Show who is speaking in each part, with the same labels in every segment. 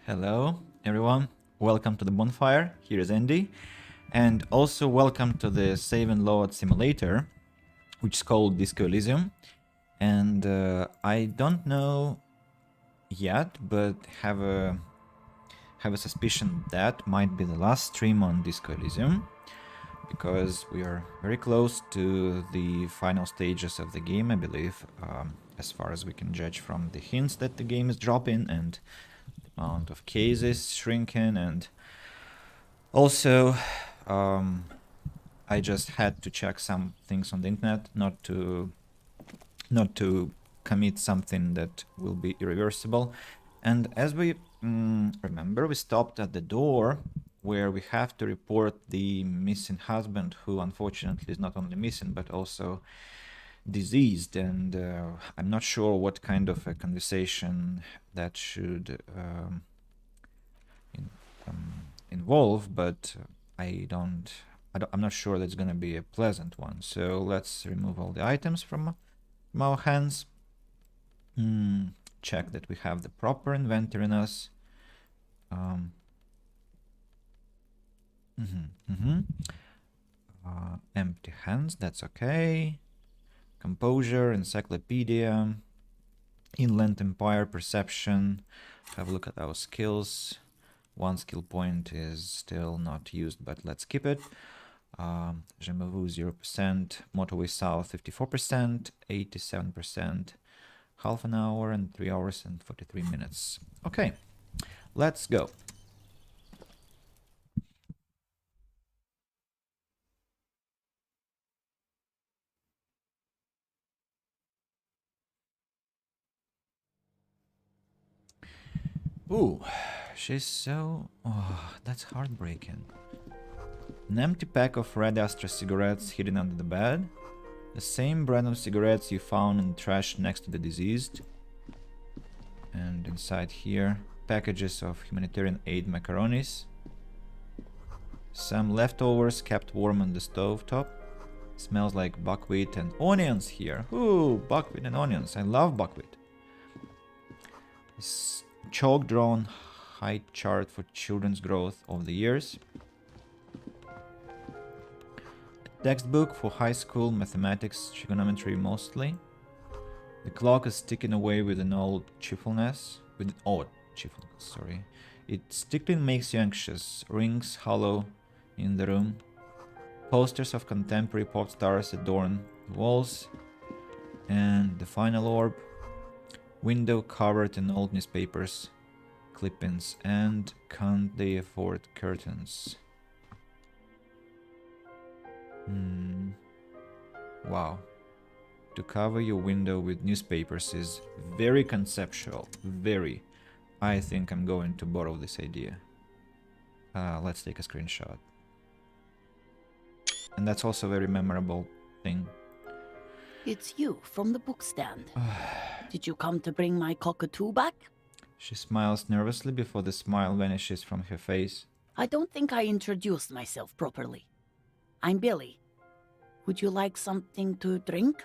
Speaker 1: Hello, everyone. Welcome to the bonfire. Here is Andy. And also welcome to the save and load simulator, which is called Disco Elysium. And I don't know yet, but have a suspicion that might be the last stream on Disco Elysium, because we are very close to the final stages of the game, I believe, as far as we can judge from the hints that the game is dropping and the amount of cases shrinking. And also I just had to check some things on the internet, not to commit something that will be irreversible. And as we remember, we stopped at the door where we have to report the missing husband, who unfortunately is not only missing but also diseased. And I'm not sure what kind of a conversation that should involve, but I'm not sure that's going to be a pleasant one. So let's remove all the items from our hands. Check that we have the proper inventory in us. Empty hands, that's okay. Composure, encyclopedia, Inland Empire, perception. Have a look at our skills. One skill point is still not used, but let's keep it. Je me vous 0%, motorway south 54%, 87%, half an hour and 3 hours and 43 minutes. Okay, let's go. Ooh, she's so... Oh, that's heartbreaking. An empty pack of red Astra cigarettes hidden under the bed. The same brand of cigarettes you found in the trash next to the deceased. And inside here, packages of humanitarian aid macaronis. Some leftovers kept warm on the stove top. Smells like buckwheat and onions here. Ooh, buckwheat and onions. I love buckwheat. This chalk drawn height chart for children's growth over the years. A textbook for high school mathematics, trigonometry mostly. The clock is ticking away with an old cheerfulness. Sorry. Its ticking makes you anxious. Rings hollow in the room. Posters of contemporary pop stars adorn the walls. And the final orb. Window covered in old newspapers, clippings, and can't they afford curtains? Wow. To cover your window with newspapers is very conceptual. Very. I think I'm going to borrow this idea. Let's take a screenshot. And that's also a very memorable thing.
Speaker 2: It's you from the book stand. Did you come to bring my cockatoo back?
Speaker 1: She smiles nervously before the smile vanishes from her face.
Speaker 2: I don't think I introduced myself properly. I'm Billy. Would you like something to drink?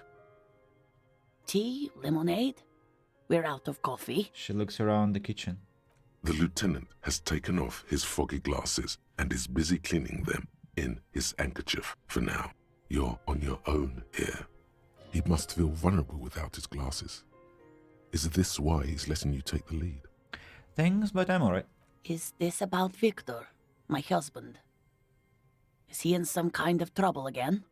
Speaker 2: Tea? Lemonade? We're out of coffee.
Speaker 1: She looks around the kitchen.
Speaker 3: The lieutenant has taken off his foggy glasses and is busy cleaning them in his handkerchief for now. You're on your own here. He must feel vulnerable without his glasses. Is this why he's letting you take the lead?
Speaker 1: Thanks, but I'm alright.
Speaker 2: Is this about Victor, my husband? Is he in some kind of trouble again?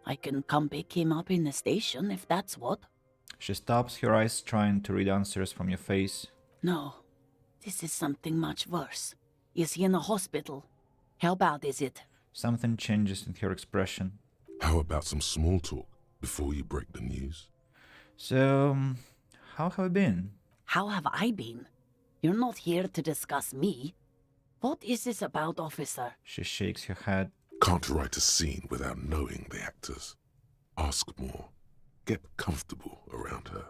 Speaker 2: I can come pick him up in the station if that's what.
Speaker 1: She stops, her eyes trying to read answers from your face.
Speaker 2: No, this is something much worse. Is he in a hospital? How bad is it?
Speaker 1: Something changes in her expression.
Speaker 3: How about some small talk before you break the news?
Speaker 1: So, how have you been?
Speaker 2: How have I been? You're not here to discuss me. What is this about, officer?
Speaker 1: She shakes her head.
Speaker 3: Can't write a scene without knowing the actors. Ask more. Get comfortable around her.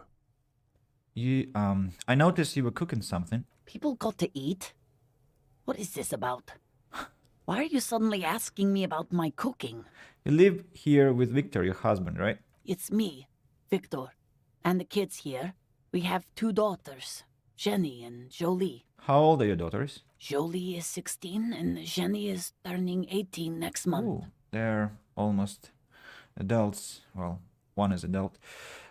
Speaker 1: I noticed you were cooking something.
Speaker 2: People got to eat? What is this about? Why are you suddenly asking me about my cooking?
Speaker 1: You live here with Victor, your husband, right?
Speaker 2: It's me, Victor, and the kids here. We have 2 daughters. Jenny and Jolie.
Speaker 1: How old are your daughters?
Speaker 2: Jolie is 16 and Jenny is turning 18 next month.
Speaker 1: Ooh, they're almost adults. Well, one is adult.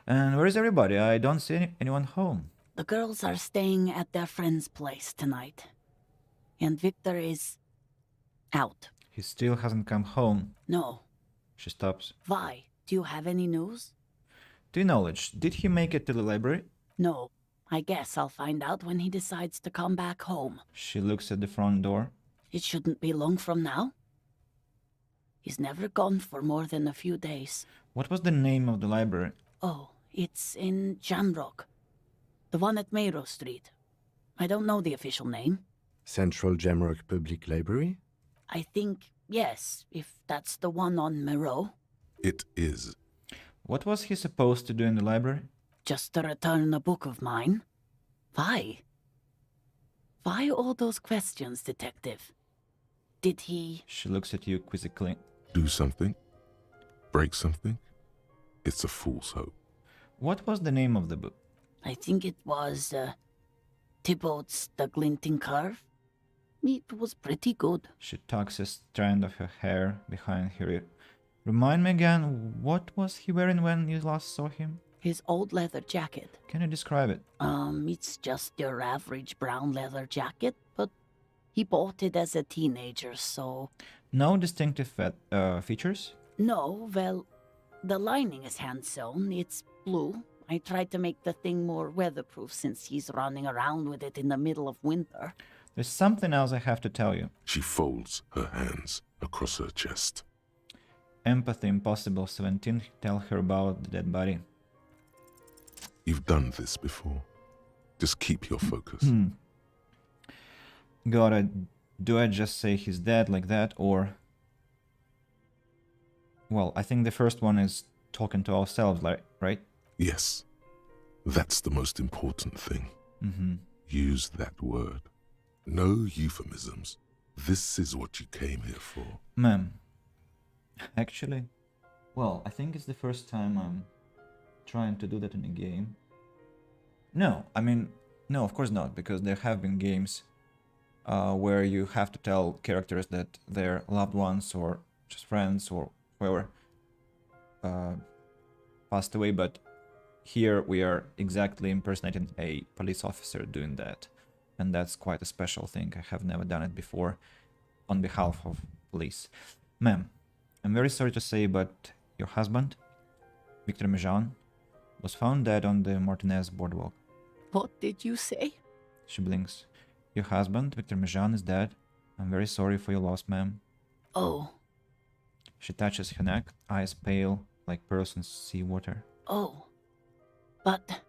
Speaker 1: And where is everybody? I don't see anyone home.
Speaker 2: The girls are staying at their friend's place tonight. And Victor is out.
Speaker 1: He still hasn't come home.
Speaker 2: No.
Speaker 1: She stops.
Speaker 2: Vi, do you have any news?
Speaker 1: To your knowledge, did he make it to the library?
Speaker 2: No. I guess I'll find out when he decides to come back home.
Speaker 1: She looks at the front door.
Speaker 2: It shouldn't be long from now. He's never gone for more than a few days.
Speaker 1: What was the name of the library?
Speaker 2: Oh, it's in Jamrock. The one at Mayro Street. I don't know the official name.
Speaker 4: Central Jamrock Public Library?
Speaker 2: I think, yes, if that's the one on Mayro.
Speaker 3: It is.
Speaker 1: What was he supposed to do in the library?
Speaker 2: Just to return a book of mine. Why? Why all those questions, Detective? Did he...
Speaker 1: She looks at you quizzically.
Speaker 3: Do something? Break something? It's a fool's hope.
Speaker 1: What was the name of the book?
Speaker 2: I think it was, Thibaut's The Glinting Curve. It was pretty good.
Speaker 1: She tucks a strand of her hair behind her ear. Remind me again, what was he wearing when you last saw him?
Speaker 2: His old leather jacket.
Speaker 1: Can you describe it?
Speaker 2: It's just your average brown leather jacket, but he bought it as a teenager, so...
Speaker 1: No distinctive features?
Speaker 2: No, well, the lining is hand-sewn. It's blue. I tried to make the thing more weatherproof since he's running around with it in the middle of winter.
Speaker 1: There's something else I have to tell you.
Speaker 3: She folds her hands across her chest.
Speaker 1: Empathy Impossible 17, tell her about the dead body.
Speaker 3: You've done this before. Just keep your focus.
Speaker 1: Do I just say he's dead like that, or... Well, I think the first one is talking to ourselves, right?
Speaker 3: Yes. That's the most important thing. Use that word. No euphemisms. This is what you came here for.
Speaker 1: Ma'am. Actually, well, I think it's the first time I'm trying to do that in a game. No, I mean, no, of course not, because there have been games where you have to tell characters that their loved ones or just friends or whoever passed away, but here we are exactly impersonating a police officer doing that, and that's quite a special thing. I have never done it before on behalf of police. Ma'am, I'm very sorry to say, but your husband, Victor Mejean, was found dead on the Martinez boardwalk.
Speaker 2: What did you say?
Speaker 1: She blinks. Your husband, Victor Mejean, is dead. I'm very sorry for your loss, ma'am.
Speaker 2: Oh.
Speaker 1: She touches her neck, eyes pale, like pearls in sea water.
Speaker 2: Oh. But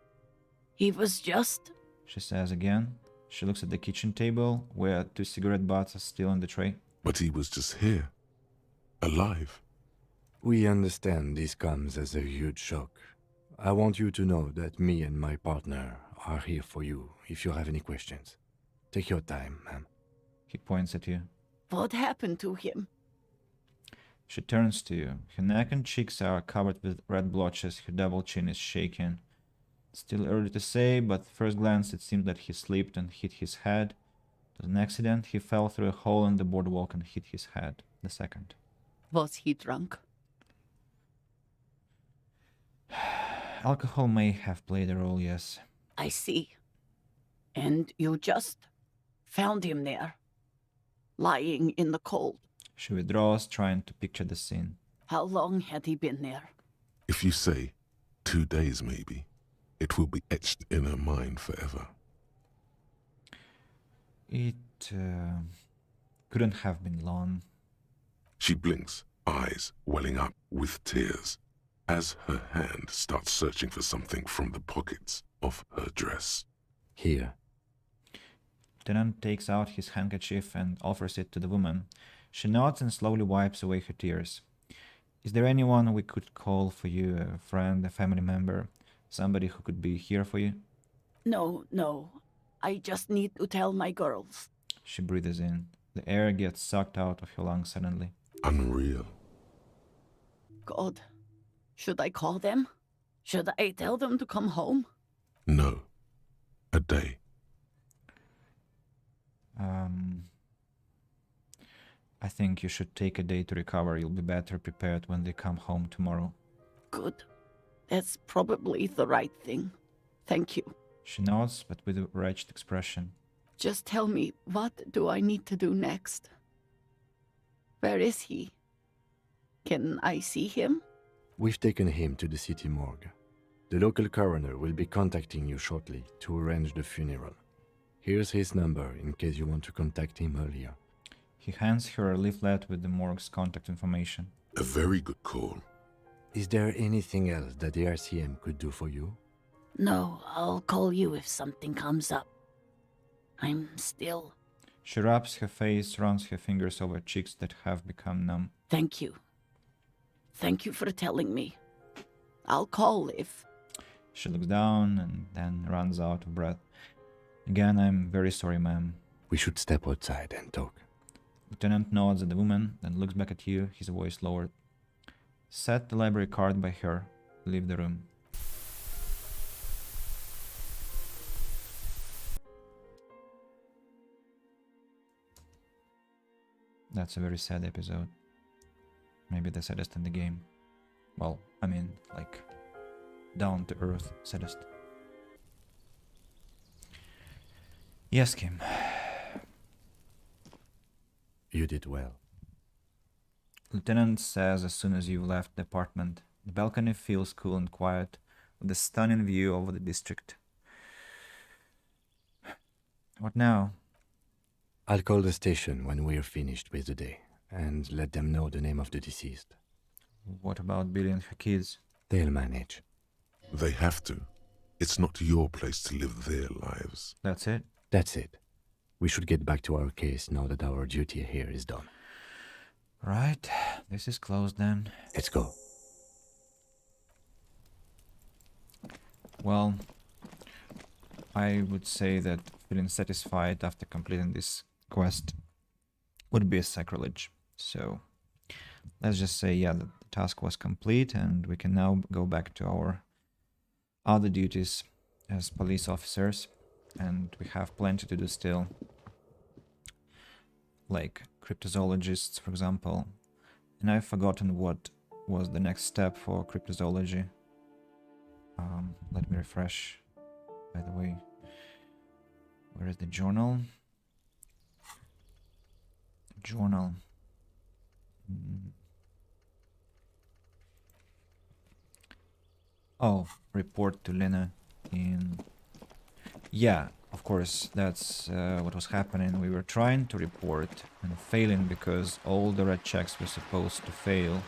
Speaker 2: he was just...
Speaker 1: She says again. She looks at the kitchen table, where 2 cigarette butts are still on the tray.
Speaker 3: But he was just here. Alive.
Speaker 4: We understand this comes as a huge shock. I want you to know that me and my partner are here for you if you have any questions. Take your time, ma'am.
Speaker 1: He points at you.
Speaker 2: What happened to him?
Speaker 1: She turns to you. Her neck and cheeks are covered with red blotches. Her double chin is shaking. Still early to say, but at first glance it seems that he slipped and hit his head. It was an accident. He fell through a hole in the boardwalk and hit his head. The second.
Speaker 2: Was he drunk?
Speaker 1: Alcohol may have played a role, yes.
Speaker 2: I see. And you just found him there, lying in the cold.
Speaker 1: She withdraws, trying to picture the scene.
Speaker 2: How long had he been there?
Speaker 3: If you say 2 days maybe, it will be etched in her mind forever.
Speaker 1: It couldn't have been long.
Speaker 3: She blinks, eyes welling up with tears, as her hand starts searching for something from the pockets of her dress.
Speaker 4: Here.
Speaker 1: Lieutenant takes out his handkerchief and offers it to the woman. She nods and slowly wipes away her tears. Is there anyone we could call for you, a friend, a family member, somebody who could be here for you?
Speaker 2: No. I just need to tell my girls.
Speaker 1: She breathes in. The air gets sucked out of her lungs suddenly.
Speaker 3: Unreal.
Speaker 2: God, should I call them? Should I tell them to come home?
Speaker 3: No. A day.
Speaker 1: I think you should take a day to recover. You'll be better prepared when they come home tomorrow.
Speaker 2: Good. That's probably the right thing. Thank you.
Speaker 1: She nods, but with a wretched expression.
Speaker 2: Just tell me, what do I need to do next? Where is he? Can I see him?
Speaker 4: We've taken him to the city morgue. The local coroner will be contacting you shortly to arrange the funeral. Here's his number in case you want to contact him earlier.
Speaker 1: He hands her a leaflet with the morgue's contact information.
Speaker 3: A very good call.
Speaker 4: Is there anything else that the RCM could do for you?
Speaker 2: No, I'll call you if something comes up. I'm still...
Speaker 1: She rubs her face, runs her fingers over cheeks that have become numb.
Speaker 2: Thank you. Thank you for telling me. I'll call if...
Speaker 1: She looks down and then runs out of breath. Again, I'm very sorry, ma'am.
Speaker 4: We should step outside and talk.
Speaker 1: Lieutenant nods at the woman, then looks back at you, his voice lowered. Set the library card by her. Leave the room. That's a very sad episode. Maybe the saddest in the game. Well, I mean, like, down to earth saddest. Yes, Kim.
Speaker 4: You did well.
Speaker 1: Lieutenant says as soon as you've left the apartment, the balcony feels cool and quiet, with a stunning view over the district. What now?
Speaker 4: I'll call the station when we're finished with the day, and let them know the name of the deceased.
Speaker 1: What about Billy and her kids?
Speaker 4: They'll manage.
Speaker 3: They have to. It's not your place to live their lives.
Speaker 1: That's it?
Speaker 4: That's it. We should get back to our case now that our duty here is done.
Speaker 1: Right, this is closed then.
Speaker 4: Let's go.
Speaker 1: Well, I would say that feeling satisfied after completing this quest would be a sacrilege. So let's just say, yeah, the task was complete and we can now go back to our other duties as police officers. And we have plenty to do still. Like cryptozoologists, for example. And I've forgotten what was the next step for cryptozoology. Let me refresh, by the way. Where is the journal? Journal. Oh, report to Lena in... Yeah, of course, that's what was happening. We were trying to report and failing because all the red checks were supposed to fail.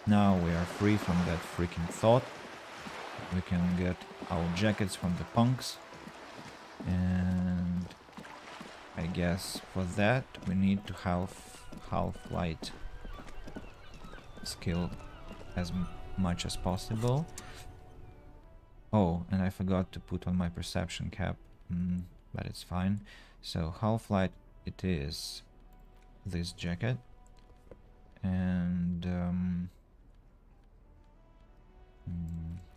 Speaker 1: Now we are free from that freaking thought. We can get our jackets from the punks. And I guess for that we need to have half-light skill as much as possible. Oh, and I forgot to put on my perception cap, but it's fine. So half-light it is this jacket. And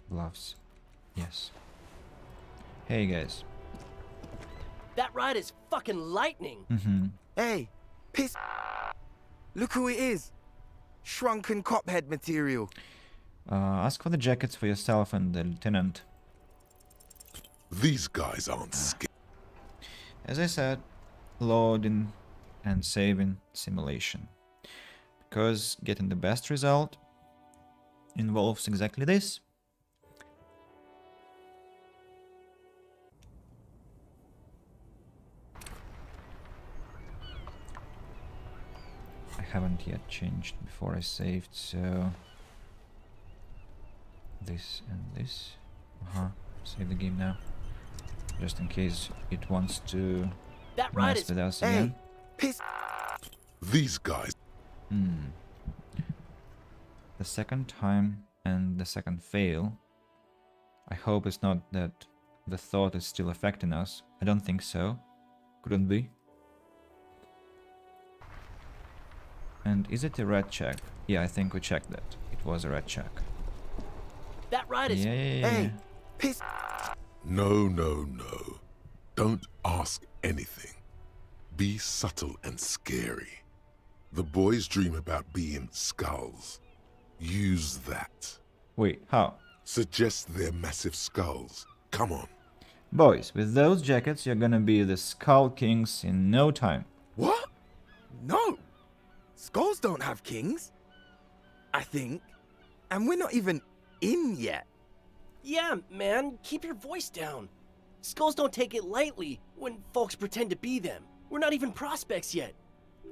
Speaker 1: gloves. Yes. Hey guys.
Speaker 5: That ride is fucking lightning.
Speaker 6: Hey, piss. Look who it is. Shrunken cophead material.
Speaker 1: Ask for the jackets for yourself and the lieutenant.
Speaker 3: These guys aren't scared.
Speaker 1: As I said, loading and saving simulation. Because getting the best result involves exactly this. I haven't yet changed before I saved, so this and this. Save the game now. Just in case it wants to
Speaker 5: That ride
Speaker 1: mess
Speaker 5: is
Speaker 1: with us
Speaker 6: Hey,
Speaker 1: again.
Speaker 6: piss.
Speaker 3: These guys.
Speaker 1: The second time and the second fail. I hope it's not that the thought is still affecting us. I don't think so. Couldn't be. And is it a red check? Yeah, I think we checked that. It was a red check.
Speaker 5: That ride is
Speaker 1: Yeah.
Speaker 6: Hey, piss.
Speaker 3: No, no, no. Don't ask anything. Be subtle and scary. The boys dream about being skulls. Use that.
Speaker 1: Wait, how?
Speaker 3: Suggest they're massive skulls. Come on.
Speaker 1: Boys, with those jackets, you're gonna be the Skull Kings in no time.
Speaker 6: What? No. Skulls don't have kings. I think. And we're not even in yet.
Speaker 5: Yeah, man, keep your voice down. Skulls don't take it lightly when folks pretend to be them. We're not even prospects yet.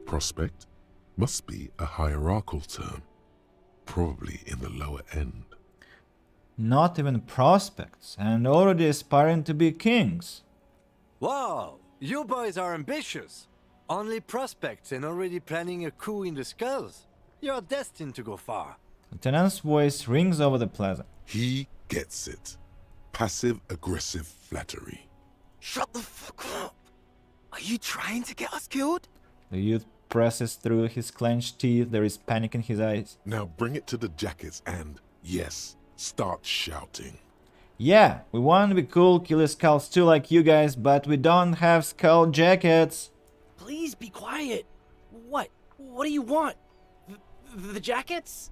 Speaker 3: Prospect must be a hierarchical term. Probably in the lower end.
Speaker 1: Not even prospects, and already aspiring to be kings.
Speaker 4: Wow, you boys are ambitious. Only prospects and already planning a coup in the skulls. You're destined to go far.
Speaker 1: Lieutenant's voice rings over the plaza.
Speaker 3: He gets it. Passive-aggressive flattery.
Speaker 6: Shut the fuck up. Are you trying to get us killed?
Speaker 1: The youth presses through his clenched teeth. There is panic in his eyes.
Speaker 3: Now bring it to the jackets and, yes, start shouting.
Speaker 1: Yeah, we want to be cool, killer skulls too like you guys, but we don't have skull jackets.
Speaker 5: Please be quiet. What? What do you want? The jackets?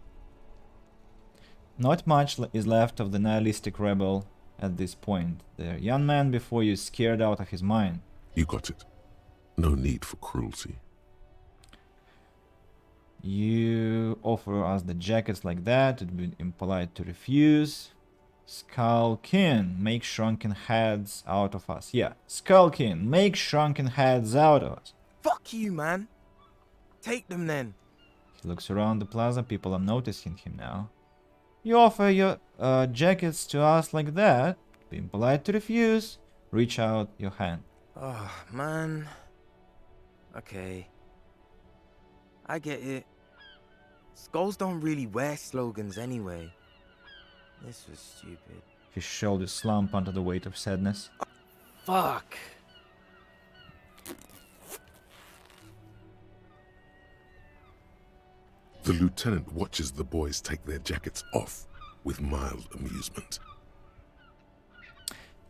Speaker 1: Not much is left of the nihilistic rebel at this point. The young man before you is scared out of his mind.
Speaker 3: You got it. No need for cruelty.
Speaker 1: You offer us the jackets like that, it'd be impolite to refuse. Skullkin, make shrunken heads out of us. Yeah, Skullkin, make shrunken heads out of us.
Speaker 6: Fuck you, man. Take them then.
Speaker 1: He looks around the plaza, people are noticing him now. You offer your jackets to us like that, be impolite to refuse. Reach out your hand.
Speaker 6: Oh, man. Okay. I get it. Skulls don't really wear slogans anyway. This was stupid.
Speaker 1: His shoulders slump under the weight of sadness.
Speaker 5: Fuck.
Speaker 3: The lieutenant watches the boys take their jackets off with mild amusement.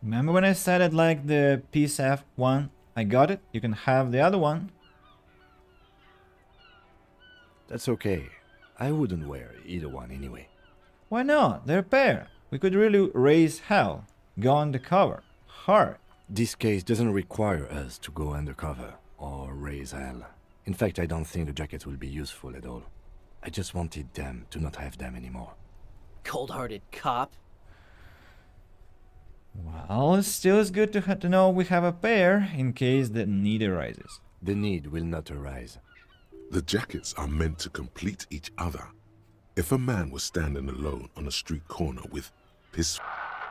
Speaker 1: Remember when I said I'd like the PSF one? I got it. You can have the other one.
Speaker 4: That's okay. I wouldn't wear either one anyway.
Speaker 1: Why not? They're a pair. We could really raise hell. Go undercover. Hard.
Speaker 4: This case doesn't require us to go undercover or raise hell. In fact, I don't think the jackets will be useful at all. I just wanted them to not have them anymore.
Speaker 5: Cold-hearted cop.
Speaker 1: Well, it still is good to know we have a pair in case the need arises.
Speaker 4: The need will not arise.
Speaker 3: The jackets are meant to complete each other. If a man was standing alone on a street corner with his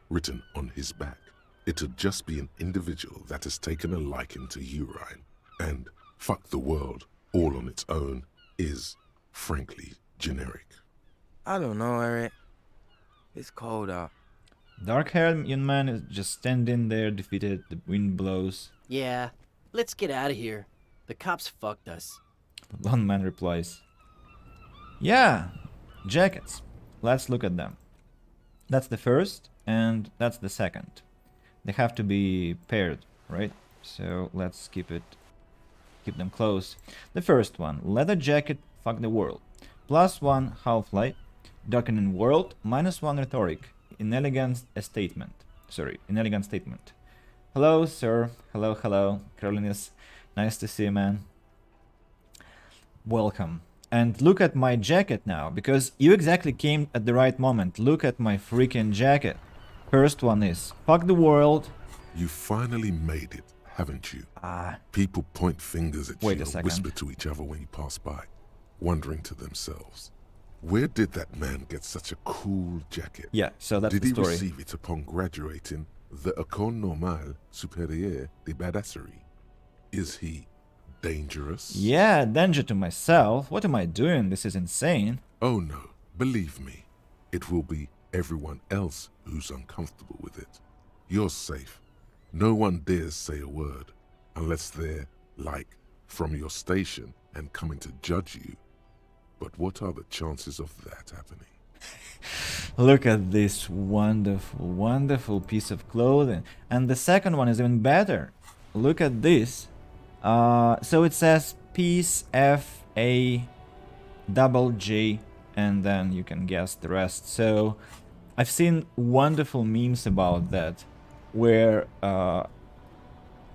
Speaker 3: written on his back, it'd just be an individual that has taken a liking to urine. And fuck the world all on its own is, frankly, generic.
Speaker 6: I don't know, Eric. It's cold out.
Speaker 1: Dark-haired young man is just standing there defeated. The wind blows.
Speaker 5: Yeah, let's get out of here. The cops fucked us.
Speaker 1: The blonde man replies, yeah, jackets. Let's look at them. That's the first, and that's the second. They have to be paired, right? So let's keep them close. The first one, leather jacket, fuck the world. +1 half-life, darkening world, -1 rhetoric, inelegant statement. Hello, sir. Hello. Carolinus, nice to see you, man. Welcome. And look at my jacket now, because you exactly came at the right moment. Look at my freaking jacket. First one is, fuck the world.
Speaker 3: You finally made it, haven't you? People point fingers at
Speaker 1: Wait
Speaker 3: you
Speaker 1: a
Speaker 3: and
Speaker 1: second.
Speaker 3: whisper to each other when you pass by, wondering to themselves, where did that man get such a cool jacket?
Speaker 1: Yeah, so that's
Speaker 3: Did
Speaker 1: the
Speaker 3: he
Speaker 1: story.
Speaker 3: receive it upon graduating the École Normale Supérieure de Badasserie? Is he dangerous?
Speaker 1: Yeah, danger to myself. What am I doing? This is insane.
Speaker 3: Oh no, believe me, it will be everyone else who's uncomfortable with it. You're safe. No one dares say a word unless they're, like, from your station and coming to judge you. But what are the chances of that happening?
Speaker 1: Look at this wonderful piece of clothing. And the second one is even better. look at this. So it says Peace FA double J, and then you can guess the rest. So I've seen wonderful memes about that, where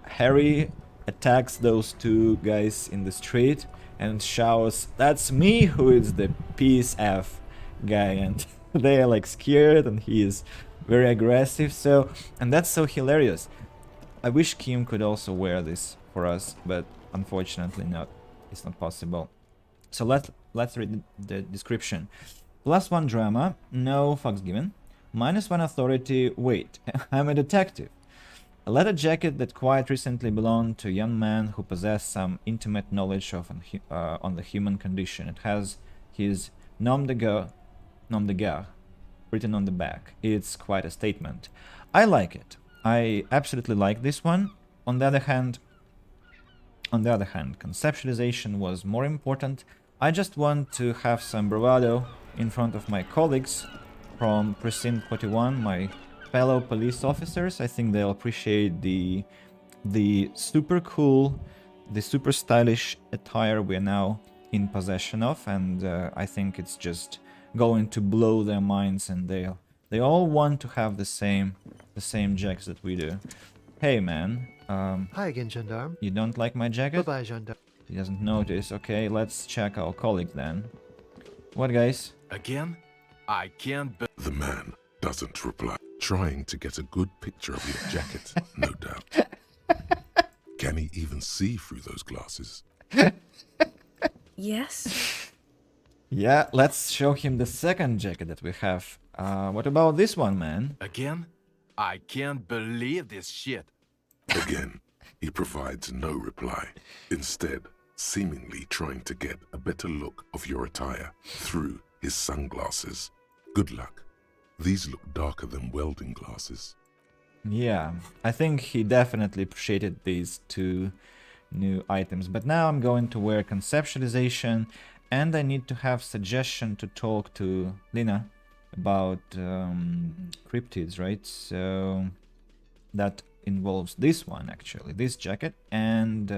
Speaker 1: Harry attacks those two guys in the street and shouts, "That's me who is the Peace F guy," and they are like scared, and he is very aggressive. So, and that's so hilarious. I wish Kim could also wear this for us, but unfortunately not. It's not possible. So let's read the description. +1 drama, no fucks given. -1 authority, wait, I'm a detective. A leather jacket that quite recently belonged to a young man who possessed some intimate knowledge of on the human condition. It has his nom de guerre written on the back. It's quite a statement. I like it. I absolutely like this one. On the other hand, conceptualization was more important. I just want to have some bravado in front of my colleagues from Precinct 41, my fellow police officers. I think they'll appreciate the super cool, the super stylish attire we're now in possession of, and I think it's just going to blow their minds, and they all want to have the same jacks that we do. Hey man,
Speaker 7: Hi again, Gendarme.
Speaker 1: you don't like my jacket?
Speaker 7: Bye-bye, Gendarme.
Speaker 1: He doesn't notice. Okay, let's check our colleague then. What, guys?
Speaker 8: Again? I can't be-
Speaker 3: The man doesn't reply, trying to get a good picture of your jacket, no doubt. Can he even see through those glasses?
Speaker 9: Yes.
Speaker 1: Yeah, let's show him the second jacket that we have. What about this one, man?
Speaker 8: Again? I can't believe this shit.
Speaker 3: Again, he provides no reply, instead seemingly trying to get a better look of your attire through his sunglasses. Good luck. These look darker than welding glasses.
Speaker 1: Yeah, I think he definitely appreciated these two new items. But now I'm going to wear conceptualization, and I need to have suggestion to talk to Lina about cryptids, right? So that involves this one, actually, this jacket, and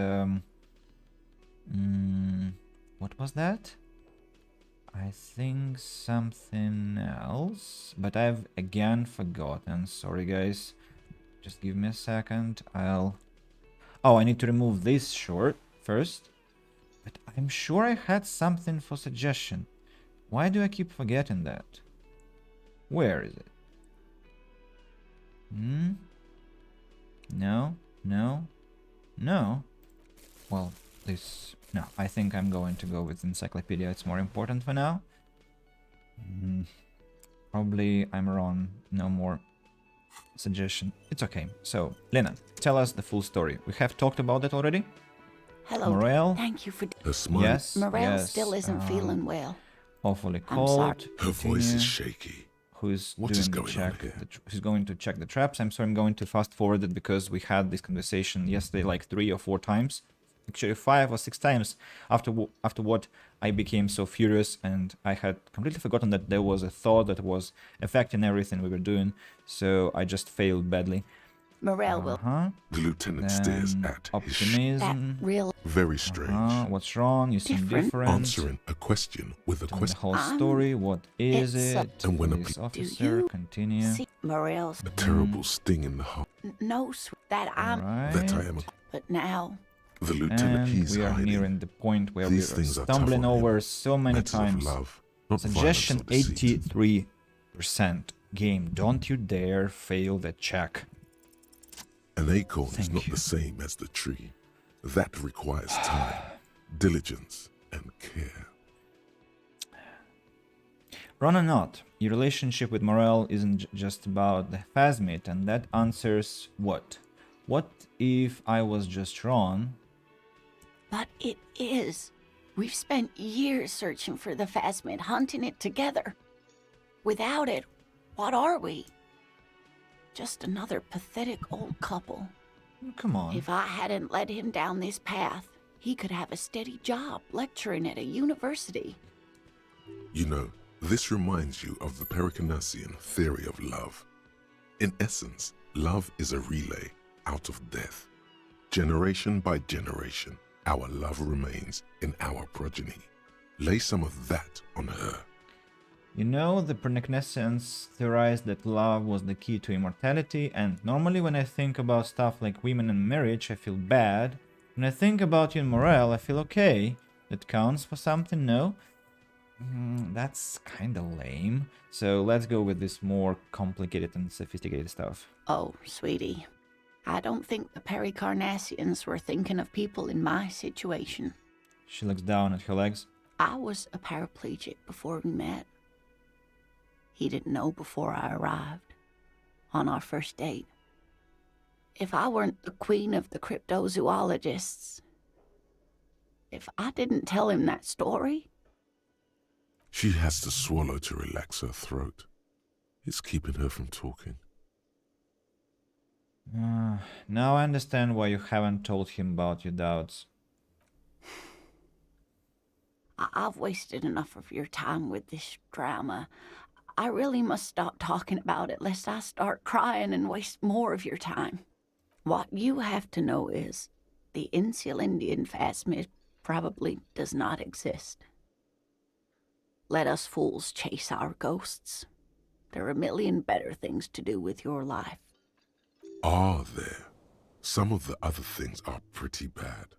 Speaker 1: what was that? I think something else, but I've again forgotten. Sorry, guys. Just give me a second. Oh, I need to remove this short first. But I'm sure I had something for suggestion. Why do I keep forgetting that? Where is it? No. Well, this... No, I think I'm going to go with encyclopedia. It's more important for now. Probably I'm wrong. No more suggestion. It's okay. So, Lena, tell us the full story. We have talked about it already.
Speaker 2: Hello.
Speaker 1: Morale?
Speaker 2: Thank you for...
Speaker 3: Her smile,
Speaker 1: Yes.
Speaker 2: Morale
Speaker 1: yes,
Speaker 2: still isn't feeling well.
Speaker 1: Awfully
Speaker 2: I'm sorry.
Speaker 1: cold.
Speaker 3: her voice
Speaker 1: Continue.
Speaker 3: is shaky.
Speaker 1: Who's
Speaker 3: What
Speaker 1: doing
Speaker 3: is
Speaker 1: the
Speaker 3: going on
Speaker 1: check?
Speaker 3: here?
Speaker 1: Who's going to check the traps? I'm sorry, I'm going to fast forward it because we had this conversation yesterday like 3 or 4 times. Actually 5 or 6 times. After what I became so furious, and I had completely forgotten that there was a thought that was affecting everything we were doing. So I just failed badly.
Speaker 2: Morale will...
Speaker 3: The lieutenant stares
Speaker 1: Then
Speaker 3: at his
Speaker 1: optimism.
Speaker 2: That real...
Speaker 3: very strange.
Speaker 1: What's wrong? You seem
Speaker 2: Different.
Speaker 1: different.
Speaker 3: Answering a question with a
Speaker 1: Tell the
Speaker 3: question.
Speaker 1: whole story. What is
Speaker 2: it's a-
Speaker 1: it?
Speaker 3: And when a
Speaker 1: Police
Speaker 3: pe-
Speaker 1: officer,
Speaker 2: you
Speaker 1: continue.
Speaker 2: See, Morale's...
Speaker 3: A terrible sting in the heart.
Speaker 2: No, that I'm...
Speaker 1: Right.
Speaker 3: That I am a...
Speaker 2: But now...
Speaker 3: The lieutenant,
Speaker 1: And
Speaker 3: he's
Speaker 1: we are
Speaker 3: hiding.
Speaker 1: nearing the point where we
Speaker 3: These
Speaker 1: are
Speaker 3: things are tough
Speaker 1: stumbling
Speaker 3: on him.
Speaker 1: over so many
Speaker 3: Matters of
Speaker 1: times.
Speaker 3: love, not
Speaker 1: Suggestion
Speaker 3: violence or deceit.
Speaker 1: 83%. Game, don't you dare fail the check.
Speaker 3: An acorn is
Speaker 1: Thank
Speaker 3: not
Speaker 1: you.
Speaker 3: the same as the tree. That requires time, diligence, and care.
Speaker 1: Wrong or not, your relationship with Morel isn't just about the phasmid, and that answers what? What if I was just wrong?
Speaker 2: But it is. We've spent years searching for the phasmid, hunting it together. Without it, what are we? Just another pathetic old couple.
Speaker 1: Come on.
Speaker 2: If I hadn't led him down this path, he could have a steady job lecturing at a university.
Speaker 3: You know, this reminds you of the Pericanasian theory of love. In essence, love is a relay out of death. Generation by generation, our love remains in our progeny. Lay some of that on her.
Speaker 1: You know, the Pernecnessians theorized that love was the key to immortality, and normally when I think about stuff like women and marriage, I feel bad. When I think about you and Morel, I feel okay. That counts for something, no? That's kinda lame. So let's go with this more complicated and sophisticated stuff.
Speaker 2: Oh, sweetie, I don't think the Pericarnassians were thinking of people in my situation.
Speaker 1: She looks down at her legs.
Speaker 2: I was a paraplegic before we met. He didn't know before I arrived, on our first date. If I weren't the queen of the cryptozoologists, if I didn't tell him that story...
Speaker 3: She has to swallow to relax her throat. It's keeping her from talking.
Speaker 1: Now I understand why you haven't told him about your doubts.
Speaker 2: I've wasted enough of your time with this drama. I really must stop talking about it, lest I start crying and waste more of your time. What you have to know is, the Insulindian phasmid probably does not exist. Let us fools chase our ghosts. There are a million better things to do with your life.
Speaker 3: Are there? Some of the other things are pretty bad.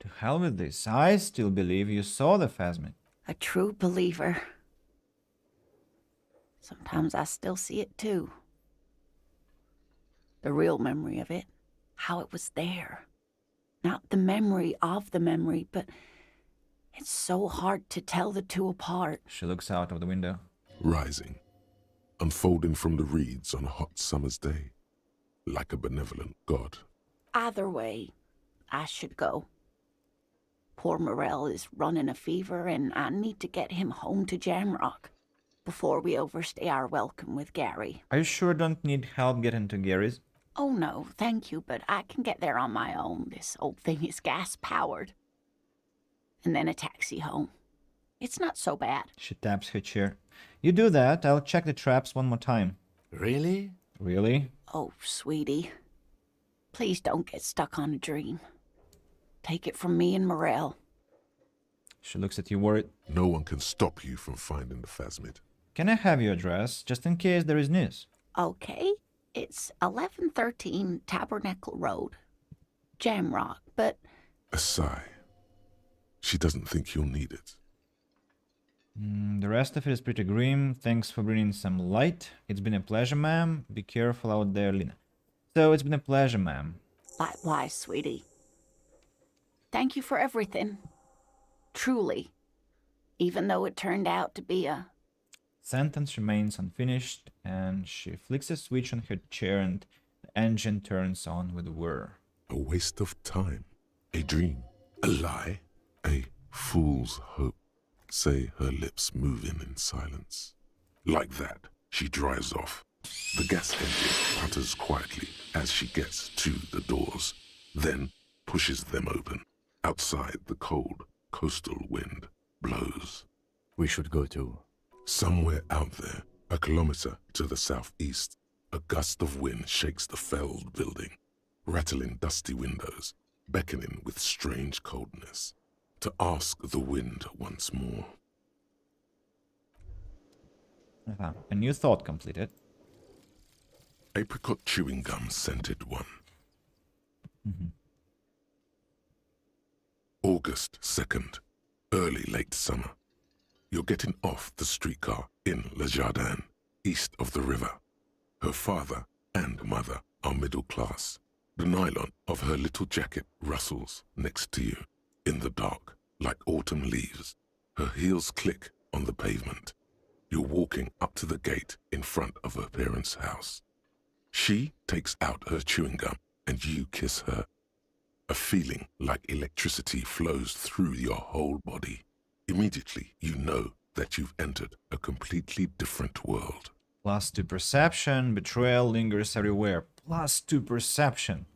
Speaker 1: To hell with this. I still believe you saw the phasmid.
Speaker 2: A true believer. Sometimes I still see it too. The real memory of it. How it was there. Not the memory of the memory, but it's so hard to tell the two apart.
Speaker 1: She looks out of the window.
Speaker 3: Rising, unfolding from the reeds on a hot summer's day, like a benevolent god.
Speaker 2: Either way, I should go. Poor Morel is running a fever, and I need to get him home to Jamrock before we overstay our welcome with Gary.
Speaker 1: Are you sure don't need help getting to Gary's?
Speaker 2: Oh no, thank you, but I can get there on my own. This old thing is gas-powered. And then a taxi home. It's not so bad.
Speaker 1: She taps her chair. You do that, I'll check the traps one more time.
Speaker 4: Really?
Speaker 1: Really?
Speaker 2: Oh, sweetie. Please don't get stuck on a dream. Take it from me and Morel.
Speaker 1: She looks at you worried.
Speaker 3: No one can stop you from finding the phasmid.
Speaker 1: Can I have your address, just in case there is news?
Speaker 2: Okay, it's 1113 Tabernacle Road. Jamrock, but...
Speaker 3: A sigh. She doesn't think you'll need it.
Speaker 1: The rest of it is pretty grim. Thanks for bringing some light. It's been a pleasure, ma'am. Be careful out there, Lina. So, it's been a pleasure, ma'am.
Speaker 2: Likewise, sweetie. Thank you for everything. Truly. Even though it turned out to be a...
Speaker 1: Sentence remains unfinished, and she flicks a switch on her chair and the engine turns on with a whir.
Speaker 3: A waste of time. A dream. A lie. A fool's hope. Say her lips moving in silence. Like that, she drives off. The gas engine putters quietly as she gets to the doors, then pushes them open. Outside, the cold, coastal wind blows.
Speaker 4: We should go too.
Speaker 3: Somewhere out there, a kilometer to the southeast, a gust of wind shakes the felled building, rattling dusty windows, beckoning with strange coldness, to ask the wind once more.
Speaker 1: A new thought completed.
Speaker 3: Apricot chewing gum scented one. August 2nd, early late summer. You're getting off the streetcar in Le Jardin, east of the river. Her father and mother are middle class. The nylon of her little jacket rustles next to you, in the dark, like autumn leaves. Her heels click on the pavement. You're walking up to the gate in front of her parents' house. She takes out her chewing gum and you kiss her. A feeling like electricity flows through your whole body. Immediately, you know that you've entered a completely different world.
Speaker 1: +2 perception, betrayal lingers everywhere. +2 perception.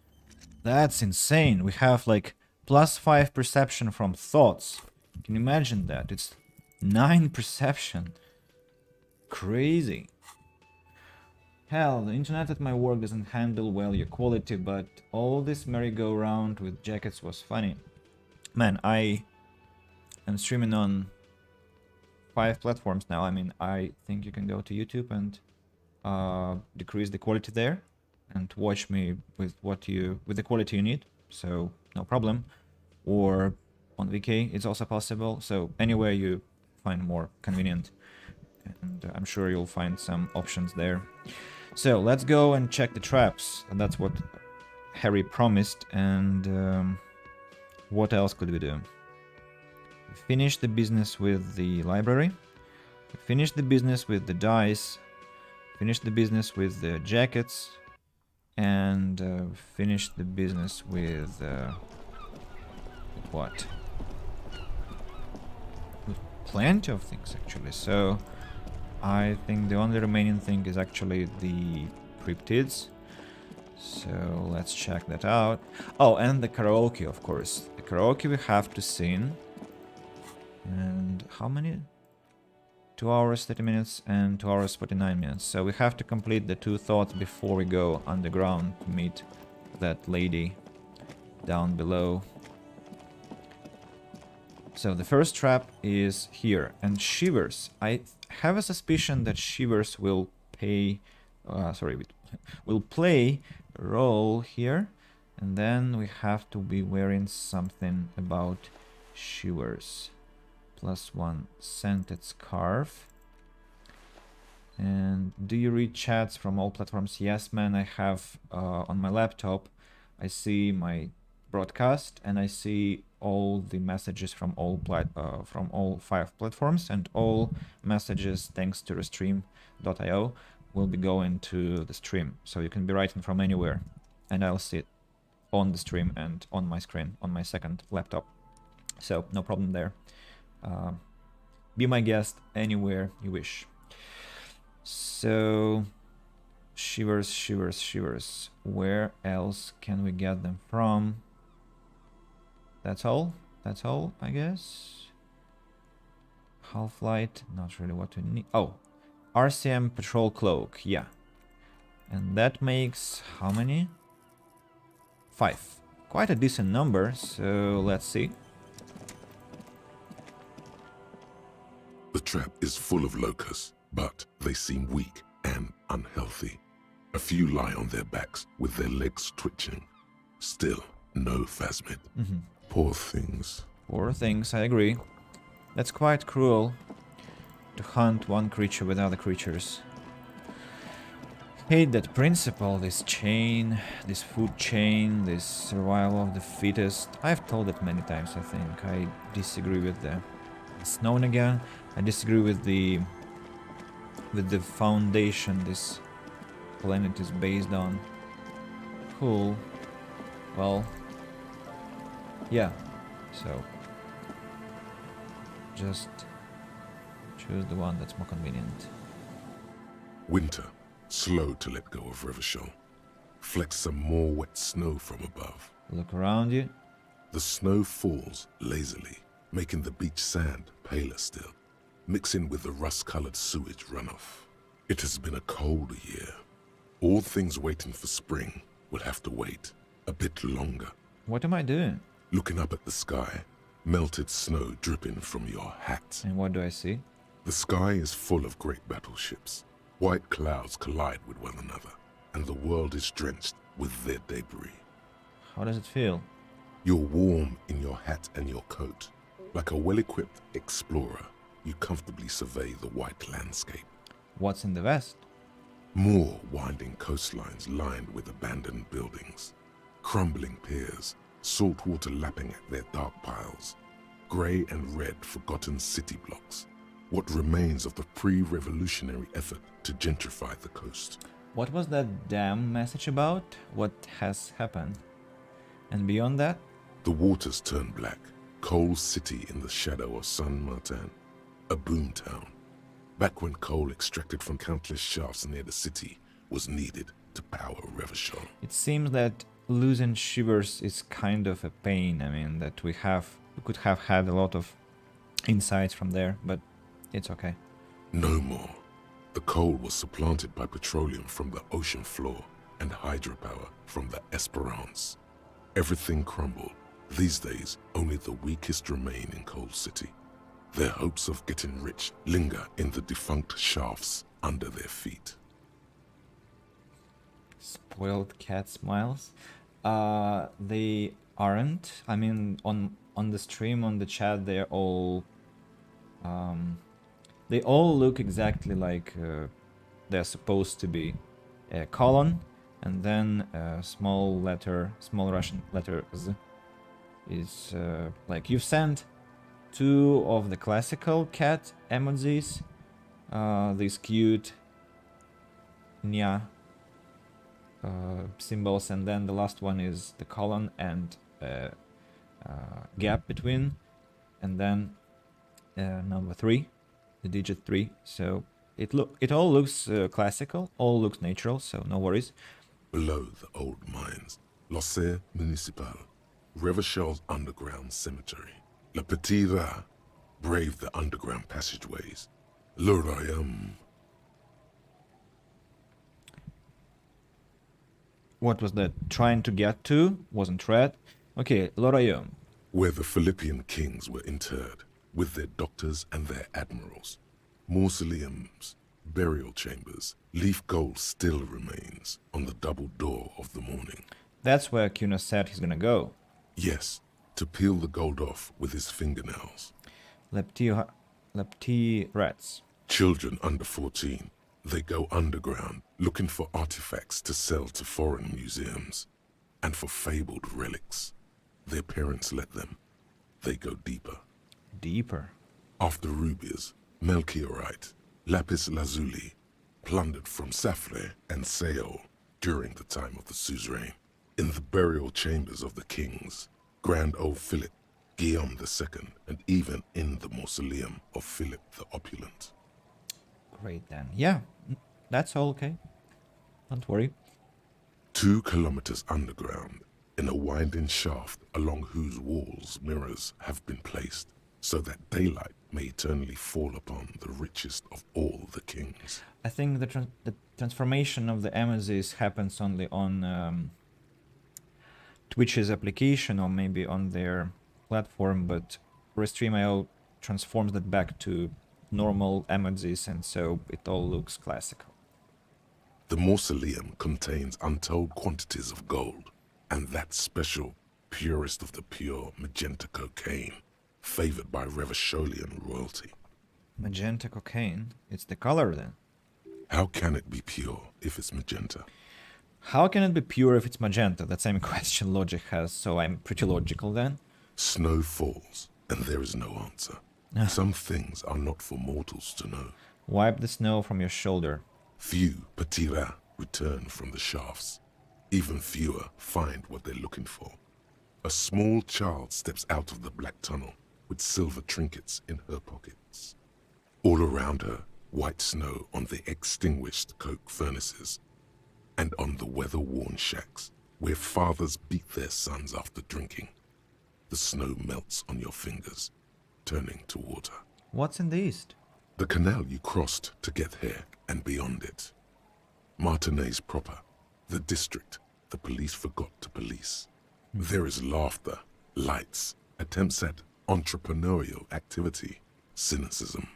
Speaker 1: That's insane. We have like +5 perception from thoughts. Can you imagine that? It's 9 perception. Crazy. Hell, the internet at my work doesn't handle well your quality, but all this merry-go-round with jackets was funny. Man, I am streaming on 5 platforms now. I mean, I think you can go to YouTube and decrease the quality there and watch me with the quality you need, so no problem. Or on VK, it's also possible. So anywhere you find more convenient, and I'm sure you'll find some options there. So let's go and check the traps, and that's what Harry promised. And what else could we do? We finished the business with the library. We finished the business with the dice. Finished the business with the jackets. And finished the business with what? With plenty of things actually. So I think the only remaining thing is actually the cryptids. So let's check that out. Oh, and the karaoke, of course. The karaoke we have to sing. And how many? 2 hours 30 minutes and 2 hours 49 minutes. So we have to complete the 2 thoughts before we go underground to meet that lady down below. So the first trap is here, and Shivers. I have a suspicion that Shivers will will play a role here, and then we have to be wearing something about Shivers. +1 scented scarf. And do you read chats from all platforms? Yes, man, I have on my laptop. I see my broadcast and I see all the messages from all 5 platforms, and all messages, thanks to restream.io, will be going to the stream. So you can be writing from anywhere, and I'll see it on the stream and on my screen on my second laptop. So no problem there. Be my guest anywhere you wish. So Shivers, Shivers, Shivers. Where else can we get them from? That's all? That's all, I guess? Half-light, not really what we need. Oh, RCM patrol cloak, yeah. And that makes how many? 5. Quite a decent number, so let's see.
Speaker 3: The trap is full of locusts, but they seem weak and unhealthy. A few lie on their backs with their legs twitching. Still, no phasmid. Poor things.
Speaker 1: Poor things, I agree. That's quite cruel to hunt one creature with other creatures. Hate that principle, this chain, this food chain, this survival of the fittest. I've told it many times, I think. I disagree with the Snown again. I disagree with the foundation this planet is based on. Cool. Well, yeah. So just choose the one that's more convenient.
Speaker 3: Winter, slow to let go of Revachol. Flecks some more wet snow from above.
Speaker 1: Look around you.
Speaker 3: The snow falls lazily, making the beach sand paler still, mixing with the rust-colored sewage runoff. It has been a cold year. All things waiting for spring will have to wait a bit longer.
Speaker 1: What am I doing?
Speaker 3: Looking up at the sky, melted snow dripping from your hat.
Speaker 1: And what do I see?
Speaker 3: The sky is full of great battleships. White clouds collide with one another, and the world is drenched with their debris.
Speaker 1: How does it feel?
Speaker 3: You're warm in your hat and your coat. Like a well-equipped explorer, you comfortably survey the white landscape.
Speaker 1: What's in the west?
Speaker 3: More winding coastlines lined with abandoned buildings. Crumbling piers, salt water lapping at their dark piles. Grey and red forgotten city blocks. What remains of the pre-revolutionary effort to gentrify the coast.
Speaker 1: What was that damn message about? What has happened? And beyond that?
Speaker 3: The waters turn black. Coal City in the shadow of San Martin. A boom town. Back when coal extracted from countless shafts near the city was needed to power Revachol.
Speaker 1: It seems that losing Shivers is kind of a pain. I mean, that we could have had a lot of insights from there, but it's okay.
Speaker 3: No more. The coal was supplanted by petroleum from the ocean floor and hydropower from the Esperance. Everything crumbled. These days, only the weakest remain in Coal City. Their hopes of getting rich linger in the defunct shafts under their feet.
Speaker 1: Spoiled cat smiles. They aren't. I mean, on the stream, on the chat, they all look exactly like they're supposed to be. A colon, and then a small Russian letter Z is like you've sent 2 of the classical cat emojis, these cute nya symbols, and then the last one is the colon and gap between, and then number 3, the digit 3. So it all looks classical, all looks natural, so no worries.
Speaker 3: Below the old mines, L'Océan Municipal, Revachel's underground cemetery. Le Petit Rat braved the underground passageways. Le Royaume.
Speaker 1: What was that trying to get to? Wasn't read. Okay, Le Royaume.
Speaker 3: Where the Philippian kings were interred, with their doctors and their admirals. Mausoleums, burial chambers, leaf gold still remains on the double door of the morning.
Speaker 1: That's where Kuna said he's gonna go.
Speaker 3: Yes, to peel the gold off with his fingernails.
Speaker 1: Le Petit Rats.
Speaker 3: Children under 14, they go underground looking for artifacts to sell to foreign museums and for fabled relics. Their parents let them. They go deeper.
Speaker 1: Deeper.
Speaker 3: After rubies, Melchiorite, lapis lazuli, plundered from Safre and Seol during the time of the suzerain. In the burial chambers of the kings, Grand Old Philip, Guillaume II, and even in the mausoleum of Philip the Opulent.
Speaker 1: Great then. Yeah, that's all okay. Don't worry.
Speaker 3: 2 kilometers underground, in a winding shaft along whose walls mirrors have been placed, so that daylight may eternally fall upon the richest of all the kings.
Speaker 1: I think the transformation of the emojis happens only on Twitch's application or maybe on their platform, but Restream.io transforms that back to normal emojis, and so it all looks classical.
Speaker 3: The mausoleum contains untold quantities of gold, and that special, purest of the pure magenta cocaine, favored by Revacholian royalty.
Speaker 1: Magenta cocaine? It's the color then.
Speaker 3: How can it be pure if it's magenta?
Speaker 1: How can it be pure if it's magenta? That same question logic has, so I'm pretty logical then.
Speaker 3: Snow falls, and there is no answer. Some things are not for mortals to know.
Speaker 1: Wipe the snow from your shoulder.
Speaker 3: Few Petit Rats return from the shafts. Even fewer find what they're looking for. A small child steps out of the black tunnel with silver trinkets in her pockets. All around her, white snow on the extinguished coke furnaces and on the weather-worn shacks where fathers beat their sons after drinking. The snow melts on your fingers, turning to water.
Speaker 1: What's in the east?
Speaker 3: The canal you crossed to get here and beyond it. Martinez proper, the district the police forgot to police. There is laughter, lights, attempts at entrepreneurial activity, cynicism.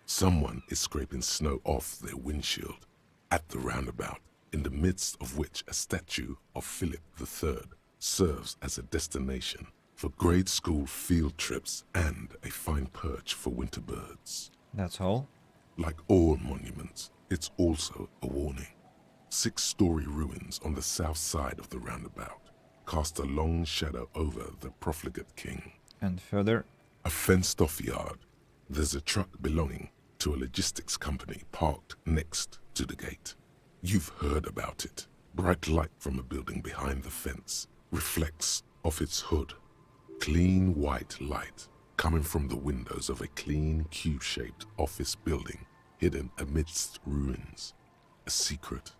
Speaker 3: Someone is scraping snow off their windshield at the roundabout, in the midst of which a statue of Philip III serves as a destination for grade school field trips and a fine perch for winter birds.
Speaker 1: That's all?
Speaker 3: Like all monuments, it's also a warning. 6-story ruins on the south side of the roundabout cast a long shadow over the profligate king.
Speaker 1: And further?
Speaker 3: A fenced-off yard. There's a truck belonging to a logistics company parked next to the gate. You've heard about it. Bright light from a building behind the fence reflects off its hood. Clean white light coming from the windows of a clean cube-shaped office building hidden amidst ruins. A secret.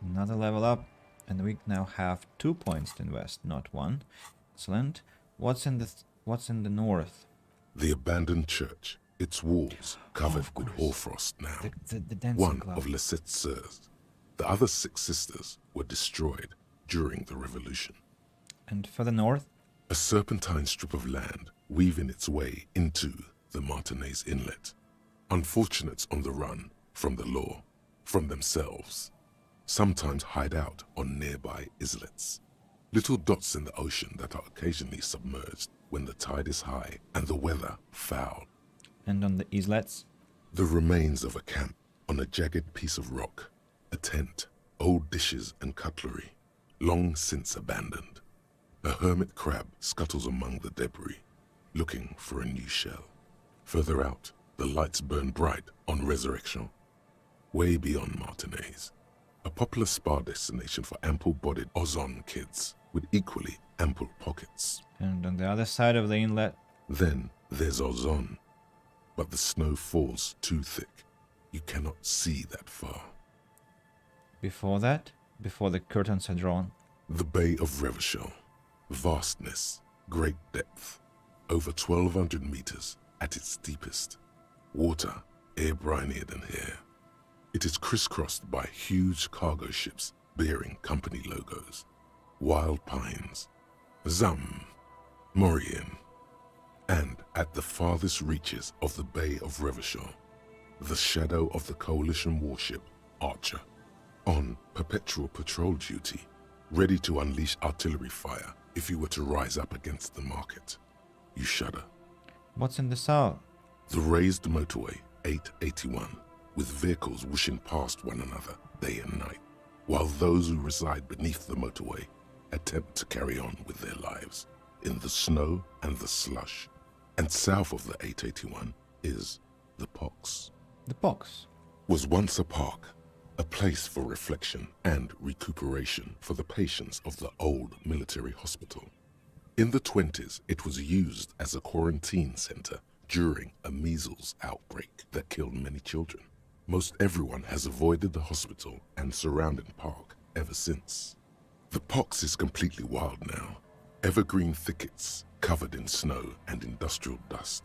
Speaker 1: Another level up, and we now have 2 points to invest, not 1. Excellent. What's in the north?
Speaker 3: The abandoned church, its walls covered with
Speaker 1: course.
Speaker 3: hoarfrost now.
Speaker 1: The dancing
Speaker 3: One
Speaker 1: club.
Speaker 3: of Lisette's sœurs. The other 6 sisters were destroyed during the revolution.
Speaker 1: And further north?
Speaker 3: A serpentine strip of land weaving its way into the Martinez Inlet. Unfortunates on the run from the law, from themselves, sometimes hide out on nearby islets. Little dots in the ocean that are occasionally submerged when the tide is high and the weather foul.
Speaker 1: And on the islets?
Speaker 3: The remains of a camp on a jagged piece of rock, a tent, old dishes and cutlery, long since abandoned. A hermit crab scuttles among the debris, looking for a new shell. Further out, the lights burn bright on Resurrection. Way beyond Martinez, a popular spa destination for ample-bodied Ozon kids with equally ample pockets.
Speaker 1: And on the other side of the inlet?
Speaker 3: Then there's Ozon, but the snow falls too thick. You cannot see that far.
Speaker 1: Before that? Before the curtains are drawn?
Speaker 3: The Bay of Revachol. Vastness, great depth, over 1,200 meters at its deepest. Water air-brinier than here. It is crisscrossed by huge cargo ships bearing company logos. Wild pines, Zam, Morien, and at the farthest reaches of the Bay of Revachol, the shadow of the coalition warship Archer, on perpetual patrol duty, ready to unleash artillery fire if you were to rise up against the market. You shudder.
Speaker 1: What's in the south?
Speaker 3: The raised motorway 881, with vehicles whooshing past one another day and night, while those who reside beneath the motorway attempt to carry on with their lives in the snow and the slush. And south of the 881 is the Pox.
Speaker 1: The box.
Speaker 3: Was once a park, a place for reflection and recuperation for the patients of the old military hospital. In the 20s, it was used as a quarantine center during a measles outbreak that killed many children. Most everyone has avoided the hospital and surrounding park ever since. The Pox is completely wild now. Evergreen thickets covered in snow and industrial dust.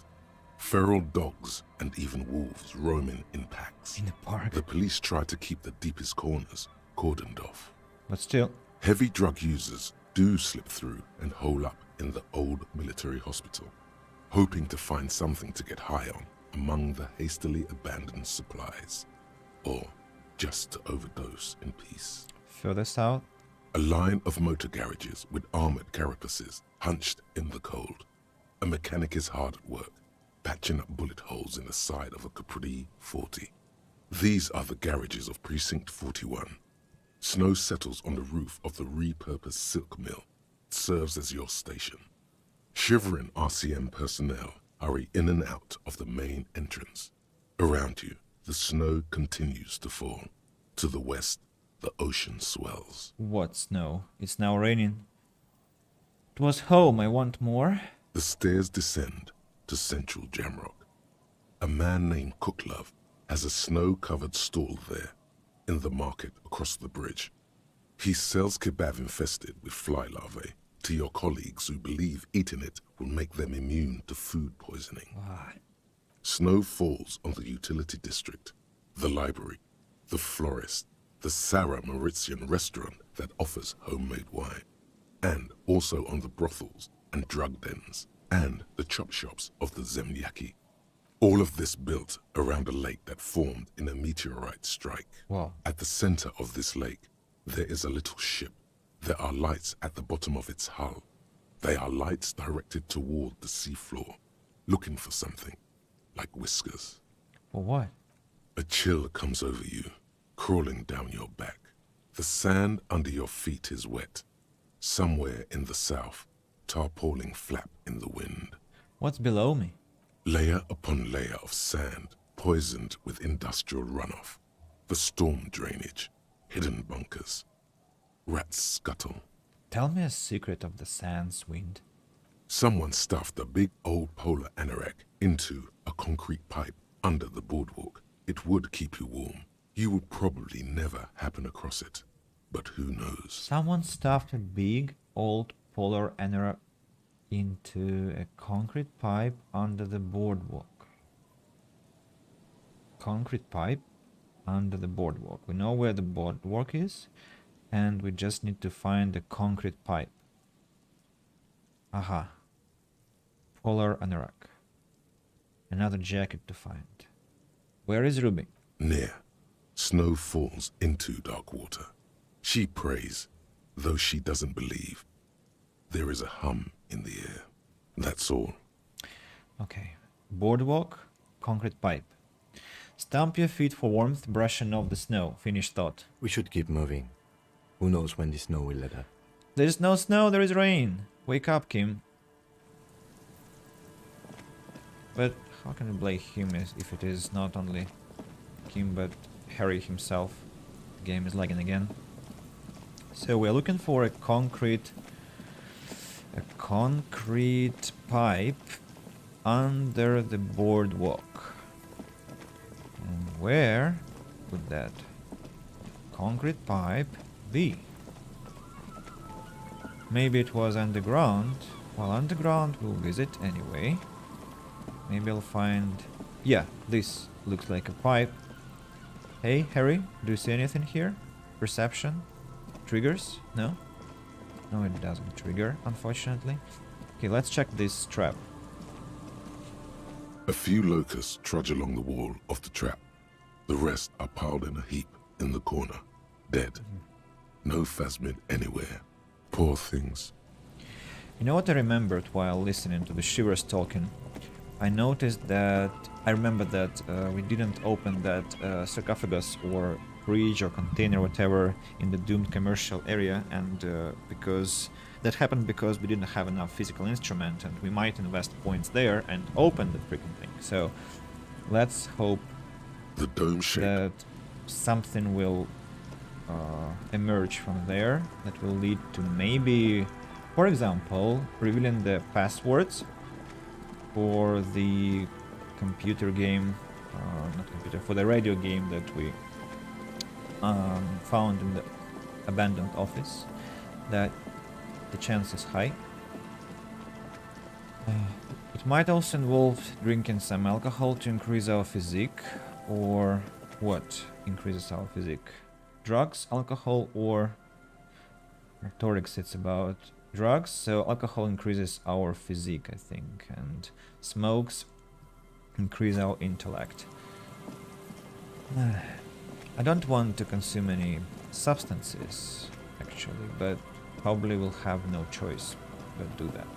Speaker 3: Feral dogs and even wolves roaming in packs.
Speaker 1: In the park.
Speaker 3: The police try to keep the deepest corners cordoned off.
Speaker 1: But still,
Speaker 3: Heavy drug users do slip through and hole up in the old military hospital, hoping to find something to get high on among the hastily abandoned supplies, or just to overdose in peace.
Speaker 1: further south?
Speaker 3: A line of motor garages with armored carapaces hunched in the cold. A mechanic is hard at work, patching up bullet holes in the side of a Capri 40. These are the garages of Precinct 41. Snow settles on the roof of the repurposed silk mill. It serves as your station. Shivering RCM personnel hurry in and out of the main entrance. Around you, the snow continues to fall. To the west, the ocean swells.
Speaker 1: What snow? It's now raining. It was home, I want more.
Speaker 3: The stairs descend to Central Jamrock. A man named Cooklove has a snow-covered stall there, in the market across the bridge. He sells kebab infested with fly larvae to your colleagues who believe eating it will make them immune to food poisoning.
Speaker 1: Why?
Speaker 3: Snow falls on the utility district, the library, the florist, the Sarah Mauritian restaurant that offers homemade wine, and also on the brothels and drug dens, and the chop shops of the Zemlyaki. All of this built around a lake that formed in a meteorite strike.
Speaker 1: Wow.
Speaker 3: At the center of this lake, there is a little ship. There are lights at the bottom of its hull. They are lights directed toward the seafloor, looking for something, like whiskers.
Speaker 1: For what?
Speaker 3: A chill comes over you, crawling down your back. The sand under your feet is wet. Somewhere in the south, tarpaulin flap in the wind.
Speaker 1: What's below me?
Speaker 3: Layer upon layer of sand, poisoned with industrial runoff. The storm drainage, hidden bunkers. Rats scuttle.
Speaker 1: Tell me a secret of the sands wind.
Speaker 3: Someone stuffed a big old polar anorak into a concrete pipe under the boardwalk. It would keep you warm. You would probably never happen across it. But who knows?
Speaker 1: Someone stuffed a big old polar anorak into a concrete pipe under the boardwalk. concrete pipe under the boardwalk. We know where the boardwalk is, and we just need to find the concrete pipe. Aha. Polar anorak. Another jacket to find. Where is Ruby?
Speaker 3: Near. Snow falls into Darkwater. She prays, though she doesn't believe. There is a hum in the air. That's all.
Speaker 1: Okay. Boardwalk, concrete pipe. Stamp your feet for warmth, brushing off the snow. Finish thought.
Speaker 4: We should keep moving. Who knows when the snow will let up.
Speaker 1: There is no snow, there is rain. Wake up, Kim. But how can we blame him if it is not only Kim but Harry himself? The game is lagging again. So we're looking for a concrete pipe under the boardwalk. And where would that concrete pipe be? Maybe it was underground. Well, underground we'll visit anyway. Maybe I'll find... Yeah, this looks like a pipe. Hey, Harry, do you see anything here? Perception? Triggers? No? No, it doesn't trigger, unfortunately. Okay, let's check this trap.
Speaker 3: A few locusts trudge along the wall of the trap. The rest are piled in a heap in the corner, dead. No phasmid anywhere. Poor things.
Speaker 1: You know what I remembered while listening to the Shivers talking? I noticed that... I remember that we didn't open that sarcophagus or bridge or container, whatever, in the doomed commercial area, and because that happened because we didn't have enough physical instrument, and we might invest points there and open the freaking thing. So let's hope
Speaker 3: The dome shape.
Speaker 1: that something will emerge from there that will lead to maybe, for example, revealing the passwords for the computer game, not computer, for the radio game that we found in the abandoned office. That the chance is high. It might also involve drinking some alcohol to increase our physique, or what increases our physique? Drugs, alcohol, or rhetorics? It's about drugs, so alcohol increases our physique, I think, and smokes increase our intellect. I don't want to consume any substances, actually, but probably will have no choice but do that.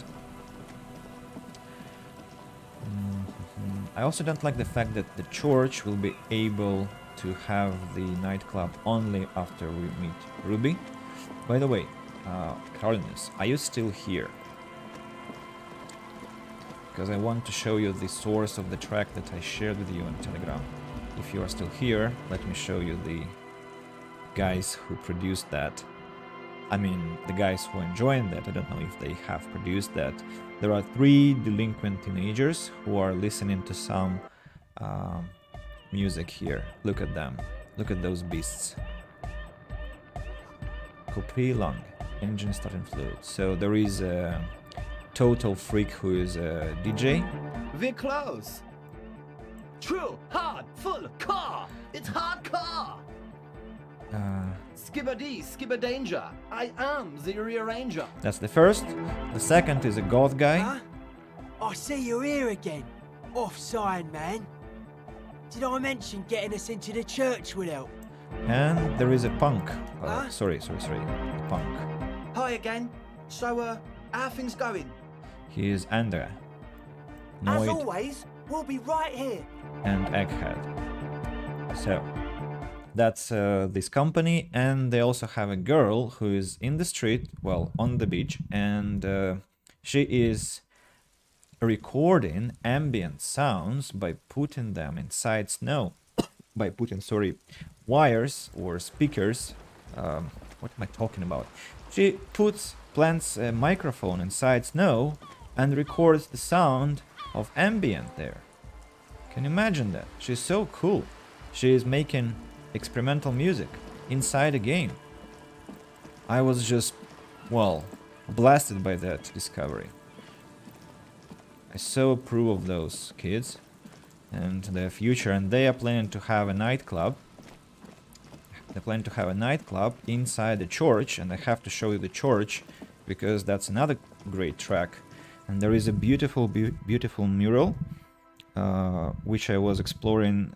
Speaker 1: I also don't like the fact that the church will be able to have the nightclub only after we meet Ruby. By the way, Carlinus, are you still here? Because I want to show you the source of the track that I shared with you on Telegram. If you are still here, let me show you the guys who produced that. I mean, the guys who enjoyed that. I don't know if they have produced that. There are 3 delinquent teenagers who are listening to some music here. Look at them. Look at those beasts. Copy long. Engine starting fluid. So there is a total freak who is a DJ.
Speaker 9: We're close. True, hard, full, car. It's hardcore. Skibber-dee, skibber danger. I am the rearranger.
Speaker 1: That's the first. The second is a goth guy.
Speaker 10: Huh? I see you're here again. Offside, man. Did I mention getting us into the church would help?
Speaker 1: And there is a punk.
Speaker 10: Huh?
Speaker 1: Sorry. A punk.
Speaker 9: Hi again. So, how things going?
Speaker 1: He is Andra,
Speaker 10: As
Speaker 1: Noid,
Speaker 10: always, we'll be right here.
Speaker 1: and Egghead. So, that's this company, and they also have a girl who is in the street, well, on the beach, and she is recording ambient sounds by putting them inside snow. By putting, wires or speakers. What am I talking about? She plants a microphone inside snow and records the sound of ambient there. Can you imagine that? She's so cool. She is making experimental music inside a game. I was just, well, blasted by that discovery. I so approve of those kids. and the future, and they are planning to have a nightclub. They plan to have a nightclub inside the church, and I have to show you the church because that's another great track. And there is a beautiful mural which I was exploring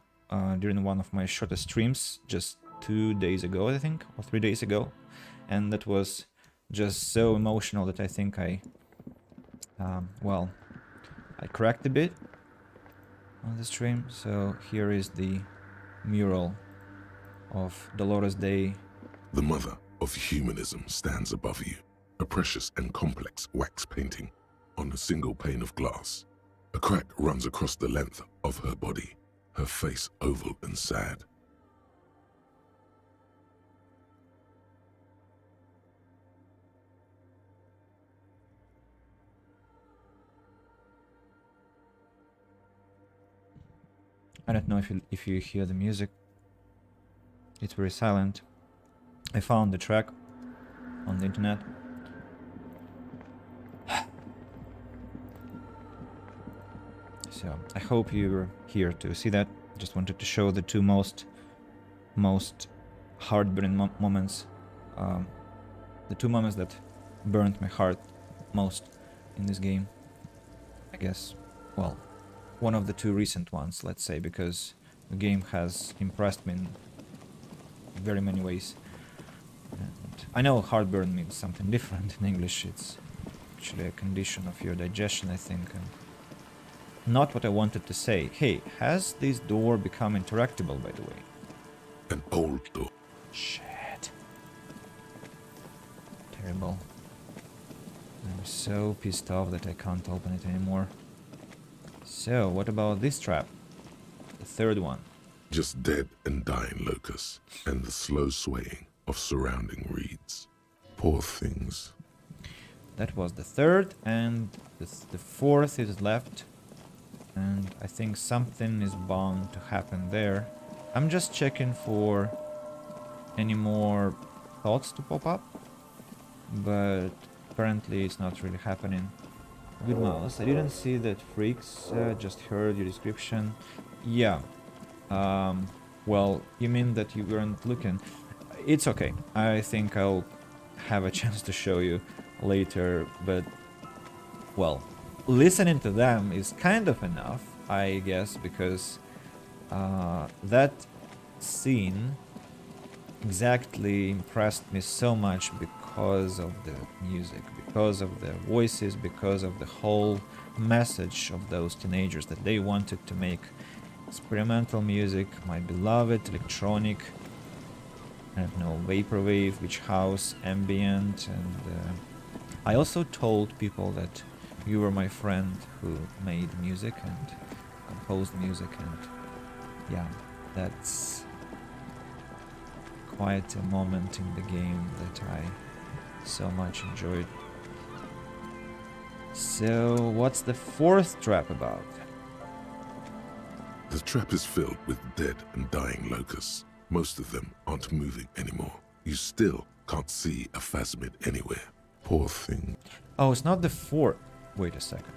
Speaker 1: during one of my shortest streams just 2 days ago, I think, or 3 days ago, and that was just so emotional that I think I cracked a bit on the stream. So here is the mural of Dolores Day.
Speaker 3: The mother of humanism stands above you, a precious and complex wax painting on a single pane of glass. A crack runs across the length of her body, her face oval and sad.
Speaker 1: I don't know if you hear the music. It's very silent. I found the track on the internet. So I hope you were here to see that. Just wanted to show the two most heartburning moments. The two moments that burned my heart most in this game. I guess, well, one of the two recent ones, let's say, because the game has impressed me in very many ways. And I know heartburn means something different in English. It's actually a condition of your digestion, I think, and not what I wanted to say. Hey, has this door become interactable, by the way?
Speaker 3: An old door.
Speaker 1: Shit. Terrible. I'm so pissed off that I can't open it anymore. So, what about this trap? The third one.
Speaker 3: Just dead and dying locusts, and the slow swaying of surrounding reeds. Poor things.
Speaker 1: That was the third, and the fourth is left. And I think something is bound to happen there. I'm just checking for any more thoughts to pop up, but apparently it's not really happening. Good mouse. I didn't see that, freaks. Just heard your description. Yeah. Well, you mean that you weren't looking? It's okay. I think I'll have a chance to show you later, but well, listening to them is kind of enough, I guess, because that scene exactly impressed me so much because of the music, because of the voices, because of the whole message of those teenagers that they wanted to make experimental music, my beloved electronic, I don't know, vaporwave, witch house, ambient, and I also told people that you were my friend who made music and composed music, and yeah, that's quite a moment in the game that I so much enjoyed. So, what's the fourth trap about?
Speaker 3: The trap is filled with dead and dying locusts. Most of them aren't moving anymore. You still can't see a phasmid anywhere. Poor thing.
Speaker 1: Oh, it's not the fourth. Wait a second.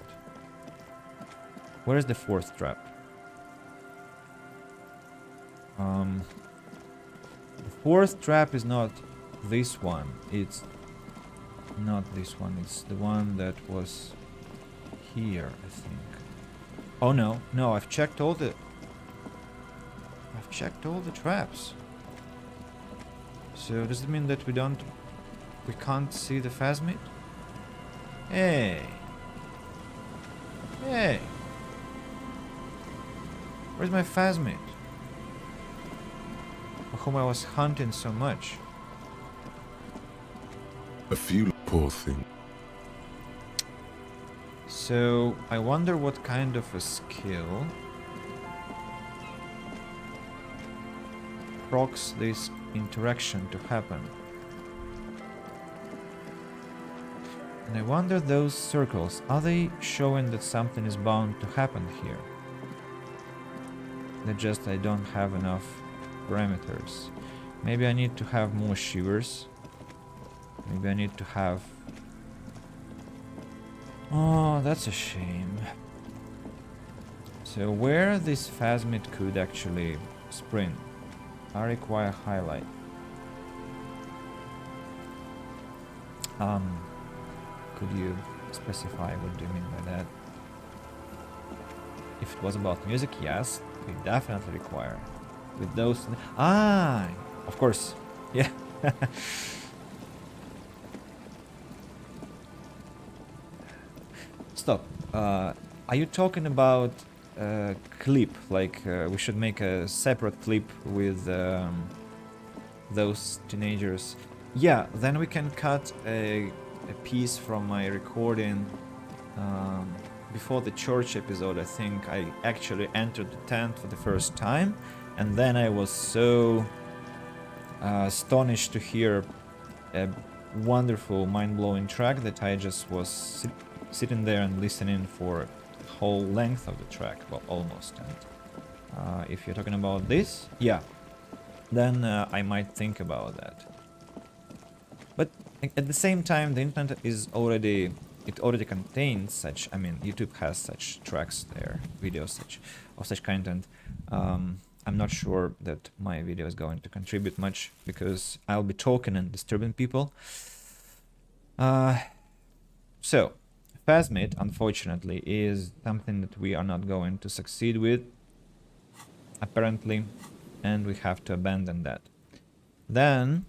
Speaker 1: Where is the fourth trap? The fourth trap is not this one. It's not this one. It's the one that was here, I think. Oh no, no, I've checked all the traps. So does it mean that we can't see the phasmid? Hey. Hey. Where's my phasmid? For whom I was hunting so much.
Speaker 3: A few. Poor thing.
Speaker 1: So I wonder what kind of a skill procs this interaction to happen. And I wonder, those circles, are they showing that something is bound to happen here? That just I don't have enough parameters. Maybe I need to have more shivers. Maybe I need to have... Oh, that's a shame. So where this phasmid could actually sprint? I require highlight. Could you specify what do you mean by that? If it was about music, yes, we definitely require. With those... Ah! Of course. Yeah. Stop. Are you talking about a clip? Like we should make a separate clip with those teenagers? Yeah, then we can cut a piece from my recording. Before the church episode, I think I actually entered the tent for the first time, and then I was so astonished to hear a wonderful, mind-blowing track that I just was sitting there and listening for the whole length of the track, well, almost. And if you're talking about this, yeah, then I might think about that. But at the same time, the internet is already... It already contains such... I mean, YouTube has such tracks there, videos of such content. I'm not sure that my video is going to contribute much because I'll be talking and disturbing people. So, phasmid, unfortunately, is something that we are not going to succeed with, apparently, and we have to abandon that. Then,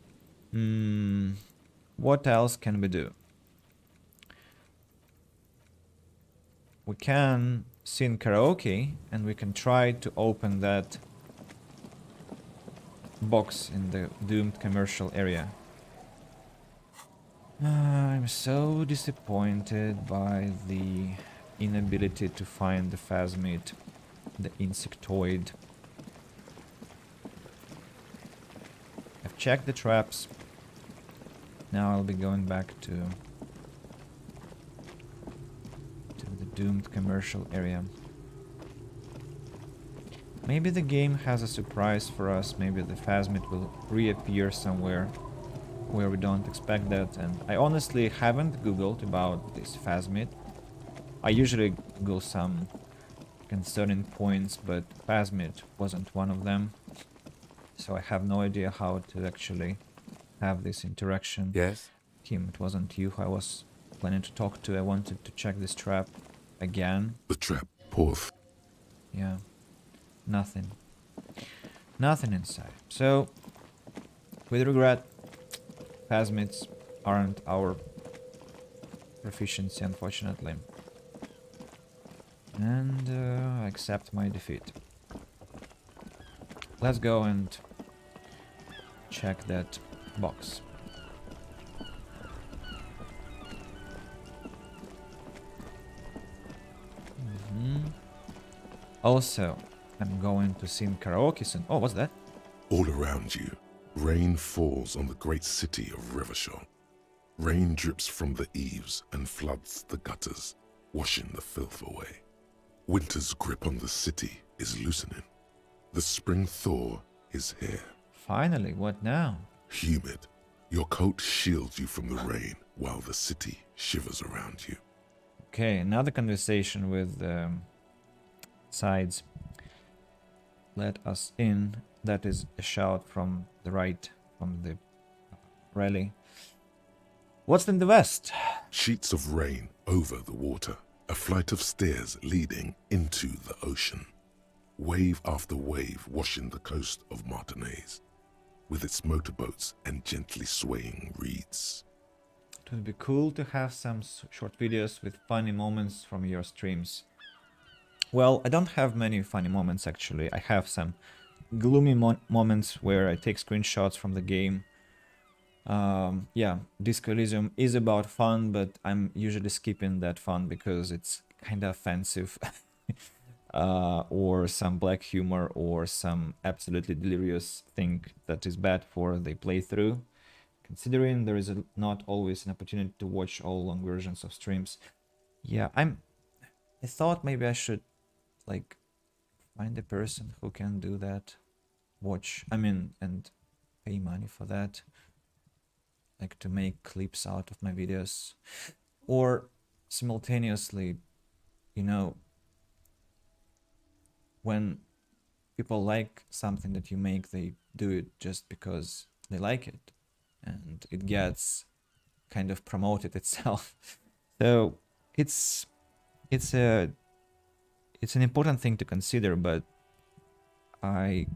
Speaker 1: what else can we do? We can sing karaoke, and we can try to open that box in the doomed commercial area. I'm so disappointed by the inability to find the phasmid, the insectoid. I've checked the traps. Now I'll be going back to the doomed commercial area. Maybe the game has a surprise for us. Maybe the phasmid will reappear somewhere where we don't expect that. And I honestly haven't googled about this phasmid. I usually Google some concerning points, but phasmid wasn't one of them. So I have no idea how to actually have this interaction.
Speaker 4: Yes?
Speaker 1: Kim, it wasn't you who I was planning to talk to. I wanted to check this trap again.
Speaker 3: The trap, Porth.
Speaker 1: Yeah. Nothing. Nothing inside. So, with regret, phasmids aren't our proficiency, unfortunately. And I accept my defeat. Let's go and check that box. Also, I'm going to sing karaoke soon. Oh, what's that?
Speaker 3: All around you, rain falls on the great city of Revachol. Rain drips from the eaves and floods the gutters, washing the filth away. Winter's grip on the city is loosening. The spring thaw is here.
Speaker 1: Finally, what now?
Speaker 3: Humid, your coat shields you from the rain while the city shivers around you.
Speaker 1: Okay, another conversation with sides. Let us in. That is a shout from the right, from the rally. What's in the west?
Speaker 3: Sheets of rain over the water, a flight of stairs leading into the ocean. Wave after wave washing the coast of Martinez, with its motorboats and gently swaying reeds.
Speaker 1: It would be cool to have some short videos with funny moments from your streams. Well, I don't have many funny moments actually. I have some gloomy moments where I take screenshots from the game. Yeah, Disco Elysium is about fun, but I'm usually skipping that fun because it's kind of offensive. Or some black humor or some absolutely delirious thing that is bad for the playthrough. Considering there is not always an opportunity to watch all long versions of streams. Yeah, I thought maybe I should like find a person who can do that. And pay money for that. Like to make clips out of my videos. Or simultaneously, you know, when people like something that you make, they do it just because they like it, and it gets kind of promoted itself. So it's an important thing to consider, but I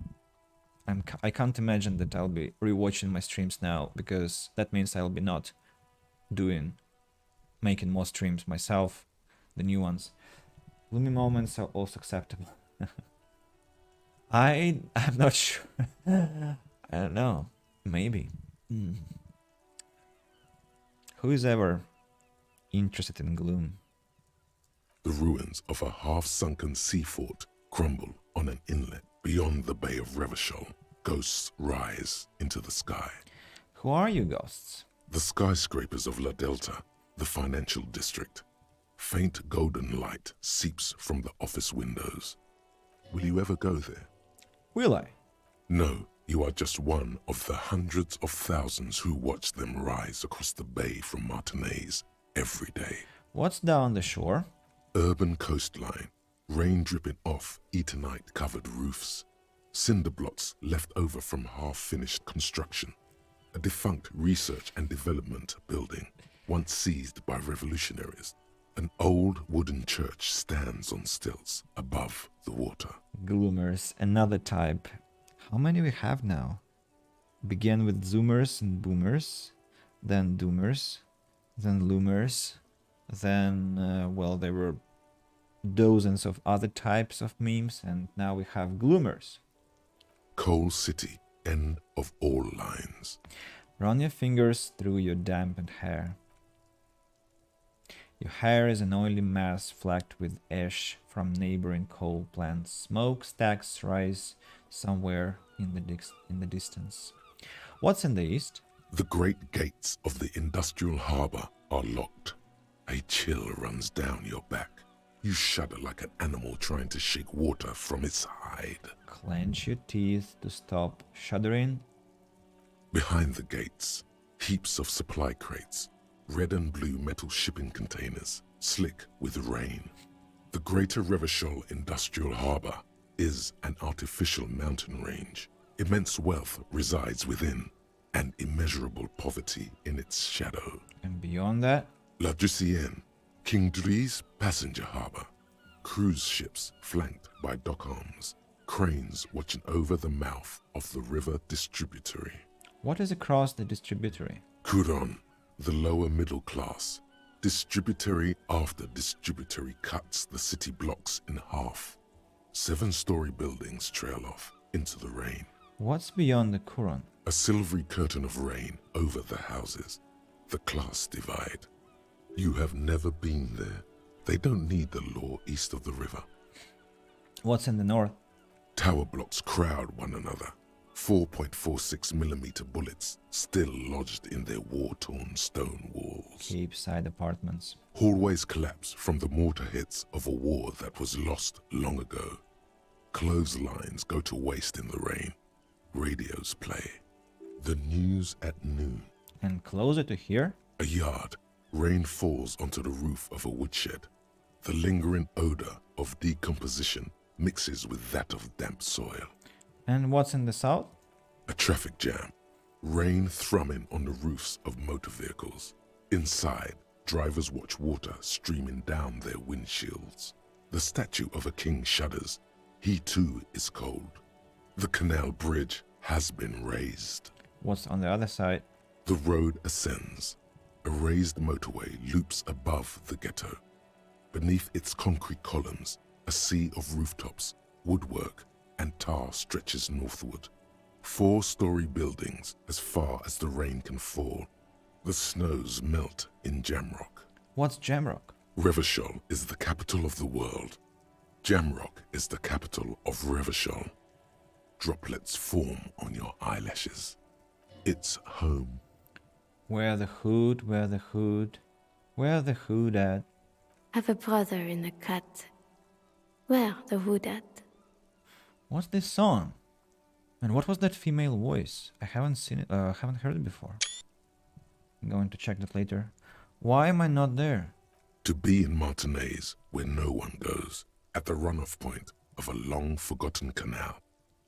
Speaker 1: can't imagine that I'll be rewatching my streams now, because that means I'll be not making more streams myself, the new ones. Gloomy moments are also acceptable. I'm not sure. I don't know. Maybe. Who is ever interested in gloom?
Speaker 3: The ruins of a half-sunken sea fort crumble on an inlet beyond the Bay of Revachol. Ghosts rise into the sky.
Speaker 1: Who are you, ghosts?
Speaker 3: The skyscrapers of La Delta, the financial district. Faint golden light seeps from the office windows. Will you ever go there?
Speaker 1: Will I?
Speaker 3: No, you are just one of the hundreds of thousands who watch them rise across the bay from Martinez every day.
Speaker 1: What's down the shore?
Speaker 3: Urban coastline, rain dripping off Eternite-covered roofs, cinder blocks left over from half-finished construction, a defunct research and development building once seized by revolutionaries. An old wooden church stands on stilts above the water.
Speaker 1: Gloomers, another type. How many we have now? Began with zoomers and boomers, then doomers, then loomers, then, well, there were dozens of other types of memes, and now we have gloomers.
Speaker 3: Coal City, end of all lines.
Speaker 1: Run your fingers through your dampened hair. Your hair is an oily mass flecked with ash from neighboring coal plants. Smokestacks rise somewhere in the distance. What's in the east?
Speaker 3: The great gates of the industrial harbor are locked. A chill runs down your back. You shudder like an animal trying to shake water from its hide.
Speaker 1: Clench your teeth to stop shuddering.
Speaker 3: Behind the gates, heaps of supply crates, red and blue metal shipping containers, slick with rain. The Greater Revachol Industrial Harbor is an artificial mountain range. Immense wealth resides within, and immeasurable poverty in its shadow.
Speaker 1: And beyond that?
Speaker 3: La Drusienne, King Dries passenger harbor. Cruise ships flanked by dock arms. Cranes watching over the mouth of the river distributary.
Speaker 1: What is across the distributary?
Speaker 3: Couronne, the lower middle class. Distributary after distributary cuts the city blocks in half. 7-story buildings trail off into the rain.
Speaker 1: What's beyond the Couronne?
Speaker 3: A silvery curtain of rain over the houses. The class divide. You have never been there. They don't need the law east of the river.
Speaker 1: What's in the north?
Speaker 3: Tower blocks crowd one another. 4.46mm bullets still lodged in their war-torn stone walls.
Speaker 1: Cape-side apartments.
Speaker 3: Hallways collapse from the mortar hits of a war that was lost long ago. Clotheslines go to waste in the rain. Radios play. The news at noon.
Speaker 1: And closer to here?
Speaker 3: A yard. Rain falls onto the roof of a woodshed. The lingering odor of decomposition mixes with that of damp soil.
Speaker 1: And what's in the south?
Speaker 3: A traffic jam. Rain thrumming on the roofs of motor vehicles. Inside, drivers watch water streaming down their windshields. The statue of a king shudders. He too is cold. The canal bridge has been raised.
Speaker 1: What's on the other side?
Speaker 3: The road ascends. A raised motorway loops above the ghetto. Beneath its concrete columns, a sea of rooftops, woodwork, and tar stretches northward. 4-story buildings as far as the rain can fall. The snows melt in Jamrock.
Speaker 1: What's Jamrock?
Speaker 3: Revachol is the capital of the world. Jamrock is the capital of Revachol. Droplets form on your eyelashes. It's home.
Speaker 1: Where the hood, where the hood, where the hood at?
Speaker 11: Have a brother in the cut. Where the hood at?
Speaker 1: What's this song? And what was that female voice? I haven't seen it, haven't heard it before. I'm going to check that later. Why am I not there?
Speaker 3: To be in Martinez, where no one goes, at the runoff point, of a long-forgotten canal,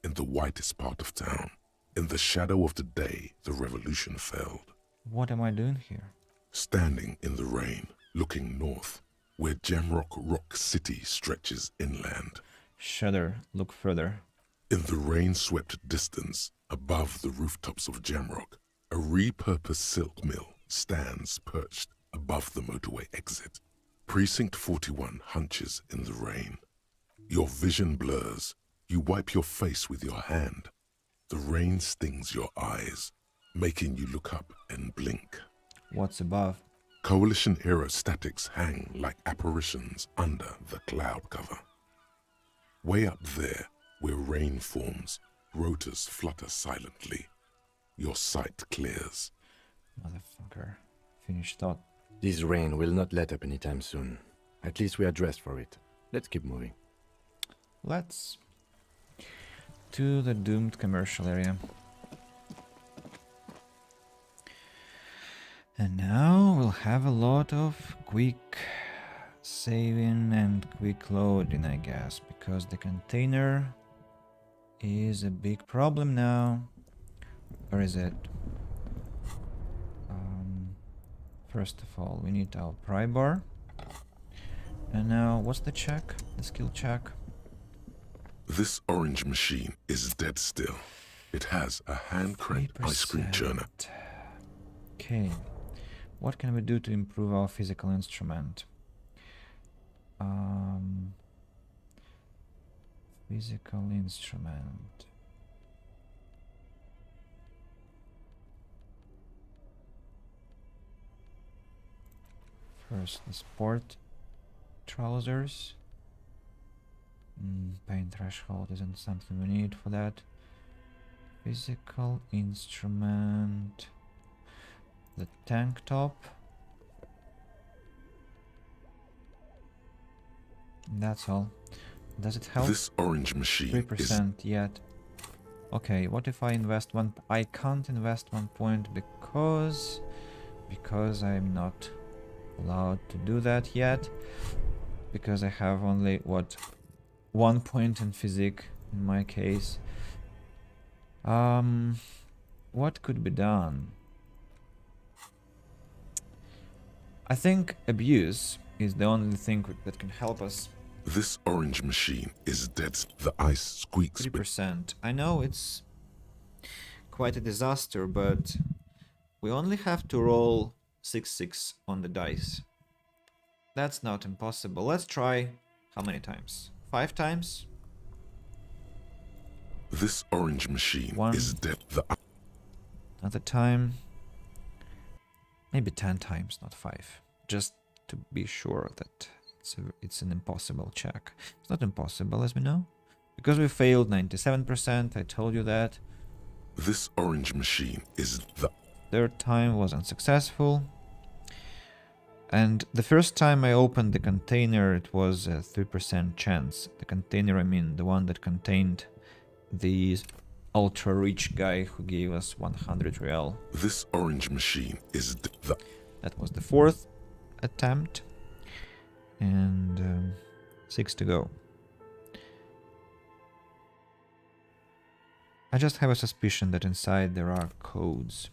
Speaker 3: in the whitest part of town. In the shadow of the day, the revolution failed.
Speaker 1: What am I doing here?
Speaker 3: Standing in the rain, looking north, where Jamrock Rock City stretches inland.
Speaker 1: Shudder, look further.
Speaker 3: In the rain-swept distance, above the rooftops of Jamrock, a repurposed silk mill stands perched above the motorway exit. Precinct 41 hunches in the rain. Your vision blurs. You wipe your face with your hand. The rain stings your eyes, making you look up and blink.
Speaker 1: What's above?
Speaker 3: Coalition aerostatics hang like apparitions under the cloud cover. Way up there, where rain forms, rotors flutter silently. Your sight clears.
Speaker 1: Motherfucker. Finished thought.
Speaker 4: This rain will not let up anytime soon. At least we are dressed for it. Let's keep moving.
Speaker 1: Let's to the doomed commercial area. And now we'll have a lot of quick saving and quick loading, I guess, because the container is a big problem now. Where is it? First of all, we need our pry bar. And now, what's the check? The skill check?
Speaker 3: This orange machine is dead still. It has a hand-cranked ice cream
Speaker 1: 3%.
Speaker 3: churner.
Speaker 1: Okay. What can we do to improve our physical instrument? Physical instrument. First, the sport trousers. Pain threshold isn't something we need for that. Physical instrument. The tank top. That's all. Does it help?
Speaker 3: This orange machine is
Speaker 1: 3% yet. Okay, what if I invest one? I can't invest 1 point because I'm not allowed to do that yet. Because I have only, what, 1 point in physique in my case. What could be done? I think abuse is the only thing that can help us.
Speaker 3: This orange machine is dead. The ice squeaks.
Speaker 1: 3%. I know it's quite a disaster, but we only have to roll 6-6 on the dice. That's not impossible. Let's try how many times? 5 times?
Speaker 3: This orange machine
Speaker 1: One.
Speaker 3: is dead.
Speaker 1: Another time. Maybe 10 times, not 5. Just to be sure that it's an impossible check. It's not impossible, as we know. Because we failed 97%, I told you that.
Speaker 3: This orange machine is the
Speaker 1: third time was unsuccessful. And the first time I opened the container, it was a 3% chance. The container, I mean, the one that contained the ultra-rich guy who gave us 100 real.
Speaker 3: This orange machine is the...
Speaker 1: That was the 4th attempt. And 6 to go. I just have a suspicion that inside there are codes.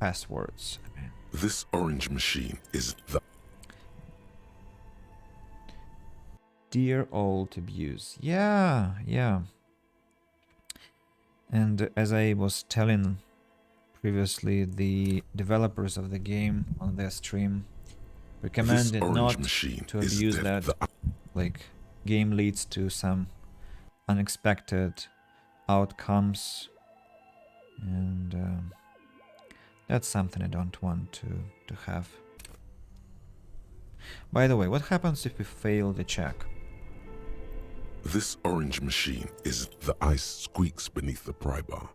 Speaker 1: Passwords, I mean.
Speaker 3: This orange machine is the...
Speaker 1: Dear old abuse. Yeah. And as I was telling previously, the developers of the game on their stream recommended not to abuse that. Like, game leads to some unexpected outcomes. And that's something I don't want to have. By the way, what happens if we fail the check?
Speaker 3: This orange machine is the ice squeaks beneath the pry bar.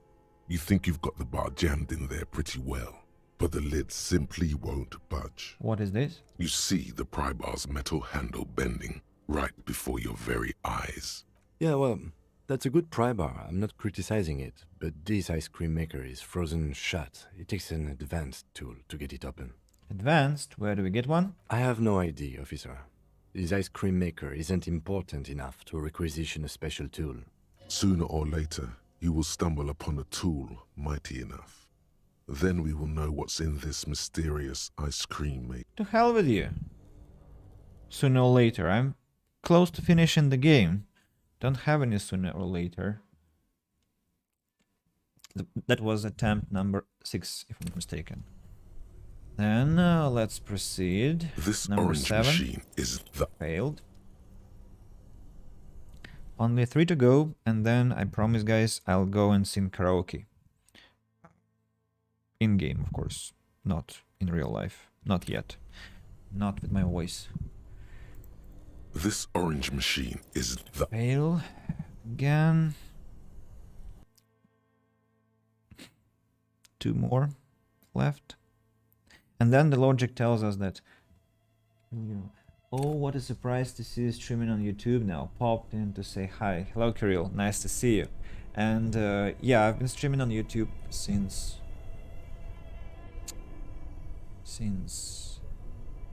Speaker 3: You think you've got the bar jammed in there pretty well, but the lid simply won't budge.
Speaker 1: What is this?
Speaker 3: You see the pry bar's metal handle bending right before your very eyes.
Speaker 4: Yeah, well, that's a good pry bar. I'm not criticizing it, but this ice cream maker is frozen shut. It takes an advanced tool to get it open.
Speaker 1: Advanced? Where do we get one?
Speaker 4: I have no idea, officer. This ice cream maker isn't important enough to requisition a special tool.
Speaker 3: Sooner or later, you will stumble upon a tool mighty enough. Then we will know what's in this mysterious ice cream maker.
Speaker 1: To hell with you. Sooner or later. I'm close to finishing the game. Don't have any sooner or later. That was attempt number 6, if I'm not mistaken. Then let's proceed.
Speaker 3: This
Speaker 1: Number
Speaker 3: orange
Speaker 1: 7.
Speaker 3: machine is the...
Speaker 1: Failed. Only 3 to go, and then I promise, guys, I'll go and sing karaoke. In game, of course, not in real life. Not yet. Not with my voice.
Speaker 3: This orange machine is the...
Speaker 1: Fail again. 2 more left. And then the logic tells us that, you know, oh, what a surprise to see you streaming on YouTube now. Popped in to say hi. Hello, Kirill. Nice to see you. And yeah, I've been streaming on YouTube since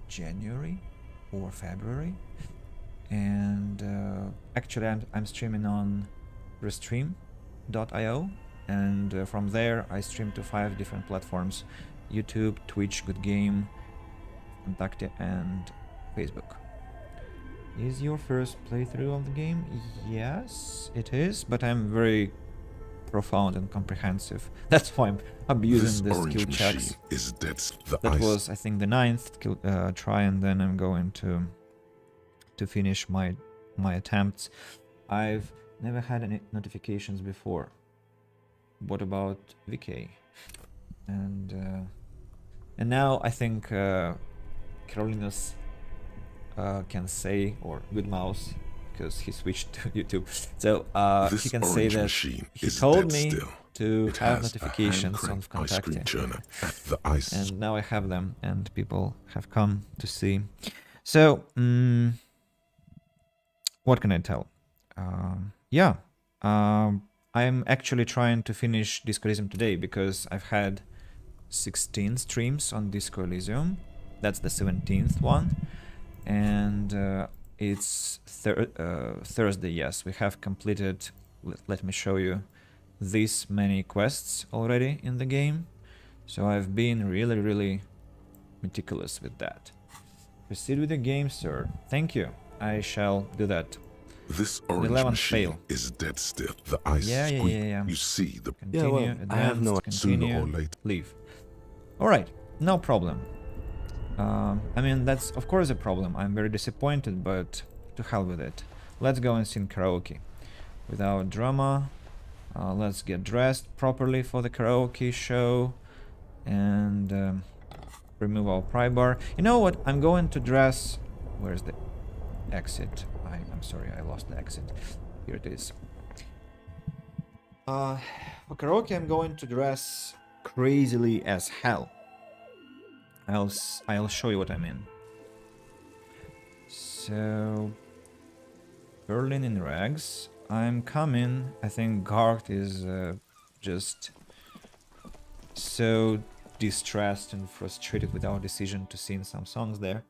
Speaker 1: January or February. And actually, I'm streaming on restream.io. And from there, I stream to 5 different platforms: YouTube, Twitch, Good Game, Contacte, and Facebook. Is your first playthrough of the game? Yes, it is, but I'm very profound and comprehensive. That's why I'm abusing the skill checks.
Speaker 3: Is
Speaker 1: that was, I think, the 9th try, and then I'm going to finish my attempts. I've never had any notifications before. What about VK? And now I think Carolinas can say, or Good Mouse, because he switched to YouTube. So he can say that he told me to have notifications on Contacte. And now I have them, and people have come to see. So, what can I tell? Yeah. I'm actually trying to finish Disco Elysium today because I've had 16 streams on Disco Elysium. That's the 17th one. And it's Thursday, yes. We have completed, let me show you, this many quests already in the game. So I've been really, really meticulous with that. Proceed with the game, sir. Thank you. I shall do that.
Speaker 3: This orange machine is dead still. The ice
Speaker 1: yeah.
Speaker 3: You see the...
Speaker 1: Continue, advance, I have no... Continue, sooner or later. Leave. Alright, no problem. I mean, that's of course a problem. I'm very disappointed, but to hell with it. Let's go and sing karaoke. Without drama, let's get dressed properly for the karaoke show. And remove our pry bar. You know what? I'm going to dress... Where's the exit? I'm sorry, I lost the exit. Here it is. For karaoke, I'm going to dress crazily as hell. I'll show you what I mean. So, Berlin in rags. I'm coming. I think Garth is just so distressed and frustrated with our decision to sing some songs there.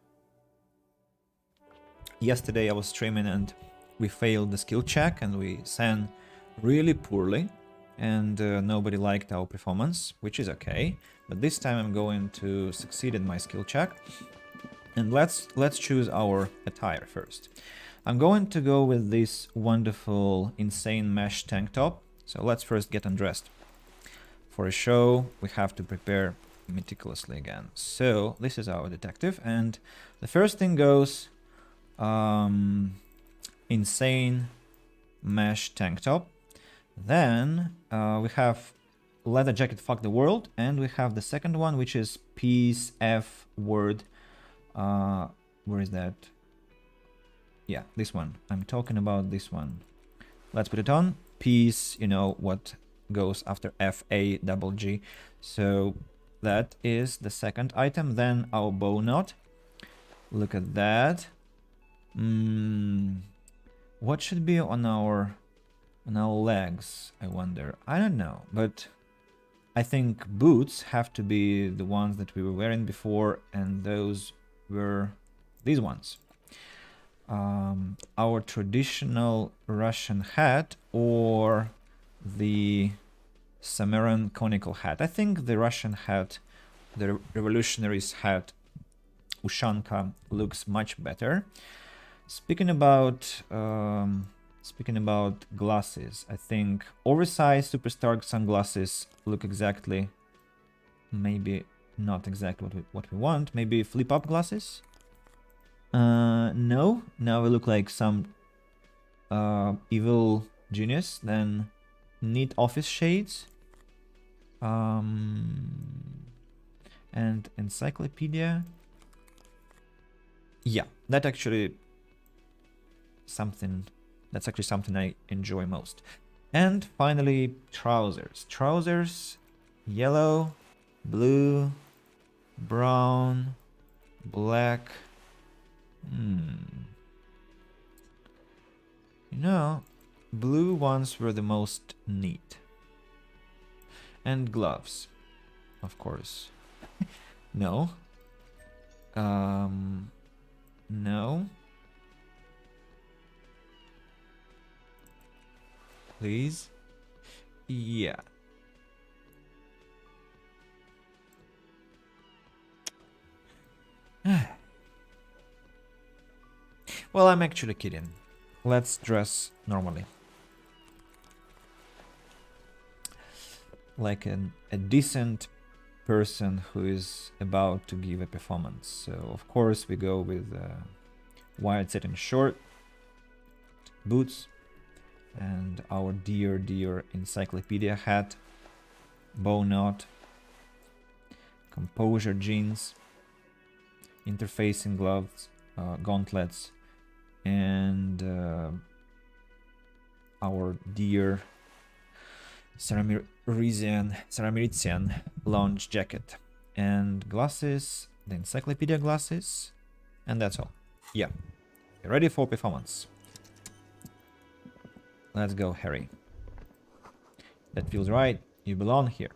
Speaker 1: Yesterday I was streaming and we failed the skill check and we sang really poorly, and nobody liked our performance, which is okay. But this time I'm going to succeed in my skill check. And let's choose our attire first. I'm going to go with this wonderful insane mesh tank top. So let's first get undressed. For a show we have to prepare meticulously again. So this is our detective, and the first thing goes insane mesh tank top. Then we have leather jacket fuck the world, and we have the second one, which is peace F word. Where is that? Yeah, this one. I'm talking about this one. Let's put it on. Peace, you know what goes after FAGG. So that is the second item. Then our bow knot. Look at that. What should be on our legs, I wonder? I don't know, but I think boots have to be the ones that we were wearing before, and those were these ones. our traditional Russian hat or the Sumerian conical hat. I think the Russian hat, the revolutionaries hat, Ushanka, looks much better. Speaking about glasses, I think oversized superstar sunglasses look exactly, maybe not exactly what we want. Maybe flip up glasses. No, now we look like some evil genius. Then neat office shades. And encyclopedia. Yeah, that's actually something I enjoy most. And finally, trousers. Trousers, yellow, blue, brown, black. You know, blue ones were the most neat. And gloves, of course. No. No. Please. Yeah. Well, I'm actually kidding. Let's dress normally. Like a decent person who is about to give a performance. So, of course, we go with wide satin short, boots, and our dear encyclopedia hat, bow knot, composure jeans, interfacing gloves, gauntlets, and our dear Ceramirizian lounge jacket, and glasses, the encyclopedia glasses, and that's all. Yeah, you're ready for performance. Let's go, Harry. That feels right. You belong here.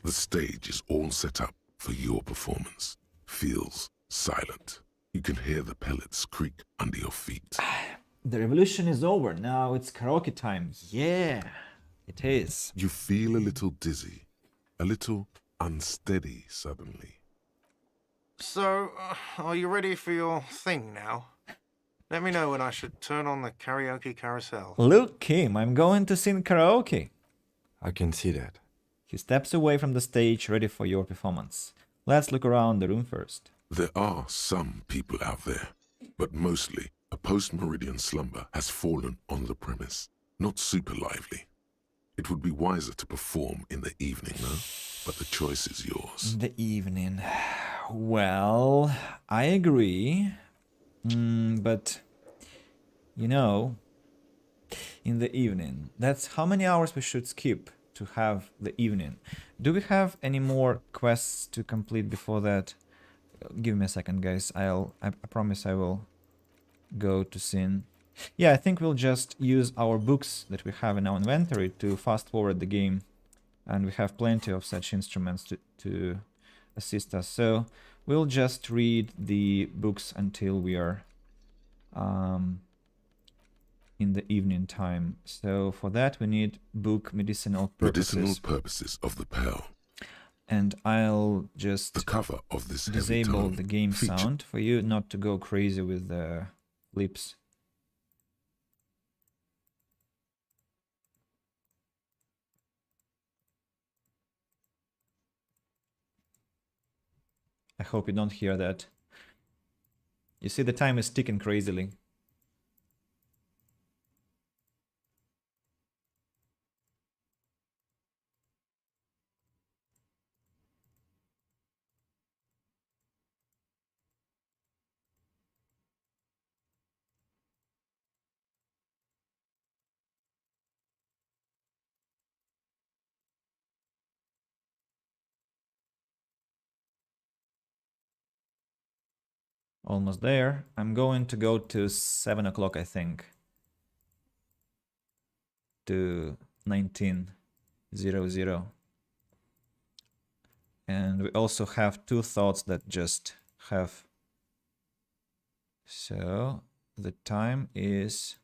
Speaker 3: The stage is all set up for your performance. Feels silent. You can hear the pellets creak under your feet.
Speaker 1: The revolution is over. Now it's karaoke time. Yeah, it is.
Speaker 3: You feel a little dizzy, a little unsteady suddenly.
Speaker 12: So, are you ready for your thing now? Let me know when I should turn on the karaoke carousel.
Speaker 1: Luke Kim, I'm going to sing karaoke.
Speaker 4: I can see that.
Speaker 1: He steps away from the stage, ready for your performance. Let's look around the room first.
Speaker 3: There are some people out there, but mostly a post-meridian slumber has fallen on the premise. Not super lively. It would be wiser to perform in the evening, no? But the choice is yours.
Speaker 1: The evening. Well, I agree. But, you know, in the evening, that's how many hours we should skip to have the evening. Do we have any more quests to complete before that? Give me a second, guys. I promise I will go to Sin. Yeah, I think we'll just use our books that we have in our inventory to fast forward the game. And we have plenty of such instruments to assist us. So we'll just read the books until we are in the evening time. So for that we need book medicinal purposes.
Speaker 3: Medicinal purposes of the pearl.
Speaker 1: And I'll just
Speaker 3: the cover of this
Speaker 1: disable the game sound for you not to go crazy with the flips. I hope you don't hear that. You see, the time is ticking crazily. Almost there. I'm going to go to 7 o'clock, I think. To 1900. And we also have two thoughts that just have So the time is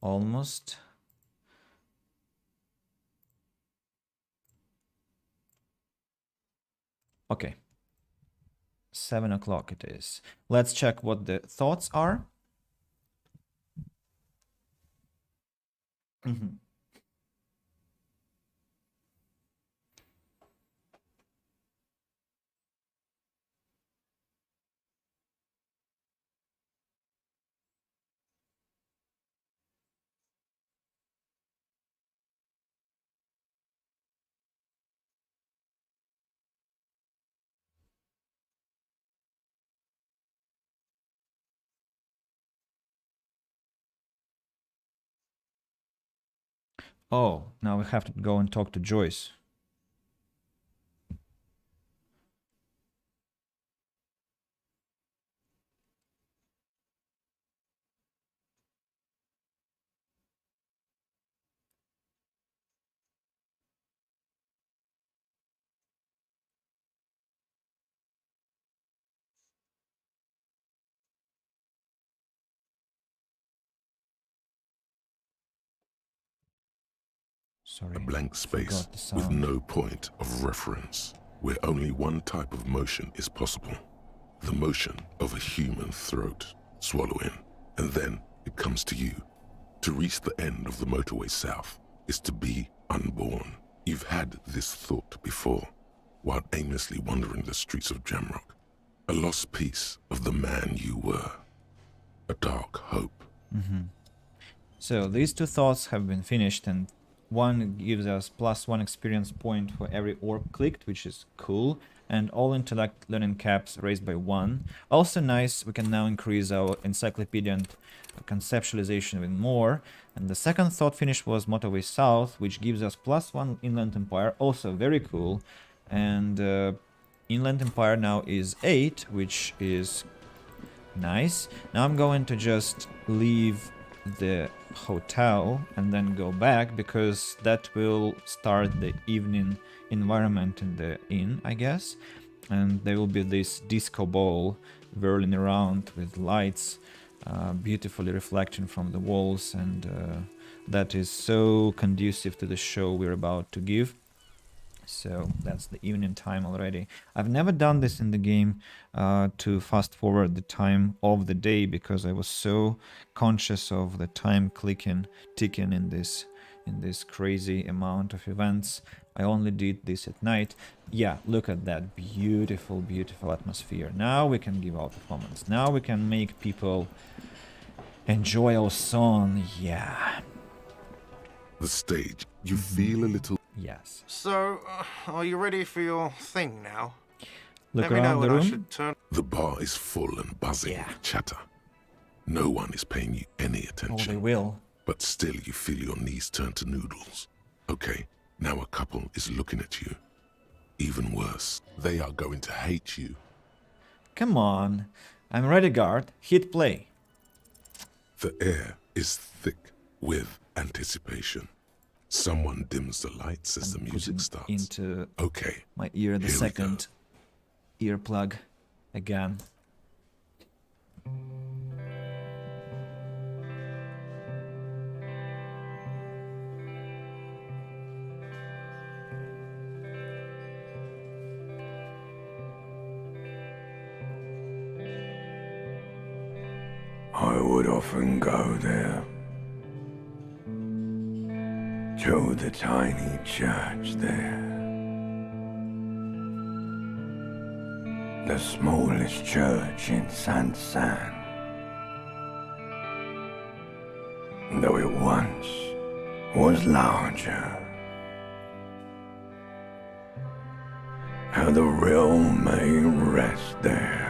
Speaker 1: almost okay. 7 o'clock it is. Let's check what the thoughts are. Oh, now we have to go and talk to Joyce. Sorry.
Speaker 3: A blank space
Speaker 1: Forgot the
Speaker 3: with
Speaker 1: sound.
Speaker 3: no point of reference, where only one type of motion is possible. The motion of a human throat. Swallow in, and then it comes to you. To reach the end of the motorway south is to be unborn. You've had this thought before, while aimlessly wandering the streets of Jamrock. A lost piece of the man you were. A dark hope.
Speaker 1: So these two thoughts have been finished, and one gives us +1 experience point for every orb clicked, which is cool, and all intellect learning caps raised by 1. Also nice, we can now increase our encyclopedia and conceptualization even more. And the second thought finish was Motorway South, which gives us +1 Inland Empire, also very cool. And Inland Empire now is 8, which is nice. Now I'm going to just leave the hotel and then go back, because that will start the evening environment in the inn, I guess. And there will be this disco ball whirling around with lights beautifully reflecting from the walls, and that is so conducive to the show we're about to give. So that's the evening time already. I've never done this in the game to fast forward the time of the day, because I was so conscious of the time ticking in this crazy amount of events. I only did this at night. Yeah, look at that beautiful, beautiful atmosphere. Now we can give our performance. Now we can make people enjoy our song. Yeah.
Speaker 3: The stage, you feel a little...
Speaker 1: Yes.
Speaker 12: So, are you ready for your thing now?
Speaker 1: Look
Speaker 12: Let me know
Speaker 1: around the
Speaker 12: when I
Speaker 1: room.
Speaker 12: should turn.
Speaker 3: The bar is full and buzzing with chatter. No one is paying you any
Speaker 1: Oh,
Speaker 3: attention.
Speaker 1: they will.
Speaker 3: But still you feel your knees turn to noodles. Okay, now a couple is looking at you. Even worse, they are going to hate you.
Speaker 1: Come on. I'm ready, guard. Hit play.
Speaker 3: The air is thick with anticipation. Someone dims the lights as the music starts.
Speaker 1: Into
Speaker 3: Okay,
Speaker 1: my ear the
Speaker 3: here we
Speaker 1: second earplug again.
Speaker 13: I would often go there, to the tiny church there, the smallest church in Saint-Saëns, though it once was larger. How the realm may rest there,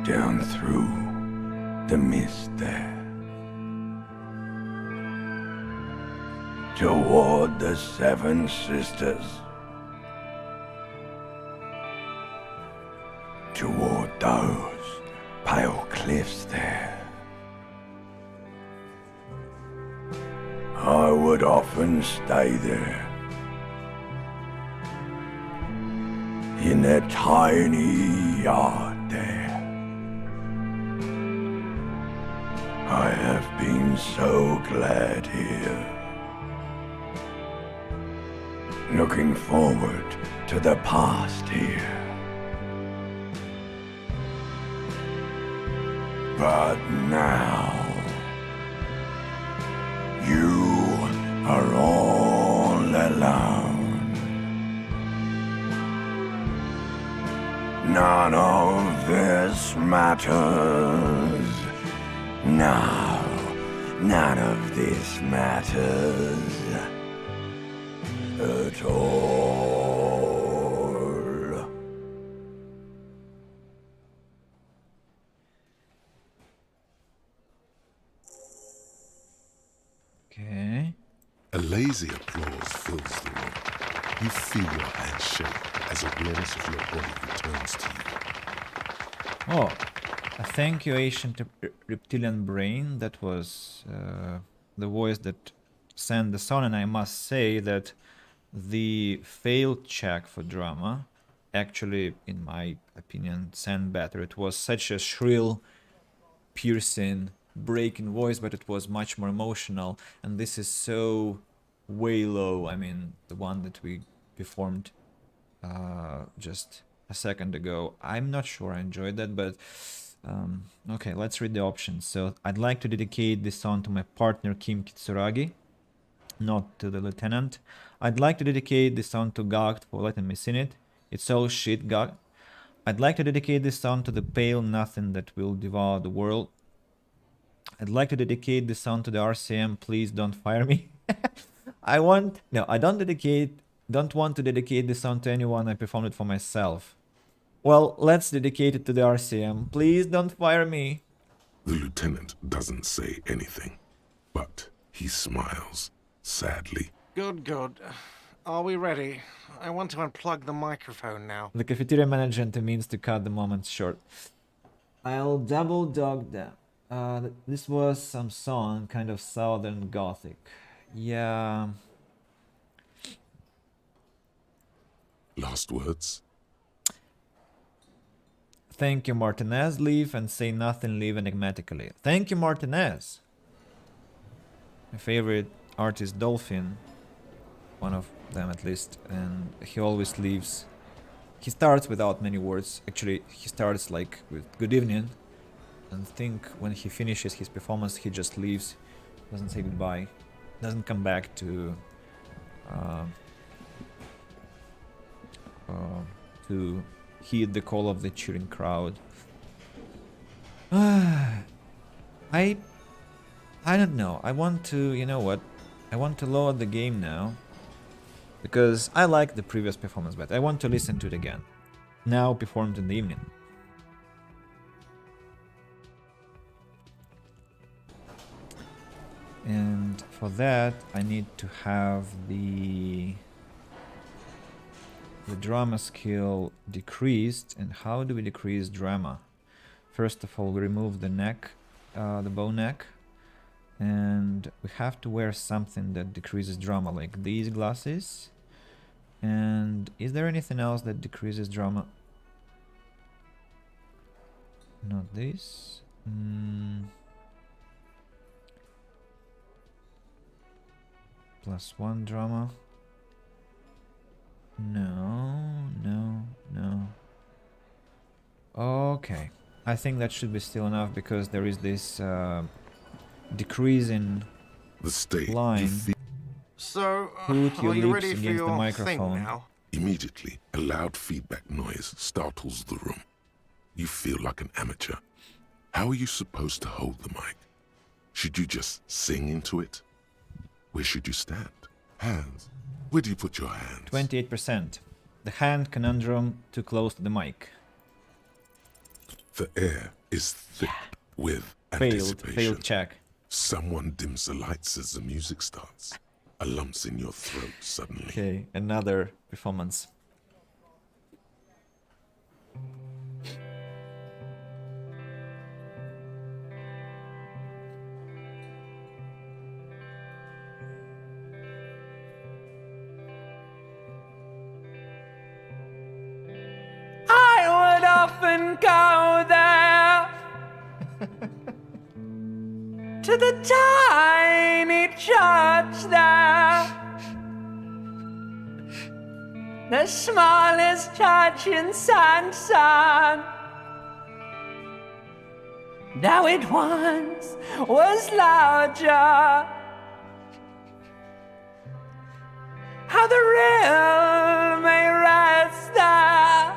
Speaker 13: down through the mist there, toward the Seven Sisters, toward those pale cliffs there. I would often stay there, in that tiny yard there. I have been so glad here. Looking forward to the past here. But now, you are all alone. None of this matters. No, none of this matters at all.
Speaker 1: Okay.
Speaker 3: A lazy applause fills the room. You feel your hands shake as awareness of your body returns to you.
Speaker 1: Oh, thank you, ancient reptilian brain. That was the voice that sent the song, and I must say that the failed check for drama actually, in my opinion, sound better. It was such a shrill, piercing, breaking voice, but it was much more emotional, and this is so way low. I mean, the one that we performed just a second ago. I'm not sure I enjoyed that, but okay, let's read the options. So I'd like to dedicate this song to my partner Kim Kitsuragi, not to the lieutenant. I'd like to dedicate this song to Gagt for letting me sing it. It's all shit, Gagt. I'd like to dedicate this song to the pale nothing that will devour the world. I'd like to dedicate this song to the RCM. Please don't fire me. I don't want to dedicate this song to anyone. I performed it for myself. Well, let's dedicate it to the RCM. Please don't fire me.
Speaker 3: The lieutenant doesn't say anything, but he smiles sadly.
Speaker 12: Good, good. Are we ready? I want to unplug the microphone now.
Speaker 1: The cafeteria manager means to cut the moments short. I'll double dog them. This was some song, kind of southern gothic. Yeah.
Speaker 3: Last words?
Speaker 1: Thank you, Martinez. Leave and say nothing, leave enigmatically. Thank you, Martinez. My favorite artist, Dolphin. One of them at least. And he always leaves. He starts without many words. Actually, he starts like with good evening. And I think when he finishes his performance, he just leaves. Doesn't say goodbye. Doesn't come back to heed the call of the cheering crowd. I don't know. I want to, you know what? I want to lower the game now. Because I like the previous performance, but I want to listen to it again. Now performed in the evening. And for that, I need to have the drama skill decreased. And how do we decrease drama? First of all, we remove the neck, the bow neck, and we have to wear something that decreases drama, like these glasses. And is there anything else that decreases drama? Not this. +1 drama. No. Okay. I think that should be still enough because there is this decrease in
Speaker 3: the state
Speaker 12: line.
Speaker 3: So,
Speaker 1: put your
Speaker 12: are you
Speaker 1: lips
Speaker 12: ready for
Speaker 1: against the
Speaker 12: your
Speaker 1: microphone.
Speaker 12: thing now?
Speaker 3: Immediately, a loud feedback noise startles the room. You feel like an amateur. How are you supposed to hold the mic? Should you just sing into it? Where should you stand? Hands. Where do you put your hands?
Speaker 1: 28%. The hand conundrum too close to the mic.
Speaker 3: The air is thick with anticipation.
Speaker 1: Failed check.
Speaker 3: Someone dims the lights as the music starts. A lump's in your throat suddenly.
Speaker 1: Okay, another performance.
Speaker 10: to the tiny church there, the smallest church in Sanson. Now it once was larger. How the real may rest there,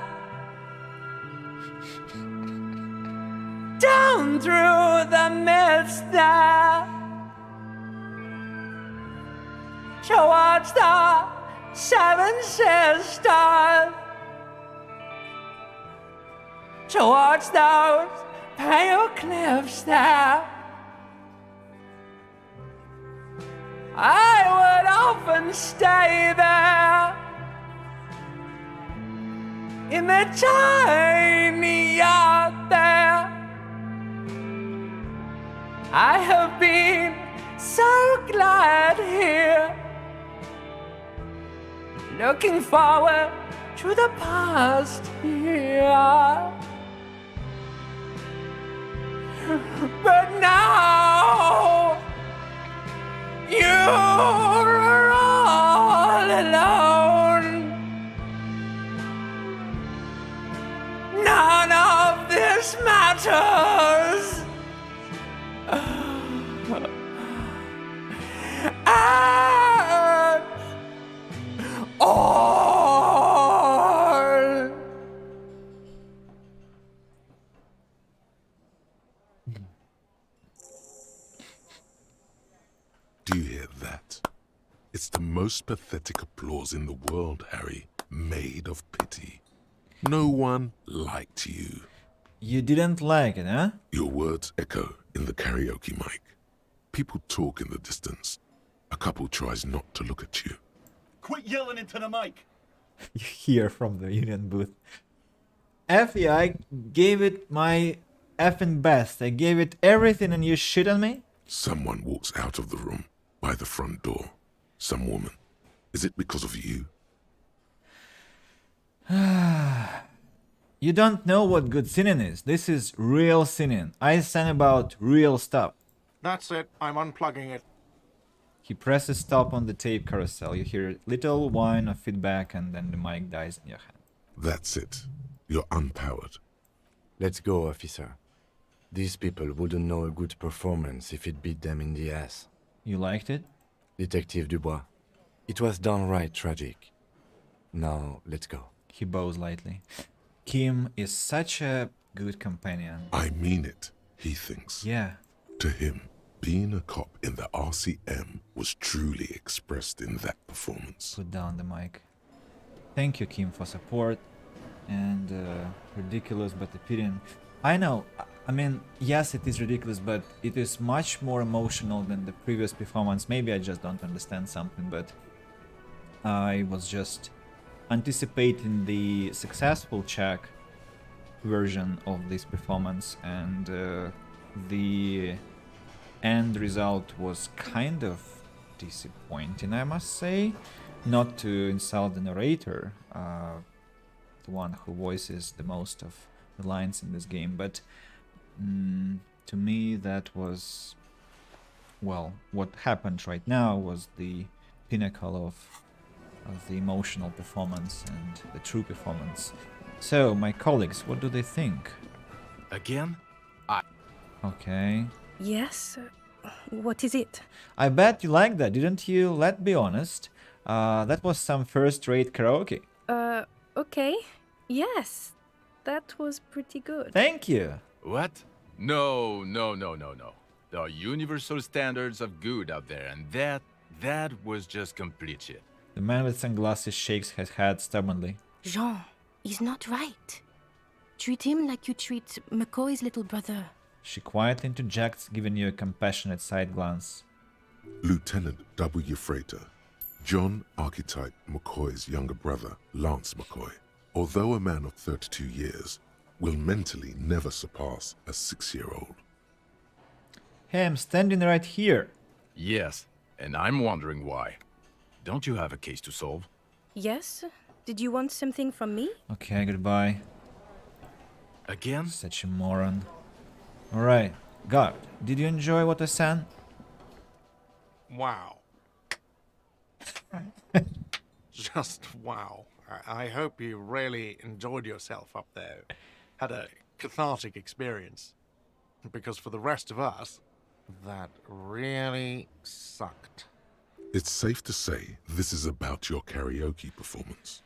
Speaker 10: down through the mist there, towards the Seven Sisters, towards those pale cliffs there. I would often stay there, in the tiny yard there. I have been so glad here, looking forward to the past here. But now you're all alone. None of this matters. At all.
Speaker 3: Do you hear that? It's the most pathetic applause in the world, Harry, made of pity. No one liked you.
Speaker 1: You didn't like it, huh?
Speaker 3: Your words echo in the karaoke mic. People talk in the distance. A couple tries not to look at you.
Speaker 9: Quit yelling into the mic.
Speaker 1: You hear from the union booth. Effie, I gave it my effing best. I gave it everything and you shit on me?
Speaker 3: Someone walks out of the room by the front door. Some woman. Is it because of you?
Speaker 1: You don't know what good sinning is. This is real sinning. I sang about real stuff.
Speaker 12: That's it. I'm unplugging it.
Speaker 1: He presses stop on the tape carousel. You hear a little whine of feedback and then the mic dies in your hand.
Speaker 3: That's it. You're unpowered.
Speaker 4: Let's go, officer. These people wouldn't know a good performance if it beat them in the ass.
Speaker 1: You liked it?
Speaker 4: Detective Dubois. It was downright tragic. Now, let's go.
Speaker 1: He bows lightly. Kim is such a good companion.
Speaker 3: I mean it, he thinks.
Speaker 1: Yeah.
Speaker 3: To him, being a cop in the RCM was truly expressed in that performance.
Speaker 1: Put down the mic. Thank you, Kim, for support. And ridiculous but appealing. I know, I mean, yes, it is ridiculous, but it is much more emotional than the previous performance. Maybe I just don't understand something, but I was just anticipating the successful Czech version of this performance, and the end result was kind of disappointing, I must say. Not to insult the narrator, the one who voices the most of the lines in this game, but to me that was, well, what happened right now was the pinnacle of the emotional performance and the true performance. So, my colleagues, what do they think?
Speaker 8: Again?
Speaker 1: Okay.
Speaker 14: Yes? What is it?
Speaker 1: I bet you like that, didn't you? Let's be honest. That was some first-rate karaoke.
Speaker 14: Okay. Yes. That was pretty good.
Speaker 1: Thank you.
Speaker 8: What? No. There are universal standards of good out there, and that was just complete shit.
Speaker 1: The man with sunglasses shakes his head stubbornly.
Speaker 11: Jean, he's not right. Treat him like you treat McCoy's little brother.
Speaker 1: She quietly interjects, giving you a compassionate side glance.
Speaker 3: Lieutenant W. Freighter, John Archetype McCoy's younger brother, Lance McCoy, although a man of 32 years, will mentally never surpass a 6-year-old.
Speaker 1: Hey, I'm standing right here.
Speaker 8: Yes, and I'm wondering why. Don't you have a case to solve?
Speaker 14: Yes? Did you want something from me?
Speaker 1: Okay, goodbye.
Speaker 8: Again?
Speaker 1: Such a moron. Alright, guard, Did you enjoy what I sang?
Speaker 12: Wow. Just wow. I hope you really enjoyed yourself up there. Had a cathartic experience. Because for the rest of us, that really sucked.
Speaker 3: It's safe to say this is about your karaoke performance.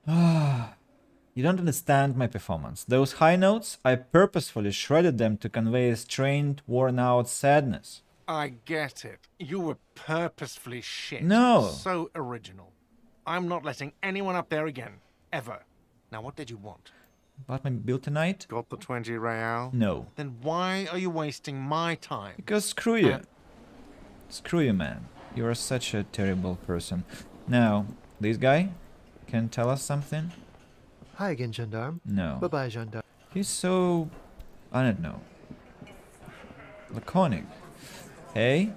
Speaker 1: You don't understand my performance. Those high notes, I purposefully shredded them to convey a strained, worn-out sadness.
Speaker 12: I get it. You were purposefully shit.
Speaker 1: No.
Speaker 12: So original. I'm not letting anyone up there again. Ever. Now, what did you want?
Speaker 1: Bought my bill tonight?
Speaker 12: Got the 20 real?
Speaker 1: No.
Speaker 12: Then why are you wasting my time?
Speaker 1: Because screw you. Screw you, man. You are such a terrible person. Now, this guy can tell us something?
Speaker 7: Hi again, Gendarme.
Speaker 1: No.
Speaker 7: Bye-bye, Gendarme.
Speaker 1: He's so... I don't know. Laconic. Hey?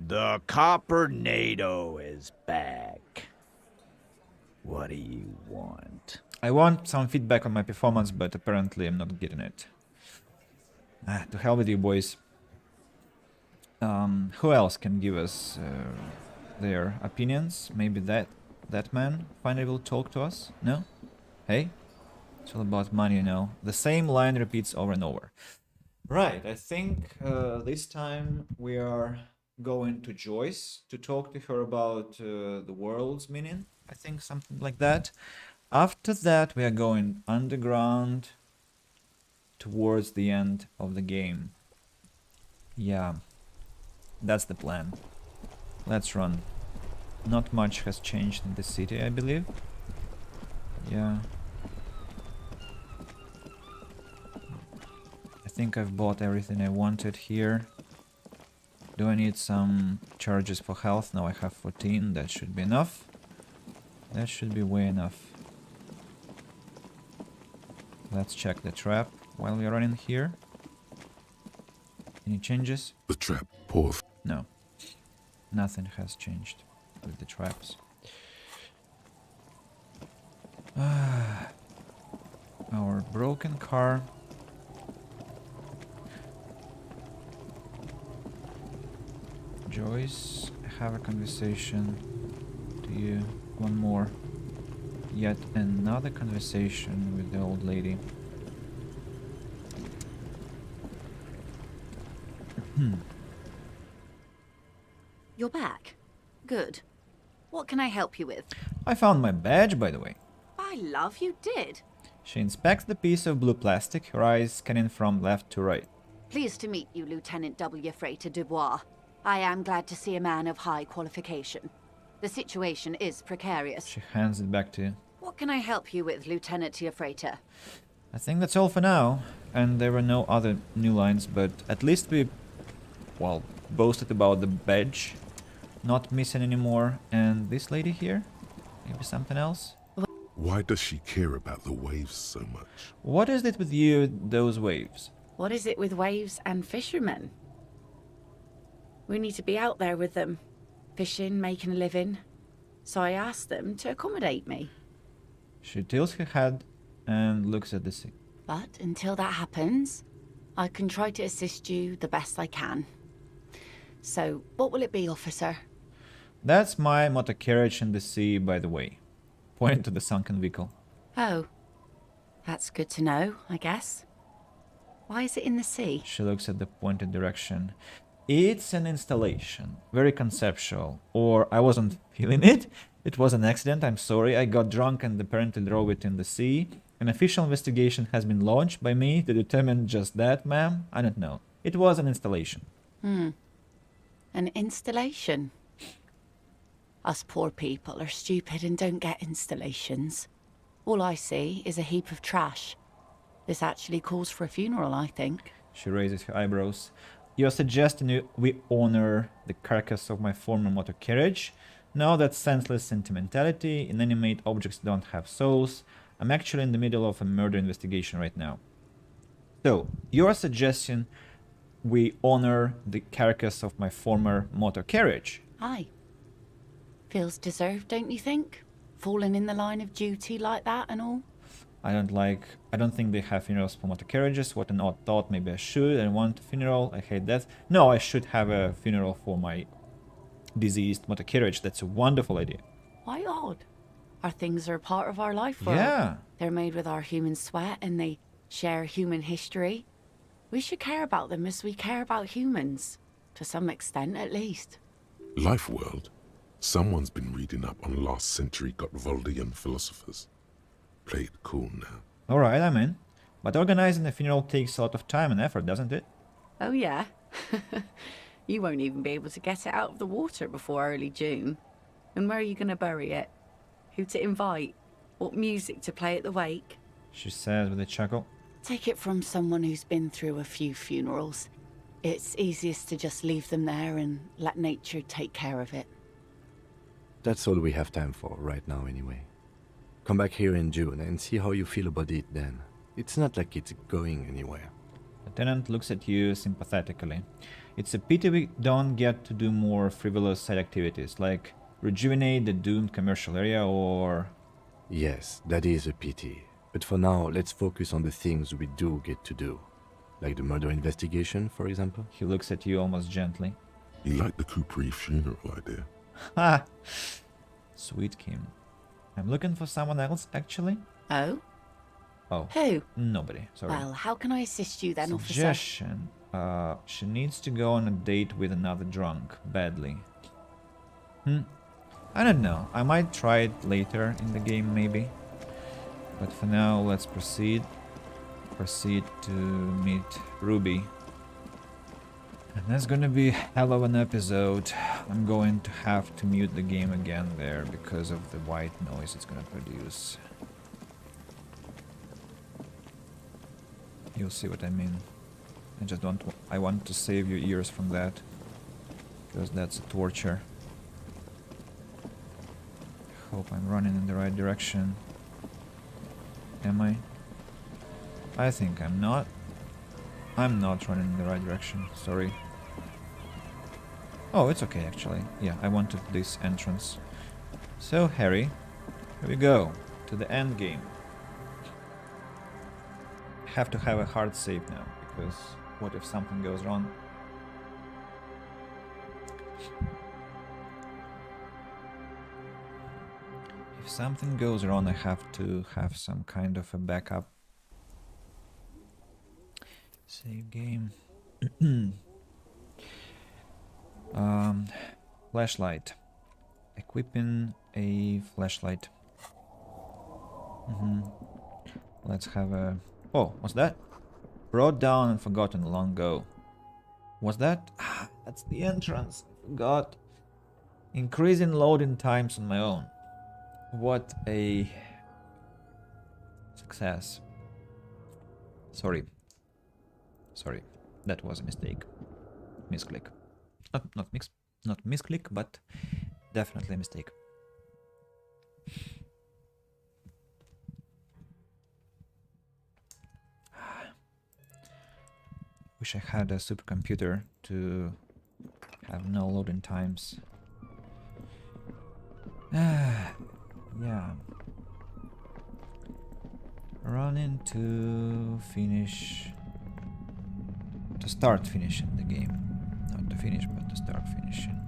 Speaker 15: The Copper-nado is back. What do you want?
Speaker 1: I want some feedback on my performance, but apparently I'm not getting it. To hell with you, boys. Who else can give us their opinions? Maybe that man finally will talk to us? No? Hey? It's all about money, you know. The same line repeats over and over. Right, I think this time we are going to Joyce to talk to her about the world's meaning. I think something like that. After that, we are going underground towards the end of the game. Yeah, that's the plan. Let's run. Not much has changed in the city, I believe. Yeah. I think I've bought everything I wanted here. Do I need some charges for health? No, I have 14. That should be enough. That should be way enough. Let's check the trap while we are running here. Any changes?
Speaker 3: The trap, poor.
Speaker 1: No. Nothing has changed with the traps. Our broken car. Joyce, have a conversation. To you. One more. Yet another conversation with the old lady.
Speaker 2: You're back. Good. What can I help you with?
Speaker 1: I found my badge, by the way.
Speaker 2: By love, you did.
Speaker 1: She inspects the piece of blue plastic, her eyes scanning from left to right.
Speaker 2: Pleased to meet you, Lieutenant W. Frater Dubois. I am glad to see a man of high qualification. The situation is precarious.
Speaker 1: She hands it back to you.
Speaker 2: What can I help you with, Lieutenant Frater?
Speaker 1: I think that's all for now. And there were no other new lines, but at least we, well, boasted about the badge not missing anymore. And this lady here? Maybe something else?
Speaker 3: Why does she care about the waves so much?
Speaker 1: What is it with you, those waves?
Speaker 2: What is it with waves and fishermen? We need to be out there with them, fishing, making a living. So I asked them to accommodate me.
Speaker 1: She tilts her head and looks at the sea.
Speaker 2: But until that happens, I can try to assist you the best I can. So, what will it be, officer?
Speaker 1: That's my motor carriage in the sea, by the way. Pointing to the sunken vehicle.
Speaker 2: Oh, that's good to know, I guess. Why is it in the sea?
Speaker 1: She looks at the pointed direction. It's an installation, very conceptual. Or I wasn't feeling it. It was an accident, I'm sorry. I got drunk and apparently drove it in the sea. An official investigation has been launched by me to determine just that, ma'am. I don't know. It was an installation.
Speaker 2: An installation? Us poor people are stupid and don't get installations. All I see is a heap of trash. This actually calls for a funeral, I think.
Speaker 1: She raises her eyebrows. You're suggesting we honor the carcass of my former motor carriage? No, that's senseless sentimentality. Inanimate objects don't have souls. I'm actually in the middle of a murder investigation right now. So, you're suggesting we honor the carcass of my former motor carriage?
Speaker 2: Aye. Feels deserved, don't you think? Falling in the line of duty like that and all?
Speaker 1: I don't think they have funerals for motor carriages. What an odd thought. Maybe I should. I want a funeral. I hate death. No, I should have a funeral for my diseased motor carriage. That's a wonderful idea.
Speaker 2: Why odd? Our things are part of our life world.
Speaker 1: Yeah.
Speaker 2: They're made with our human sweat and they share human history. We should care about them as we care about humans. To some extent, at least.
Speaker 3: Life world? Someone's been reading up on last century Gotwaldian philosophers. Play it cool now.
Speaker 1: Alright, I'm in. But organizing a funeral takes a lot of time and effort, doesn't it?
Speaker 2: Oh, yeah? You won't even be able to get it out of the water before early June. And where are you going to bury it? Who to invite? What music to play at the wake?
Speaker 1: She says with a chuckle.
Speaker 2: Take it from someone who's been through a few funerals. It's easiest to just leave them there and let nature take care of it.
Speaker 4: That's all we have time for right now anyway. Come back here in June and see how you feel about it then. It's not like it's going anywhere.
Speaker 1: Lieutenant looks at you sympathetically. It's a pity we don't get to do more frivolous side activities, like rejuvenate the doomed commercial area or...
Speaker 4: Yes, that is a pity. But for now, let's focus on the things we do get to do. Like the murder investigation, for example.
Speaker 1: He looks at you almost gently.
Speaker 3: You like the Kupri funeral idea?
Speaker 1: Ha! Sweet Kim. I'm looking for someone else, actually.
Speaker 2: Oh?
Speaker 1: Oh.
Speaker 2: Who?
Speaker 1: Nobody, sorry.
Speaker 2: Well, how can I assist you then, officer?
Speaker 1: Suggestion. She needs to go on a date with another drunk, badly. I don't know. I might try it later in the game, maybe. But for now, let's proceed. Proceed to meet Ruby. And that's gonna be a hell of an episode. I'm going to have to mute the game again there because of the white noise it's gonna produce. You'll see what I mean. I just don't... I want to save your ears from that. Because that's a torture. Hope I'm running in the right direction. Am I? I think I'm not. I'm not running in the right direction, sorry. Oh, it's okay actually. Yeah, I wanted this entrance. So, Harry, here we go, to the end game. Have to have a hard save now, because what if something goes wrong? If something goes wrong, I have to have some kind of a backup. Save game. Flashlight. Equipping a flashlight. Let's have a... Oh, what's that? Brought down and forgotten long ago. What's that? Ah, that's the entrance. I forgot. Increasing loading times on my own. What a success. Sorry, that was a mistake. Misclick. Not misclick, but definitely a mistake. Wish I had a supercomputer to have no loading times. Yeah. Running to finish... to start finishing the game. Not to finish, but to start finishing.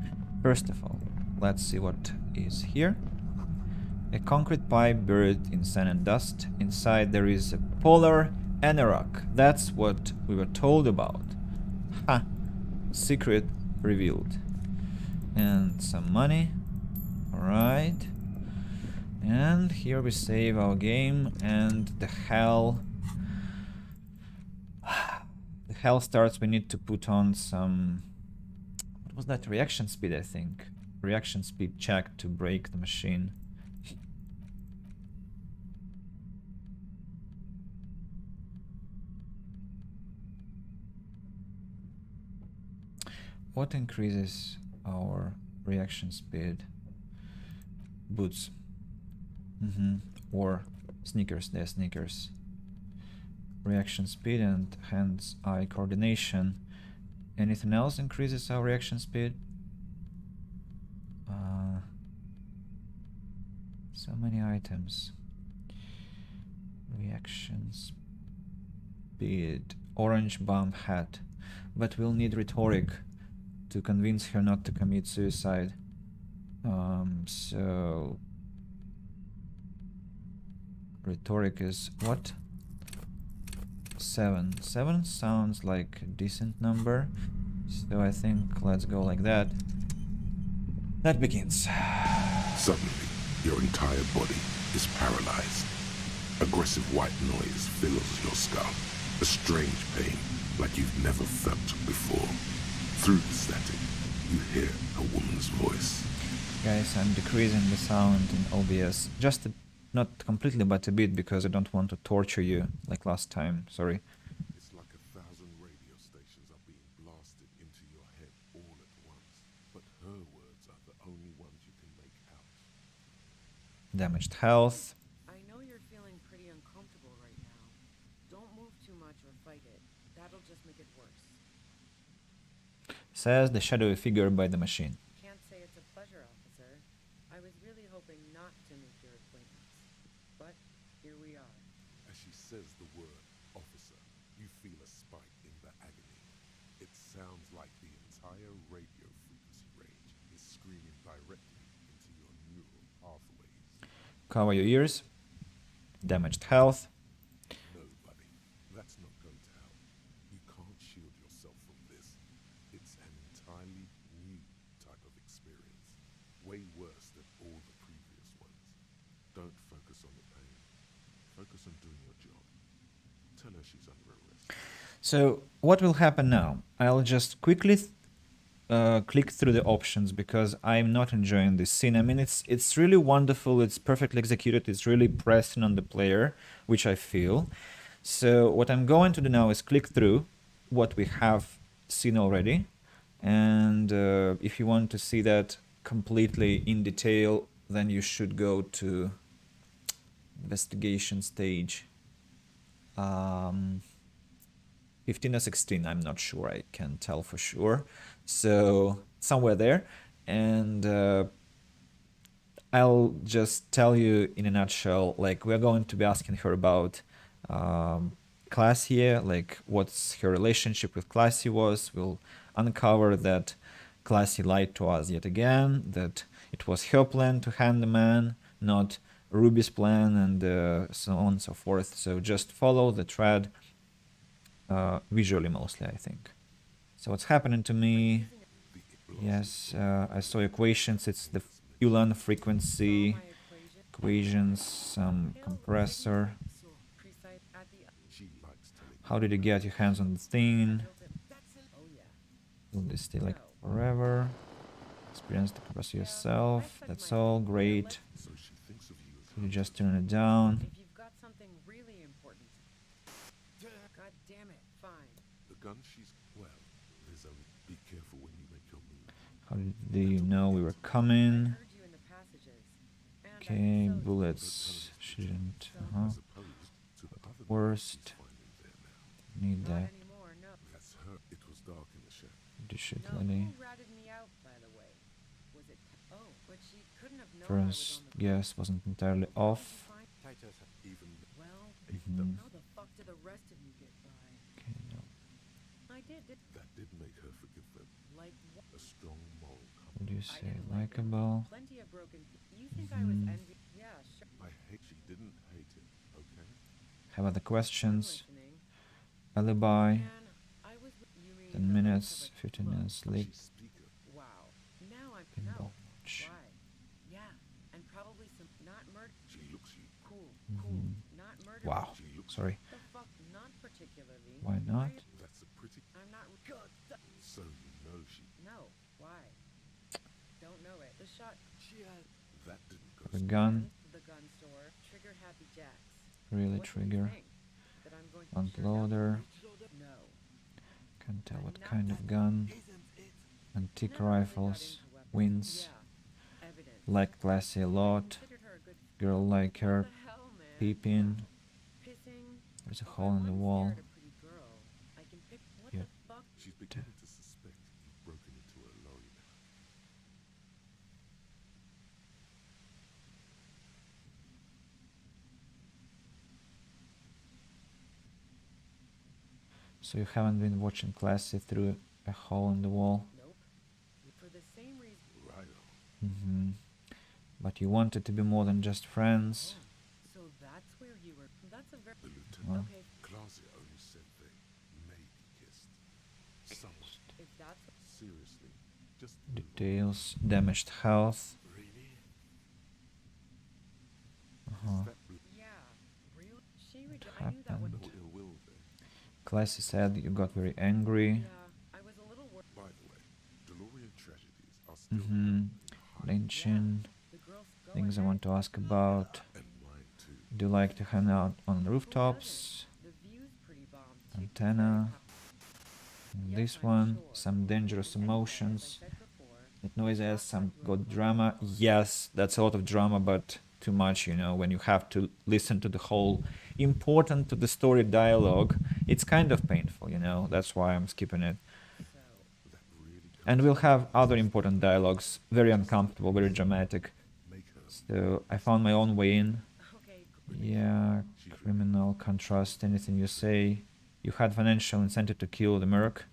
Speaker 1: First of all, let's see what is here. A concrete pipe buried in sand and dust. Inside there is a polar and a rock. That's what we were told about. Ha! Secret revealed. And some money. Alright. And here we save our game, and the hell starts. We need to put on some... what was that? Reaction speed, I think. Reaction speed check to break the machine. What increases our reaction speed? Boots. Or sneakers, they're sneakers. Reaction speed and hands-eye coordination. Anything else increases our reaction speed? So many items. Actions. Speed. Orange bomb hat. But we'll need rhetoric to convince her not to commit suicide. So... Rhetoric is what? 7. 7 sounds like a decent number. So I think let's go like that. That begins.
Speaker 3: Suddenly, your entire body is paralyzed. Aggressive white noise fills your skull. A strange pain, like you've never felt before. Through the static, you hear a woman's voice.
Speaker 1: Guys, I'm decreasing the sound in OBS. Just not completely, but a bit, because I don't want to torture you like last time. Sorry.
Speaker 3: It's like 1,000 radio stations are being blasted into your head all at once. But her words are the only ones you can make out.
Speaker 1: Damaged health.
Speaker 16: I know you're feeling pretty uncomfortable right now. Don't move too much or fight it. That'll just make it worse.
Speaker 1: Says the shadowy figure by the machine.
Speaker 16: Can't say it's a pleasure, officer. I was really hoping not to make your acquaintance. But here we are.
Speaker 3: As she says the word officer, you feel a spike in the agony. It sounds like the entire radio frequency range is screaming directly into your neural pathways.
Speaker 1: Cover your ears. Damaged health.
Speaker 3: No, buddy, that's not going to help. You can't shield yourself from this. It's an entirely new type of experience. Way worse than all the previous ones. Don't focus on the pain. Focus on doing your job. Tell her she's under arrest.
Speaker 1: So what will happen now? I'll just quickly click through the options because I'm not enjoying this scene. I mean, it's really wonderful. It's perfectly executed. It's really pressing on the player, which I feel. So what I'm going to do now is click through what we have seen already. And if you want to see that completely in detail, then you should go to investigation stage. 15 or 16, I'm not sure, I can't tell for sure. So somewhere there, and I'll just tell you in a nutshell, like we're going to be asking her about Classy, like what's her relationship with Classy was. We'll uncover that Classy lied to us yet again, that it was her plan to hand the man, not Ruby's plan, and so on and so forth. So just follow the thread. Visually mostly, I think. So what's happening to me? Yes, I saw equations. It's the Ulan frequency equations, some compressor. How did you get your hands on the thing? Will this stay like forever? Experience the compressor yourself. That's all great. Could you just turn it down?
Speaker 3: Gun, she's well. There's only be careful when you make your move.
Speaker 1: How did you know we were coming? Okay, bullets shouldn't. Worst. Need that.
Speaker 3: That's her. It was dark in the shed.
Speaker 1: Did shoot Lenny. First guess wasn't entirely off.
Speaker 3: That did make her forgive them. A strong moral compass.
Speaker 1: What do you say? Likeable?
Speaker 3: I hate she didn't hate it, okay?
Speaker 1: Have other questions? Alibi? 10 minutes, 15 minutes late. Pinball match. Wow, sorry. Why not?
Speaker 3: That's a pretty. I'm not. So you know she.
Speaker 16: No. Why? Don't know it. The shot. She had.
Speaker 3: That didn't go.
Speaker 1: The gun.
Speaker 16: The gun store. Trigger Happy Jacks.
Speaker 1: Really trigger. Loader.
Speaker 16: No.
Speaker 1: Can't tell what kind of gun. Antique rifles. Wins. Like Classy a lot. Girl like her. Peeping. There's a hole in the wall. Yeah.
Speaker 3: She's beginning to suspect you've broken into her lorry now.
Speaker 1: So you haven't been watching Classy through a hole in the wall?
Speaker 16: Nope. For the same reason.
Speaker 3: Right
Speaker 1: Mm-hmm. But you wanted to be more than just friends.
Speaker 16: So that's where you were. That's a very.
Speaker 3: The lieutenant.
Speaker 16: Okay.
Speaker 3: Clausia only said they maybe kissed. Someone.
Speaker 16: If that's.
Speaker 3: Seriously. Just
Speaker 1: Details, damaged health.
Speaker 3: really?
Speaker 1: Uh-huh.
Speaker 16: Yeah. Real. She.
Speaker 1: What
Speaker 16: I knew that would.
Speaker 1: happened?
Speaker 3: No ill will then.
Speaker 1: Classy said you got very angry.
Speaker 16: Yeah. I was a little worried.
Speaker 3: By the way, DeLorean tragedies are still
Speaker 1: Mm-hmm. Lynching. Things I want to ask about. Do you like to hang out on rooftops? Antenna. And this one, some dangerous emotions. It noises, some good drama. Yes, that's a lot of drama, but too much, you know, when you have to listen to the whole important to the story dialogue. It's kind of painful, you know, that's why I'm skipping it. And we'll have other important dialogues, very uncomfortable, very dramatic. So I found my own way in. Yeah, criminal, can't trust anything you say. You had financial incentive to kill the merc.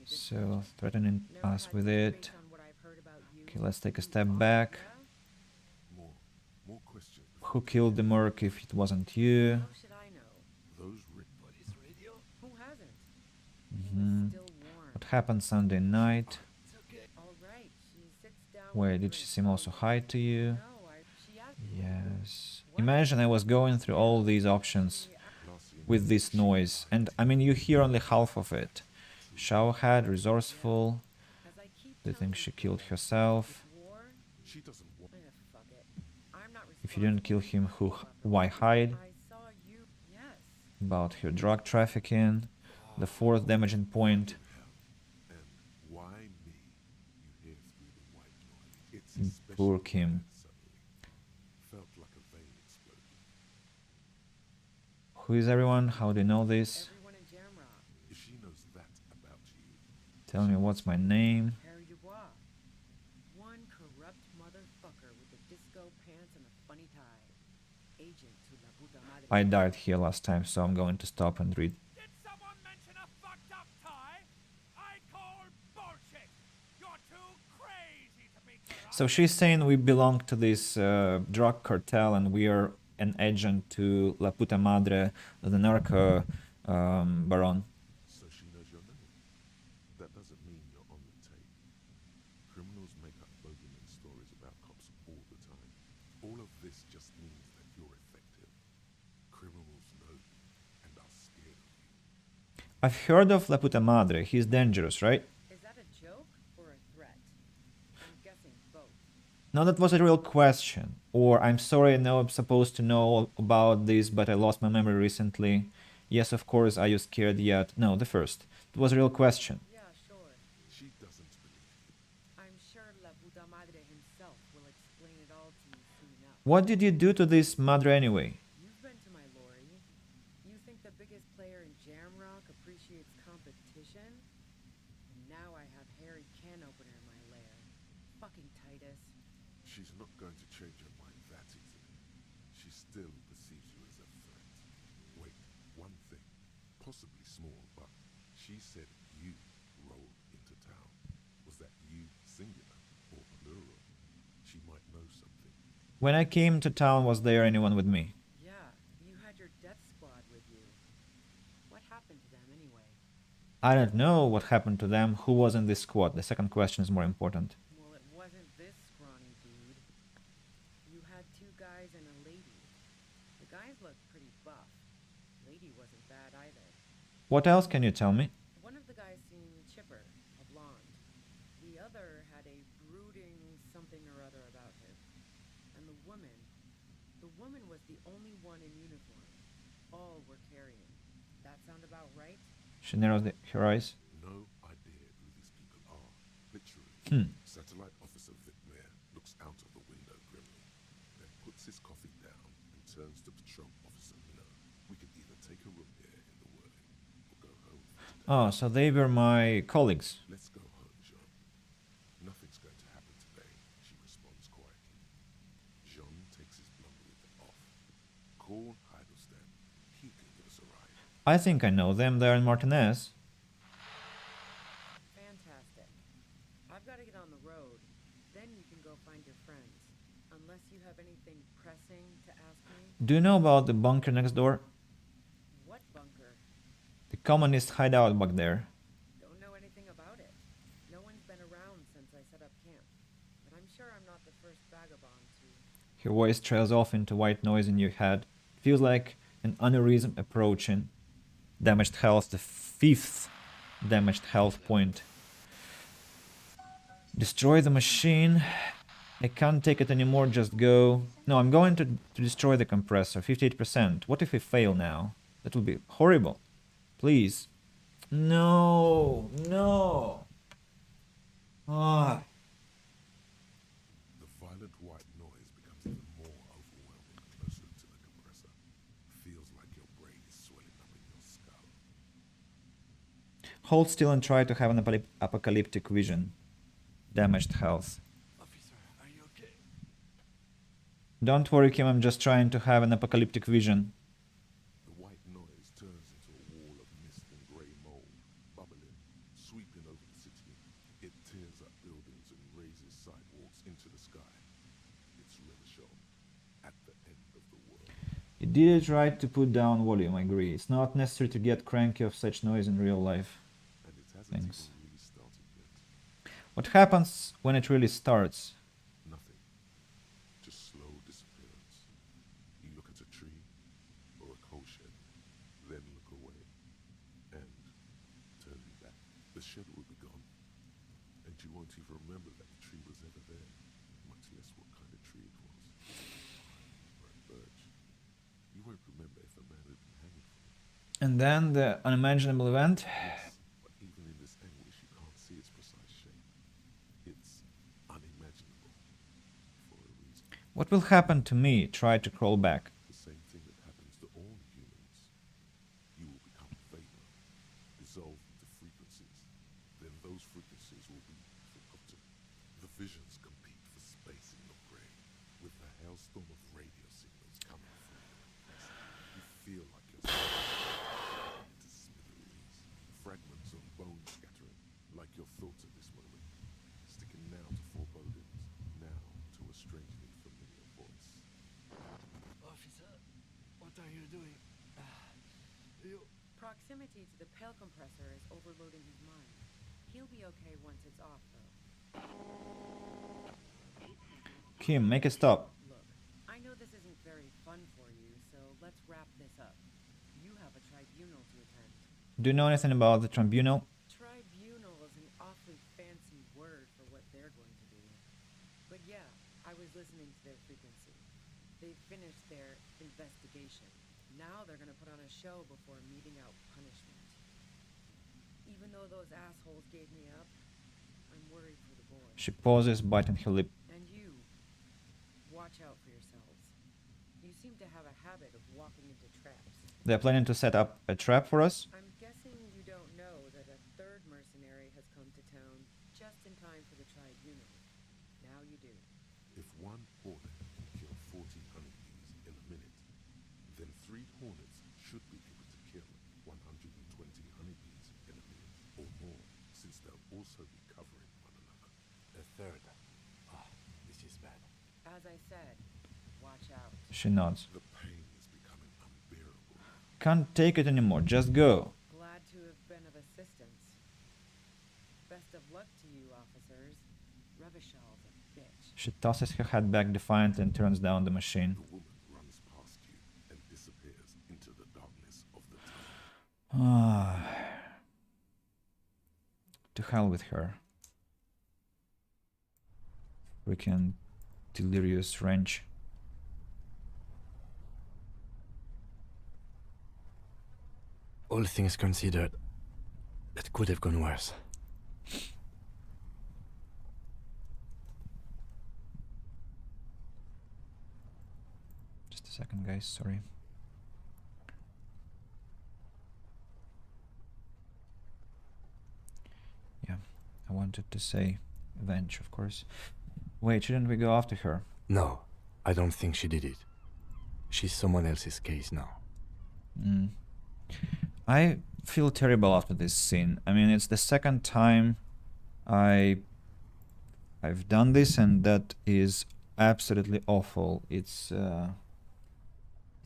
Speaker 1: So threatening us with it. Okay, let's take a step back. Who killed the merc if it wasn't you? What happened Sunday night? Wait, did she seem also high to you? Yes. Imagine I was going through all these options with this noise, and I mean, you hear only half of it. Showerhead, resourceful. Do you think she killed herself? If you didn't kill him, why hide? About her drug trafficking. The fourth damaging point. Poor Kim. Who is everyone? How do you know this? Tell me what's my name.
Speaker 16: One corrupt motherfucker with the disco pants and a funny tie. Agent to la puta madre.
Speaker 1: I died here last time, so I'm going to stop and read.
Speaker 17: Did someone mention a fucked up tie? I call bullshit. You're too crazy to be.
Speaker 1: So she's saying we belong to this drug cartel and we are an agent to La Puta Madre, the narco baron.
Speaker 3: So she knows your name. That doesn't mean you're on the tape. Criminals make up bogeyman stories about cops all the time. All of this just means that you're effective. Criminals know you and are scared of you.
Speaker 1: I've heard of La Puta Madre. He's dangerous, right?
Speaker 16: Is that a joke or a threat? I'm guessing both.
Speaker 1: No, that was a real question. Or, I'm sorry, I know I'm supposed to know about this, but I lost my memory recently. Yes, of course, are you scared yet? No, the first. It was a real question.
Speaker 16: Yeah, sure.
Speaker 3: She doesn't believe you.
Speaker 16: I'm sure La Puta Madre himself will explain it all to you soon enough.
Speaker 1: What did you do to this Madre anyway?
Speaker 16: You've been to my lorry. You think the biggest player in Jamrock appreciates competition? And now I have Harry Can Opener in my lair. Fucking Titus.
Speaker 3: She's not going to change her mind that easily. She still perceives you as a threat. Wait, one thing, possibly small, but she said you rolled into town. Was that you singular or plural? She might know something.
Speaker 1: When I came to town, was there anyone with me?
Speaker 16: Yeah, you had your death squad with you. What happened to them anyway?
Speaker 1: I don't know what happened to them. Who was in this squad? The second question is more important.
Speaker 16: Well, it wasn't this scrawny dude. You had two guys and a lady. The guys looked pretty buff. Lady wasn't bad either.
Speaker 1: What else can you tell me?
Speaker 16: One of the guys seemed chipper, a blonde. The other had a brooding something or other about her. And the woman was the only one in uniform. All were carrying. That sound about right?
Speaker 1: She narrows her eyes.
Speaker 3: No idea who these people are. Literally. Satellite Officer Vicmare looks out of the window grimly, then puts his coffee down and turns to Patrol Officer Miller. We could either take a room here in the whirling or go home for today.
Speaker 1: Oh, so they were my colleagues.
Speaker 3: Let's go home, Jean. Nothing's going to happen today, she responds quietly. Jean takes his blunderwig off. Call Heidelstein
Speaker 1: I think I know them. They're in Martinez.
Speaker 16: Fantastic. I've got to get on the road. Then you can go find your friends. Unless you have anything pressing to ask me.
Speaker 1: Do you know about the bunker next door?
Speaker 16: What bunker?
Speaker 1: The communist hideout back there.
Speaker 16: Don't know anything about it. No one's been around since I set up camp. But I'm sure I'm not the first vagabond to...
Speaker 1: Her voice trails off into white noise in your head. It feels like an aneurysm approaching. Damaged health, the 5th damaged health point. Destroy the machine. I can't take it anymore, just go. No, I'm going to destroy the compressor, 58%. What if we fail now? That would be horrible. Please. No, no. Ah.
Speaker 3: The violent white noise becomes even more overwhelming closer to the compressor. Feels like your brain is swelling up in your skull.
Speaker 1: Hold still and try to have an apocalyptic vision. Damaged health.
Speaker 12: Officer, are you okay?
Speaker 1: Don't worry, Kim, I'm just trying to have an apocalyptic vision.
Speaker 3: The white noise turns into a wall of mist and grey mold, bubbling, sweeping over the city. It tears up buildings and raises sidewalks into the sky. It's Elysium, at the end of the world.
Speaker 1: You did it right to put down volume, I agree. It's not necessary to get cranky of such noise in real life.
Speaker 3: And it hasn't
Speaker 1: Thanks.
Speaker 3: even really started yet.
Speaker 1: What happens when it really starts?
Speaker 3: Nothing. Just slow disappearance. You look at a tree or a coal shed, then look away, and turning back. The shed will be gone, and you won't even remember that the tree was ever there, much less what kind of tree it was. Or a birch. You won't remember if a man had been hanging from it.
Speaker 1: And then the unimaginable event.
Speaker 3: Yes, but even in this anguish, you can't see its precise shape. It's unimaginable for a reason.
Speaker 1: What will happen to me? Try to crawl back.
Speaker 3: The same thing that happens to all humans. You will become vapor, dissolve into frequencies. Then those frequencies will be forgotten. The visions compete for space in your brain, with the hailstorm of radio signals coming through the compressor. You feel like you're into smithereens, fragments of bone scattering, like your thoughts at this moment, sticking now to forebodings, now to a strangely familiar voice.
Speaker 12: Officer, what are you doing?
Speaker 16: Proximity to the pale compressor is overloading his mind. He'll be okay once it's off, though.
Speaker 1: Kim, make a stop.
Speaker 16: Look, I know this isn't very fun for you, so let's wrap this up. You have a tribunal to attend.
Speaker 1: Do you know anything about the tribunal?
Speaker 16: Tribunal is an awfully fancy word for what they're going to do. But yeah, I was listening to their frequency. They finished their investigation. Now they're gonna put on a show before meting out punishment. Even though those assholes gave me up, I'm worried for the boy.
Speaker 1: She pauses, biting her lip.
Speaker 16: And you, watch out for yourselves. You seem to have a habit of walking into traps.
Speaker 1: They're planning to set up a trap for us?
Speaker 16: I'm guessing you don't know that a third mercenary has come to town just in time for the tribunal. Now you do.
Speaker 3: If one hornet can kill 40 honeybees in a minute, then 3 hornets should be able to kill 120 honeybees in a minute or more, since they'll also be covering one another.
Speaker 4: A third. Ah, this is bad.
Speaker 16: As I said, watch out.
Speaker 1: She nods.
Speaker 3: The pain is becoming unbearable.
Speaker 1: Can't take it anymore, just go.
Speaker 16: Glad to have been of assistance. Best of luck to you, officers. Revishal's a bitch.
Speaker 1: She tosses her head back defiantly and turns down the machine.
Speaker 3: The woman runs past you and disappears into the darkness of the tunnel.
Speaker 1: To hell with her. Freaking delirious wrench.
Speaker 4: All things considered, it could have gone worse.
Speaker 1: Just a second, guys, sorry. Yeah, I wanted to say avenge, of course. Wait, shouldn't we go after her?
Speaker 4: No, I don't think she did it. She's someone else's case now.
Speaker 1: I feel terrible after this scene. I mean, it's the second time I've done this, and that is absolutely awful. It's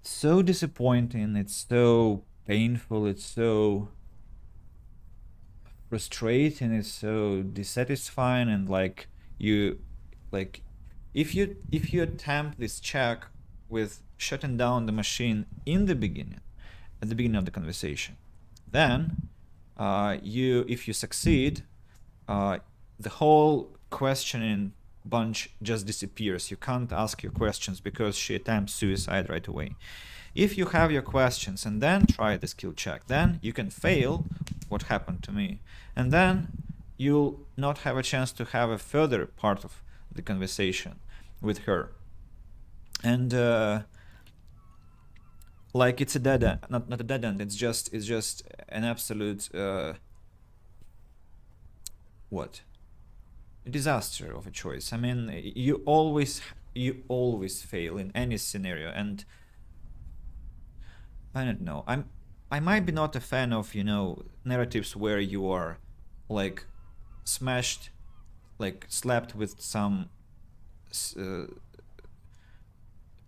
Speaker 1: so disappointing. It's so painful. It's so frustrating. It's so dissatisfying, and like if you attempt this check with shutting down the machine in the beginning, at the beginning of the conversation, then if you succeed, the whole questioning bunch just disappears. You can't ask your questions because she attempts suicide right away. If you have your questions and then try the skill check, then you can fail what happened to me, and then you'll not have a chance to have a further part of the conversation with her. And like, it's a dead end, not a dead end, it's just an absolute what? A disaster of a choice. I mean, you always fail in any scenario, and I don't know. I might be not a fan of, narratives where you are like smashed, like slapped with some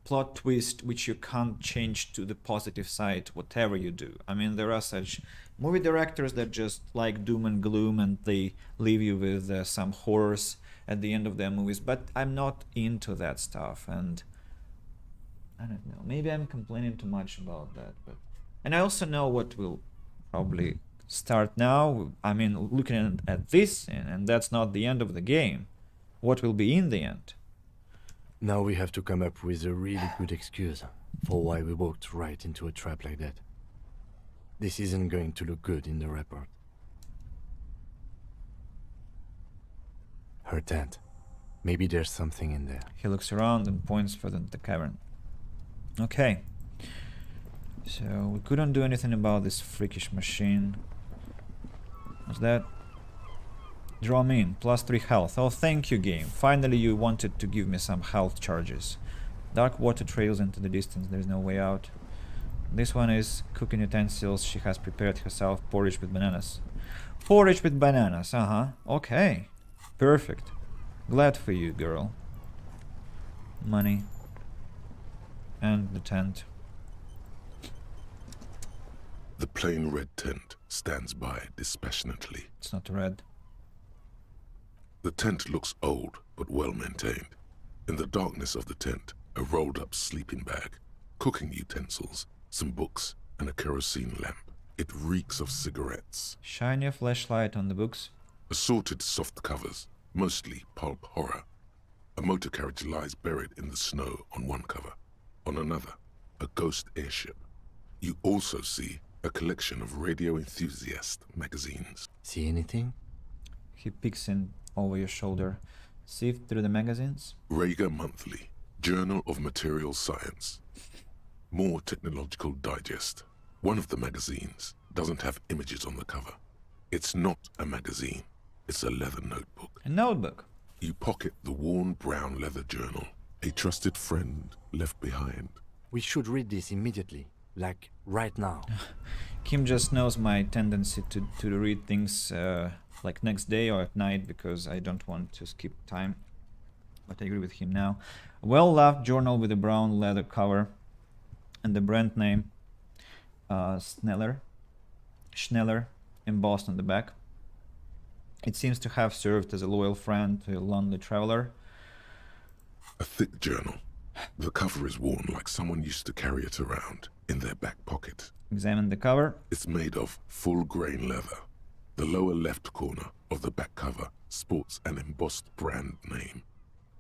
Speaker 1: plot twist which you can't change to the positive side whatever you do. I mean, there are such movie directors that just like doom and gloom, and they leave you with some horrors at the end of their movies, but I'm not into that stuff, and I don't know, maybe I'm complaining too much about that. And I also know what will probably start now. I mean, looking at this, and that's not the end of the game. What will be in the end?
Speaker 4: Now we have to come up with a really good excuse for why we walked right into a trap like that. This isn't going to look good in the report. Her tent. Maybe there's something in there.
Speaker 1: He looks around and points for the cavern. Okay. So we couldn't do anything about this freakish machine. What's that? Draw me in. +3 health. Oh, thank you, game. Finally you wanted to give me some health charges. Dark water trails into the distance. There's no way out. This one is cooking utensils. She has prepared herself porridge with bananas. Porridge with bananas. Okay. Perfect. Glad for you, girl. Money. And the tent.
Speaker 3: The plain red tent stands by dispassionately.
Speaker 1: It's not red.
Speaker 3: The tent looks old, but well maintained. In the darkness of the tent, a rolled-up sleeping bag, cooking utensils, some books, and a kerosene lamp. It reeks of cigarettes.
Speaker 1: Shine your flashlight on the books.
Speaker 3: Assorted soft covers, mostly pulp horror. A motor carriage lies buried in the snow on one cover. On another, a ghost airship. You also see a collection of radio enthusiast magazines.
Speaker 4: See anything?
Speaker 1: He peeks in over your shoulder. Sift through the magazines.
Speaker 3: Rager Monthly, Journal of Material Science. More Technological Digest. One of the magazines doesn't have images on the cover. It's not a magazine. It's a leather notebook.
Speaker 1: A notebook?
Speaker 3: You pocket the worn brown leather journal. A trusted friend left behind.
Speaker 4: We should read this immediately. Like, right now.
Speaker 1: Kim just knows my tendency to read things like next day or at night, because I don't want to skip time. But I agree with him now. Well-loved journal with a brown leather cover and the brand name Schneller embossed on the back. It seems to have served as a loyal friend to a lonely traveler.
Speaker 3: A thick journal. The cover is worn like someone used to carry it around in their back pocket.
Speaker 1: Examine the cover.
Speaker 3: It's made of full-grain leather. The lower left corner of the back cover sports an embossed brand name,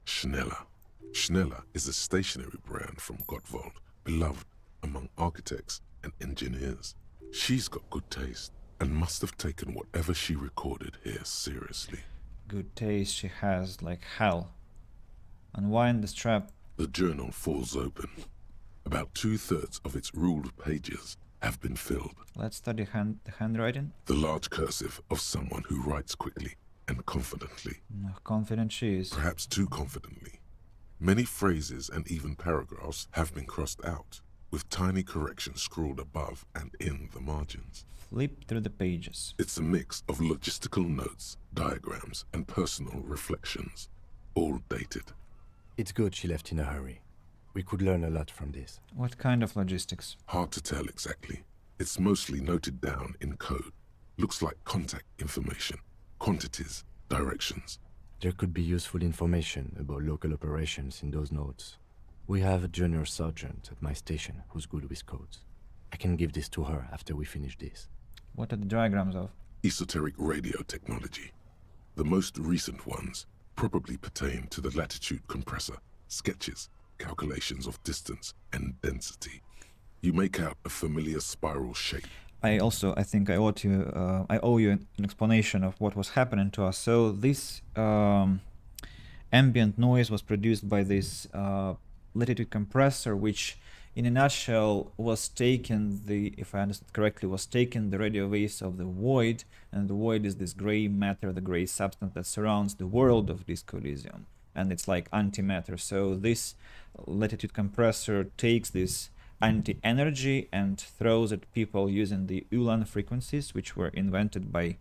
Speaker 3: Schneller. Schneller is a stationery brand from Gottwald, beloved among architects and engineers. She's got good taste and must have taken whatever she recorded here seriously.
Speaker 1: Good taste she has, like hell. Unwind the strap.
Speaker 3: The journal falls open. About 2/3 of its ruled pages have been filled.
Speaker 1: Let's study the handwriting.
Speaker 3: The large cursive of someone who writes quickly and confidently.
Speaker 1: Confident she is.
Speaker 3: Perhaps too confidently. Many phrases and even paragraphs have been crossed out. with tiny corrections scrawled above and in the margins.
Speaker 1: Flip through the pages.
Speaker 3: It's a mix of logistical notes, diagrams, and personal reflections, all dated.
Speaker 4: It's good she left in a hurry. We could learn a lot from this.
Speaker 1: What kind of logistics?
Speaker 3: Hard to tell exactly. It's mostly noted down in code. Looks like contact information, quantities, directions.
Speaker 4: There could be useful information about local operations in those notes. We have a junior sergeant at my station who's good with codes. I can give this to her after we finish this.
Speaker 1: What are the diagrams of?
Speaker 3: Esoteric radio technology. The most recent ones probably pertain to the latitude compressor, sketches, calculations of distance and density. You make out a familiar spiral shape.
Speaker 1: I think I owe you an explanation of what was happening to us. So this ambient noise was produced by this latitude compressor, which in a nutshell was taken if I understood correctly, was taken the radio waves of the void, and the void is this gray matter, the gray substance that surrounds the world of Disco Elysium, and it's like antimatter. So this latitude compressor takes this anti-energy and throws at people using the Ulan frequencies, which were invented by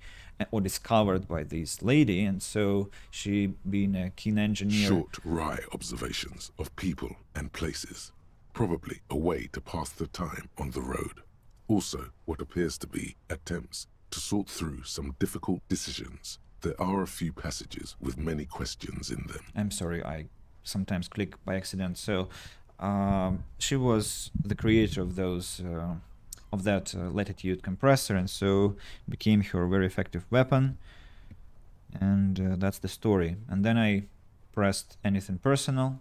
Speaker 1: or discovered by this lady, and so she, being a keen engineer...
Speaker 3: Short, wry observations of people and places. Probably a way to pass the time on the road. Also, what appears to be attempts to sort through some difficult decisions. There are a few passages with many questions in them.
Speaker 1: I'm sorry, I sometimes click by accident. So she was the creator of those of that latitude compressor, and so became her very effective weapon. And that's the story. And then I pressed anything personal,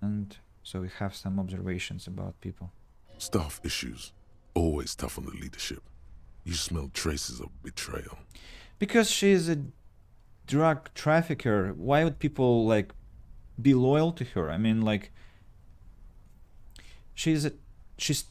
Speaker 1: and so we have some observations about people.
Speaker 3: Staff issues. Always tough on the leadership. You smell traces of betrayal.
Speaker 1: Because she's a drug trafficker, why would people like be loyal to her? I mean, like, she's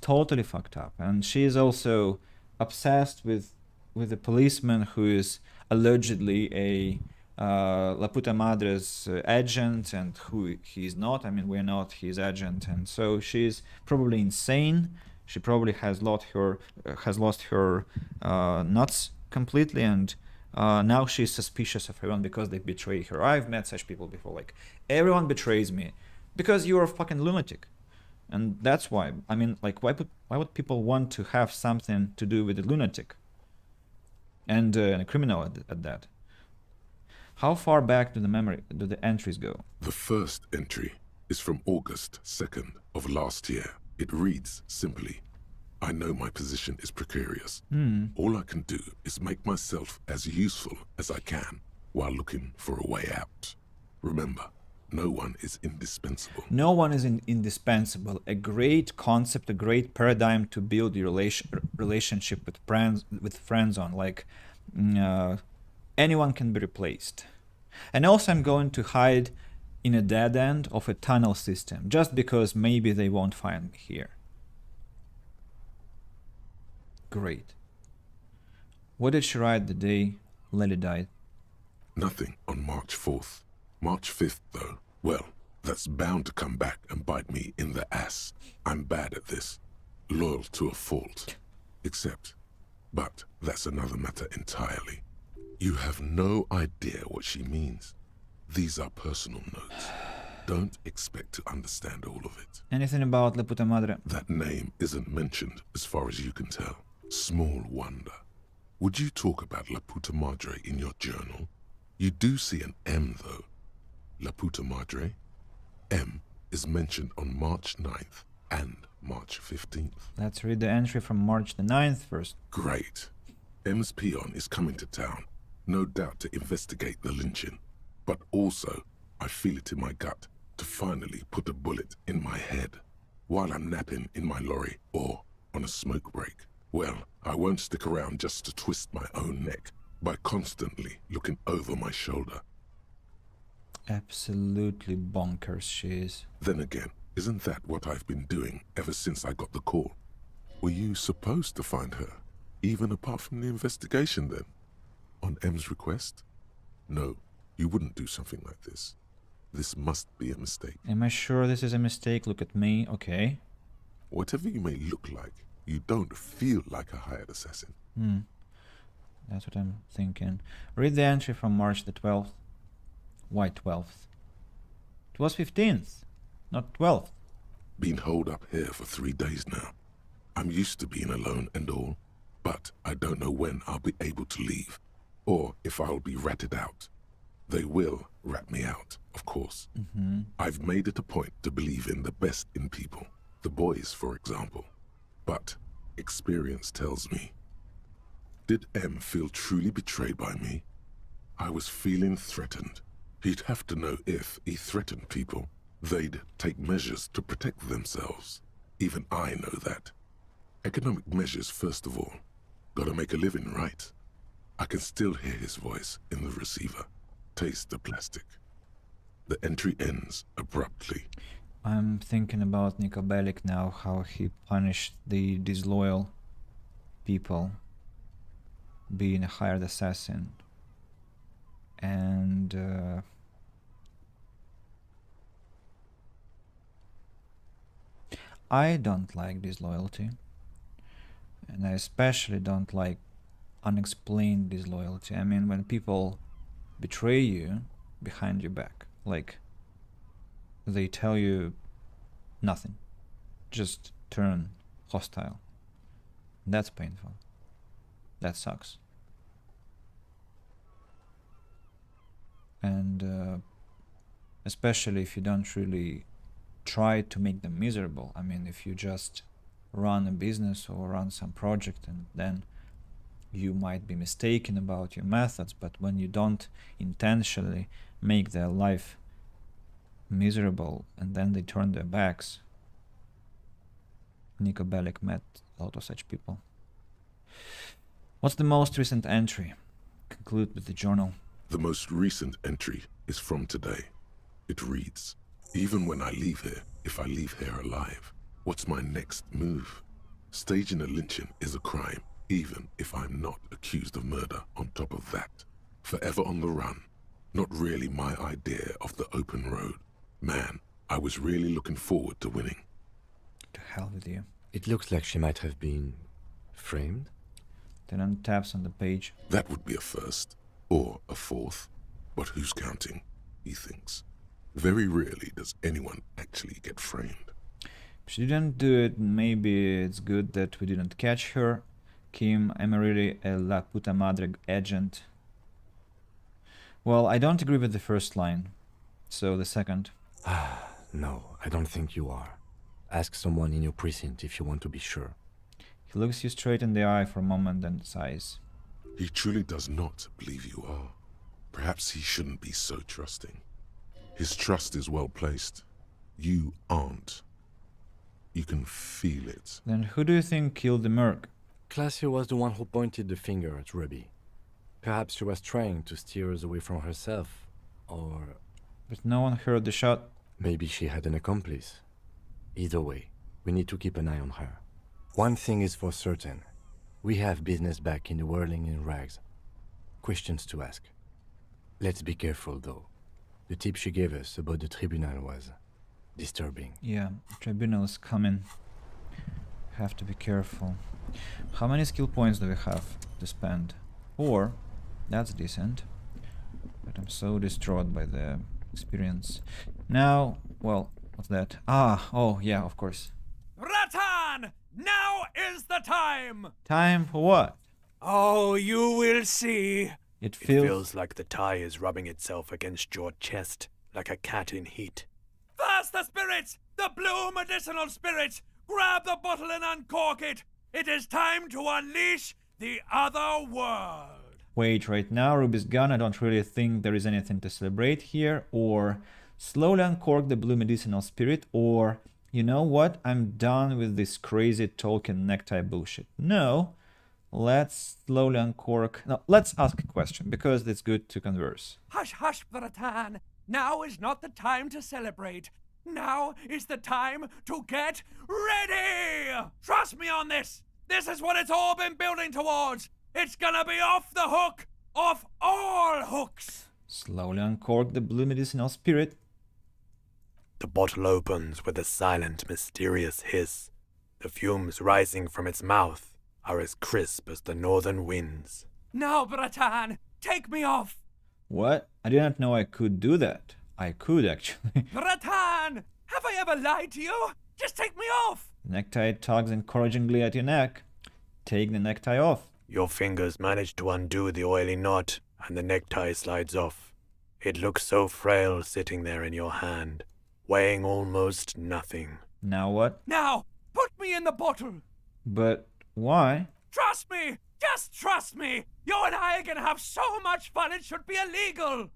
Speaker 1: totally fucked up, and she is also obsessed with a policeman who is allegedly a La Puta Madre's agent, and who he is not. I mean, we're not his agent, and so she's probably insane. She probably has lost her nuts completely, and now she's suspicious of everyone because they betray her. I've met such people before. Like, everyone betrays me because you're a fucking lunatic, and that's why. I mean, like, why would people want to have something to do with a lunatic and a criminal at that? How far back do the entries go?
Speaker 3: The first entry is from August 2nd of last year. It reads simply, I know my position is precarious. All I can do is make myself as useful as I can while looking for a way out. Remember, no one is indispensable.
Speaker 1: No one is indispensable. A great concept, a great paradigm to build your relationship with friends on. Like, anyone can be replaced. And also I'm going to hide in a dead end of a tunnel system, just because maybe they won't find me here. Great. What did she write the day Lily died?
Speaker 3: Nothing on March 4th. March 5th, though. Well, that's bound to come back and bite me in the ass. I'm bad at this. Loyal to a fault. But that's another matter entirely. You have no idea what she means. These are personal notes. Don't expect to understand all of it.
Speaker 1: Anything about La Puta Madre?
Speaker 3: That name isn't mentioned as far as you can tell. Small wonder. Would you talk about La Puta Madre in your journal? You do see an M, though. La Puta Madre. M is mentioned on March 9th and March 15th.
Speaker 1: Let's read the entry from March the 9th first.
Speaker 3: Great. M's peon is coming to town. No doubt to investigate the lynching. But also, I feel it in my gut to finally put a bullet in my head while I'm napping in my lorry or on a smoke break. Well, I won't stick around just to twist my own neck by constantly looking over my shoulder.
Speaker 1: Absolutely bonkers she is.
Speaker 3: Then again, isn't that what I've been doing ever since I got the call? Were you supposed to find her, even apart from the investigation then? On M's request? No, you wouldn't do something like this. This must be a mistake.
Speaker 1: Am I sure this is a mistake? Look at me. Okay.
Speaker 3: Whatever you may look like, you don't feel like a hired assassin.
Speaker 1: That's what I'm thinking. Read the entry from March the 12th. Why 12th? It was 15th, not 12th.
Speaker 3: Been holed up here for 3 days now. I'm used to being alone and all, but I don't know when I'll be able to leave, or if I'll be ratted out. They will rat me out, of course. I've made it a point to believe in the best in people, the boys, for example. But experience tells me, did M feel truly betrayed by me? I was feeling threatened. He'd have to know if he threatened people, they'd take measures to protect themselves. Even I know that. Economic measures, first of all. Gotta make a living, right? I can still hear his voice in the receiver. Taste the plastic. The entry ends abruptly.
Speaker 1: I'm thinking about Niko Bellic now, how he punished the disloyal people being a hired assassin. And I don't like disloyalty. And I especially don't like unexplained disloyalty. I mean, when people betray you behind your back, like they tell you nothing, just turn hostile. That's painful. That sucks. And especially if you don't really try to make them miserable. I mean, if you just run a business or run some project, and then you might be mistaken about your methods, but when you don't intentionally make their life miserable and then they turn their backs. Niko Bellic met a lot of such people. What's the most recent entry? Conclude with the journal.
Speaker 3: The most recent entry is from today. It reads, even when I leave here, if I leave here alive, what's my next move? Staging a lynching is a crime, even if I'm not accused of murder on top of that. Forever on the run. Not really my idea of the open road. Man, I was really looking forward to winning.
Speaker 1: To hell with you.
Speaker 4: It looks like she might have been framed.
Speaker 1: Then taps on the page.
Speaker 3: That would be a first, or a fourth. But who's counting, he thinks. Very rarely does anyone actually get framed.
Speaker 1: If she didn't do it, maybe it's good that we didn't catch her. Kim, I'm really a La Puta Madre agent. Well, I don't agree with the first line. So the second.
Speaker 4: No, I don't think you are. Ask someone in your precinct if you want to be sure.
Speaker 1: He looks you straight in the eye for a moment and sighs.
Speaker 3: He truly does not believe you are. Perhaps he shouldn't be so trusting. His trust is well placed. You aren't. You can feel it.
Speaker 1: Then who do you think killed the merc?
Speaker 4: Classio was the one who pointed the finger at Ruby. Perhaps she was trying to steer us away from herself, or...
Speaker 1: But no one heard the shot.
Speaker 4: Maybe she had an accomplice. Either way, we need to keep an eye on her. One thing is for certain. We have business back in the whirling in rags. Questions to ask. Let's be careful, though. The tip she gave us about the tribunal was disturbing.
Speaker 1: Yeah, the tribunal is coming. Have to be careful. How many skill points do we have to spend? 4. That's decent. But I'm so distraught by the experience. Now, well, what's that? Oh, yeah, of course.
Speaker 17: Ratan! Now is the time!
Speaker 1: Time for what?
Speaker 9: Oh, you will see.
Speaker 1: It feels
Speaker 9: like the tie is rubbing itself against your chest, like a cat in heat.
Speaker 17: First the spirits! The blue medicinal spirits! Grab the bottle and uncork it! It is time to unleash the other world!
Speaker 1: Wait, right now, Ruby's gone. I don't really think there is anything to celebrate here. Or slowly uncork the blue medicinal spirit. Or, you know what? I'm done with this crazy Tolkien necktie bullshit. No, let's slowly uncork. No, let's ask a question, because it's good to converse.
Speaker 17: Hush, hush, Bratan! Now is not the time to celebrate. Now is the time to get ready! Trust me on this! This is what it's all been building towards! It's gonna be off the hook! Off all hooks!
Speaker 1: Slowly uncork the blue medicinal spirit.
Speaker 9: The bottle opens with a silent, mysterious hiss. The fumes rising from its mouth are as crisp as the northern winds.
Speaker 17: Now, Bratan, take me off!
Speaker 1: What? I didn't know I could do that. I could actually.
Speaker 17: Bratan! Have I ever lied to you? Just take me off!
Speaker 1: The necktie tugs encouragingly at your neck. Take the necktie off.
Speaker 9: Your fingers manage to undo the oily knot, and the necktie slides off. It looks so frail sitting there in your hand, weighing almost nothing.
Speaker 1: Now what?
Speaker 17: Now, put me in the bottle!
Speaker 1: But why?
Speaker 17: Trust me! Just trust me! You and I are gonna have so much fun it should be illegal!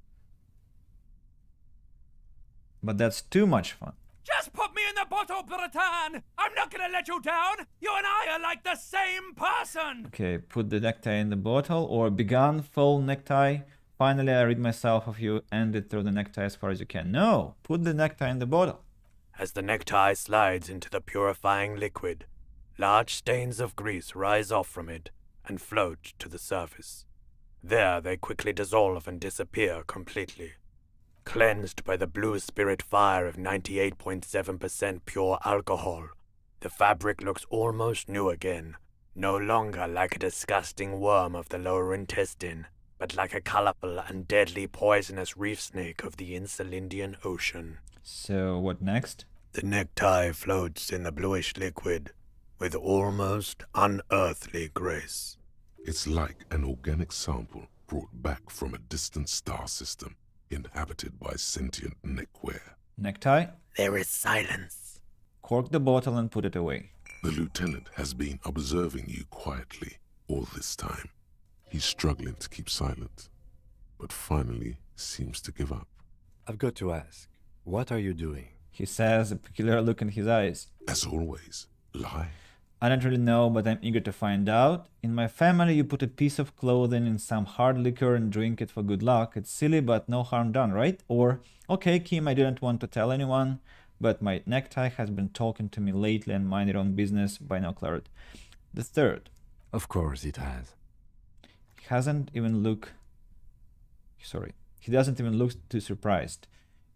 Speaker 1: But that's too much fun.
Speaker 17: Just put me in the bottle, Bratan! I'm not gonna let you down! You and I are like the same person!
Speaker 1: Okay, put the necktie in the bottle, or begun full necktie. Finally, I rid myself of you, and it throw the necktie as far as you can. No, put the necktie in the bottle.
Speaker 9: As the necktie slides into the purifying liquid, large stains of grease rise off from it and float to the surface. There they quickly dissolve and disappear completely. Cleansed by the blue spirit fire of 98.7% pure alcohol, the fabric looks almost new again, no longer like a disgusting worm of the lower intestine, but like a colorful and deadly poisonous reef snake of the insular Indian Ocean.
Speaker 1: So what next?
Speaker 9: The necktie floats in the bluish liquid with almost unearthly grace.
Speaker 3: It's like an organic sample brought back from a distant star system inhabited by sentient neckwear.
Speaker 1: Necktie?
Speaker 9: There is silence.
Speaker 1: Cork the bottle and put it away.
Speaker 3: The lieutenant has been observing you quietly all this time. He's struggling to keep silent, but finally seems to give up.
Speaker 4: I've got to ask, what are you doing?
Speaker 1: He says, a peculiar look in his eyes.
Speaker 3: As always, lie.
Speaker 1: I don't really know, but I'm eager to find out. In my family, you put a piece of clothing in some hard liquor and drink it for good luck. It's silly, but no harm done, right? Or, okay, Kim, I didn't want to tell anyone, but my necktie has been talking to me lately and mind your own business, binocular. The third.
Speaker 4: Of course it has.
Speaker 1: He doesn't even look too surprised.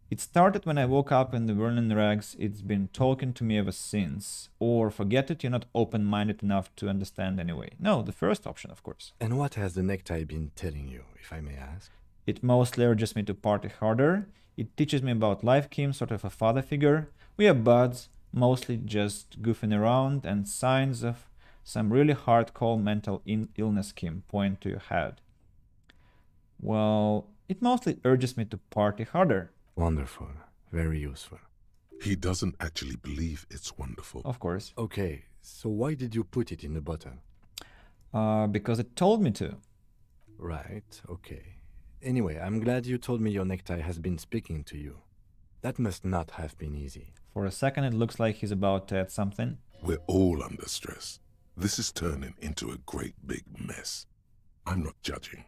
Speaker 1: It started when I woke up in the whirling rags. It's been talking to me ever since. Or forget it, you're not open-minded enough to understand anyway. No, the first option, of course.
Speaker 4: And what has the necktie been telling you, if I may ask?
Speaker 1: It mostly urges me to party harder. It teaches me about life, Kim, sort of a father figure. We are buds, mostly just goofing around, and signs of some really hardcore mental illness, Kim, point to your head. Well, it mostly urges me to party harder.
Speaker 4: Wonderful. Very useful.
Speaker 3: He doesn't actually believe it's wonderful.
Speaker 1: Of course.
Speaker 4: Okay, so why did you put it in the bottle?
Speaker 1: Because it told me to.
Speaker 4: Right, okay. Anyway, I'm glad you told me your necktie has been speaking to you. That must not have been easy.
Speaker 1: For a second, it looks like he's about to add something.
Speaker 3: We're all under stress. This is turning into a great big mess. I'm not judging.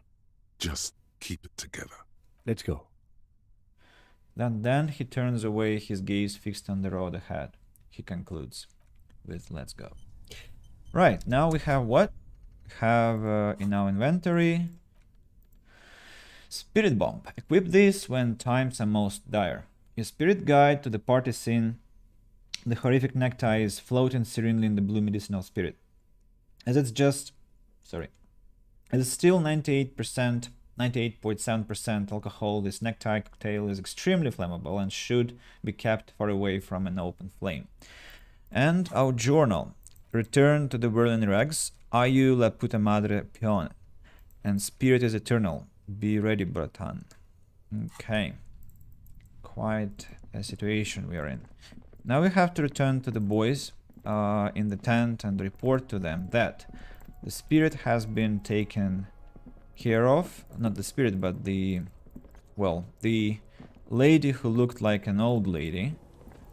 Speaker 3: Just keep it together.
Speaker 4: Let's go.
Speaker 1: Then he turns away, his gaze fixed on the road ahead. He concludes with "let's go." Right, now we have what? We have in our inventory Spirit Bomb. Equip this when times are most dire. Your spirit guide to the party scene. The horrific necktie is floating serenely in the blue medicinal spirit. As it's still 98.7% alcohol, this necktie cocktail is extremely flammable and should be kept far away from an open flame. And our journal. Return to the whirling rags. Ayu la puta madre pione. And spirit is eternal. Be ready, Bratan. Okay. Quite a situation we are in. Now we have to return to the boys in the tent and report to them that the spirit has been taken care of. Not the spirit, but the lady who looked like an old lady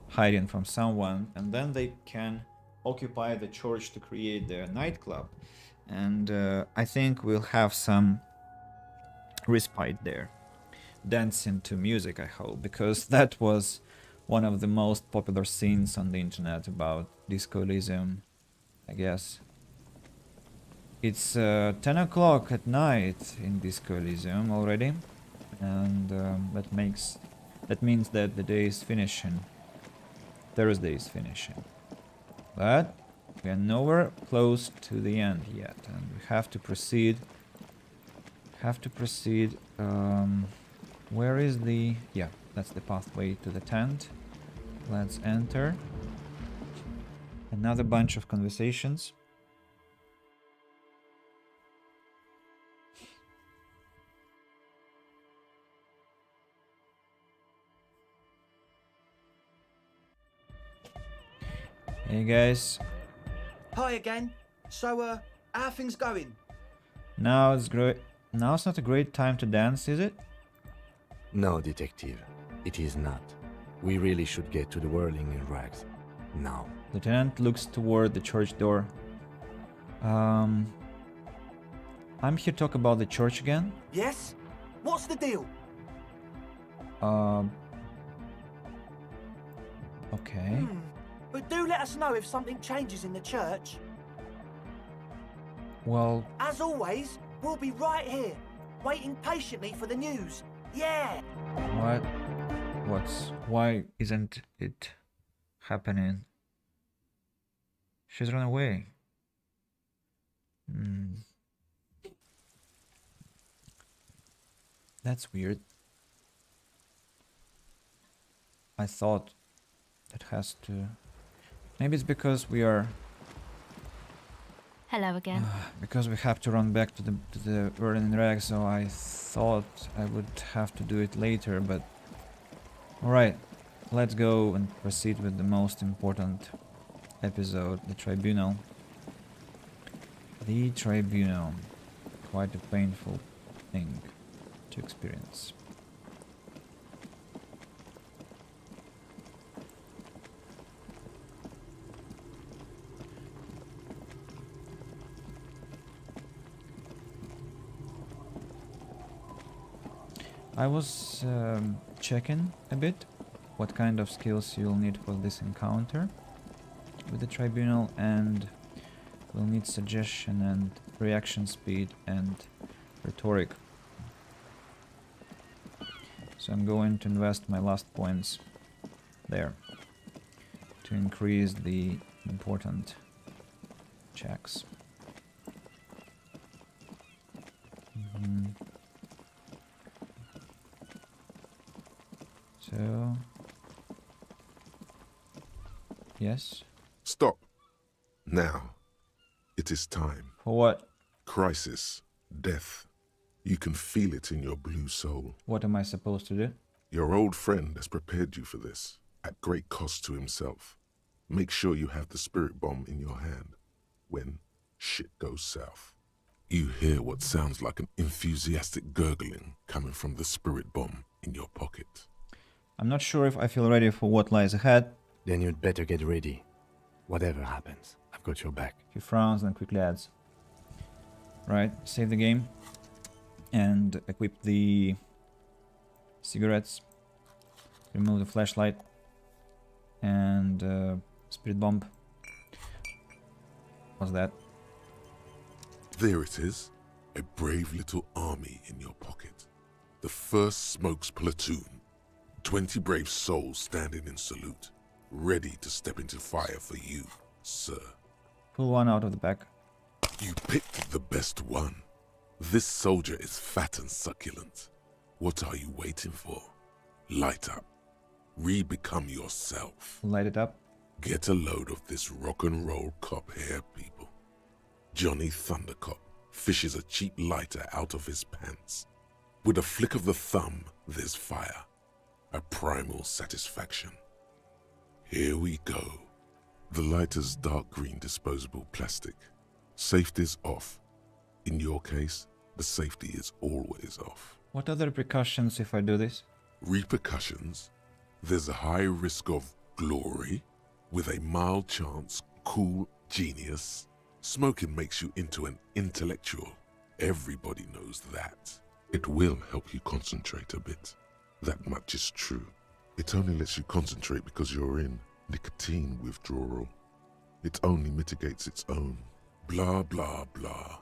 Speaker 1: hiding from someone, and then they can occupy the church to create their nightclub. And I think we'll have some respite there. Dancing to music, I hope, because that was one of the most popular scenes on the internet about Disco Elysium, I guess. It's 10 o'clock at night in Disco Elysium already, and that means that the day is finishing. Thursday is finishing. But We are nowhere close to the end yet, and we have to proceed. Where is the... yeah, that's the pathway to the tent. Let's enter. Another bunch of conversations. Hey guys.
Speaker 18: Hi again. So, how are things going?
Speaker 1: Now it's great. Now it's not a great time to dance, is it?
Speaker 4: No, detective. It is not. We really should get to the whirling in rags. Now.
Speaker 1: Lieutenant looks toward the church door. I'm here to talk about the church again.
Speaker 18: Yes? What's the deal?
Speaker 1: Okay.
Speaker 18: But do let us know if something changes in the church.
Speaker 1: Well...
Speaker 18: As always, we'll be right here, waiting patiently for the news. Yeah!
Speaker 1: What? Why isn't it happening? She's run away. That's weird. I thought it has to... Maybe it's because we are...
Speaker 11: Hello again.
Speaker 1: Because we have to run back to the Whirling Rag, so I thought I would have to do it later, but... Alright, let's go and proceed with the most important episode, the Tribunal. The Tribunal. Quite a painful thing to experience. I was checking a bit what kind of skills you'll need for this encounter with the Tribunal, and we'll need suggestion and reaction speed and rhetoric. So I'm going to invest my last points there to increase the important checks. So, yes.
Speaker 3: Stop. Now. It is time.
Speaker 1: For what?
Speaker 3: Crisis. Death. You can feel it in your blue soul.
Speaker 1: What am I supposed to do?
Speaker 3: Your old friend has prepared you for this, at great cost to himself. Make sure you have the spirit bomb in your hand when shit goes south. You hear what sounds like an enthusiastic gurgling coming from the spirit bomb in your pocket.
Speaker 1: I'm not sure if I feel ready for what lies ahead.
Speaker 4: Then you'd better get ready. Whatever happens, I've got your back.
Speaker 1: He frowns and quickly adds. Right, save the game. And equip the cigarettes. Remove the flashlight. And spirit bomb. What's that?
Speaker 3: There it is. A brave little army in your pocket. The 1st Smokes Platoon. 20 brave souls standing in salute, ready to step into fire for you, sir.
Speaker 1: Pull one out of the back.
Speaker 3: You picked the best one. This soldier is fat and succulent. What are you waiting for? Light up. Re-become yourself.
Speaker 1: Light it up.
Speaker 3: Get a load of this rock and roll cop here, people. Johnny Thundercop fishes a cheap lighter out of his pants. With a flick of the thumb, there's fire. A primal satisfaction. Here we go. The lighter's dark green disposable plastic. Safety's off. In your case, the safety is always off.
Speaker 1: What are the repercussions if I do this?
Speaker 3: Repercussions? There's a high risk of glory, with a mild chance, cool genius. Smoking makes you into an intellectual. Everybody knows that. It will help you concentrate a bit. That much is true. It only lets you concentrate because you're in nicotine withdrawal. It only mitigates its own. Blah, blah, blah.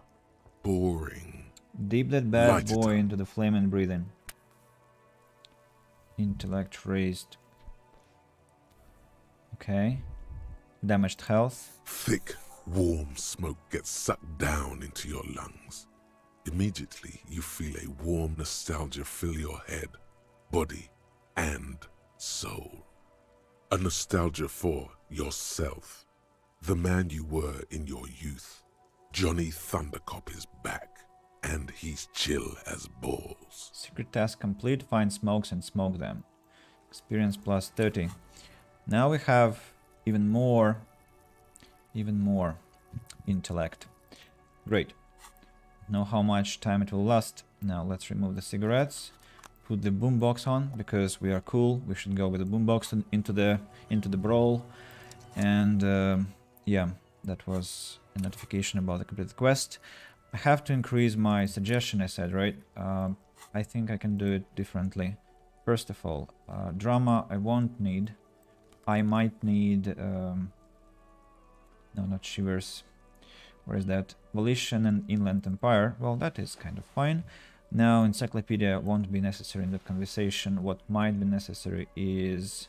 Speaker 3: Boring.
Speaker 1: Deep that bad boy into the flame and breathe in. Intellect raised. Okay. Damaged health.
Speaker 3: Thick, Warm smoke gets sucked down into your lungs. Immediately, you feel a warm nostalgia fill your head, body, and soul. A nostalgia for yourself, the man you were in your youth. Johnny Thundercop is back, and he's chill as balls.
Speaker 1: Secret task complete. Find smokes and smoke them. Experience plus 30. Now we have even more intellect. Great. Know how much time it will last. Now let's remove the cigarettes. Put the boombox on because we are cool. We should go with the boombox into the brawl. And yeah, that was a notification about the completed quest. I have to increase my suggestion, I said, right? I think I can do it differently. First of all, drama I won't need. I might need... no, not Shivers. Where is that? Volition and Inland Empire. Well, that is kind of fine. Now, Encyclopedia won't be necessary in that conversation. What might be necessary is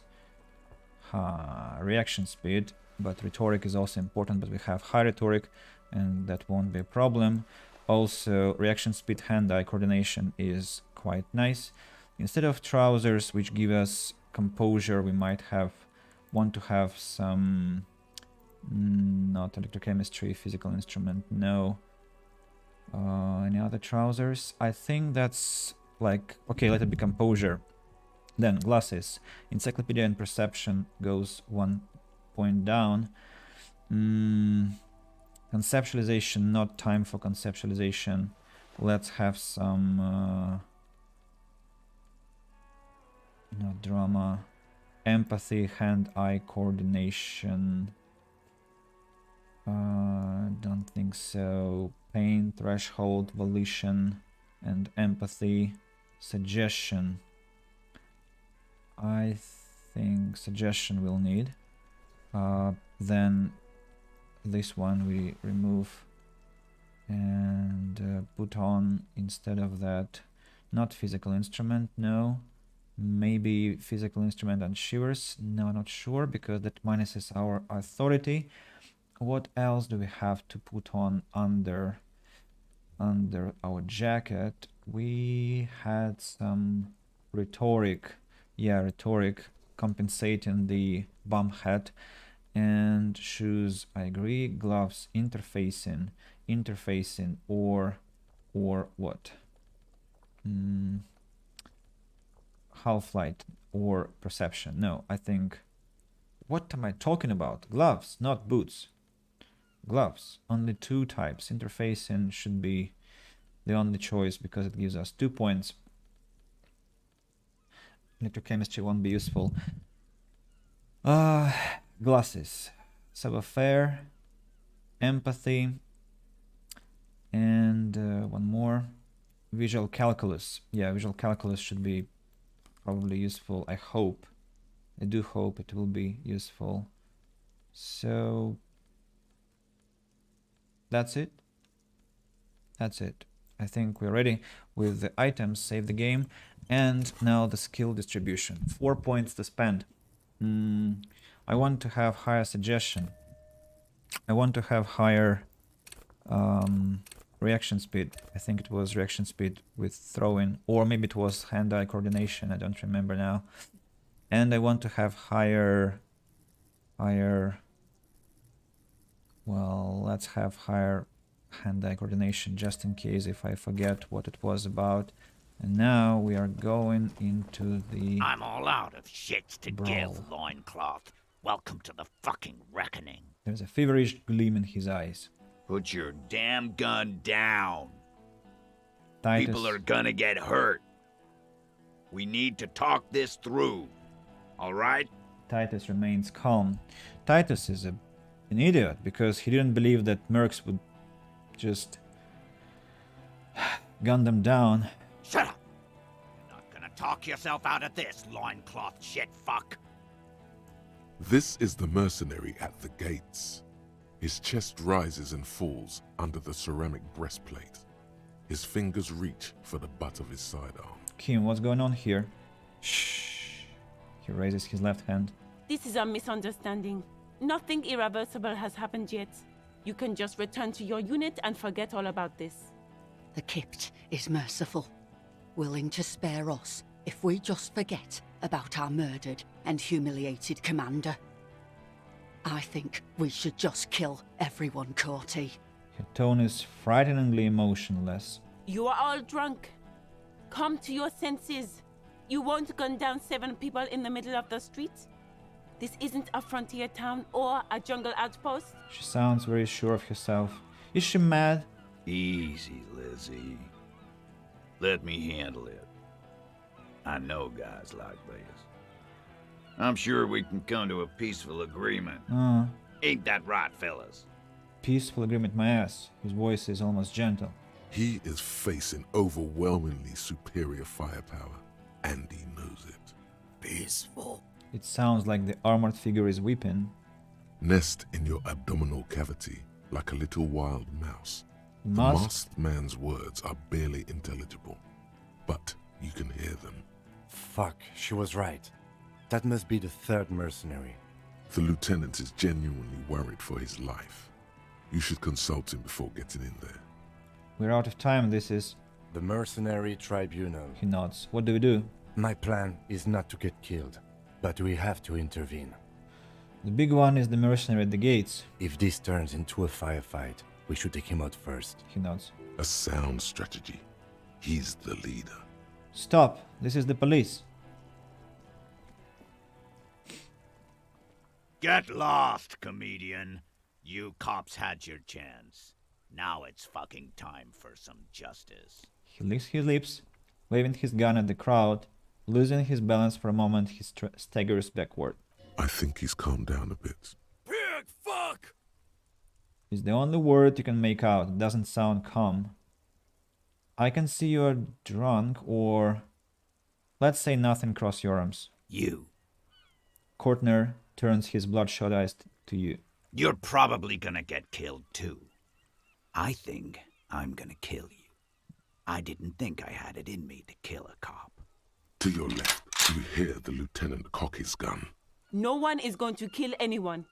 Speaker 1: reaction speed. But rhetoric is also important, but we have high rhetoric, and that won't be a problem. Also, reaction speed, hand-eye coordination is quite nice. Instead of trousers, which give us composure, we might want to have some... not electrochemistry, physical instrument, no. Any other trousers? I think that's like... Okay, let it be composure. Then, glasses. Encyclopedia and perception goes 1 point down. Conceptualization, not time for conceptualization. Let's have some... not drama. Empathy, hand-eye coordination. Don't think so. Pain, threshold, volition, and empathy. Suggestion. I think suggestion we'll need. Then this one we remove and put on instead of that. Not physical instrument, no. Maybe physical instrument and shivers, no, not sure, because that minuses our authority. What else do we have to put on under our jacket? We had some rhetoric. Yeah, rhetoric compensating the bum hat. And shoes, I agree. Gloves, interfacing, or what? Half-light or perception. No, I think... What am I talking about? Gloves, not boots. Gloves, only 2 types. Interfacing should be the only choice because it gives us 2 points. Electrochemistry won't be useful. Glasses. Savoir-faire, empathy, and one more. Visual calculus. Yeah, visual calculus should be probably useful. I hope. I do hope it will be useful. So that's it. That's it. I think we're ready with the items. Save the game. And now the skill distribution. 4 points to spend. I want to have higher suggestion. I want to have higher reaction speed. I think it was reaction speed with throwing, or maybe it was hand-eye coordination. I don't remember now. And I want to have higher... Well, let's have higher hand-eye coordination just in case if I forget what it was about. And now we are going into the...
Speaker 19: I'm all out of shits to
Speaker 1: brawl.
Speaker 19: give, loincloth. Welcome to the fucking reckoning.
Speaker 1: There's a feverish gleam in his eyes.
Speaker 19: Put your damn gun down.
Speaker 1: Titus.
Speaker 19: People are gonna get hurt. We need to talk this through. All right?
Speaker 1: Titus remains calm. Titus is an idiot because he didn't believe that mercs would just gun them down.
Speaker 19: Shut up! You're not gonna talk yourself out of this, loincloth shit fuck.
Speaker 3: This is the mercenary at the gates. His chest rises and falls under the ceramic breastplate. His fingers reach for the butt of his sidearm.
Speaker 1: Kim, what's going on here? Shh. He raises his left hand.
Speaker 20: This is a misunderstanding. Nothing irreversible has happened yet. You can just return to your unit and forget all about this.
Speaker 2: The Kypt is merciful, willing to spare us if we just forget about our murdered and humiliated commander. I think we should just kill everyone, Corty.
Speaker 1: Her tone is frighteningly emotionless.
Speaker 20: You are all drunk. Come to your senses. You won't gun down 7 people in the middle of the street. This isn't a frontier town or a jungle outpost.
Speaker 1: She sounds very sure of herself. Is she mad?
Speaker 19: Easy, Lizzie. Let me handle it. I know guys like this. I'm sure we can come to a peaceful agreement. Ain't that right, fellas?
Speaker 1: Peaceful agreement, my ass. His voice is almost gentle.
Speaker 3: He is facing overwhelmingly superior firepower, and he knows it.
Speaker 18: Peaceful.
Speaker 1: It sounds like the armored figure is weeping.
Speaker 3: Nest in your abdominal cavity like a little wild mouse. The masked man's words are barely intelligible, but you can hear them.
Speaker 4: Fuck, she was right. That must be the third mercenary.
Speaker 3: The lieutenant is genuinely worried for his life. You should consult him before getting in there.
Speaker 1: We're out of time. This is...
Speaker 4: The mercenary tribunal.
Speaker 1: He nods. What do we do?
Speaker 4: My plan is not to get killed, but we have to intervene.
Speaker 1: The big one is the mercenary at the gates.
Speaker 4: If this turns into a firefight, we should take him out first.
Speaker 1: He nods.
Speaker 3: A sound strategy. He's the leader.
Speaker 1: Stop. This is the police.
Speaker 19: Get lost, comedian. You cops had your chance. Now it's fucking time for some justice.
Speaker 1: He licks his lips, waving his gun at the crowd. Losing his balance for a moment, he staggers backward.
Speaker 3: I think he's calmed down a bit.
Speaker 17: Pig fuck!
Speaker 1: It's the only word you can make out. It doesn't sound calm. I can see you're drunk, or... Let's say nothing, cross your arms.
Speaker 19: You.
Speaker 1: Courtner turns his bloodshot eyes to you.
Speaker 19: You're probably gonna get killed too. I think I'm gonna kill you. I didn't think I had it in me to kill a cop.
Speaker 3: To your left, you hear the lieutenant cock his gun.
Speaker 20: No one is going to kill anyone.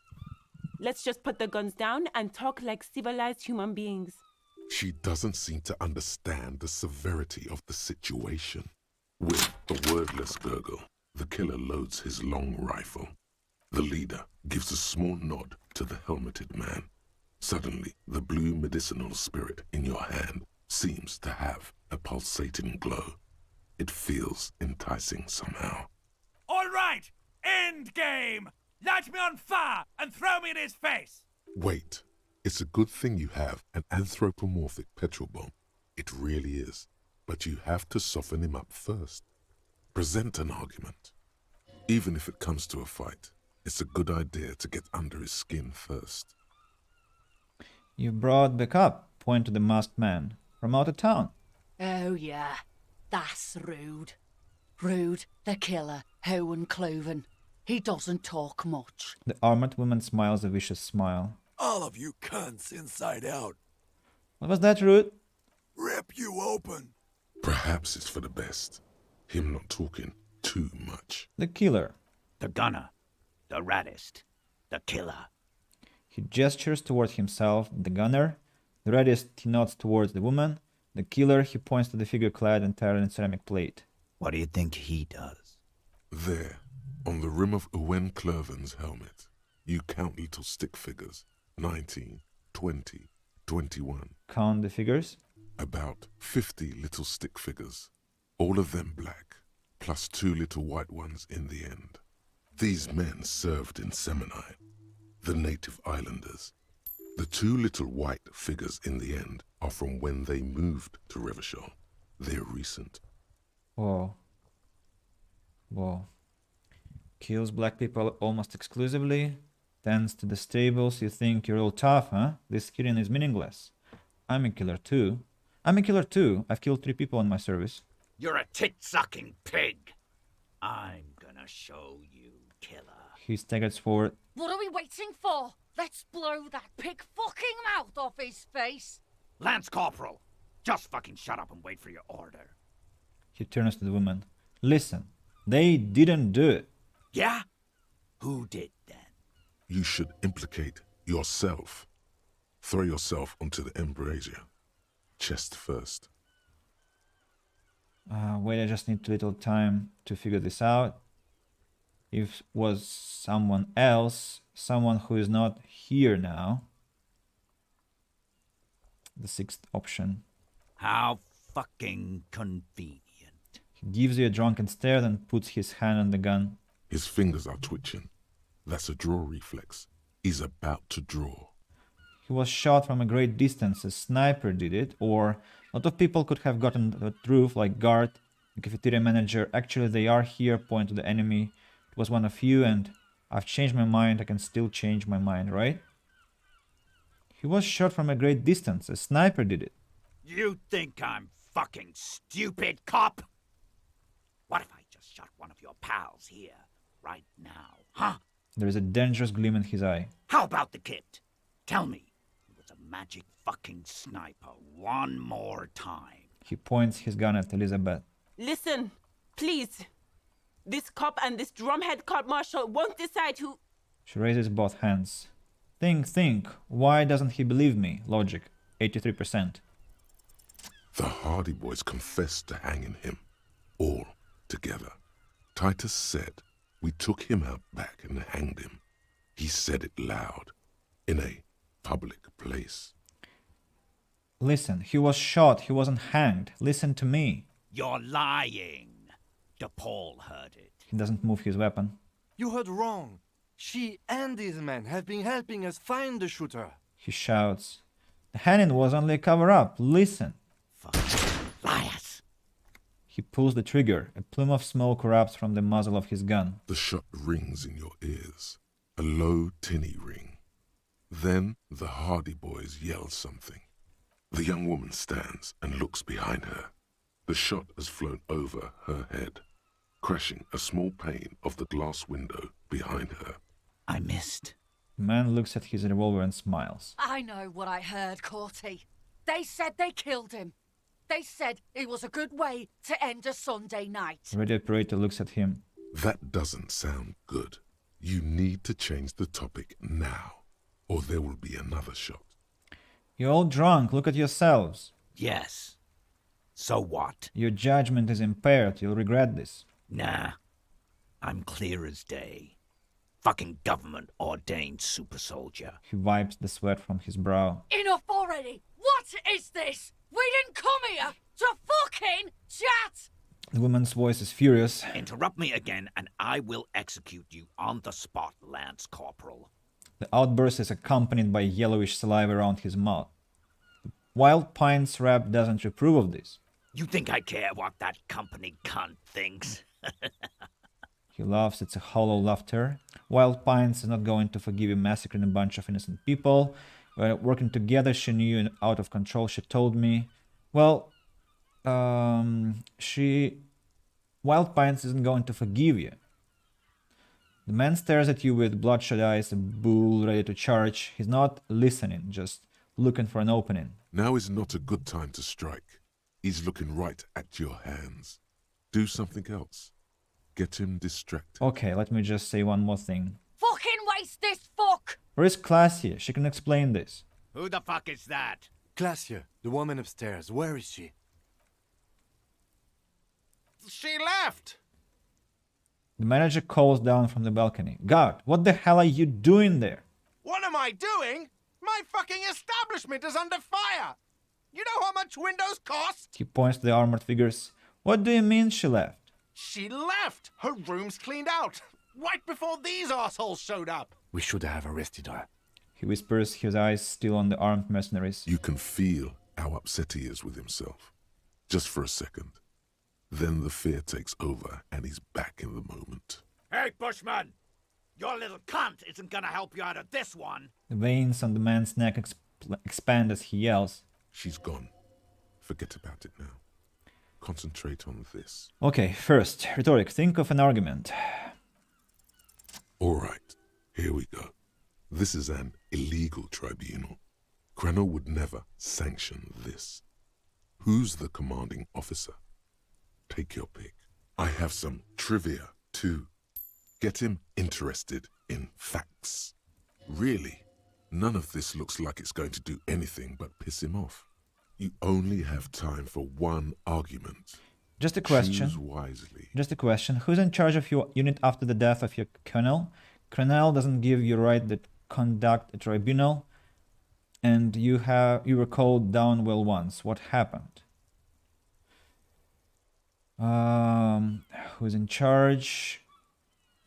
Speaker 20: Let's just put the guns down and talk like civilized human beings.
Speaker 3: She doesn't seem to understand the severity of the situation. With a wordless gurgle, the killer loads his long rifle. The leader gives a small nod to the helmeted man. Suddenly, the blue medicinal spirit in your hand seems to have a pulsating glow. It feels enticing somehow.
Speaker 17: All right! End game! Light me on fire and throw me in his face!
Speaker 3: Wait. It's a good thing you have an anthropomorphic petrol bomb. It really is. But you have to soften him up first. Present an argument. Even if it comes to a fight, it's a good idea to get under his skin first.
Speaker 1: You brought back up, point to the masked man. From out of town.
Speaker 2: Oh yeah, that's Rude. Rude, the killer, Owen Cloven. He doesn't talk much.
Speaker 1: The armored woman smiles a vicious smile.
Speaker 18: All of you cunts inside out.
Speaker 1: What was that, Rude?
Speaker 18: Rip you open.
Speaker 3: Perhaps it's for the best. Him not talking too much.
Speaker 1: The killer.
Speaker 19: The gunner. The raddest. The killer.
Speaker 1: He gestures towards himself, the gunner. The raddest he nods towards the woman. The killer, he points to the figure clad entirely in ceramic plate.
Speaker 19: What do you think he does?
Speaker 3: There, on the rim of Owen Cloven's helmet, you count little stick figures. 19, 20, 21.
Speaker 1: Count the figures?
Speaker 3: About 50 little stick figures. All of them black, plus 2 little white ones in the end. These men served in Seminai, the native islanders. The 2 little white figures in the end are from when they moved to Revachol. They're recent.
Speaker 1: Whoa. Whoa. Kills black people almost exclusively. Tends to the stables. You think you're all tough, huh? This killing is meaningless. I'm a killer too. I'm a killer too. I've killed 3 people in my service.
Speaker 19: You're a tit-sucking pig. I'm gonna show you, killer.
Speaker 1: He staggers forward.
Speaker 21: What are we waiting for? Let's blow that pig fucking mouth off his face.
Speaker 19: Lance Corporal, just fucking shut up and wait for your order.
Speaker 1: He turns to the woman. Listen, they didn't do it.
Speaker 19: Yeah? Who did then?
Speaker 3: You should implicate yourself. Throw yourself onto the embrasure. Chest first.
Speaker 1: Wait, I just need a little time to figure this out. If it was someone else, someone who is not here now. The sixth option.
Speaker 15: How fucking convenient.
Speaker 1: He gives you a drunken stare, then puts his hand on the gun.
Speaker 3: His fingers are twitching. That's a draw reflex. He's about to draw.
Speaker 1: He was shot from a great distance. A sniper did it, or a lot of people could have gotten the truth, like guard, the cafeteria manager. Actually, they are here, point to the enemy. It was one of you, and I've changed my mind. I can still change my mind, right? He was shot from a great distance. A sniper did it.
Speaker 15: You think I'm fucking stupid, cop? What if I just shot one of your pals here, right now, huh?
Speaker 1: There is a dangerous gleam in his eye.
Speaker 15: How about the kid? Tell me, he was a magic fucking sniper one more time.
Speaker 1: He points his gun at Elizabeth.
Speaker 20: Listen, please. This cop and this drumhead court marshal won't decide who...
Speaker 1: She raises both hands. Think. Why doesn't he believe me? Logic. 83%.
Speaker 3: The Hardy Boys confessed to hanging him. All together. Titus said, we took him out back and hanged him. He said it loud. In a public place.
Speaker 1: Listen, he was shot. He wasn't hanged. Listen to me.
Speaker 15: You're lying. DePaul heard it.
Speaker 1: He doesn't move his weapon.
Speaker 4: You heard wrong. She and these men have been helping us find the shooter.
Speaker 1: He shouts. The hanging was only a cover-up. Listen.
Speaker 15: Liars.
Speaker 1: He pulls the trigger. A plume of smoke erupts from the muzzle of his gun.
Speaker 3: The shot rings in your ears. A low, tinny ring. Then the Hardy Boys yell something. The young woman stands and looks behind her. The shot has flown over her head, crashing a small pane of the glass window behind her.
Speaker 15: I missed.
Speaker 1: The man looks at his revolver and smiles.
Speaker 21: I know what I heard, Corty. They said they killed him. They said it was a good way to end a Sunday night.
Speaker 1: The radio operator looks at him.
Speaker 3: That doesn't sound good. You need to change the topic now, or there will be another shot.
Speaker 1: You're all drunk. Look at yourselves.
Speaker 15: Yes. So what?
Speaker 1: Your judgment is impaired. You'll regret this.
Speaker 15: Nah. I'm clear as day. Fucking government-ordained super soldier.
Speaker 1: He wipes the sweat from his brow.
Speaker 21: Enough already! What is this? We didn't come here to fucking chat!
Speaker 1: The woman's voice is furious.
Speaker 15: Interrupt me again and I will execute you on the spot, Lance Corporal.
Speaker 1: The outburst is accompanied by yellowish saliva around his mouth. The Wild Pines rep doesn't approve of this.
Speaker 15: You think I care what that company cunt thinks?
Speaker 1: He laughs. It's a hollow laughter. Wild Pines is not going to forgive you massacring a bunch of innocent people. We're working together. She knew you out of control. She told me. Well, Wild Pines isn't going to forgive you. The man stares at you with bloodshot eyes, a bull ready to charge. He's not listening, just looking for an opening.
Speaker 3: Now is not a good time to strike. He's looking right at your hands. Do something else. Get him distracted.
Speaker 1: Okay, let me just say one more thing.
Speaker 21: Fucking waste this fuck!
Speaker 1: Where is Classia? She can explain this.
Speaker 15: Who the fuck is that?
Speaker 4: Classia, the woman upstairs. Where is she?
Speaker 12: She left!
Speaker 1: The manager calls down from the balcony. God, what the hell are you doing there?
Speaker 12: What am I doing? My fucking establishment is under fire! You know how much windows cost?
Speaker 1: He points to the armored figures. What do you mean she left?
Speaker 12: She left! Her room's cleaned out! Right before these assholes showed up!
Speaker 4: We should have arrested her.
Speaker 1: He whispers, his eyes still on the armed mercenaries.
Speaker 3: You can feel how upset he is with himself. Just for a second. Then the fear takes over and he's back in the moment.
Speaker 15: Hey, Bushman! Your little cunt isn't gonna help you out of this one!
Speaker 1: The veins on the man's neck expand as he yells.
Speaker 3: She's gone. Forget about it now. Concentrate on this.
Speaker 1: Okay, first, rhetoric. Think of an argument.
Speaker 3: All right, here we go. This is an illegal tribunal. Cranor would never sanction this. Who's the commanding officer? Take your pick. I have some trivia, too. Get him interested in facts. Really, None of this looks like it's going to do anything but piss him off. You only have time for one argument.
Speaker 1: Just a question.
Speaker 3: Choose wisely.
Speaker 1: Just a question. Who's in charge of your unit after the death of your colonel? Colonel doesn't give you right to conduct a tribunal, and you were called down well once. What happened? Who's in charge?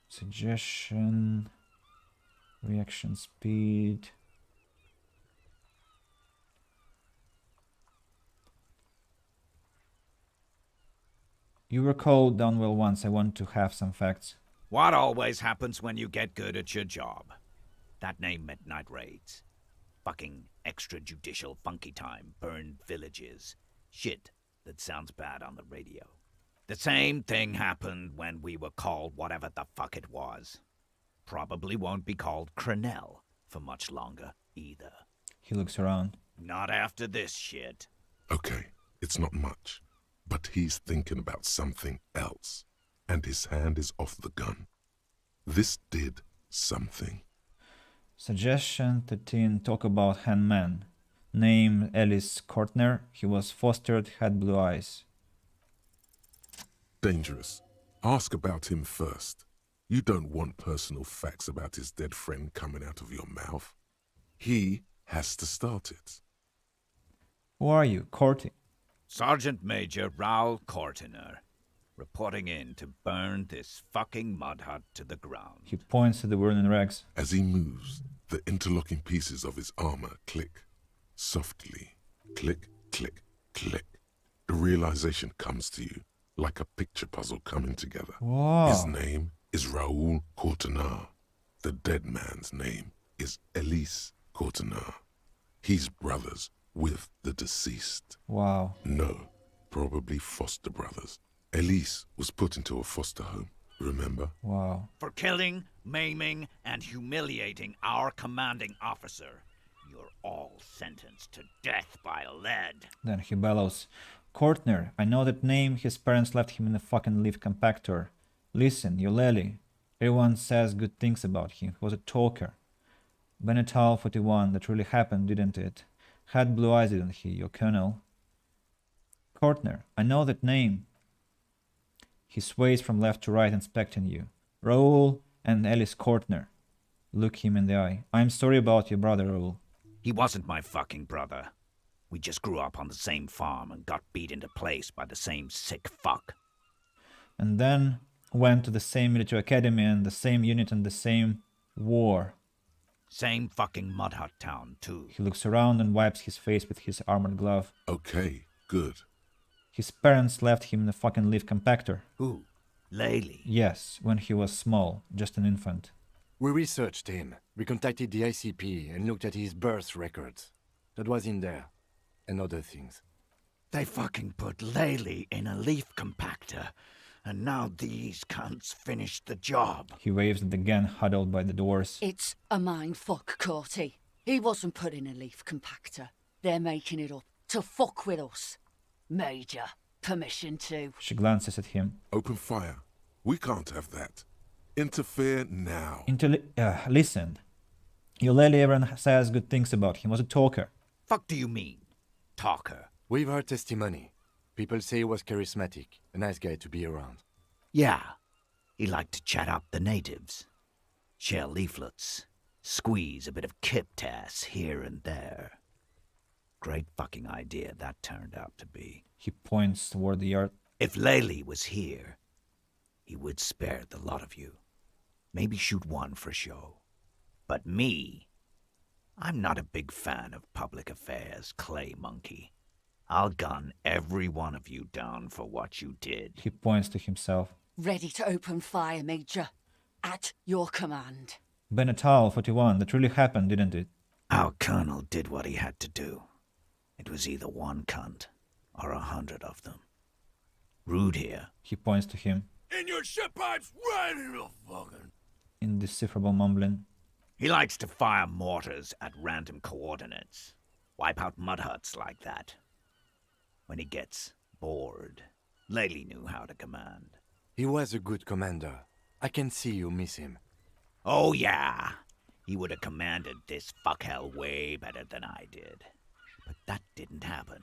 Speaker 1: Suggestion. Reaction speed. You were called down well once. I want to have some facts.
Speaker 15: What always happens when you get good at your job? That name meant night raids. Fucking extrajudicial funky time, burned villages. Shit that sounds bad on the radio. The same thing happened when we were called whatever the fuck it was. Probably won't be called Crenell for much longer, either.
Speaker 1: He looks around.
Speaker 15: Not after this shit.
Speaker 3: Okay, it's not much. But he's thinking about something else. And his hand is off the gun. This did something.
Speaker 1: Suggestion 13. Talk about Handman. Name Ellis Kortner. He was fostered, had blue eyes.
Speaker 3: Dangerous. Ask about him first. You don't want personal facts about his dead friend coming out of your mouth. He has to start it.
Speaker 1: Who are you? Corty.
Speaker 15: Sergeant Major Raoul Cortiner, reporting in to burn this fucking mud hut to the ground.
Speaker 1: He points to the burning rags.
Speaker 3: As he moves, the interlocking pieces of his armor click. Softly. Click, click, click. The realization comes to you like a picture puzzle coming together.
Speaker 1: Whoa.
Speaker 3: His name is Raoul Cortiner. The dead man's name is Elise Cortiner. He's brothers with the deceased.
Speaker 1: Wow.
Speaker 3: No, probably foster brothers. Elise was put into a foster home, remember?
Speaker 1: Wow.
Speaker 15: For killing, maiming, and humiliating our commanding officer. You're all sentenced to death by lead.
Speaker 1: Then he bellows. Kortner, I know that name. His parents left him in a fucking leaf compactor. Listen, Euleli. Everyone says good things about him. He was a talker. Benetal 41, that really happened, didn't it? Had blue eyes, didn't he, your colonel? Kortner, I know that name. He sways from left to right, inspecting you. Raoul and Ellis Kortner. Look him in the eye. I'm sorry about your brother, Raoul.
Speaker 15: He wasn't my fucking brother. We just grew up on the same farm and got beat into place by the same sick fuck.
Speaker 1: And then went to the same military academy and the same unit and the same war.
Speaker 15: Same fucking mud hut town, too.
Speaker 1: He looks around and wipes his face with his armored glove.
Speaker 3: Okay, good.
Speaker 1: His parents left him in a fucking leaf compactor.
Speaker 15: Who? Laley?
Speaker 1: Yes, when he was small, just an infant.
Speaker 4: We researched him. We contacted the ICP and looked at his birth records. That was in there. And other things.
Speaker 15: They fucking put Laley in a leaf compactor. And now these cunts finished the job.
Speaker 1: He waves at the gang huddled by the doors.
Speaker 21: It's a mindfuck, Corty. He wasn't put in a leaf compactor. They're making it up to fuck with us. Major, permission to.
Speaker 1: She glances at him.
Speaker 3: Open fire. We can't have that. Interfere now.
Speaker 1: Listen. Euleli, everyone says good things about him. Was a talker.
Speaker 15: Fuck do you mean, talker?
Speaker 4: We've heard testimony. People say he was charismatic, a nice guy to be around.
Speaker 15: Yeah, he liked to chat up the natives. Share leaflets, squeeze a bit of kiptass here and there. Great fucking idea that turned out to be.
Speaker 1: He points toward the yard.
Speaker 15: If Laley was here, he would spare the lot of you. Maybe shoot one for show. But me, I'm not a big fan of public affairs, clay monkey. I'll gun every one of you down for what you did.
Speaker 1: He points to himself.
Speaker 21: Ready to open fire, Major. At your command.
Speaker 1: Benetal 41, that really happened, didn't it?
Speaker 15: Our colonel did what he had to do. It was either one cunt or 100 of them. Rude here.
Speaker 1: He points to him.
Speaker 17: In your shit pipes, right in the fucking...
Speaker 1: Indecipherable mumbling.
Speaker 15: He likes to fire mortars at random coordinates. Wipe out mud huts like that. When he gets bored, Laley knew how to command.
Speaker 4: He was a good commander. I can see you miss him.
Speaker 15: Oh yeah. he would have commanded this fuckhell way better than I did. But that didn't happen,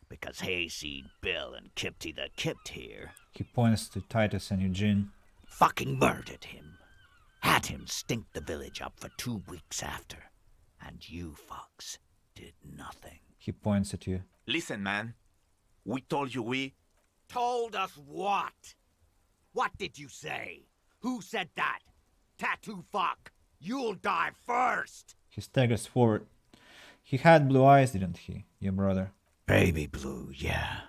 Speaker 15: because Hayseed Bill and Kipty the Kipt here
Speaker 1: He points to Titus and Eugene.
Speaker 15: fucking murdered him. Had him stink the village up for 2 weeks after. And you fucks did nothing.
Speaker 1: He points at you.
Speaker 6: Listen, man. We told you we...
Speaker 15: Told us what? What did you say? Who said that? Tattoo fuck! You'll die first!
Speaker 1: He staggers forward. He had blue eyes, didn't he, your brother?
Speaker 15: Baby blue, yeah.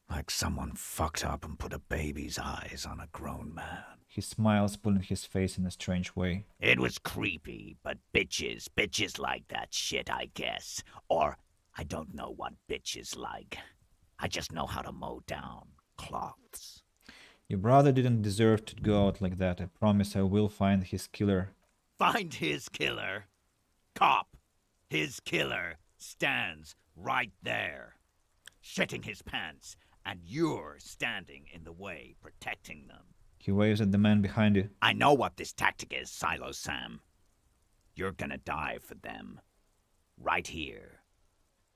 Speaker 15: Like someone fucked up and put a baby's eyes on a grown man.
Speaker 1: He smiles, pulling his face in a strange way.
Speaker 15: It was creepy, but bitches like that shit, I guess. Or, I don't know what bitches like. I just know how to mow down cloths.
Speaker 1: Your brother didn't deserve to go out like that. I promise I will find his killer.
Speaker 15: Find his killer? Cop, his killer stands right there, shitting his pants, and you're standing in the way, protecting them.
Speaker 1: He waves at the man behind you.
Speaker 15: I know what this tactic is, Silo Sam. You're gonna die for them. Right here.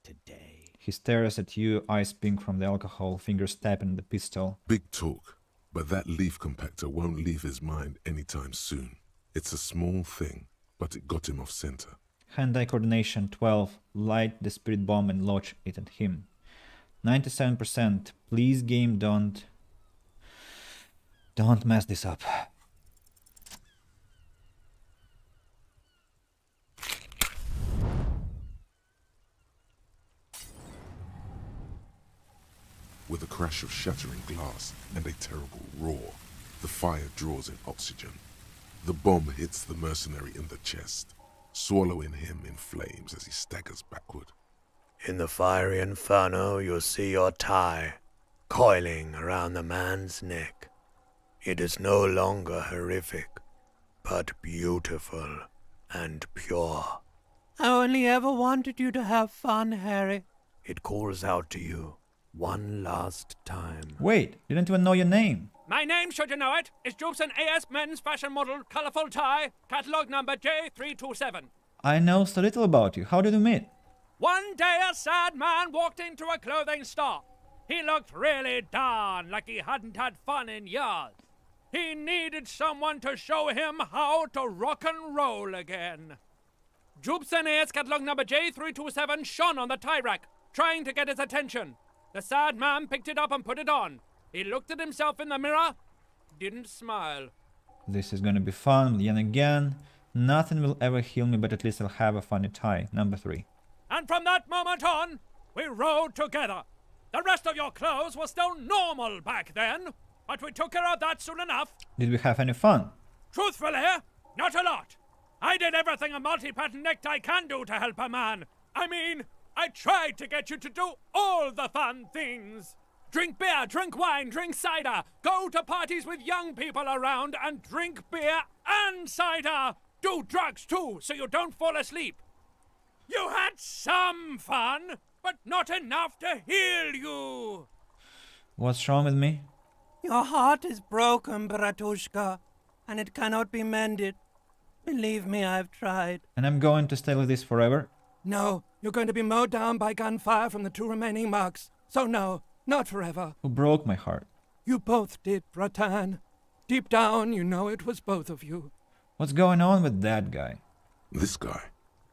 Speaker 15: Today.
Speaker 1: He stares at you, eyes pink from the alcohol, fingers tapping the pistol.
Speaker 3: Big talk, but that leaf compactor won't leave his mind anytime soon. It's a small thing, but it got him off center.
Speaker 1: Hand-eye coordination 12. Light the spirit bomb and launch it at him. 97%. Please, game, don't mess this up.
Speaker 3: With a crash of shattering glass and a terrible roar, the fire draws in oxygen. The bomb hits the mercenary in the chest, swallowing him in flames as he staggers backward.
Speaker 9: In the fiery inferno, you'll see your tie coiling around the man's neck. It is no longer horrific, but beautiful and pure.
Speaker 17: I only ever wanted you to have fun, Harry.
Speaker 9: It calls out to you one last time.
Speaker 1: Wait, didn't even know your name.
Speaker 17: My name, should you know it, is Jobson AS Men's Fashion Model, Colorful Tie, Catalogue number J327.
Speaker 1: I know so little about you. How did you meet?
Speaker 17: One day a sad man walked into a clothing store. He looked really darn like he hadn't had fun in years. He needed someone to show him how to rock and roll again. Jobson AS Catalogue number J327 shone on the tie rack, trying to get his attention. The sad man picked it up and put it on. He looked at himself in the mirror, didn't smile.
Speaker 1: This is gonna be fun, yet again. Nothing will ever heal me, but at least I'll have a funny tie. Number 3.
Speaker 17: And from that moment on, we rode together. The rest of your clothes were still normal back then, but we took care of that soon enough.
Speaker 1: Did we have any fun?
Speaker 17: Truthfully, not a lot. I did everything a multi-pattern necktie can do to help a man. I mean, I tried to get you to do all the fun things. Drink beer, drink wine, drink cider. Go to parties with young people around and drink beer and cider. Do drugs too, so you don't fall asleep. You had some fun, but not enough to heal you.
Speaker 1: What's wrong with me?
Speaker 17: Your heart is broken, Bratushka, and it cannot be mended. Believe me, I've tried.
Speaker 1: And I'm going to stay like this forever?
Speaker 17: No, you're going to be mowed down by gunfire from the 2 remaining marks. So no, not forever.
Speaker 1: Who broke my heart?
Speaker 17: You both did, Bratan. Deep down, you know it was both of you.
Speaker 1: What's going on with that guy?
Speaker 3: This guy,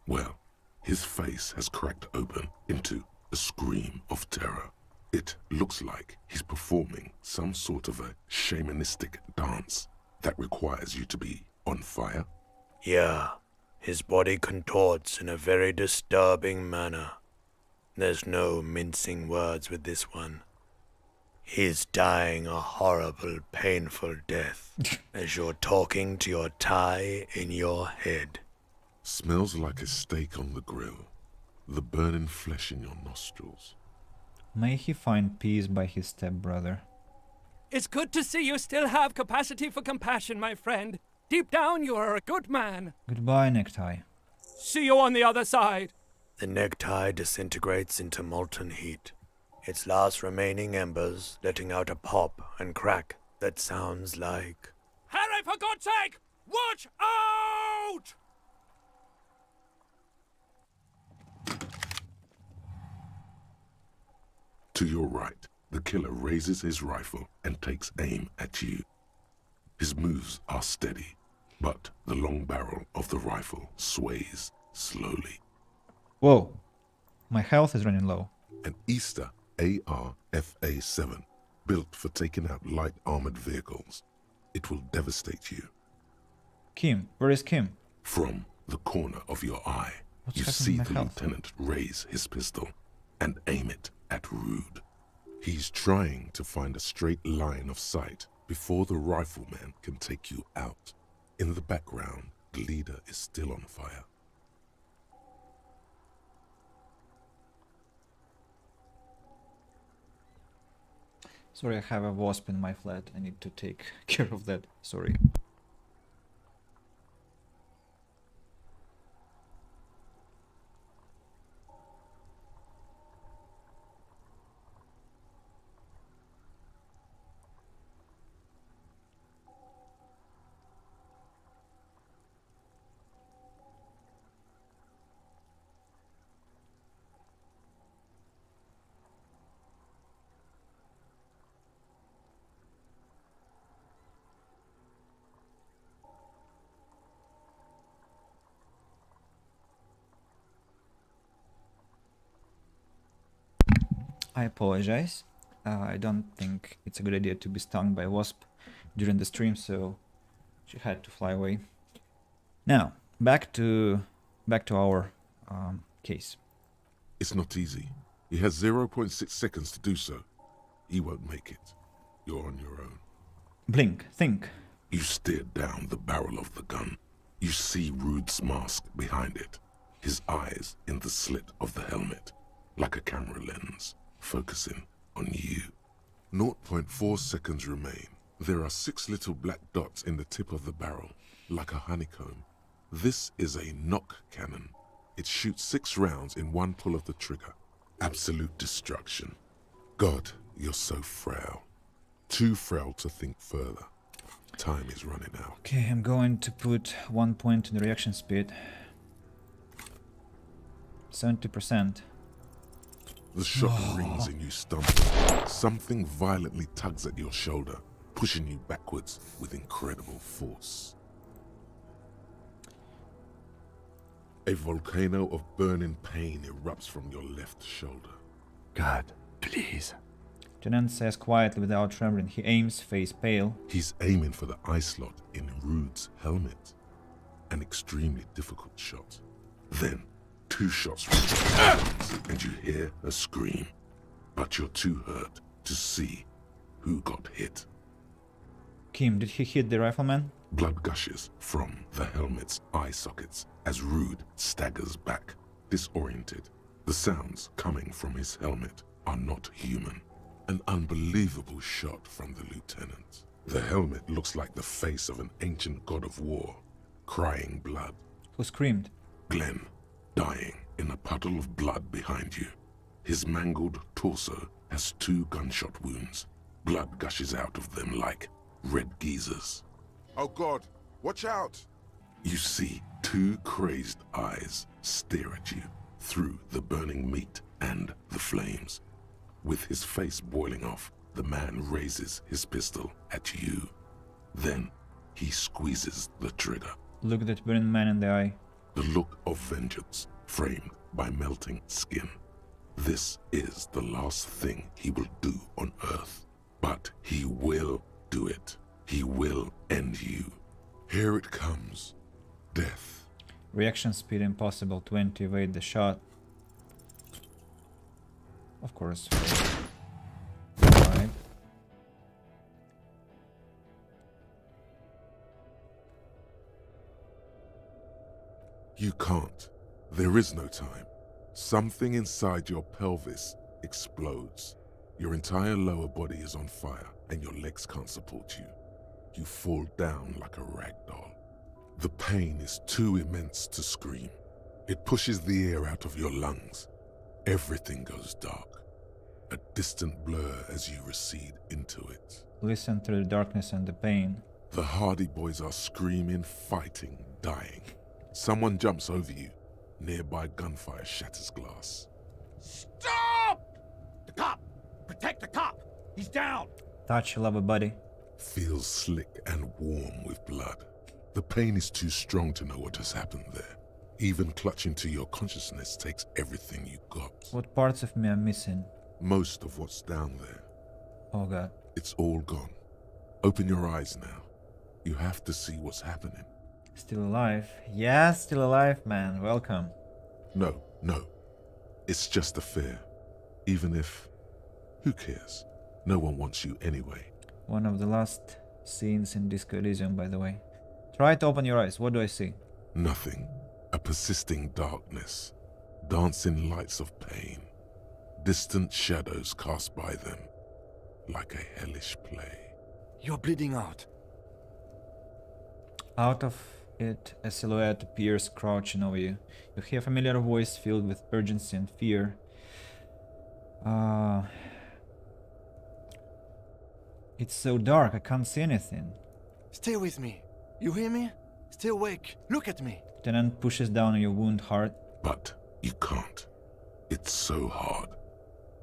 Speaker 3: well, his face has cracked open into a scream of terror. It looks like he's performing some sort of a shamanistic dance that requires you to be on fire.
Speaker 9: Yeah, his body contorts in a very disturbing manner. There's no mincing words with this one. He's dying a horrible, painful death as you're talking to your tie in your head.
Speaker 3: Smells like a steak on the grill, the burning flesh in your nostrils.
Speaker 1: May he find peace by his stepbrother.
Speaker 17: It's good to see you still have capacity for compassion, my friend. Deep down, you are a good man.
Speaker 1: Goodbye, necktie.
Speaker 17: See you on the other side.
Speaker 9: The necktie disintegrates into molten heat, its last remaining embers letting out a pop and crack that sounds like...
Speaker 17: Harry, for God's sake! Watch out!
Speaker 3: To your right, the killer raises his rifle and takes aim at you. His moves are steady, but the long barrel of the rifle sways slowly.
Speaker 1: Whoa, my health is running low.
Speaker 3: An Easter AR-FA-7, built for taking out light armored vehicles. It will devastate you.
Speaker 1: Kim, where is Kim?
Speaker 3: From the corner of your eye,
Speaker 1: What's
Speaker 3: you
Speaker 1: happening
Speaker 3: see
Speaker 1: to my
Speaker 3: the
Speaker 1: health?
Speaker 3: lieutenant raise his pistol and aim it at Rude. He's trying to find a straight line of sight before the rifleman can take you out. In the background, the leader is still on fire.
Speaker 1: Sorry, I have a wasp in my flat. I need to take care of that. Sorry. I apologize. I don't think it's a good idea to be stung by a wasp during the stream, so she had to fly away. Now, back to our case.
Speaker 3: It's not easy. He has 0.6 seconds to do so. He won't make it. You're on your own.
Speaker 1: Blink, think.
Speaker 3: You stare down the barrel of the gun. You see Rude's mask behind it, his eyes in the slit of the helmet, like a camera lens, focusing on you. 0.4 seconds remain. There are 6 little black dots in the tip of the barrel, like a honeycomb. This is a knock cannon. It shoots 6 rounds in one pull of the trigger. Absolute destruction. God, you're so frail. Too frail to think further. Time is running out.
Speaker 1: Okay, I'm going to put 1 point in the reaction speed. 70%.
Speaker 3: The shot rings and you stumble. Something violently tugs at your shoulder, pushing you backwards with incredible force. A volcano of burning pain erupts from your left shoulder.
Speaker 4: God, please.
Speaker 1: Lieutenant says quietly without trembling. He aims, face pale.
Speaker 3: He's aiming for the eye slot in Rude's helmet. An extremely difficult shot. Then, 2 shots reach your hands, and you hear a scream. But you're too hurt to see who got hit.
Speaker 1: Kim, did he hit the rifleman?
Speaker 3: Blood gushes from the helmet's eye sockets as Rude staggers back, disoriented. The sounds coming from his helmet are not human. An unbelievable shot from the lieutenant. The helmet looks like the face of an ancient god of war, crying blood.
Speaker 1: Who screamed?
Speaker 3: Glenn, dying in a puddle of blood behind you. His mangled torso has 2 gunshot wounds. Blood gushes out of them like red geysers.
Speaker 5: Oh God, watch out!
Speaker 3: You see 2 crazed eyes stare at you through the burning meat and the flames. With his face boiling off, the man raises his pistol at you. Then he squeezes the trigger.
Speaker 1: Look at that burning man in the eye.
Speaker 3: The look of vengeance framed by melting skin. This is the last thing he will do on Earth. But he will do it. He will end you. Here it comes. Death.
Speaker 1: Reaction speed impossible. 20, evade the shot. Of course. 5.
Speaker 3: You can't. There is no time. Something inside your pelvis explodes. Your entire lower body is on fire and your legs can't support you. You fall down like a rag doll. The pain is too immense to scream. It pushes the air out of your lungs. Everything goes dark. A distant blur as you recede into it.
Speaker 1: Listen to the darkness and the pain.
Speaker 3: The Hardy Boys are screaming, fighting, dying. Someone jumps over you. Nearby gunfire shatters glass.
Speaker 5: Stop! The cop!
Speaker 15: down!
Speaker 1: Touch your lover buddy.
Speaker 3: Feels slick and warm with blood. The pain is too strong to know what has happened there. Even clutching to your consciousness takes everything you got.
Speaker 1: What parts of me are missing?
Speaker 3: Most of what's down there.
Speaker 1: Oh god.
Speaker 3: It's all gone. Open your eyes now. You have to see what's happening.
Speaker 1: Still alive? Yeah, still alive, man. Welcome.
Speaker 3: No. It's just a fear. Even if... Who cares? No one wants you anyway.
Speaker 1: One of the last scenes in Disco Elysium, by the way. Try to open your eyes. What do I see?
Speaker 3: Nothing. A persisting darkness. Dancing lights of pain. Distant shadows cast by them. Like a hellish play.
Speaker 4: You're bleeding out.
Speaker 1: Out of it, a silhouette appears crouching over you. You hear a familiar voice filled with urgency and fear. It's so dark, I can't see anything.
Speaker 4: Stay with me. You hear me? Stay awake. Look at me.
Speaker 1: Lieutenant pushes down on your wound hard.
Speaker 3: But you can't. It's so hard.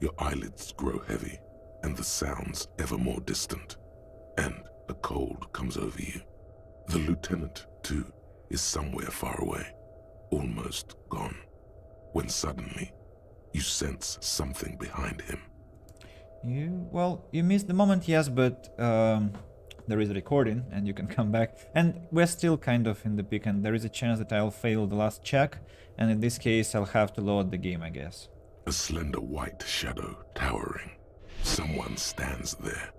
Speaker 3: Your eyelids grow heavy, and the sounds ever more distant. And a cold comes over you. The lieutenant, too, is somewhere far away, almost gone, when suddenly you sense something behind him.
Speaker 1: You missed the moment, yes, but there is a recording and you can come back. And we're still kind of in the peak, and there is a chance that I'll fail the last check, and in this case I'll have to load the game, I guess.
Speaker 3: A slender white shadow towering. Someone stands there,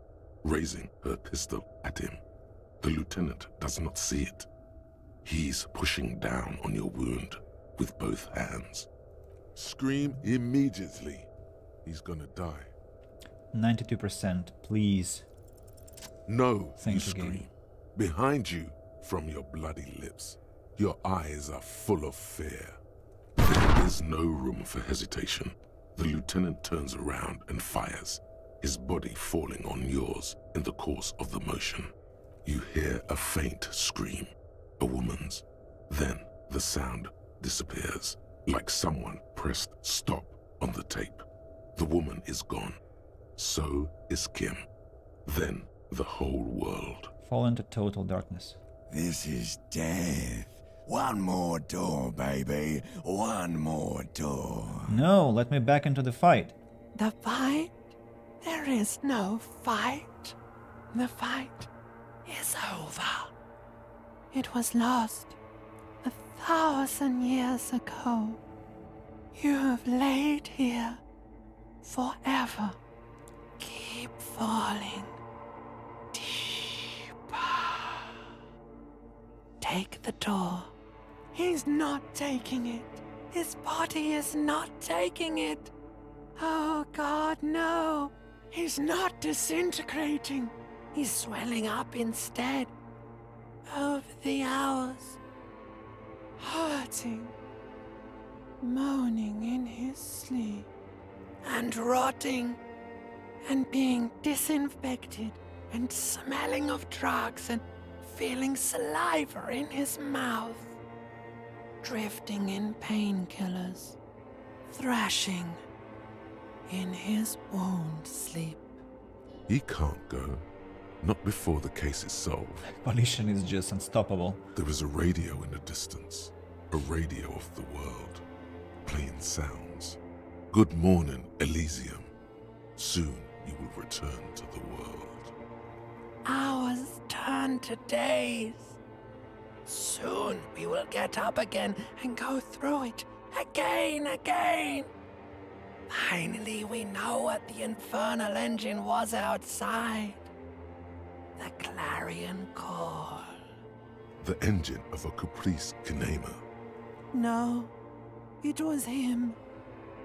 Speaker 3: raising her pistol at him. The lieutenant does not see it. He's pushing down on your wound with both hands. Scream immediately. He's gonna die.
Speaker 1: 92%, please.
Speaker 3: No,
Speaker 1: Thank
Speaker 3: you
Speaker 1: you,
Speaker 3: scream.
Speaker 1: game.
Speaker 3: Behind you, from your bloody lips, your eyes are full of fear. There is no room for hesitation. The lieutenant turns around and fires, his body falling on yours in the course of the motion. You hear a faint scream, a woman's. Then the sound disappears, like someone pressed stop on the tape. The woman is gone. So is Kim. Then the whole world.
Speaker 1: Fall into total darkness.
Speaker 13: This is death. One more door, baby. One more door.
Speaker 1: No, let me back into the fight.
Speaker 22: The fight? There is no fight. The fight is over. It was lost 1,000 years ago. You have laid here forever. Keep falling deeper. Take the door. He's not taking it. His body is not taking it. Oh God, no. He's not disintegrating. He's swelling up instead. Over the hours. Hurting. Moaning in his sleep. And rotting. And being disinfected. And smelling of drugs. And feeling saliva in his mouth. Drifting in painkillers. Thrashing in his wound sleep.
Speaker 3: He can't go. Not before the case is solved.
Speaker 1: Volition is just unstoppable.
Speaker 3: There is a radio in the distance. A radio of the world. Playing sounds. Good morning, Elysium. Soon you will return to the world.
Speaker 22: Hours turn to days. Soon we will get up again and go through it again. Finally, we know what the infernal engine was outside. The clarion call.
Speaker 3: The engine of a Caprice Kinema.
Speaker 22: No, it was him.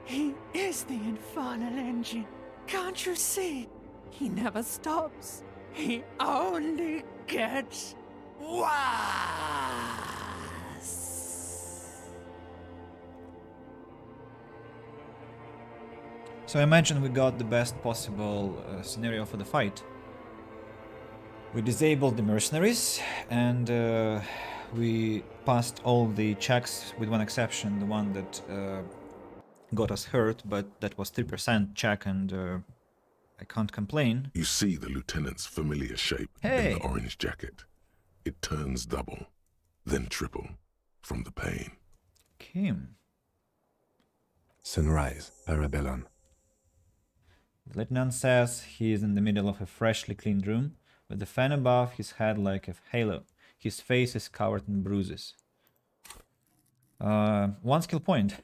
Speaker 22: He is the infernal engine. Can't you see? He never stops. He only gets worse.
Speaker 1: So I imagine we got the best possible scenario for the fight. We disabled the mercenaries and we passed all the checks with one exception, the one that got us hurt, but that was 3% check and I can't complain.
Speaker 3: You see the lieutenant's familiar shape
Speaker 1: Hey!
Speaker 3: in the orange jacket. It turns double, then triple, from the pain.
Speaker 1: Kim.
Speaker 4: Sunrise, Parabellum.
Speaker 1: The lieutenant says he is in the middle of a freshly cleaned room, with the fan above his head like a halo. His face is covered in bruises. 1 skill point.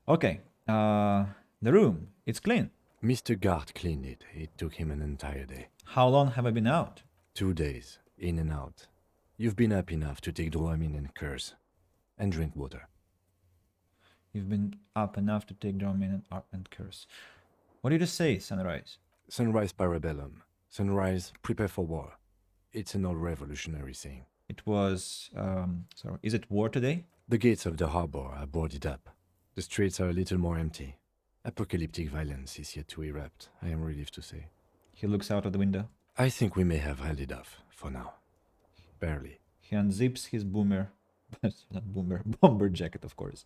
Speaker 1: Okay. The room. It's clean.
Speaker 4: Mr. Gart cleaned it. It took him an entire day.
Speaker 1: How long have I been out?
Speaker 4: 2 days, in and out. You've been up enough to take Dramamine and curse. And drink water.
Speaker 1: You've been up enough to take Dramamine and curse. What did you say, Sunrise?
Speaker 4: Sunrise, Parabellum. Sunrise, prepare for war. It's an old revolutionary saying.
Speaker 1: It was, sorry, is it war today?
Speaker 4: The gates of the harbor are boarded up. The streets are a little more empty. Apocalyptic violence is yet to erupt, I am relieved to say.
Speaker 1: He looks out of the window.
Speaker 4: I think we may have held it off, for now. Barely.
Speaker 1: He unzips his bomber jacket, of course.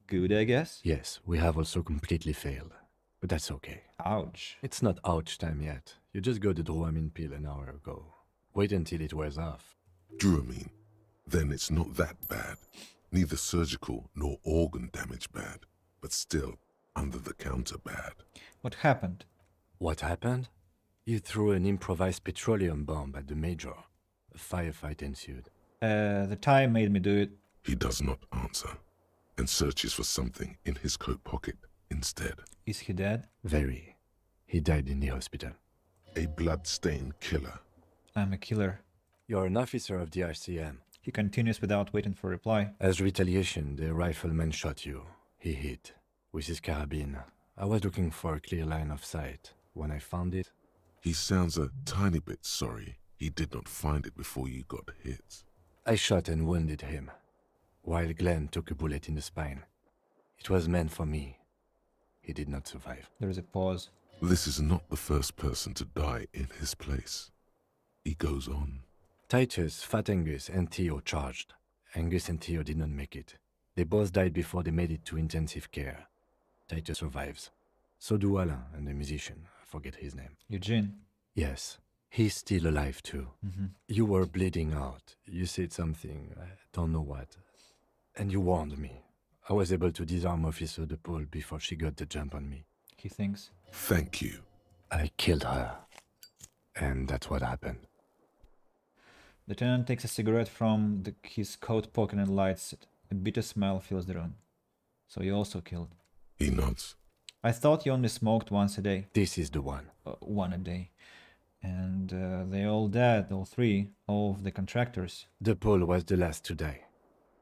Speaker 1: Good, I guess?
Speaker 4: Yes, we have also completely failed. But that's okay.
Speaker 1: Ouch.
Speaker 4: It's not ouch time yet. You just got the Dramamine pill an hour ago. Wait until it wears off.
Speaker 3: Dramamine? Then it's not that bad. Neither surgical nor organ damage bad, but still under the counter bad.
Speaker 1: What happened?
Speaker 4: What happened? You threw an improvised petroleum bomb at the Major. A firefight ensued.
Speaker 1: The tie made me do it.
Speaker 3: He does not answer, and searches for something in his coat pocket instead.
Speaker 1: Is he dead?
Speaker 4: Very. He died in the hospital.
Speaker 3: A blood-stained killer.
Speaker 1: I'm a killer.
Speaker 4: You're an officer of the RCM.
Speaker 1: He continues without waiting for reply.
Speaker 4: As retaliation, the rifleman shot you. He hit. With his carabine. I was looking for a clear line of sight. When I found it...
Speaker 3: He sounds a tiny bit sorry he did not find it before you got hit.
Speaker 4: I shot and wounded him, while Glenn took a bullet in the spine. It was meant for me. He did not survive.
Speaker 1: There is a pause.
Speaker 3: This is not the first person to die in his place. He goes on.
Speaker 4: Titus, Fat Angus, and Theo charged. Angus and Theo did not make it. They both died before they made it to intensive care. Titus survives. So do Alain and the musician. I forget his name.
Speaker 1: Eugene.
Speaker 4: Yes. He's still alive too. You were bleeding out. You said something, I don't know what. And you warned me. I was able to disarm Officer De Paul before she got the jump on me.
Speaker 1: He thinks.
Speaker 3: Thank you.
Speaker 4: I killed her. And that's what happened.
Speaker 1: The lieutenant takes a cigarette from his coat pocket and lights it. A bitter smell fills the room. So you also killed.
Speaker 3: He nods.
Speaker 1: I thought you only smoked once a day.
Speaker 4: This is the one.
Speaker 1: One a day. And they all dead, all three, all of the contractors.
Speaker 4: De Paul was the last to die.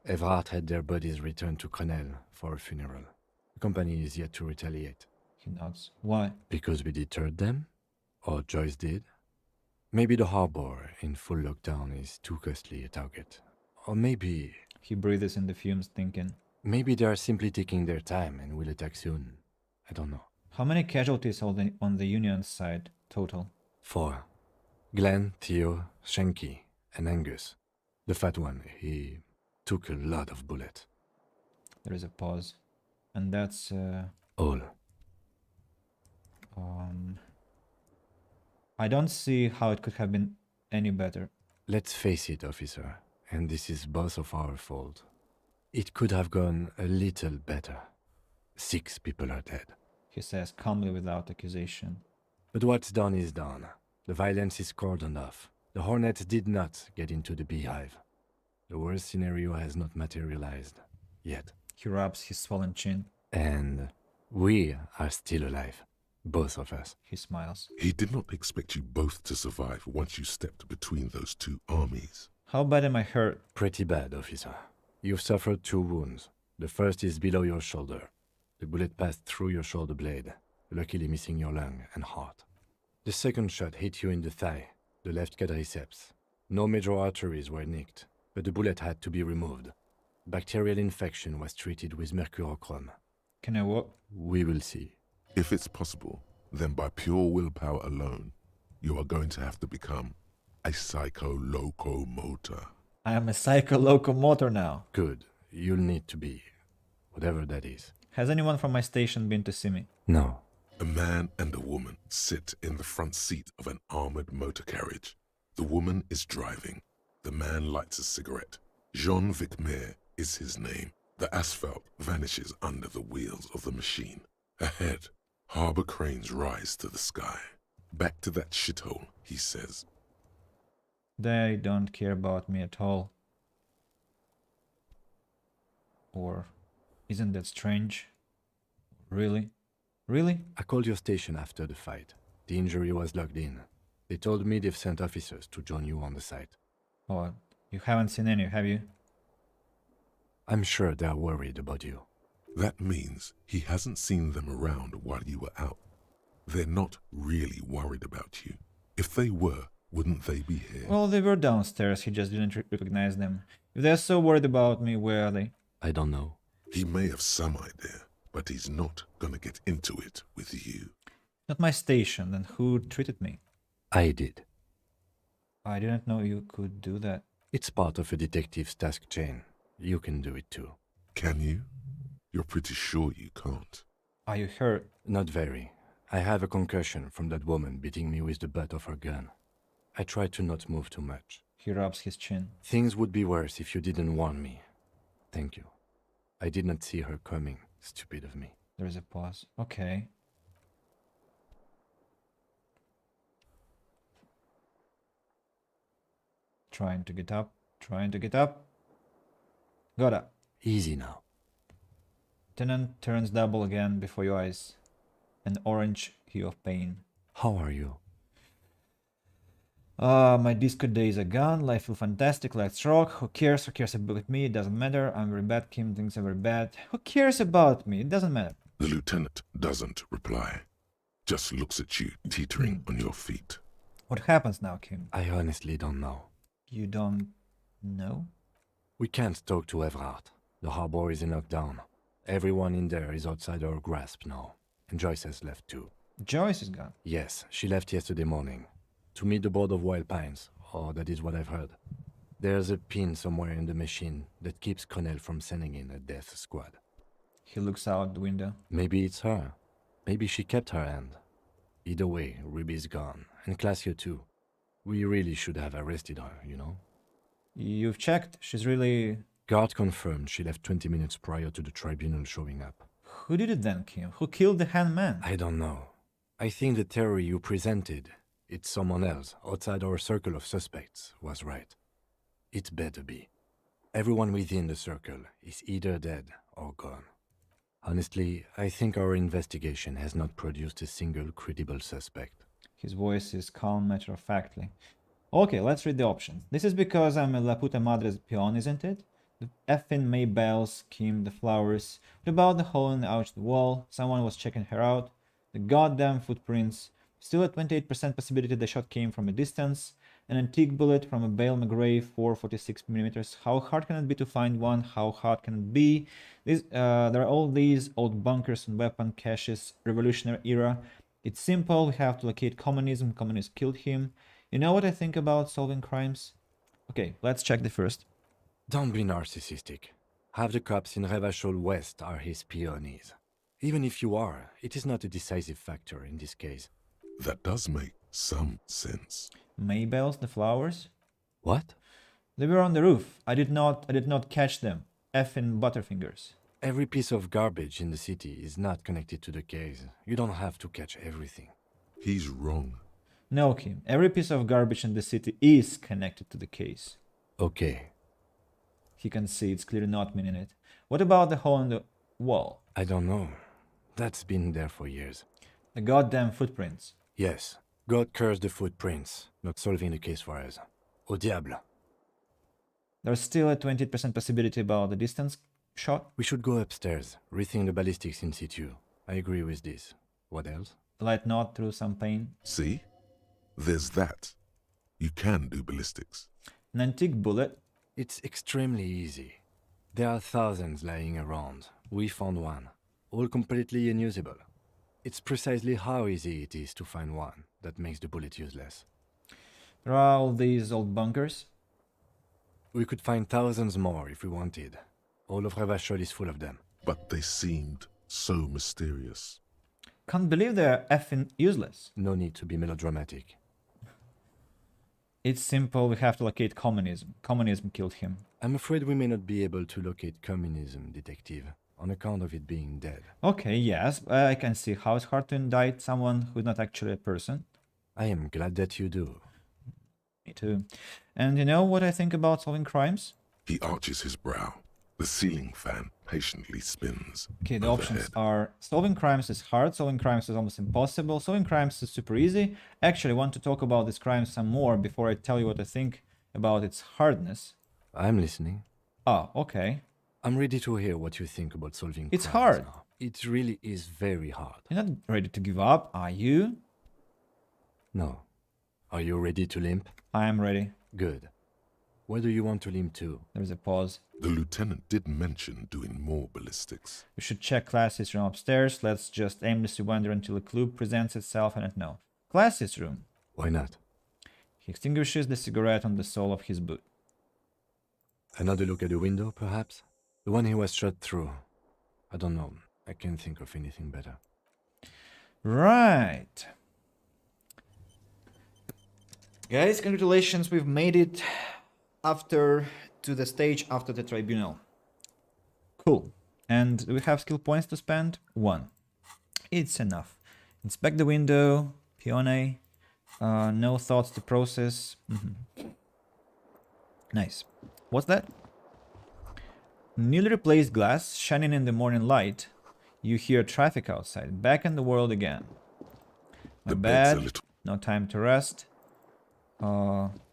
Speaker 4: Everard had their bodies returned to Crenel for a funeral. The company is yet to retaliate.
Speaker 1: He nods. Why?
Speaker 4: Because we deterred them? Or Joyce did? Maybe the harbor in full lockdown is too costly a target. Or maybe...
Speaker 1: He breathes in the fumes, thinking.
Speaker 4: Maybe they are simply taking their time and will attack soon. I don't know.
Speaker 1: How many casualties on the Union side total?
Speaker 4: 4. Glenn, Theo, Shanky, and Angus. The fat one, he took a lot of bullets.
Speaker 1: There is a pause. And that's...
Speaker 4: all.
Speaker 1: I don't see how it could have been any better.
Speaker 4: Let's face it, officer, and this is both of our fault. It could have gone a little better. 6 people are dead.
Speaker 1: He says calmly without accusation.
Speaker 4: But what's done is done. The violence is cordoned off. The Hornets did not get into the beehive. The worst scenario has not materialized. Yet.
Speaker 1: He rubs his swollen chin.
Speaker 4: And we are still alive. Both of us.
Speaker 1: He smiles.
Speaker 3: He did not expect you both to survive once you stepped between those two armies.
Speaker 1: How bad am I hurt?
Speaker 4: Pretty bad, officer. You've suffered 2 wounds. The first is below your shoulder. The bullet passed through your shoulder blade, luckily missing your lung and heart. The second shot hit you in the thigh, the left quadriceps. No major arteries were nicked, but the bullet had to be removed. Bacterial infection was treated with mercurochrome.
Speaker 1: Can I walk?
Speaker 4: We will see.
Speaker 3: If it's possible, then by pure willpower alone, you are going to have to become a psycho-locomotor.
Speaker 1: I am a psycho-locomotor now.
Speaker 4: Good. You'll need to be. Whatever that is.
Speaker 1: Has anyone from my station been to see me?
Speaker 4: No.
Speaker 3: A man and a woman sit in the front seat of an armored motor carriage. The woman is driving. The man lights a cigarette. Jean Vicmer is his name. The asphalt vanishes under the wheels of the machine. Ahead, harbor cranes rise to the sky. Back to that shithole, he says.
Speaker 1: They don't care about me at all. Or isn't that strange? Really? Really?
Speaker 4: I called your station after the fight. The injury was logged in. They told me they've sent officers to join you on the site.
Speaker 1: Oh, you haven't seen any, have you?
Speaker 4: I'm sure they're worried about you.
Speaker 3: That means he hasn't seen them around while you were out. They're not really worried about you. If they were, wouldn't they be here?
Speaker 1: Well, they were downstairs, he just didn't recognize them. If they're so worried about me, where are they?
Speaker 4: I don't know.
Speaker 3: He may have some idea, but he's not gonna get into it with you.
Speaker 1: Not my station, then who treated me?
Speaker 4: I did.
Speaker 1: I didn't know you could do that.
Speaker 4: It's part of a detective's task chain. You can do it too.
Speaker 3: Can you? You're pretty sure you can't.
Speaker 1: Are you hurt?
Speaker 4: Not very. I have a concussion from that woman beating me with the butt of her gun. I try to not move too much.
Speaker 1: He rubs his chin.
Speaker 4: Things would be worse if you didn't warn me. Thank you. I did not see her coming. Stupid of me.
Speaker 1: There's a pause. Okay. Trying to get up. Trying to get up. Got up.
Speaker 4: Easy now.
Speaker 1: Tenant turns double again before your eyes. An orange hue of pain.
Speaker 4: How are you?
Speaker 1: My disco days are gone. Life feels fantastic. Let's rock. Who cares? Who cares about me? It doesn't matter. I'm very bad. Kim thinks I'm very bad. Who cares about me? It doesn't matter.
Speaker 3: The lieutenant doesn't reply. Just looks at you, teetering on your feet.
Speaker 1: What happens now, Kim?
Speaker 4: I honestly don't know.
Speaker 1: You don't know?
Speaker 4: We can't talk to Everard. The harbor is in lockdown. Everyone in there is outside our grasp now. And Joyce has left too.
Speaker 1: Joyce is gone?
Speaker 4: Yes, she left yesterday morning. To meet the board of Wild Pines. Or that is what I've heard. There's a pin somewhere in the machine that keeps Connell from sending in a death squad.
Speaker 1: He looks out the window.
Speaker 4: Maybe it's her. Maybe she kept her hand. Either way, Ruby's gone. And Classio too. We really should have arrested her, you know?
Speaker 1: You've checked? She's really...
Speaker 4: Guard confirmed she left 20 minutes prior to the tribunal showing up.
Speaker 1: Who did it then, Kim? Who killed the handman?
Speaker 4: I don't know. I think the theory you presented, it's someone else, outside our circle of suspects, was right. It better be. Everyone within the circle is either dead or gone. Honestly, I think our investigation has not produced a single credible suspect.
Speaker 1: His voice is calm, matter-of-factly. Okay, let's read the options. This is because I'm a La Puta Madre's peon, isn't it? The effing Maybelle's, Kim, the flowers. What about the hole in the ouch the wall? Someone was checking her out. The goddamn footprints. Still a 28% possibility the shot came from a distance. An antique bullet from a Bale McGray 4.46mm. How hard can it be to find one? How hard can it be? There are all these old bunkers and weapon caches, revolutionary era. It's simple, we have to locate communism. Communists killed him. You know what I think about solving crimes? Okay, let's check the first.
Speaker 4: Don't be narcissistic. Half the cops in Revachol West are his peonies. Even if you are, it is not a decisive factor in this case.
Speaker 3: That does make some sense.
Speaker 1: Maybelle's, the flowers?
Speaker 4: What?
Speaker 1: They were on the roof. I did not catch them. Effing Butterfingers.
Speaker 4: Every piece of garbage in the city is not connected to the case. You don't have to catch everything.
Speaker 3: He's wrong.
Speaker 1: No, Kim. Every piece of garbage in the city is connected to the case.
Speaker 4: Okay.
Speaker 1: He can see it's clearly not meaning it. What about the hole in the wall?
Speaker 4: I don't know. That's been there for years.
Speaker 1: The goddamn footprints.
Speaker 4: Yes. God curse the footprints. Not solving the case for us. Au diable.
Speaker 1: There's still a 20% possibility about the distance shot.
Speaker 4: We should go upstairs, rethink the ballistics in situ. I agree with this. What else?
Speaker 1: Light knot through some pain.
Speaker 3: See? There's that. You can do ballistics.
Speaker 1: An antique bullet.
Speaker 4: It's extremely easy. There are thousands lying around. We found one. All completely unusable. It's precisely how easy it is to find one that makes the bullet useless.
Speaker 1: There are all these old bunkers.
Speaker 4: We could find thousands more if we wanted. All of Revachol is full of them.
Speaker 3: But they seemed so mysterious.
Speaker 1: can't believe they're effing useless.
Speaker 4: No need to be melodramatic.
Speaker 1: It's simple, we have to locate communism. Communism killed him.
Speaker 4: I'm afraid we may not be able to locate communism, detective, on account of it being dead.
Speaker 1: Okay, yes, I can see how it's hard to indict someone who's not actually a person.
Speaker 4: I am glad that you do.
Speaker 1: Me too. And you know what I think about solving crimes?
Speaker 3: He arches his brow. The ceiling fan patiently spins.
Speaker 1: Okay, the
Speaker 3: overhead.
Speaker 1: options are solving crimes is hard, solving crimes is almost impossible, solving crimes is super easy. Actually, I want to talk about this crime some more before I tell you what I think about its hardness.
Speaker 4: I'm listening.
Speaker 1: Oh, okay.
Speaker 4: I'm ready to hear what you think about solving
Speaker 1: It's
Speaker 4: crimes
Speaker 1: hard.
Speaker 4: now. It really is very hard.
Speaker 1: You're not ready to give up, are you?
Speaker 4: No. Are you ready to limp?
Speaker 1: I am ready.
Speaker 4: Good. Where do you want to limp to?
Speaker 1: There's a pause.
Speaker 3: The lieutenant did mention doing more ballistics.
Speaker 1: We should check classes room upstairs. Let's just aimlessly wander until a clue presents itself and no. Classes room.
Speaker 4: Why not?
Speaker 1: He extinguishes the cigarette on the sole of his boot.
Speaker 4: Another look at the window, perhaps? The one he was shot through. I don't know. I can't think of anything better.
Speaker 1: Right. Guys, congratulations, we've made it to the stage after the tribunal. Cool. And do we have skill points to spend? 1. It's enough. Inspect the window, Pione. No thoughts to process. Nice. What's that? Newly replaced glass, shining in the morning light. You hear traffic outside. Back in the world again. My bad. No time to rest.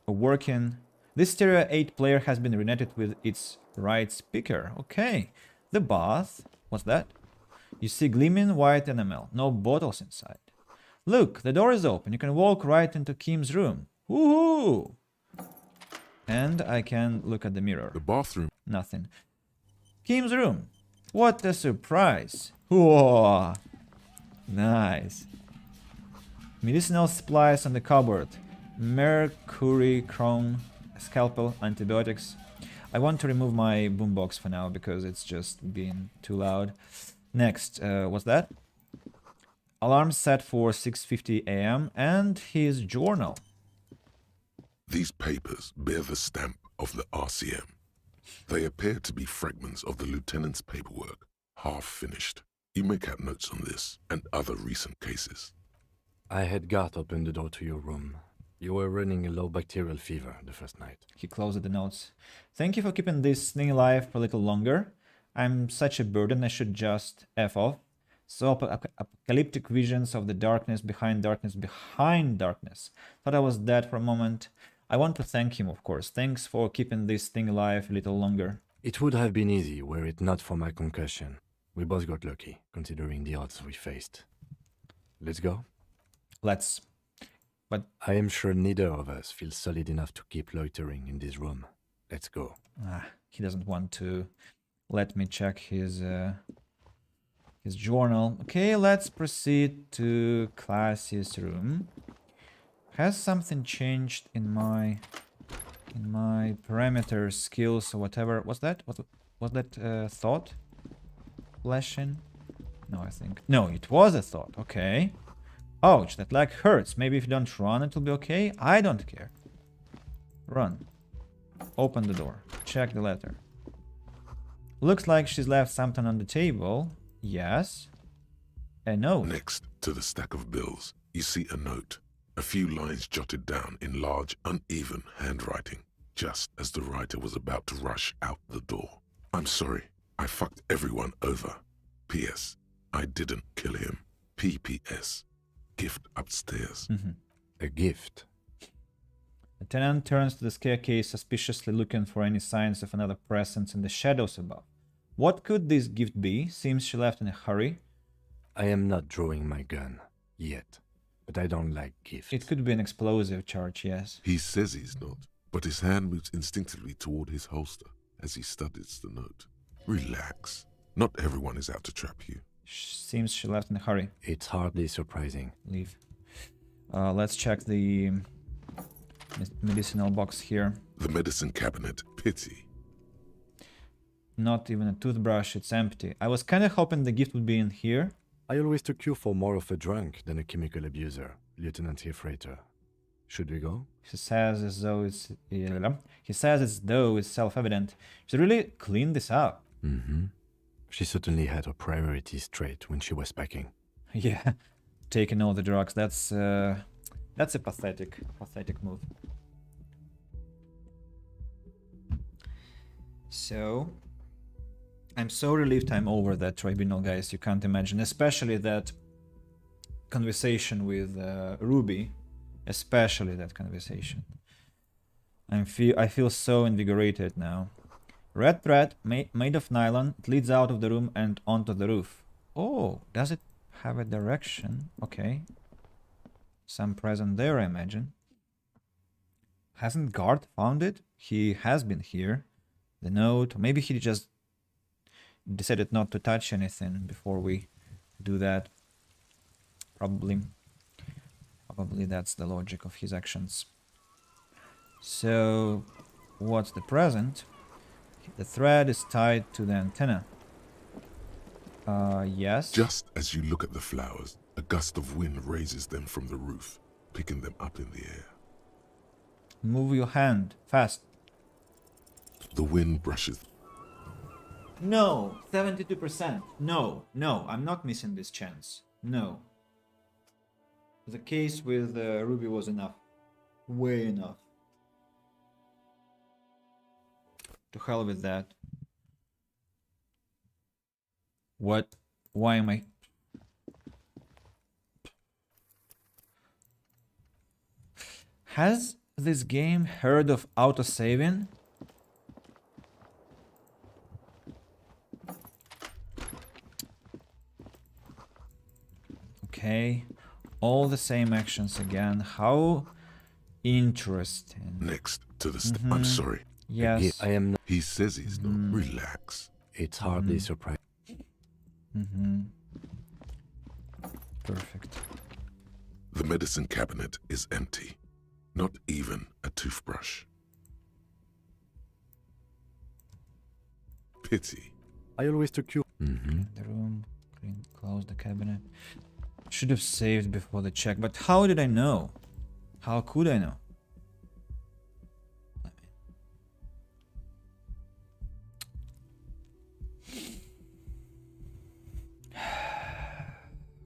Speaker 1: Working. This stereo 8 player has been reunited with its right speaker. Okay. The bath. What's that? You see gleaming white enamel. No bottles inside. Look, the door is open. You can walk right into Kim's room. Woohoo! And I can look at the mirror.
Speaker 3: The bathroom.
Speaker 1: Nothing. Kim's room. What a surprise. Whoa. Nice. Medicinal supplies on the cupboard. Mercury, chrome, scalpel, antibiotics. I want to remove my boombox for now because it's just being too loud. Next, what's that? Alarm set for 6:50 a.m. and his journal.
Speaker 3: These papers bear the stamp of the RCM. They appear to be fragments of the lieutenant's paperwork, half finished. You make out notes on this and other recent cases.
Speaker 4: I had Garth open the door to your room. You were running a low bacterial fever the first night.
Speaker 1: He closed the notes. Thank you for keeping this thing alive for a little longer. I'm such a burden, I should just F off. So apocalyptic visions of the darkness behind darkness behind darkness. Thought I was dead for a moment. I want to thank him, of course. Thanks for keeping this thing alive a little longer.
Speaker 4: It would have been easy were it not for my concussion. We both got lucky, considering the odds we faced. Let's go?
Speaker 1: Let's. But
Speaker 4: I am sure neither of us feels solid enough to keep loitering in this room. Let's go.
Speaker 1: He doesn't want to let me check his journal. Okay, let's proceed to classes room. Has something changed in my parameter skills or whatever? What's that? What was that thought? Flashing? No, I think. No, it was a thought. Okay. Ouch, that leg hurts. Maybe if you don't run, it'll be okay. I don't care. Run. Open the door. Check the letter. Looks like she's left something on the table. Yes. A note.
Speaker 3: Next to the stack of bills, you see a note. A few lines jotted down in large, uneven handwriting, just as the writer was about to rush out the door. I'm sorry. I fucked everyone over. P.S. I didn't kill him. P.P.S. Gift upstairs.
Speaker 4: A gift?
Speaker 1: The tenant turns to the staircase, suspiciously looking for any signs of another presence in the shadows above. What could this gift be? Seems she left in a hurry.
Speaker 4: I am not drawing my gun. Yet. But I don't like gifts.
Speaker 1: It could be an explosive charge, yes.
Speaker 3: He says he's not, but his hand moves instinctively toward his holster as he studies the note. Relax. Not everyone is out to trap you.
Speaker 1: Seems she left in a hurry.
Speaker 4: It's hardly surprising.
Speaker 1: Leave. Let's check the medicinal box here.
Speaker 3: The medicine cabinet. Pity.
Speaker 1: Not even a toothbrush, it's empty. I was kind of hoping the gift would be in here.
Speaker 4: I always took you for more of a drunk than a chemical abuser, Lieutenant Hefreighter. Should we go?
Speaker 1: He says as though it's self-evident. Should really clean this up.
Speaker 4: Mm-hmm. She certainly had her priorities straight when she was packing.
Speaker 1: Yeah, taking all the drugs. That's a pathetic move. So, I'm so relieved I'm over that tribunal, guys. You can't imagine, especially that conversation with Ruby. Especially that conversation. I feel so invigorated now. Red thread made of nylon. It leads out of the room and onto the roof. Oh, does it have a direction? Okay. Some present there, I imagine. Hasn't Guard found it? He has been here. The note. Maybe he just decided not to touch anything before we do that. Probably that's the logic of his actions. So, what's the present? The thread is tied to the antenna. Yes.
Speaker 3: Just as you look at the flowers, a gust of wind raises them from the roof, picking them up in the air.
Speaker 1: Move your hand, fast.
Speaker 3: The wind brushes.
Speaker 1: No, 72%. No, I'm not missing this chance. No. The case with Ruby was enough. Way enough. To hell with that. What? Why am I... Has this game heard of autosaving? Okay. All the same actions again. How interesting.
Speaker 3: Next to the I'm sorry.
Speaker 1: Yes.
Speaker 4: I am not.
Speaker 3: He says he's not. Relax.
Speaker 4: It's hardly surprising.
Speaker 1: Perfect.
Speaker 3: The medicine cabinet is empty. Not even a toothbrush. Pity.
Speaker 4: I always took you.
Speaker 1: Clean the room. Close the cabinet. Should have saved before the check, but how did I know? How could I know?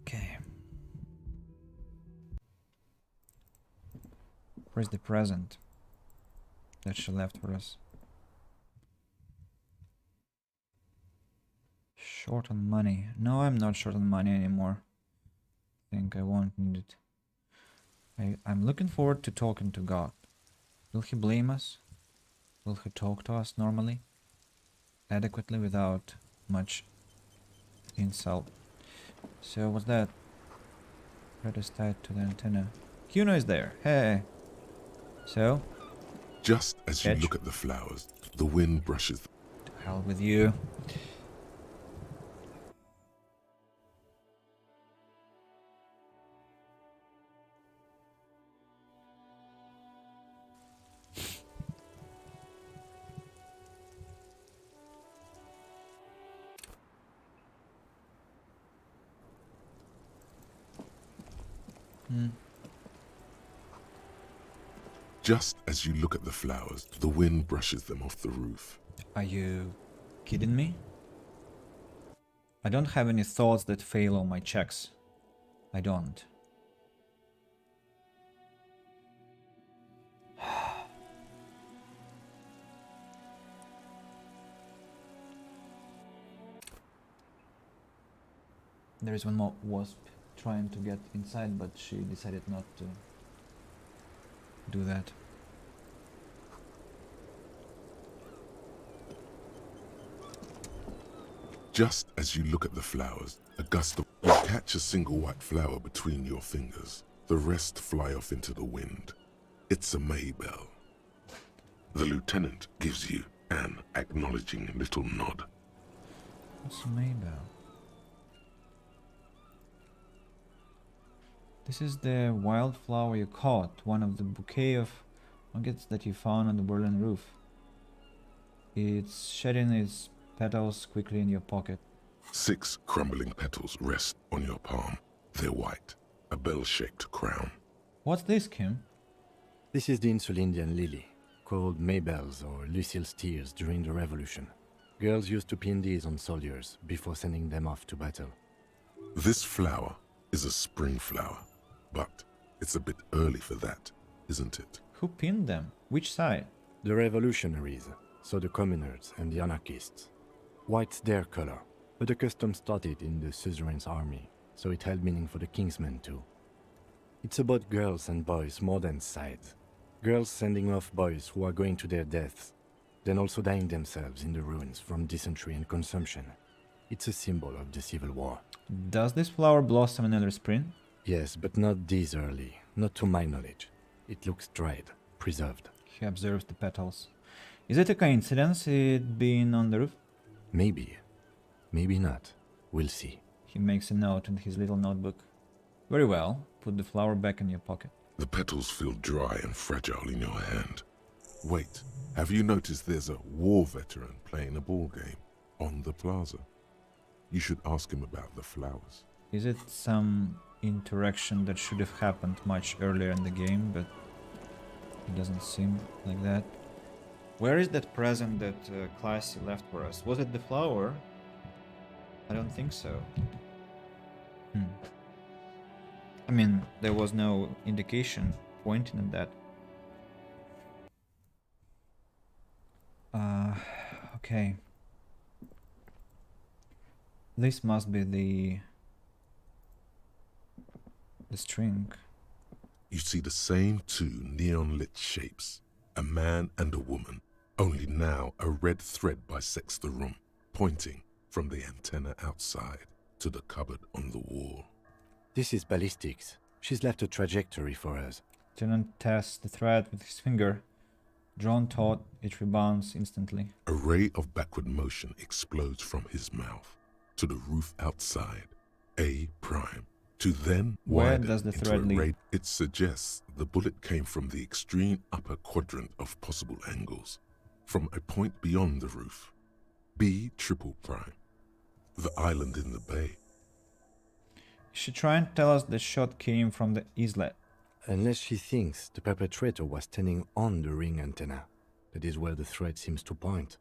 Speaker 1: Okay. Where's the present that she left for us? Short on money. No, I'm not short on money anymore. Think I won't need it. I'm looking forward to talking to God. Will he blame us? Will he talk to us normally? Adequately without much insult. So what's that? Thread is tied to the antenna. Kuno is there. Hey. So?
Speaker 3: Just as you look at the flowers, the wind brushes.
Speaker 1: To hell with you.
Speaker 3: Just as you look at the flowers, the wind brushes them off the roof.
Speaker 1: Are you kidding me? I don't have any thoughts that fail on my checks. I don't. There is one more wasp trying to get inside, but she decided not to do that.
Speaker 3: Just as you look at the flowers, a gust of... You catch a single white flower between your fingers. The rest fly off into the wind. It's a Maybell. The lieutenant gives you an acknowledging little nod.
Speaker 1: What's a Maybell? This is the wildflower you caught, one of the bouquet of nuggets that you found on the Berlin roof. It's shedding its petals quickly in your pocket.
Speaker 3: 6 crumbling petals rest on your palm. They're white, a bell-shaped crown.
Speaker 1: What's this, Kim?
Speaker 4: This is the Insulindian lily, called Maybelle's or Lucille's tears during the Revolution. Girls used to pin these on soldiers before sending them off to battle.
Speaker 3: This flower is a spring flower, but it's a bit early for that, isn't it?
Speaker 1: Who pinned them? Which side?
Speaker 4: The revolutionaries, so the communards and the anarchists. White's their color, but the custom started in the suzerain's army, so it held meaning for the kingsmen too. It's about girls and boys more than sides. Girls sending off boys who are going to their deaths, then also dying themselves in the ruins from dysentery and consumption. It's a symbol of the Civil War.
Speaker 1: Does this flower blossom in early spring?
Speaker 4: Yes, but not this early, not to my knowledge. It looks dried, preserved.
Speaker 1: He observes the petals. Is it a coincidence it being on the roof?
Speaker 4: Maybe. Maybe not. We'll see.
Speaker 1: He makes a note in his little notebook. Very well. Put the flower back in your pocket.
Speaker 3: The petals feel dry and fragile in your hand. Wait, have you noticed there's a war veteran playing a ball game on the plaza? You should ask him about the flowers.
Speaker 1: Is it some interaction that should have happened much earlier in the game, but it doesn't seem like that? Where is that present that Classy left for us? Was it the flower? I don't think so. I mean, there was no indication pointing at that. Okay. This must be the string.
Speaker 3: You see the same 2 neon-lit shapes, a man and a woman, only now a red thread bisects the room, pointing from the antenna outside to the cupboard on the wall.
Speaker 4: This is ballistics. She's left a trajectory for us.
Speaker 1: Lieutenant tests the thread with his finger. Drawn taut, it rebounds instantly.
Speaker 3: A ray of backward motion explodes from his mouth to the roof outside, A prime, to then
Speaker 1: Where
Speaker 3: widen
Speaker 1: does the
Speaker 3: into
Speaker 1: thread
Speaker 3: a
Speaker 1: lead?
Speaker 3: ray. It suggests the bullet came from the extreme upper quadrant of possible angles, from a point beyond the roof. B triple prime, the island in the bay.
Speaker 1: Is she trying to tell us the shot came from the islet?
Speaker 4: Unless she thinks the perpetrator was standing on the ring antenna. That is where the thread seems to point.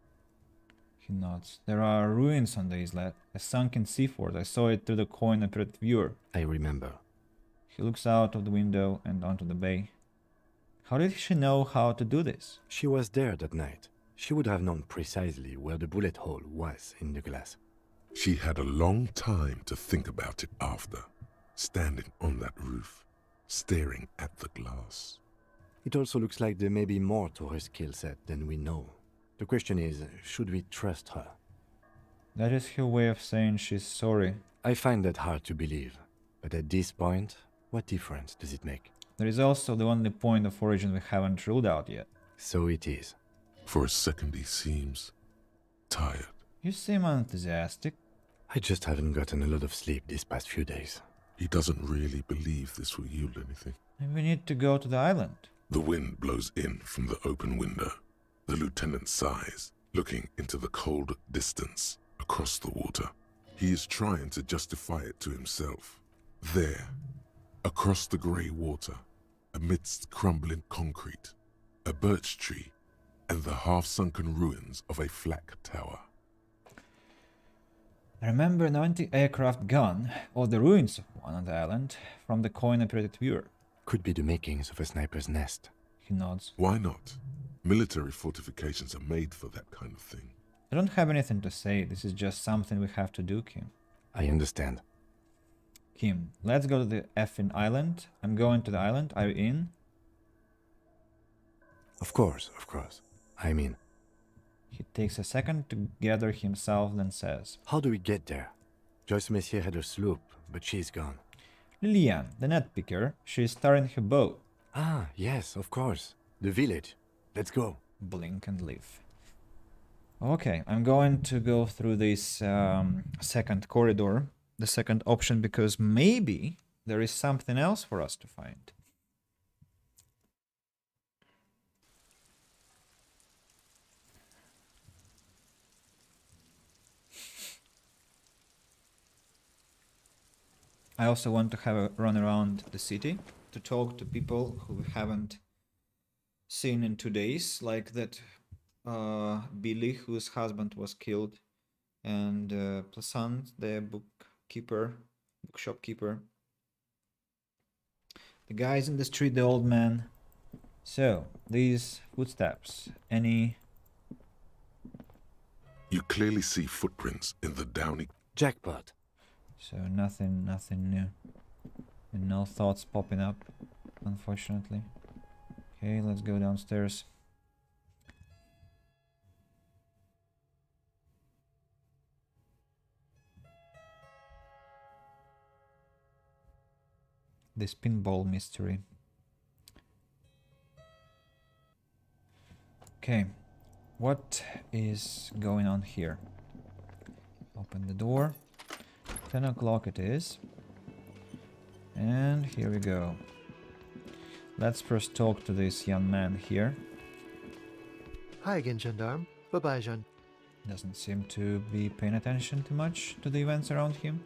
Speaker 1: He nods. There are ruins on the islet. A sunken seafort. I saw it through the coin-operated viewer.
Speaker 4: I remember.
Speaker 1: He looks out of the window and onto the bay. How did she know how to do this?
Speaker 4: She was there that night. She would have known precisely where the bullet hole was in the glass.
Speaker 3: She had a long time to think about it after, standing on that roof, staring at the glass.
Speaker 4: It also looks like there may be more to her skill set than we know. The question is, should we trust her?
Speaker 1: That is her way of saying she's sorry.
Speaker 4: I find that hard to believe. But at this point, what difference does it make?
Speaker 1: There is also the only point of origin we haven't ruled out yet.
Speaker 4: So it is.
Speaker 3: For a second he seems tired.
Speaker 1: You seem unenthusiastic.
Speaker 4: I just haven't gotten a lot of sleep these past few days.
Speaker 3: He doesn't really believe this will yield anything.
Speaker 1: Maybe we need to go to the island.
Speaker 3: The wind blows in from the open window. The lieutenant sighs, looking into the cold distance across the water. He is trying to justify it to himself. There, across the grey water, amidst crumbling concrete, a birch tree, and the half-sunken ruins of a flak tower.
Speaker 1: I remember an anti-aircraft gun, or the ruins of one on the island, from the coin-operated viewer.
Speaker 4: Could be the makings of a sniper's nest.
Speaker 1: He nods.
Speaker 3: Why not? Military fortifications are made for that kind of thing.
Speaker 1: I don't have anything to say. This is just something we have to do, Kim.
Speaker 4: I understand.
Speaker 1: Kim, let's go to the effing island. I'm going to the island. Are you in?
Speaker 4: Of course. I'm in.
Speaker 1: He takes a second to gather himself, then says,
Speaker 4: How do we get there? Joyce Messier had her sloop, but she's gone.
Speaker 1: Liliane, the net picker, she is starting her boat.
Speaker 4: Ah, yes, of course. The village. Let's go.
Speaker 1: Blink and leave. Okay, I'm going to go through this second corridor, the second option, because maybe there is something else for us to find. I also want to have a run around the city to talk to people who we haven't seen in 2 days, like that Billy, whose husband was killed, and Plassant, the bookshop keeper. The guys in the street, the old man. So, these footsteps, any...
Speaker 3: You clearly see footprints in the downy...
Speaker 4: Jackpot.
Speaker 1: So nothing new. And no thoughts popping up, unfortunately. Okay, let's go downstairs. This pinball mystery. Okay, what is going on here? Open the door. 10 o'clock it is. And here we go. Let's first talk to this young man here.
Speaker 7: Hi again, Gendarme. Bye-bye, Jean.
Speaker 1: Doesn't seem to be paying attention too much to the events around him.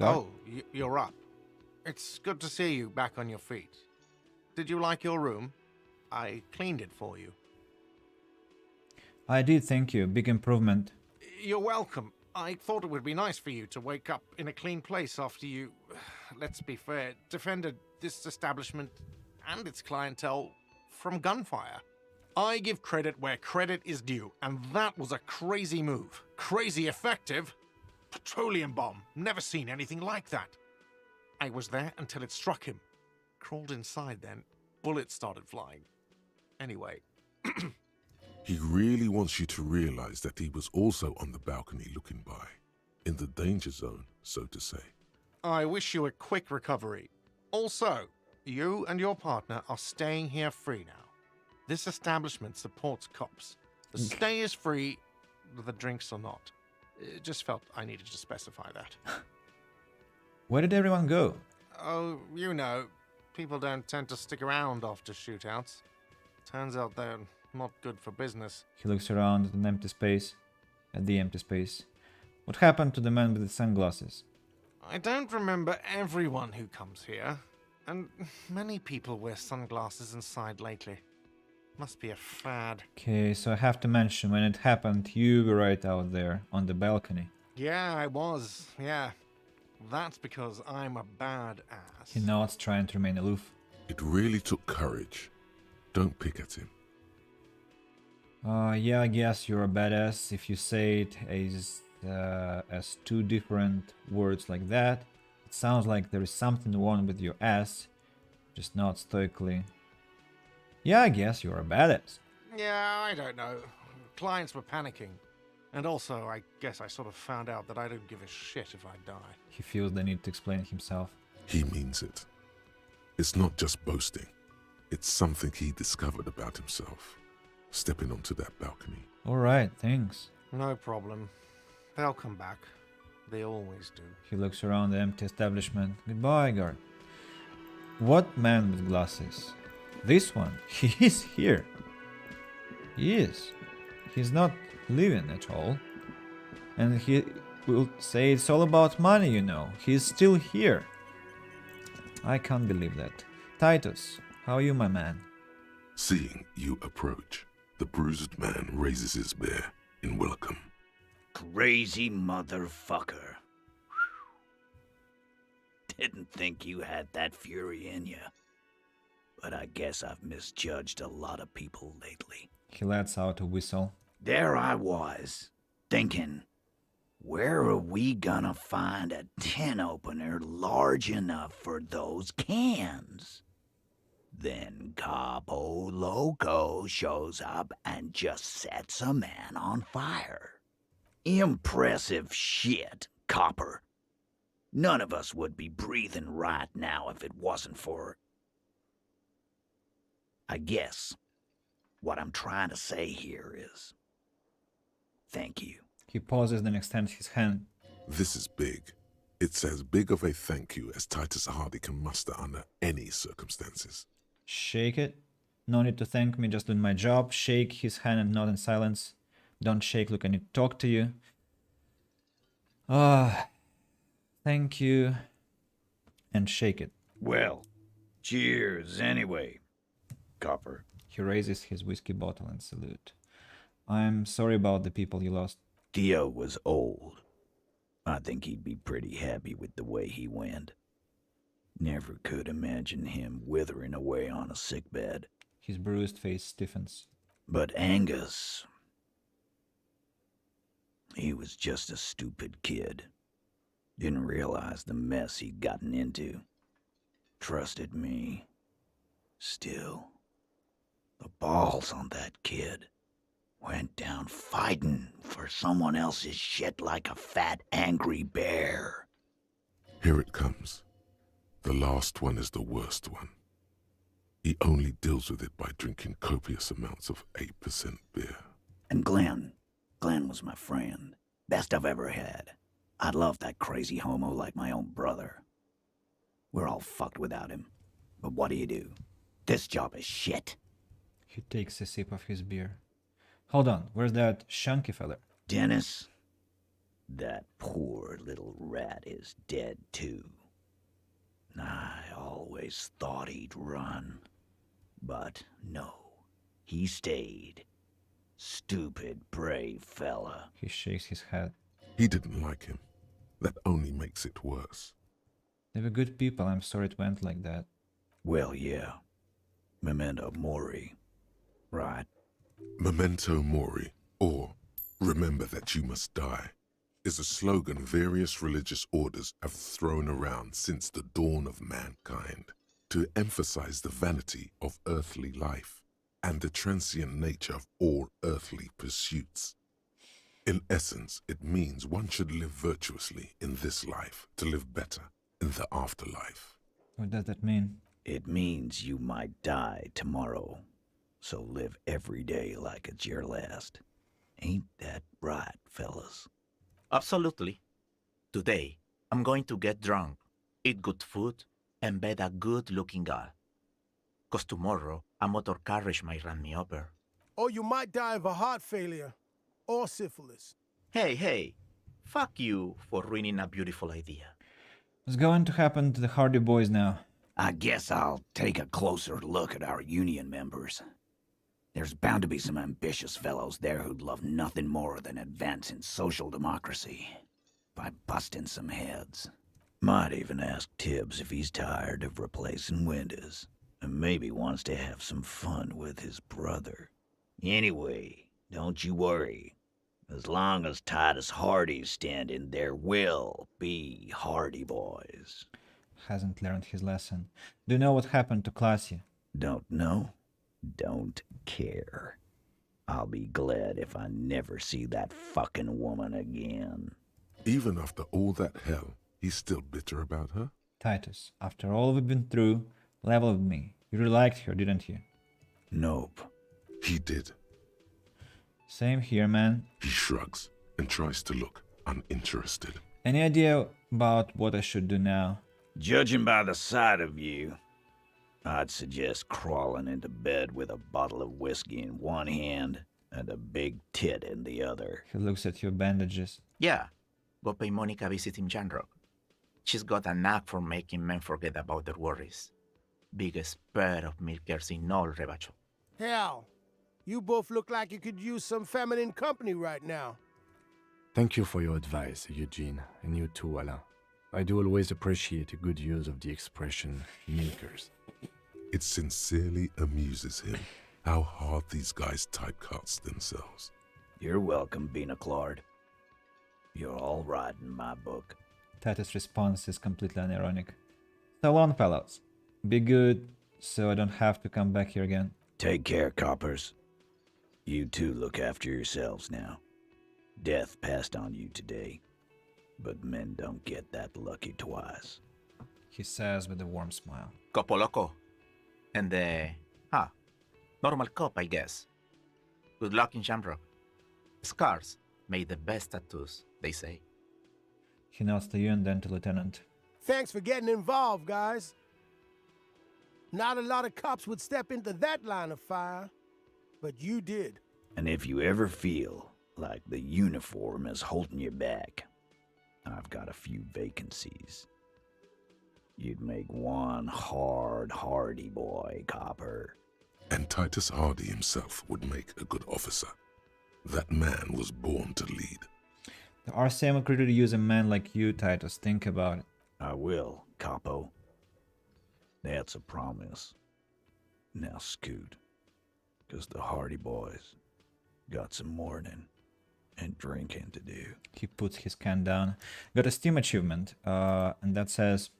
Speaker 12: Oh, you're up. It's good to see you back on your feet. Did you like your room? I cleaned it for you.
Speaker 1: I did, thank you. Big improvement.
Speaker 12: You're welcome. I thought it would be nice for you to wake up in a clean place after you, let's be fair, defended this establishment and its clientele from gunfire. I give credit where credit is due, and that was a crazy move. Crazy effective. Petroleum bomb. Never seen anything like that. I was there until it struck him. Crawled inside then. Bullets started flying. Anyway.
Speaker 3: He really wants you to realize that he was also on the balcony looking by. In the danger zone, so to say.
Speaker 12: I wish you a quick recovery. Also, you and your partner are staying here free now. This establishment supports cops. The stay is free, the drinks are not. It just felt I needed to specify that.
Speaker 1: Where did everyone go?
Speaker 12: Oh, you know, people don't tend to stick around after shootouts. Turns out they're not good for business.
Speaker 1: He looks around at the empty space. What happened to the man with the sunglasses?
Speaker 12: I don't remember everyone who comes here, and many people wear sunglasses inside lately. Must be a fad.
Speaker 1: Okay, so I have to mention, when it happened, you were right out there on the balcony.
Speaker 12: Yeah, I was. Yeah. That's because I'm a badass.
Speaker 1: He nods, trying to remain aloof.
Speaker 3: It really took courage. Don't pick at him.
Speaker 1: Yeah, I guess you're a badass if you say it as two different words like that. It sounds like there is something wrong with your ass. Just nod stoically. Yeah, I guess you're a badass.
Speaker 12: Yeah, I don't know. Clients were panicking. And also, I guess I sort of found out that I don't give a shit if I die.
Speaker 1: He feels the need to explain himself.
Speaker 3: He means it. It's not just boasting. It's something he discovered about himself. Stepping onto that balcony.
Speaker 1: Alright, thanks.
Speaker 12: No problem. They'll come back. They always do.
Speaker 1: He looks around the empty establishment. Goodbye, guard. What man with glasses? This one. He is here. He is. He's not leaving at all. And he will say it's all about money, you know. He's still here. I can't believe that. Titus, how are you, my man?
Speaker 3: Seeing you approach, the bruised man raises his bear in welcome.
Speaker 15: Crazy motherfucker. Didn't think you had that fury in you. But I guess I've misjudged a lot of people lately.
Speaker 1: He lets out a whistle.
Speaker 15: There I was, thinking, where are we gonna find a tin opener large enough for those cans? Then Capo Loco shows up and just sets a man on fire. Impressive shit, Copper. None of us would be breathing right now if it wasn't for... I guess what I'm trying to say here is... thank you.
Speaker 1: He pauses, then extends his hand.
Speaker 3: This is big. It's as big of a thank you as Titus Hardy can muster under any circumstances.
Speaker 1: Shake it. No need to thank me, just doing my job. Shake his hand and nod in silence. Don't shake, look, I need to talk to you. Thank you. and shake it.
Speaker 19: Well, cheers anyway, Copper.
Speaker 1: He raises his whiskey bottle and salute. I'm sorry about the people you lost.
Speaker 19: Theo was old. I think he'd be pretty happy with the way he went. Never could imagine him withering away on a sickbed.
Speaker 1: His bruised face stiffens.
Speaker 19: But Angus... he was just a stupid kid. Didn't realize the mess he'd gotten into. Trusted me. Still, the balls on that kid. Went down fighting for someone else's shit like a fat, angry bear.
Speaker 3: Here it comes. The last one is the worst one. He only deals with it by drinking copious amounts of 8% beer.
Speaker 19: And Glenn was my friend. Best I've ever had. I'd love that crazy homo like my own brother. We're all fucked without him. But what do? This job is shit.
Speaker 1: He takes a sip of his beer. Hold on, where's that chunky fella?
Speaker 19: Dennis? That poor little rat is dead too. I always thought he'd run. But no, he stayed. Stupid, brave fella.
Speaker 1: He shakes his head.
Speaker 3: He didn't like him. That only makes it worse.
Speaker 1: They were good people. I'm sorry it went like that.
Speaker 19: Well, yeah. Memento mori. Right.
Speaker 3: Memento mori, or remember that you must die, is a slogan various religious orders have thrown around since the dawn of mankind to emphasize the vanity of earthly life and the transient nature of all earthly pursuits. In essence, it means one should live virtuously in this life to live better in the afterlife.
Speaker 1: What does that mean?
Speaker 19: It means you might die tomorrow, so live every day like it's your last. Ain't that right, fellas?
Speaker 6: Absolutely. Today, I'm going to get drunk, eat good food, and bed a good-looking girl. 'Cause tomorrow, a motor carriage might run me over.
Speaker 10: Or you might die of a heart failure. Or syphilis.
Speaker 6: Hey, fuck you for ruining a beautiful idea.
Speaker 1: What's going to happen to the Hardy Boys now?
Speaker 19: I guess I'll take a closer look at our union members. There's bound to be some ambitious fellows there who'd love nothing more than advancing social democracy by busting some heads. Might even ask Tibbs if he's tired of replacing windows and maybe wants to have some fun with his brother. Anyway, don't you worry. As long as Titus Hardy's standing, there will be Hardy Boys.
Speaker 1: Hasn't learned his lesson. Do you know what happened to Classy?
Speaker 19: Don't know. Don't care. I'll be glad if I never see that fucking woman again.
Speaker 3: Even after all that hell, he's still bitter about her?
Speaker 1: Titus, after all we've been through, level with me. You really liked her, didn't you?
Speaker 19: Nope.
Speaker 3: He did.
Speaker 1: Same here, man.
Speaker 3: He shrugs and tries to look uninterested.
Speaker 1: Any idea about what I should do now?
Speaker 19: Judging by the sight of you, I'd suggest crawling into bed with a bottle of whiskey in one hand and a big tit in the other.
Speaker 1: He looks at your bandages.
Speaker 6: Yeah, go pay Monica visiting Janrock. She's got a knack for making men forget about their worries. Biggest pair of milkers in all Rebacho.
Speaker 10: Hell, you both look like you could use some feminine company right now.
Speaker 4: Thank you for your advice, Eugene, and you too, Alain. I do always appreciate a good use of the expression milkers.
Speaker 3: It sincerely amuses him how hard these guys typecast themselves.
Speaker 19: You're welcome, Bina Claude. You're all right in my book.
Speaker 1: Titus' response is completely unironic. So long, fellows. Be good, so I don't have to come back here again.
Speaker 19: Take care, coppers. You two look after yourselves now. Death passed on you today, but men don't get that lucky twice.
Speaker 1: He says with a warm smile.
Speaker 6: Copo loco. And normal cop, I guess. Good luck in Shamrock. Scars make the best tattoos, they say.
Speaker 1: He nods to you and then to Lieutenant.
Speaker 10: Thanks for getting involved, guys. Not a lot of cops would step into that line of fire, but you did.
Speaker 19: And if you ever feel like the uniform is holding you back, I've got a few vacancies. You'd make one hardy boy, Copper.
Speaker 3: And Titus Hardy himself would make a good officer. That man was born to lead.
Speaker 1: The RCM agreed to use a man like you, Titus. Think about it.
Speaker 19: I will, Capo. That's a promise. Now scoot, 'cause the Hardy boys got some mourning and drinking to do.
Speaker 1: He puts his can down. Got a Steam achievement, and that says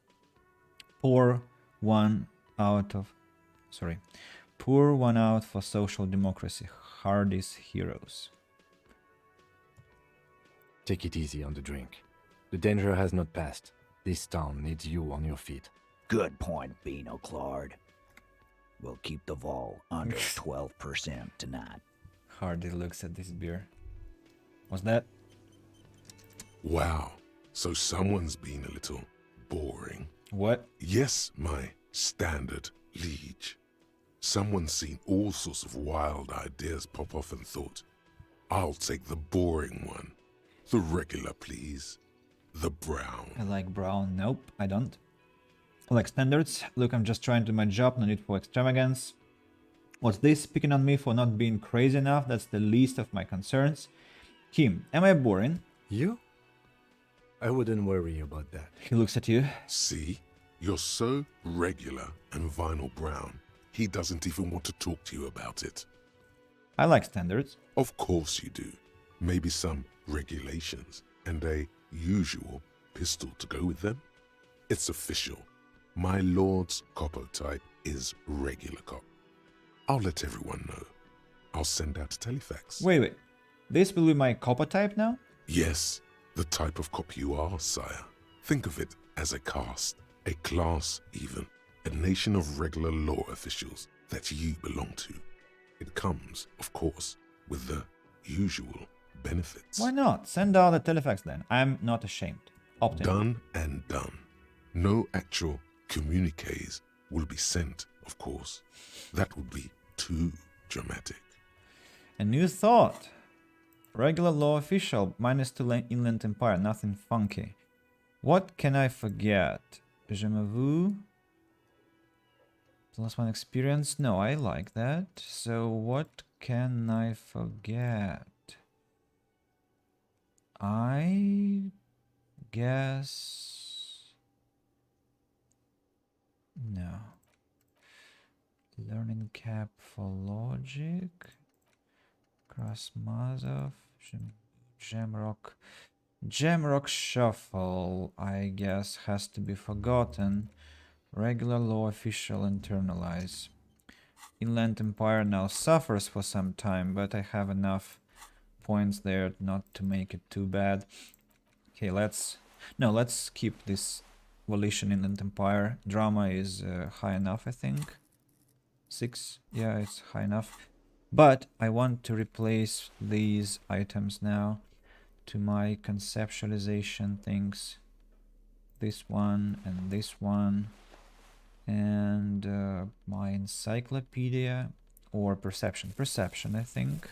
Speaker 1: pour one out for social democracy. Hardy's heroes.
Speaker 4: Take it easy on the drink. The danger has not passed. This town needs you on your feet.
Speaker 15: Good point, Beano Claude. We'll keep the vol under 12% tonight.
Speaker 1: Hardy looks at this beer. What's that?
Speaker 3: Wow, so someone's been a little boring.
Speaker 1: What?
Speaker 3: Yes, my standard liege. Someone's seen all sorts of wild ideas pop off and thought, I'll take the boring one. The regular, please. The brown.
Speaker 1: I like brown. Nope, I don't. I like standards. Look, I'm just trying to do my job, no need for extravagance. What's this? Picking on me for not being crazy enough? That's the least of my concerns. Kim, am I boring?
Speaker 4: You? I wouldn't worry about that.
Speaker 1: He looks at you.
Speaker 3: See? You're so regular and vinyl brown. He doesn't even want to talk to you about it.
Speaker 1: I like standards.
Speaker 3: Of course you do. Maybe some regulations and a usual pistol to go with them? It's official. My lord's Coppo type is regular cop. I'll let everyone know. I'll send out a telefax.
Speaker 1: Wait. This will be my copper type now?
Speaker 3: Yes, the type of cop you are, sire. Think of it as a caste, a class even, a nation of regular law officials that you belong to. It comes, of course, with the usual benefits.
Speaker 1: Why not? Send out the telefax then. I'm not ashamed. Opt in.
Speaker 3: Done and done. No actual communiques will be sent, of course. That would be too dramatic.
Speaker 1: A new thought. Regular law official, -2 Inland Empire, nothing funky. What can I forget? Je m'avoue. +1 experience? No, I like that. So what can I forget? I guess... No. Learning cap for logic. Krasmazov. Jamrock. Jamrock Shuffle, I guess, has to be forgotten. Regular law official internalize. Inland Empire now suffers for some time, but I have enough points there not to make it too bad. Okay, let's keep this volition Inland Empire. Drama is high enough, I think. 6, yeah, it's high enough. But I want to replace these items now to my conceptualization things. This one and this one. And my encyclopedia or perception. Perception, I think.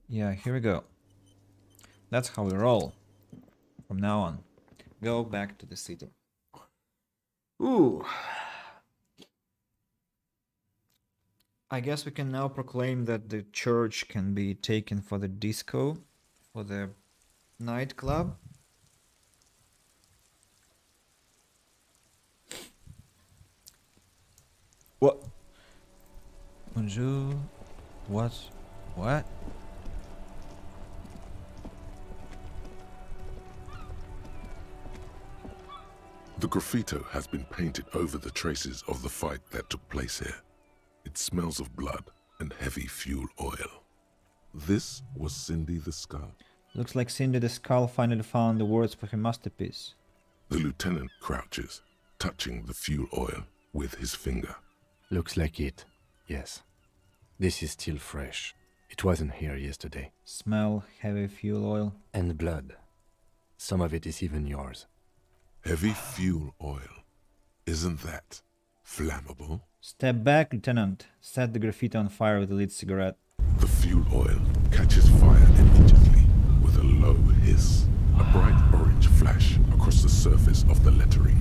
Speaker 1: Yeah, here we go. That's how we roll. From now on. Go back to the city. Ooh. I guess we can now proclaim that the church can be taken for the disco, for the nightclub. What? Bonjour. What? What?
Speaker 3: The graffito has been painted over the traces of the fight that took place here. It smells of blood and heavy fuel oil. This was Cindy the Skull.
Speaker 1: Looks like Cindy the Skull finally found the words for her masterpiece.
Speaker 3: The lieutenant crouches, touching the fuel oil with his finger.
Speaker 4: Looks like it, yes. This is still fresh. It wasn't here yesterday.
Speaker 1: Smell heavy fuel oil.
Speaker 4: And blood. Some of it is even yours.
Speaker 3: Heavy fuel oil. Isn't that flammable?
Speaker 1: Step back, Lieutenant. Set the graffiti on fire with a lit cigarette.
Speaker 3: The fuel oil catches fire immediately with a low hiss. A bright orange flash across the surface of the lettering.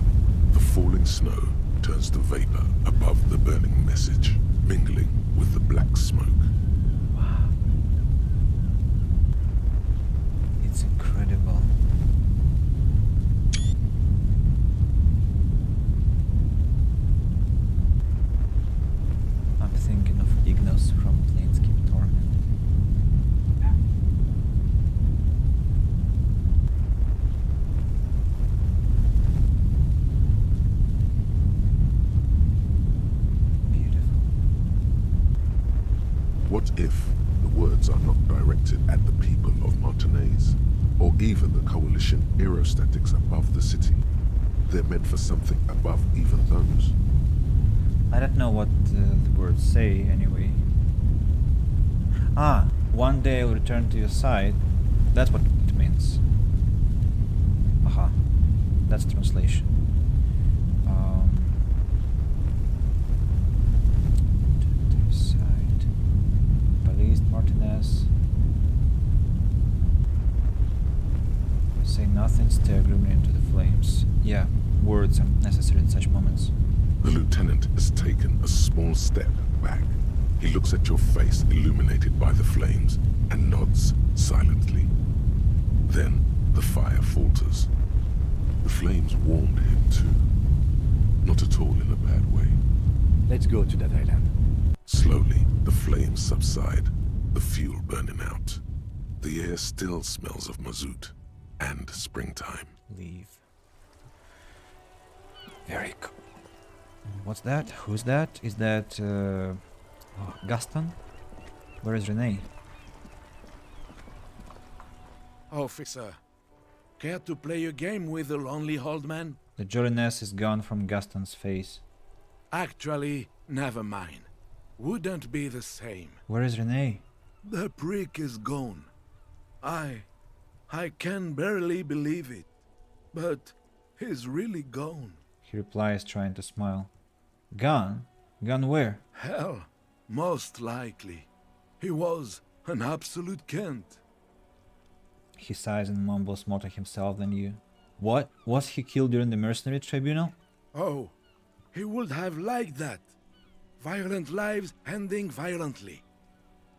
Speaker 3: The falling snow turns to vapor above the burning message, mingling with the black smoke.
Speaker 1: Wow. It's incredible. I'm thinking of Ignos from Planescape Torment.
Speaker 3: What if the words are not directed at the people of Martinez, or even the coalition aerostatics above the city? They're meant for something above even those.
Speaker 1: I don't know what the words say anyway. Ah, one day I'll return to your side. That's what it means. Aha, that's translation. To your side. Balist Martinez. Say nothing, stare gloomily into the flames. Yeah, words are necessary in such moments.
Speaker 3: The lieutenant has taken a small step back. He looks at your face illuminated by the flames and nods silently. Then the fire falters. The flames warmed him too. Not at all in a bad way.
Speaker 4: Let's go to that island.
Speaker 3: Slowly, the flames subside, the fuel burning out. The air still smells of mazout and springtime.
Speaker 1: Leave. Very cool. What's that? Who's that? Is that Gaston? Where is Renee?
Speaker 8: Officer, care to play a game with the lonely old man?
Speaker 1: The jolliness is gone from Gaston's face.
Speaker 8: Actually, never mind. Wouldn't be the same.
Speaker 1: Where is Renee?
Speaker 8: The prick is gone. I can barely believe it. But he's really gone.
Speaker 1: He replies, trying to smile. Gone? Gone where?
Speaker 8: Hell, most likely. He was an absolute Kent.
Speaker 1: He sighs and mumbles more to himself than you. What? Was he killed during the mercenary tribunal?
Speaker 8: Oh, he would have liked that. Violent lives ending violently.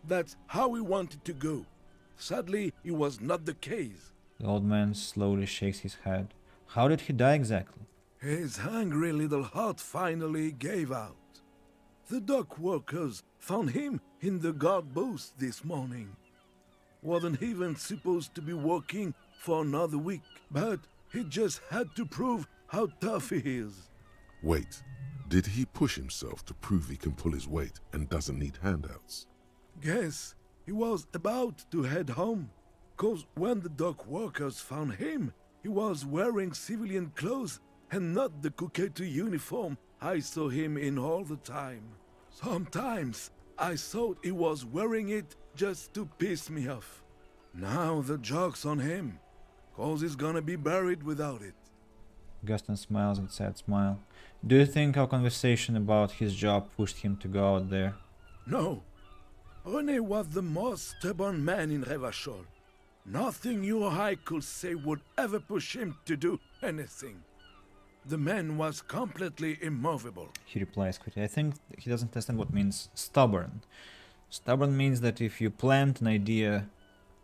Speaker 8: That's how he wanted to go. Sadly, it was not the case.
Speaker 1: The old man slowly shakes his head. How did he die exactly?
Speaker 8: His hungry little heart finally gave out. The dock workers found him in the guard booth this morning. Wasn't even supposed to be working for another week, but he just had to prove how tough he is.
Speaker 3: Wait, did he push himself to prove he can pull his weight and doesn't need handouts?
Speaker 8: Guess he was about to head home, 'cause when the dock workers found him, he was wearing civilian clothes and not the Kuketu uniform I saw him in all the time. Sometimes I thought he was wearing it just to piss me off. Now the joke's on him, 'cause he's gonna be buried without it.
Speaker 1: Gaston smiles a sad smile. Do you think our conversation about his job pushed him to go out there?
Speaker 8: No. René was the most stubborn man in Revachol. Nothing you or I could say would ever push him to do anything. The man was completely immovable.
Speaker 1: He replies quickly. I think he doesn't understand what means stubborn. Stubborn means that if you plant an idea,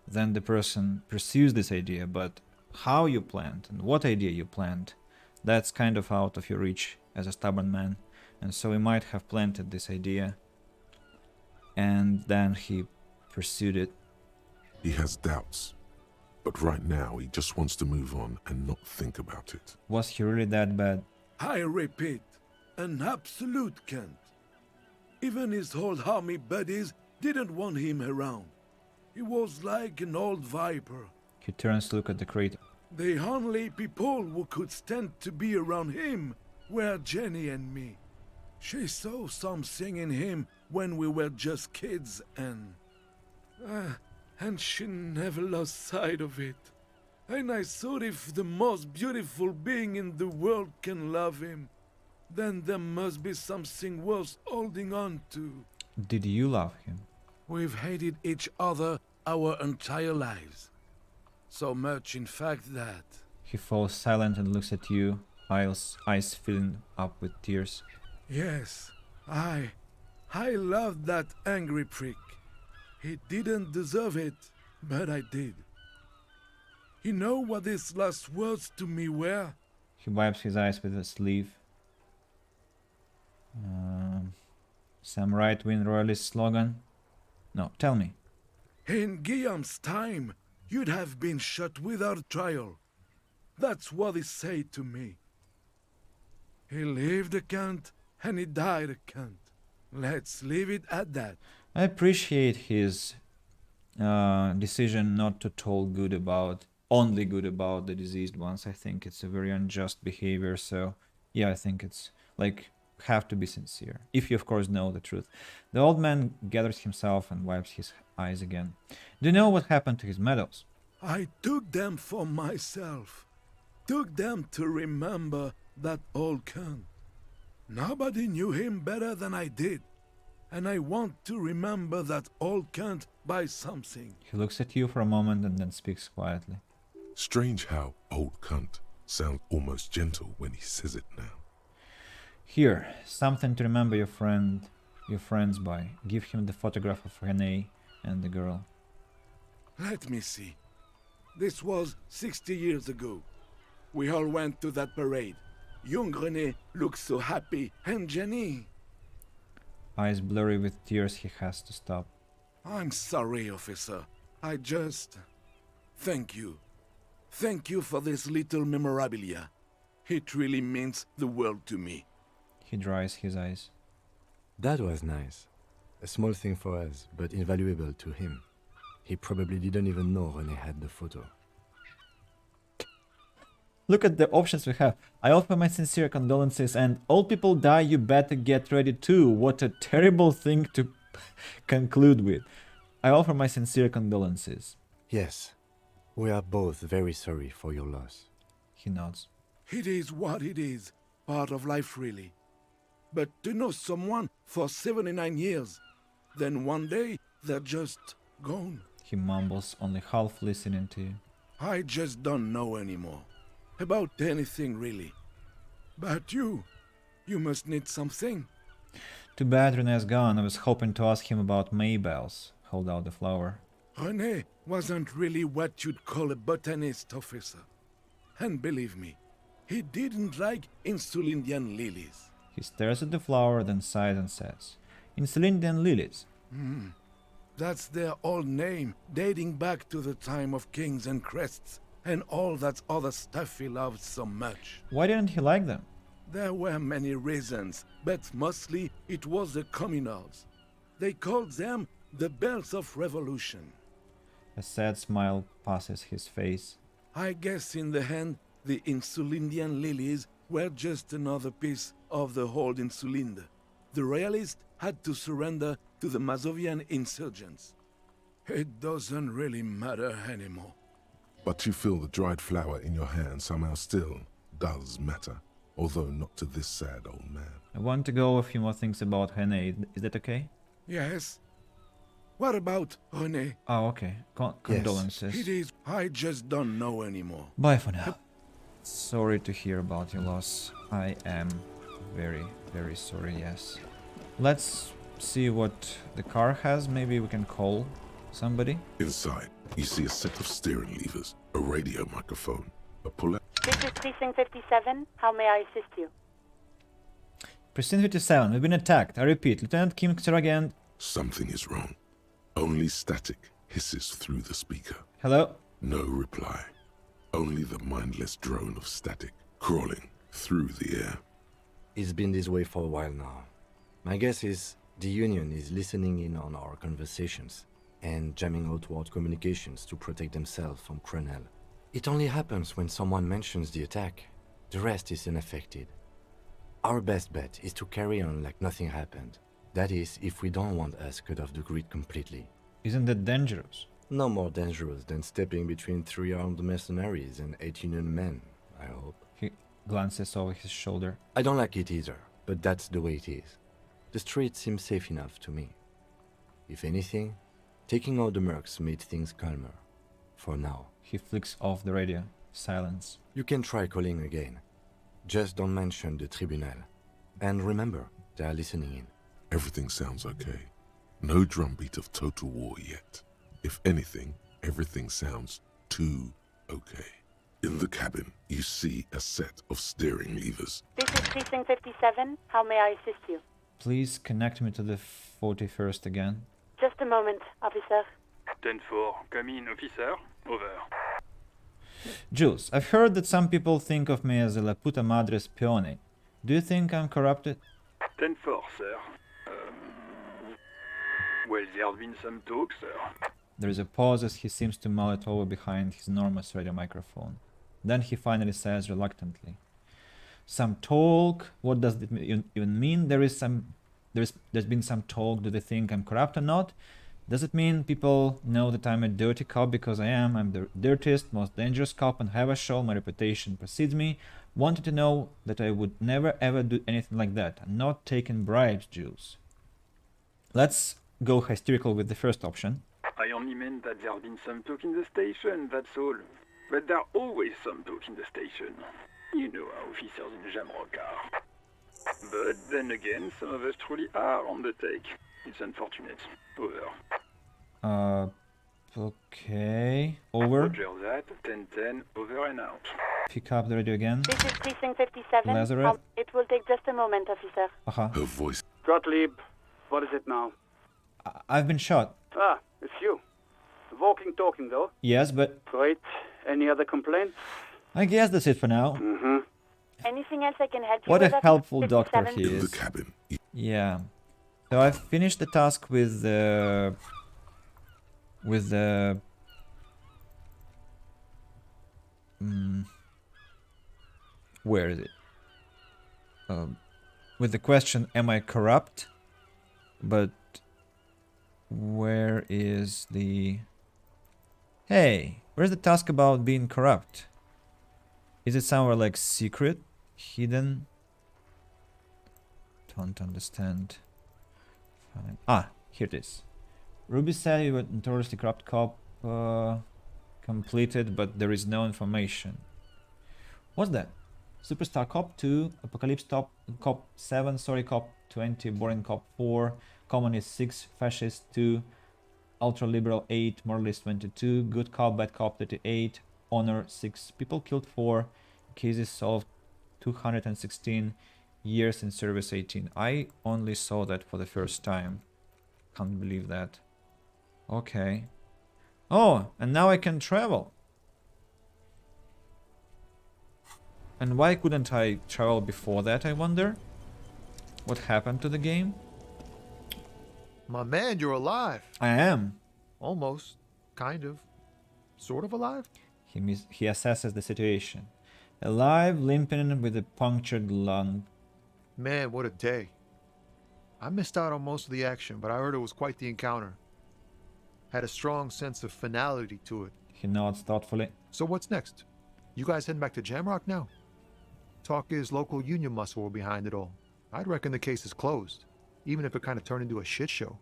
Speaker 1: then the person pursues this idea, but how you plant and what idea you plant, that's kind of out of your reach as a stubborn man. And so he might have planted this idea, and then he pursued it.
Speaker 3: He has doubts, but right now he just wants to move on and not think about it.
Speaker 1: Was he really that bad?
Speaker 8: I repeat, an absolute Kent. Even his old army buddies didn't want him around. He was like an old viper.
Speaker 1: He turns to look at the crater.
Speaker 8: The only people who could stand to be around him were Jenny and me. She saw something in him when we were just kids and she never lost sight of it. And I thought if the most beautiful being in the world can love him, then there must be something worth holding on to.
Speaker 1: Did you love him?
Speaker 8: We've hated each other our entire lives. So much, in fact, that...
Speaker 1: He falls silent and looks at you. eyes filling up with tears.
Speaker 8: Yes, I loved that angry prick. He didn't deserve it, but I did. You know what his last words to me were?
Speaker 1: He wipes his eyes with a sleeve. Some right-wing royalist slogan. No, tell me.
Speaker 8: In Guillaume's time, you'd have been shot without trial. That's what he said to me. He lived a cunt, and he died a cunt. Let's leave it at that.
Speaker 1: I appreciate his decision not to tell only good about the deceased ones. I think it's a very unjust behavior. So yeah, I think it's like have to be sincere, if you of course know the truth. The old man gathers himself and wipes his eyes again. Do you know what happened to his medals?
Speaker 8: I took them for myself. Took them to remember that old cunt. Nobody knew him better than I did. And I want to remember that old cunt by something.
Speaker 1: He looks at you for a moment and then speaks quietly.
Speaker 3: Strange how old cunt sounds almost gentle when he says it now.
Speaker 1: Here, something to remember your friends by. Give him the photograph of Renee and the girl.
Speaker 8: Let me see. This was 60 years ago. We all went to that parade. Young René looked so happy, and Jenny.
Speaker 1: Eyes blurry with tears, he has to stop.
Speaker 8: I'm sorry, officer. I just... Thank you. Thank you for this little memorabilia. It really means the world to me.
Speaker 1: He dries his eyes.
Speaker 4: That was nice. A small thing for us, but invaluable to him. He probably didn't even know René had the photo.
Speaker 1: Look at the options we have. I offer my sincere condolences and old people die, you better get ready too. What a terrible thing to conclude with. I offer my sincere condolences.
Speaker 4: Yes, we are both very sorry for your loss.
Speaker 1: He nods.
Speaker 8: It is what it is. Part of life, really. But to know someone for 79 years, then one day they're just gone.
Speaker 1: He mumbles, only half listening to you.
Speaker 8: I just don't know anymore. About anything, really. But you must need something.
Speaker 1: Too bad René's gone. I was hoping to ask him about Maybells. Hold out the flower.
Speaker 8: René wasn't really what you'd call a botanist, officer. And believe me, he didn't like Insulindian lilies.
Speaker 1: He stares at the flower, then sighs and says, Insulindian lilies.
Speaker 8: That's their old name, dating back to the time of kings and crests, and all that other stuff he loved so much.
Speaker 1: Why didn't he like them?
Speaker 8: There were many reasons, but mostly it was the communals. They called them the bells of revolution.
Speaker 1: A sad smile passes his face.
Speaker 8: I guess in the end, the Insulindian lilies were just another piece of the whole Insulinde. The royalists had to surrender to the Mazovian insurgents. It doesn't really matter anymore.
Speaker 3: But you feel the dried flower in your hand somehow still does matter, although not to this sad old man.
Speaker 1: I want to go a few more things about René. Is that okay?
Speaker 8: Yes. What about René?
Speaker 1: Oh, okay. Condolences.
Speaker 8: It is. I just don't know anymore.
Speaker 1: Bye for now. Sorry to hear about your loss. I am very, very sorry, yes. Let's see what the car has. Maybe we can call somebody.
Speaker 3: Inside, you see a set of steering levers, a radio microphone, a puller.
Speaker 14: This is Precinct 57. How may I assist you?
Speaker 1: Precinct 57, we've been attacked. I repeat, Lieutenant Kim Ktaragyan.
Speaker 3: Something is wrong. Only static hisses through the speaker.
Speaker 1: Hello?
Speaker 3: No reply. Only the mindless drone of static crawling through the air.
Speaker 4: It's been this way for a while now. My guess is the Union is listening in on our conversations and jamming outward communications to protect themselves from Crenel. It only happens when someone mentions the attack. The rest is unaffected. Our best bet is to carry on like nothing happened. That is, if we don't want us cut off the grid completely.
Speaker 1: Isn't that dangerous?
Speaker 4: No more dangerous than stepping between 3 armed mercenaries and 8 Union men, I hope.
Speaker 1: He glances over his shoulder.
Speaker 4: I don't like it either, but that's the way it is. The street seems safe enough to me. If anything, taking out the mercs made things calmer. For now.
Speaker 1: He flicks off the radio. Silence.
Speaker 4: You can try calling again. Just don't mention the tribunal. And remember, they are listening in.
Speaker 3: Everything sounds okay. No drumbeat of total war yet. If anything, everything sounds too okay. In the cabin, you see a set of steering levers.
Speaker 14: This is Precinct 57. How may I assist you?
Speaker 1: Please connect me to the 41st again.
Speaker 14: Just a moment, officer.
Speaker 11: 10-4, come in, officer. Over.
Speaker 1: Jules, I've heard that some people think of me as a la puta madre spione. Do you think I'm corrupted?
Speaker 11: 10-4, sir. Well, there have been some talk, sir.
Speaker 1: There is a pause as he seems to mull it over behind his enormous radio microphone. Then he finally says reluctantly, "Some talk? What does it even mean? There's been some talk. Do they think I'm corrupt or not? Does it mean people know that I'm a dirty cop because I am? I'm the dirtiest, most dangerous cop and have a show. My reputation precedes me. Wanted to know that I would never ever do anything like that. I'm not taking bribes, Jules." Let's go hysterical with the first option.
Speaker 11: I only meant that there have been some talk in the station, that's all. But there are always some talk in the station. You know how officers in Jamrock are. But then again, some of us truly are on the take. It's unfortunate. Over.
Speaker 1: Okay. Over.
Speaker 11: Roger that. 10-10, over and out.
Speaker 1: Pick up the radio again.
Speaker 14: This is Precinct 57.
Speaker 1: Lazarus.
Speaker 14: It will take just a moment, officer.
Speaker 3: Her voice.
Speaker 16: Gottlieb, what is it now?
Speaker 1: I've been shot.
Speaker 16: Ah, it's you. Walking, talking, though.
Speaker 1: Yes, but...
Speaker 16: Great. Any other complaints?
Speaker 1: I guess that's it for now.
Speaker 16: Mm-hmm.
Speaker 14: Anything else I can help you
Speaker 1: What
Speaker 14: with?
Speaker 1: a helpful doctor
Speaker 14: 57?
Speaker 1: he
Speaker 3: In the
Speaker 1: is.
Speaker 3: cabin.
Speaker 1: Yeah. So I've finished the task with the... where is it? With the question, am I corrupt? But where is the... Hey, where's the task about being corrupt? Is it somewhere like secret? Hidden? Don't understand. Fine. Ah, here it is. Ruby said you were notoriously corrupt cop completed, but there is no information. What's that? Superstar Cop 2, Apocalypse Cop 7, Sorry Cop 20, Boring Cop 4, Communist 6, Fascist 2, Ultra Liberal 8, Moralist 22, Good Cop, Bad Cop 38, Honor 6, People Killed 4, Cases Solved 216, Years in Service 18. I only saw that for the first time. Can't believe that. Okay. Oh, and now I can travel. And why couldn't I travel before that, I wonder? What happened to the game?
Speaker 7: My man, you're alive.
Speaker 1: I am.
Speaker 7: Almost. Kind of. Sort of alive?
Speaker 1: He assesses the situation. Alive, limping with a punctured lung.
Speaker 7: Man, what a day. I missed out on most of the action, but I heard it was quite the encounter. Had a strong sense of finality to it.
Speaker 1: He nods thoughtfully.
Speaker 7: So what's next? You guys heading back to Jamrock now? Talk is local union muscle were behind it all. I'd reckon the case is closed, even if it kind of turned into a shit show.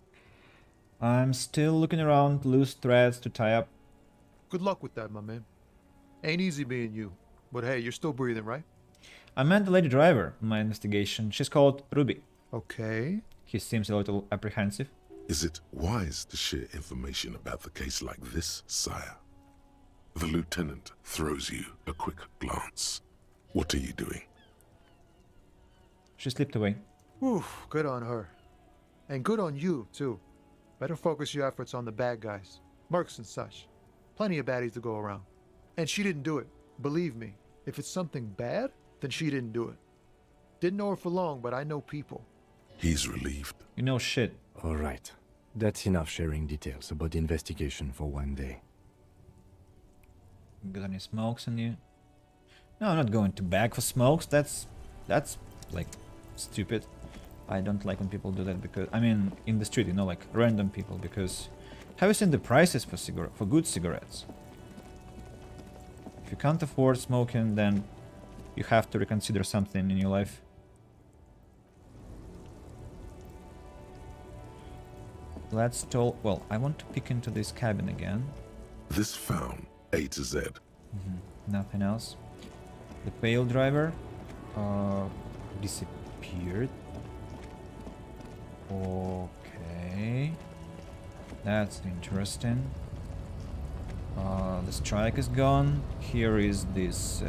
Speaker 1: I'm still looking around, loose threads to tie up.
Speaker 7: Good luck with that, my man. Ain't easy being you, but hey, you're still breathing, right?
Speaker 1: I met the lady driver in my investigation. She's called Ruby.
Speaker 7: Okay.
Speaker 1: He seems a little apprehensive.
Speaker 3: Is it wise to share information about the case like this, sire? The lieutenant throws you a quick glance. What are you doing?
Speaker 1: She slipped away.
Speaker 7: Oof, good on her. And good on you, too. Better focus your efforts on the bad guys. Mercs and such. Plenty of baddies to go around. And she didn't do it. Believe me, if it's something bad, then she didn't do it. Didn't know her for long, but I know people.
Speaker 3: He's relieved.
Speaker 1: You know shit.
Speaker 4: All right. That's enough sharing details about the investigation for one day.
Speaker 1: Got any smokes on you? No, I'm not going to beg for smokes. That's like stupid. I don't like when people do that because I mean in the street, you know, like random people. Because have you seen the prices for good cigarettes? If you can't afford smoking, then you have to reconsider something in your life. Let's talk. Well, I want to peek into this cabin again.
Speaker 3: This found A to Z.
Speaker 1: Nothing else. The pale driver. disappeared. Okay. That's interesting. The strike is gone. Here is this...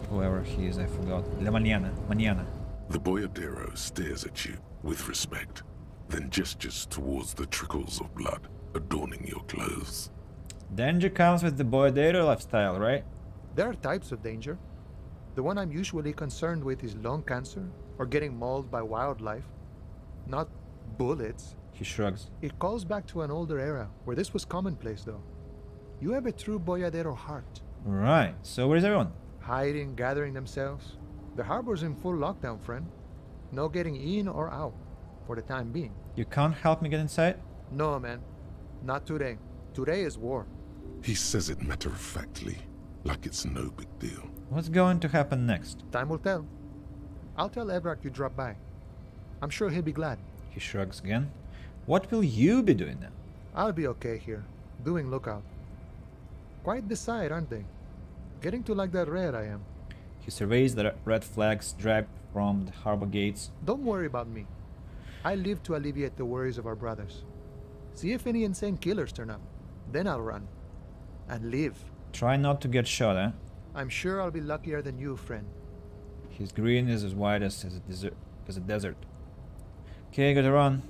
Speaker 1: whoever he is, I forgot. La Mañana.
Speaker 3: The boyardero stares at you with respect, then gestures towards the trickles of blood adorning your clothes.
Speaker 1: Danger comes with the boyardero lifestyle, right?
Speaker 7: There are types of danger. The one I'm usually concerned with is lung cancer or getting mauled by wildlife, not bullets.
Speaker 1: He shrugs.
Speaker 7: It calls back to an older era where this was commonplace, though. You have a true boyardero heart.
Speaker 1: Right, so where's everyone?
Speaker 7: Hiding, gathering themselves. The harbor's in full lockdown, friend. No getting in or out, for the time being.
Speaker 1: You can't help me get inside?
Speaker 7: No, man. Not today. Today is war.
Speaker 3: He says it matter-of-factly, like it's no big deal.
Speaker 1: What's going to happen next?
Speaker 7: Time will tell. I'll tell Evrak you dropped by. I'm sure he'll be glad.
Speaker 1: He shrugs again. What will you be doing now?
Speaker 7: I'll be okay here, doing lookout. Quite the sight, aren't they? Getting to like that red I am.
Speaker 1: He surveys the red flags draped from the harbor gates.
Speaker 7: Don't worry about me. I live to alleviate the worries of our brothers. See if any insane killers turn up. Then I'll run. And live.
Speaker 1: Try not to get shot, eh?
Speaker 7: I'm sure I'll be luckier than you, friend.
Speaker 1: His green is as wide as a desert. Okay, gotta run.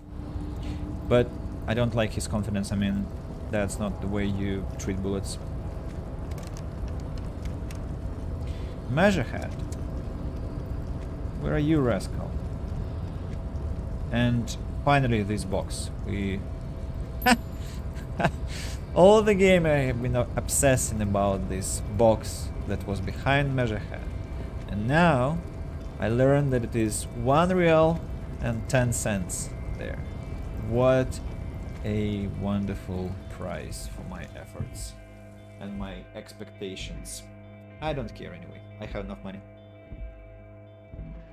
Speaker 1: But I don't like his confidence. I mean, that's not the way you treat bullets. Measurehead. Where are you, rascal? And finally this box. We... All the game I have been obsessing about this box that was behind Measurehead. And now I learned that it is 1 real and 10 cents there. What a wonderful price for my efforts and my expectations. I don't care anyway. I have enough money.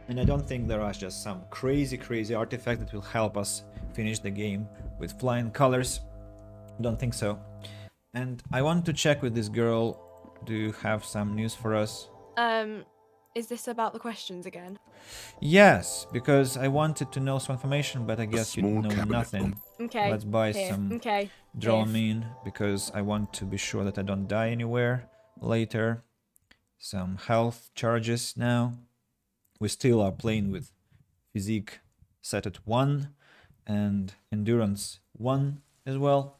Speaker 1: And I don't think there is just some crazy artifact that will help us finish the game with flying colors. Don't think so. And I want to check with this girl. Do you have some news for us?
Speaker 2: Is this about the questions again?
Speaker 1: Yes, because I wanted to know some information, but I guess you know nothing.
Speaker 2: Okay.
Speaker 1: Let's buy some Dramamine, because I want to be sure that I don't die anywhere later. Some health charges now. We still are playing with physique set at 1 and endurance 1 as well.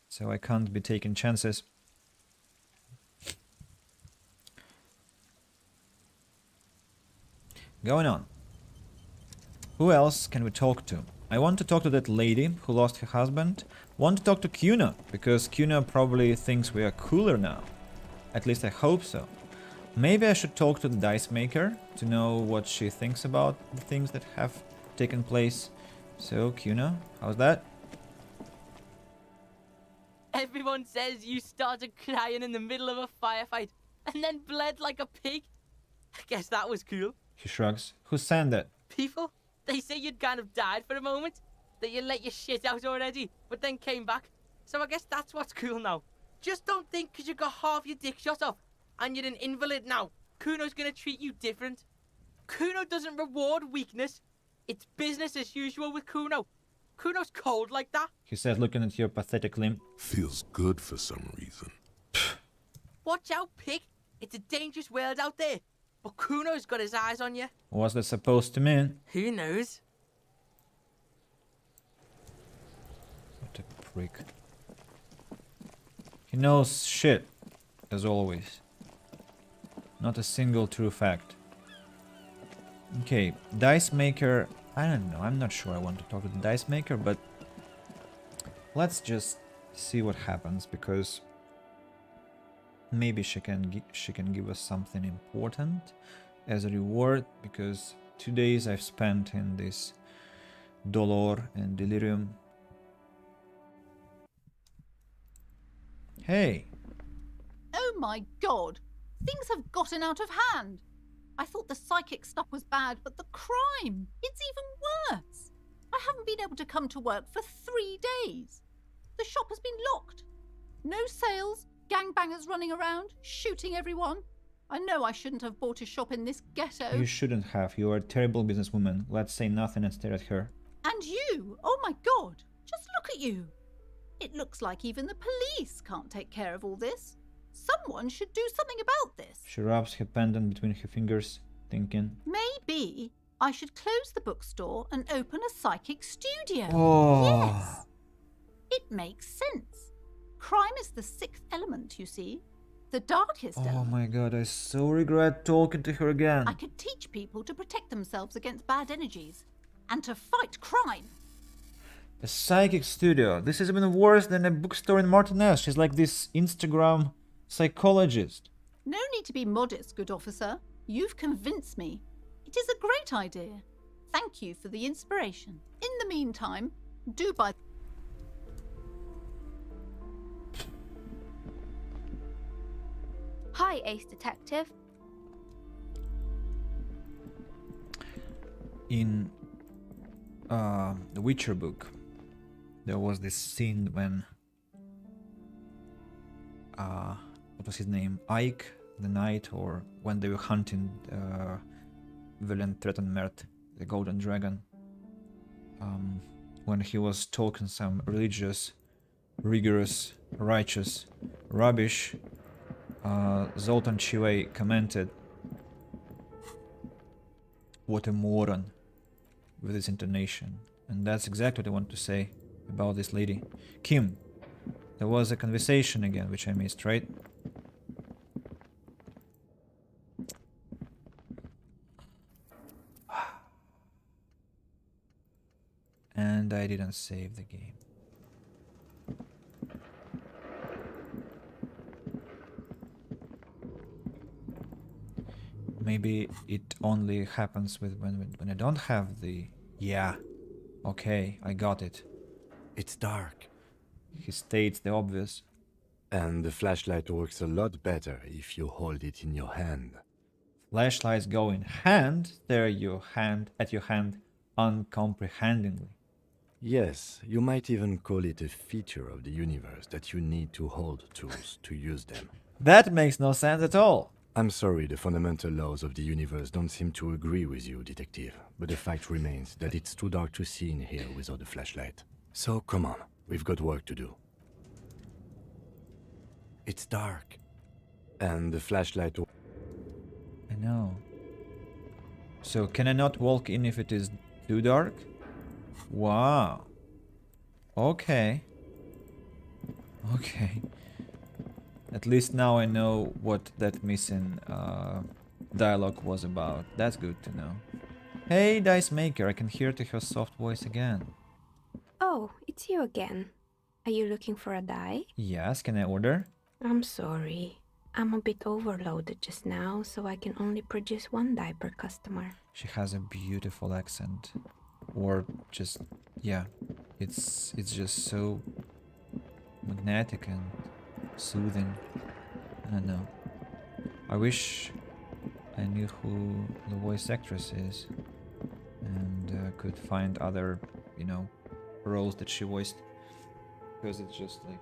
Speaker 1: So I can't be taking chances. Going on. Who else can we talk to? I want to talk to that lady who lost her husband. Want to talk to Kuna, because Kuna probably thinks we are cooler now. At least I hope so. Maybe I should talk to the dice maker to know what she thinks about the things that have taken place. So, Kuna, how's that?
Speaker 18: Everyone says you started crying in the middle of a firefight and then bled like a pig. I guess that was cool.
Speaker 1: He shrugs. Who's saying that?
Speaker 18: People, they say you'd kind of died for a moment, that you let your shit out already, but then came back. So I guess that's what's cool now. Just don't think because you got half your dick shot off and you're an invalid now, Kuno's gonna treat you different. Kuno doesn't reward weakness. It's business as usual with Kuno. Kuno's cold like that.
Speaker 1: He said, looking at your pathetic limp.
Speaker 3: Feels good for some reason.
Speaker 18: Watch out, pig. It's a dangerous world out there. But Kuno's got his eyes on you.
Speaker 1: What's that supposed to mean?
Speaker 18: Who knows?
Speaker 1: What a prick. He knows shit, as always. Not a single true fact. Okay, dice maker. I don't know. I'm not sure I want to talk to the dice maker, but let's just see what happens, because maybe she can give us something important as a reward, because 2 days I've spent in this dolor and delirium. Hey.
Speaker 23: Oh my god! Things have gotten out of hand! I thought the psychic stuff was bad, but the crime! It's even worse! I haven't been able to come to work for 3 days. The shop has been locked. No sales, gangbangers running around, shooting everyone. I know I shouldn't have bought a shop in this ghetto.
Speaker 1: You shouldn't have. You are a terrible businesswoman. Let's say nothing and stare at her.
Speaker 23: And you! Oh my god! Just look at you! It looks like even the police can't take care of all this. Someone should do something about this.
Speaker 1: She rubs her pendant between her fingers, thinking.
Speaker 23: Maybe I should close the bookstore and open a psychic studio.
Speaker 1: Oh.
Speaker 23: Yes! It makes sense. Crime is the sixth element, you see. The darkest
Speaker 1: Oh
Speaker 23: element.
Speaker 1: my god, I so regret talking to her again.
Speaker 23: I could teach people to protect themselves against bad energies and to fight crime.
Speaker 1: A psychic studio. This is even worse than a bookstore in Martinez. She's like this Instagram psychologist.
Speaker 23: No need to be modest, good officer. You've convinced me. It is a great idea. Thank you for the inspiration. In the meantime, do buy...
Speaker 9: Hi, Ace Detective.
Speaker 1: In the Witcher book, there was this scene when what was his name? Ike the Knight, or when they were hunting Villain Trettenmert, the Golden Dragon. When he was talking some religious, rigorous, righteous rubbish, Zoltan Chivay commented, "What a moron," with his intonation. And that's exactly what I want to say about this lady. Kim, there was a conversation again, which I missed, right? And I didn't save the game. Maybe it only happens with when I don't have the... Yeah. Okay, I got it.
Speaker 4: It's dark.
Speaker 1: He states the obvious.
Speaker 4: And the flashlight works a lot better if you hold it in your hand.
Speaker 1: Flashlights go in hand, stare your hand at your hand uncomprehendingly.
Speaker 4: Yes, you might even call it a feature of the universe that you need to hold tools to use them.
Speaker 1: That makes no sense at all.
Speaker 4: I'm sorry, the fundamental laws of the universe don't seem to agree with you, detective, but the fact remains that it's too dark to see in here without a flashlight. So come on, we've got work to do. It's dark. And the flashlight...
Speaker 1: I know. So can I not walk in if it is too dark? Wow. Okay. Okay. At least now I know what that missing dialogue was about. That's good to know. Hey, Dice Maker, I can hear to her soft voice again.
Speaker 20: Oh, it's you again. Are you looking for a die?
Speaker 1: Yes, can I order?
Speaker 20: I'm sorry. I'm a bit overloaded just now, so I can only produce one die per customer.
Speaker 1: She has a beautiful accent. Or just, yeah, it's just so magnetic and soothing. I don't know. I wish I knew who the voice actress is and could find other, you know, roles that she voiced, because it's just like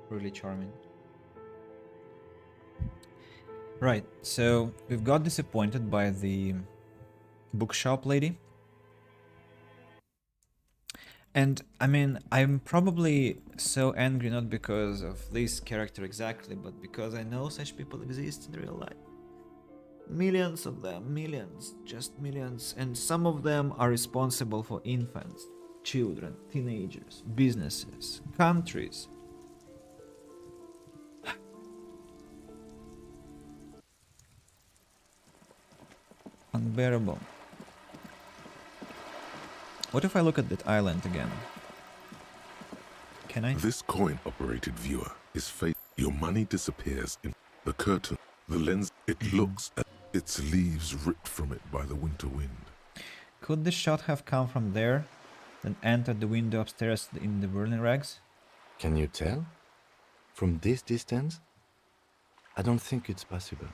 Speaker 1: really charming. Right, so we've got disappointed by the bookshop lady. And I mean, I'm probably so angry not because of this character exactly, but because I know such people exist in real life. Millions of them, millions, just millions, and some of them are responsible for infants, children, teenagers, businesses, countries. Unbearable. What if I look at that island again? Can I?
Speaker 3: This coin-operated viewer is fake. Your money disappears in the curtain. The lens, it looks at its leaves ripped from it by the winter wind.
Speaker 1: Could the shot have come from there, then entered the window upstairs in the whirling rags?
Speaker 4: Can you tell? From this distance? I don't think it's possible.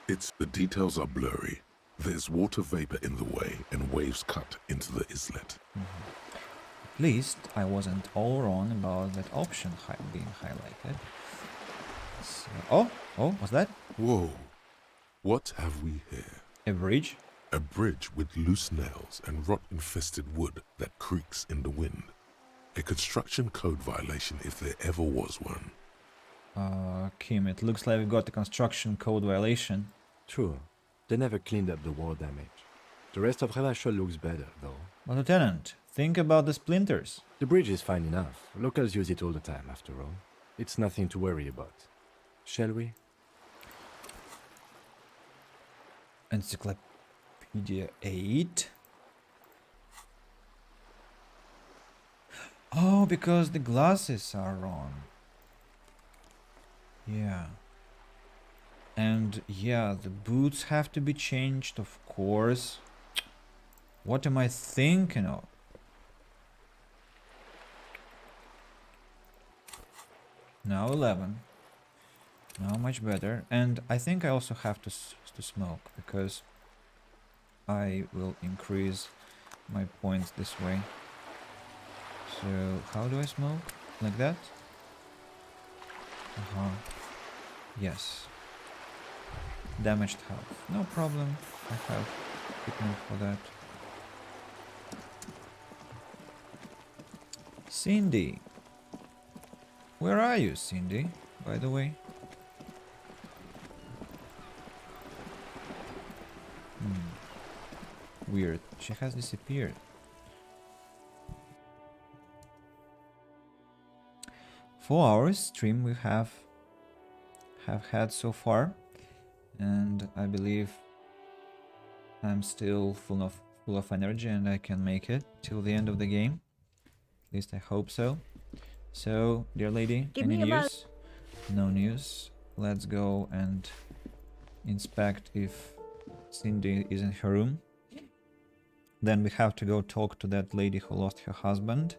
Speaker 3: The details are blurry. There's water vapor in the way and waves cut into the islet.
Speaker 1: At least I wasn't all wrong about that option being highlighted. So, oh, what's that?
Speaker 3: Whoa. What have we here?
Speaker 1: A bridge?
Speaker 3: A bridge with loose nails and rot-infested wood that creaks in the wind. A construction code violation if there ever was one.
Speaker 1: Kim, it looks like we got a construction code violation.
Speaker 4: True. They never cleaned up the war damage. The rest of Revachol looks better, though.
Speaker 1: But Lieutenant, think about the splinters.
Speaker 4: The bridge is fine enough. Locals use it all the time, after all. It's nothing to worry about. Shall we?
Speaker 1: Encyclopedia 8. Oh, because the glasses are wrong. Yeah. And yeah, the boots have to be changed, of course. What am I thinking of? Now 11. Now much better. And I think I also have to smoke, because I will increase my points this way. So how do I smoke? Like that? Yes. Damaged health. No problem. I have equipment for that. Cindy. Where are you, Cindy, by the way? Weird. She has disappeared. 4 hours stream we have had so far, and I believe I'm still full of energy and I can make it till the end of the game. At least I hope so. So, dear lady, any news? No news. Let's go and inspect if Cindy is in her room. Then we have to go talk to that lady who lost her husband.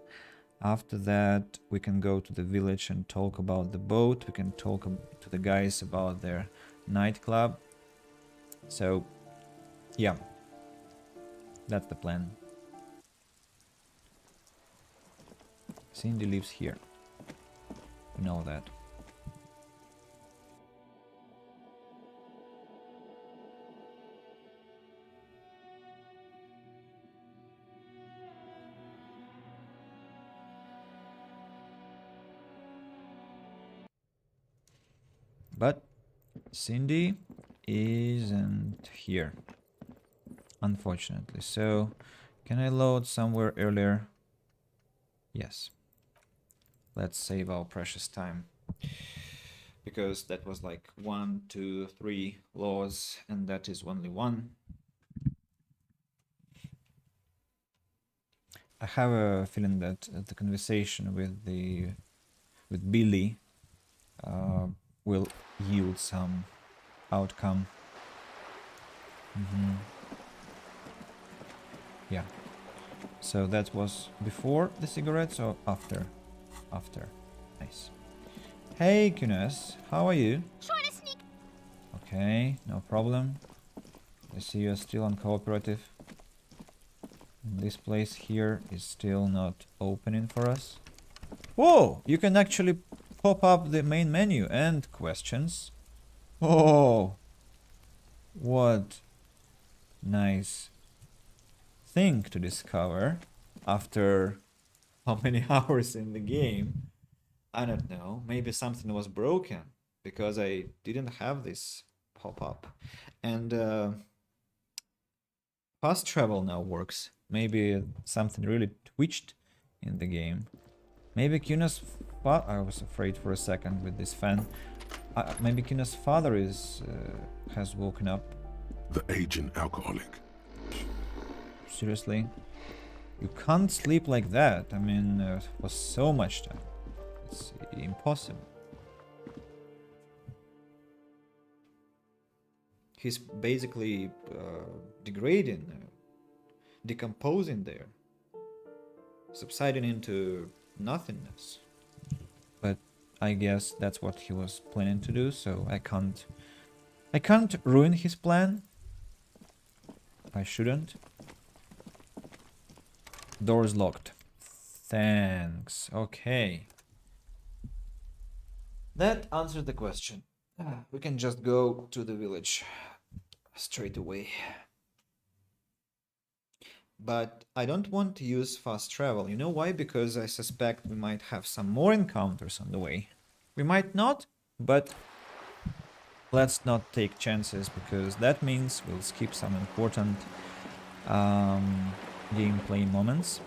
Speaker 1: After that, we can go to the village and talk about the boat. We can talk to the guys about their nightclub. So, yeah, that's the plan. Cindy lives here. We know that. But Cindy isn't here, unfortunately. So, can I load somewhere earlier? Yes. Let's save our precious time. Because that was like 1, 2, 3 laws, and that is only 1. I have a feeling that the conversation with Billy will yield some outcome. Yeah. So that was before the cigarettes or after? After. Nice. Hey, Kunes, how are you?
Speaker 23: Trying to sneak.
Speaker 1: Okay, no problem. I see you're still on cooperative. This place here is still not opening for us. Whoa! You can actually pop up the main menu and questions. Oh! What nice thing to discover after how many hours in the game? I don't know. Maybe something was broken because I didn't have this pop up. And fast travel now works. Maybe something really twitched in the game. Maybe Kuna's I was afraid for a second with this fan. Maybe Kuna's father has woken up.
Speaker 3: The aging alcoholic.
Speaker 1: Seriously? You can't sleep like that. I mean, for so much time. It's impossible. He's basically degrading, decomposing there, subsiding into nothingness. But I guess that's what he was planning to do, so I can't ruin his plan. I shouldn't. Door's locked. Thanks. Okay. That answered the question. We can just go to the village straight away. But I don't want to use fast travel. You know why? Because I suspect we might have some more encounters on the way. We might not, but let's not take chances, because that means we'll skip some important gameplay moments.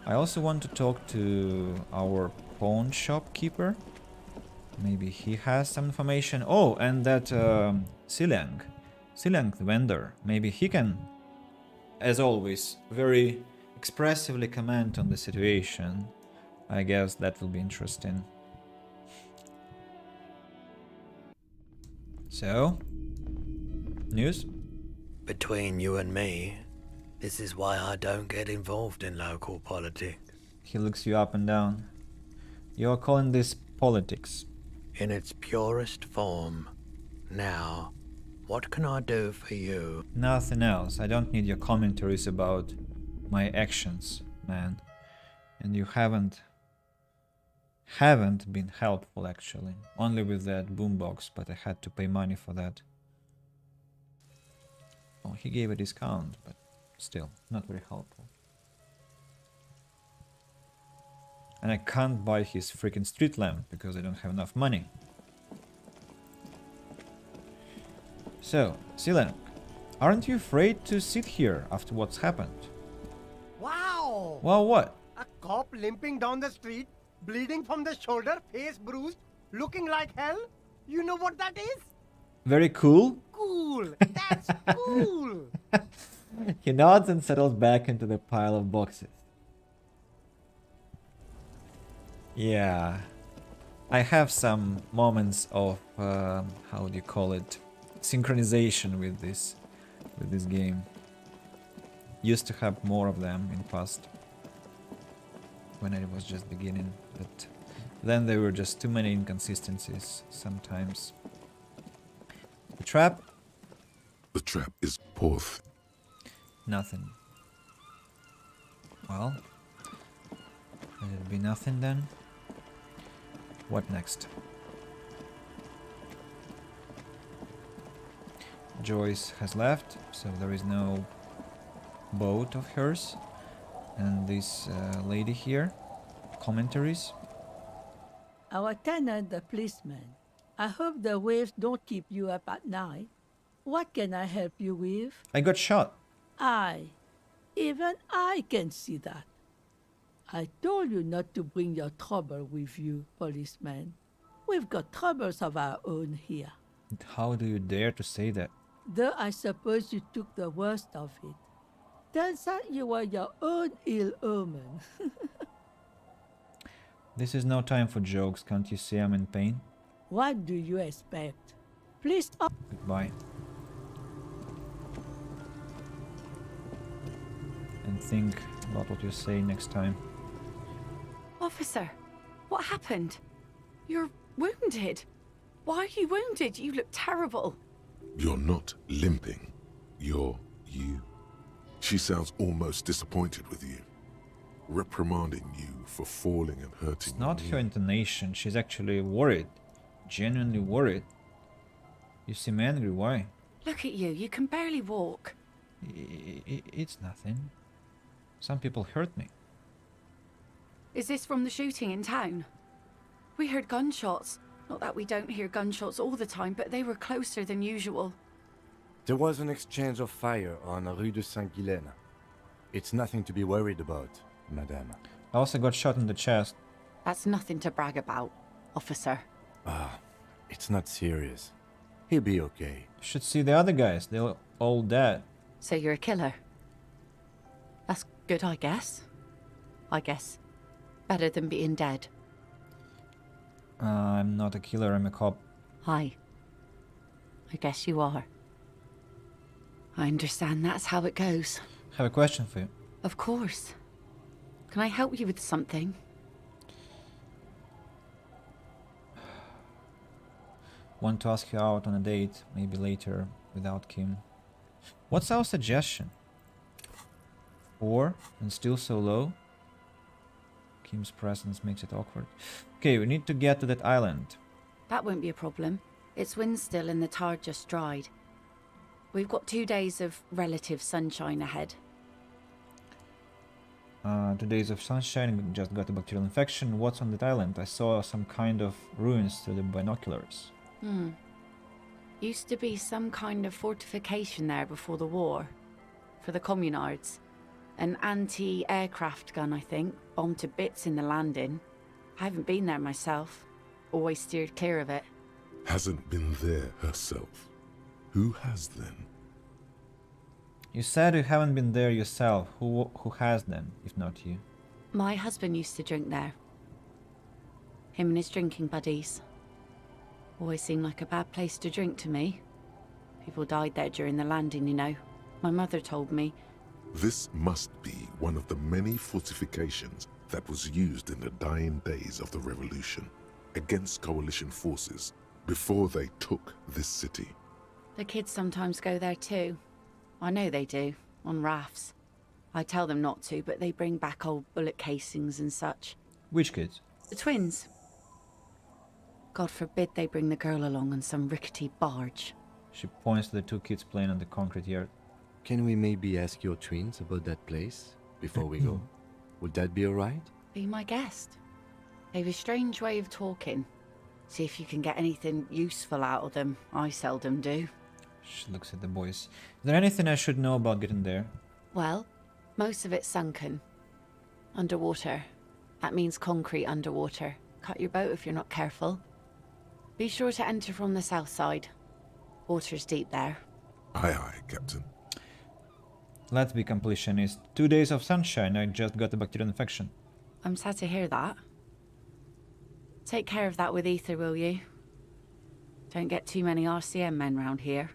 Speaker 1: I also want to talk to our pawn shopkeeper. Maybe he has some information. Oh, and that Silang the vendor. Maybe he can, as always, very expressively comment on the situation. I guess that will be interesting. So, news?
Speaker 9: Between you and me, this is why I don't get involved in local politics.
Speaker 1: He looks you up and down. You're calling this politics.
Speaker 9: In its purest form. Now, what can I do for you?
Speaker 1: Nothing else. I don't need your commentaries about my actions, man. And you haven't been helpful, actually. Only with that boombox, but I had to pay money for that. Well, he gave a discount, but still, not very helpful. And I can't buy his freaking street lamp because I don't have enough money. So, Silang, aren't you afraid to sit here after what's happened?
Speaker 10: Wow!
Speaker 1: Well, what?
Speaker 10: A cop limping down the street, bleeding from the shoulder, face bruised, looking like hell? You know what that is?
Speaker 1: Very cool.
Speaker 10: Cool! That's cool!
Speaker 1: He nods and settles back into the pile of boxes. Yeah, I have some moments of how do you call it, synchronization with this game. Used to have more of them in past when I was just beginning, but then there were just too many inconsistencies sometimes. The trap?
Speaker 3: The trap is Porth.
Speaker 1: Nothing. Well, let it be nothing then. What next? Joyce has left, so there is no boat of hers. And this lady here, commentaries.
Speaker 17: Our tenant, the policeman. I hope the waves don't keep you up at night. What can I help you with?
Speaker 1: I got shot.
Speaker 17: Even I can see that. I told you not to bring your trouble with you, policeman. We've got troubles of our own here.
Speaker 1: How do you dare to say that?
Speaker 17: Though I suppose you took the worst of it. Turns out you were your own ill omen.
Speaker 1: This is no time for jokes, can't you see I'm in pain?
Speaker 17: What do you expect? Please.
Speaker 1: Goodbye. And think about what you say next time.
Speaker 21: Officer, what happened? You're wounded. Why are you wounded? You look terrible.
Speaker 3: You're not limping. You're you. She sounds almost disappointed with you. Reprimanding you for falling and hurting.
Speaker 1: It's not her intonation. She's actually worried. Genuinely worried. You seem angry. Why?
Speaker 21: Look at you. You can barely walk.
Speaker 1: It's nothing. Some people hurt me.
Speaker 21: Is this from the shooting in town? We heard gunshots. Not that we don't hear gunshots all the time, but they were closer than usual.
Speaker 4: There was an exchange of fire on Rue de Saint-Guylaine. It's nothing to be worried about, madame.
Speaker 1: I also got shot in the chest.
Speaker 21: That's nothing to brag about, officer.
Speaker 4: It's not serious. He'll be okay.
Speaker 1: You should see the other guys. They're all dead.
Speaker 21: So you're a killer? That's good, I guess. Better than being dead.
Speaker 1: I'm not a killer, I'm a cop.
Speaker 21: Hi. I guess you are. I understand that's how it goes.
Speaker 1: I have a question for you.
Speaker 21: Of course. Can I help you with something?
Speaker 1: Want to ask you out on a date, maybe later, without Kim. What's our suggestion? 4 and still so low? Kim's presence makes it awkward. Okay, we need to get to that island.
Speaker 21: That won't be a problem. It's wind still and the tide just dried. We've got 2 days of relative sunshine ahead.
Speaker 1: 2 days of sunshine, just got a bacterial infection. What's on that island? I saw some kind of ruins through the binoculars.
Speaker 21: Used to be some kind of fortification there before the war. For the communards. An anti-aircraft gun, I think. Bombed to bits in the landing. I haven't been there myself. Always steered clear of it.
Speaker 3: Hasn't been there herself. Who has then?
Speaker 1: You said you haven't been there yourself. Who has then, if not you?
Speaker 21: My husband used to drink there. Him and his drinking buddies. Always seemed like a bad place to drink to me. People died there during the landing, you know. My mother told me.
Speaker 3: This must be one of the many fortifications that was used in the dying days of the revolution against coalition forces before they took this city.
Speaker 21: The kids sometimes go there too. I know they do, on rafts. I tell them not to, but they bring back old bullet casings and such.
Speaker 1: Which kids?
Speaker 21: The twins. God forbid they bring the girl along on some rickety barge.
Speaker 1: She points to the 2 kids playing on the concrete yard.
Speaker 4: Can we maybe ask your twins about that place before we go? Would that be alright?
Speaker 21: Be my guest. They've a strange way of talking. See if you can get anything useful out of them. I seldom do.
Speaker 1: She looks at the boys. Is there anything I should know about getting there?
Speaker 21: Well, most of it's sunken. Underwater. That means concrete underwater. Cut your boat if you're not careful. Be sure to enter from the south side. Water's deep there.
Speaker 3: Aye, aye, Captain.
Speaker 1: Let's be completionists. 2 days of sunshine, I just got a bacterial infection.
Speaker 21: I'm sad to hear that. Take care of that with ether, will you? Don't get too many RCM men round here.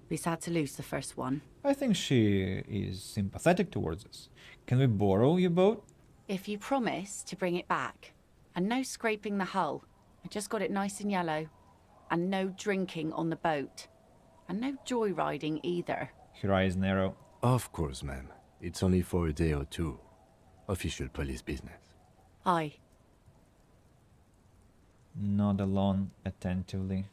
Speaker 21: Be sad to lose the first one.
Speaker 1: I think she is sympathetic towards us. Can we borrow your boat?
Speaker 21: If you promise to bring it back. And no scraping the hull. I just got it nice and yellow. And no drinking on the boat. And no joyriding either.
Speaker 1: Her eyes narrow.
Speaker 4: Of course, ma'am. It's only for a day or two. Official police business.
Speaker 21: Aye.
Speaker 1: Nod along attentively.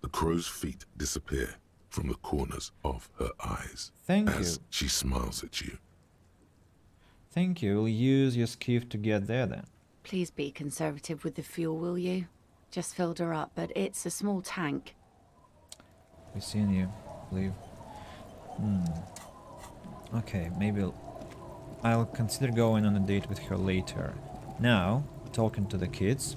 Speaker 3: The crow's feet disappear from the corners of her eyes.
Speaker 1: Thank
Speaker 3: as
Speaker 1: you.
Speaker 3: she smiles at you.
Speaker 1: Thank you. We'll use your skiff to get there then.
Speaker 21: Please be conservative with the fuel, will you? Just filled her up, but it's a small tank.
Speaker 1: We've seen you, leave. Okay, maybe I'll consider going on a date with her later. Now, talking to the kids.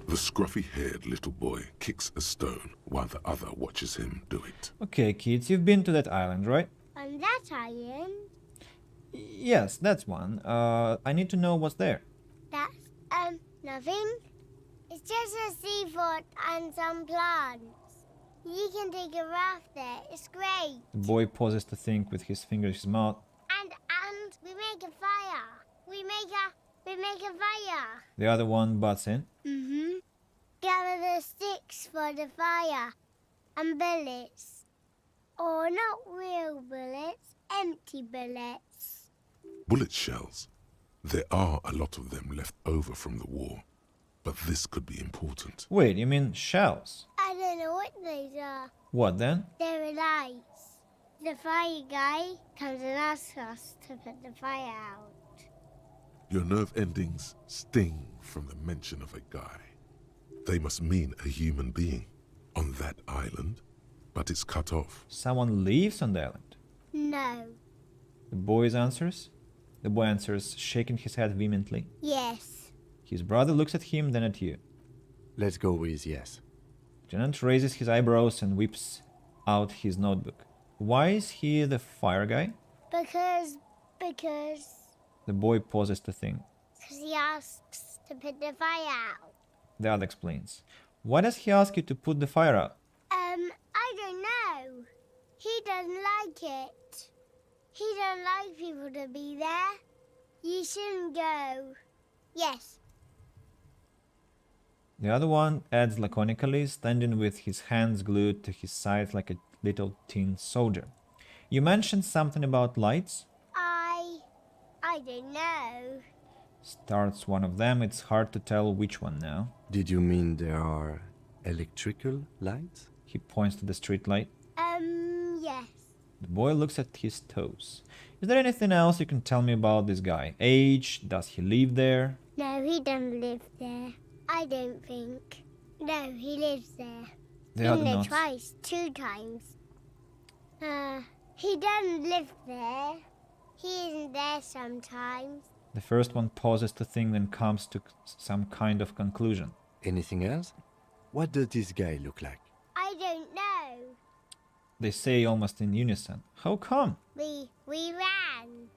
Speaker 3: The scruffy-haired little boy kicks a stone while the other watches him do it.
Speaker 1: Okay, kids, you've been to that island, right?
Speaker 5: On that island?
Speaker 1: Yes, that's one. I need to know what's there.
Speaker 5: That's, nothing. It's just a seafort and some plants. You can take a raft there. It's great.
Speaker 1: The boy pauses to think with his fingers in his mouth.
Speaker 5: And we make a fire. We make a fire.
Speaker 1: The other one butts in.
Speaker 5: Gather the sticks for the fire. And bullets. Or not real bullets, empty bullets.
Speaker 3: Bullet shells. There are a lot of them left over from the war. But this could be important.
Speaker 1: Wait, you mean shells?
Speaker 5: I don't know what these are.
Speaker 1: What then?
Speaker 5: They're lights. The fire guy comes and asks us to put the fire out.
Speaker 3: Your nerve endings sting from the mention of a guy. They must mean a human being on that island, but it's cut off.
Speaker 1: Someone lives on the island.
Speaker 5: No.
Speaker 1: The boy answers, shaking his head vehemently.
Speaker 5: Yes.
Speaker 1: His brother looks at him, then at you.
Speaker 4: Let's go with yes.
Speaker 1: Lieutenant raises his eyebrows and whips out his notebook. Why is he the fire guy?
Speaker 5: Because...
Speaker 1: The boy pauses to think.
Speaker 5: Because he asks to put the fire out.
Speaker 1: The other explains. Why does he ask you to put the fire out?
Speaker 5: I don't know. He doesn't like it. He don't like people to be there. You shouldn't go. Yes.
Speaker 1: The other one adds laconically, standing with his hands glued to his sides like a little tin soldier. You mentioned something about lights?
Speaker 5: I don't know.
Speaker 1: Starts one of them. It's hard to tell which one now.
Speaker 4: Did you mean there are electrical lights?
Speaker 1: He points to the street light.
Speaker 5: Yes.
Speaker 1: The boy looks at his toes. Is there anything else you can tell me about this guy? Age? Does he live there?
Speaker 5: No, he doesn't live there. I don't think. No, he lives there.
Speaker 1: The other
Speaker 5: Been there
Speaker 1: nods.
Speaker 5: twice, 2 times. He doesn't live there. He isn't there sometimes.
Speaker 1: The first one pauses to think, then comes to some kind of conclusion.
Speaker 4: Anything else? What does this guy look like?
Speaker 5: I don't know.
Speaker 1: They say almost in unison. How come?
Speaker 5: We ran.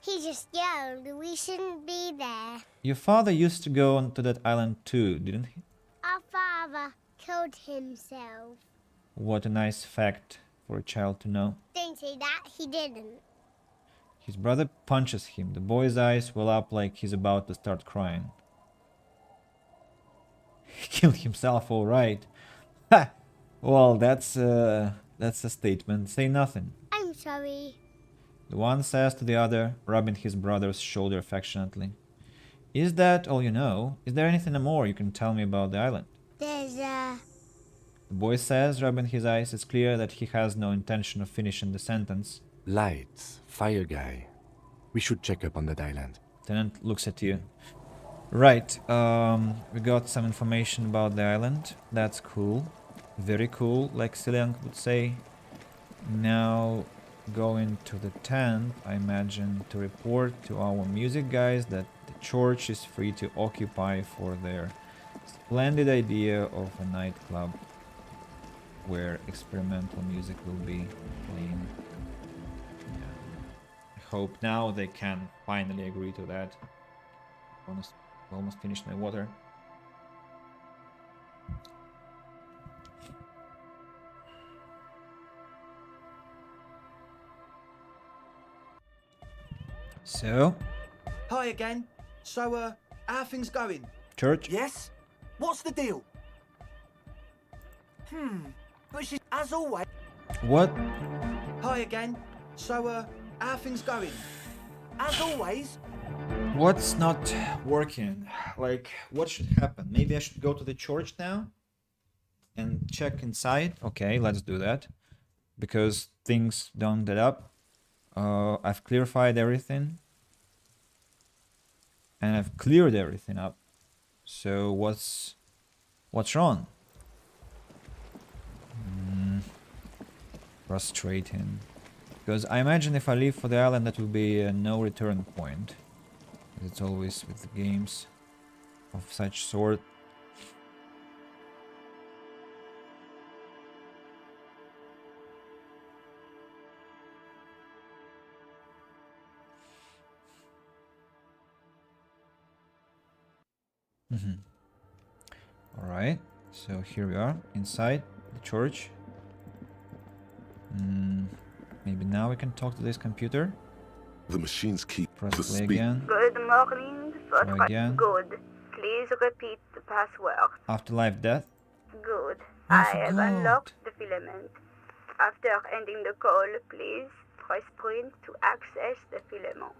Speaker 5: He just yelled we shouldn't be there.
Speaker 1: Your father used to go onto that island too, didn't he?
Speaker 5: Our father killed himself.
Speaker 1: What a nice fact for a child to know.
Speaker 5: Don't say that, he didn't.
Speaker 1: His brother punches him. The boy's eyes well up like he's about to start crying. He killed himself, all right. Ha! Well, that's a statement. Say nothing.
Speaker 5: I'm sorry.
Speaker 1: The one says to the other, rubbing his brother's shoulder affectionately. Is that all you know? Is there anything more you can tell me about the island?
Speaker 5: There's
Speaker 1: The boy says, rubbing his eyes. It's clear that he has no intention of finishing the sentence.
Speaker 4: Lights, fire guy. We should check up on that island.
Speaker 1: Tenant looks at you. Right, we got some information about the island. That's cool. Very cool, like Cillian would say. Now, going to the tent, I imagine, to report to our music guys that the church is free to occupy for their splendid idea of a nightclub where experimental music will be playing. I hope now they can finally agree to that. Almost finished my water. So,
Speaker 12: Hi again. So, how are things going?
Speaker 1: church?
Speaker 12: Yes? What's the deal? But she's, as always...
Speaker 1: What?
Speaker 12: Hi again. So, how are things going? As always...
Speaker 1: What's not working? Like, what should happen? Maybe I should go to the church now and check inside. Okay, let's do that. Because things don't add up. I've clarified everything. And I've cleared everything up. So what's wrong? Frustrating. Because I imagine if I leave for the island, that will be a no return point. It's always with the games of such sort. Alright, so here we are inside the church. Maybe now we can talk to this computer.
Speaker 3: The machines keep
Speaker 1: Press
Speaker 3: the
Speaker 1: play
Speaker 3: speed.
Speaker 1: again.
Speaker 14: Good morning.
Speaker 1: Try again.
Speaker 14: Good. Please repeat the password.
Speaker 1: Afterlife death.
Speaker 14: Good.
Speaker 1: I
Speaker 14: I have
Speaker 1: forgot.
Speaker 14: unlocked the filament. After ending the call, please press print to access the filament.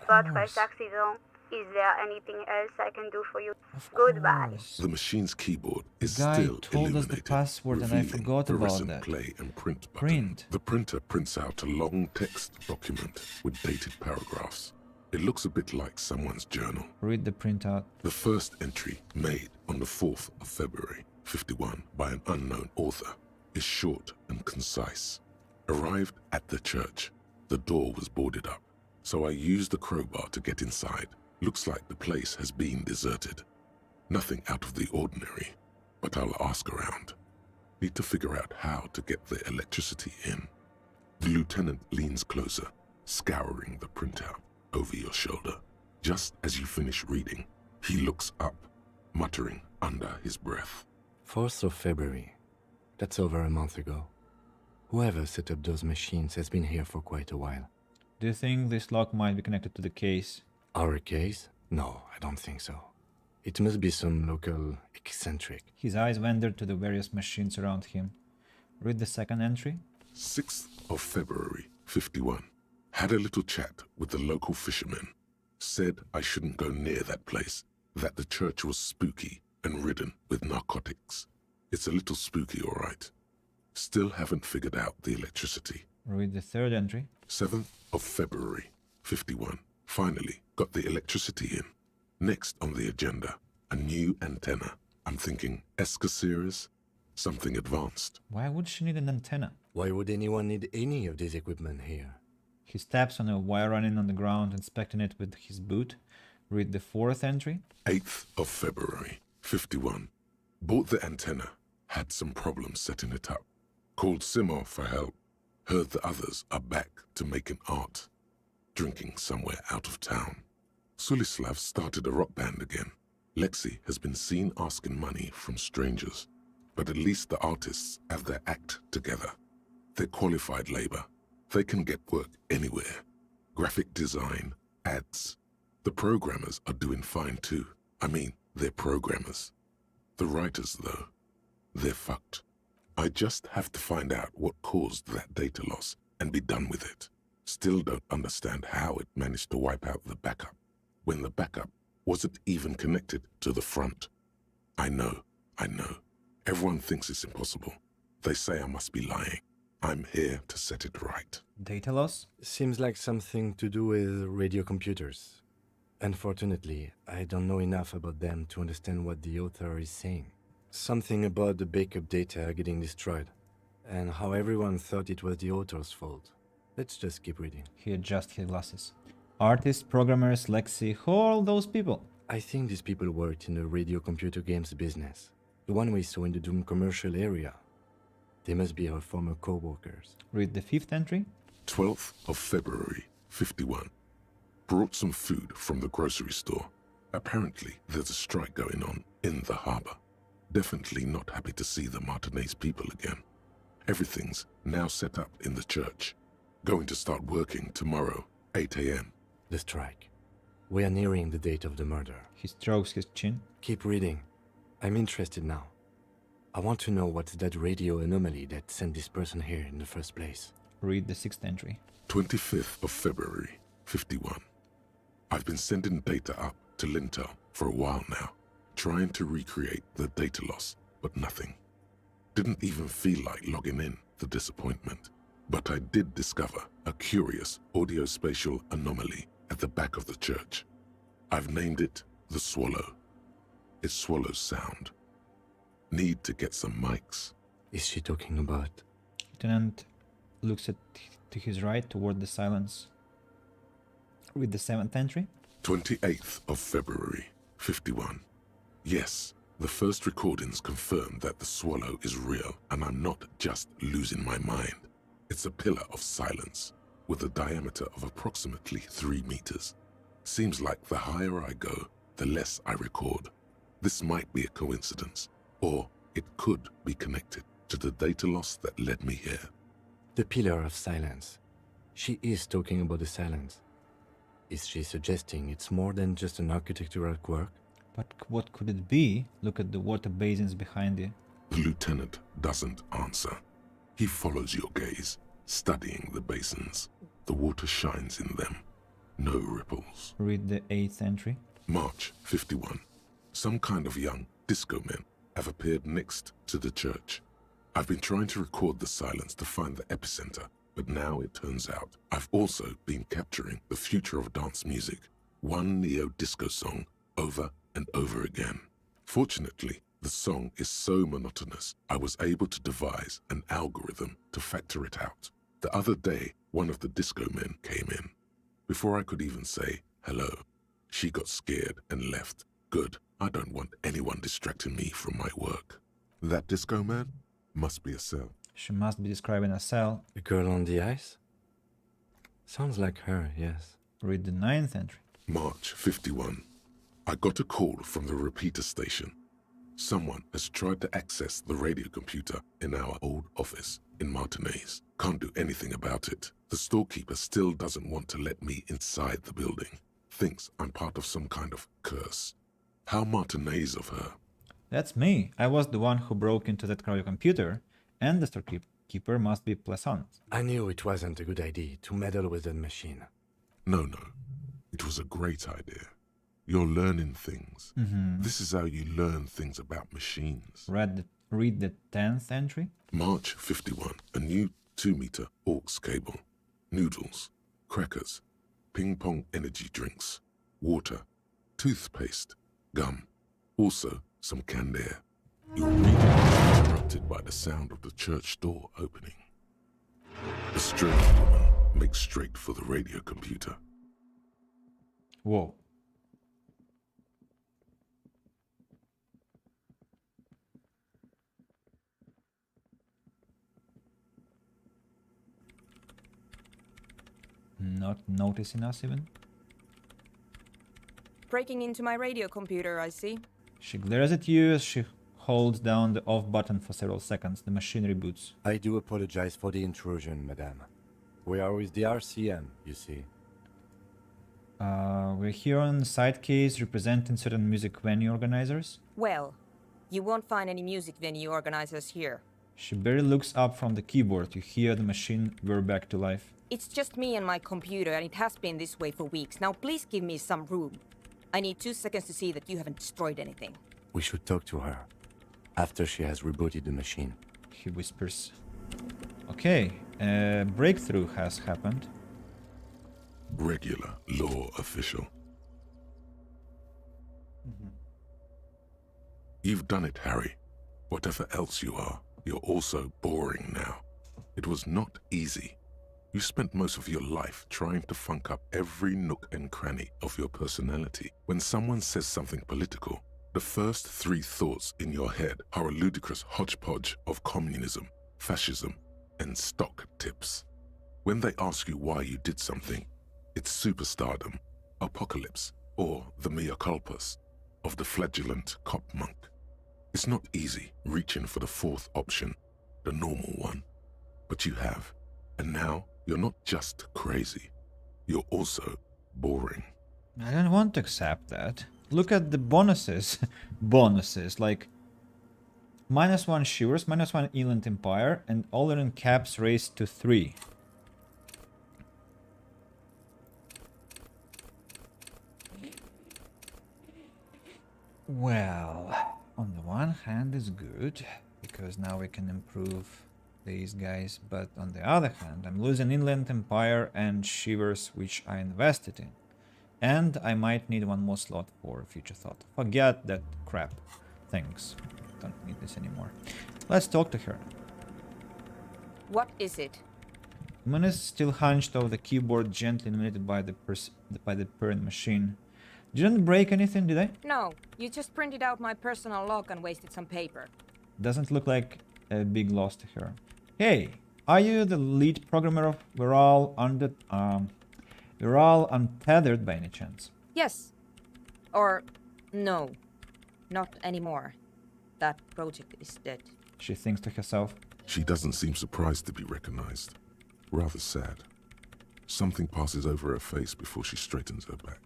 Speaker 14: Votre accident. Is there anything else I can do for you? Goodbye.
Speaker 3: The machine's keyboard is
Speaker 1: The guy
Speaker 3: still
Speaker 1: told us the
Speaker 3: illuminated,
Speaker 1: password and I
Speaker 3: revealing
Speaker 1: forgot
Speaker 3: the
Speaker 1: about
Speaker 3: recent
Speaker 1: that.
Speaker 3: play and print button.
Speaker 1: Print.
Speaker 3: The printer prints out a long text document with dated paragraphs. It looks a bit like someone's journal.
Speaker 1: Read the printout.
Speaker 3: The first entry, made on the 4th of February, 51, by an unknown author, is short and concise. Arrived at the church. The door was boarded up, so I used the crowbar to get inside. Looks like the place has been deserted. Nothing out of the ordinary, but I'll ask around. Need to figure out how to get the electricity in. The lieutenant leans closer, scouring the printout over your shoulder. Just as you finish reading, he looks up, muttering under his breath.
Speaker 4: 4th of February. That's over a month ago. Whoever set up those machines has been here for quite a while.
Speaker 1: Do you think this lock might be connected to the case?
Speaker 4: Our case? No, I don't think so. It must be some local eccentric.
Speaker 1: His eyes wandered to the various machines around him. Read the second entry.
Speaker 3: 6th of February, 51. Had a little chat with the local fishermen. Said I shouldn't go near that place, that the church was spooky and ridden with narcotics. It's a little spooky, all right. Still haven't figured out the electricity.
Speaker 1: Read the third entry.
Speaker 3: 7th of February, 51. Finally got the electricity in. Next on the agenda, a new antenna. I'm thinking Esca series, something advanced.
Speaker 1: Why would she need an antenna?
Speaker 4: Why would anyone need any of this equipment here?
Speaker 1: He steps on a wire running on the ground, inspecting it with his boot. Read the fourth entry.
Speaker 3: 8th of February, 51. Bought the antenna. Had some problems setting it up. Called Simor for help. Heard the others are back to making art. Drinking somewhere out of town. Sulislav started a rock band again. Lexi has been seen asking money from strangers. But at least the artists have their act together. They're qualified labor. They can get work anywhere. Graphic design, ads. The programmers are doing fine too. I mean, they're programmers. The writers, though, they're fucked. I just have to find out what caused that data loss and be done with it. Still don't understand how it managed to wipe out the backup, when the backup wasn't even connected to the front. I know. Everyone thinks it's impossible. They say I must be lying. I'm here to set it right.
Speaker 1: Data loss?
Speaker 4: Seems like something to do with radio computers. Unfortunately, I don't know enough about them to understand what the author is saying. Something about the backup data getting destroyed, and how everyone thought it was the author's fault. Let's just keep reading.
Speaker 1: He adjusts his glasses. Artists, programmers, Lexi, who are all those people?
Speaker 4: I think these people worked in the radio computer games business. The one we saw in the Doom commercial area. They must be our former co-workers.
Speaker 1: Read the fifth entry.
Speaker 3: 12th of February, 51. Brought some food from the grocery store. Apparently, there's a strike going on in the harbor. Definitely not happy to see the Martinez people again. Everything's now set up in the church. Going to start working tomorrow, 8 a.m.
Speaker 4: The strike. We are nearing the date of the murder.
Speaker 1: He strokes his chin.
Speaker 4: Keep reading. I'm interested now. I want to know what's that radio anomaly that sent this person here in the first place.
Speaker 1: Read the sixth entry.
Speaker 3: 25th of February, 51. I've been sending data up to Lintel for a while now, trying to recreate the data loss, but nothing. Didn't even feel like logging in, the disappointment. But I did discover a curious audio-spatial anomaly at the back of the church. I've named it the Swallow. It swallows sound. Need to get some mics.
Speaker 4: Is she talking about?
Speaker 1: Lieutenant looks to his right toward the silence. Read the seventh entry.
Speaker 3: 28th of February, 51. Yes, the first recordings confirm that the Swallow is real and I'm not just losing my mind. It's a pillar of silence with a diameter of approximately 3 meters. Seems like the higher I go, the less I record. This might be a coincidence, or it could be connected to the data loss that led me here.
Speaker 4: The pillar of silence. She is talking about the silence. Is she suggesting it's more than just an architectural quirk?
Speaker 1: But what could it be? Look at the water basins behind you.
Speaker 3: The lieutenant doesn't answer. He follows your gaze, studying the basins. The water shines in them. No ripples.
Speaker 1: Read the eighth entry.
Speaker 3: March 51. Some kind of young disco men have appeared next to the church. I've been trying to record the silence to find the epicenter, but now it turns out I've also been capturing the future of dance music, one neo-disco song over and over again. Fortunately, the song is so monotonous, I was able to devise an algorithm to factor it out. The other day, one of the disco men came in. Before I could even say hello, she got scared and left. Good, I don't want anyone distracting me from my work. That disco man must be a cell.
Speaker 1: She must be describing a cell.
Speaker 4: The girl on the ice? Sounds like her, yes.
Speaker 1: Read the ninth entry.
Speaker 3: March 51. I got a call from the repeater station. Someone has tried to access the radio computer in our old office in Martinez. Can't do anything about it. The storekeeper still doesn't want to let me inside the building. Thinks I'm part of some kind of curse. How Martinez of her.
Speaker 1: That's me. I was the one who broke into that cryo computer, and the storekeeper must be Plaisant.
Speaker 4: I knew it wasn't a good idea to meddle with the machine.
Speaker 3: No. It was a great idea. You're learning things. This is how you learn things about machines.
Speaker 1: Read the 10th entry.
Speaker 3: March 51. A new 2-meter aux cable. Noodles. Crackers. Ping-pong energy drinks. Water. Toothpaste. Gum. Also, some canned air. Your reading is interrupted by the sound of the church door opening. The strange woman makes straight for the radio computer.
Speaker 1: Whoa. Not noticing us even.
Speaker 6: Breaking into my radio computer, I see.
Speaker 1: She glares at you as she holds down the off button for several seconds. The machine reboots.
Speaker 4: I do apologize for the intrusion, madame. We are with the RCM, you see.
Speaker 1: We're here on the side case representing certain music venue organizers.
Speaker 6: Well, you won't find any music venue organizers here.
Speaker 1: She barely looks up from the keyboard. You hear the machine whir back to life.
Speaker 6: It's just me and my computer, and it has been this way for weeks. Now please give me some room. I need 2 seconds to see that you haven't destroyed anything.
Speaker 4: We should talk to her after she has rebooted the machine.
Speaker 1: He whispers. Okay, a breakthrough has happened.
Speaker 3: Regular law official. You've done it, Harry. Whatever else you are, you're also boring now. It was not easy. You spent most of your life trying to funk up every nook and cranny of your personality. When someone says something political, the first 3 thoughts in your head are a ludicrous hodgepodge of communism, fascism, and stock tips. When they ask you why you did something, it's superstardom, apocalypse, or the mea culpas of the flagellant cop monk. It's not easy reaching for the 4th option, the normal one, but you have. And now, you're not just crazy, you're also boring.
Speaker 1: I don't want to accept that. Look at the bonuses. Bonuses, like -1 Shivers, -1 Inland Empire, and all in caps raised to 3. Well, on the one hand it's good, because now we can improve these guys, but on the other hand, I'm losing Inland Empire and Shivers, which I invested in. And I might need 1 more slot for future thought. Forget that crap. Thanks. Don't need this anymore. Let's talk to her.
Speaker 6: What is it?
Speaker 1: Woman is still hunched over the keyboard, gently illuminated by the purring machine. Didn't break anything, did I?
Speaker 6: No, you just printed out my personal log and wasted some paper.
Speaker 1: Doesn't look like a big loss to her. Hey, are you the lead programmer of We're All Untethered by any chance?
Speaker 6: Yes. Or no, not anymore. That project is dead.
Speaker 1: She thinks to herself.
Speaker 3: She doesn't seem surprised to be recognized. Rather sad. Something passes over her face before she straightens her back.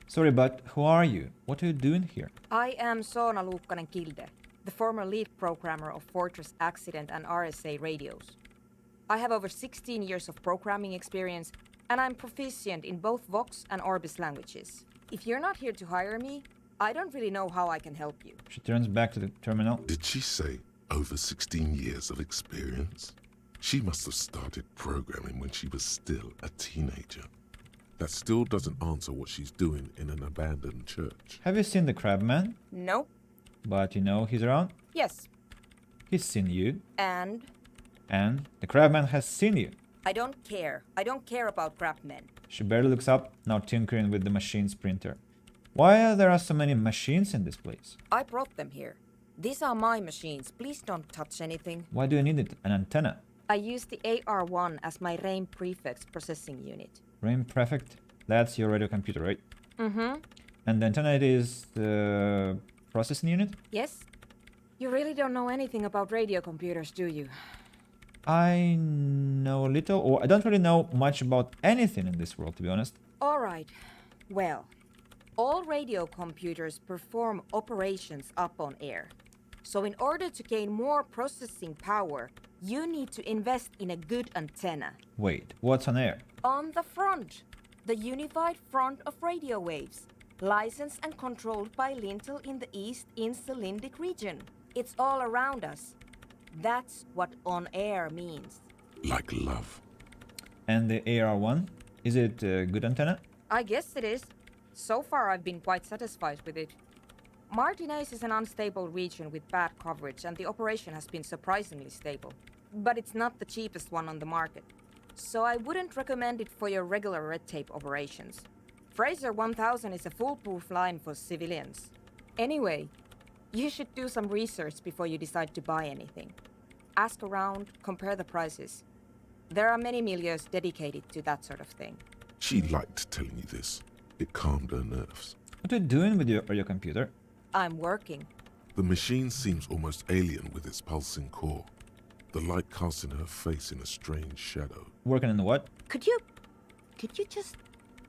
Speaker 1: Sorry, but who are you? What are you doing here?
Speaker 6: I am Soona Luukkanen-Kilde, the former lead programmer of Fortress Accident and RSA radios. I have over 16 years of programming experience, and I'm proficient in both Vox and Orbis languages. If you're not here to hire me, I don't really know how I can help you.
Speaker 1: She turns back to the terminal.
Speaker 3: Did she say over 16 years of experience? She must have started programming when she was still a teenager. That still doesn't answer what she's doing in an abandoned church.
Speaker 1: Have you seen the Crabman?
Speaker 6: No.
Speaker 1: But you know he's around?
Speaker 6: Yes.
Speaker 1: He's seen you.
Speaker 6: And?
Speaker 1: And the Crabman has seen you.
Speaker 6: I don't care. I don't care about Crabmen.
Speaker 1: She barely looks up, now tinkering with the machine's printer. Why are there so many machines in this place?
Speaker 6: I brought them here. These are my machines. Please don't touch anything.
Speaker 1: Why do you need it? An antenna?
Speaker 6: I use the AR1 as my RAIM prefix processing unit.
Speaker 1: RAIM prefect? That's your radio computer, right?
Speaker 6: Mm-hmm.
Speaker 1: And the antenna is the processing unit?
Speaker 6: Yes. You really don't know anything about radio computers, do you?
Speaker 1: I know a little, or I don't really know much about anything in this world, to be honest.
Speaker 6: All right. Well, All radio computers perform operations up on air. So in order to gain more processing power, you need to invest in a good antenna.
Speaker 1: Wait, what's on air?
Speaker 6: On the front, the unified front of radio waves, licensed and controlled by Lintel in the East Insulindic region. It's all around us. That's what on air means.
Speaker 3: Like love.
Speaker 1: And the AR-1? Is it a good antenna?
Speaker 6: I guess it is. So far I've been quite satisfied with it. Martinez is an unstable region with bad coverage and the operation has been surprisingly stable. But it's not the cheapest one on the market. So I wouldn't recommend it for your regular red tape operations. Fraser 1000 is a foolproof line for civilians. Anyway, you should do some research before you decide to buy anything. Ask around, compare the prices. There are many milieus dedicated to that sort of thing.
Speaker 3: She liked telling you this. It calmed her nerves.
Speaker 1: What are you doing with your computer?
Speaker 6: I'm working.
Speaker 3: The machine seems almost alien with its pulsing core. The light casting her face in a strange shadow.
Speaker 1: Working on what?
Speaker 6: Could you just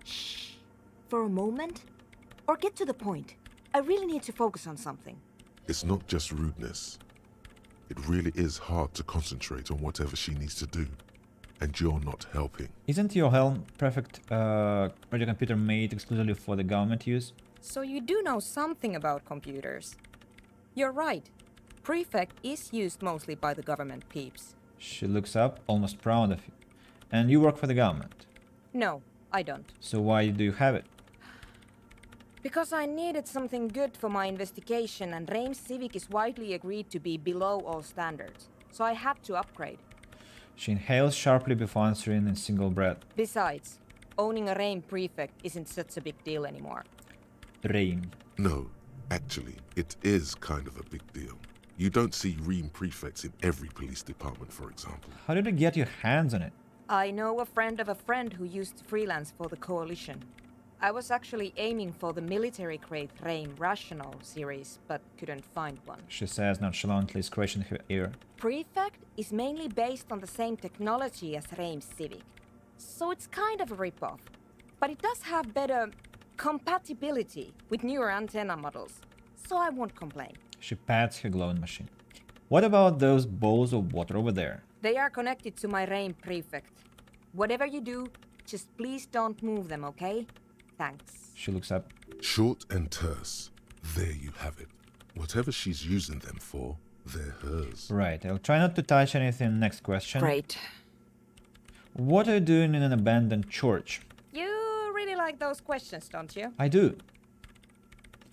Speaker 6: shh for a moment? Or get to the point. I really need to focus on something.
Speaker 3: It's not just rudeness. It really is hard to concentrate on whatever she needs to do. And you're not helping.
Speaker 1: Isn't your Helm Perfect radio computer made exclusively for the government use?
Speaker 6: So you do know something about computers. You're right. Prefect is used mostly by the government peeps.
Speaker 1: She looks up, almost proud of you. And you work for the government?
Speaker 6: No, I don't.
Speaker 1: So why do you have it?
Speaker 6: Because I needed something good for my investigation and Reims Civic is widely agreed to be below all standards. So I had to upgrade.
Speaker 1: She inhales sharply before answering in single breath.
Speaker 6: Besides, owning a Reim prefect isn't such a big deal anymore.
Speaker 1: Reim.
Speaker 3: No, actually, it is kind of a big deal. You don't see Reim prefects in every police department, for example.
Speaker 1: How did you get your hands on it?
Speaker 6: I know a friend of a friend who used to freelance for the Coalition. I was actually aiming for the military-grade Reim Rational series, but couldn't find one.
Speaker 1: She says nonchalantly, scratching her ear.
Speaker 6: Prefect is mainly based on the same technology as Reims Civic, so it's kind of a rip-off. But it does have better compatibility with newer antenna models, so I won't complain.
Speaker 1: She pats her glowing machine. What about those bowls of water over there?
Speaker 6: They are connected to my Reim Prefect. Whatever you do, just please don't move them, okay? Thanks.
Speaker 1: She looks up.
Speaker 3: Short and terse. There you have it. Whatever she's using them for, they're hers.
Speaker 1: Right, I'll try not to touch anything. Next question.
Speaker 6: Great.
Speaker 1: What are you doing in an abandoned church?
Speaker 6: You really like those questions, don't you?
Speaker 1: I do.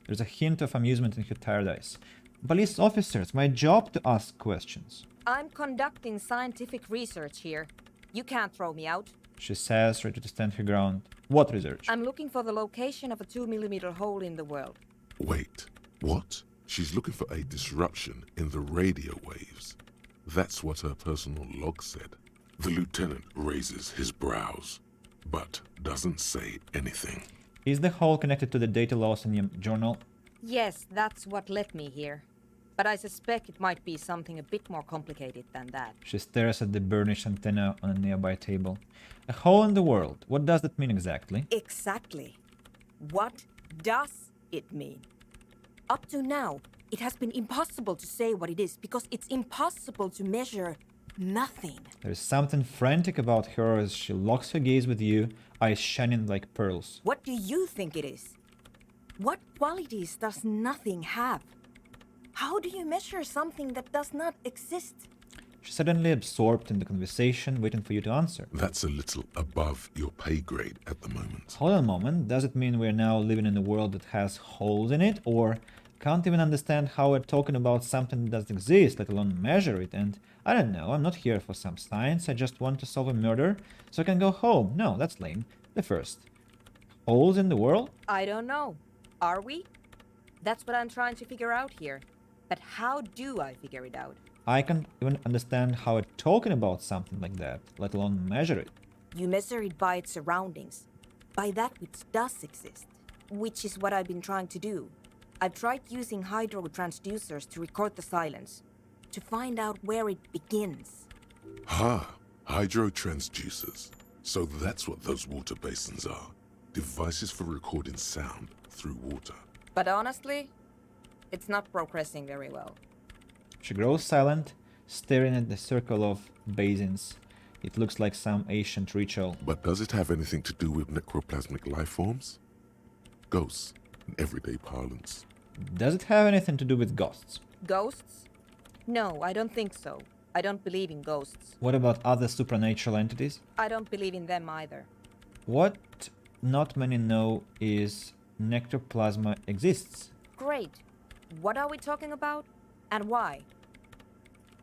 Speaker 1: There's a hint of amusement in her tired eyes. Police officers, my job to ask questions.
Speaker 6: I'm conducting scientific research here. You can't throw me out.
Speaker 1: She says, ready to stand her ground. What research?
Speaker 6: I'm looking for the location of a 2mm hole in the world.
Speaker 3: Wait, what? She's looking for a disruption in the radio waves. That's what her personal log said. The lieutenant raises his brows, but doesn't say anything.
Speaker 1: Is the hole connected to the data loss in your journal?
Speaker 6: Yes, that's what led me here. But I suspect it might be something a bit more complicated than that.
Speaker 1: She stares at the burnished antenna on a nearby table. A hole in the world. What does that mean exactly?
Speaker 6: Exactly. What does it mean? Up to now, it has been impossible to say what it is because it's impossible to measure nothing.
Speaker 1: There's something frantic about her as she locks her gaze with you, eyes shining like pearls.
Speaker 6: What do you think it is? What qualities does nothing have? How do you measure something that does not exist?
Speaker 1: She's suddenly absorbed in the conversation, waiting for you to answer.
Speaker 3: That's a little above your pay grade at the moment.
Speaker 1: Hold on a moment. Does it mean we're now living in a world that has holes in it? Or can't even understand how we're talking about something that doesn't exist, let alone measure it? And I don't know, I'm not here for some science. I just want to solve a murder so I can go home. No, that's lame. The first. Holes in the world?
Speaker 6: I don't know. Are we? That's what I'm trying to figure out here. But how do I figure it out?
Speaker 1: I can't even understand how we're talking about something like that, let alone measure it.
Speaker 6: You measure it by its surroundings, by that which does exist, which is what I've been trying to do. I've tried using hydro transducers to record the silence, to find out where it begins.
Speaker 3: Ha! Hydro transducers. So that's what those water basins are. Devices for recording sound through water.
Speaker 6: But honestly, it's not progressing very well.
Speaker 1: She grows silent, staring at the circle of basins. It looks like some ancient ritual.
Speaker 3: But does it have anything to do with necroplasmic life forms? Ghosts, in everyday parlance.
Speaker 1: Does it have anything to do with ghosts?
Speaker 6: Ghosts? No, I don't think so. I don't believe in ghosts.
Speaker 1: What about other supernatural entities?
Speaker 6: I don't believe in them either.
Speaker 1: What not many know is necroplasma exists.
Speaker 6: Great. What are we talking about? And why?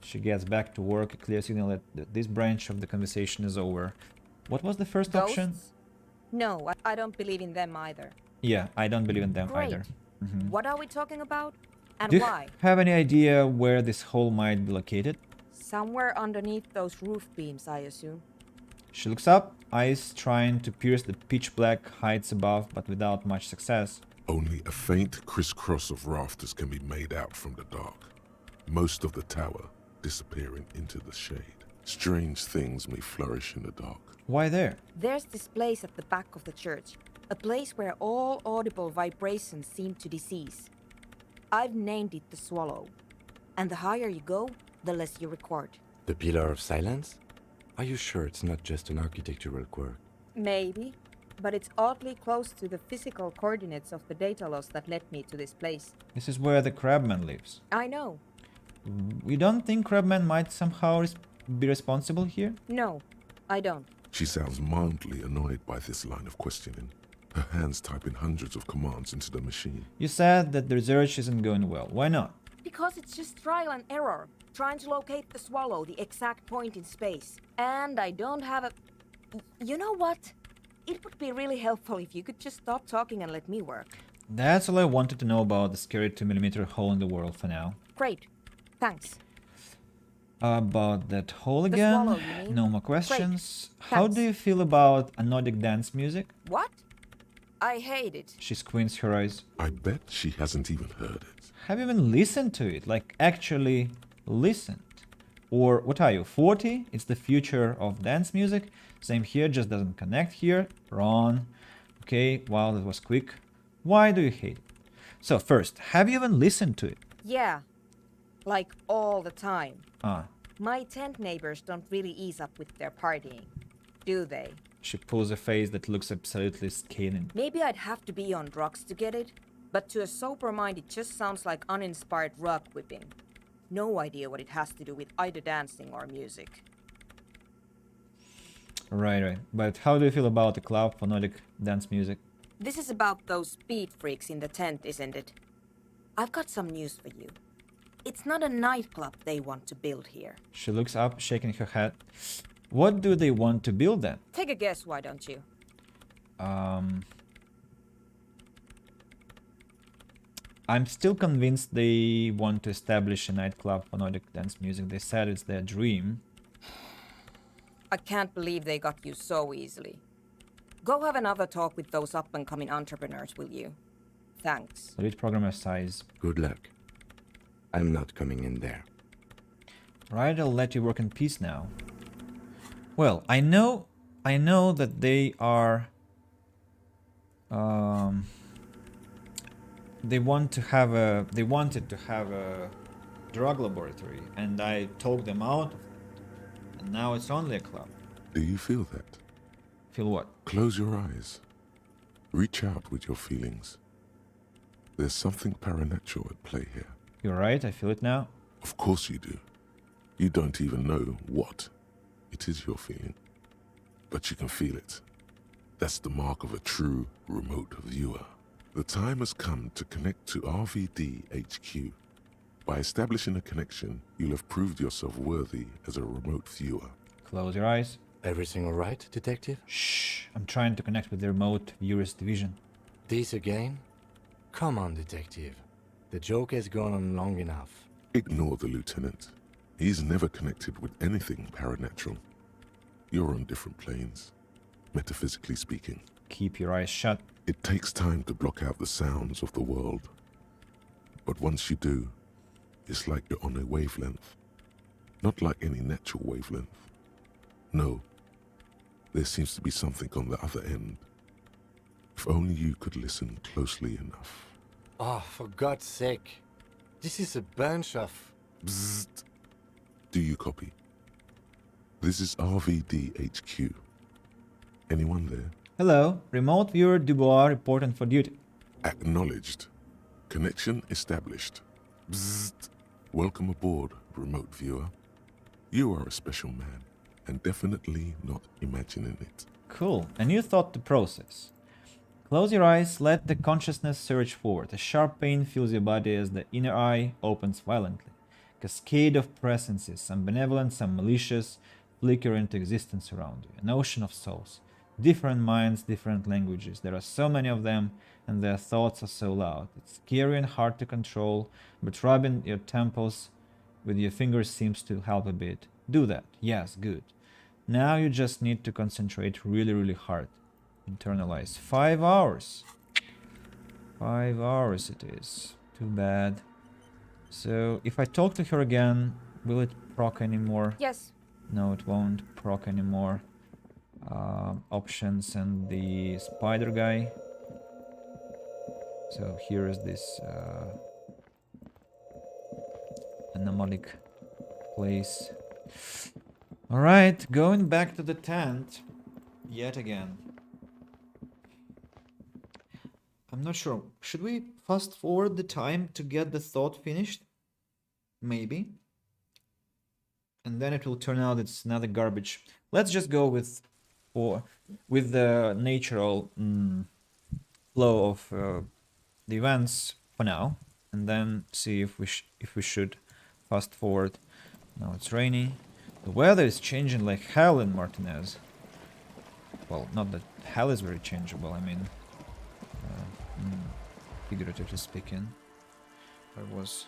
Speaker 1: She gets back to work, a clear signal that this branch of the conversation is over. What was the first option?
Speaker 6: No, I don't believe in them either.
Speaker 1: Yeah, I don't believe in them
Speaker 6: Great.
Speaker 1: either.
Speaker 6: What are we talking about? And
Speaker 1: Do you
Speaker 6: why?
Speaker 1: have any idea where this hole might be located?
Speaker 6: Somewhere underneath those roof beams, I assume.
Speaker 1: She looks up, eyes trying to pierce the pitch black heights above, but without much success.
Speaker 3: Only a faint crisscross of rafters can be made out from the dark. Most of the tower disappearing into the shade. Strange things may flourish in the dark.
Speaker 1: Why there?
Speaker 6: There's this place at the back of the church. A place where all audible vibrations seem to decease. I've named it the Swallow. And the higher you go, the less you record.
Speaker 4: The Pillar of Silence? Are you sure it's not just an architectural quirk?
Speaker 6: Maybe, but it's oddly close to the physical coordinates of the data loss that led me to this place.
Speaker 1: This is where the Crabman lives.
Speaker 6: I know.
Speaker 1: You don't think Crabman might somehow be responsible here?
Speaker 6: No, I don't.
Speaker 3: She sounds mildly annoyed by this line of questioning. Her hands typing hundreds of commands into the machine.
Speaker 1: You said that the research isn't going well. Why not?
Speaker 6: Because it's just trial and error. Trying to locate the Swallow, the exact point in space. And I don't have a... You know what? It would be really helpful if you could just stop talking and let me work.
Speaker 1: That's all I wanted to know about the scary 2mm hole in the world for now.
Speaker 6: Great. Thanks.
Speaker 1: About that hole again?
Speaker 6: Swallow, you mean?
Speaker 1: No more questions.
Speaker 6: Great.
Speaker 1: How
Speaker 6: Thanks.
Speaker 1: do you feel about anodic dance music?
Speaker 6: What? I hate it.
Speaker 1: She squints her eyes.
Speaker 3: I bet she hasn't even heard it.
Speaker 1: Have you even listened to it? Like, actually listened? Or, what are you, 40? It's the future of dance music. Same here, just doesn't connect here. Wrong. Okay, wow, that was quick. Why do you hate it? So, first, have you even listened to it?
Speaker 6: Yeah. Like all the time.
Speaker 1: Ah.
Speaker 6: My tent neighbors don't really ease up with their partying, do they?
Speaker 1: She pulls a face that looks absolutely scathing.
Speaker 6: Maybe I'd have to be on drugs to get it, but to a sober mind it just sounds like uninspired rug whipping. No idea what it has to do with either dancing or music.
Speaker 1: Right. But how do you feel about the club for Nordic dance music?
Speaker 6: This is about those speed freaks in the tent, isn't it? I've got some news for you. It's not a nightclub they want to build here.
Speaker 1: She looks up, shaking her head. What do they want to build then?
Speaker 6: Take a guess, why don't you?
Speaker 1: I'm still convinced they want to establish a nightclub for Nordic dance music. They said it's their dream.
Speaker 6: I can't believe they got you so easily. Go have another talk with those up-and-coming entrepreneurs, will you? Thanks.
Speaker 1: Lead programmer sighs.
Speaker 4: Good luck. I'm not coming in there.
Speaker 1: Right, I'll let you work in peace now. Well, I know that they are... They wanted to have a drug laboratory, and I talked them out of it. And now it's only a club.
Speaker 3: Do you feel that?
Speaker 1: Feel what?
Speaker 3: Close your eyes. Reach out with your feelings. There's something paranatural at play here.
Speaker 1: You're right, I feel it now.
Speaker 3: Of course you do. You don't even know what it is you're feeling. But you can feel it. That's the mark of a true remote viewer. The time has come to connect to RVD HQ. By establishing a connection, you'll have proved yourself worthy as a remote viewer.
Speaker 1: Close your eyes.
Speaker 4: Everything all right, detective?
Speaker 1: Shh, I'm trying to connect with the remote viewer's division.
Speaker 4: This again? Come on, detective. The joke has gone on long enough.
Speaker 3: Ignore the lieutenant. He's never connected with anything paranatural. You're on different planes, metaphysically speaking.
Speaker 1: Keep your eyes shut.
Speaker 3: It takes time to block out the sounds of the world. But once you do, it's like you're on a wavelength. Not like any natural wavelength. No. There seems to be something on the other end. If only you could listen closely enough.
Speaker 4: Oh, for God's sake. This is a bunch of...
Speaker 3: Bzzzt. Do you copy? This is RVD HQ. Anyone there?
Speaker 1: Hello, remote viewer Dubois reporting for duty.
Speaker 3: Acknowledged. Connection established. Bzzzt. Welcome aboard, remote viewer. You are a special man, and definitely not imagining it.
Speaker 1: Cool, a new thought to process. Close your eyes, let the consciousness surge forward. A sharp pain fills your body as the inner eye opens violently. Cascade of presences, some benevolent, some malicious, flicker into existence around you. An ocean of souls. Different minds, different languages. There are so many of them, and their thoughts are so loud. It's scary and hard to control, but rubbing your temples with your fingers seems to help a bit. Do that. Yes, good. Now you just need to concentrate really, really hard. Internalize. 5 hours. 5 hours it is. Too bad. So, if I talk to her again, will it proc anymore?
Speaker 6: Yes.
Speaker 1: No, it won't proc anymore. Options and the spider guy. So here is this anomalic place. Alright, going back to the tent yet again. I'm not sure. Should we fast forward the time to get the thought finished? Maybe. And then it will turn out it's another garbage. Let's just go with the natural flow of the events for now, and then see if we should fast forward. Now it's rainy. The weather is changing like hell in Martinez. Well, not that hell is very changeable. I mean, figuratively speaking. I was.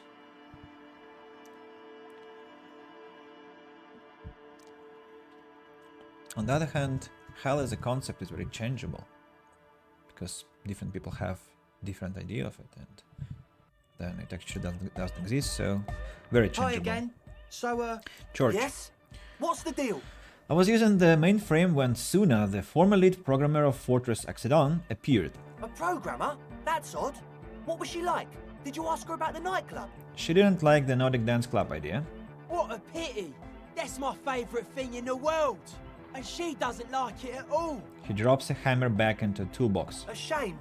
Speaker 1: On the other hand, hell as a concept is very changeable, because different people have different idea of it, and then it actually doesn't exist, so very changeable.
Speaker 12: Hi again. So,
Speaker 1: George.
Speaker 12: Yes? What's the deal?
Speaker 1: I was using the mainframe when Suna, the former lead programmer of Fortress XVII, appeared.
Speaker 12: A programmer? That's odd. What was she like? Did you ask her about the nightclub?
Speaker 1: She didn't like the Nordic Dance Club idea.
Speaker 13: What a pity. That's my favourite thing in the world. And she doesn't like it at all.
Speaker 1: He drops a hammer back into a toolbox.
Speaker 12: A shame.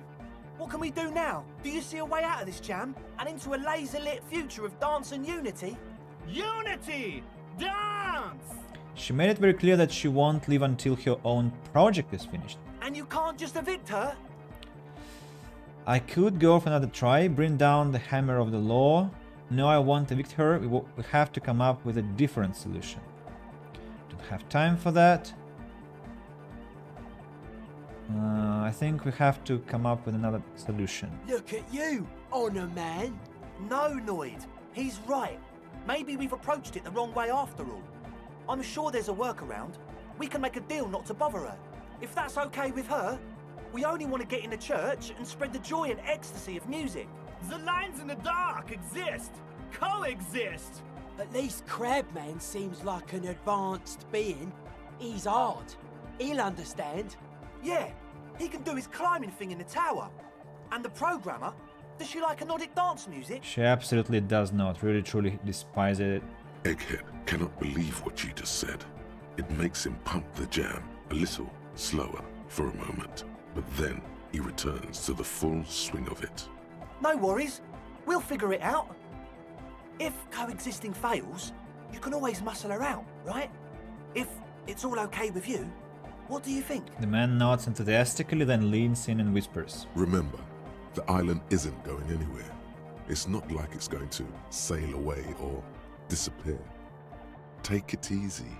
Speaker 12: What can we do now? Do you see a way out of this jam? And into a laser-lit future of dance and unity?
Speaker 13: Unity! Dance!
Speaker 1: She made it very clear that she won't leave until her own project is finished.
Speaker 12: And you can't just evict her?
Speaker 1: I could go for another try, bring down the hammer of the law. No, I won't evict her. We have to come up with a different solution. Don't have time for that. I think we have to come up with another solution.
Speaker 13: Look at you, Honor Man.
Speaker 12: No, Noid. He's right. Maybe we've approached it the wrong way after all. I'm sure there's a workaround. We can make a deal not to bother her. If that's okay with her, we only want to get in the church and spread the joy and ecstasy of music.
Speaker 13: The lines in the dark exist. Coexist. At least Crabman seems like an advanced being. He's hard. He'll understand.
Speaker 12: Yeah, he can do his climbing thing in the tower. And the programmer, does she like Nordic dance music?
Speaker 1: She absolutely does not. Really, truly despise it.
Speaker 3: Egghead cannot believe what you just said. It makes him pump the jam a little slower for a moment, but then he returns to the full swing of it.
Speaker 12: No worries. We'll figure it out. If coexisting fails, you can always muscle her out, right? If it's all okay with you, what do you think?
Speaker 1: The man nods enthusiastically, then leans in and whispers.
Speaker 3: Remember, the island isn't going anywhere. It's not like it's going to sail away or disappear. Take it easy.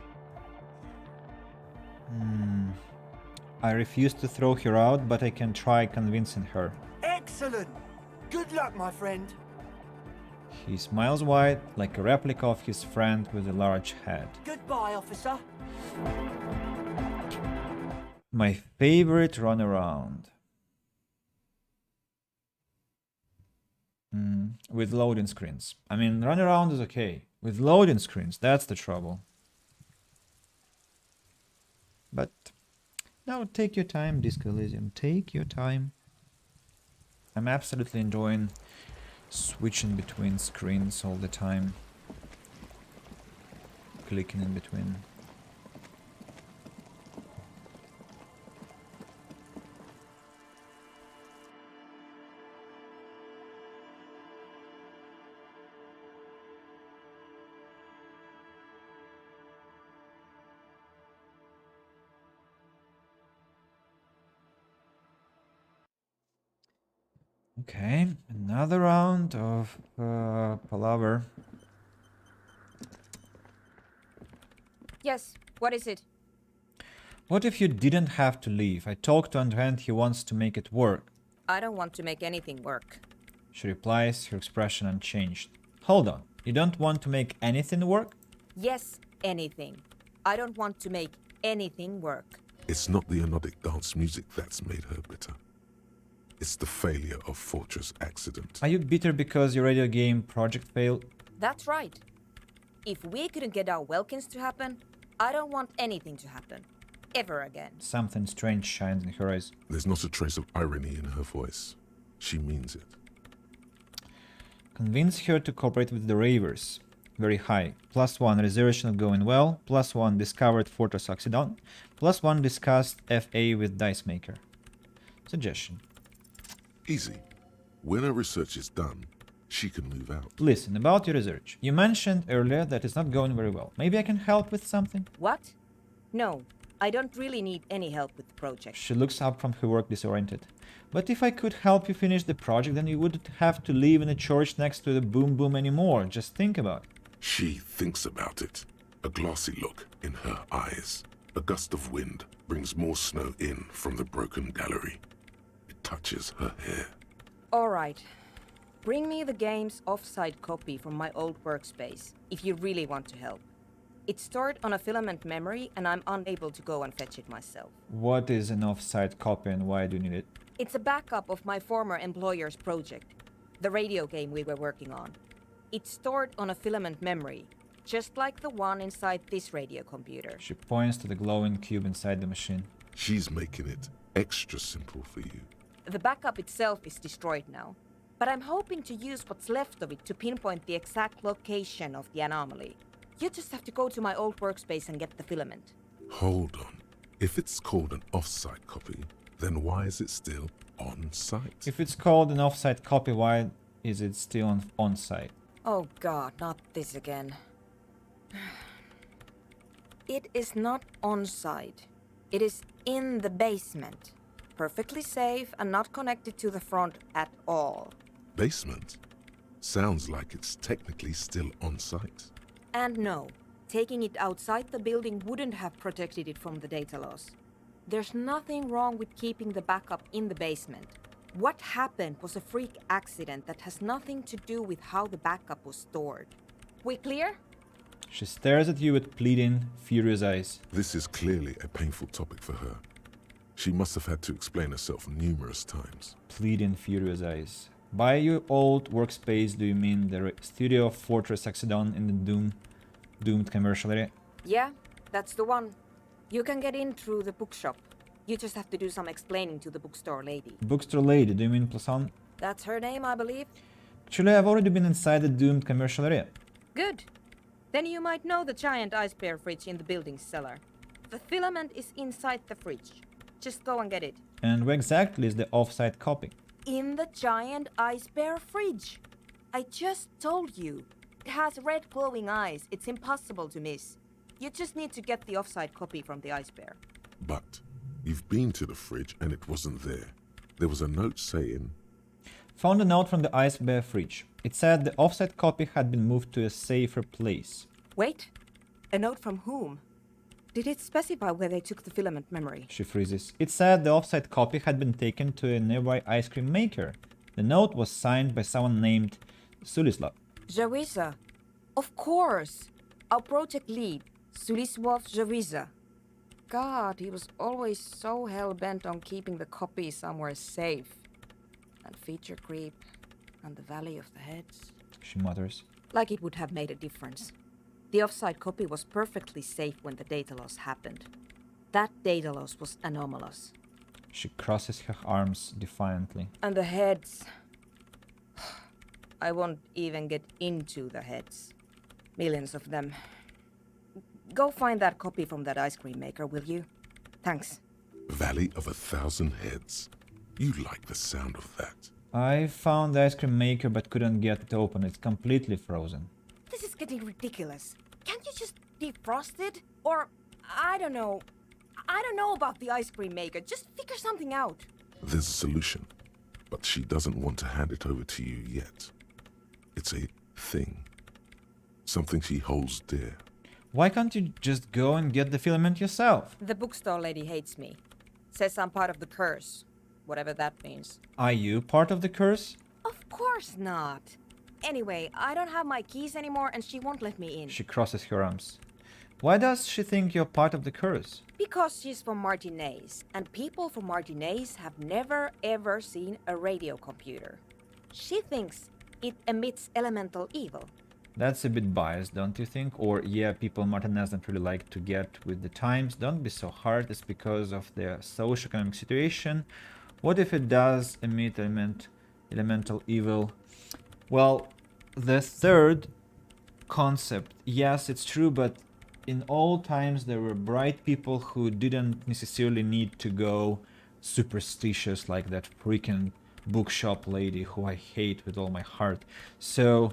Speaker 1: I refuse to throw her out, but I can try convincing her.
Speaker 12: Excellent! Good luck, my friend.
Speaker 1: He smiles wide, like a replica of his friend with a large head.
Speaker 12: Goodbye, officer.
Speaker 1: My favorite runaround. With loading screens. I mean, runaround is okay. With loading screens, that's the trouble. But now take your time, Disco Elysium. Take your time. I'm absolutely enjoying switching between screens all the time. Clicking in between. Okay, another round of palaver.
Speaker 6: Yes, what is it?
Speaker 1: What if you didn't have to leave? I talked to Andrent, he wants to make it work.
Speaker 6: I don't want to make anything work.
Speaker 1: She replies, her expression unchanged. Hold on, you don't want to make anything work?
Speaker 6: Yes, anything. I don't want to make anything work.
Speaker 3: It's not the anodic dance music that's made her bitter. It's the failure of Fortress Accident.
Speaker 1: Are you bitter because your radio game project failed?
Speaker 6: That's right. If we couldn't get our Welkins to happen, I don't want anything to happen. Ever again.
Speaker 1: Something strange shines in her eyes.
Speaker 3: There's not a trace of irony in her voice. She means it.
Speaker 1: Convince her to cooperate with the Ravers. Very high. +1 reservation going well. +1 discovered Fortress Accident. +1 discussed FA with Dice Maker. Suggestion.
Speaker 3: Easy. When her research is done, she can move out.
Speaker 1: Listen, about your research. You mentioned earlier that it's not going very well. Maybe I can help with something?
Speaker 6: What? No, I don't really need any help with the project.
Speaker 1: She looks up from her work disoriented. But if I could help you finish the project, then you wouldn't have to live in a church next to the boom boom anymore. Just think about it.
Speaker 3: She thinks about it. A glassy look in her eyes. A gust of wind brings more snow in from the broken gallery. It touches her hair.
Speaker 6: All right. Bring me the game's offsite copy from my old workspace, if you really want to help. It's stored on a filament memory, and I'm unable to go and fetch it myself.
Speaker 1: What is an offsite copy and why do you need it?
Speaker 6: It's a backup of my former employer's project, the radio game we were working on. It's stored on a filament memory, just like the one inside this radio computer.
Speaker 1: She points to the glowing cube inside the machine.
Speaker 3: She's making it extra simple for you.
Speaker 6: The backup itself is destroyed now, but I'm hoping to use what's left of it to pinpoint the exact location of the anomaly. You just have to go to my old workspace and get the filament.
Speaker 3: Hold on. If it's called an offsite copy, then why is it still on site?
Speaker 1: If it's called an offsite copy, why is it still on site?
Speaker 6: Oh god, not this again. It is not on site. It is in the basement. Perfectly safe and not connected to the front at all.
Speaker 3: Basement? Sounds like it's technically still on site.
Speaker 6: And no, taking it outside the building wouldn't have protected it from the data loss. There's nothing wrong with keeping the backup in the basement. What happened was a freak accident that has nothing to do with how the backup was stored. We clear?
Speaker 1: She stares at you with pleading, furious eyes.
Speaker 3: This is clearly a painful topic for her. She must have had to explain herself numerous times.
Speaker 1: Pleading, furious eyes. By your old workspace, do you mean the studio of Fortress Accident in the doomed commercial area?
Speaker 6: Yeah, that's the one. You can get in through the bookshop. You just have to do some explaining to the bookstore lady.
Speaker 1: Bookstore lady, do you mean Plasan?
Speaker 6: That's her name, I believe.
Speaker 1: Actually, I've already been inside the doomed commercial area.
Speaker 6: Good. Then you might know the giant ice bear fridge in the building's cellar. The filament is inside the fridge. Just go and get it.
Speaker 1: And where exactly is the offsite copy?
Speaker 6: In the giant ice bear fridge. I just told you. It has red glowing eyes. It's impossible to miss. You just need to get the offsite copy from the ice bear.
Speaker 3: But you've been to the fridge and it wasn't there. There was a note saying...
Speaker 1: Found a note from the ice bear fridge. It said the offsite copy had been moved to a safer place.
Speaker 6: Wait. A note from whom? Did it specify where they took the filament memory?
Speaker 1: She freezes. It said the offsite copy had been taken to a nearby ice cream maker. The note was signed by someone named Sulislav.
Speaker 6: Jawiza. Of course. Our project lead, Sulisław Jawiza. God, he was always so hell-bent on keeping the copy somewhere safe. And feature creep, and the Valley of the Heads.
Speaker 1: She mutters.
Speaker 6: Like it would have made a difference. The offsite copy was perfectly safe when the data loss happened. That data loss was anomalous.
Speaker 1: She crosses her arms defiantly.
Speaker 6: And the heads. I won't even get into the heads. Millions of them. Go find that copy from that ice cream maker, will you? Thanks.
Speaker 3: Valley of 1,000 Heads. You like the sound of that.
Speaker 1: I found the ice cream maker but couldn't get it open. It's completely frozen.
Speaker 6: This is getting ridiculous. Can't you just defrost it? Or, I don't know. I don't know about the ice cream maker. Just figure something out.
Speaker 3: There's a solution, but she doesn't want to hand it over to you yet. It's a thing. Something she holds dear.
Speaker 1: Why can't you just go and get the filament yourself?
Speaker 6: The bookstore lady hates me. Says I'm part of the curse. Whatever that means.
Speaker 1: Are you part of the curse?
Speaker 6: Of course not. Anyway, I don't have my keys anymore and she won't let me in.
Speaker 1: She crosses her arms. Why does she think you're part of the curse?
Speaker 6: Because she's from Martinez, and people from Martinez have never ever seen a radio computer. She thinks it emits elemental evil.
Speaker 1: That's a bit biased, don't you think? Or, yeah, people in Martinez don't really like to get with the times. Don't be so hard. It's because of their socio-economic situation. What if it does emit elemental evil? Well, the third concept, yes, it's true, but in all times there were bright people who didn't necessarily need to go superstitious like that freaking bookshop lady who I hate with all my heart. So,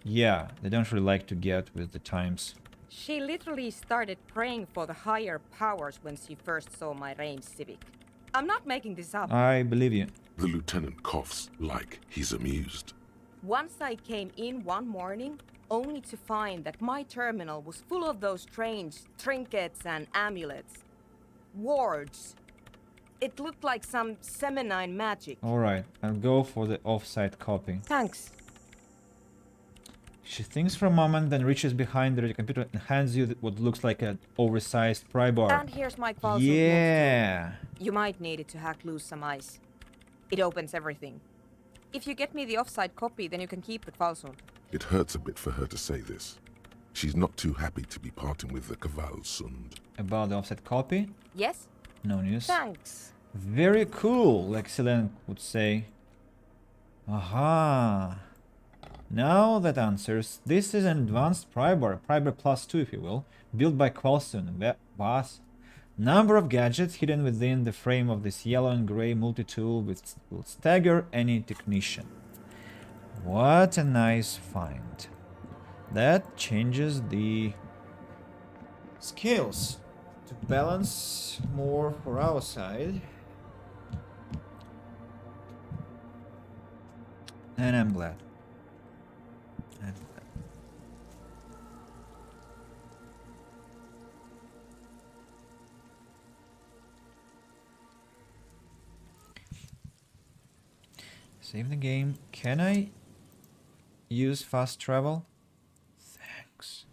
Speaker 1: yeah, they don't really like to get with the times.
Speaker 6: She literally started praying for the higher powers when she first saw my Reims Civic. I'm not making this up.
Speaker 1: I believe you.
Speaker 3: The lieutenant coughs like he's amused.
Speaker 6: Once I came in one morning, only to find that my terminal was full of those strange trinkets and amulets. Wards. It looked like some Semenine magic.
Speaker 1: Alright, I'll go for the offsite copy.
Speaker 6: Thanks.
Speaker 1: She thinks for a moment, then reaches behind the computer and hands you what looks like an oversized pry bar.
Speaker 6: And here's my false.
Speaker 1: Yeah.
Speaker 6: You might need it to hack loose some ice. It opens everything. If you get me the offside copy, then you can keep the Kvalsund.
Speaker 3: It hurts a bit for her to say this. She's not too happy to be parting with the Kvalsund.
Speaker 1: About the offset copy?
Speaker 6: Yes?
Speaker 1: No news.
Speaker 6: Thanks.
Speaker 1: Very cool, like Selene would say. Aha. Now that answers. This is an advanced pry bar plus 2 if you will, built by Kvalsund. Vast number of gadgets hidden within the frame of this yellow and grey multi-tool which will stagger any technician. What a nice find. That changes the skills to balance more for our side. And I'm glad. Save the game. Can I use fast travel? Thanks.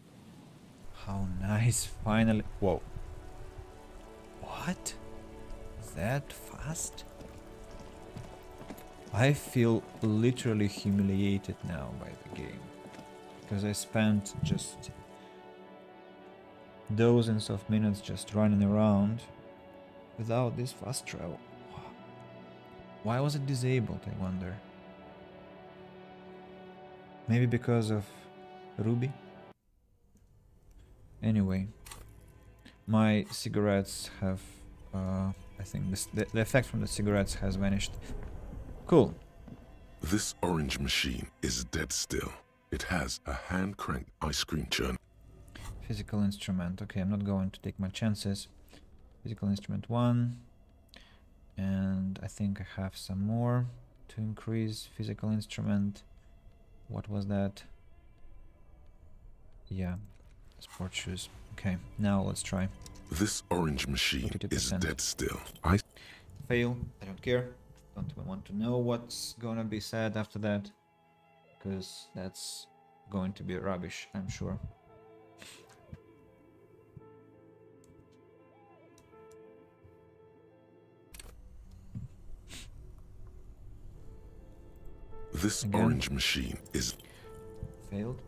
Speaker 1: How nice, finally. Whoa. What? That fast? I feel literally humiliated now by the game. Because I spent just dozens of minutes just running around without this fast travel. Why was it disabled, I wonder? Maybe because of Ruby? Anyway, my cigarettes have, I think the effect from the cigarettes has vanished. Cool.
Speaker 3: This orange machine is dead still. It has a hand-cranked ice cream churn.
Speaker 1: Physical instrument. Okay, I'm not going to take my chances. Physical instrument 1. And I think I have some more to increase physical instrument. What was that? Yeah, sport shoes. Okay, now let's try.
Speaker 3: This orange machine
Speaker 1: 42%.
Speaker 3: is dead still. I
Speaker 1: fail. I don't care. Don't even want to know what's gonna be said after that, because that's going to be rubbish, I'm sure.
Speaker 3: This
Speaker 1: Again.
Speaker 3: orange machine is
Speaker 1: Failed.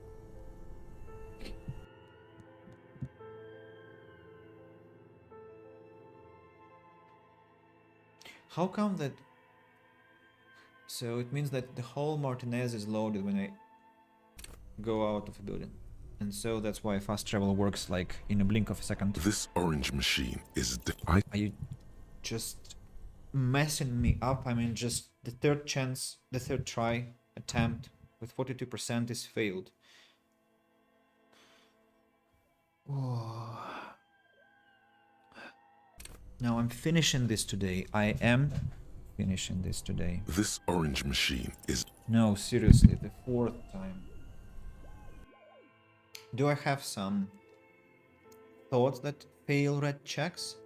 Speaker 1: How come that? So it means that the whole Martinez is loaded when I go out of a building. And so that's why fast travel works like in a blink of a second.
Speaker 3: This orange machine is...
Speaker 1: Are you just messing me up? I mean, just the third chance, the third try attempt with 42% is failed. Oh. Now I'm finishing this today. I am finishing this today.
Speaker 3: This orange machine is...
Speaker 1: No, seriously, the fourth time. Do I have some thoughts that fail red checks?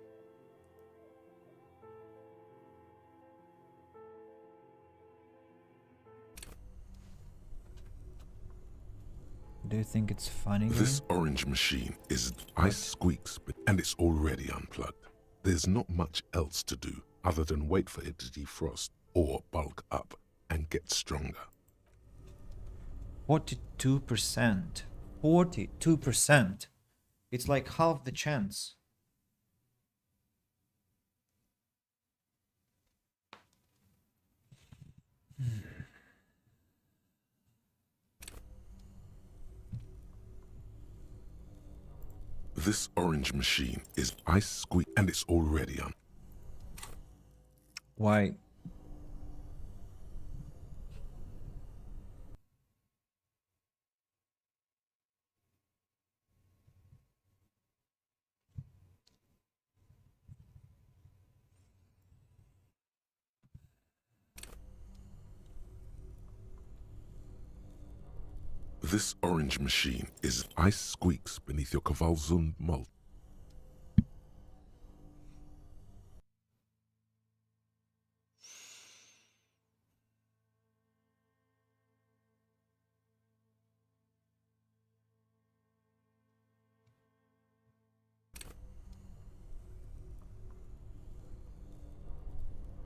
Speaker 1: Do you think it's funny?
Speaker 3: This orange machine is... Ice squeaks, and it's already unplugged. There's not much else to do other than wait for it to defrost or bulk up and get stronger.
Speaker 1: 42%. 42%. It's like half the chance.
Speaker 3: This orange machine is ice squeak, and it's already on.
Speaker 1: Why?
Speaker 3: This orange machine is ice squeaks beneath your Kvalsund malt.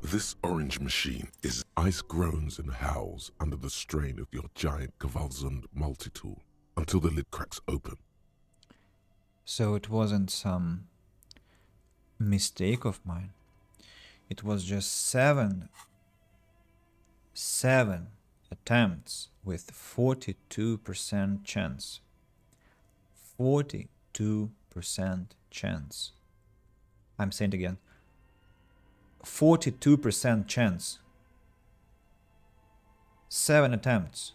Speaker 3: This orange machine is ice groans and howls under the strain of your giant Kvalsund multi-tool until the lid cracks open.
Speaker 1: So it wasn't some mistake of mine. It was just seven attempts with 42% chance. 42% chance. I'm saying it again. 42% chance. 7 attempts.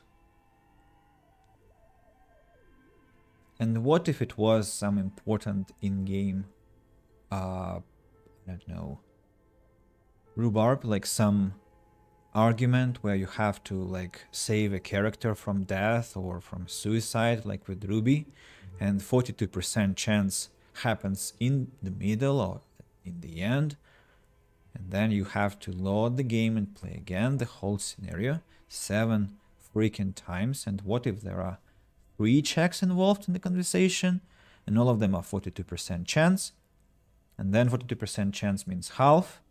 Speaker 1: And what if it was some important in-game, I don't know, rhubarb, like some argument where you have to like save a character from death or from suicide, like with Ruby, and 42% chance happens in the middle or in the end. And then you have to load the game and play again the whole scenario 7 freaking times. And what if there are 3 checks involved in the conversation and all of them are 42% chance? And then 42% chance means half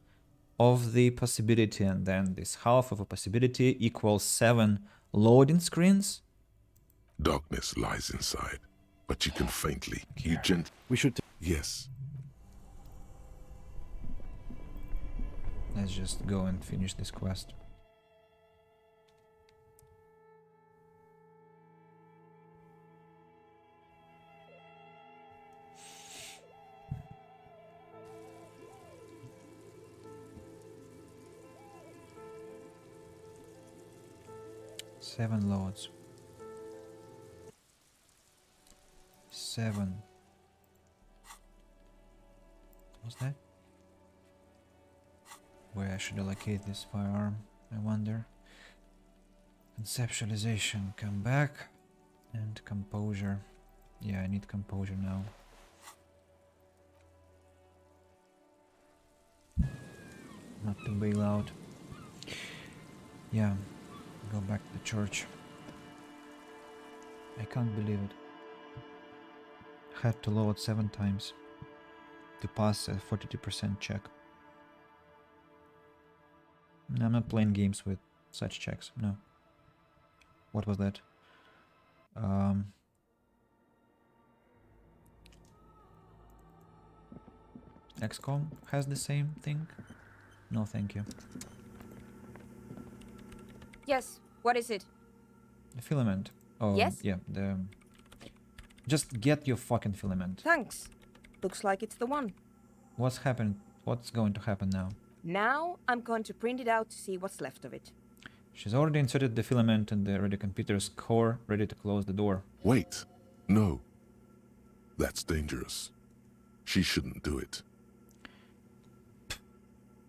Speaker 1: of the possibility, and then this half of a possibility equals 7 loading screens.
Speaker 3: Darkness lies inside, but you can faintly, you gently...
Speaker 4: We should...
Speaker 3: Yes.
Speaker 1: Let's just go and finish this quest. Seven loads. 7. What's that? Where I should allocate this firearm, I wonder. Conceptualization, come back. And composure. Yeah, I need composure now. Not to bail out. Yeah, go back to the church. I can't believe it. Had to load 7 times to pass a 42% check. I'm not playing games with such checks, no. What was that? XCOM has the same thing. No, thank you.
Speaker 6: Yes, what is it?
Speaker 1: The filament. Oh,
Speaker 6: Yes?
Speaker 1: yeah, the... Just get your fucking filament.
Speaker 6: Thanks. Looks like it's the one.
Speaker 1: What's happened? What's going to happen now?
Speaker 6: Now I'm going to print it out to see what's left of it.
Speaker 1: She's already inserted the filament in the radio computer's core, ready to close the door.
Speaker 3: Wait. No. That's dangerous. She shouldn't do it.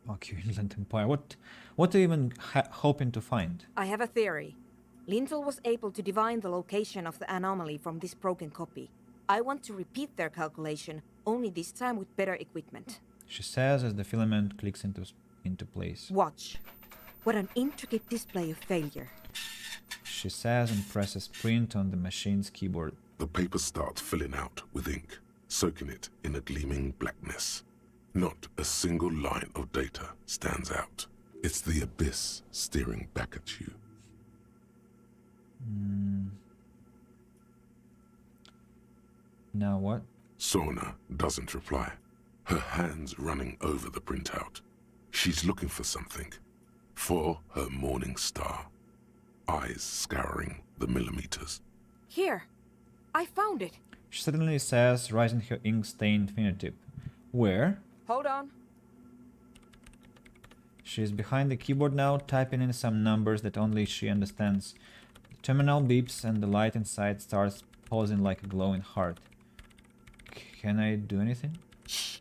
Speaker 1: Fuck you, Inland Empire. What are you even hoping to find?
Speaker 6: I have a theory. Lintel was able to divine the location of the anomaly from this broken copy. I want to repeat their calculation, only this time with better equipment.
Speaker 1: She says as the filament clicks into place.
Speaker 6: Watch. What an intricate display of failure.
Speaker 1: She says and presses print on the machine's keyboard.
Speaker 3: The paper starts filling out with ink, soaking it in a gleaming blackness. Not a single line of data stands out. It's the abyss staring back at you.
Speaker 1: Now what?
Speaker 3: Sorna doesn't reply, her hands running over the printout. She's looking for something. For her morning star. Eyes scouring the millimeters.
Speaker 6: Here. I found it.
Speaker 1: She suddenly says, raising her ink-stained fingertip. Where?
Speaker 6: Hold on.
Speaker 1: She is behind the keyboard now, typing in some numbers that only she understands. The terminal beeps and the light inside starts pulsing like a glowing heart. Can I do anything?
Speaker 6: Shh.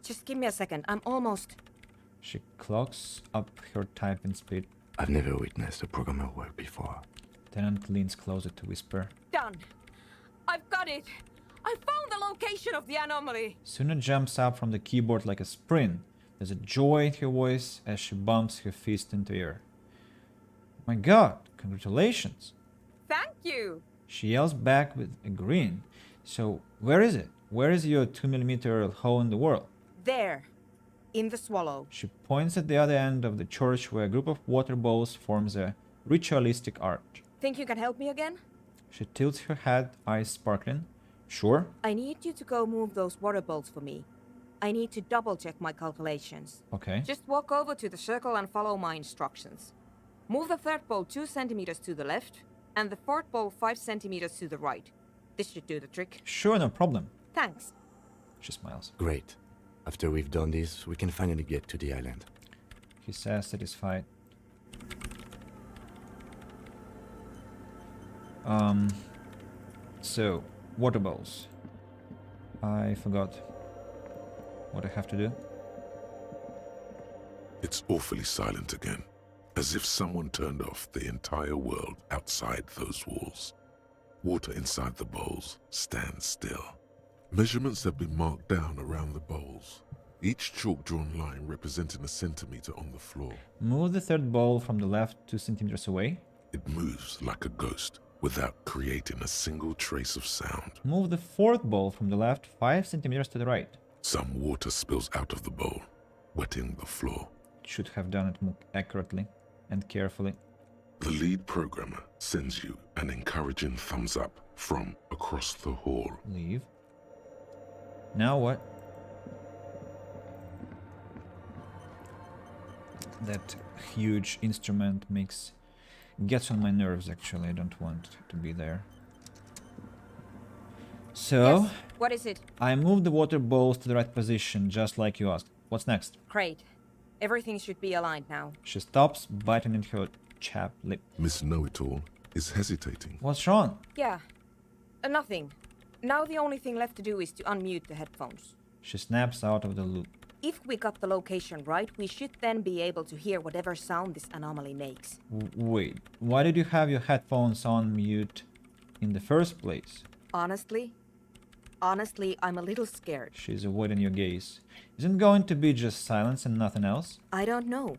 Speaker 6: Just give me a second. I'm almost...
Speaker 1: She clocks up her typing speed.
Speaker 4: I've never witnessed a programmer work before.
Speaker 1: Tenant leans closer to whisper.
Speaker 6: Done. I've got it. I found the location of the anomaly.
Speaker 1: Suna jumps up from the keyboard like a sprint. There's a joy in her voice as she bumps her fist into air. My god, congratulations.
Speaker 6: Thank you.
Speaker 1: She yells back with a grin. So, where is it? Where is your 2mm hole in the world?
Speaker 6: There. In the swallow.
Speaker 1: She points at the other end of the church where a group of water bowls forms a ritualistic arch.
Speaker 6: Think you can help me again?
Speaker 1: She tilts her head, eyes sparkling. Sure.
Speaker 6: I need you to go move those water bowls for me. I need to double-check my calculations.
Speaker 1: Okay.
Speaker 6: Just walk over to the circle and follow my instructions. Move the third bowl 2 centimeters to the left, and the fourth bowl 5 centimeters to the right. This should do the trick.
Speaker 1: Sure, no problem.
Speaker 6: Thanks.
Speaker 1: She smiles.
Speaker 4: Great. After we've done this, we can finally get to the island.
Speaker 1: He says, satisfied. So, water bowls. I forgot what I have to do.
Speaker 3: It's awfully silent again, as if someone turned off the entire world outside those walls. Water inside the bowls stands still. Measurements have been marked down around the bowls, each chalk-drawn line representing a centimeter on the floor.
Speaker 1: Move the third bowl from the left 2 centimeters away.
Speaker 3: It moves like a ghost, without creating a single trace of sound.
Speaker 1: Move the fourth bowl from the left 5 centimeters to the right.
Speaker 3: Some water spills out of the bowl, wetting the floor.
Speaker 1: Should have done it more accurately and carefully.
Speaker 3: The lead programmer sends you an encouraging thumbs up from across the hall.
Speaker 1: Leave. Now what? That huge instrument gets on my nerves actually. I don't want to be there. So,
Speaker 6: Yes. What is it?
Speaker 1: I moved the water bowls to the right position, just like you asked. What's next?
Speaker 6: Great. Everything should be aligned now.
Speaker 1: She stops, biting into her chapped lip.
Speaker 3: Miss Know-It-All is hesitating.
Speaker 1: What's wrong?
Speaker 6: Yeah. Nothing. Now the only thing left to do is to unmute the headphones.
Speaker 1: She snaps out of the loop.
Speaker 6: If we got the location right, we should then be able to hear whatever sound this anomaly makes.
Speaker 1: Wait, why did you have your headphones on mute in the first place?
Speaker 6: Honestly, I'm a little scared.
Speaker 1: She's avoiding your gaze. Isn't it going to be just silence and nothing else?
Speaker 6: I don't know.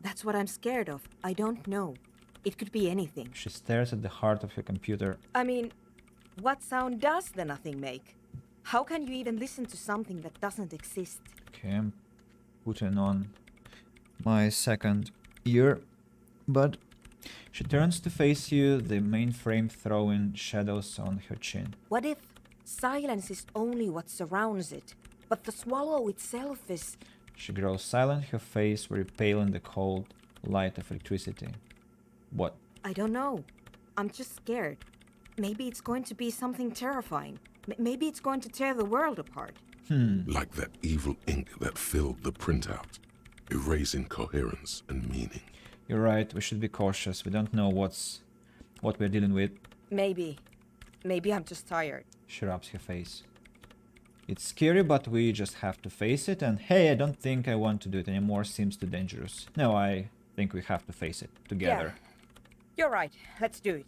Speaker 6: That's what I'm scared of. I don't know. It could be anything.
Speaker 1: She stares at the heart of her computer.
Speaker 6: I mean, what sound does the nothing make? How can you even listen to something that doesn't exist?
Speaker 1: Okay, I'm putting on my second ear, but she turns to face you, the mainframe throwing shadows on her chin.
Speaker 6: What if silence is only what surrounds it, but the swallow itself is...
Speaker 1: She grows silent, her face very pale in the cold light of electricity. What?
Speaker 6: I don't know. I'm just scared. Maybe it's going to be something terrifying. Maybe it's going to tear the world apart.
Speaker 3: Like that evil ink that filled the printout, erasing coherence and meaning.
Speaker 1: You're right, we should be cautious. We don't know what we're dealing with.
Speaker 6: Maybe. Maybe I'm just tired.
Speaker 1: She rubs her face. It's scary, but we just have to face it, and hey, I don't think I want to do it anymore, seems too dangerous. No, I think we have to face it, together.
Speaker 6: Yeah. You're right, let's do it.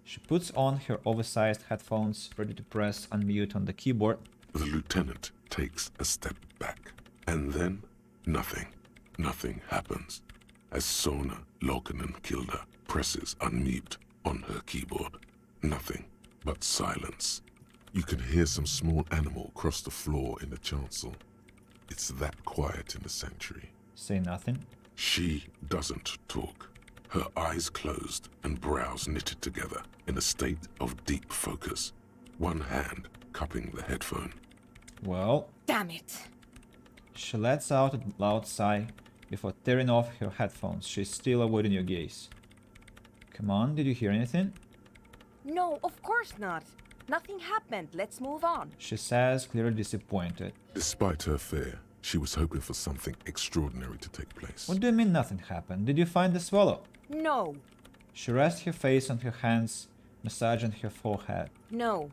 Speaker 1: She puts on her oversized headphones, ready to press unmute on the keyboard.
Speaker 3: The lieutenant takes a step back, and then nothing. Nothing happens. As Sona Lokanen-Kilda presses unmute on her keyboard. Nothing but silence. You can hear some small animal cross the floor in the chancel. It's that quiet in the sanctuary.
Speaker 1: Say nothing.
Speaker 3: She doesn't talk. Her eyes closed and brows knitted together in a state of deep focus. One hand cupping the headphone.
Speaker 1: Well...
Speaker 6: Damn it!
Speaker 1: She lets out a loud sigh before tearing off her headphones. She's still avoiding your gaze. Come on, did you hear anything?
Speaker 6: No, of course not. Nothing happened. Let's move on.
Speaker 1: She says, clearly disappointed.
Speaker 3: Despite her fear, she was hoping for something extraordinary to take place.
Speaker 1: What do you mean nothing happened? Did you find the swallow?
Speaker 6: No.
Speaker 1: She rests her face on her hands, massaging her forehead.
Speaker 6: No.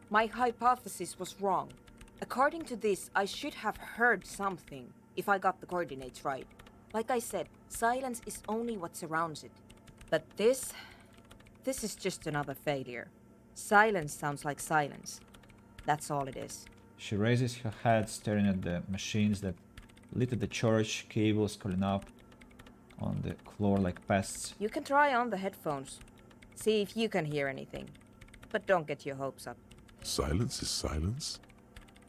Speaker 6: My hypothesis was wrong. According to this, I should have heard something, if I got the coordinates right. Like I said, silence is only what surrounds it. But this is just another failure. Silence sounds like silence. That's all it is.
Speaker 1: She raises her head, staring at the machines that lit at the church, cables curling up on the floor like pests.
Speaker 6: You can try on the headphones. See if you can hear anything. But don't get your hopes up.
Speaker 3: Silence is silence?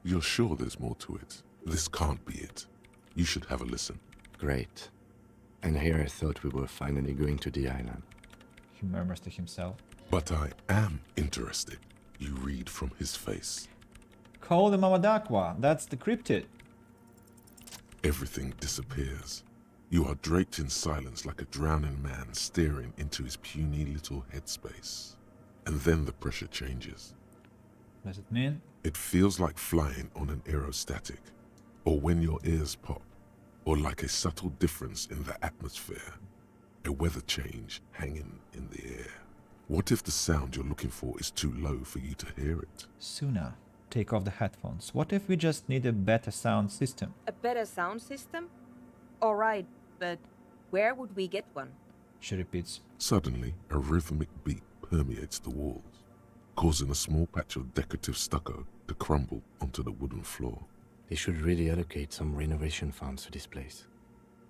Speaker 3: You're sure there's more to it? This can't be it. You should have a listen.
Speaker 4: Great. And here I thought we were finally going to the island.
Speaker 1: He murmurs to himself.
Speaker 3: But I am interested. You read from his face.
Speaker 1: Call the Mamadakwa. That's the cryptid.
Speaker 3: Everything disappears. You are draped in silence like a drowning man staring into his puny little headspace. And then the pressure changes.
Speaker 1: What does it mean?
Speaker 3: It feels like flying on an aerostatic, or when your ears pop, or like a subtle difference in the atmosphere, a weather change hanging in the air. What if the sound you're looking for is too low for you to hear it?
Speaker 1: Suna, take off the headphones. What if we just need a better sound system?
Speaker 6: A better sound system? Alright, but where would we get one?
Speaker 1: She repeats.
Speaker 3: Suddenly, a rhythmic beat permeates the walls, causing a small patch of decorative stucco to crumble onto the wooden floor.
Speaker 4: They should really allocate some renovation funds to this place.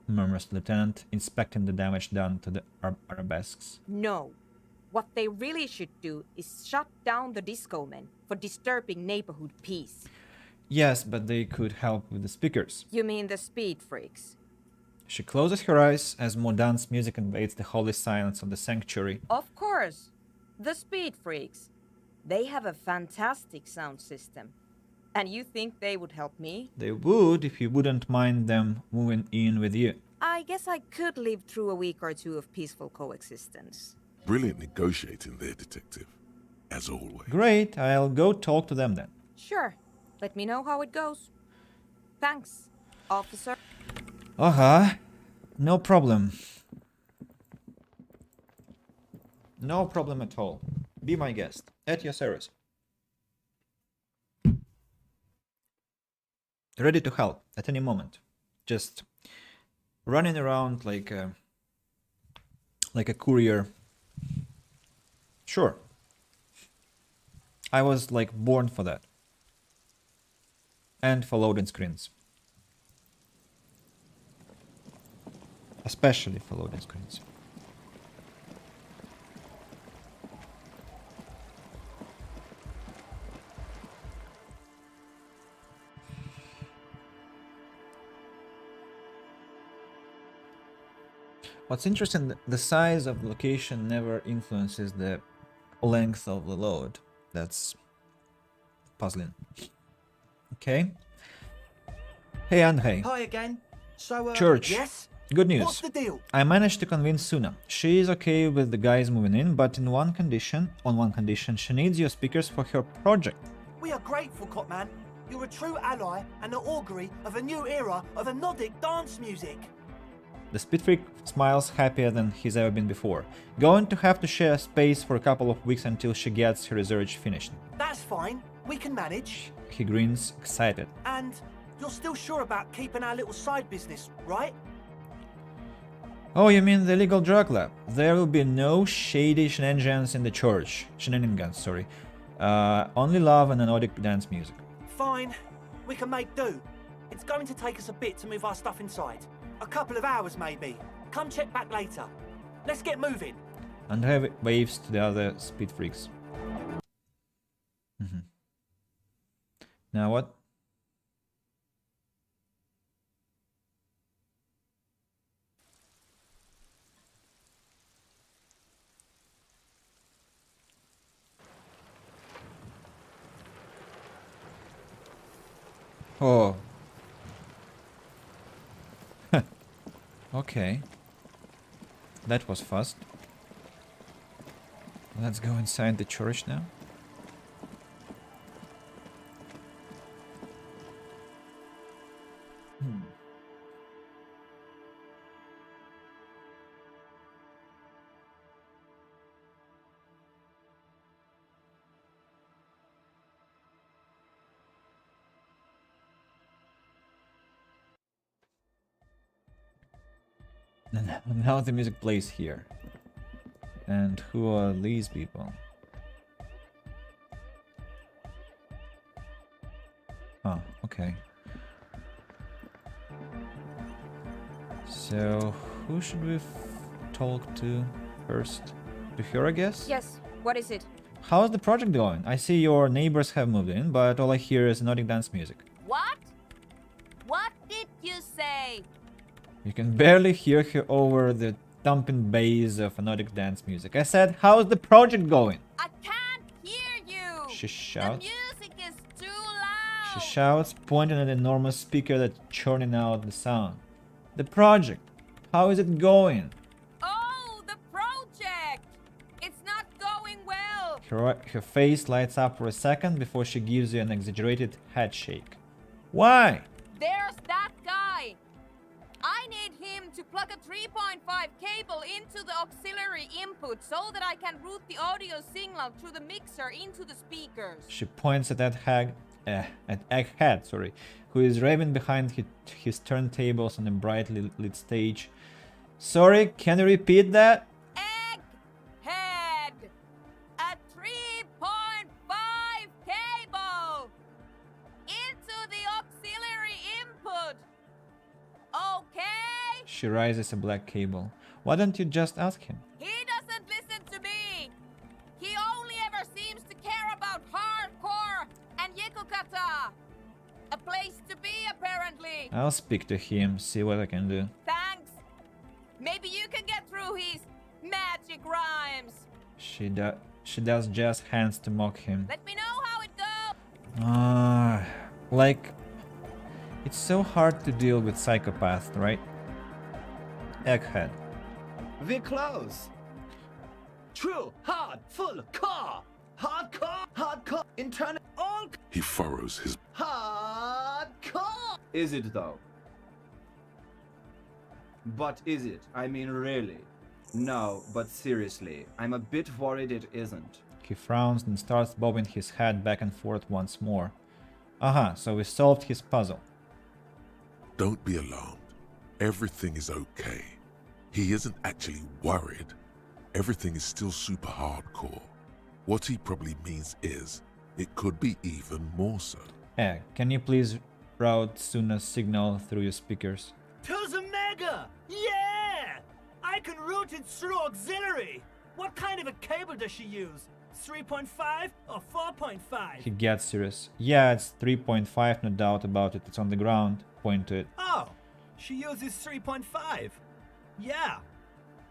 Speaker 1: Murmurs the lieutenant, inspecting the damage done to the arabesques.
Speaker 6: No. What they really should do is shut down the disco men for disturbing neighborhood peace.
Speaker 1: Yes, but they could help with the speakers.
Speaker 6: You mean the speed freaks?
Speaker 1: She closes her eyes as more dance music invades the holy silence of the sanctuary.
Speaker 6: Of course. The speed freaks. They have a fantastic sound system. And you think they would help me?
Speaker 1: They would if you wouldn't mind them moving in with you.
Speaker 6: I guess I could live through a week or two of peaceful coexistence.
Speaker 3: Brilliant negotiating there, detective. As always.
Speaker 1: Great, I'll go talk to them then.
Speaker 6: Sure. Let me know how it goes. Thanks, officer.
Speaker 1: No problem. No problem at all. Be my guest. At your service. Ready to help at any moment. Just running around like a courier. Sure. I was like born for that. And for loading screens. Especially for loading screens. What's interesting, the size of the location never influences the length of the load. That's puzzling. Okay. Hey, Andre.
Speaker 12: Hi again. So,
Speaker 1: Church.
Speaker 12: yes?
Speaker 1: Good news.
Speaker 12: What's the deal?
Speaker 1: I managed to convince Suna. She is okay with the guys moving in, but on one condition, she needs your speakers for her project.
Speaker 12: We are grateful, Copman. You're a true ally and the augury of a new era of Anodic dance music.
Speaker 1: The Speed Freak smiles happier than he's ever been before. Going to have to share space for a couple of weeks until she gets her research finished.
Speaker 12: That's fine. We can manage.
Speaker 1: He grins, excited.
Speaker 12: And you're still sure about keeping our little side business, right?
Speaker 1: Oh, you mean the illegal drug lab? There will be no shady shenanigans in the church. Shenanigans, sorry. Only love and anodic dance music.
Speaker 12: Fine. We can make do. It's going to take us a bit to move our stuff inside. A couple of hours, maybe. Come check back later. Let's get moving.
Speaker 1: Andre waves to the other Speed Freaks. Now what? Oh. Okay. That was fast. Let's go inside the church now. Now the music plays here. And who are these people? Oh, okay. So, who should we talk to first? To her, I guess?
Speaker 6: Yes, what is it?
Speaker 1: How's the project going? I see your neighbors have moved in, but all I hear is Nordic dance music.
Speaker 15: What? What did you say?
Speaker 1: You can barely hear her over the thumping bass of Nordic dance music. I said, how's the project going?
Speaker 15: I can't hear you!
Speaker 1: She shouts.
Speaker 15: The music is too loud!
Speaker 1: She shouts, pointing at an enormous speaker that's churning out the sound. The project. How is it going?
Speaker 6: Oh, the project! It's not going well!
Speaker 1: Her face lights up for a second before she gives you an exaggerated head shake. Why?
Speaker 6: There's that guy! I need him to plug a 3.5 cable into the auxiliary input so that I can route the audio signal through the mixer into the speakers.
Speaker 1: She points at Egghead, who is raving behind his turntables on a brightly lit stage. Sorry, can you repeat that?
Speaker 6: Egghead! A 3.5 cable! Into the auxiliary input! Okay?
Speaker 1: She raises a black cable. Why don't you just ask him?
Speaker 6: He doesn't listen to me! He only ever seems to care about hardcore and Yekukata! A place to be, apparently!
Speaker 1: I'll speak to him, see what I can do.
Speaker 6: Thanks! Maybe you can get through his magic rhymes!
Speaker 1: She does just hands to mock him.
Speaker 6: Let me know how it goes!
Speaker 1: Like... It's so hard to deal with psychopaths, right? Egghead.
Speaker 19: We're close. True, hard, full, core. Hardcore, internal, all.
Speaker 3: He furrows his...
Speaker 19: Hardcore! Is it though? But is it? I mean, really? No, but seriously, I'm a bit worried it isn't.
Speaker 1: He frowns and starts bobbing his head back and forth once more. Aha, so we solved his puzzle.
Speaker 3: Don't be alarmed. Everything is okay. He isn't actually worried. Everything is still super hardcore. What he probably means is, it could be even more so.
Speaker 1: Can you please route Suna's signal through your speakers?
Speaker 12: To the mega! Yeah! I can route it through auxiliary! What kind of a cable does she use? 3.5 or 4.5?
Speaker 1: He gets serious. Yeah, it's 3.5, no doubt about it. It's on the ground. Point to it.
Speaker 12: Oh, she uses 3.5. Yeah.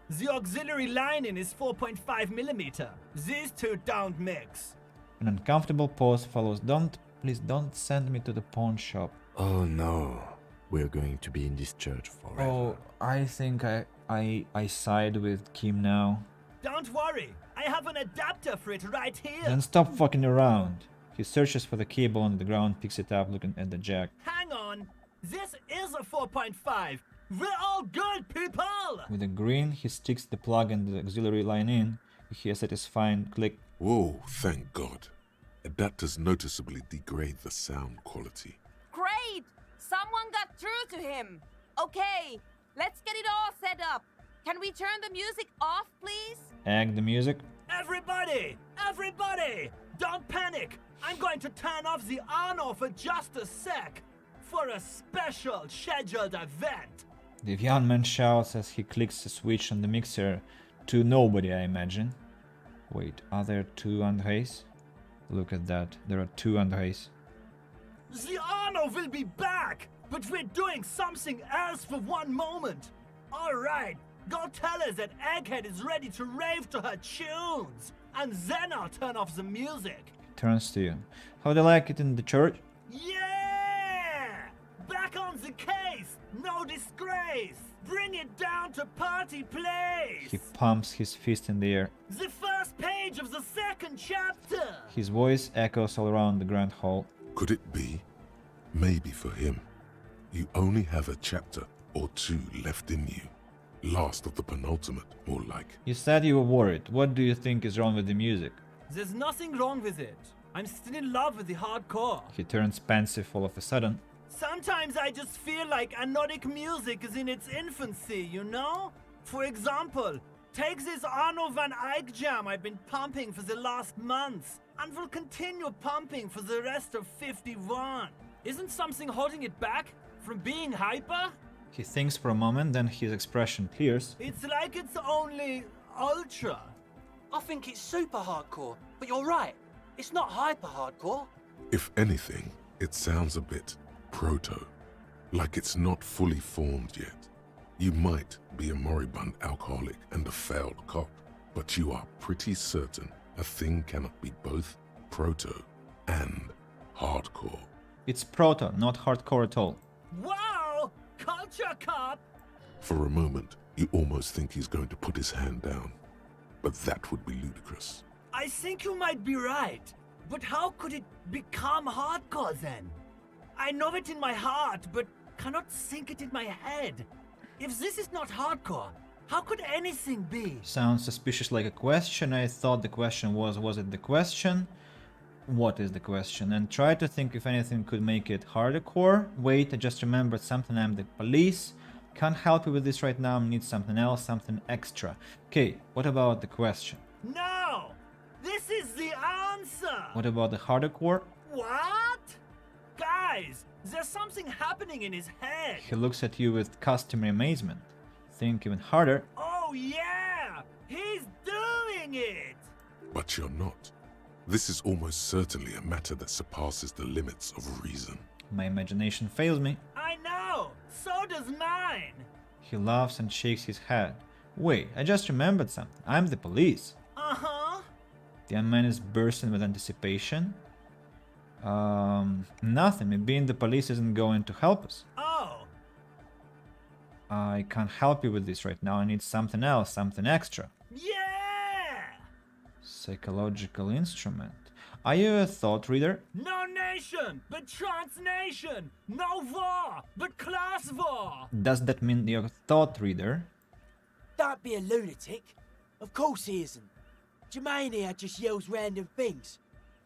Speaker 12: The auxiliary lining is 4.5 millimeter. These two don't mix.
Speaker 1: An uncomfortable pause follows. Please don't send me to the pawn shop.
Speaker 4: Oh no. we're going to be in this church forever.
Speaker 1: Oh, I think I side with Kim now.
Speaker 12: Don't worry, I have an adapter for it right here.
Speaker 1: Then stop fucking around. He searches for the cable on the ground, picks it up, looking at the jack.
Speaker 12: Hang on, this is a 4.5. We're all good, people!
Speaker 1: With a grin, he sticks the plug and the auxiliary line in. You hear a satisfying click.
Speaker 3: Whoa, thank God. Adapters noticeably degrade the sound quality.
Speaker 15: Great! Someone got through to him. Okay, let's get it all set up. Can we turn the music off, please?
Speaker 1: Egg the music.
Speaker 12: Everybody! Everybody! Don't panic! I'm going to turn off the Arno for just a sec. For a special scheduled event.
Speaker 1: The young man shouts as he clicks a switch on the mixer to nobody, I imagine. Wait, are there two Andres? Look at that, there are two Andres.
Speaker 12: The Arno will be back, but we're doing something else for one moment. Alright, go tell her that Egghead is ready to rave to her tunes, and then I'll turn off the music.
Speaker 1: Turns to you. How do you like it in the church?
Speaker 12: Yeah! Back on the case! No disgrace! Bring it down to party place!
Speaker 1: He pumps his fist in the air.
Speaker 12: The first page of the second chapter!
Speaker 1: His voice echoes all around the grand hall.
Speaker 3: Could it be? Maybe for him. You only have a chapter or two left in you. Last of the penultimate, more like.
Speaker 1: You said you were worried. What do you think is wrong with the music?
Speaker 12: There's nothing wrong with it. I'm still in love with the hardcore.
Speaker 1: He turns pensive all of a sudden.
Speaker 12: Sometimes I just feel like anodic music is in its infancy, you know? For example, take this Arno van Eyck jam I've been pumping for the last months, and will continue pumping for the rest of 51. Isn't something holding it back from being hyper?
Speaker 1: He thinks for a moment, then his expression clears.
Speaker 12: It's like it's only ultra.
Speaker 13: I think it's super hardcore, but you're right. It's not hyper hardcore.
Speaker 3: If anything, it sounds a bit proto. Like it's not fully formed yet. You might be a moribund alcoholic and a failed cop, but you are pretty certain a thing cannot be both proto and hardcore.
Speaker 1: It's proto, not hardcore at all.
Speaker 12: Wow! Culture cop!
Speaker 3: For a moment, you almost think he's going to put his hand down. But that would be ludicrous.
Speaker 12: I think you might be right. But how could it become hardcore then? I know it in my heart, but cannot think it in my head. If this is not hardcore, how could anything be?
Speaker 1: Sounds suspicious like a question. I thought the question was it the question? What is the question? And try to think if anything could make it hardcore. Wait, I just remembered something. I'm the police. Can't help you with this right now. Need something else, something extra. Okay, what about the question?
Speaker 12: No! This is the answer!
Speaker 1: What about the hardcore?
Speaker 12: What? Guys, there's something happening in his head.
Speaker 1: He looks at you with customary amazement. Think even harder.
Speaker 12: Oh yeah! He's doing it!
Speaker 3: But you're not. This is almost certainly a matter that surpasses the limits of reason.
Speaker 1: My imagination fails me.
Speaker 12: I know! So does mine!
Speaker 1: He laughs and shakes his head. Wait, I just remembered something. I'm the police.
Speaker 12: Uh-huh.
Speaker 1: The young man is bursting with anticipation. Nothing. Me being the police isn't going to help us.
Speaker 12: Oh.
Speaker 1: I can't help you with this right now. I need something else, something extra.
Speaker 12: Yeah!
Speaker 1: Psychological instrument. Are you a thought reader?
Speaker 12: No nation, but transnation. No war, but class war.
Speaker 1: Does that mean you're a thought reader?
Speaker 13: Don't be a lunatic. Of course he isn't. Jermaine here just yells random things.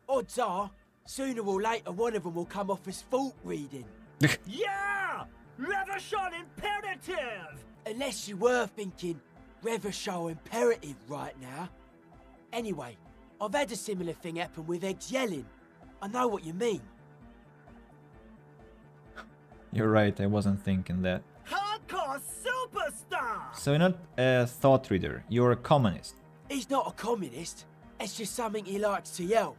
Speaker 13: Odds are, sooner or later one of them will come off as thought reading.
Speaker 12: Yeah! Reversion imperative!
Speaker 13: Unless you were thinking Reversion imperative right now. Anyway, I've had a similar thing happen with eggs yelling. I know what you mean.
Speaker 1: You're right, I wasn't thinking that.
Speaker 12: Hardcore superstar!
Speaker 1: So you're not a thought reader, you're a communist.
Speaker 13: He's not a communist. It's just something he likes to yell.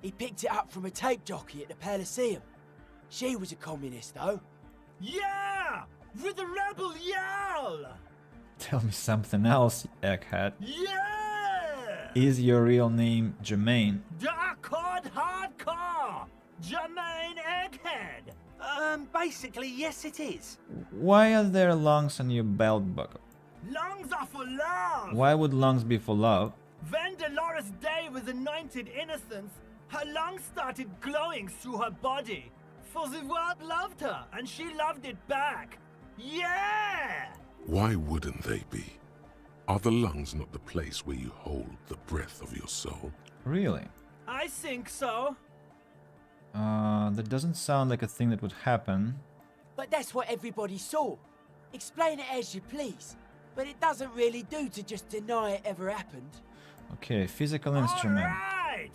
Speaker 13: He picked it up from a tape jockey at the Elysium. She was a communist, though.
Speaker 12: Yeah! With the rebel yell!
Speaker 1: Tell me something else, egghead.
Speaker 12: Yeah!
Speaker 1: Is your real name Jermaine?
Speaker 12: Dark Hardcore! Jermaine Egghead! Basically, yes it is.
Speaker 1: Why are there lungs on your belt buckle?
Speaker 12: Lungs are for love!
Speaker 1: Why would lungs be for love?
Speaker 12: When Dolores Day was anointed innocence, her lungs started glowing through her body. For the world loved her, and she loved it back. Yeah!
Speaker 3: Why wouldn't they be? Are the lungs not the place where you hold the breath of your soul?
Speaker 1: Really?
Speaker 12: I think so.
Speaker 1: That doesn't sound like a thing that would happen.
Speaker 13: But that's what everybody saw. Explain it as you please. But it doesn't really do to just deny it ever happened.
Speaker 1: Okay, physical instrument.
Speaker 12: Right.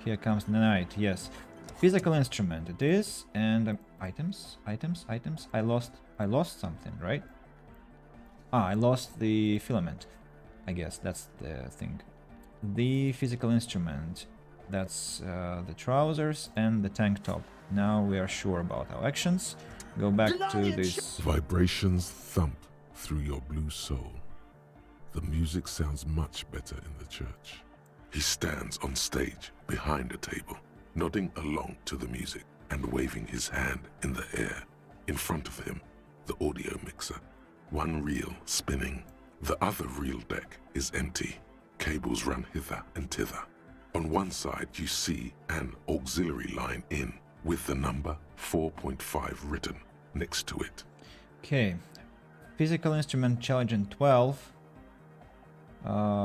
Speaker 1: Here comes the night, yes. Physical instrument it is, and items. I lost something, right? I lost the filament. I guess that's the thing. The physical instrument. That's the trousers and the tank top. Now we are sure about our actions. Go back to this.
Speaker 3: Vibrations thump through your blue soul. The music sounds much better in the church. He stands on stage behind a table, nodding along to the music and waving his hand in the air. In front of him, the audio mixer. One reel spinning. The other reel deck is empty. Cables run hither and thither. On one side, you see an auxiliary line in with the number 4.5 written next to it.
Speaker 1: Okay. Physical instrument challenge 12.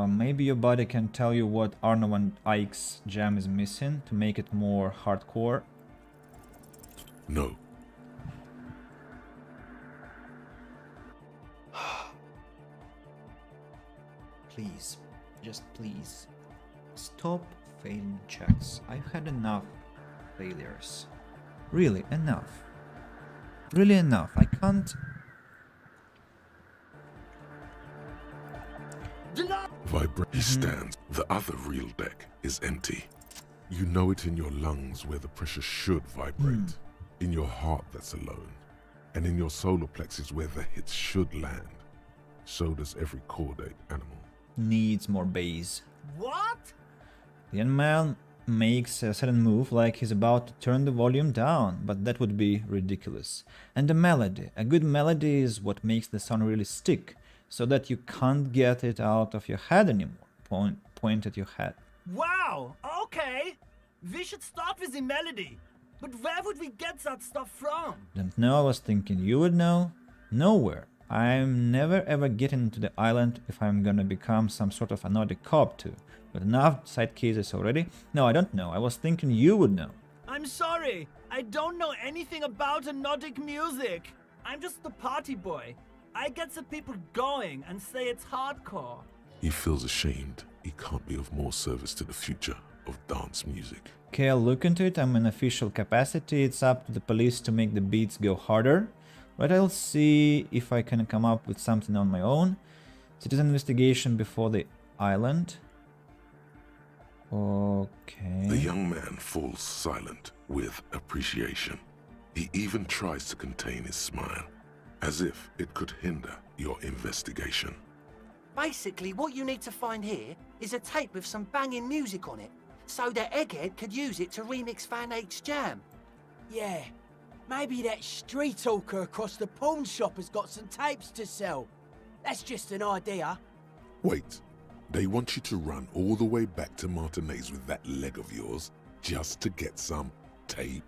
Speaker 1: Maybe your body can tell you what Arno and Ike's jam is missing to make it more hardcore.
Speaker 3: No.
Speaker 1: Please, just please, stop failing checks. I've had enough failures. Really, enough. Really enough. I can't...
Speaker 3: He stands. The other reel deck is empty. You know it in your lungs where the pressure should vibrate. In your heart that's alone. And in your solar plexus where the hits should land. So does every chordate animal.
Speaker 1: Needs more bass.
Speaker 12: What?
Speaker 1: The young man makes a sudden move like he's about to turn the volume down, but that would be ridiculous. And the melody. A good melody is what makes the song really stick, so that you can't get it out of your head anymore. Point at your head.
Speaker 12: Wow, okay. We should start with the melody. But where would we get that stuff from?
Speaker 1: Don't know, I was thinking you would know. Nowhere. I'm never ever getting to the island if I'm gonna become some sort of another cop too. Got enough side cases already? No, I don't know. I was thinking you would know.
Speaker 12: I'm sorry. I don't know anything about Nordic music. I'm just the party boy. I get the people going and say it's hardcore.
Speaker 3: He feels ashamed. He can't be of more service to the future of dance music.
Speaker 1: Okay, I'll look into it. I'm in official capacity. It's up to the police to make the beats go harder. But I'll see if I can come up with something on my own. Citizen investigation before the island. Okay.
Speaker 3: The young man falls silent with appreciation. He even tries to contain his smile, as if it could hinder your investigation.
Speaker 12: Basically, what you need to find here is a tape with some banging music on it, so that Egghead could use it to remix Fan 8's jam.
Speaker 13: Yeah, maybe that street hawker across the pawn shop has got some tapes to sell. That's just an idea.
Speaker 3: Wait, they want you to run all the way back to Martinez with that leg of yours just to get some tape?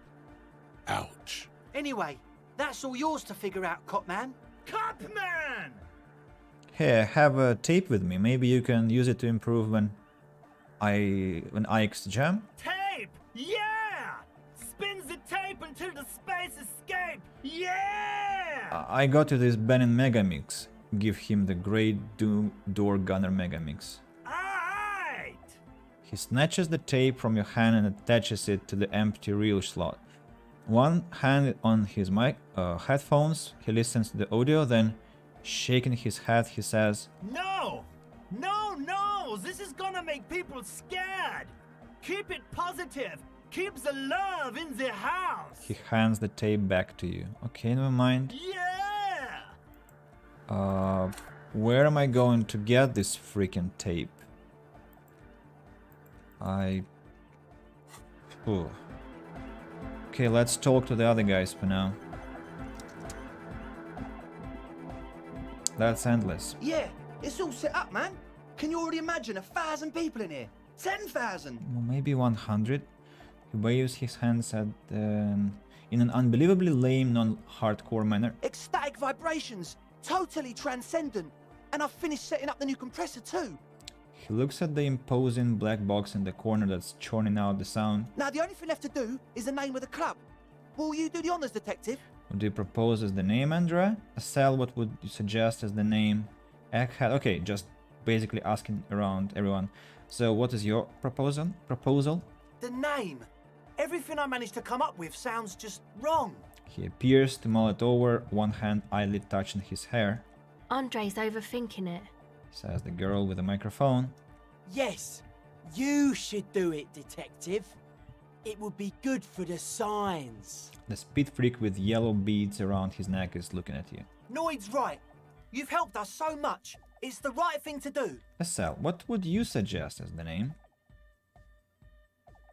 Speaker 3: Ouch.
Speaker 12: Anyway, that's all yours to figure out, Copman. Copman!
Speaker 1: Hey, I have a tape with me. Maybe you can use it to improve when Ike's jam?
Speaker 12: Tape! Yeah! Spin the tape until the space escape! Yeah!
Speaker 1: I got you this Benin Megamix. Give him the Great Door Gunner Megamix.
Speaker 12: Alright!
Speaker 1: He snatches the tape from your hand and attaches it to the empty reel slot. One hand on his headphones, he listens to the audio, then, shaking his head, he says,
Speaker 12: No! No, no! This is gonna make people scared! Keep it positive! Keep the love in the house!
Speaker 1: He hands the tape back to you. Okay, never mind.
Speaker 12: Yeah!
Speaker 1: Where am I going to get this freaking tape? Okay, let's talk to the other guys for now. That's endless.
Speaker 12: Yeah, it's all set up, man. Can you already imagine 1,000 people in here? 10,000?
Speaker 1: Well, maybe 100. He waves his hands at in an unbelievably lame, non-hardcore manner.
Speaker 12: Ecstatic vibrations, totally transcendent. And I've finished setting up the new compressor too.
Speaker 1: He looks at the imposing black box in the corner that's churning out the sound.
Speaker 12: Now the only thing left to do is the name of the club. Will you do the honors, detective?
Speaker 1: What do you propose as the name, Andrea? Sal, what would you suggest as the name? Egghead. Okay, just basically asking around everyone. So what is your proposal?
Speaker 12: The name. Everything I managed to come up with sounds just wrong.
Speaker 1: He appears to mull it over, one hand idly touching his hair.
Speaker 8: Andre's overthinking it,
Speaker 1: Says the girl with the microphone.
Speaker 13: Yes, you should do it, detective. It would be good for the signs.
Speaker 1: The speed freak with yellow beads around his neck is looking at you.
Speaker 12: Noid's right. You've helped us so much. It's the right thing to do.
Speaker 1: Sal, what would you suggest as the name?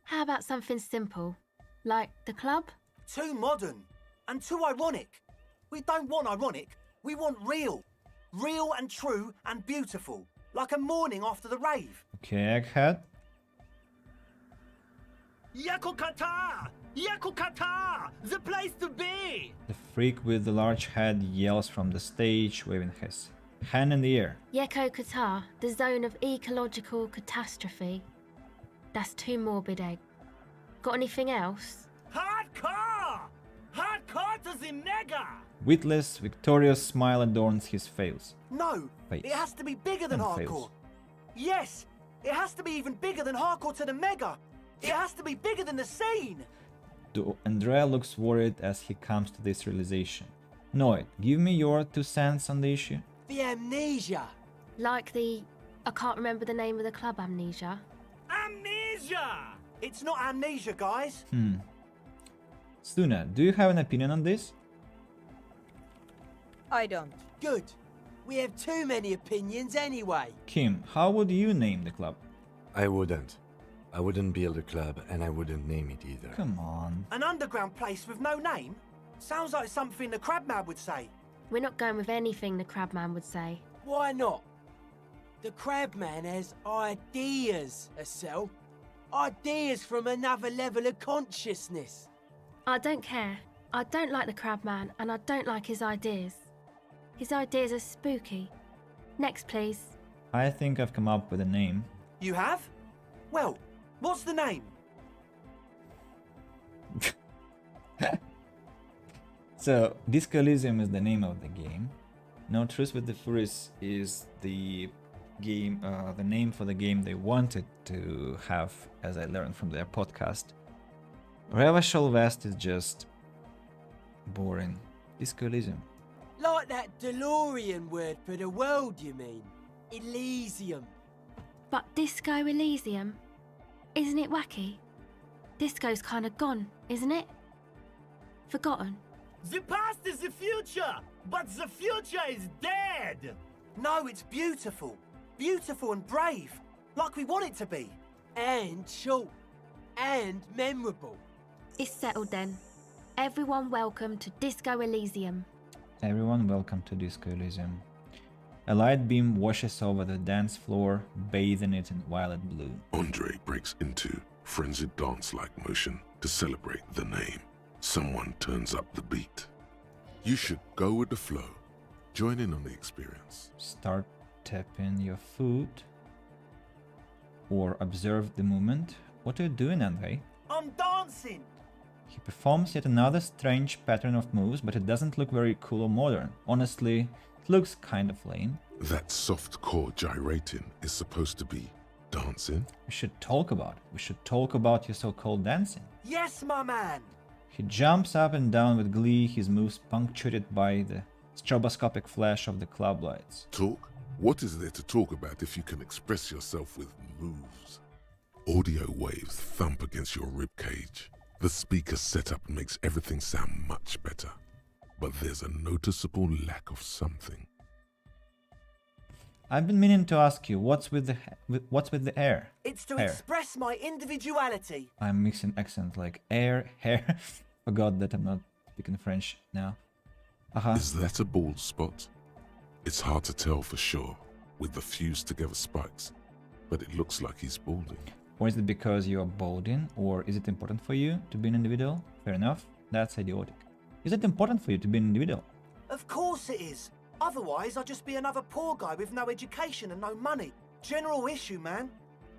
Speaker 8: How about something simple, like the club?
Speaker 12: Too modern and too ironic. We don't want ironic. We want real. Real and true and beautiful. Like a morning after the rave.
Speaker 1: Okay, Egghead.
Speaker 12: Yakukata! Yakukata! The place to be!
Speaker 1: The freak with the large head yells from the stage, waving his hand in the air.
Speaker 8: Yeko Qatar, the zone of ecological catastrophe. That's too morbid, Egg. Got anything else?
Speaker 12: Hardcore! Hardcore to the mega!
Speaker 1: Witless, victorious smile adorns his face.
Speaker 12: No, it has to be bigger than
Speaker 1: And
Speaker 12: hardcore.
Speaker 1: fails.
Speaker 12: Yes, it has to be even bigger than hardcore to the mega. It has to be bigger than the scene.
Speaker 1: Andrea looks worried as he comes to this realization. Noid, give me your 2 cents on the issue.
Speaker 13: The amnesia.
Speaker 8: Like the... I can't remember the name of the club, Amnesia.
Speaker 12: Amnesia! It's not amnesia, guys.
Speaker 1: Suna, do you have an opinion on this?
Speaker 6: I don't.
Speaker 13: Good. We have too many opinions anyway.
Speaker 1: Kim, how would you name the club?
Speaker 4: I wouldn't. I wouldn't build a club, and I wouldn't name it either.
Speaker 1: Come on.
Speaker 12: An underground place with no name? Sounds like something the Crabman would say.
Speaker 8: We're not going with anything the Crabman would say.
Speaker 13: Why not? The Crabman has ideas, Estelle. Ideas from another level of consciousness.
Speaker 8: I don't care. I don't like the Crabman, and I don't like his ideas. His ideas are spooky. Next, please.
Speaker 1: I think I've come up with a name.
Speaker 12: You have? Well, what's the name?
Speaker 1: So, Disco Elysium is the name of the game. No Truce with the Furies is the game, the name for the game they wanted to have, as I learned from their podcast. Revachol West is just boring. Disco Elysium.
Speaker 13: Like that DeLorean word for the world, you mean? Elysium.
Speaker 8: But Disco Elysium? Isn't it wacky? Disco's kind of gone, isn't it? Forgotten.
Speaker 12: The past is the future, but the future is dead. No, it's beautiful. Beautiful and brave. Like we want it to be.
Speaker 13: And short. And memorable.
Speaker 8: It's settled then. Everyone welcome to Disco Elysium.
Speaker 1: Everyone welcome to Disco Elysium. A light beam washes over the dance floor, bathing it in violet blue.
Speaker 3: Andre breaks into frenzied dance-like motion to celebrate the name. Someone turns up the beat. You should go with the flow. Join in on the experience.
Speaker 1: Start tapping your foot. Or observe the movement. What are you doing, Andre?
Speaker 12: I'm dancing.
Speaker 1: He performs yet another strange pattern of moves, but it doesn't look very cool or modern. Honestly, it looks kind of lame.
Speaker 3: That soft core gyrating is supposed to be dancing.
Speaker 1: We should talk about it. We should talk about your so-called dancing.
Speaker 12: Yes, my man.
Speaker 1: He jumps up and down with glee, his moves punctuated by the stroboscopic flash of the club lights.
Speaker 3: Talk? What is there to talk about if you can express yourself with moves? Audio waves thump against your ribcage. The speaker setup makes everything sound much better. But there's a noticeable lack of something.
Speaker 1: I've been meaning to ask you, what's with the air?
Speaker 12: It's to
Speaker 1: Hair.
Speaker 12: express my individuality.
Speaker 1: I'm mixing accents like air, hair. Forgot that I'm not speaking French now.
Speaker 3: Is that a bald spot? It's hard to tell for sure with the fused together spikes, but it looks like he's balding.
Speaker 1: Or is it because you are balding, or is it important for you to be an individual? Fair enough, that's idiotic. Is it important for you to be an individual?
Speaker 12: Of course it is. Otherwise, I'd just be another poor guy with no education and no money. General issue, man.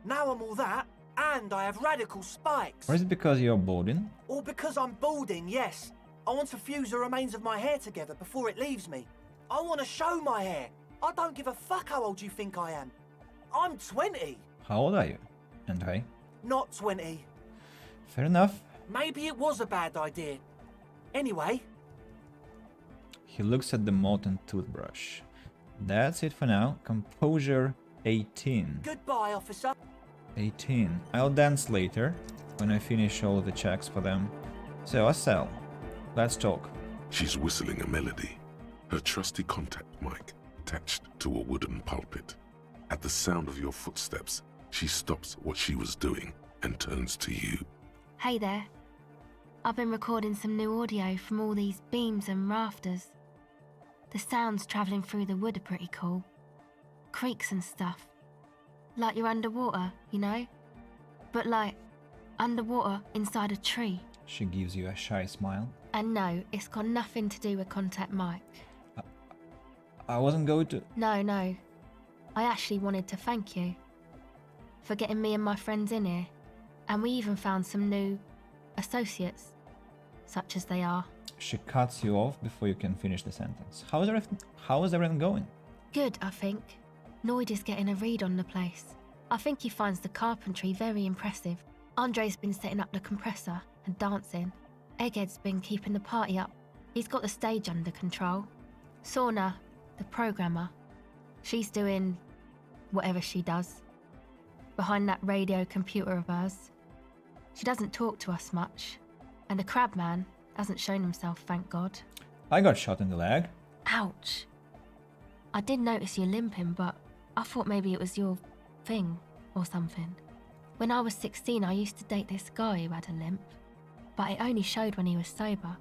Speaker 12: Now I'm all that, and I have radical spikes.
Speaker 1: Or is it because you're balding?
Speaker 12: Or because I'm balding, yes. I want to fuse the remains of my hair together before it leaves me. I want to show my hair. I don't give a fuck how old you think I am. I'm 20.
Speaker 1: How old are you? And I?
Speaker 12: Not 20.
Speaker 1: Fair enough.
Speaker 12: Maybe it was a bad idea. Anyway.
Speaker 1: He looks at the molten toothbrush. That's it for now. Composure 18.
Speaker 12: Goodbye, officer.
Speaker 1: 18. I'll dance later when I finish all the checks for them. So, Asel, let's talk.
Speaker 3: She's whistling a melody, her trusty contact mic attached to a wooden pulpit. At the sound of your footsteps, she stops what she was doing and turns to you.
Speaker 8: Hey there. I've been recording some new audio from all these beams and rafters. The sounds travelling through the wood are pretty cool. Creaks and stuff. Like you're underwater, you know? But like, underwater inside a tree.
Speaker 1: She gives you a shy smile.
Speaker 8: And no, it's got nothing to do with Contact Mike.
Speaker 1: I wasn't going to...
Speaker 8: No. I actually wanted to thank you for getting me and my friends in here. And we even found some new associates, such as they are.
Speaker 1: She cuts you off before you can finish the sentence. How is everything going?
Speaker 8: Good, I think. Noid is getting a read on the place. I think he finds the carpentry very impressive. Andre's been setting up the compressor and dancing. Egghead's been keeping the party up. He's got the stage under control. Sauna, the programmer, she's doing whatever she does behind that radio computer of hers. She doesn't talk to us much. And the Crabman hasn't shown himself, thank God.
Speaker 1: I got shot in the leg.
Speaker 8: Ouch. I did notice you limping, but I thought maybe it was your thing or something. When I was 16, I used to date this guy who had a limp, but it only showed when he was sober.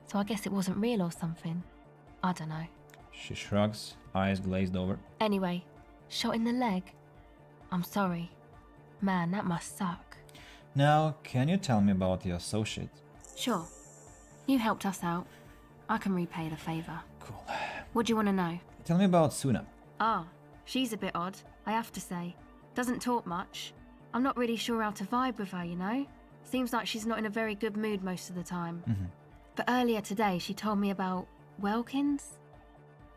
Speaker 8: So I guess it wasn't real or something. I don't know.
Speaker 1: She shrugs, eyes glazed over.
Speaker 8: Anyway, shot in the leg. I'm sorry. Man, that must suck.
Speaker 1: Now, can you tell me about your associate?
Speaker 8: Sure. You helped us out. I can repay the favour.
Speaker 1: Cool.
Speaker 8: What do you want to know?
Speaker 1: Tell me about Suna.
Speaker 8: Ah, she's a bit odd, I have to say. Doesn't talk much. I'm not really sure how to vibe with her, you know? Seems like she's not in a very good mood most of the time. But earlier today, she told me about Welkins.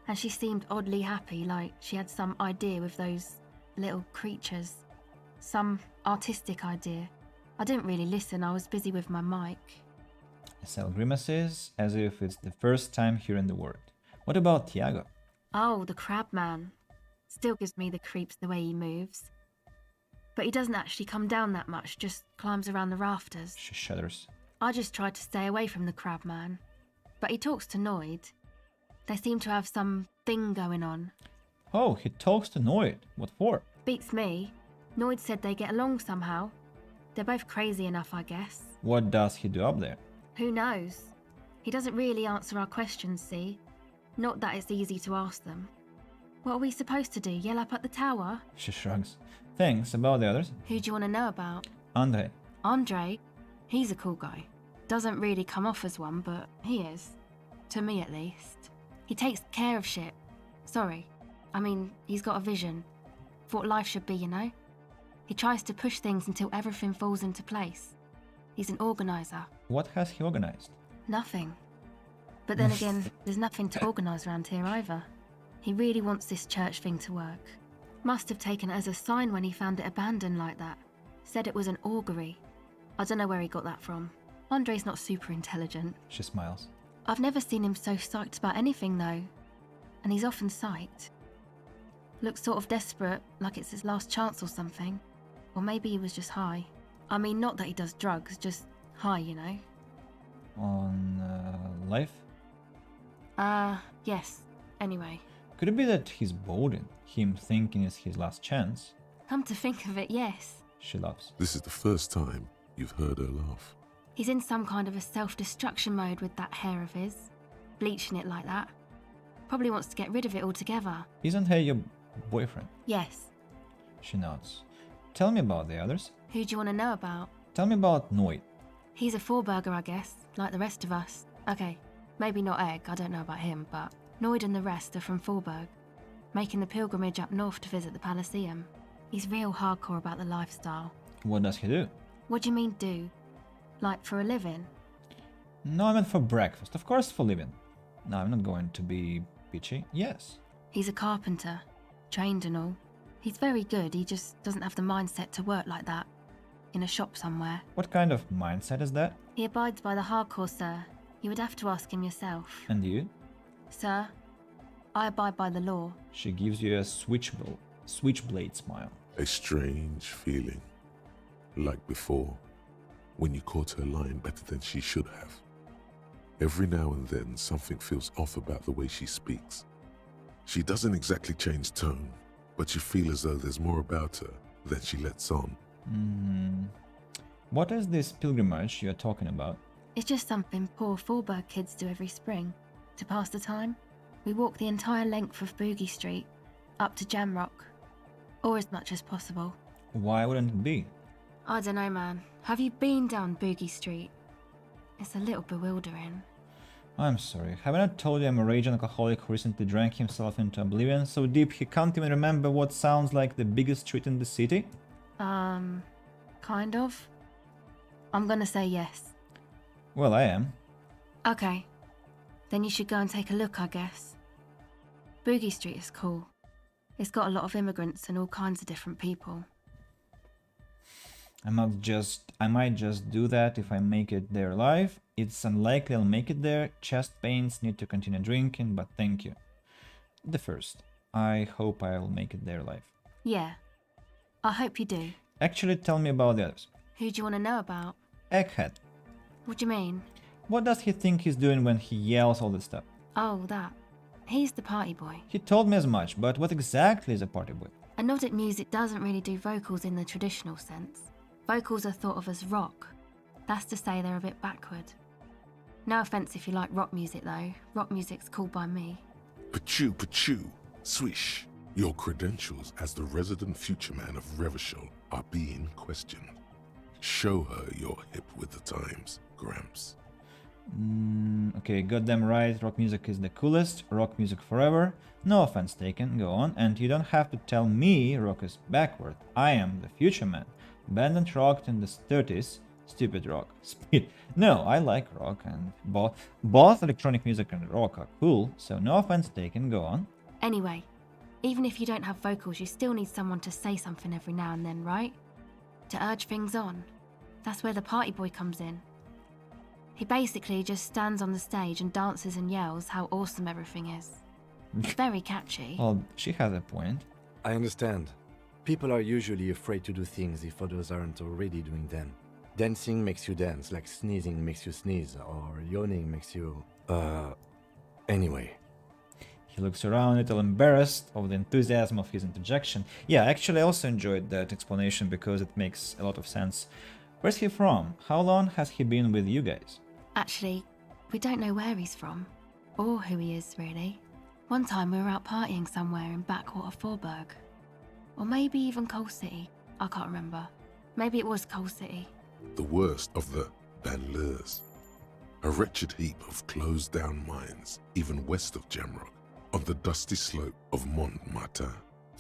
Speaker 8: And she seemed oddly happy, like she had some idea with those little creatures. Some artistic idea. I didn't really listen, I was busy with my mic.
Speaker 1: Sell grimaces, as if it's the first time hearing the word. What about Tiago?
Speaker 8: Oh, the Crabman. Still gives me the creeps the way he moves. But he doesn't actually come down that much, just climbs around the rafters.
Speaker 1: She shudders.
Speaker 8: I just tried to stay away from the Crabman. But he talks to Noid. They seem to have some thing going on.
Speaker 1: Oh, he talks to Noid. What for?
Speaker 8: Beats me. Noid said they get along somehow. They're both crazy enough, I guess.
Speaker 1: What does he do up there?
Speaker 8: Who knows? He doesn't really answer our questions, see? Not that it's easy to ask them. What are we supposed to do, yell up at the tower?
Speaker 1: She shrugs. Thanks, about the others?
Speaker 8: Who do you want to know about?
Speaker 1: Andre.
Speaker 8: Andre? He's a cool guy. Doesn't really come off as one, but he is. To me, at least. He takes care of shit. Sorry. I mean, he's got a vision. For what life should be, you know? He tries to push things until everything falls into place. He's an organizer.
Speaker 1: What has he organized?
Speaker 8: Nothing. But then again, there's nothing to organise around here either. He really wants this church thing to work. Must have taken it as a sign when he found it abandoned like that. Said it was an augury. I don't know where he got that from. Andre's not super intelligent.
Speaker 1: She smiles.
Speaker 8: I've never seen him so psyched about anything though. And he's often psyched. Looks sort of desperate, like it's his last chance or something. Or maybe he was just high. I mean, not that he does drugs, just high, you know.
Speaker 1: On life?
Speaker 8: Yes. Anyway.
Speaker 1: Could it be that he's balding? Him thinking it's his last chance?
Speaker 8: Come to think of it, yes.
Speaker 1: She laughs.
Speaker 3: This is the first time you've heard her laugh.
Speaker 8: He's in some kind of a self-destruction mode with that hair of his, bleaching it like that. Probably wants to get rid of it altogether.
Speaker 1: Isn't he your boyfriend?
Speaker 8: Yes.
Speaker 1: She nods. Tell me about the others.
Speaker 8: Who do you want to know about?
Speaker 1: Tell me about Noid.
Speaker 8: He's a four-burger, I guess, like the rest of us. Okay, maybe not Egg, I don't know about him, but Noid and the rest are from Forburg, making the pilgrimage up north to visit the Elysium. He's real hardcore about the lifestyle.
Speaker 1: What does he do?
Speaker 8: What do you mean do? Like for a living?
Speaker 1: No, I meant for breakfast. Of course for living. No, I'm not going to be bitchy. Yes.
Speaker 8: He's a carpenter, trained and all. He's very good, he just doesn't have the mindset to work like that. In a shop somewhere.
Speaker 1: What kind of mindset is that?
Speaker 8: He abides by the hardcore, sir. You would have to ask him yourself.
Speaker 1: And you?
Speaker 8: Sir, I abide by the law.
Speaker 1: She gives you a switchblade smile.
Speaker 3: A strange feeling. Like before, when you caught her lying better than she should have. Every now and then, something feels off about the way she speaks. She doesn't exactly change tone, but you feel as though there's more about her than she lets on.
Speaker 1: What is this pilgrimage you're talking about?
Speaker 8: It's just something poor Forburg kids do every spring. To pass the time, we walk the entire length of Boogie Street, up to Jamrock, or as much as possible.
Speaker 1: Why wouldn't it be?
Speaker 8: I don't know, man. Have you been down Boogie Street? It's a little bewildering.
Speaker 1: I'm sorry, haven't I told you I'm a raging alcoholic who recently drank himself into oblivion so deep he can't even remember what sounds like the biggest street in the city?
Speaker 8: Kind of. I'm gonna say yes.
Speaker 1: Well, I am.
Speaker 8: Okay. Then you should go and take a look, I guess. Boogie Street is cool. It's got a lot of immigrants and all kinds of different people.
Speaker 1: I might just do that if I make it there alive. It's unlikely I'll make it there. Chest pains, need to continue drinking, but thank you. The first. I hope I'll make it there alive.
Speaker 8: Yeah. I hope you do.
Speaker 1: Actually, tell me about the others.
Speaker 8: Who do you want to know about?
Speaker 1: Egghead.
Speaker 8: What do you mean?
Speaker 1: What does he think he's doing when he yells all this stuff?
Speaker 8: Oh, that. He's the party boy.
Speaker 1: He told me as much, but what exactly is a party boy?
Speaker 8: A Nordic music doesn't really do vocals in the traditional sense. Vocals are thought of as rock. That's to say they're a bit backward. No offence if you like rock music though. Rock music's cool by me.
Speaker 3: Pachoo, swish. Your credentials as the resident future man of Revachol are being questioned. Show her you're hip with the times, Gramps.
Speaker 1: Okay, goddamn right, rock music is the coolest, rock music forever. No offense taken, go on. And you don't have to tell me rock is backward. I am the future man. Abandoned rock in the 30s, stupid rock. Speed. No, I like rock, and both electronic music and rock are cool, so no offense taken, go on.
Speaker 8: Anyway, even if you don't have vocals, you still need someone to say something every now and then, right? To urge things on. That's where the party boy comes in. He basically just stands on the stage and dances and yells how awesome everything is. It's very catchy.
Speaker 1: Well, she has a point.
Speaker 4: I understand. People are usually afraid to do things if others aren't already doing them. Dancing makes you dance, like sneezing makes you sneeze, or yawning makes you... Anyway.
Speaker 1: He looks around, a little embarrassed of the enthusiasm of his interjection. Yeah, actually I also enjoyed that explanation because it makes a lot of sense. Where's he from? How long has he been with you guys?
Speaker 8: Actually, we don't know where he's from, or who he is, really. One time we were out partying somewhere in backwater Forburg. Or maybe even Coal City. I can't remember. Maybe it was Coal City.
Speaker 3: The worst of the banlieues. A wretched heap of closed-down mines, even west of Jamrock, on the dusty slope of Montmartin,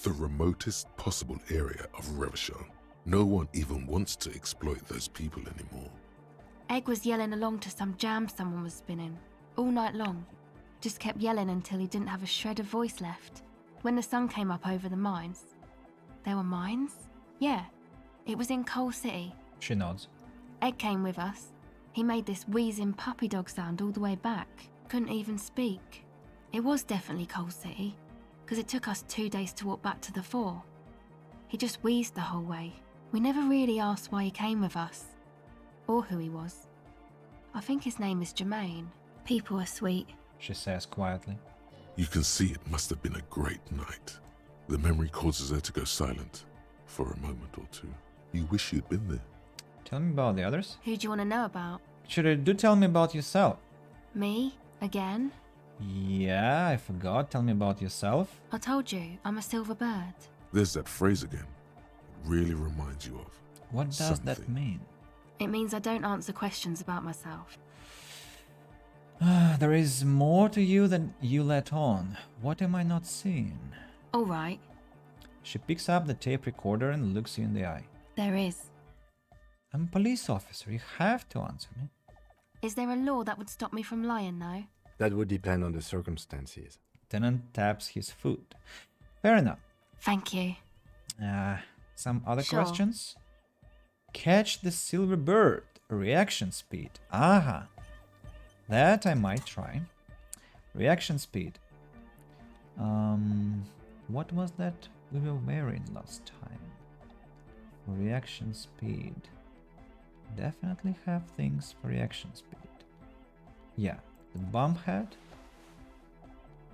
Speaker 3: the remotest possible area of Revachol. No one even wants to exploit those people anymore.
Speaker 8: Egg was yelling along to some jam someone was spinning, all night long. Just kept yelling until he didn't have a shred of voice left. When the sun came up over the mines. There were mines? Yeah, it was in Coal City.
Speaker 1: She nods.
Speaker 8: Egg came with us. He made this wheezing puppy dog sound all the way back. Couldn't even speak. It was definitely Coal City, because it took us 2 days to walk back to the fort. He just wheezed the whole way. We never really asked why he came with us, or who he was. I think his name is Jermaine. People are sweet,
Speaker 1: she says quietly.
Speaker 3: You can see it must have been a great night. The memory causes her to go silent for a moment or two. You wish you'd been there.
Speaker 1: Tell me about the others.
Speaker 8: Who do you want to know about?
Speaker 1: Sure, do tell me about yourself.
Speaker 8: Me? Again?
Speaker 1: Yeah, I forgot. Tell me about yourself.
Speaker 8: I told you, I'm a silver bird.
Speaker 3: There's that phrase again. It really reminds you of
Speaker 1: What does
Speaker 3: something.
Speaker 1: that mean?
Speaker 8: It means I don't answer questions about myself.
Speaker 1: There is more to you than you let on. What am I not seeing?
Speaker 8: All right,
Speaker 1: She picks up the tape recorder and looks you in the eye.
Speaker 8: there is.
Speaker 1: I'm a police officer. You have to answer me.
Speaker 8: Is there a law that would stop me from lying, though?
Speaker 4: That would depend on the circumstances.
Speaker 1: Tenant taps his foot. Fair enough.
Speaker 8: Thank you.
Speaker 1: Some other
Speaker 8: Sure.
Speaker 1: questions? Catch the silver bird. Reaction speed. Aha. That I might try. Reaction speed. What was that we were wearing last time? For reaction speed. Definitely have things for reaction speed. Yeah, the bomb head.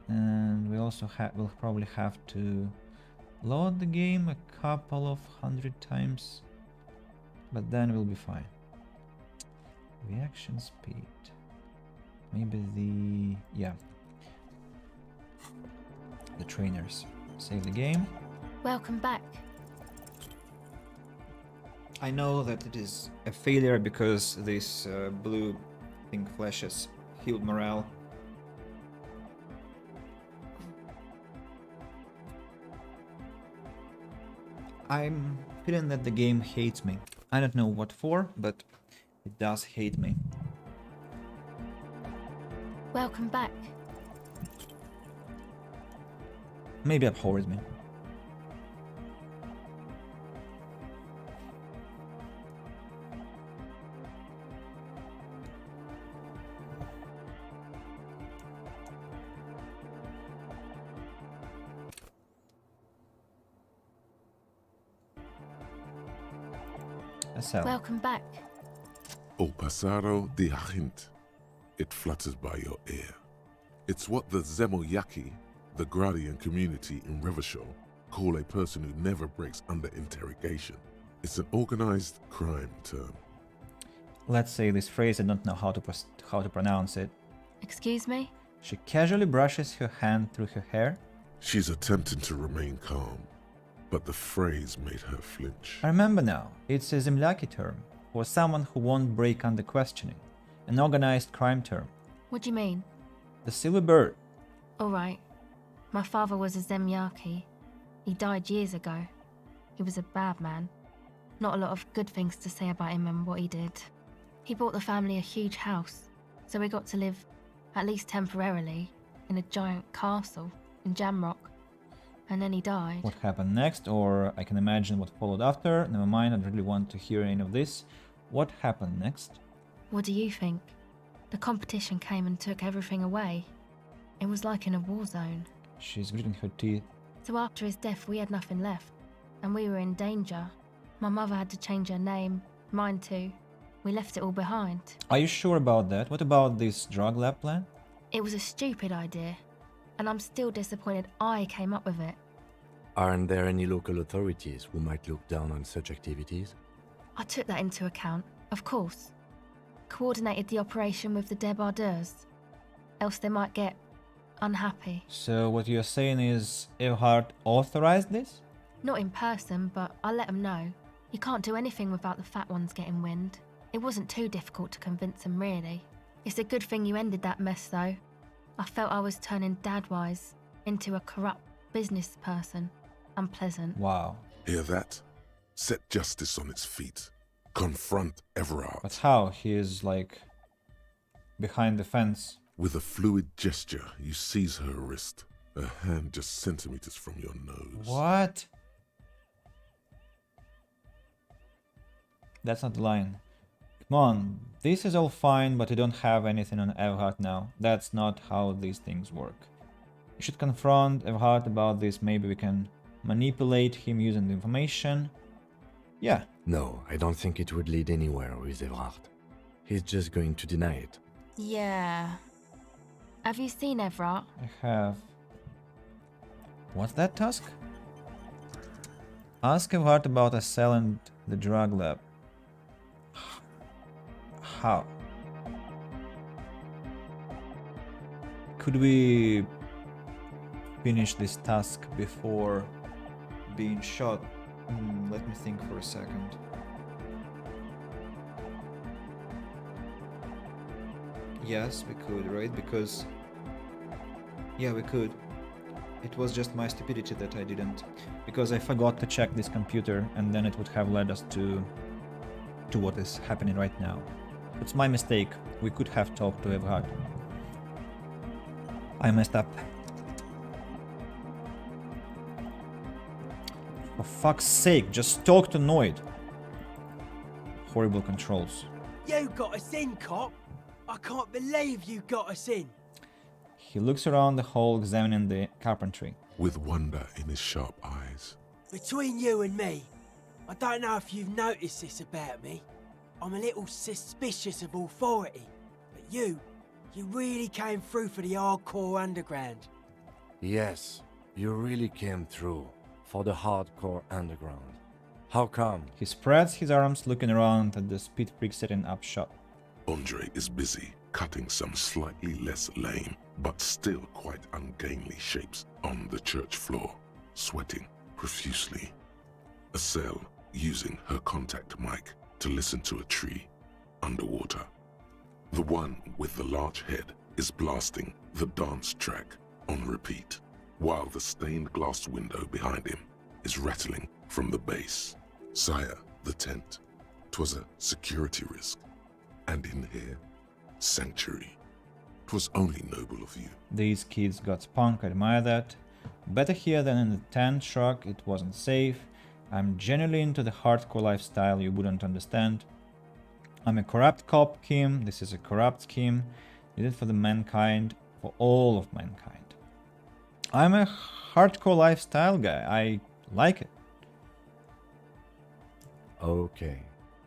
Speaker 1: And we also will probably have to load the game a couple of 100 times, but then we'll be fine. Reaction speed. Maybe the trainers. Save the game.
Speaker 8: Welcome back.
Speaker 1: I know that it is a failure because this blue thing flashes healed morale. I'm feeling that the game hates me. I don't know what for, but it does hate me.
Speaker 8: Welcome back.
Speaker 1: Maybe abhors me.
Speaker 8: Welcome back.
Speaker 3: O pasaro de hint. It flutters by your ear. It's what the Zemoyaki, the Gradian community in Revachol, call a person who never breaks under interrogation. It's an organized crime term.
Speaker 1: Let's say this phrase. I don't know how to pronounce it.
Speaker 8: Excuse me?
Speaker 1: She casually brushes her hand through her hair.
Speaker 3: She's attempting to remain calm, but the phrase made her flinch.
Speaker 1: I remember now. It's a Zemlyaki term for someone who won't break under questioning. An organized crime term.
Speaker 8: What do you mean?
Speaker 1: The silver bird.
Speaker 8: All right. My father was a Zemyaki. He died years ago. He was a bad man. Not a lot of good things to say about him and what he did. He bought the family a huge house, so we got to live, at least temporarily, in a giant castle in Jamrock. And then he died.
Speaker 1: What happened next, or I can imagine what followed after. Never mind, I don't really want to hear any of this. What happened next?
Speaker 8: What do you think? The competition came and took everything away. It was like in a war zone.
Speaker 1: She's gritting her teeth.
Speaker 8: So after his death, we had nothing left, and we were in danger. My mother had to change her name, mine too. We left it all behind.
Speaker 1: Are you sure about that? What about this drug lab plan?
Speaker 8: It was a stupid idea, and I'm still disappointed I came up with it.
Speaker 4: Aren't there any local authorities who might look down on such activities?
Speaker 8: I took that into account, of course. Coordinated the operation with the debardeurs, else they might get unhappy.
Speaker 1: So what you're saying is Earhart authorized this?
Speaker 8: Not in person, but I let them know. You can't do anything without the fat ones getting wind. It wasn't too difficult to convince them, really. It's a good thing you ended that mess, though. I felt I was turning Dadwise into a corrupt business person. Unpleasant.
Speaker 1: Wow.
Speaker 3: Hear that? Set justice on its feet. Confront Everard.
Speaker 1: But how? He is, like, behind the fence.
Speaker 3: With a fluid gesture, you seize her wrist, a hand just centimeters from your nose.
Speaker 1: What? That's not the line. Come on, this is all fine, but you don't have anything on Everhart now. That's not how these things work. You should confront Everhart about this. Maybe we can manipulate him using the information. Yeah.
Speaker 4: No, I don't think it would lead anywhere with Everhart. He's just going to deny it.
Speaker 8: Yeah. Have you seen Everard?
Speaker 1: I have. What's that, Tusk? Ask Everhart about a cell and the drug lab. how? Could we finish this task before being shot? Let me think for a second. Yes, we could, right? Because... yeah, we could. It was just my stupidity that I didn't. Because I forgot to check this computer, and then it would have led us to what is happening right now. It's my mistake. We could have talked to Evrard. I messed up. For fuck's sake, just talk to Noid. Horrible controls.
Speaker 13: You got us in, cop. I can't believe you got us in.
Speaker 1: He looks around the hall, examining the carpentry.
Speaker 3: With wonder in his sharp eyes.
Speaker 13: Between you and me, I don't know if you've noticed this about me. I'm a little suspicious of authority. But you really came through for the hardcore underground.
Speaker 4: Yes, you really came through for the hardcore underground. How come?
Speaker 1: He spreads his arms, looking around at the speed freak setting up shop.
Speaker 3: Andre is busy cutting some slightly less lame, but still quite ungainly shapes on the church floor, sweating profusely. Estelle using her contact mic to listen to a tree underwater. The one with the large head is blasting the dance track on repeat, while the stained glass window behind him is rattling from the bass. Sire, the tent. 'Twas a security risk. And in here, sanctuary. 'Twas only noble of you.
Speaker 1: These kids got spunk, I admire that. Better here than in the tent, shrug, it wasn't safe. I'm genuinely into the hardcore lifestyle you wouldn't understand. I'm a corrupt cop, Kim. This is a corrupt scheme. Did it for the mankind, for all of mankind. I'm a hardcore lifestyle guy. I like it.
Speaker 4: Okay.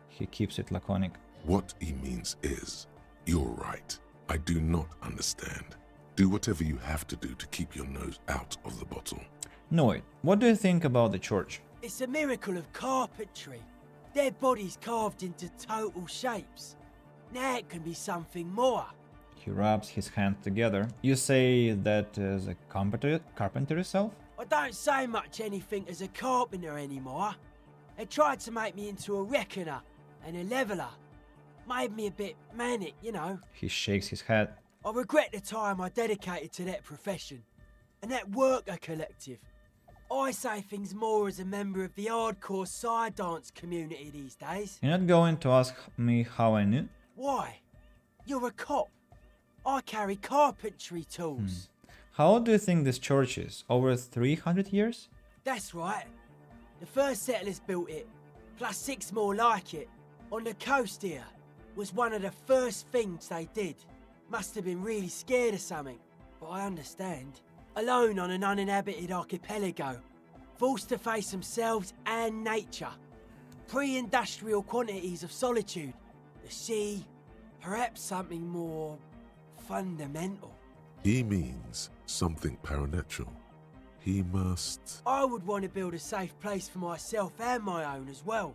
Speaker 1: He keeps it laconic.
Speaker 3: What he means is, you're right. I do not understand. Do whatever you have to do to keep your nose out of the bottle.
Speaker 1: Noid, what do you think about the church?
Speaker 13: It's a miracle of carpentry. Their bodies carved into total shapes. Now it can be something more.
Speaker 1: He rubs his hands together. You say that as a carpenter yourself?
Speaker 13: I don't say much anything as a carpenter anymore. They tried to make me into a reckoner and a leveler. Made me a bit manic, you know.
Speaker 1: He shakes his head.
Speaker 13: I regret the time I dedicated to that profession and that worker collective. I say things more as a member of the hardcore side dance community these days.
Speaker 1: You're not going to ask me how I knew?
Speaker 13: Why? You're a cop. I carry carpentry tools.
Speaker 1: How old do you think this church is? Over 300 years?
Speaker 13: That's right. The first settlers built it, plus 6 more like it, on the coast here. Was one of the first things they did. Must have been really scared of something, but I understand. Alone on an uninhabited archipelago, forced to face themselves and nature. Pre-industrial quantities of solitude, the sea, perhaps something more fundamental.
Speaker 3: He means something paranatural. He must...
Speaker 13: I would want to build a safe place for myself and my own as well.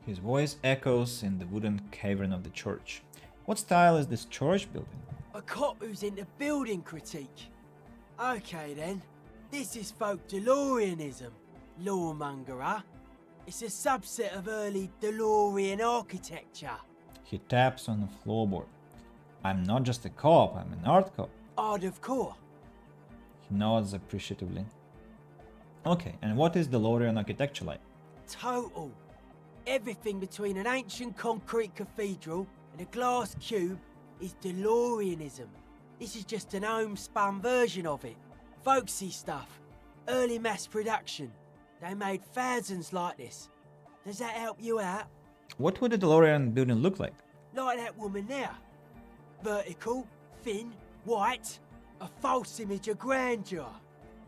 Speaker 1: His voice echoes in the wooden cavern of the church. What style is this church building?
Speaker 13: A cop who's into building critique. Okay then, this is folk DeLoreanism. Lawmonger, huh? It's a subset of early DeLorean architecture.
Speaker 1: He taps on the floorboard. I'm not just a cop, I'm an art cop.
Speaker 13: Art of core.
Speaker 1: He nods appreciatively. Okay, and what is DeLorean architecture like?
Speaker 13: Total. Everything between an ancient concrete cathedral and a glass cube is DeLoreanism. This is just an homespun version of it. Folksy stuff. Early mass production. They made thousands like this. Does that help you out?
Speaker 1: What would a DeLorean building look like?
Speaker 13: Like that woman there. Vertical, thin, white. A false image of grandeur.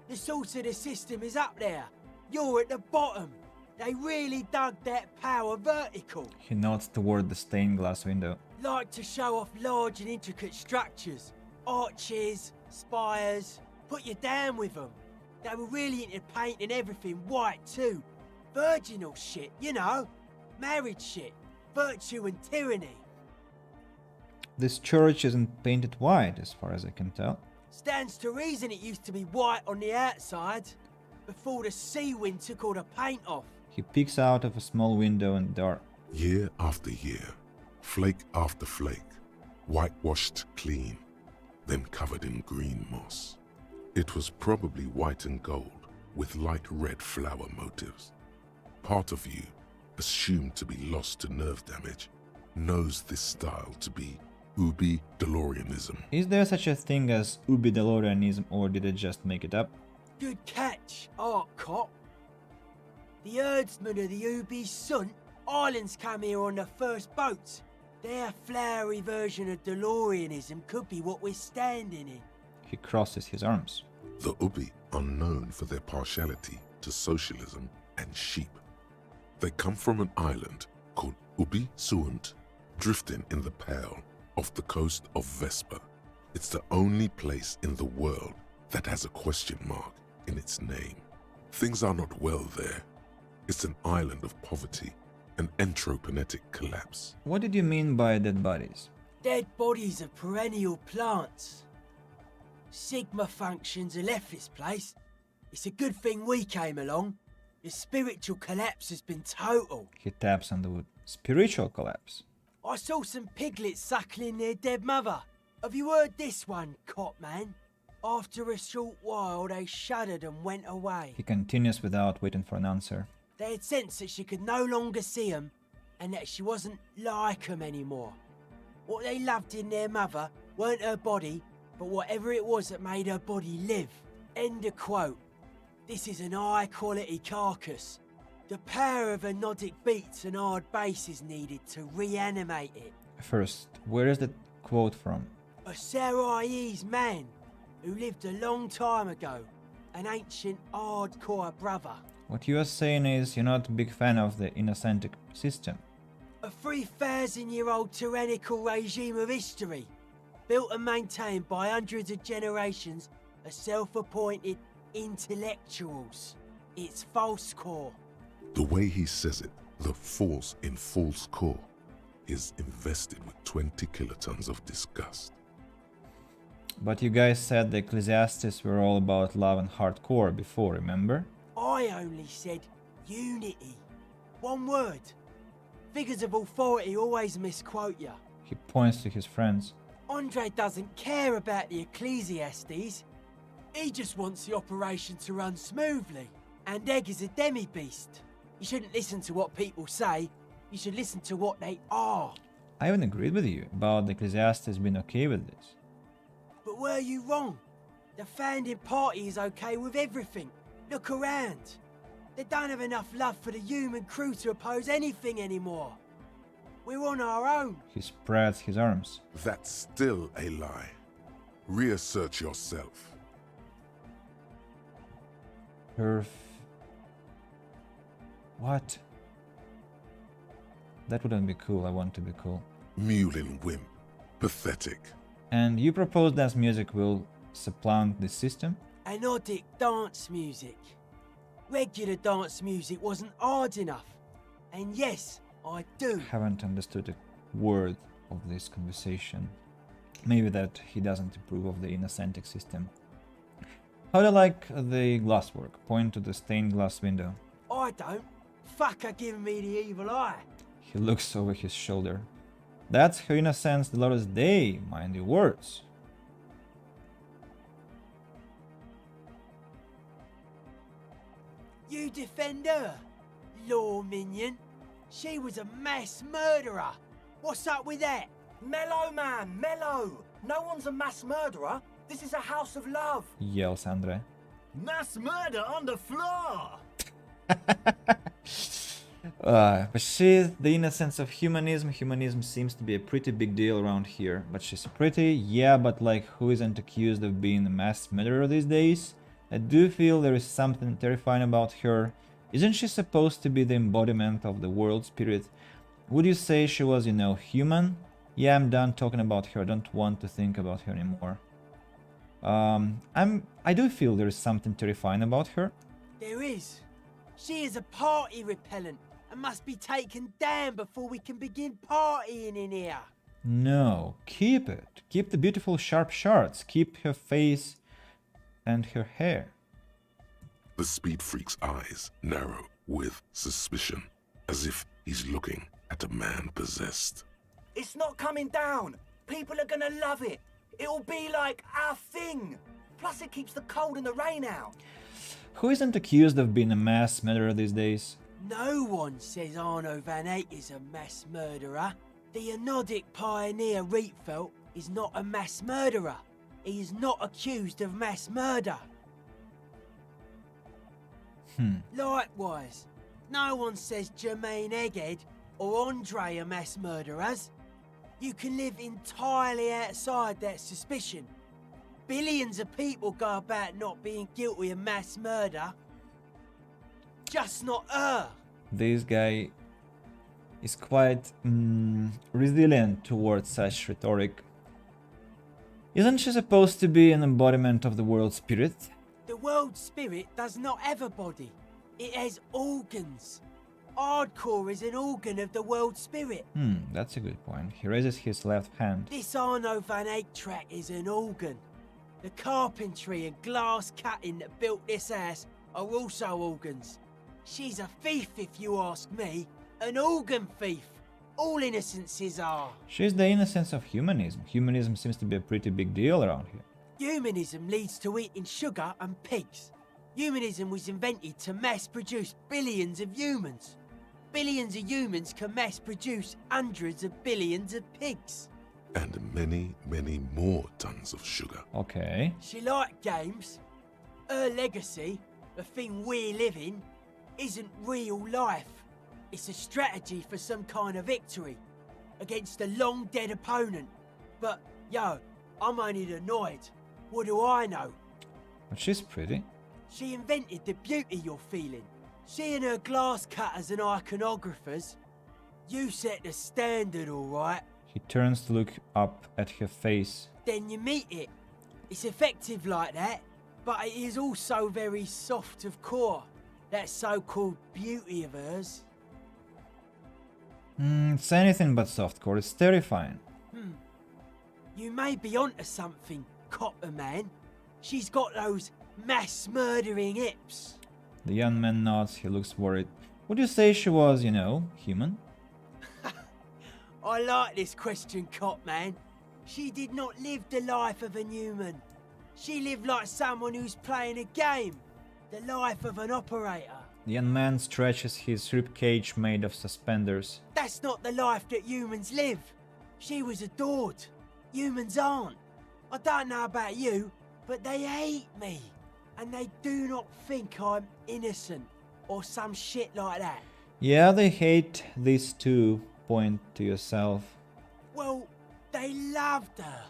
Speaker 13: The source of the system is up there. You're at the bottom. They really dug that power vertical.
Speaker 1: He nods toward the stained glass window.
Speaker 13: Like to show off large and intricate structures. Arches, spires. Put you down with them. They were really into painting everything white too. Virginal shit, you know. Marriage shit. Virtue and tyranny.
Speaker 1: this church isn't painted white, as far as I can tell.
Speaker 13: Stands to reason it used to be white on the outside, before the sea wind took all the paint off.
Speaker 1: He peeks out of a small window in the dark.
Speaker 3: Year after year, flake after flake, whitewashed clean, then covered in green moss. It was probably white and gold, with light red flower motives. Part of you, assumed to be lost to nerve damage, knows this style to be Ubi DeLoreanism.
Speaker 1: Is there such a thing as Ubi DeLoreanism, or did it just make it up?
Speaker 13: Good catch, Art Cop. The herdsmen of the Ubi Sun Islands came here on the first boats. Their flowery version of DeLoreanism could be what we're standing in.
Speaker 1: He crosses his arms.
Speaker 3: The Ubi are known for their partiality to socialism and sheep. They come from an island called Ubi Suant, drifting in the Pale off the coast of Vespa. It's the only place in the world that has a question mark in its name. Things are not well there. It's an island of poverty, an anthropogenetic collapse.
Speaker 1: What did you mean by dead bodies?
Speaker 13: Dead bodies of perennial plants. Sigma functions have left this place. It's a good thing we came along. The spiritual collapse has been total.
Speaker 1: He taps on the wood. Spiritual collapse.
Speaker 13: I saw some piglets suckling their dead mother. Have you heard this one, Cop Man? After a short while, they shuddered and went away.
Speaker 1: He continues without waiting for an answer.
Speaker 13: They had sensed that she could no longer see them and that she wasn't like them anymore. What they loved in their mother weren't her body, but whatever it was that made her body live. End of quote. This is an high-quality carcass. The power of anodic beats and hard bass is needed to reanimate it.
Speaker 1: First, where is that quote from?
Speaker 13: A Sarais man who lived a long time ago. An ancient hardcore brother.
Speaker 1: What you are saying is you're not a big fan of the Innocentic system.
Speaker 13: A 3,000-year-old tyrannical regime of history, built and maintained by hundreds of generations of self-appointed intellectuals. It's false core.
Speaker 3: The way he says it, the force in false core, is invested with 20 kilotons of disgust.
Speaker 1: But you guys said the Ecclesiastes were all about love and hardcore before, remember?
Speaker 13: I only said unity. One word. Figures of authority always misquote you.
Speaker 1: He points to his friends.
Speaker 13: Andre doesn't care about the Ecclesiastes. He just wants the operation to run smoothly. And Egg is a demi-beast. You shouldn't listen to what people say. You should listen to what they are.
Speaker 1: I haven't agreed with you about the Ecclesiastes being okay with this.
Speaker 13: But were you wrong? The founding party is okay with everything. Look around. They don't have enough love for the human crew to oppose anything anymore. We're on our own.
Speaker 1: He spreads his arms.
Speaker 3: That's still a lie. Reassert yourself.
Speaker 1: What? That wouldn't be cool. I want to be cool.
Speaker 3: Mewling wimp. Pathetic.
Speaker 1: And you propose dance music will supplant this system?
Speaker 13: Anodic dance music. Regular dance music wasn't hard enough. And yes, I do.
Speaker 1: Haven't understood a word of this conversation. Maybe that he doesn't approve of the Innocentic system. How do you like the glasswork? Point to the stained glass window.
Speaker 13: I don't. Fucker giving me the evil eye.
Speaker 1: He looks over his shoulder. That's how Innocence Dolores Day, mind your words.
Speaker 13: You defend her, law minion. She was a mass murderer. What's up with that?
Speaker 12: Mellow, man, mellow. No one's a mass murderer. This is a house of love.
Speaker 1: Yells Andre.
Speaker 12: Mass murder on the floor.
Speaker 1: But she's the innocence of humanism. Humanism seems to be a pretty big deal around here. But she's pretty, yeah, but like who isn't accused of being a mass murderer these days? I do feel there is something terrifying about her. Isn't she supposed to be the embodiment of the world spirit? Would you say she was, human? Yeah, I'm done talking about her. I don't want to think about her anymore. I do feel there is something terrifying about her.
Speaker 13: There is. She is a party repellent and must be taken down before we can begin partying in here.
Speaker 1: No, keep it. Keep the beautiful sharp shards. Keep her face and her hair.
Speaker 3: The speed freak's eyes narrow with suspicion, as if he's looking at a man possessed.
Speaker 12: It's not coming down. People are gonna love it. It'll be like our thing. Plus it keeps the cold and the rain out.
Speaker 1: Who isn't accused of being a mass murderer these days?
Speaker 13: No one says Arno van Eyck is a mass murderer. The Anodic pioneer Rietveld is not a mass murderer. He is not accused of mass murder. Likewise, no one says Jermaine Egghead or Andre are mass murderers. You can live entirely outside that suspicion. Billions of people go about not being guilty of mass murder. Just not her.
Speaker 1: This guy is quite resilient towards such rhetoric. Isn't she supposed to be an embodiment of the world spirit?
Speaker 13: The world spirit does not have a body. It has organs. Hardcore is an organ of the world spirit.
Speaker 1: That's a good point. He raises his left hand.
Speaker 13: This Arno van Eyck track is an organ. The carpentry and glass cutting that built this house are also organs. She's a thief, if you ask me. An organ thief. All innocences are.
Speaker 1: She's the innocence of humanism. Humanism seems to be a pretty big deal around here.
Speaker 13: Humanism leads to eating sugar and pigs. Humanism was invented to mass-produce billions of humans. Billions of humans can mass-produce hundreds of billions of pigs.
Speaker 3: And many, many more tons of sugar.
Speaker 1: Okay.
Speaker 13: She liked games. Her legacy, the thing we live in, isn't real life. It's a strategy for some kind of victory against a long-dead opponent. But, yo, I'm only annoyed. What do I know?
Speaker 1: But she's pretty.
Speaker 13: She invented the beauty you're feeling. She and her glass cutters and iconographers. You set the standard, all right.
Speaker 1: He turns to look up at her face.
Speaker 13: Then you meet it. It's effective like that, but it is also very soft of core. That so-called beauty of hers.
Speaker 1: It's anything but softcore. It's terrifying.
Speaker 13: You may be onto something, Copper Man. She's got those mass-murdering hips.
Speaker 1: The young man nods. He looks worried. Would you say she was, human?
Speaker 13: I like this question, Cop Man. She did not live the life of a human. She lived like someone who's playing a game. The life of an operator.
Speaker 1: The young man stretches his ribcage made of suspenders.
Speaker 13: That's not the life that humans live. She was adored. Humans aren't. I don't know about you, but they hate me. And they do not think I'm innocent or some shit like that.
Speaker 1: Yeah, they hate these two. Point to yourself.
Speaker 13: Well, they loved her.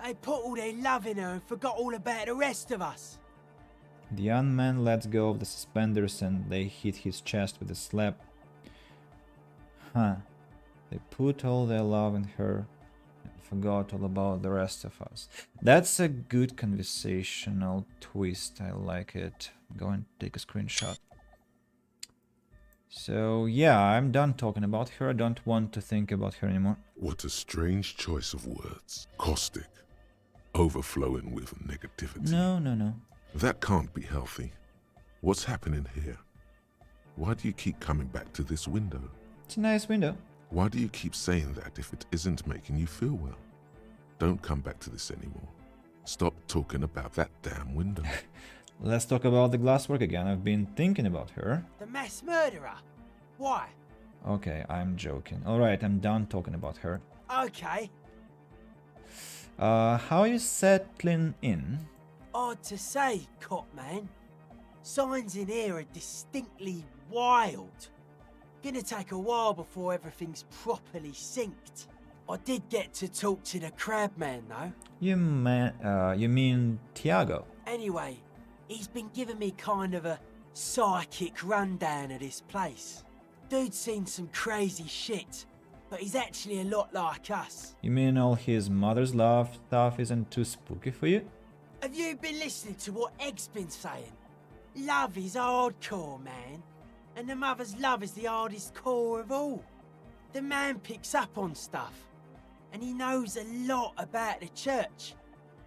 Speaker 13: They put all their love in her and forgot all about the rest of us.
Speaker 1: The young man lets go of the suspenders and they hit his chest with a slap. They put all their love in her and forgot all about the rest of us. That's a good conversational twist. I like it. Go and take a screenshot. So yeah, I'm done talking about her. I don't want to think about her anymore.
Speaker 3: What a strange choice of words. Caustic. Overflowing with negativity.
Speaker 1: No.
Speaker 3: That can't be healthy. What's happening here? Why do you keep coming back to this window?
Speaker 1: It's a nice window.
Speaker 3: Why do you keep saying that if it isn't making you feel well? Don't come back to this anymore. Stop talking about that damn window.
Speaker 1: Let's talk about the glasswork again. I've been thinking about her.
Speaker 13: The mass murderer? Why?
Speaker 1: Okay, I'm joking. Alright, I'm done talking about her.
Speaker 13: Okay.
Speaker 1: How are you settling in?
Speaker 13: Odd to say, Cop Man. Signs in here are distinctly wild. Gonna take a while before everything's properly synced. I did get to talk to the Crabman though.
Speaker 1: You mean Tiago?
Speaker 13: Anyway, he's been giving me kind of a psychic rundown of this place. Dude's seen some crazy shit, but he's actually a lot like us.
Speaker 1: You mean all his mother's love stuff isn't too spooky for you?
Speaker 13: Have you been listening to what Egg's been saying? Love is hardcore, man. And the mother's love is the hardest core of all. The man picks up on stuff. And he knows a lot about the church.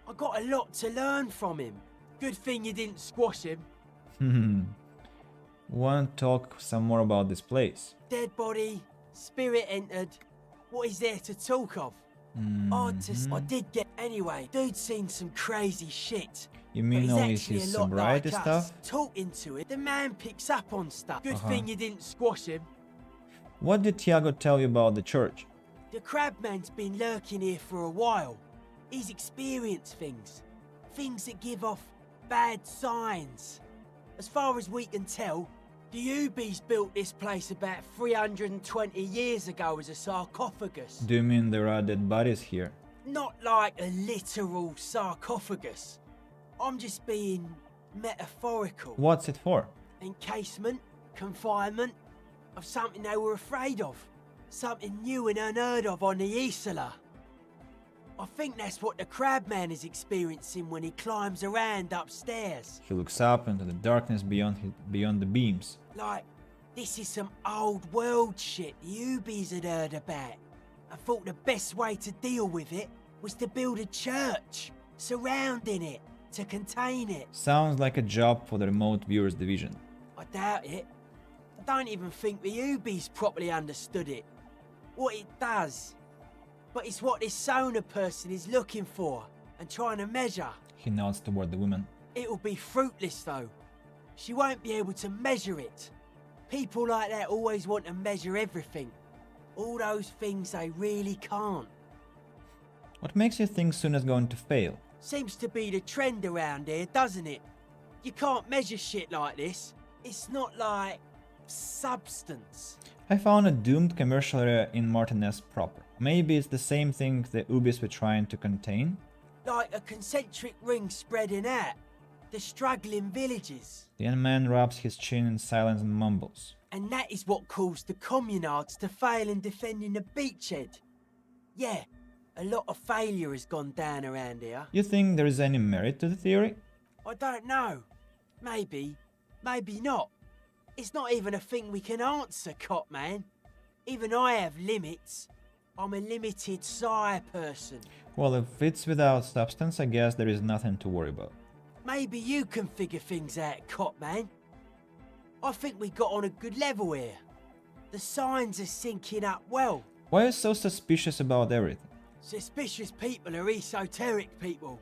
Speaker 13: I got a lot to learn from him. Good thing you didn't squash him.
Speaker 1: Want to talk some more about this place?
Speaker 13: Dead body, spirit entered. What is there to talk of? I did get... Anyway, dude's seen some crazy shit.
Speaker 1: You mean
Speaker 13: but
Speaker 1: only
Speaker 13: he's actually
Speaker 1: his
Speaker 13: a lot
Speaker 1: sobriety
Speaker 13: like us.
Speaker 1: stuff?
Speaker 13: Talking to it, the man picks up on stuff. Good thing you didn't squash him.
Speaker 1: What did Tiago tell you about the church?
Speaker 13: The crabman's been lurking here for a while. He's experienced things. Things that give off bad signs. As far as we can tell, the Ubies built this place about 320 years ago as a sarcophagus.
Speaker 1: Do you mean there are dead bodies here?
Speaker 13: Not like a literal sarcophagus. I'm just being metaphorical.
Speaker 1: What's it for?
Speaker 13: Encasement, confinement, of something they were afraid of. Something new and unheard of on the Isla. I think that's what the crabman is experiencing when he climbs around upstairs.
Speaker 1: He looks up into the darkness beyond the beams.
Speaker 13: Like, this is some old world shit the Ubies had heard about. I thought the best way to deal with it was to build a church, surrounding it, to contain it.
Speaker 1: Sounds like a job for the remote viewers division.
Speaker 13: I doubt it. I don't even think the Ubies properly understood it. What it does. But it's what this Sona person is looking for and trying to measure.
Speaker 1: He nods toward the woman.
Speaker 13: It'll be fruitless though. She won't be able to measure it. People like that always want to measure everything. All those things they really can't.
Speaker 1: What makes you think Suna's going to fail?
Speaker 13: Seems to be the trend around here, doesn't it? You can't measure shit like this. It's not like substance.
Speaker 1: I found a doomed commercial area in Martinez proper. Maybe it's the same thing the Ubis were trying to contain?
Speaker 13: Like a concentric ring spreading out. The struggling villages.
Speaker 1: The young man rubs his chin in silence and mumbles.
Speaker 13: And that is what caused the communards to fail in defending the beachhead. Yeah, a lot of failure has gone down around here.
Speaker 1: You think there is any merit to the theory?
Speaker 13: I don't know. Maybe. Maybe not. It's not even a thing we can answer, Cop Man. Even I have limits. I'm a limited psi person.
Speaker 1: Well, if it's without substance, I guess there is nothing to worry about.
Speaker 13: Maybe you can figure things out, Cop Man. I think we got on a good level here. The signs are syncing up well.
Speaker 1: Why are you so suspicious about everything?
Speaker 13: Suspicious people are esoteric people.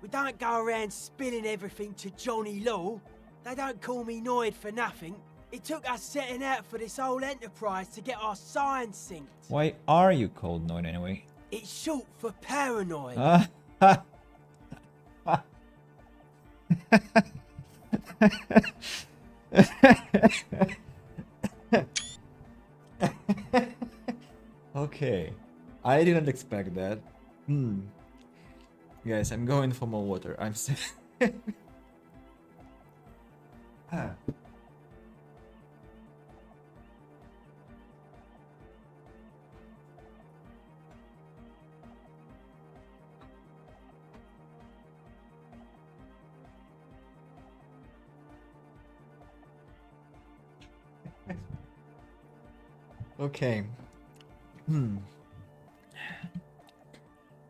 Speaker 13: We don't go around spilling everything to Johnny Law. They don't call me Noid for nothing. It took us setting out for this whole enterprise to get our signs synced.
Speaker 1: Why are you called Noid anyway?
Speaker 13: It's short for paranoid.
Speaker 1: Okay, I didn't expect that. Guys, I'm going for more water. I'm sick. Okay.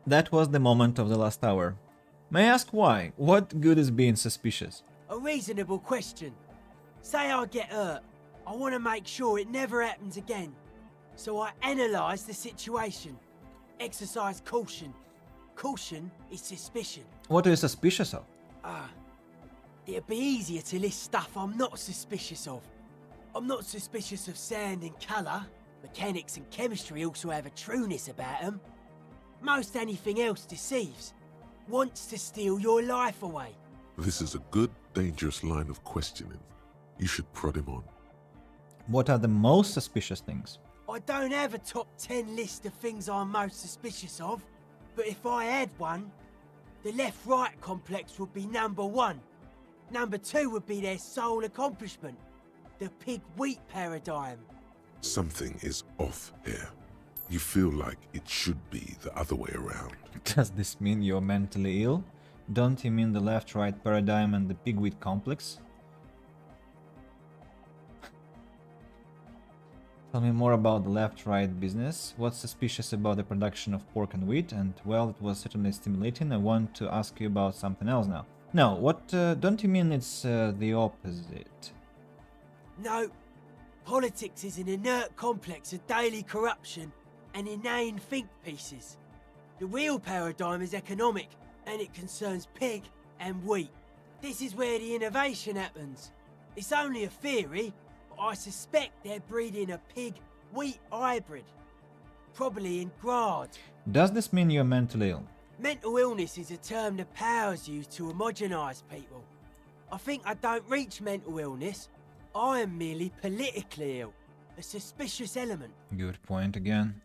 Speaker 1: That was the moment of the last hour. May I ask why? What good is being suspicious?
Speaker 13: A reasonable question. Say I get hurt. I want to make sure it never happens again. So I analyse the situation. Exercise caution. Caution is suspicion.
Speaker 1: What are you suspicious of?
Speaker 13: It'd be easier to list stuff I'm not suspicious of. I'm not suspicious of sound and colour. Mechanics and chemistry also have a trueness about them. Most anything else deceives. Wants to steal your life away.
Speaker 3: This is a good, dangerous line of questioning. You should prod him on.
Speaker 1: What are the most suspicious things?
Speaker 13: I don't have a top 10 list of things I'm most suspicious of, but if I had one, the left-right complex would be number 1. Number 2 would be their sole accomplishment, the pig-wheat paradigm.
Speaker 3: Something is off here. You feel like it should be the other way around.
Speaker 1: Does this mean you're mentally ill? Don't you mean the left-right paradigm and the pig-wheat complex? Tell me more about the left-right business. What's suspicious about the production of pork and wheat? And, well, it was certainly stimulating. I want to ask you about something else now. No, what, don't you mean it's the opposite?
Speaker 13: No. Politics is an inert complex of daily corruption and inane think pieces. The real paradigm is economic, and it concerns pig and wheat. This is where the innovation happens. It's only a theory, but I suspect they're breeding a pig-wheat hybrid. Probably in Grad.
Speaker 1: Does this mean you're mentally ill?
Speaker 13: Mental illness is a term the powers use to homogenise people. I think I don't reach mental illness. I am merely politically ill. A suspicious element.
Speaker 1: Good point again.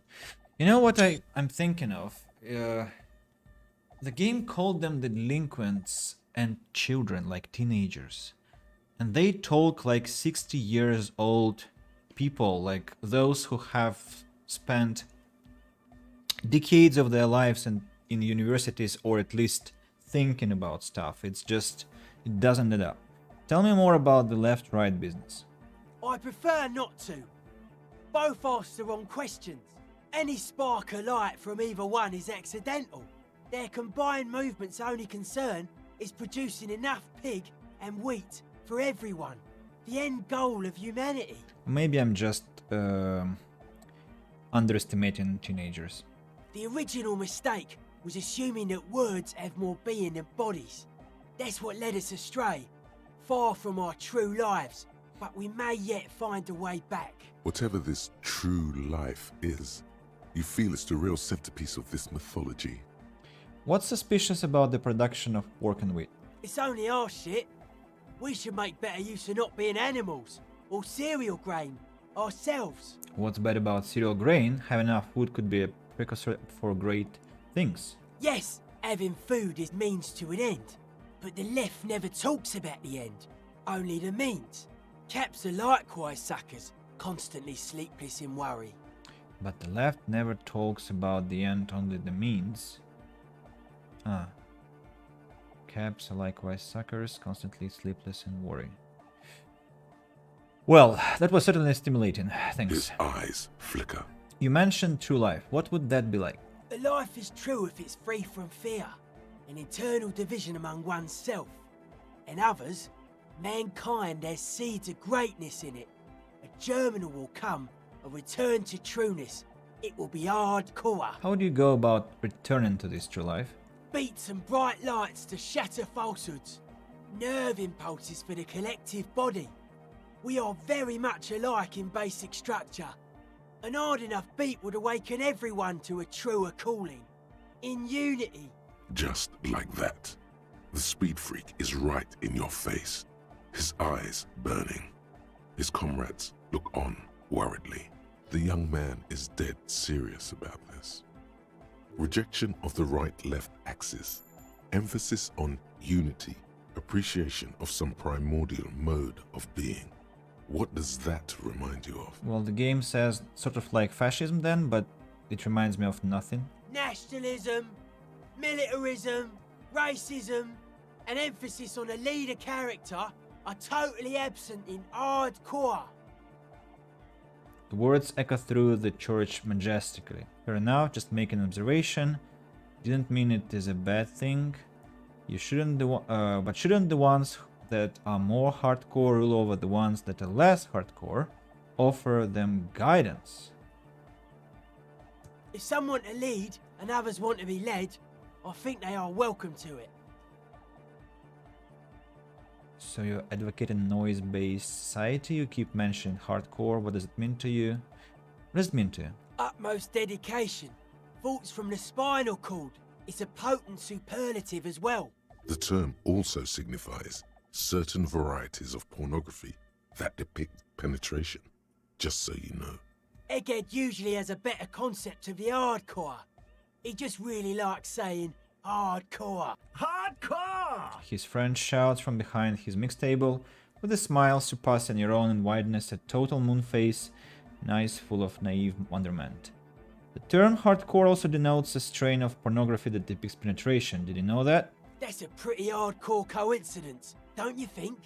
Speaker 1: You know what I'm thinking of? The game called them the delinquents and children, like teenagers. And they talk like 60 years old people, like those who have spent decades of their lives in universities, or at least thinking about stuff. It's just, it doesn't add up. Tell me more about the left-right business.
Speaker 13: I prefer not to. Both ask the wrong questions. Any spark of light from either one is accidental. Their combined movement's only concern is producing enough pig and wheat for everyone. The end goal of humanity.
Speaker 1: Maybe I'm just underestimating teenagers.
Speaker 13: The original mistake was assuming that words have more being than bodies. That's what led us astray, far from our true lives, but we may yet find a way back.
Speaker 3: Whatever this true life is, you feel it's the real centerpiece of this mythology.
Speaker 1: What's suspicious about the production of pork and wheat?
Speaker 13: It's only our shit. We should make better use of not being animals, or cereal grain, ourselves.
Speaker 1: What's bad about cereal grain? Having enough food could be a precursor for great things.
Speaker 13: Yes, having food is means to an end. But the left never talks about the end, only the means. Caps are likewise suckers, constantly sleepless in worry.
Speaker 1: But the left never talks about the end, only the means. Caps are likewise suckers, constantly sleepless in worry. Well, that was certainly stimulating. Thanks.
Speaker 3: His eyes flicker.
Speaker 1: You mentioned true life. What would that be like?
Speaker 13: A life is true if it's free from fear, an internal division among oneself. And others, mankind has seeds of greatness in it. A germinal will come, a return to trueness. It will be hardcore.
Speaker 1: How do you go about returning to this true life?
Speaker 13: Beats and bright lights to shatter falsehoods. Nerve impulses for the collective body. We are very much alike in basic structure. An hard enough beat would awaken everyone to a truer calling. In unity.
Speaker 3: Just like that. The speed freak is right in your face. His eyes burning. His comrades look on worriedly. The young man is dead serious about this. Rejection of the right-left axis. Emphasis on unity. Appreciation of some primordial mode of being. What does that remind you of?
Speaker 1: Well, the game says sort of like fascism then, but it reminds me of nothing.
Speaker 13: Nationalism, militarism, racism, and emphasis on a leader character are totally absent in hardcore.
Speaker 1: The words echo through the church majestically. Fair enough, just make an observation. Didn't mean it is a bad thing. You shouldn't but shouldn't the ones that are more hardcore rule over the ones that are less hardcore? Offer them guidance.
Speaker 13: If some want to lead and others want to be led, I think they are welcome to it.
Speaker 1: So you advocate a noise-based society, you keep mentioning hardcore, what does it mean to you? What does it mean to you?
Speaker 13: Utmost dedication, thoughts from the spinal cord. It's a potent superlative as well.
Speaker 3: The term also signifies certain varieties of pornography that depict penetration, just so you know.
Speaker 13: Egghead usually has a better concept of the hardcore. He just really likes saying hardcore. Hardcore!
Speaker 1: His friend shouts from behind his mix table, with a smile surpassing your own in wideness, a total moon face, an eyes full of naive wonderment. The term hardcore also denotes a strain of pornography that depicts penetration. Did you know that?
Speaker 13: That's a pretty hardcore coincidence, don't you think?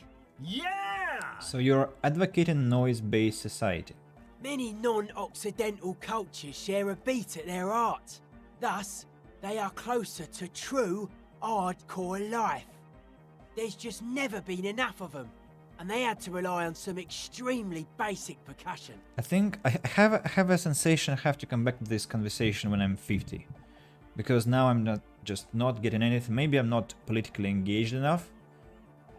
Speaker 13: Yeah!
Speaker 1: So you're advocating noise-based society.
Speaker 13: Many non-Occidental cultures share a beat at their art. Thus, they are closer to true, hardcore life. There's just never been enough of them, and they had to rely on some extremely basic percussion.
Speaker 1: I think I have a sensation I have to come back to this conversation when I'm 50. Because now I'm not getting anything. Maybe I'm not politically engaged enough.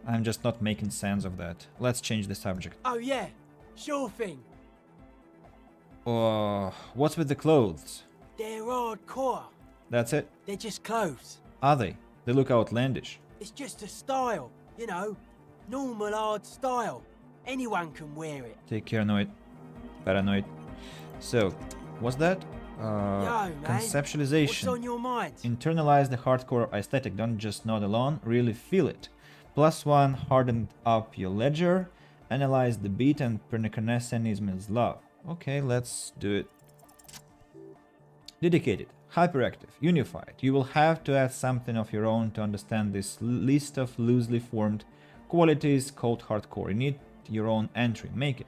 Speaker 1: I'm just not making sense of that. Let's change the subject.
Speaker 13: Oh yeah, sure thing.
Speaker 1: What's with the clothes?
Speaker 13: They're hardcore.
Speaker 1: That's it?
Speaker 13: They're just clothes.
Speaker 1: Are they? They look outlandish.
Speaker 13: It's just a style, you know, normal hard style. Anyone can wear it.
Speaker 1: Take care, Noid. Paranoid. So, what's that?
Speaker 13: Yo, man.
Speaker 1: Conceptualization.
Speaker 13: What's on your mind?
Speaker 1: Internalize the hardcore aesthetic. Don't just nod along, really feel it. +1, harden up your ledger. Analyze the beat and Pernicanescenism is love. Okay, let's do it. Dedicated, hyperactive, unified. You will have to add something of your own to understand this list of loosely formed qualities called hardcore. You need your own entry. Make it.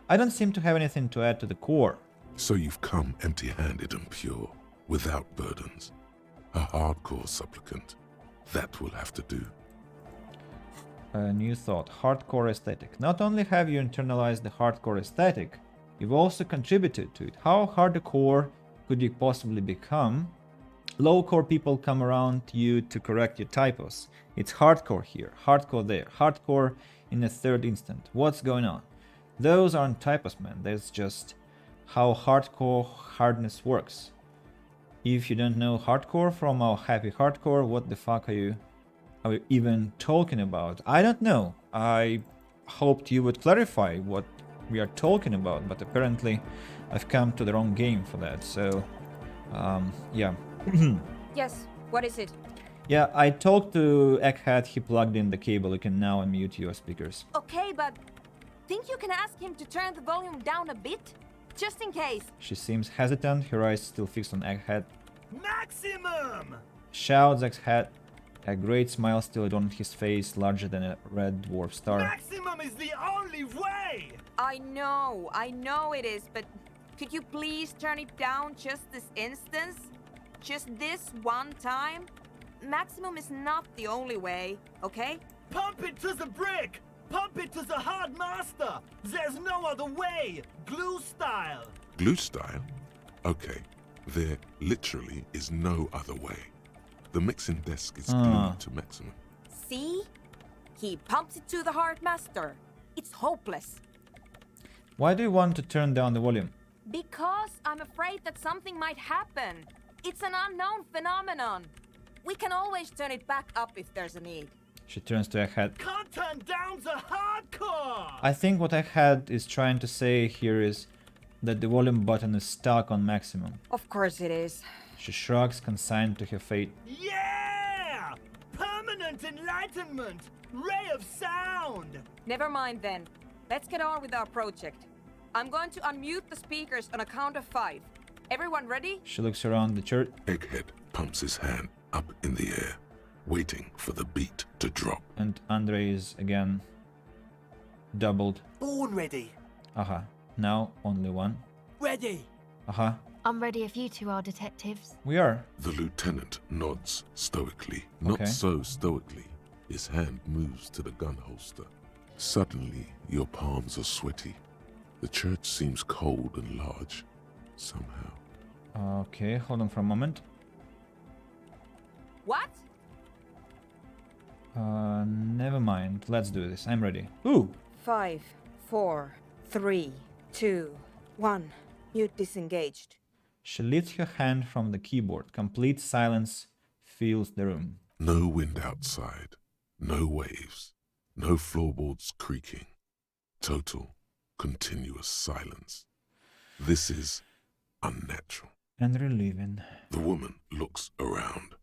Speaker 1: I don't seem to have anything to add to the core.
Speaker 3: So you've come empty-handed and pure, without burdens. A hardcore supplicant. That will have to do.
Speaker 1: A new thought. Hardcore aesthetic. Not only have you internalized the hardcore aesthetic, you've also contributed to it. How hardcore could you possibly become? Low-core people come around you to correct your typos. It's hardcore here, hardcore there, hardcore in a third instant. What's going on? Those aren't typos, man. That's just how hardcore hardness works. If you don't know hardcore from our happy hardcore, what the fuck are you even talking about? I don't know. I hoped you would clarify what we are talking about, but apparently I've come to the wrong game for that. So, yeah.
Speaker 6: Yes, what is it?
Speaker 1: Yeah, I talked to Egghead. He plugged in the cable. You can now unmute your speakers.
Speaker 15: Okay, but think you can ask him to turn the volume down a bit? Just in case.
Speaker 1: She seems hesitant, her eyes still fixed on Egghead.
Speaker 12: Maximum!
Speaker 1: Shouts Egghead. A great smile still adorned his face, larger than a red dwarf star.
Speaker 12: Maximum is the only way!
Speaker 6: I know it is, but could you please turn it down just this instance? Just this one time? Maximum is not the only way, okay?
Speaker 12: Pump it to the brick! Pump it to the hard master! There's no other way! Glue style!
Speaker 3: Glue style? Okay, there literally is no other way. The mixing desk is glued to maximum.
Speaker 6: See? He pumps it to the hard master. It's hopeless.
Speaker 1: Why do you want to turn down the volume?
Speaker 15: Because I'm afraid that something might happen. It's an unknown phenomenon. We can always turn it back up if there's a need.
Speaker 1: She turns to Egghead.
Speaker 12: Can't turn down the hardcore!
Speaker 1: I think what Egghead is trying to say here is that the volume button is stuck on maximum.
Speaker 6: Of course it is.
Speaker 1: She shrugs, consigned to her fate.
Speaker 12: Yeah! Permanent enlightenment! Ray of sound!
Speaker 6: Never mind then. Let's get on with our project. I'm going to unmute the speakers on a count of 5. Everyone ready?
Speaker 1: She looks around the church.
Speaker 3: Egghead pumps his hand up in the air, waiting for the beat to drop.
Speaker 1: And Andre is again doubled.
Speaker 12: Born ready.
Speaker 1: Aha. Now only one.
Speaker 13: Ready.
Speaker 1: Aha.
Speaker 8: I'm ready if you two are detectives.
Speaker 1: We are.
Speaker 3: The lieutenant nods stoically. Not so stoically. His hand moves to the gun holster. Suddenly, your palms are sweaty. The church seems cold and large, somehow.
Speaker 1: Okay, hold on for a moment.
Speaker 15: What?
Speaker 1: Never mind. Let's do this. I'm ready. Ooh!
Speaker 6: 5, 4, 3, 2, 1. Mute disengaged.
Speaker 1: She lifts her hand from the keyboard. Complete silence fills the room.
Speaker 3: No wind outside. No waves. No floorboards creaking. Total, continuous silence. This is unnatural.
Speaker 1: And relieving.
Speaker 3: The woman looks around.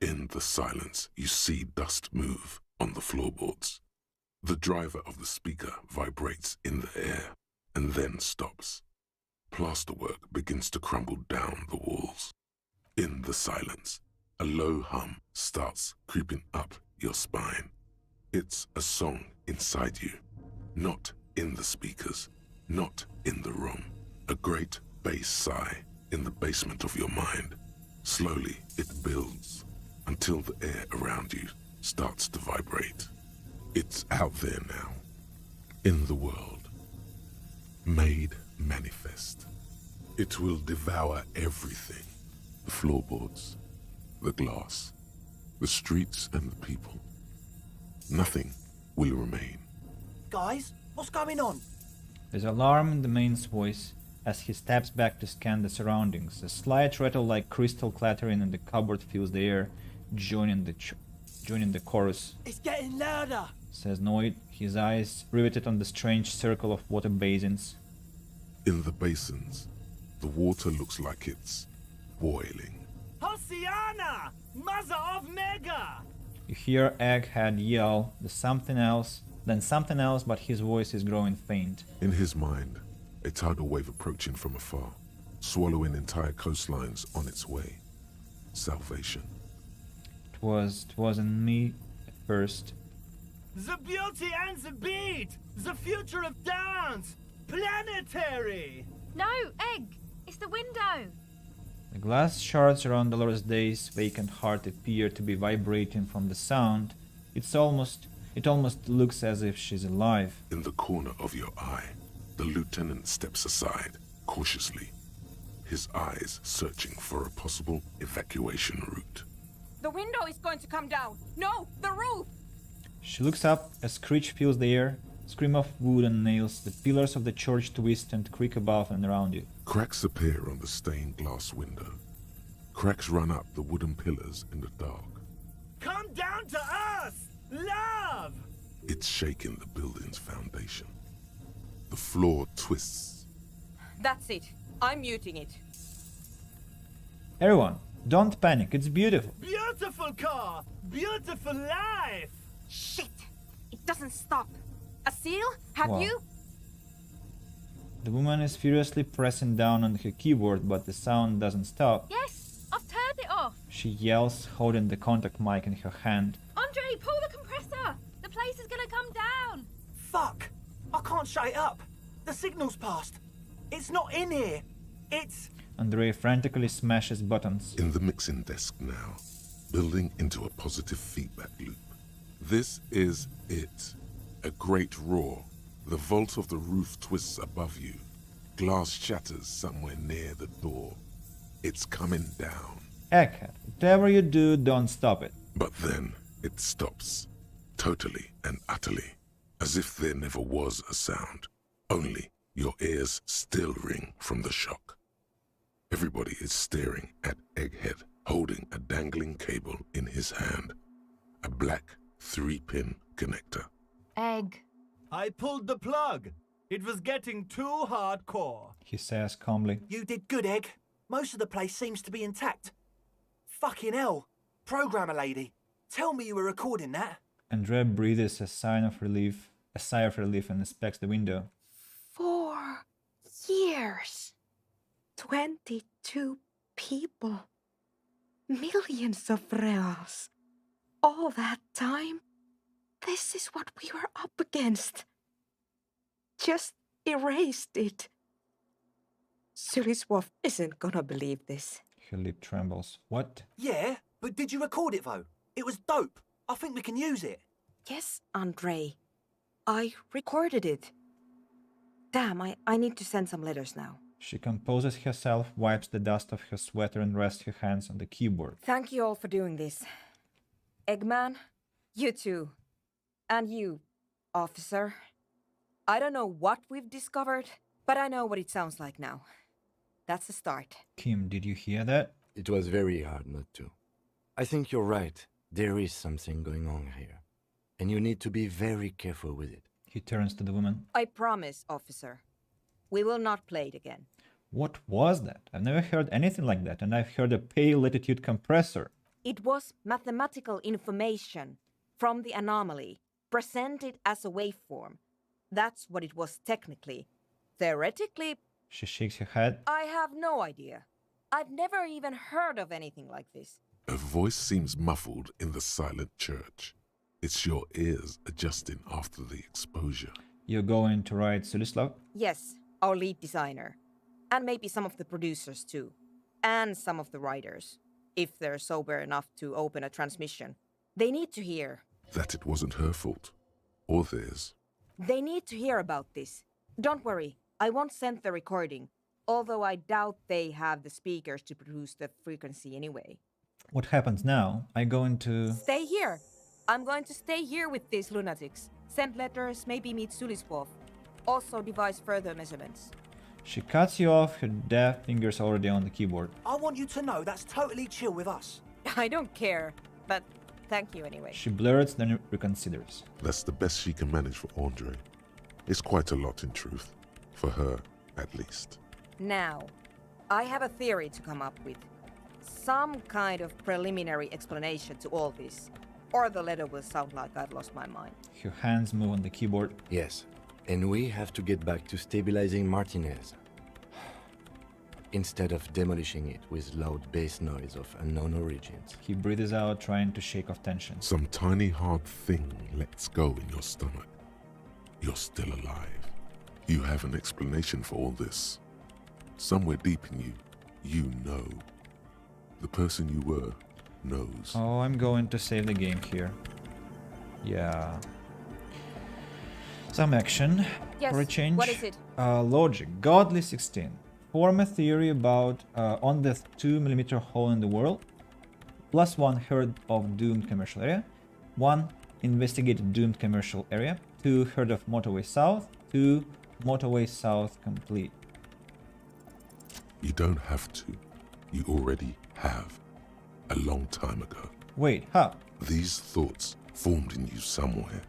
Speaker 3: In the silence, you see dust move on the floorboards. The driver of the speaker vibrates in the air and then stops. Plasterwork begins to crumble down the walls. In the silence, a low hum starts creeping up your spine. It's a song inside you, not in the speakers, not in the room. A great bass sigh in the basement of your mind. Slowly it builds until the air around you starts to vibrate. It's out there now, in the world, made manifest. It will devour everything. The floorboards, the glass, the streets and the people. Nothing will remain.
Speaker 12: Guys, what's going on?
Speaker 1: There's alarm in the man's voice as he steps back to scan the surroundings. A slight rattle like crystal clattering in the cupboard fills the air, joining the chorus.
Speaker 13: It's getting louder,
Speaker 1: Says Noid, his eyes riveted on the strange circle of water basins.
Speaker 3: In the basins, the water looks like it's boiling.
Speaker 12: Hosiana! Mother of Mega!
Speaker 1: You hear Egghead yell, then something else, but his voice is growing faint.
Speaker 3: In his mind, a tidal wave approaching from afar, swallowing entire coastlines on its way. Salvation.
Speaker 1: It wasn't me at first.
Speaker 12: The beauty and the beat! The future of dance! Planetary!
Speaker 15: No, Egg! It's the window!
Speaker 1: The glass shards around Dolores Day's vacant heart appear to be vibrating from the sound. It almost looks as if she's alive.
Speaker 3: In the corner of your eye, the lieutenant steps aside, cautiously, his eyes searching for a possible evacuation route.
Speaker 15: The window is going to come down! No, the roof!
Speaker 1: She looks up, a screech fills the air, scream of wood and nails, the pillars of the church twist and creak above and around you.
Speaker 3: Cracks appear on the stained glass window. Cracks run up the wooden pillars in the dark.
Speaker 12: Come down to us! Love!
Speaker 3: It's shaking the building's foundation. The floor twists.
Speaker 15: That's it. I'm muting it.
Speaker 1: Everyone, don't panic, it's beautiful.
Speaker 12: Beautiful car! Beautiful life!
Speaker 15: Shit! It doesn't stop. A seal? Have
Speaker 1: Wow.
Speaker 15: you?
Speaker 1: The woman is furiously pressing down on her keyboard, but the sound doesn't stop.
Speaker 8: Yes, I've turned it off.
Speaker 1: She yells, holding the contact mic in her hand.
Speaker 8: Andre, pull the compressor. The place is gonna come down.
Speaker 12: Fuck! I can't shut it up. The signal's passed. It's not in here. It's...
Speaker 1: Andre frantically smashes buttons.
Speaker 3: In the mixing desk now, building into a positive feedback loop. This is it. A great roar. The vault of the roof twists above you. Glass shatters somewhere near the door. It's coming down.
Speaker 1: Egghead, whatever you do, don't stop it.
Speaker 3: But then it stops. Totally and utterly. As if there never was a sound. Only your ears still ring from the shock. Everybody is staring at Egghead, holding a dangling cable in his hand. A black 3-pin connector.
Speaker 8: Egg.
Speaker 12: I pulled the plug. It was getting too hardcore.
Speaker 1: He says calmly.
Speaker 12: You did good, Egg. Most of the place seems to be intact. Fucking hell. Programmer lady, tell me you were recording that.
Speaker 1: Andrea breathes a sigh of relief and inspects the window.
Speaker 6: 4 years. 22 people. Millions of reals. All that time? This is what we were up against. Just erased it. Suliswov isn't gonna believe this.
Speaker 1: Her lip trembles. What?
Speaker 12: Yeah, but did you record it though? It was dope. I think we can use it.
Speaker 6: Yes, Andre. I recorded it. Damn, I need to send some letters now.
Speaker 1: She composes herself, wipes the dust of her sweater and rests her hands on the keyboard.
Speaker 6: Thank you all for doing this. Eggman, you too. And you, officer. I don't know what we've discovered, but I know what it sounds like now. That's a start.
Speaker 1: Kim, did you hear that?
Speaker 4: It was very hard not to. I think you're right. There is something going on here. And you need to be very careful with it.
Speaker 1: He turns to the woman.
Speaker 6: I promise, officer. We will not play it again.
Speaker 1: What was that? I've never heard anything like that, and I've heard a pale latitude compressor.
Speaker 6: It was mathematical information from the anomaly, presented as a waveform. That's what it was technically. Theoretically...
Speaker 1: She shakes her head.
Speaker 6: I have no idea. I've never even heard of anything like this.
Speaker 3: A voice seems muffled in the silent church. It's your ears adjusting after the exposure.
Speaker 1: You're going to write Sulislav?
Speaker 6: Yes, our lead designer, and maybe some of the producers too, and some of the writers, if they're sober enough to open a transmission. They need to hear.
Speaker 3: That it wasn't her fault. Or theirs.
Speaker 6: They need to hear about this. Don't worry, I won't send the recording, although I doubt they have the speakers to produce the frequency anyway.
Speaker 1: What happens now? I go into...
Speaker 6: Stay here. I'm going to stay here with these lunatics. Send letters, maybe meet Suliswolf. Also devise further measurements.
Speaker 1: She cuts you off, her deft fingers already on the keyboard.
Speaker 12: I want you to know that's totally chill with us.
Speaker 6: I don't care, but thank you anyway.
Speaker 1: She blurts, then reconsiders.
Speaker 3: That's the best she can manage for Andre. It's quite a lot in truth. For her, at least.
Speaker 6: Now, I have a theory to come up with. Some kind of preliminary explanation to all this. Or the letter will sound like I've lost my mind.
Speaker 1: Her hands move on the keyboard.
Speaker 4: Yes, and we have to get back to stabilizing Martinez. Instead of demolishing it with loud bass noise of unknown origins.
Speaker 1: He breathes out, trying to shake off tension.
Speaker 3: Some tiny hard thing lets go in your stomach. You're still alive. You have an explanation for all this. Somewhere deep in you, you know. The person you were knows.
Speaker 1: Oh, I'm going to save the game here. Yeah. Some action
Speaker 6: Yes,
Speaker 1: for a change.
Speaker 6: what is it?
Speaker 1: Logic. Godly 16. Form a theory about on the 2mm hole in the world. +1 heard of doomed commercial area. 1 investigated doomed commercial area. 2 heard of motorway south. 2 motorway south complete.
Speaker 3: You don't have to. You already have. A long time ago.
Speaker 1: Wait, how?
Speaker 3: These thoughts formed in you somewhere.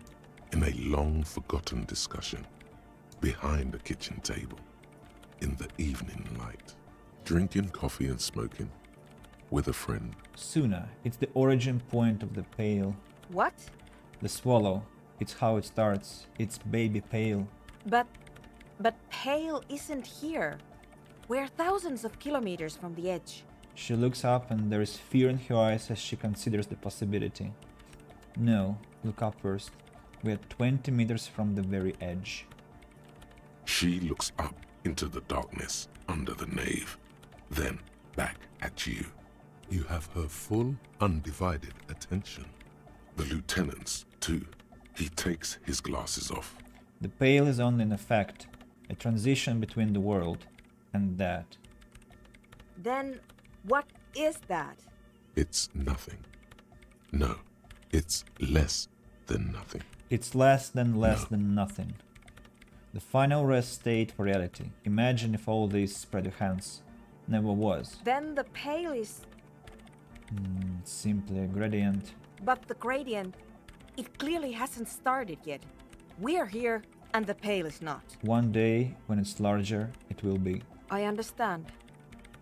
Speaker 3: In a long forgotten discussion. Behind a kitchen table. In the evening light. Drinking coffee and smoking. With a friend.
Speaker 1: Suna. It's the origin point of the pale.
Speaker 6: What?
Speaker 1: The swallow. It's how it starts. It's baby pale.
Speaker 6: But Pale isn't here. We're thousands of kilometers from the edge.
Speaker 1: She looks up and there is fear in her eyes as she considers the possibility. No, look up first. We are 20 meters from the very edge.
Speaker 3: She looks up into the darkness under the nave, then back at you. You have her full, undivided attention. The lieutenant's, too. He takes his glasses off.
Speaker 1: The pale is only an effect, a transition between the world and that.
Speaker 6: Then what is that?
Speaker 3: It's nothing. No, it's less than nothing.
Speaker 1: It's less than nothing. The final rest state for reality. Imagine if all this spread your hands. Never was.
Speaker 6: Then the Pale is...
Speaker 1: Simply a gradient.
Speaker 6: But the gradient, it clearly hasn't started yet. We're here, and the Pale is not.
Speaker 1: One day, when it's larger, it will be.
Speaker 6: I understand.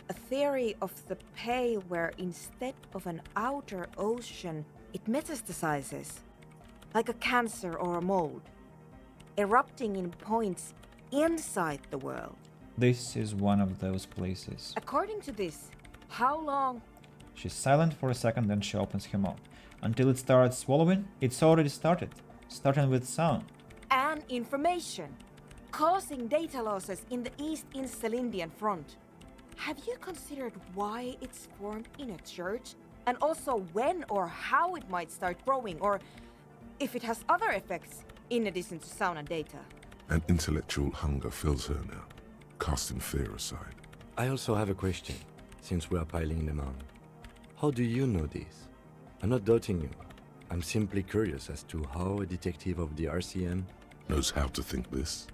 Speaker 6: A theory of the Pale where instead of an outer ocean, it metastasizes. Like a cancer or a mold. Erupting in points inside the world.
Speaker 1: This is one of those places.
Speaker 6: According to this, how long...
Speaker 1: She's silent for a second, then she opens her mouth. Until it starts swallowing, it's already started. Starting with sound.
Speaker 6: And information. Causing data losses in the East Insulindian front. Have you considered why it's formed in a church? And also when or how it might start growing, or if it has other effects, in addition to sound and data?
Speaker 3: An intellectual hunger fills her now, casting fear aside.
Speaker 4: I also have a question, since we are piling them on. How do you know this? I'm not doubting you. I'm simply curious as to how a detective of the RCM
Speaker 3: knows how to think this.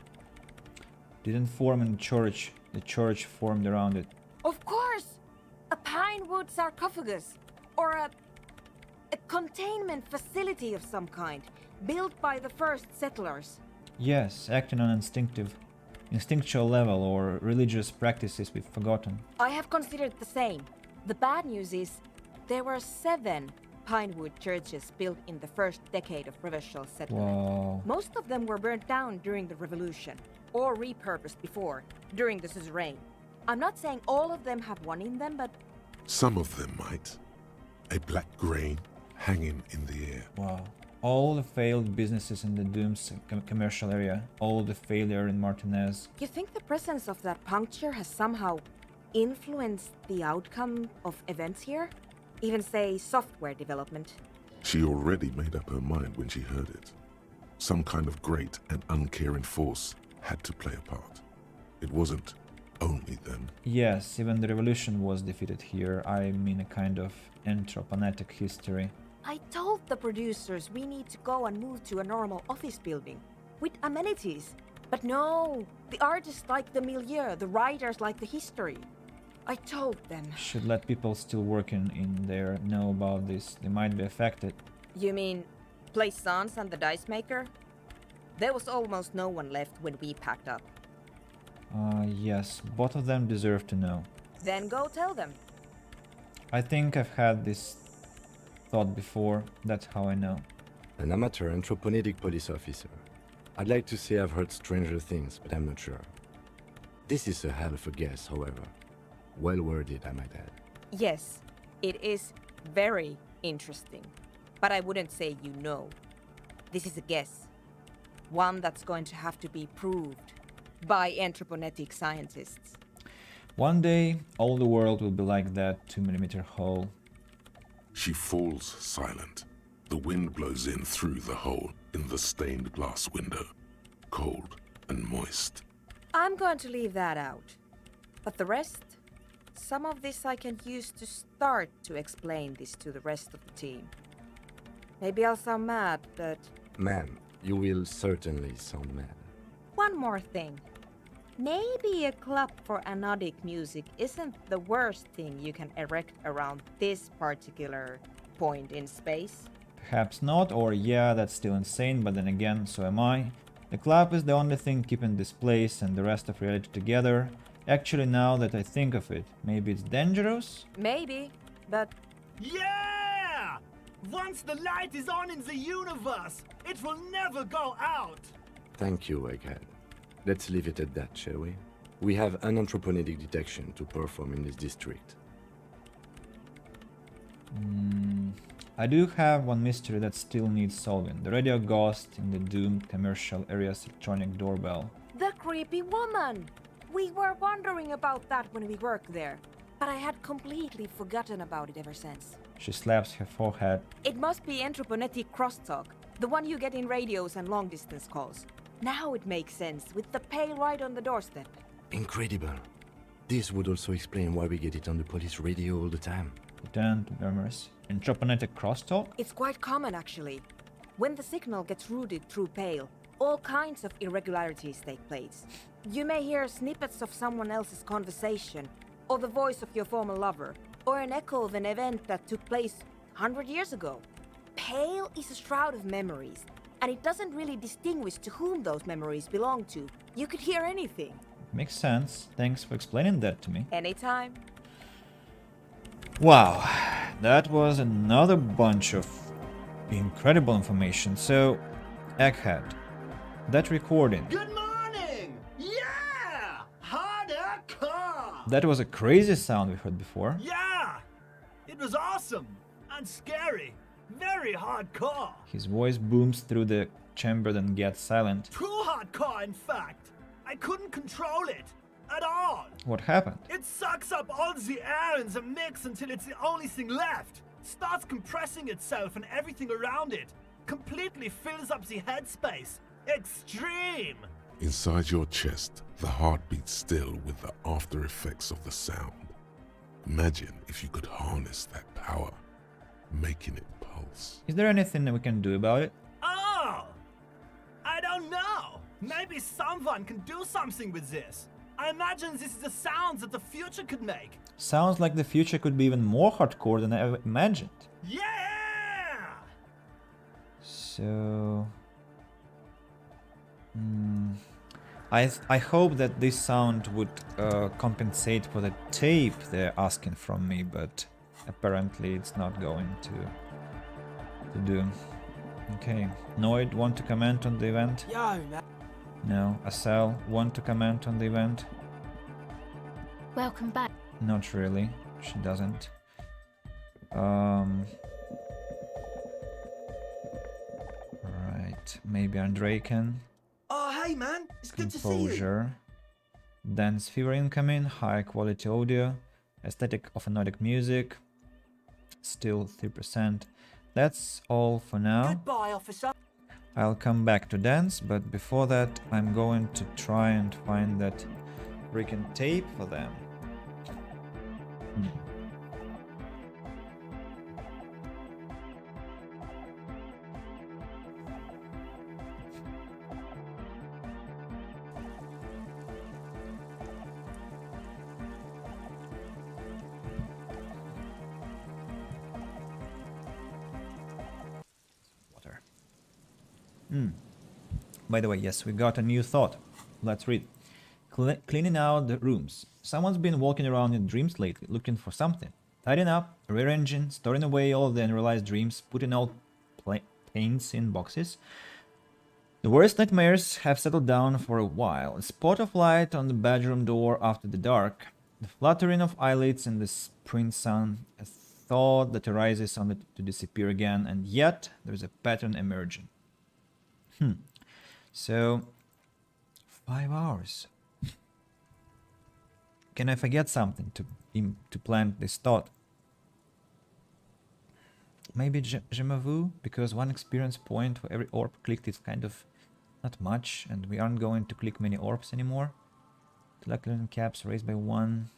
Speaker 1: Didn't form in church. The church formed around it.
Speaker 6: Of course! A pine wood sarcophagus. Or a containment facility of some kind, built by the first settlers.
Speaker 1: Yes, acting on instinctual level or religious practices we've forgotten.
Speaker 6: I have considered the same. The bad news is, there were 7 pinewood churches built in the first decade of provincial settlement.
Speaker 1: Whoa.
Speaker 6: Most of them were burnt down during the revolution, or repurposed before, during the suzerain. I'm not saying all of them have one in them, but...
Speaker 3: Some of them might. A black grain hanging in the air.
Speaker 1: Wow. All the failed businesses in the Doom's commercial area. All the failure in Martinez.
Speaker 6: You think the presence of that puncture has somehow influenced the outcome of events here? Even say software development?
Speaker 3: She already made up her mind when she heard it. Some kind of great and uncaring force had to play a part. It wasn't only them.
Speaker 1: Yes, even the revolution was defeated here. I mean a kind of anthroponetic history.
Speaker 6: I told the producers we need to go and move to a normal office building with amenities. But no, the artists like the milieu, the writers like the history. I told them.
Speaker 1: Should let people still working in there know about this. They might be affected.
Speaker 6: You mean Plaisance and the dice maker? There was almost no one left when we packed up.
Speaker 1: Yes, both of them deserve to know.
Speaker 6: Then go tell them.
Speaker 1: I think I've had this thought before. That's how I know.
Speaker 4: An amateur anthropomedic police officer. I'd like to say I've heard stranger things, but I'm not sure. This is a hell of a guess, however. Well worded, I might add.
Speaker 6: Yes, it is very interesting. But I wouldn't say you know. This is a guess. One that's going to have to be proved by anthroponetic scientists.
Speaker 1: One day, all the world will be like that 2mm hole.
Speaker 3: She falls silent. The wind blows in through the hole in the stained glass window, cold and moist.
Speaker 6: I'm going to leave that out. But the rest, some of this I can use to start to explain this to the rest of the team. Maybe I'll sound mad, but...
Speaker 4: Ma'am, you will certainly sound mad.
Speaker 6: One more thing. Maybe a club for anodic music isn't the worst thing you can erect around this particular point in space.
Speaker 1: Perhaps not, or yeah, that's still insane, but then again, so am I. The club is the only thing keeping this place and the rest of reality together. Actually, now that I think of it, maybe it's dangerous?
Speaker 6: Maybe, but...
Speaker 11: Yeah! Once the light is on in the universe, it will never go out!
Speaker 4: Thank you, Egghead. Let's leave it at that, shall we? We have an anthropomedic detection to perform in this district.
Speaker 1: I do have one mystery that still needs solving. The radio ghost in the doomed commercial area's electronic doorbell.
Speaker 6: The creepy woman! We were wondering about that when we worked there, but I had completely forgotten about it ever since.
Speaker 1: She slaps her forehead.
Speaker 6: It must be anthroponetic crosstalk, the one you get in radios and long-distance calls. Now it makes sense, with the pail right on the doorstep.
Speaker 4: Incredible. This would also explain why we get it on the police radio all the time.
Speaker 1: Lieutenant murmurs. Anthroponetic crosstalk?
Speaker 6: It's quite common, actually. When the signal gets routed through pail, all kinds of irregularities take place. You may hear snippets of someone else's conversation, or the voice of your former lover, or an echo of an event that took place 100 years ago. Pale is a shroud of memories, and it doesn't really distinguish to whom those memories belong to. You could hear anything.
Speaker 1: Makes sense. Thanks for explaining that to me.
Speaker 6: Anytime.
Speaker 1: Wow, that was another bunch of incredible information. So, Egghead, that recording.
Speaker 11: Good morning! Yeah! Hardcore!
Speaker 1: That was a crazy sound we heard before.
Speaker 11: Yeah! It was awesome and scary. Very hardcore.
Speaker 1: His voice booms through the chamber then gets silent.
Speaker 11: Too hardcore, in fact. I couldn't control it at all.
Speaker 1: What happened?
Speaker 11: It sucks up all the air in the mix until it's the only thing left. Starts compressing itself and everything around it. Completely fills up the headspace. Extreme.
Speaker 3: Inside your chest, the heart beats still with the after effects of the sound. Imagine if you could harness that power, making it pulse.
Speaker 1: Is there anything that we can do about it?
Speaker 11: Oh! I don't know. Maybe someone can do something with this. I imagine this is the sounds that the future could make.
Speaker 1: Sounds like the future could be even more hardcore than I ever imagined.
Speaker 11: Yeah!
Speaker 1: So... I hope that this sound would compensate for the tape they're asking from me, but apparently it's not going to do. Okay, Noid, want to comment on the event?
Speaker 13: Yo, man.
Speaker 1: No. Asel, want to comment on the event?
Speaker 8: Welcome back.
Speaker 1: Not really. She doesn't. intellect. Maybe Andre can.
Speaker 12: Oh, hey man, it's good to see you.
Speaker 1: Composure. Dance fever incoming. High quality audio. Aesthetic of anodic music. Still 3%. That's all for now.
Speaker 12: Goodbye, officer.
Speaker 1: I'll come back to dance, but before that, I'm going to try and find that freaking tape for them. Water. By the way, yes, we got a new thought. Let's read. Cleaning out the rooms. Someone's been walking around in dreams lately, looking for something. Tidying up, rearranging, storing away all the unrealized dreams, putting all paints in boxes. The worst nightmares have settled down for a while. A spot of light on the bedroom door after the dark. The fluttering of eyelids in the spring sun. A thought that arises only to disappear again, and yet there's a pattern emerging. So, 5 hours. Can I forget something to plant this thought? Maybe je me vu, because 1 experience point for every orb clicked is kind of not much, and we aren't going to click many orbs anymore. Intellect caps raised by 1.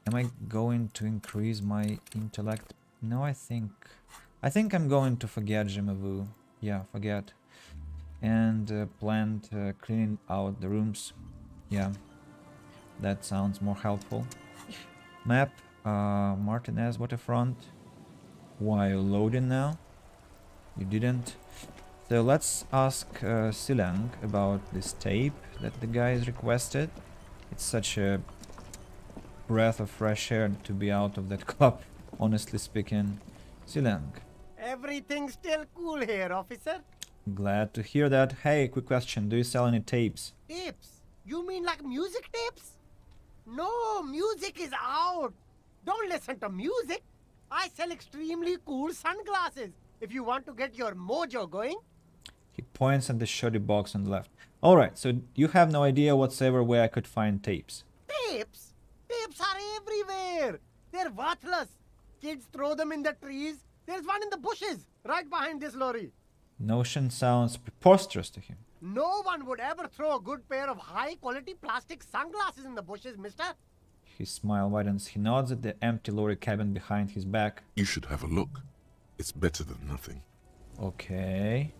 Speaker 1: Am I going to increase my intellect? No, I think I'm going to forget je me vu. Yeah, forget. And plant cleaning out the rooms. Yeah, that sounds more helpful. Map, Martinez waterfront. Why, you loading now? You didn't. So let's ask Silang about this tape that the guys requested. It's such a breath of fresh air to be out of that club, honestly speaking. Silang.
Speaker 10: Everything's still cool here, officer.
Speaker 1: Glad to hear that. Hey, quick question. Do you sell any tapes?
Speaker 10: Tapes? You mean like music tapes? No, music is out. Don't listen to music. I sell extremely cool sunglasses if you want to get your mojo going.
Speaker 1: He points at the shoddy box on the left. Alright, so you have no idea whatsoever where I could find tapes.
Speaker 10: Tapes? Tapes are everywhere. They're worthless. Kids throw them in the trees. There's one in the bushes, right behind this lorry.
Speaker 1: Notion sounds preposterous to him.
Speaker 10: No one would ever throw a good pair of high-quality plastic sunglasses in the bushes, mister.
Speaker 1: His smile widens. He nods at the empty lorry cabin behind his back.
Speaker 3: You should have a look. It's better than nothing.
Speaker 1: Okay.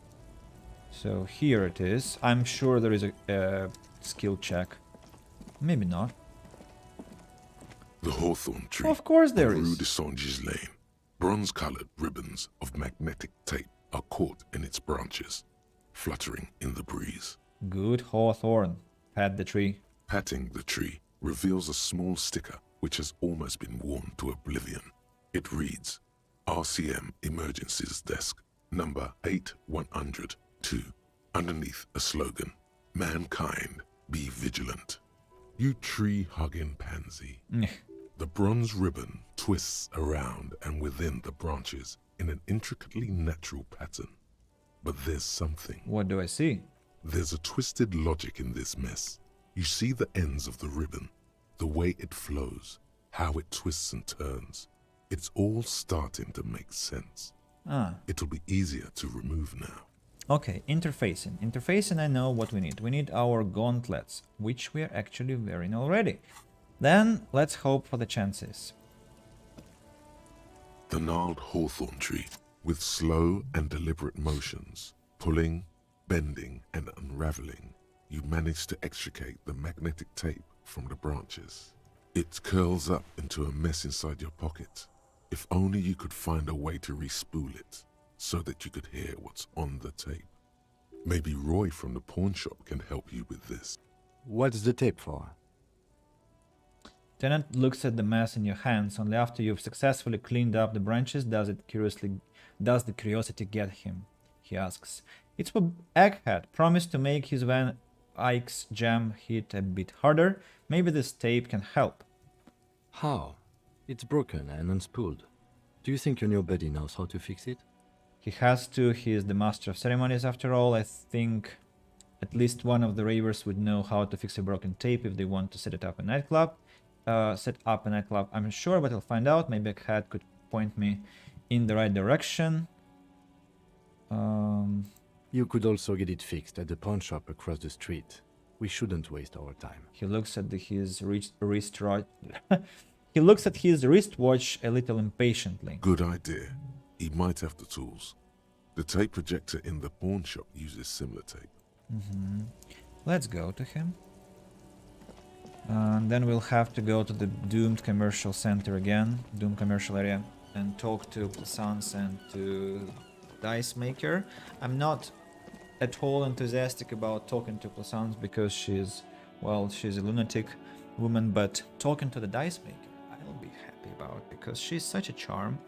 Speaker 1: So here it is. I'm sure there is a skill check. Maybe not.
Speaker 3: The hawthorn tree.
Speaker 1: Of course there
Speaker 3: on
Speaker 1: is.
Speaker 3: Rue de Saint-Gilles Lane. Bronze-coloured ribbons of magnetic tape are caught in its branches, fluttering in the breeze.
Speaker 1: Good hawthorn. Pat the tree.
Speaker 3: Patting the tree reveals a small sticker which has almost been worn to oblivion. It reads, RCM Emergencies Desk, number 8102. Underneath a slogan, Mankind, be vigilant. You tree-hugging pansy. The bronze ribbon twists around and within the branches in an intricately natural pattern. But there's something.
Speaker 1: What do I see?
Speaker 3: There's a twisted logic in this mess. You see the ends of the ribbon, the way it flows, how it twists and turns. It's all starting to make sense. It'll be easier to remove now.
Speaker 1: Okay, interfacing. Interfacing, I know what we need. We need our gauntlets, which we are actually wearing already. Then, let's hope for the chances.
Speaker 3: The gnarled hawthorn tree, with slow and deliberate motions, pulling, bending, and unraveling, you manage to extricate the magnetic tape from the branches. It curls up into a mess inside your pocket. If only you could find a way to re-spool it, so that you could hear what's on the tape. Maybe Roy from the pawn shop can help you with this.
Speaker 4: What's the tape for?
Speaker 1: Tenant looks at the mess in your hands. Only after you've successfully cleaned up the branches does the curiosity get him, he asks. It's for Egghead, promised to make his Van Eyck's jam hit a bit harder. Maybe this tape can help.
Speaker 4: How? It's broken and unspooled. Do you think your new buddy knows how to fix it?
Speaker 1: He has to. He is the master of ceremonies after all. I think at least one of the ravers would know how to fix a broken tape if they want to set it up a nightclub. I'm sure, but I'll find out. Maybe a cat could point me in the right direction.
Speaker 4: You could also get it fixed at the pawn shop across the street. We shouldn't waste our time.
Speaker 1: He looks at his wristwatch. He looks at his wristwatch a little impatiently.
Speaker 3: Good idea. He might have the tools. The tape projector in the pawn shop uses similar tape.
Speaker 1: Let's go to him. And then we'll have to go to the doomed commercial center again, doomed commercial area, and talk to Plaisance and to Dice Maker. I'm not at all enthusiastic about talking to Plaisance because she's a lunatic woman, but talking to the Dice Maker, I'll be happy about because she's such a charm,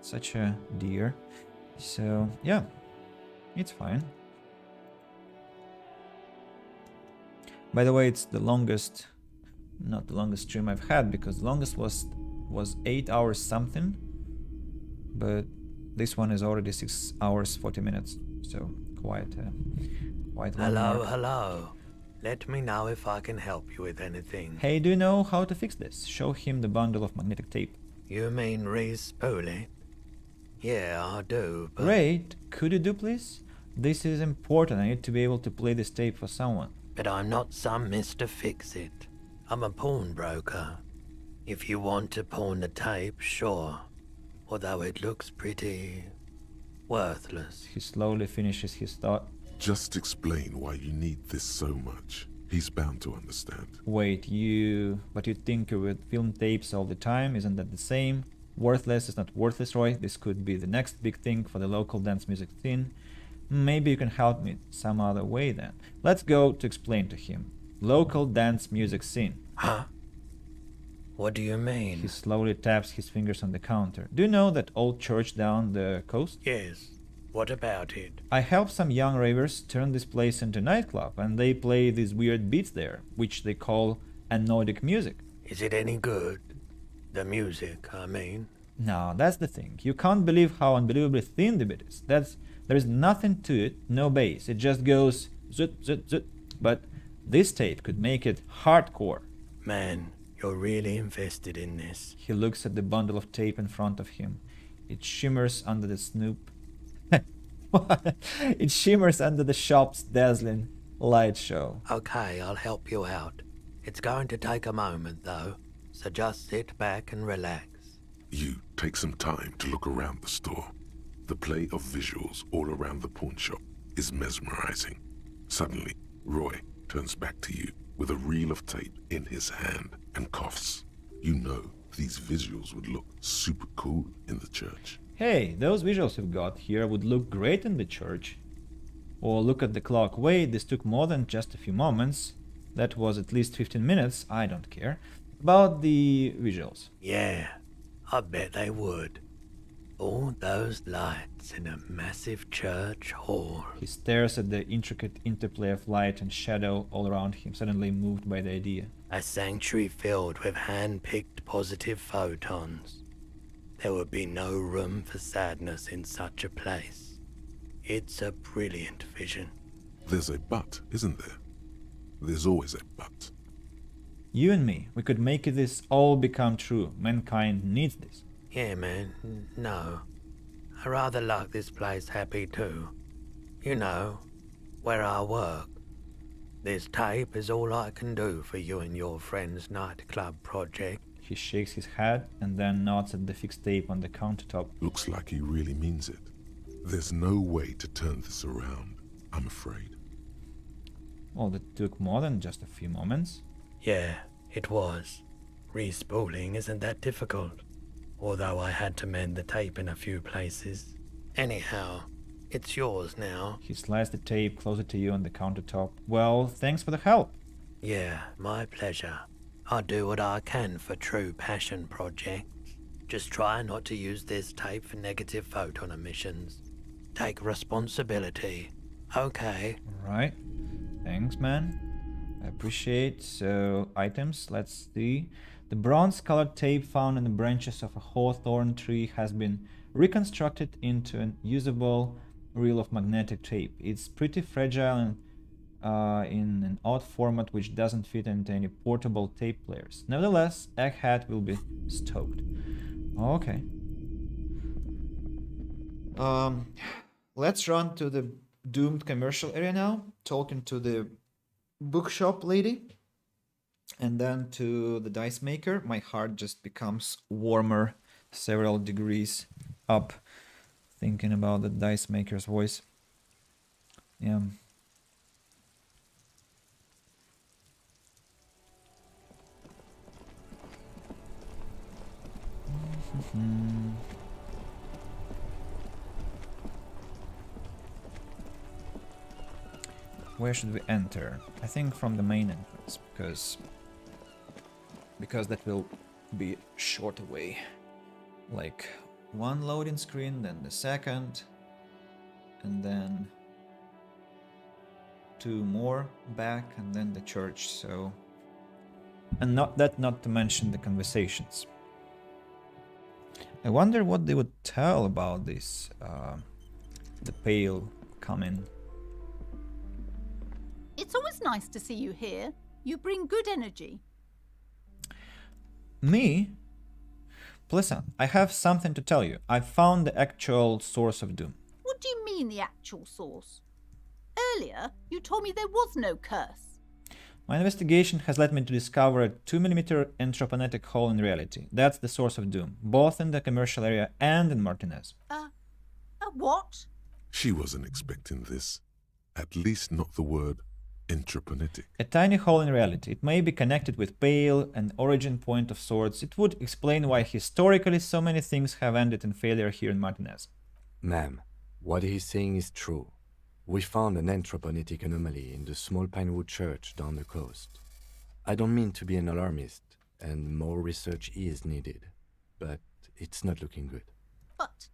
Speaker 1: such a dear. So yeah, it's fine. By the way, it's the longest, not the longest stream I've had, because the longest was 8 hours something, but this one is already 6 hours 40 minutes, so quite long.
Speaker 9: Hello. Let me know if I can help you with anything.
Speaker 1: Hey, do you know how to fix this? Show him the bundle of magnetic tape.
Speaker 9: You mean re-spool it? Yeah, I do, but...
Speaker 1: Great. Could you do, please? This is important. I need to be able to play this tape for someone.
Speaker 9: But I'm not some Mr. Fix-It. I'm a pawnbroker. If you want to pawn the tape, sure. Although it looks pretty... worthless.
Speaker 1: He slowly finishes his thought.
Speaker 3: Just explain why you need this so much. He's bound to understand.
Speaker 1: Wait, but you tinker with film tapes all the time? Isn't that the same? Worthless is not worthless, Roy. This could be the next big thing for the local dance music scene. Maybe you can help me some other way then. Let's go to explain to him. Local dance music scene.
Speaker 9: Huh? What do you mean?
Speaker 1: He slowly taps his fingers on the counter. Do you know that old church down the coast?
Speaker 9: Yes. What about it?
Speaker 1: I helped some young ravers turn this place into a nightclub, and they play these weird beats there, which they call anodic music.
Speaker 9: Is it any good? The music, I mean.
Speaker 1: No, that's the thing. You can't believe how unbelievably thin the beat is. There is nothing to it, no bass. It just goes zut, zut, zut. But this tape could make it hardcore.
Speaker 9: Man, you're really invested in this.
Speaker 1: He looks at the bundle of tape in front of him. It shimmers under the It shimmers under the shop's dazzling light show.
Speaker 9: Okay, I'll help you out. It's going to take a moment, though, so just sit back and relax.
Speaker 3: You take some time to look around the store. The play of visuals all around the pawn shop is mesmerizing. Suddenly, Roy turns back to you with a reel of tape in his hand and coughs. You know these visuals would look super cool in the church.
Speaker 1: Hey, those visuals you've got here would look great in the church. Or look at the clock. Wait, this took more than just a few moments. That was at least 15 minutes. I don't care. About the visuals.
Speaker 9: Yeah, I bet they would. All those lights in a massive church hall.
Speaker 1: He stares at the intricate interplay of light and shadow all around him, suddenly moved by the idea.
Speaker 9: A sanctuary filled with hand-picked positive photons. There would be no room for sadness in such a place. It's a brilliant vision.
Speaker 3: There's a but, isn't there? There's always a but.
Speaker 1: You and me, we could make this all become true. Mankind needs this.
Speaker 9: Yeah, man, no. I rather like this place happy too. You know, where I work. This tape is all I can do for you and your friend's nightclub project.
Speaker 1: He shakes his head and then nods at the fixed tape on the countertop.
Speaker 3: Looks like he really means it. There's no way to turn this around, I'm afraid.
Speaker 1: Well, that took more than just a few moments.
Speaker 9: Yeah, it was. Respooling isn't that difficult. Although I had to mend the tape in a few places. Anyhow, it's yours now.
Speaker 1: He slides the tape closer to you on the countertop. Well, thanks for the help.
Speaker 9: Yeah, my pleasure. I do what I can for true passion projects. Just try not to use this tape for negative photon emissions. Take responsibility. Okay.
Speaker 1: Alright. Thanks, man. I appreciate. So, items, let's see. The bronze-colored tape found in the branches of a hawthorn tree has been reconstructed into an usable reel of magnetic tape. It's pretty fragile and in an odd format which doesn't fit into any portable tape players. Nevertheless, Egghead will be stoked. Okay. Let's run to the doomed commercial area now, talking to the bookshop lady, and then to the dice maker. My heart just becomes warmer several degrees up thinking about the dice maker's voice. Yeah. Where should we enter? I think from the main entrance, because that will be short away. Like one loading screen, then the second, and then two more back, and then the church. So, and not to mention the conversations. I wonder what they would tell about this. The Pale coming.
Speaker 23: It's always nice to see you here. You bring good energy.
Speaker 1: Me? Listen, I have something to tell you. I found the actual source of doom.
Speaker 23: What do you mean, the actual source? Earlier, you told me there was no curse.
Speaker 1: My investigation has led me to discover a 2mm entropanetic hole in reality. That's the source of doom, both in the commercial area and in Martinez.
Speaker 23: What?
Speaker 3: She wasn't expecting this. At least not the word entropanetic.
Speaker 1: A tiny hole in reality. It may be connected with Pale, an origin point of sorts. It would explain why historically so many things have ended in failure here in Martinez.
Speaker 4: Ma'am, what he's saying is true. We found an entropanetic anomaly in the small Pinewood church down the coast. I don't mean to be an alarmist, and more research is needed, but it's not looking good.
Speaker 23: But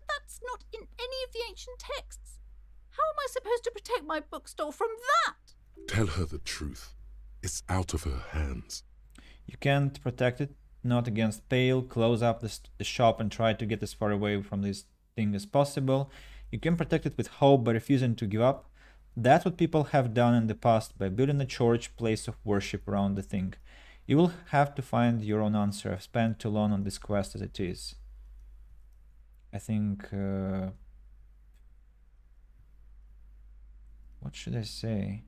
Speaker 23: that's not in any of the ancient texts. How am I supposed to protect my bookstore from that?
Speaker 3: Tell her the truth. It's out of her hands.
Speaker 1: You can't protect it, not against Pale. Close up the shop and try to get as far away from this thing as possible. You can protect it with hope by refusing to give up. That's what people have done in the past by building a church place of worship around the thing. You will have to find your own answer. I've spent too long on this quest as it is. I think... what should I say?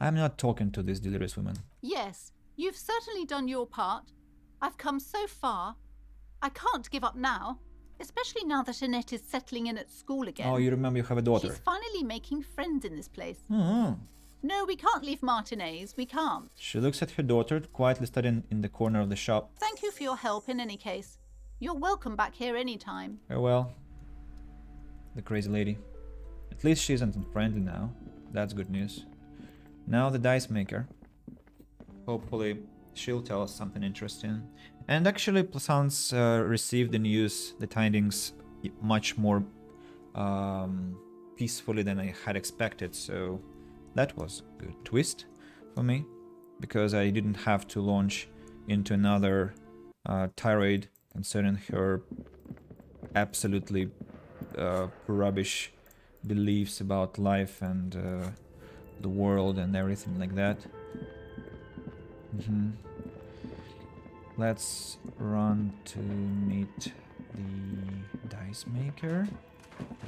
Speaker 1: I'm not talking to this delirious woman.
Speaker 23: Yes, you've certainly done your part. I've come so far. I can't give up now, especially now that Annette is settling in at school again.
Speaker 1: Oh, you remember you have a daughter.
Speaker 23: She's finally making friends in this place.
Speaker 1: Mm-hmm.
Speaker 23: No, we can't leave Martinez. We can't.
Speaker 1: She looks at her daughter, quietly studying in the corner of the shop.
Speaker 23: Thank you for your help in any case. You're welcome back here anytime.
Speaker 1: Farewell. The crazy lady. At least she isn't unfriendly now. That's good news. Now the dice maker. Hopefully she'll tell us something interesting. And actually Plaisance received the news, the tidings, much more peacefully than I had expected. So that was a good twist for me. Because I didn't have to launch into another tirade concerning her absolutely rubbish beliefs about life and the world and everything like that. Let's run to meet the dice maker.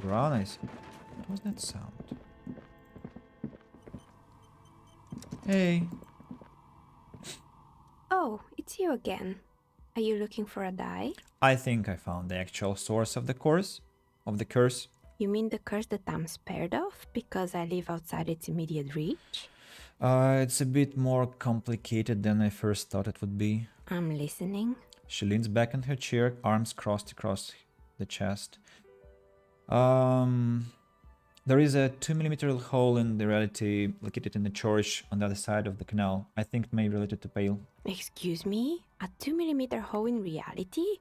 Speaker 1: Run, what was that sound? Hey.
Speaker 20: Oh, it's you again. Are you looking for a die?
Speaker 1: I think I found the actual source of the curse.
Speaker 20: You mean the curse that I'm spared of because I live outside its immediate reach?
Speaker 1: It's a bit more complicated than I first thought it would be.
Speaker 20: I'm listening.
Speaker 1: She leans back in her chair, arms crossed across the chest. There is a 2mm hole in the reality located in the church on the other side of the canal. I think it may be related to Pale.
Speaker 20: Excuse me? A 2mm hole in reality?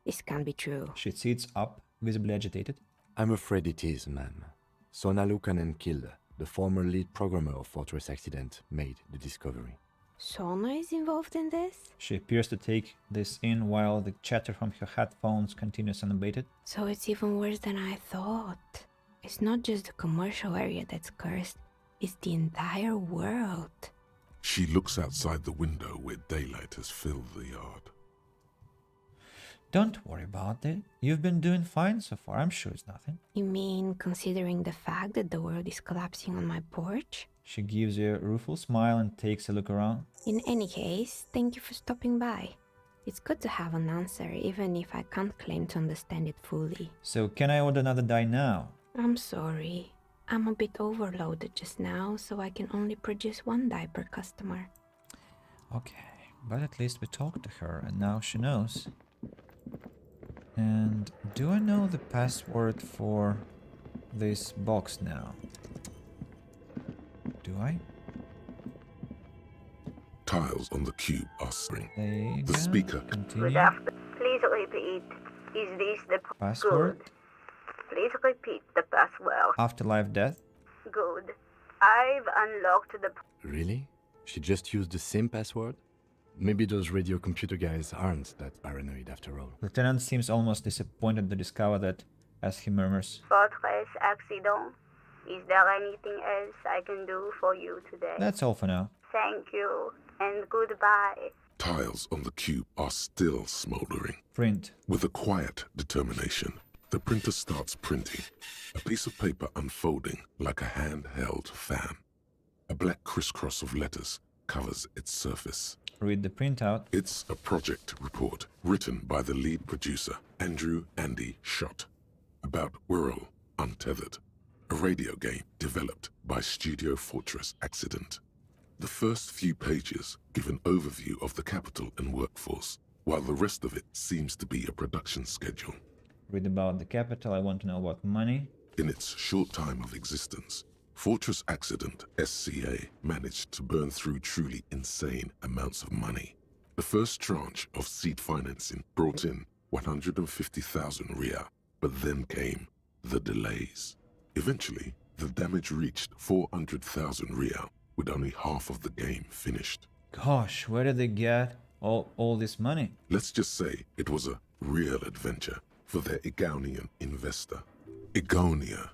Speaker 20: This can't be true.
Speaker 1: She sits up, visibly agitated.
Speaker 4: I'm afraid it is, ma'am. Sona Lukanen killed the former lead programmer of Fortress Accident made the discovery.
Speaker 20: Sona is involved in this?
Speaker 1: She appears to take this in while the chatter from her headphones continues unabated.
Speaker 20: So it's even worse than I thought. It's not just the commercial area that's cursed, it's the entire world.
Speaker 3: She looks outside the window where daylight has filled the yard.
Speaker 1: Don't worry about it. You've been doing fine so far. I'm sure it's nothing.
Speaker 20: You mean considering the fact that the world is collapsing on my porch?
Speaker 1: She gives you a rueful smile and takes a look around.
Speaker 20: In any case, thank you for stopping by. It's good to have an answer, even if I can't claim to understand it fully.
Speaker 1: So can I order another die now?
Speaker 20: I'm sorry. I'm a bit overloaded just now, so I can only produce one die per customer.
Speaker 1: Okay, but at least we talked to her and now she knows. And do I know the password for this box now? Do I?
Speaker 3: Tiles on the cube are spring.
Speaker 1: There you
Speaker 3: The
Speaker 1: go.
Speaker 3: speaker.
Speaker 1: Continue.
Speaker 14: Good afternoon. Please repeat. Is this the
Speaker 1: Password?
Speaker 14: Good. Please repeat the password.
Speaker 1: Afterlife death?
Speaker 14: Good. I've unlocked the...
Speaker 4: Really? She just used the same password? Maybe those radio computer guys aren't that paranoid after all.
Speaker 1: Lieutenant seems almost disappointed to discover that as he murmurs.
Speaker 14: Fortress accident. Is there anything else I can do for you today?
Speaker 1: That's all for now.
Speaker 14: Thank you, and goodbye.
Speaker 3: Tiles on the cube are still smoldering.
Speaker 1: Print.
Speaker 3: With a quiet determination, the printer starts printing, a piece of paper unfolding like a handheld fan. A black crisscross of letters covers its surface.
Speaker 1: Read the printout.
Speaker 3: It's a project report written by the lead producer, Andrew Andy Schott, about Whirl Untethered, a radio game developed by Studio Fortress Accident. The first few pages give an overview of the capital and workforce, while the rest of it seems to be a production schedule.
Speaker 1: Read about the capital. I want to know about money.
Speaker 3: In its short time of existence, Fortress Accident SCA managed to burn through truly insane amounts of money. The first tranche of seed financing brought in 150,000 Ria, but then came the delays. Eventually, the damage reached 400,000 Ria, with only half of the game finished.
Speaker 1: Gosh, where did they get all this money?
Speaker 3: Let's just say it was a real adventure for their Egonian investor. Egonia,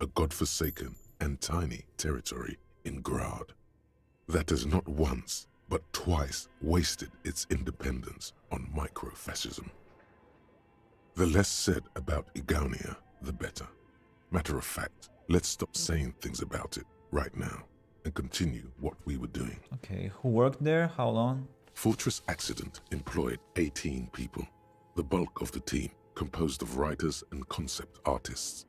Speaker 3: a godforsaken and tiny territory in Grad, that has not once but twice wasted its independence on microfascism. The less said about Egonia, the better. Matter of fact, let's stop saying things about it right now and continue what we were doing.
Speaker 1: Okay, who worked there? How long?
Speaker 3: Fortress Accident employed 18 people, the bulk of the team composed of writers and concept artists.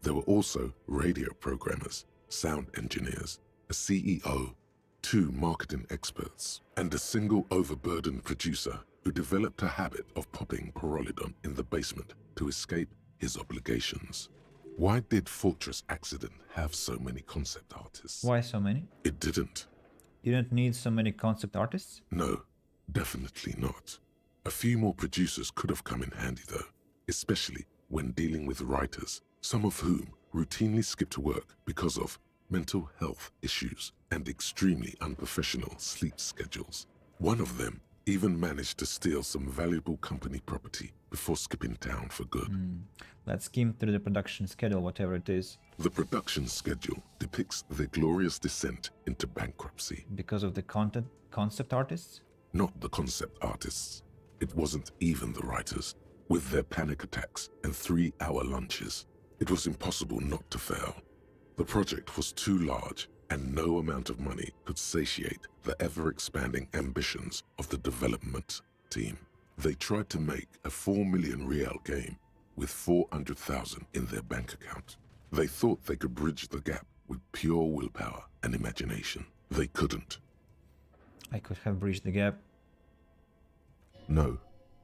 Speaker 3: There were also radio programmers, sound engineers, a CEO, 2 marketing experts, and a single overburdened producer who developed a habit of popping Pyrrolidon in the basement to escape his obligations. Why did Fortress Accident have so many concept artists?
Speaker 1: Why so many?
Speaker 3: It didn't.
Speaker 1: You didn't need so many concept artists?
Speaker 3: No, definitely not. A few more producers could have come in handy though, especially when dealing with writers, some of whom routinely skip to work because of mental health issues and extremely unprofessional sleep schedules. One of them even managed to steal some valuable company property before skipping town for good.
Speaker 1: Let's skim through the production schedule, whatever it is.
Speaker 3: The production schedule depicts their glorious descent into bankruptcy.
Speaker 1: Because of the concept artists?
Speaker 3: Not the concept artists. It wasn't even the writers. With their panic attacks and 3-hour lunches, it was impossible not to fail. The project was too large, and no amount of money could satiate the ever-expanding ambitions of the development team. They tried to make a 4 million Real game with 400,000 in their bank account. They thought they could bridge the gap with pure willpower and imagination. They couldn't.
Speaker 1: I could have bridged the gap.
Speaker 3: No,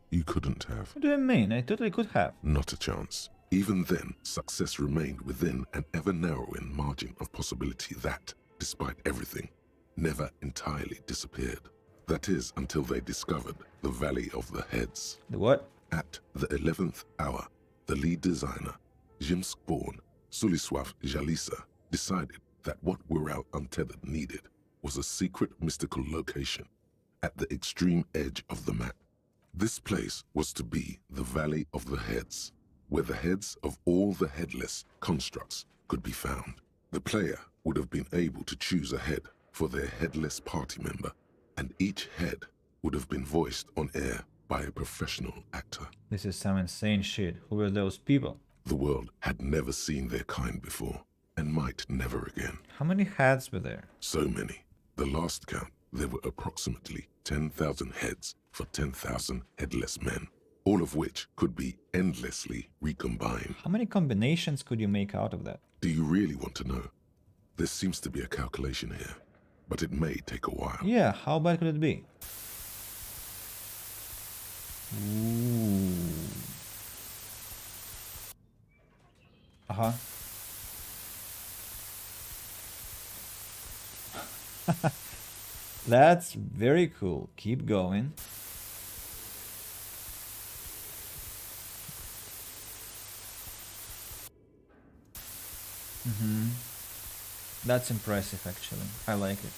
Speaker 3: you couldn't have.
Speaker 1: What do you mean? I totally could have.
Speaker 3: Not a chance. Even then, success remained within an ever-narrowing margin of possibility that, despite everything, never entirely disappeared. That is, until they discovered the Valley of the Heads.
Speaker 1: The what?
Speaker 3: At the 11th hour, the lead designer, Jimsk-born Sulisław Jalisa, decided that what Whirl Untethered needed was a secret mystical location at the extreme edge of the map. This place was to be the Valley of the Heads, where the heads of all the headless constructs could be found. The player would have been able to choose a head for their headless party member, and each head would have been voiced on air by a professional actor.
Speaker 1: This is some insane shit. Who were those people?
Speaker 3: The world had never seen their kind before, and might never again.
Speaker 1: How many heads were there?
Speaker 3: So many. The last count, there were approximately 10,000 heads for 10,000 headless men, all of which could be endlessly recombined.
Speaker 1: How many combinations could you make out of that?
Speaker 3: Do you really want to know? There seems to be a calculation here, but it may take a while.
Speaker 1: Yeah, how bad could it be? Ooh. Uh-huh. That's very cool. Keep going. That's impressive, actually. I like it.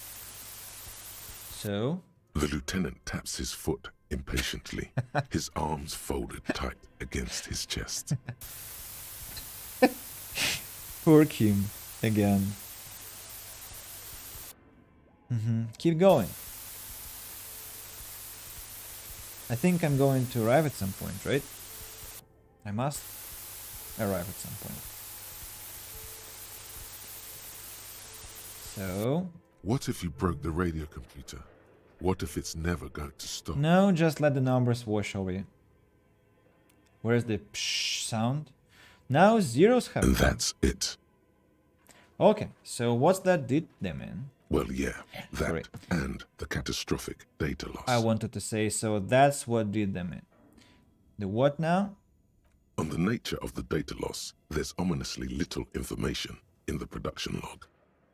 Speaker 1: So?
Speaker 3: The lieutenant taps his foot impatiently, his arms folded tight against his chest.
Speaker 1: Poor Kim, again. Keep going. I think I'm going to arrive at some point, right? I must arrive at some point. So...
Speaker 3: What if you broke the radio computer? What if it's never going to stop?
Speaker 1: No, just let the numbers wash over you. Where's the psh sound? Now zeros have
Speaker 3: And
Speaker 1: come.
Speaker 3: that's it.
Speaker 1: Okay, so what's that did them in?
Speaker 3: Well, yeah, that
Speaker 1: Great.
Speaker 3: and the catastrophic data loss.
Speaker 1: I wanted to say, so that's what did them in. The what now?
Speaker 3: On the nature of the data loss, there's ominously little information in the production log.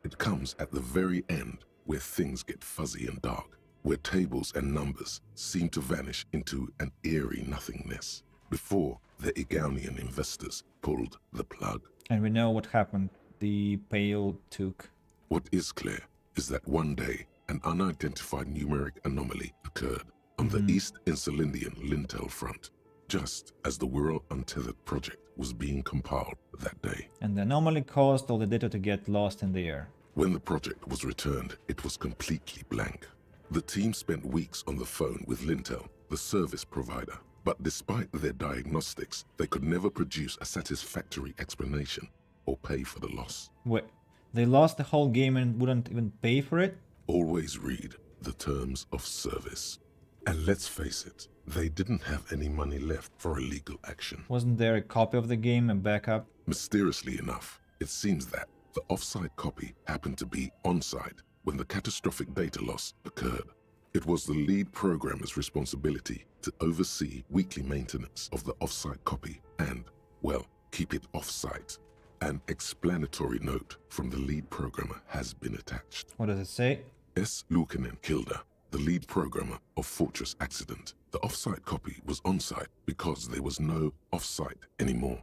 Speaker 3: It comes at the very end, where things get fuzzy and dark, where tables and numbers seem to vanish into an eerie nothingness, before the Igaunian investors pulled the plug.
Speaker 1: And we know what happened. The Pale took.
Speaker 3: What is clear is that one day, an unidentified numeric anomaly occurred on the East Insulindian Lintel front, just as the Wirral Untethered project was being compiled that day.
Speaker 1: And the anomaly caused all the data to get lost in the air.
Speaker 3: When the project was returned, it was completely blank. The team spent weeks on the phone with Lintel, the service provider, but despite their diagnostics, they could never produce a satisfactory explanation or pay for the loss.
Speaker 1: Wait, they lost the whole game and wouldn't even pay for it?
Speaker 3: Always read the terms of service. And let's face it, they didn't have any money left for a legal action.
Speaker 1: Wasn't there a copy of the game, a backup?
Speaker 3: Mysteriously enough, it seems that the off-site copy happened to be on-site when the catastrophic data loss occurred. It was the lead programmer's responsibility to oversee weekly maintenance of the off-site copy and, well, keep it off-site. An explanatory note from the lead programmer has been attached.
Speaker 1: What does it say?
Speaker 3: S. Luukkonen Kilda, the lead programmer of Fortress Accident. The off-site copy was on-site because there was no off-site anymore.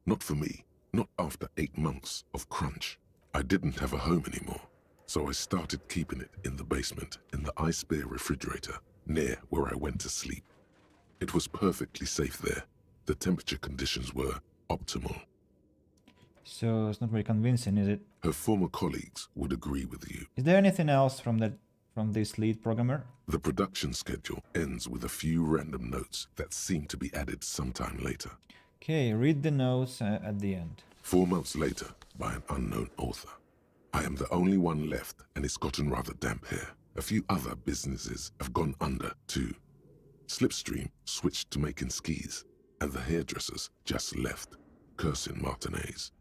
Speaker 3: Not for me, not after 8 months of crunch. I didn't have a home anymore, so I started keeping it in the basement in the ice bear refrigerator near where I went to sleep. It was perfectly safe there. The temperature conditions were optimal.
Speaker 1: So it's not very convincing, is it?
Speaker 3: Her former colleagues would agree with you.
Speaker 1: Is there anything else from this lead programmer?
Speaker 3: The production schedule ends with a few random notes that seem to be added sometime later.
Speaker 1: Okay, read the notes at the end.
Speaker 3: 4 months later, by an unknown author. I am the only one left, and it's gotten rather damp here. A few other businesses have gone under, too. Slipstream switched to making skis, and the hairdressers just left, cursing Martinez.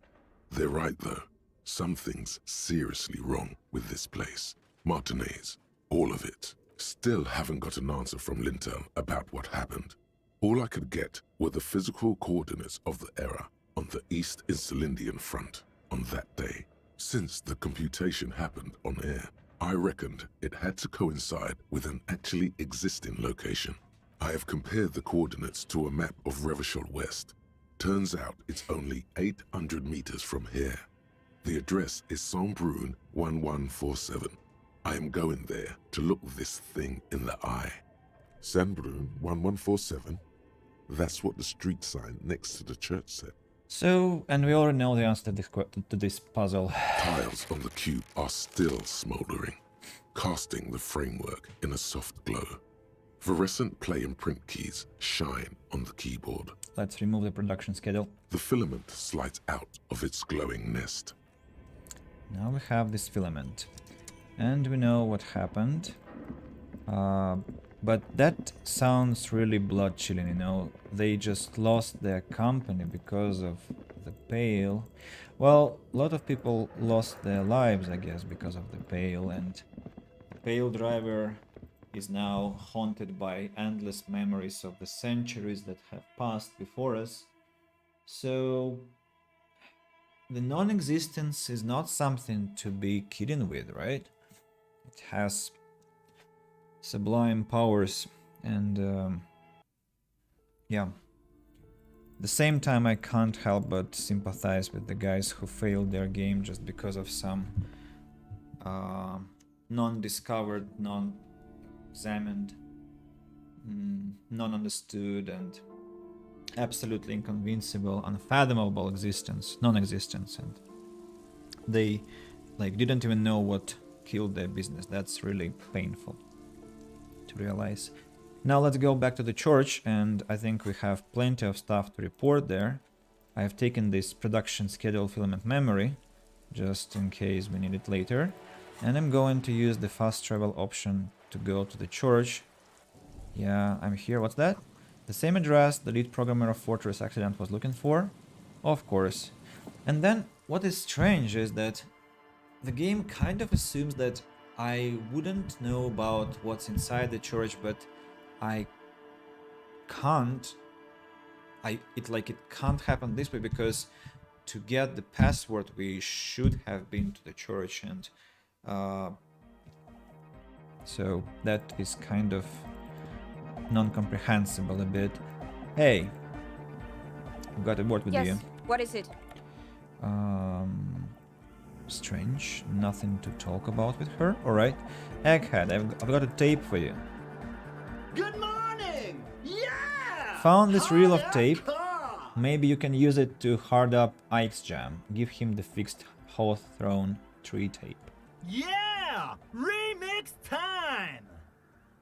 Speaker 3: They're right, though. Something's seriously wrong with this place. Martinez, all of it. Still haven't got an answer from Lintel about what happened. All I could get were the physical coordinates of the error on the East Insulindian front on that day. Since the computation happened on air, I reckoned it had to coincide with an actually existing location. I have compared the coordinates to a map of Revachol West. Turns out it's only 800 meters from here. The address is Saint-Brun 1147. I am going there to look this thing in the eye. Sandbrun 1147. That's what the street sign next to the church said.
Speaker 1: So, and we already know the answer to this puzzle.
Speaker 3: Tiles on the cube are still smoldering, casting the framework in a soft glow. Fluorescent play and print keys shine on the keyboard.
Speaker 1: Let's remove the production schedule.
Speaker 3: The filament slides out of its glowing nest.
Speaker 1: Now we have this filament. And we know what happened. But that sounds really blood-chilling, you know. They just lost their company because of the Pale. Well, a lot of people lost their lives, I guess, because of the Pale. And the Pale driver is now haunted by endless memories of the centuries that have passed before us. So the non-existence is not something to be kidding with, right? It has sublime powers, and yeah. At the same time, I can't help but sympathize with the guys who failed their game just because of some non-discovered, non-examined, non-understood, and absolutely inconceivable, unfathomable non-existence, and they didn't even know what killed their business. That's really painful to realize. Now let's go back to the church, and I think we have plenty of stuff to report there. I have taken this production schedule filament memory just in case we need it later, and I'm going to use the fast travel option to go to the church. Yeah, I'm here. What's that? The same address the lead programmer of Fortress Accident was looking for? Of course. And then what is strange is that the game kind of assumes that I wouldn't know about what's inside the church, but I can't. It can't happen this way, because to get the password we should have been to the church, and so that is kind of non-comprehensible a bit. Hey, I've got a word with you.
Speaker 6: Yes, what is it?
Speaker 1: Strange, nothing to talk about with her. Alright, Egghead, I've got a tape for you.
Speaker 11: Good morning! Yeah!
Speaker 1: Found this reel of tape. Maybe you can use it to hard up Ike's jam. Give him the fixed Hawthorne tree tape.
Speaker 11: Yeah! Remix time!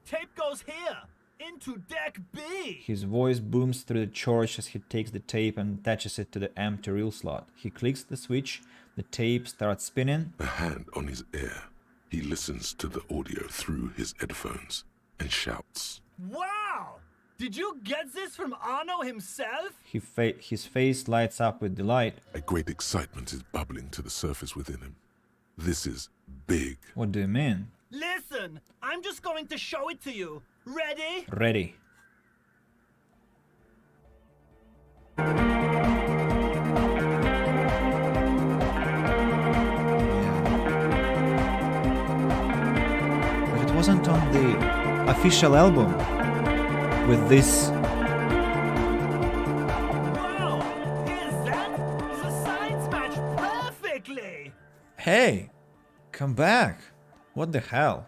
Speaker 11: Tape goes here, into deck B!
Speaker 1: His voice booms through the church as he takes the tape and attaches it to the empty reel slot. He clicks the switch, the tape starts spinning.
Speaker 3: A hand on his ear. He listens to the audio through his headphones and shouts.
Speaker 11: Wow! Did you get this from Arno himself?
Speaker 1: His face lights up with delight.
Speaker 3: A great excitement is bubbling to the surface within him. This is big.
Speaker 1: What do you mean?
Speaker 11: Listen, I'm just going to show it to you. Ready?
Speaker 1: Ready. But it wasn't on the official album with this.
Speaker 11: Wow! Is that the science match perfectly?
Speaker 1: Hey, come back. What the hell?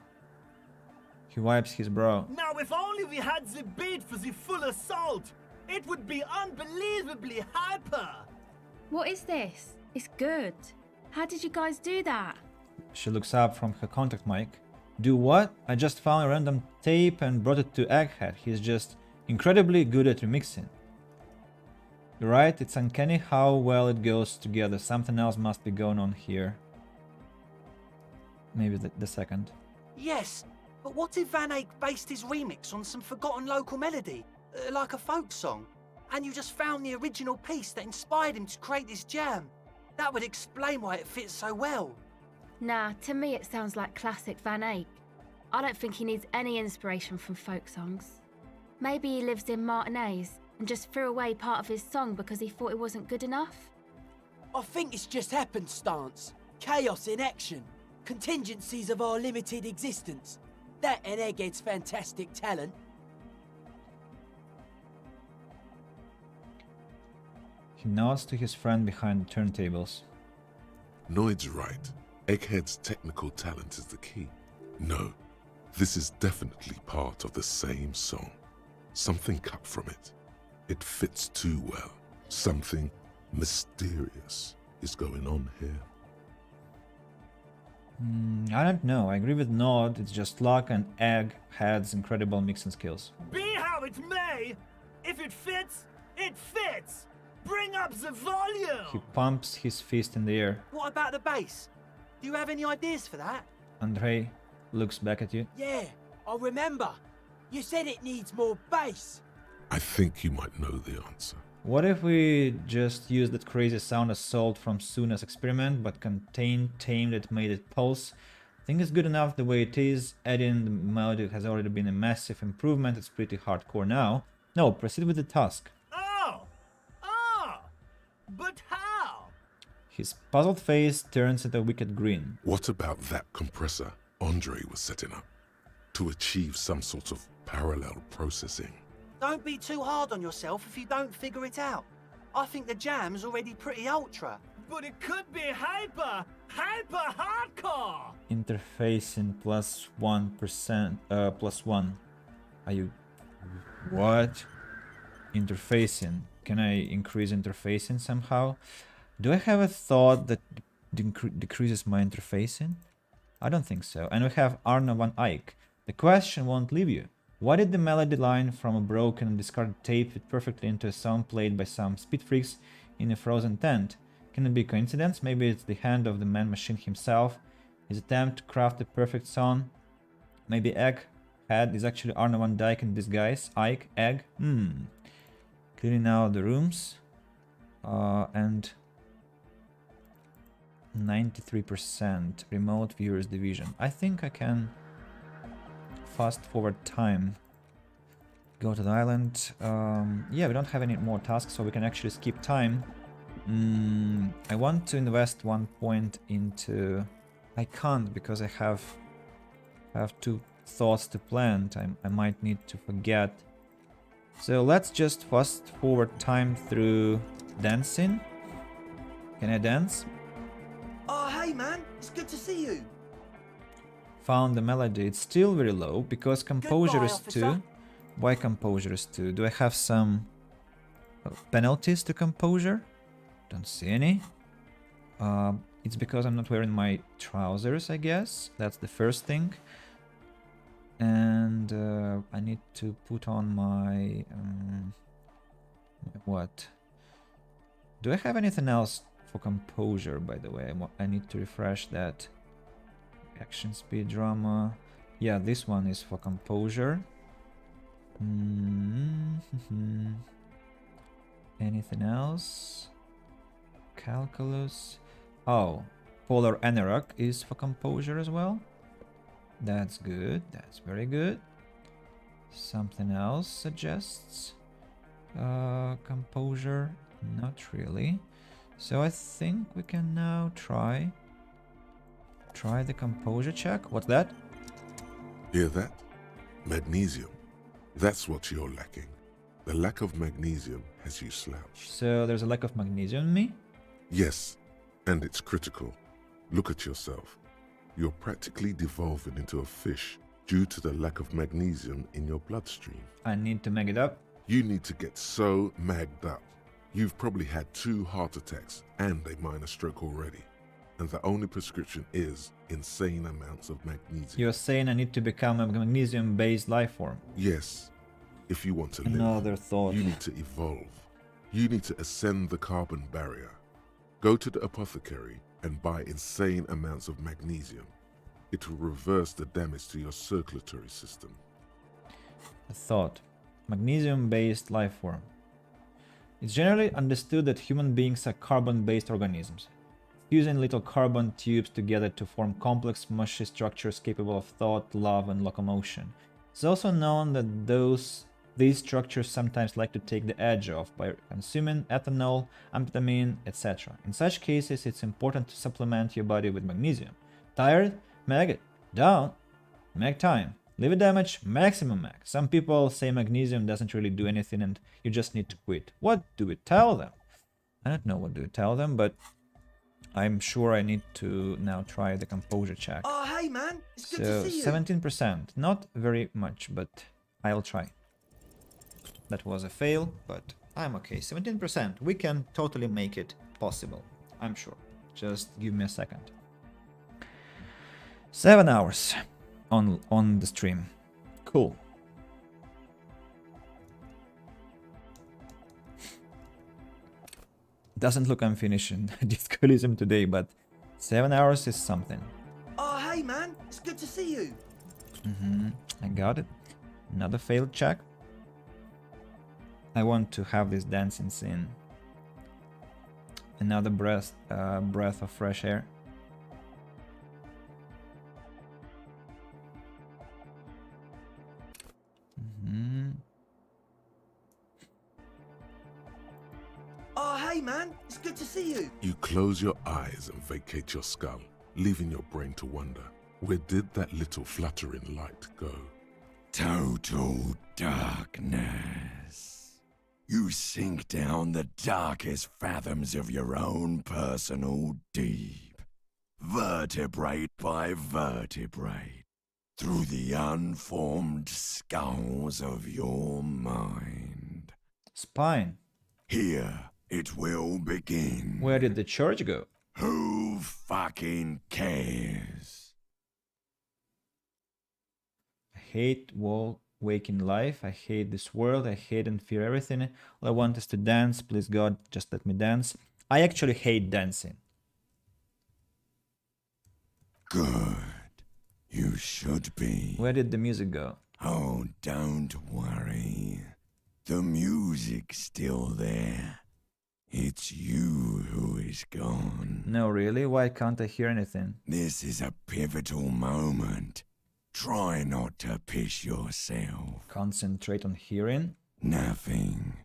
Speaker 1: He wipes his brow.
Speaker 11: Now, if only we had the beat for the full assault, it would be unbelievably hyper.
Speaker 8: What is this? It's good. How did you guys do that?
Speaker 1: She looks up from her contact mic. Do what? I just found a random tape and brought it to Egghead. He's just incredibly good at remixing. You're right, it's uncanny how well it goes together. Something else must be going on here. Maybe the second.
Speaker 12: Yes, but what if Van Eyck based his remix on some forgotten local melody, like a folk song, and you just found the original piece that inspired him to create this jam? That would explain why it fits so well.
Speaker 8: Nah, to me it sounds like classic Van Eyck. I don't think he needs any inspiration from folk songs. Maybe he lives in Martinez and just threw away part of his song because he thought it wasn't good enough.
Speaker 13: I think it's just happenstance. Chaos in action. Contingencies of our limited existence. That and Egghead's fantastic talent.
Speaker 1: He nods to his friend behind the turntables.
Speaker 3: Noid's right. Egghead's technical talent is the key. No, this is definitely part of the same song. Something cut from it. It fits too well. Something mysterious is going on here.
Speaker 1: I don't know. I agree with Nod. It's just luck, and Egg has incredible mixing skills.
Speaker 11: Be how it may, if it fits, it fits. Bring up the volume.
Speaker 1: He pumps his fist in the air.
Speaker 12: What about the bass? Do you have any ideas for that?
Speaker 1: Andrei looks back at you.
Speaker 13: Yeah, I remember. You said it needs more bass.
Speaker 3: I think you might know the answer.
Speaker 1: What if we just use that crazy sound assault from Suna's experiment, but contained tame that made it pulse? I think it's good enough the way it is. Adding the melody has already been a massive improvement. It's pretty hardcore now. No, proceed with the task.
Speaker 11: But how?
Speaker 1: His puzzled face turns into a wicked grin.
Speaker 3: What about that compressor Andre was setting up to achieve some sort of parallel processing?
Speaker 12: Don't be too hard on yourself if you don't figure it out. I think the jam's already pretty ultra.
Speaker 11: But it could be hyper hardcore.
Speaker 1: Interfacing plus 1%, plus 1. Are you... What? Interfacing. Can I increase interfacing somehow? Do I have a thought that decreases my interfacing? I don't think so. And we have Arno van Eyck. The question won't leave you. Why did the melody line from a broken and discarded tape fit perfectly into a song played by some speed freaks in a frozen tent? Can it be coincidence? Maybe it's the hand of the man-machine himself, his attempt to craft the perfect song. Maybe Egghead is actually Arno van Dyke in disguise. Ike, Egg. Cleaning out the rooms. And 93% remote viewers division. I think I can fast forward time. Go to the island. Yeah, we don't have any more tasks, so we can actually skip time. I want to invest 1 point into... I can't because I have 2 thoughts to plant. I might need to forget. So let's just fast forward time through dancing. Can I dance?
Speaker 12: Oh, hey man, it's good to see you.
Speaker 1: Found the melody. It's still very low because composure is 2. Why composure is 2? Do I have some penalties to composure? Don't see any. It's because I'm not wearing my trousers, I guess. That's the first thing. And I need to put on my... what? Do I have anything else for composure, by the way? I need to refresh that. Action, speed, drama. Yeah, this one is for composure. Anything else? Calculus. Oh, polar anorak is for composure as well. That's good. That's very good. Something else suggests composure. Not really. So I think we can now try the composure check. What's that?
Speaker 3: Hear that? Magnesium. That's what you're lacking. The lack of magnesium has you slouched.
Speaker 1: So there's a lack of magnesium in me?
Speaker 3: Yes, and it's critical. Look at yourself. You're practically devolving into a fish due to the lack of magnesium in your bloodstream.
Speaker 1: I need to mag it up.
Speaker 3: You need to get so magged up. You've probably had 2 heart attacks and a minor stroke already. And the only prescription is insane amounts of magnesium.
Speaker 1: You're saying I need to become a magnesium-based life form?
Speaker 3: Yes. If you want to live,
Speaker 1: another thought.
Speaker 3: You need to evolve. You need to ascend the carbon barrier. Go to the apothecary and buy insane amounts of magnesium. It will reverse the damage to your circulatory system.
Speaker 1: A thought. Magnesium-based life form. It's generally understood that human beings are carbon-based organisms, fusing little carbon tubes together to form complex, mushy structures capable of thought, love, and locomotion. It's also known that these structures sometimes like to take the edge off by consuming ethanol, amphetamine, etc. In such cases, it's important to supplement your body with magnesium. Tired? Mag it. Down? Mag time. Liver damage? Maximum mag. Some people say magnesium doesn't really do anything and you just need to quit. What do we tell them? I don't know what do we tell them, but I'm sure I need to now try the composure check.
Speaker 12: Oh, hey man, it's good
Speaker 1: So
Speaker 12: to see you.
Speaker 1: 17%, not very much, but I'll try. That was a fail, but I'm okay. 17%, we can totally make it possible, I'm sure. Just give me a second. 7 hours on the stream. Cool. Doesn't look I'm finishing Disco Elysium today, but 7 hours is something.
Speaker 12: Oh, hey man, it's good to see you.
Speaker 1: I got it. Another failed check. I want to have this dancing scene. Another breath of fresh air.
Speaker 12: Oh, hey man, it's good to see you.
Speaker 3: You close your eyes and vacate your skull, leaving your brain to wonder, where did that little fluttering light go?
Speaker 7: Total darkness. You sink down the darkest fathoms of your own personal deep, vertebrae by vertebrae, through the unformed skulls of your mind.
Speaker 1: Spine.
Speaker 7: Here it will begin.
Speaker 1: Where did the church go?
Speaker 7: Who fucking cares?
Speaker 1: I hate waking life. I hate this world. I hate and fear everything. All I want is to dance. Please God, just let me dance. I actually hate dancing.
Speaker 7: Good. You should be.
Speaker 1: Where did the music go?
Speaker 7: Oh, don't worry. The music's still there. It's you who is gone.
Speaker 1: No, really? Why can't I hear anything?
Speaker 7: This is a pivotal moment. Try not to piss yourself.
Speaker 1: Concentrate on hearing?
Speaker 7: Nothing.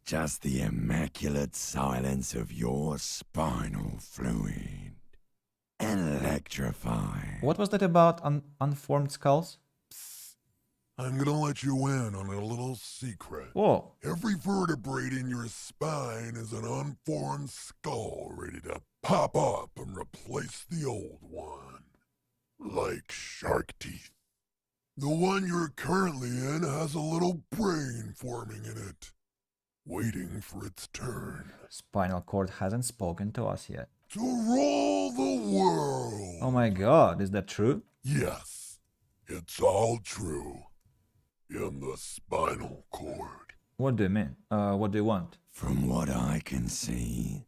Speaker 7: Just the immaculate silence of your spinal fluid. Electrify.
Speaker 1: What was that about unformed skulls?
Speaker 16: I'm gonna let you in on a little secret.
Speaker 1: Whoa.
Speaker 16: Every vertebrae in your spine is an unformed skull ready to pop up and replace the old one. Like shark teeth. The one you're currently in has a little brain forming in it, waiting for its turn.
Speaker 1: Spinal cord hasn't spoken to us yet.
Speaker 16: To rule the world!
Speaker 1: Oh my god, is that true?
Speaker 16: Yes, it's all true. In the spinal cord.
Speaker 1: What do you mean? What do you want?
Speaker 7: From what I can see,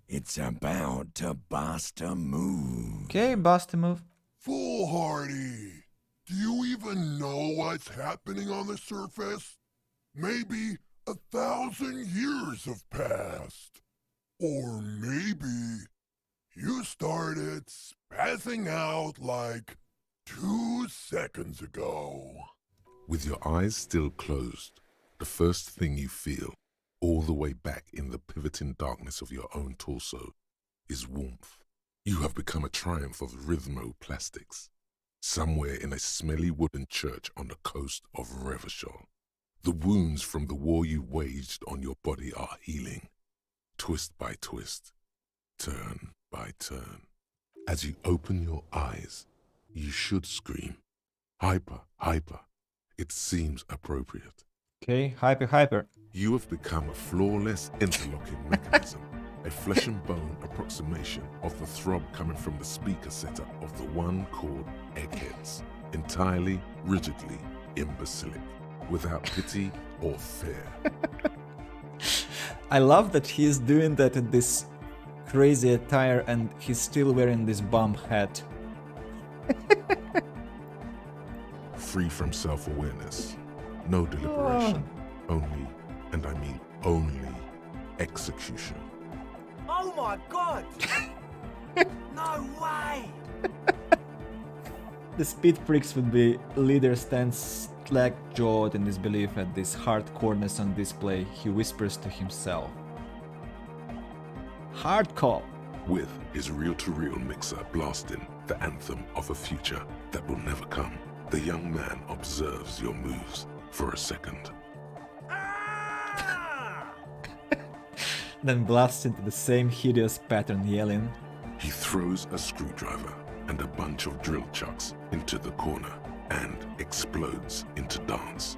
Speaker 7: it's about to bust a move.
Speaker 1: Okay, bust a move.
Speaker 16: Foolhardy! Do you even know what's happening on the surface? Maybe 1,000 years have passed. Or maybe you started spazzing out like 2 seconds ago.
Speaker 3: With your eyes still closed, the first thing you feel, all the way back in the pivoting darkness of your own torso, is warmth. You have become a triumph of rhythmoplastics, somewhere in a smelly wooden church on the coast of Revachol. The wounds from the war you waged on your body are healing, twist by twist, turn by turn. As you open your eyes, you should scream, hyper, hyper. It seems appropriate.
Speaker 1: Okay, hyper.
Speaker 3: You have become a flawless interlocking mechanism, a flesh and bone approximation of the throb coming from the speaker setup of the one called Eggheads, entirely, rigidly imbecilic, without pity or fear.
Speaker 1: I love that he's doing that in this crazy attire and he's still wearing this bomb hat.
Speaker 3: Free from self-awareness, no deliberation, only, and I mean only, execution.
Speaker 12: Oh my god! No way!
Speaker 1: The Speed Freaks would be leader stands slack-jawed in disbelief at this hardcoreness on display. He whispers to himself. Hardcore!
Speaker 3: With his reel-to-reel mixer blasting the anthem of a future that will never come, the young man observes your moves for a second.
Speaker 1: Then blasts into the same hideous pattern, yelling,
Speaker 3: He throws a screwdriver and a bunch of drill chucks into the corner and explodes into dance.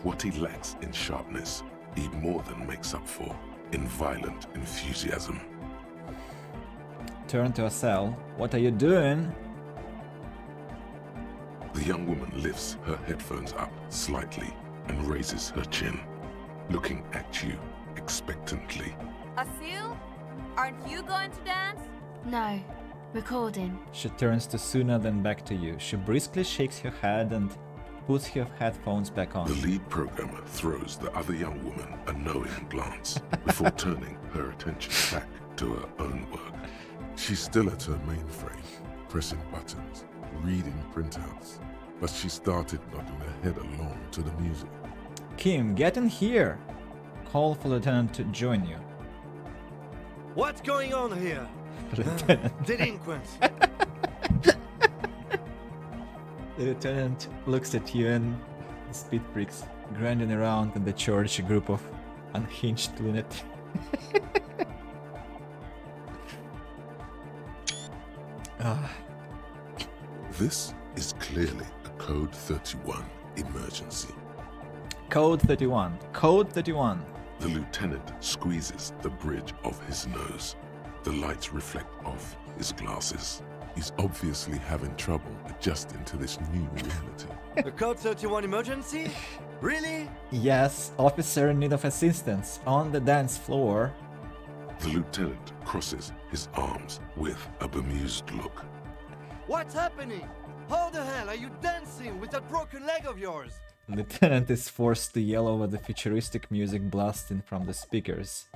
Speaker 3: What he lacks in sharpness, he more than makes up for in violent enthusiasm.
Speaker 1: Turn to a cell. What are you doing?
Speaker 3: The young woman lifts her headphones up slightly and raises her chin, looking at you expectantly.
Speaker 15: Asil? Aren't you going to dance?
Speaker 8: No. Recording.
Speaker 1: She turns to Suna, then back to you. She briskly shakes her head and puts her headphones back on.
Speaker 3: The lead programmer throws the other young woman a knowing glance before turning her attention back to her own work.
Speaker 16: She's still at her mainframe, pressing buttons, reading printouts, but she started nodding her head along to the music.
Speaker 1: Kim, get in here! Call for Lieutenant to join you.
Speaker 2: What's going on here?
Speaker 1: Lieutenant.
Speaker 2: Delinquents.
Speaker 1: The lieutenant looks at you and the speed freaks grinding around in the church, a group of unhinged lunatics.
Speaker 3: This is clearly a Code 31 emergency.
Speaker 1: Code 31. Code 31.
Speaker 3: The lieutenant squeezes the bridge of his nose. The lights reflect off his glasses.
Speaker 16: He's obviously having trouble adjusting to this new reality.
Speaker 2: A Code 31 emergency? Really?
Speaker 1: Yes, officer in need of assistance on the dance floor.
Speaker 3: The lieutenant crosses his arms with a bemused look.
Speaker 2: What's happening? How the hell are you dancing with that broken leg of yours?
Speaker 1: Lieutenant is forced to yell over the futuristic music blasting from the speakers.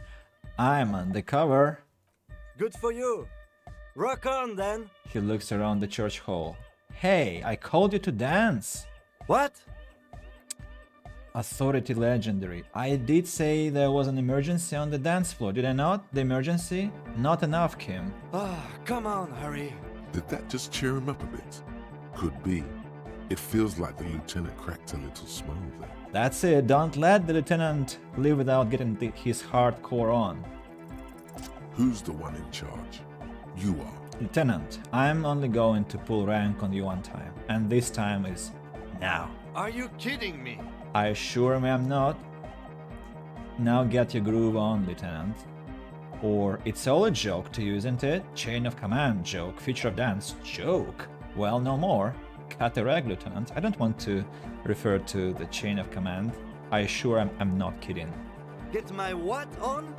Speaker 1: I'm undercover.
Speaker 2: Good for you. Rock on then.
Speaker 1: He looks around the church hall. Hey, I called you to dance.
Speaker 2: What?
Speaker 1: Authority legendary. I did say there was an emergency on the dance floor, did I not? The emergency? Not enough, Kim.
Speaker 2: Come on, hurry.
Speaker 16: Did that just cheer him up a bit? Could be. It feels like the lieutenant cracked a little smile there.
Speaker 1: That's it, don't let the lieutenant live without getting his hardcore on.
Speaker 16: Who's the one in charge? You are.
Speaker 1: Lieutenant, I'm only going to pull rank on you one time, and this time is now.
Speaker 2: Are you kidding me?
Speaker 1: I assure am not. Now get your groove on, Lieutenant. Or it's all a joke to you, isn't it? Chain of command joke, feature of dance joke. Well, no more. Cut the rag, Lieutenant. I don't want to refer to the chain of command. I assure I'm not kidding.
Speaker 2: Get my what on?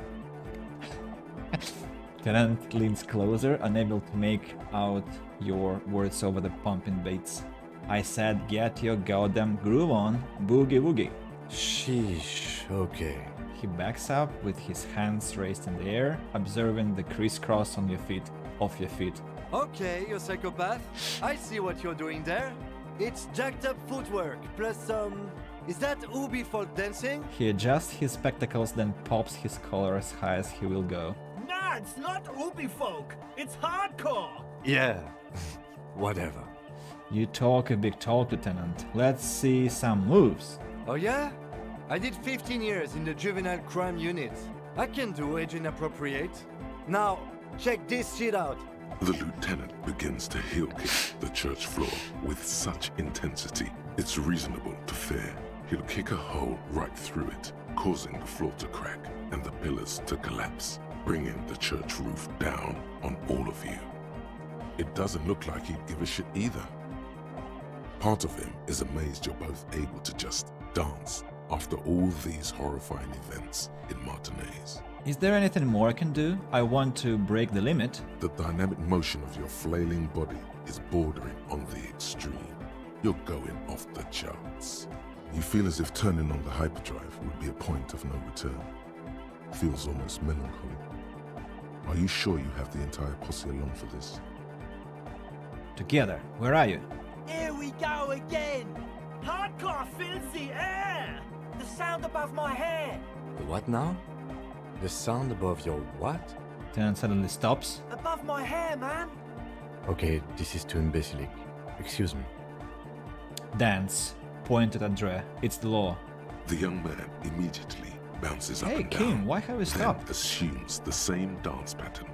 Speaker 1: Lieutenant leans closer, unable to make out your words over the pumping beats. I said get your goddamn groove on, boogie woogie.
Speaker 4: Sheesh, okay.
Speaker 1: He backs up with his hands raised in the air, observing the crisscross on your feet, off your feet.
Speaker 2: Okay, you psychopath. I see what you're doing there. It's jacked up footwork, plus some... Is that Ubi folk dancing?
Speaker 1: He adjusts his spectacles, then pops his collar as high as he will go.
Speaker 11: Nah, it's not Ubi folk. It's hardcore.
Speaker 4: Yeah, whatever.
Speaker 1: You talk a big talk, Lieutenant. Let's see some moves.
Speaker 2: Oh yeah? I did 15 years in the juvenile crime unit. I can do age inappropriate. Now, check this shit out.
Speaker 3: The lieutenant begins to heel kick the church floor with such intensity, it's reasonable to fear he'll kick a hole right through it, causing the floor to crack and the pillars to collapse, bringing the church roof down on all of you. It doesn't look like he'd give a shit either. Part of him is amazed you're both able to just dance after all these horrifying events in Martinez.
Speaker 1: Is there anything more I can do? I want to break the limit.
Speaker 16: The dynamic motion of your flailing body is bordering on the extreme. You're going off the charts. You feel as if turning on the hyperdrive would be a point of no return. Feels almost melancholy. Are you sure you have the entire posse along for this?
Speaker 1: Together, where are you?
Speaker 13: Here we go again!
Speaker 11: Hardcore fills the air!
Speaker 12: The sound above my hair!
Speaker 4: The what now? The sound above your what?
Speaker 1: Lieutenant suddenly stops.
Speaker 12: Above my hair, man!
Speaker 4: Okay, this is too imbecilic. Excuse me.
Speaker 1: Dance. Pointed at Dre. It's the law.
Speaker 3: The young man immediately bounces up
Speaker 1: Hey,
Speaker 3: and
Speaker 1: Kim,
Speaker 3: down,
Speaker 1: why have you
Speaker 3: then
Speaker 1: stopped?
Speaker 3: assumes the same dance pattern,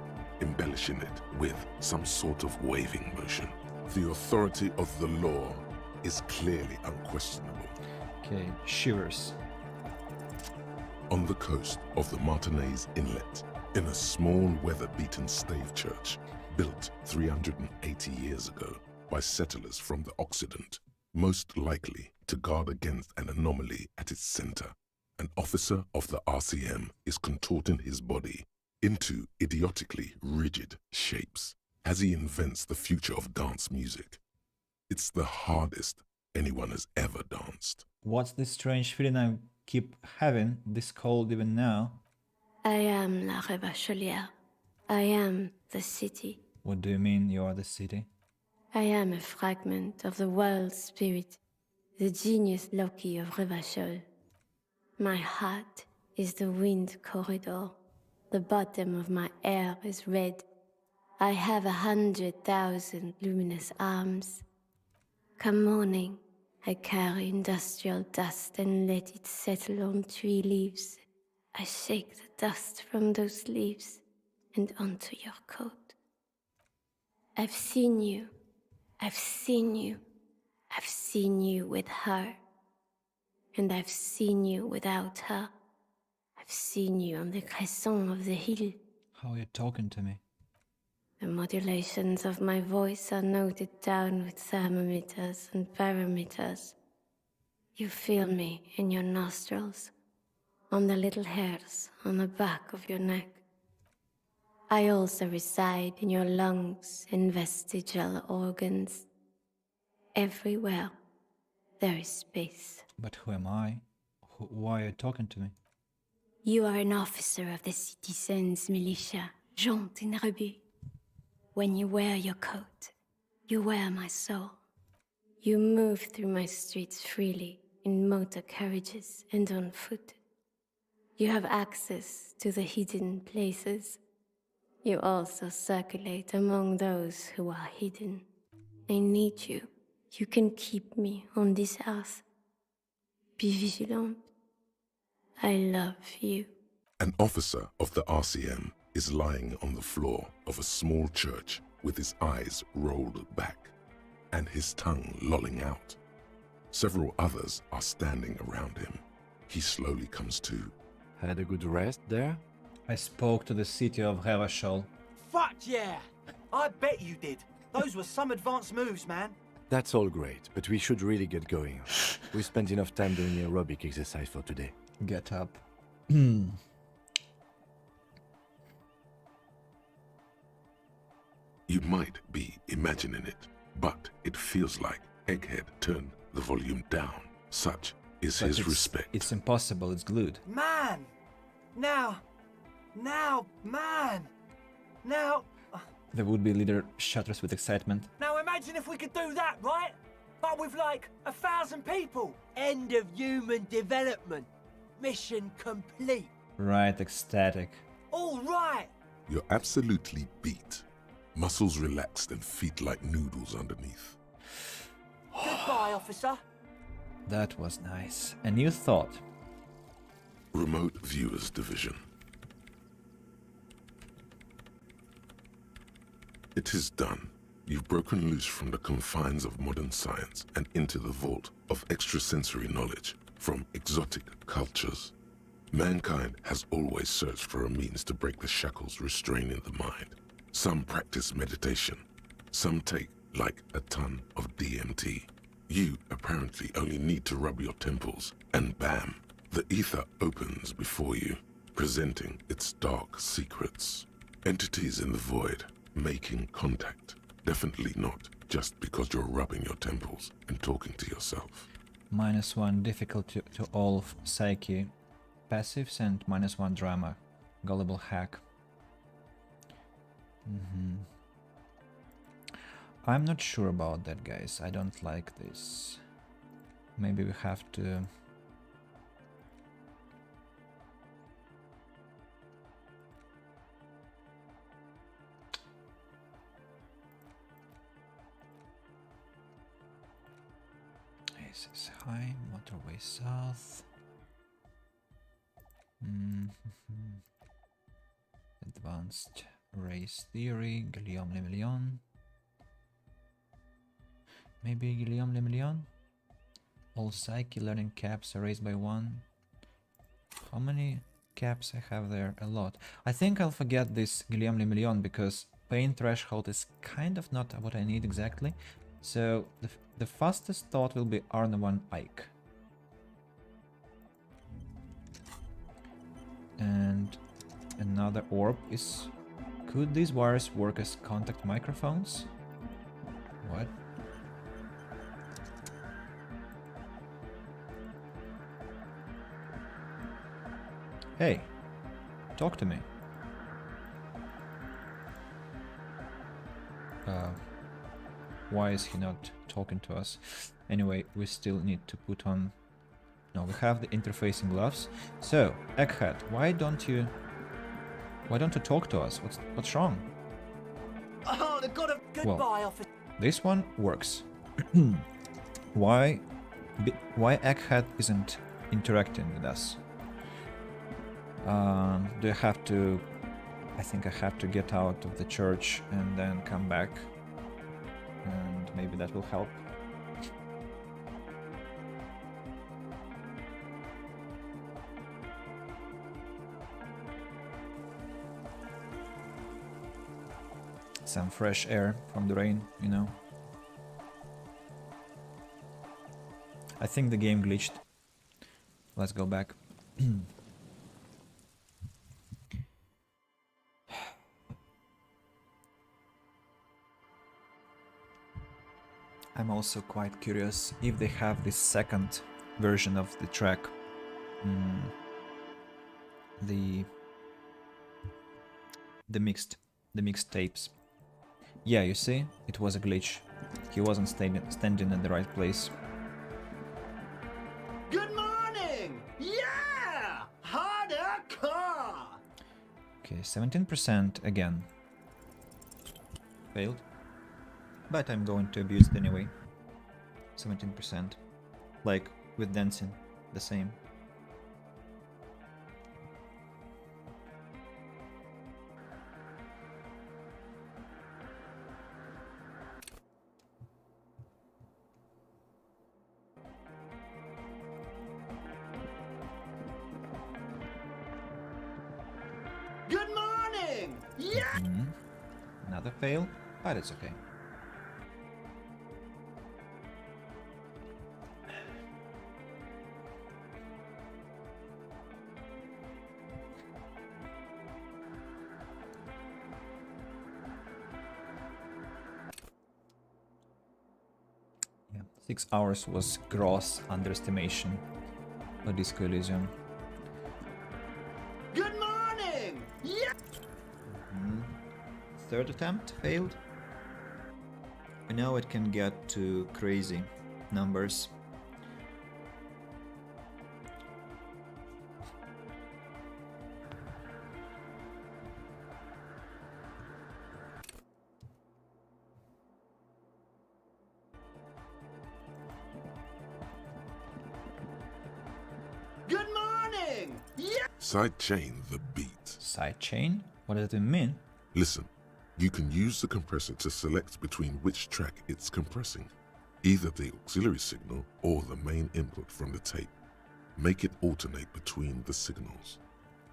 Speaker 3: embellishing it with some sort of waving motion. The authority of the law is clearly unquestionable.
Speaker 1: Okay, shivers.
Speaker 3: On the coast of the Martinez Inlet, in a small weather-beaten stave church built 380 years ago by settlers from the Occident, most likely to guard against an anomaly at its center, an officer of the RCM is contorting his body into idiotically rigid shapes as he invents the future of dance music. It's the hardest anyone has ever danced.
Speaker 1: What's this strange feeling I keep having, this cold even now?
Speaker 20: I am La Revacholière. I am the city.
Speaker 1: What do you mean you are the city?
Speaker 20: I am a fragment of the world spirit, the genius Loki of Revachol. My heart is the wind corridor. The bottom of my air is red. I have 100,000 luminous arms. Come morning, I carry industrial dust and let it settle on tree leaves. I shake the dust from those leaves and onto your coat. I've seen you. I've seen you. I've seen you with her. And I've seen you without her. I've seen you on the crescent of the hill.
Speaker 1: How are you talking to me?
Speaker 20: The modulations of my voice are noted down with thermometers and barometers. You feel me in your nostrils, on the little hairs on the back of your neck. I also reside in your lungs and vestigial organs. Everywhere there is space.
Speaker 1: But who am I? Why are you talking to me?
Speaker 20: You are an officer of the citizens' militia, Jante and Rebut. When you wear your coat, you wear my soul. You move through my streets freely, in motor carriages and on foot. You have access to the hidden places. You also circulate among those who are hidden. I need you. You can keep me on this earth. Be vigilant. I love you.
Speaker 3: An officer of the RCM is lying on the floor of a small church with his eyes rolled back and his tongue lolling out. Several others are standing around him. He slowly comes to.
Speaker 4: Had a good rest there?
Speaker 1: I spoke to the city of Revachol.
Speaker 13: Fuck yeah!
Speaker 12: I bet you did. Those were some advanced moves, man.
Speaker 4: That's all great, but we should really get going. We spent enough time doing aerobic exercise for today.
Speaker 1: Get up.
Speaker 3: You might be imagining it, but it feels like Egghead turned the volume down. Such is
Speaker 1: But
Speaker 3: his respect.
Speaker 1: It's impossible, it's glued.
Speaker 12: Man! Now, man! Now...
Speaker 1: The would-be leader shudders with excitement.
Speaker 12: Now imagine if we could do that, right? But with like 1,000 people.
Speaker 13: End of human development. Mission complete.
Speaker 1: Right, ecstatic.
Speaker 12: All right!
Speaker 3: You're absolutely beat. Muscles relaxed and feet like noodles underneath.
Speaker 12: Goodbye, officer.
Speaker 1: That was nice. A new thought.
Speaker 3: Remote Viewers Division. It is done. You've broken loose from the confines of modern science and into the vault of extrasensory knowledge from exotic cultures. Mankind has always searched for a means to break the shackles restraining the mind. Some practice meditation. Some take like a ton of DMT. You apparently only need to rub your temples, and bam, the ether opens before you, presenting its dark secrets. Entities in the void, making contact. Definitely not just because you're rubbing your temples and talking to yourself.
Speaker 1: -1 difficulty to all of psyche passives and -1 drama. Gullible hack. I'm not sure about that, guys. I don't like this. Maybe we have to... This is high, motorway south. Advanced Race theory, Guillaume Le Million. Maybe Guillaume Le Million? All psyche learning caps are raised by 1. How many caps I have there? A lot. I think I'll forget this Guillaume Le Million because pain threshold is kind of not what I need exactly. So the fastest thought will be Arnavan Ike. And another orb is... Could these wires work as contact microphones? What? Hey, talk to me. Why is he not talking to us? Anyway, we still need to put on... No, we have the interfacing gloves. So, Egghead, why don't you talk to us? What's wrong?
Speaker 12: Oh, they've got a goodbye officer.
Speaker 1: This one works. Why Egghead isn't interacting with us? Do I have to... I think I have to get out of the church and then come back. And maybe that will help. Some fresh air from the rain, you know. I think the game glitched. Let's go back. I'm also quite curious if they have this second version of the track. The mixed tapes. Yeah, you see, it was a glitch. He wasn't standing at the right place.
Speaker 11: Good morning! Yeah! Harder car!
Speaker 1: Okay, 17% again. Failed. But I'm going to abuse it anyway. 17%. Like with dancing, the same.
Speaker 11: Good morning! Yeah!
Speaker 1: Another fail, but it's okay. Yeah, 6 hours was gross underestimation of Disco Elysium.
Speaker 11: Good morning! Yeah!
Speaker 1: Third attempt failed. I know it can get to crazy numbers.
Speaker 11: Good morning! Yeah!
Speaker 3: Sidechain the beat.
Speaker 1: Sidechain? What does it mean?
Speaker 3: Listen, you can use the compressor to select between which track it's compressing, either the auxiliary signal or the main input from the tape. Make it alternate between the signals.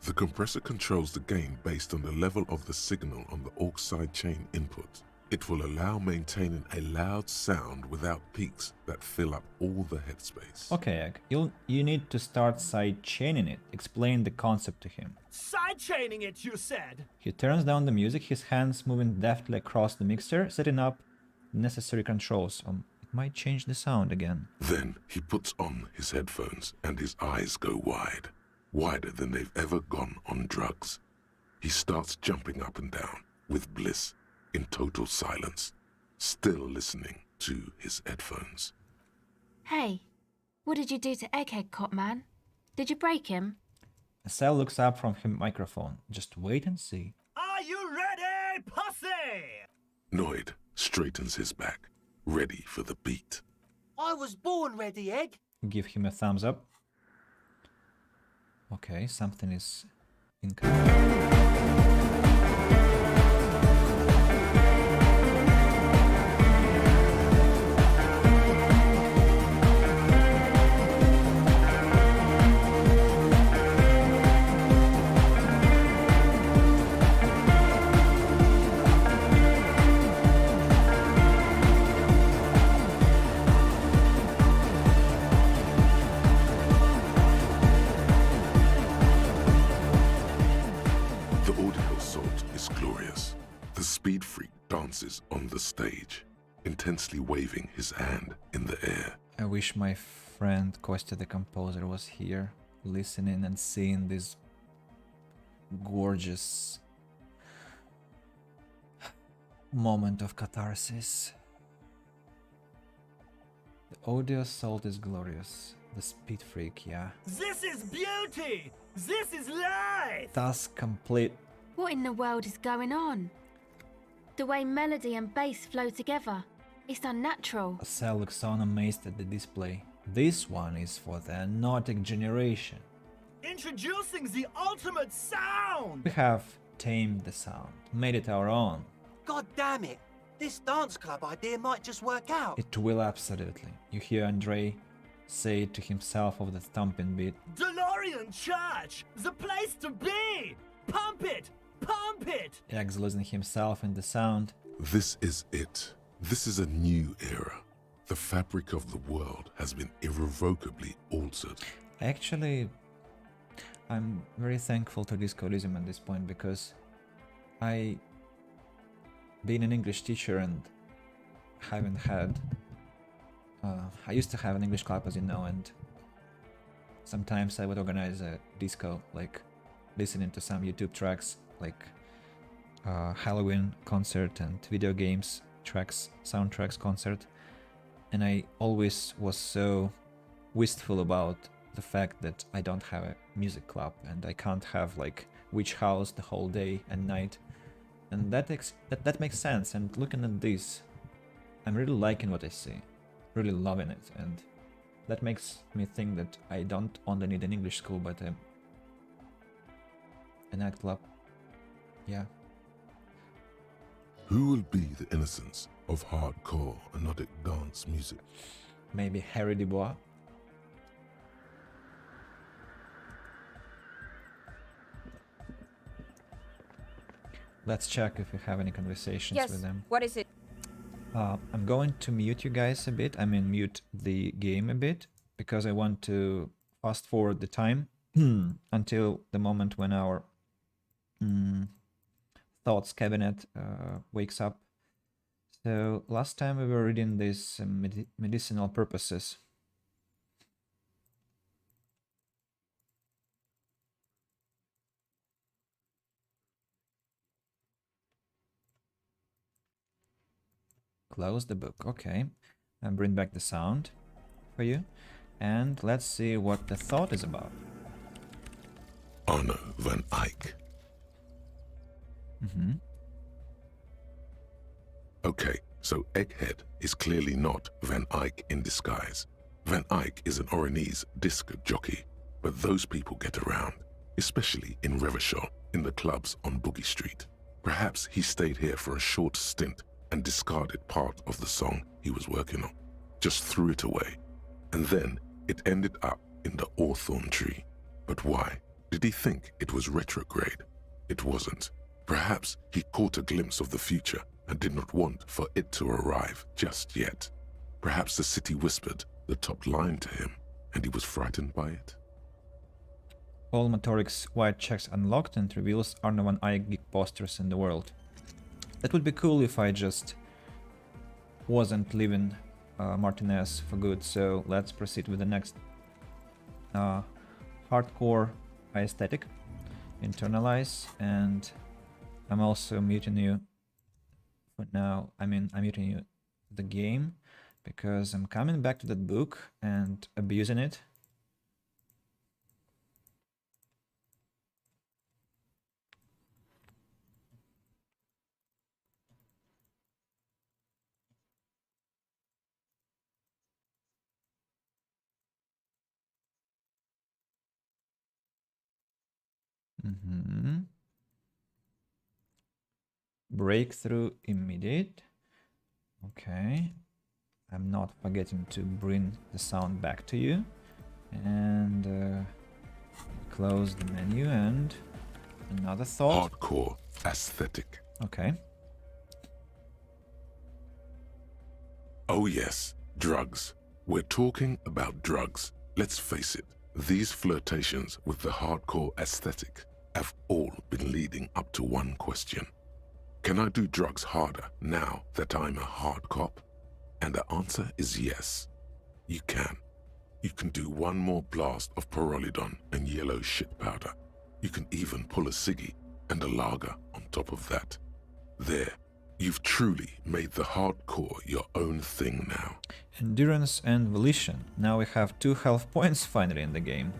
Speaker 3: The compressor controls the gain based on the level of the signal on the aux sidechain input. It will allow maintaining a loud sound without peaks that fill up all the headspace.
Speaker 1: Okay, Egg, you need to start sidechaining it. Explain the concept to him.
Speaker 11: Sidechaining it, you said?
Speaker 1: He turns down the music, his hands moving deftly across the mixer, setting up necessary controls. It might change the sound again.
Speaker 3: Then he puts on his headphones and his eyes go wide, wider than they've ever gone on drugs. He starts jumping up and down with bliss, in total silence, still listening to his headphones.
Speaker 8: Hey, what did you do to Egghead, Cop Man? Did you break him?
Speaker 1: Cell looks up from his microphone. Just wait and see.
Speaker 11: Are you ready, pussy?
Speaker 3: Noid straightens his back, ready for the beat.
Speaker 10: I was born ready, Egg.
Speaker 1: Give him a thumbs up. Okay, something is incorrect.
Speaker 3: The speed freak dances on the stage, intensely waving his hand in the air.
Speaker 1: I wish my friend Kostya the composer was here, listening and seeing this gorgeous moment of catharsis. The audio assault is glorious. The speed freak, yeah.
Speaker 11: This is beauty! This is life!
Speaker 1: That's complete.
Speaker 8: What in the world is going on? The way melody and bass flow together. It's unnatural.
Speaker 1: Cell looks so amazed at the display. This one is for the Nautic generation.
Speaker 11: Introducing the ultimate sound!
Speaker 1: We have tamed the sound, made it our own.
Speaker 12: God damn it! This dance club idea might just work out.
Speaker 1: It will absolutely. You hear Andrei say to himself of the thumping beat.
Speaker 11: DeLorean Church! The place to be! Pump it! Pump it!
Speaker 1: Eggs losing himself in the sound.
Speaker 3: This is it. This is a new era. The fabric of the world has been irrevocably altered.
Speaker 1: Actually, I'm very thankful to Disco Elysium at this point because being an English teacher and haven't had I used to have an English club, as you know, and sometimes I would organize a disco, like listening to some YouTube tracks, like Halloween concert and video games tracks, soundtracks concert, and I always was so wistful about the fact that I don't have a music club and I can't have like witch house the whole day and night, and that makes sense. And looking at this, I'm really liking what I see. Really loving it, and that makes me think that I don't only need an English school but a nightclub. Yeah.
Speaker 3: Who will be the innocence of hardcore anodic dance music?
Speaker 1: Maybe Harry Dubois. Let's check if we have any conversations with them.
Speaker 6: What is it?
Speaker 1: I'm going to mute you guys a bit. I mean, mute the game a bit, because I want to fast forward the time until the moment when our thoughts cabinet wakes up. So last time we were reading this medicinal purposes. Close the book, okay, and bring back the sound for you, and let's see what the thought is about.
Speaker 3: Arno van Eyck. Okay, so Egghead is clearly not Van Eyck in disguise. Van Eyck is an Oranese disc jockey, but those people get around, especially in Revachol, in the clubs on Boogie Street. Perhaps he stayed here for a short stint and discarded part of the song he was working on, just threw it away, and then it ended up in the Hawthorn tree. But why? Did he think it was retrograde? It wasn't. Perhaps he caught a glimpse of the future and did not want for it to arrive just yet. Perhaps the city whispered the top line to him, and he was frightened by it.
Speaker 1: All Motoric's white checks unlocked and reveals Arno van Eyck geek posters in the world. That would be cool if I just wasn't leaving Martinez for good, so let's proceed with the next. Hardcore aesthetic, internalize, and I'm also muting you for now. I mean, I'm muting you the game because I'm coming back to that book and abusing it. Breakthrough immediate. Okay. I'm not forgetting to bring the sound back to you. And close the menu and another thought.
Speaker 3: Hardcore aesthetic.
Speaker 1: Okay.
Speaker 3: Oh yes, drugs. We're talking about drugs. Let's face it, these flirtations with the hardcore aesthetic have all been leading up to one question. Can I do drugs harder now that I'm a hard cop? And the answer is yes. You can. You can do one more blast of pyrrolidon and yellow shit powder. You can even pull a ciggy and a lager on top of that. There, you've truly made the hardcore your own thing now.
Speaker 1: Endurance and volition. Now we have 2 health points finally in the game.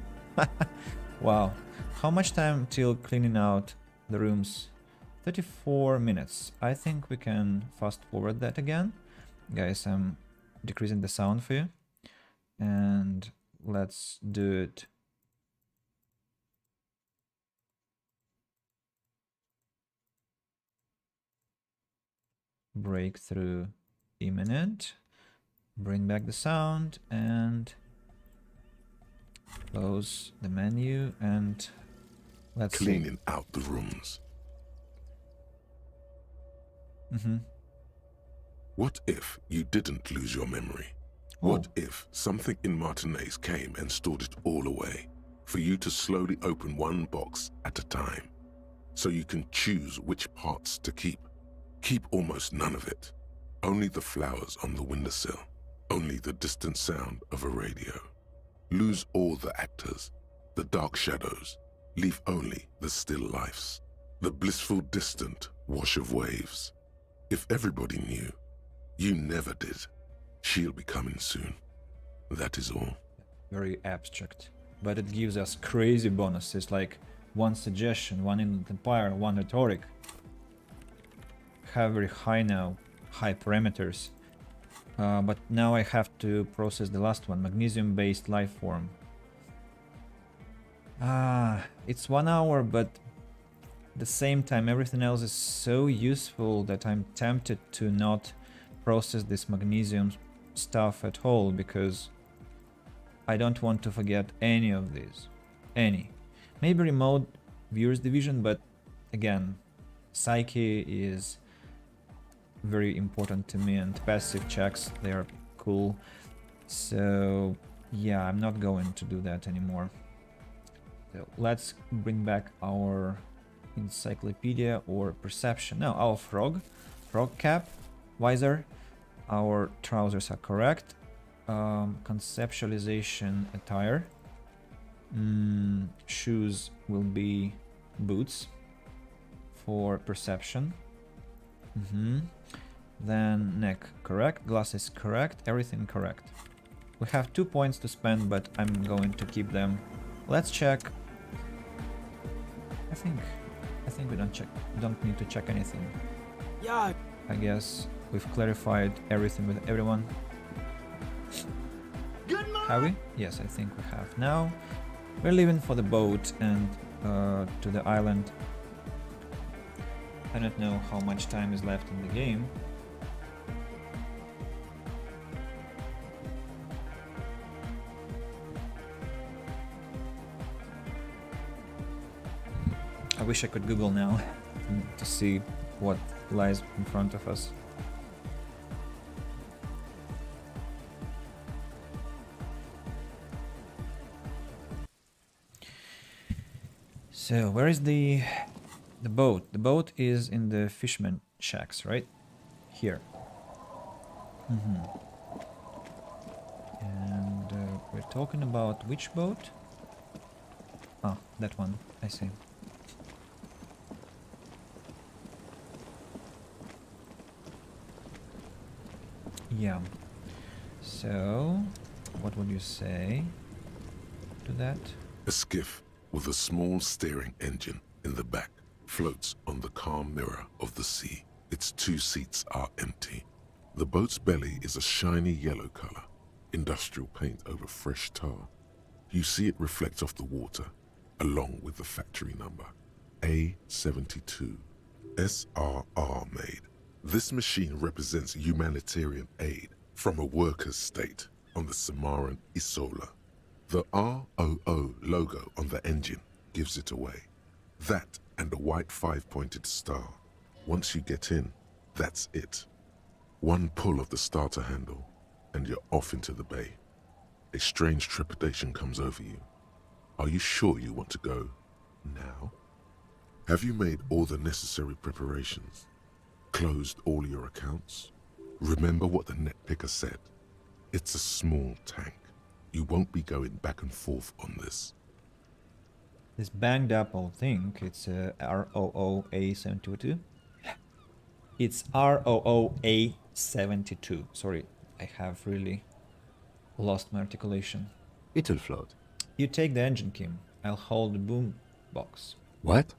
Speaker 1: Wow. How much time till cleaning out the rooms? 34 minutes. I think we can fast forward that again. Guys, I'm decreasing the sound for you. And let's do it. Breakthrough imminent. Bring back the sound and close the menu and let's
Speaker 3: cleaning out the rooms. What if you didn't lose your memory? What if something in Martinez came and stored it all away, for you to slowly open one box at a time, so you can choose which parts to keep? Keep almost none of it. Only the flowers on the windowsill. Only the distant sound of a radio. Lose all the actors, the dark shadows. Leave only the still lifes. The blissful distant wash of waves. If everybody knew, you never did. She'll be coming soon. That is all.
Speaker 1: Very abstract. But it gives us crazy bonuses like 1 suggestion, 1 inland empire, 1 rhetoric. Have very high now, high parameters. But now I have to process the last one, magnesium-based life form. It's 1 hour, but at the same time everything else is so useful that I'm tempted to not process this magnesium stuff at all, because I don't want to forget any of these. Any. Maybe remote viewers division, but again, psyche is very important to me, and passive checks, they are cool. So yeah, I'm not going to do that anymore. So let's bring back our encyclopedia or perception. No, our frog cap, visor. Our trousers are correct. Conceptualization attire. Shoes will be boots for perception. Then neck correct, glasses correct, everything correct. We have 2 points to spend, but I'm going to keep them. Let's check. I think we don't need to check anything.
Speaker 13: Yeah.
Speaker 1: I guess we've clarified everything with everyone. Have we? Yes, I think we have. Now we're leaving for the boat and to the island. I don't know how much time is left in the game. I wish I could Google now to see what lies in front of us. So where is the boat? The boat is in the fisherman shacks, right? Here. And we're talking about which boat? Ah, that one, I see. Yeah. So, what would you say to that?
Speaker 3: A skiff with a small steering engine in the back floats on the calm mirror of the sea. Its 2 seats are empty. The boat's belly is a shiny yellow color, industrial paint over fresh tar. You see it reflect off the water, along with the factory number, A72, SRR made. This machine represents humanitarian aid from a workers' state on the Samaran Isola. The ROO logo on the engine gives it away. That and a white 5-pointed star. Once you get in, that's it. 1 pull of the starter handle, and you're off into the bay. A strange trepidation comes over you. Are you sure you want to go now? Have you made all the necessary preparations? closed all your accounts? Remember what the net picker said. It's a small tank. You won't be going back and forth on this.
Speaker 1: This banged up old thing, it's ROOA72. It's ROOA72. Sorry, I have really lost my articulation.
Speaker 4: It'll float.
Speaker 1: You take the engine, Kim. I'll hold the boom box.
Speaker 4: What?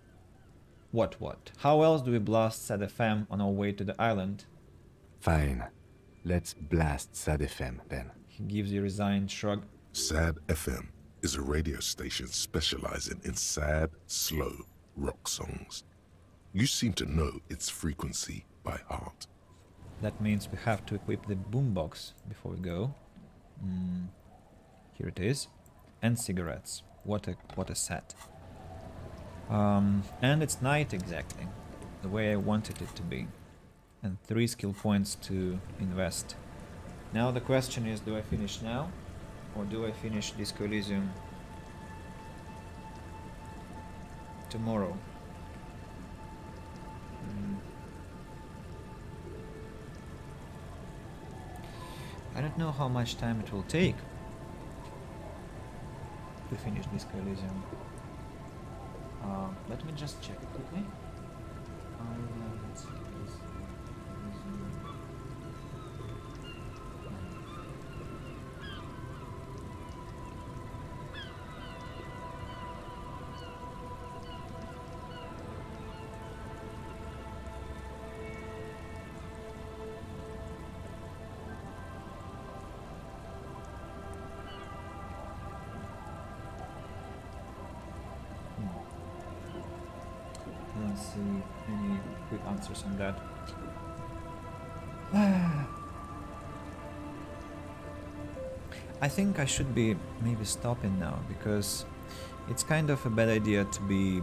Speaker 1: What? How else do we blast Sad FM on our way to the island?
Speaker 4: Fine. Let's blast Sad FM then.
Speaker 1: He gives you a resigned shrug.
Speaker 3: Sad FM is a radio station specializing in sad, slow rock songs. You seem to know its frequency by heart.
Speaker 1: That means we have to equip the boombox before we go. Here it is. And cigarettes. What a set. And it's night exactly. The way I wanted it to be. And 3 skill points to invest. Now the question is, do I finish now? Or do I finish Disco Elysium tomorrow? I don't know how much time it will take to finish Disco Elysium. Let me just check it quickly. Let's see this. I don't see any quick answers on that. I think I should be maybe stopping now, because it's kind of a bad idea to be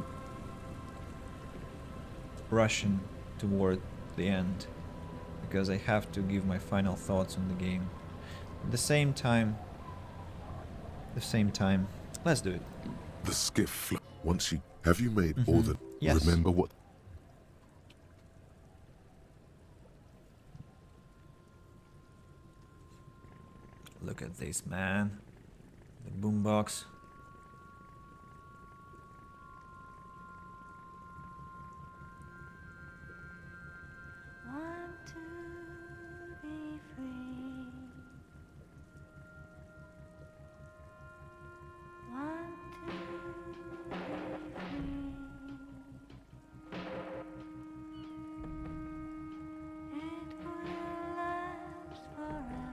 Speaker 1: rushing toward the end, because I have to give my final thoughts on the game. At the same time, let's do it.
Speaker 3: The skiff, once you... Have you made all the...
Speaker 1: Yes.
Speaker 3: Remember what...
Speaker 1: Look at this, man. The boombox.
Speaker 17: Want to be free. Want to be free. It will last forever.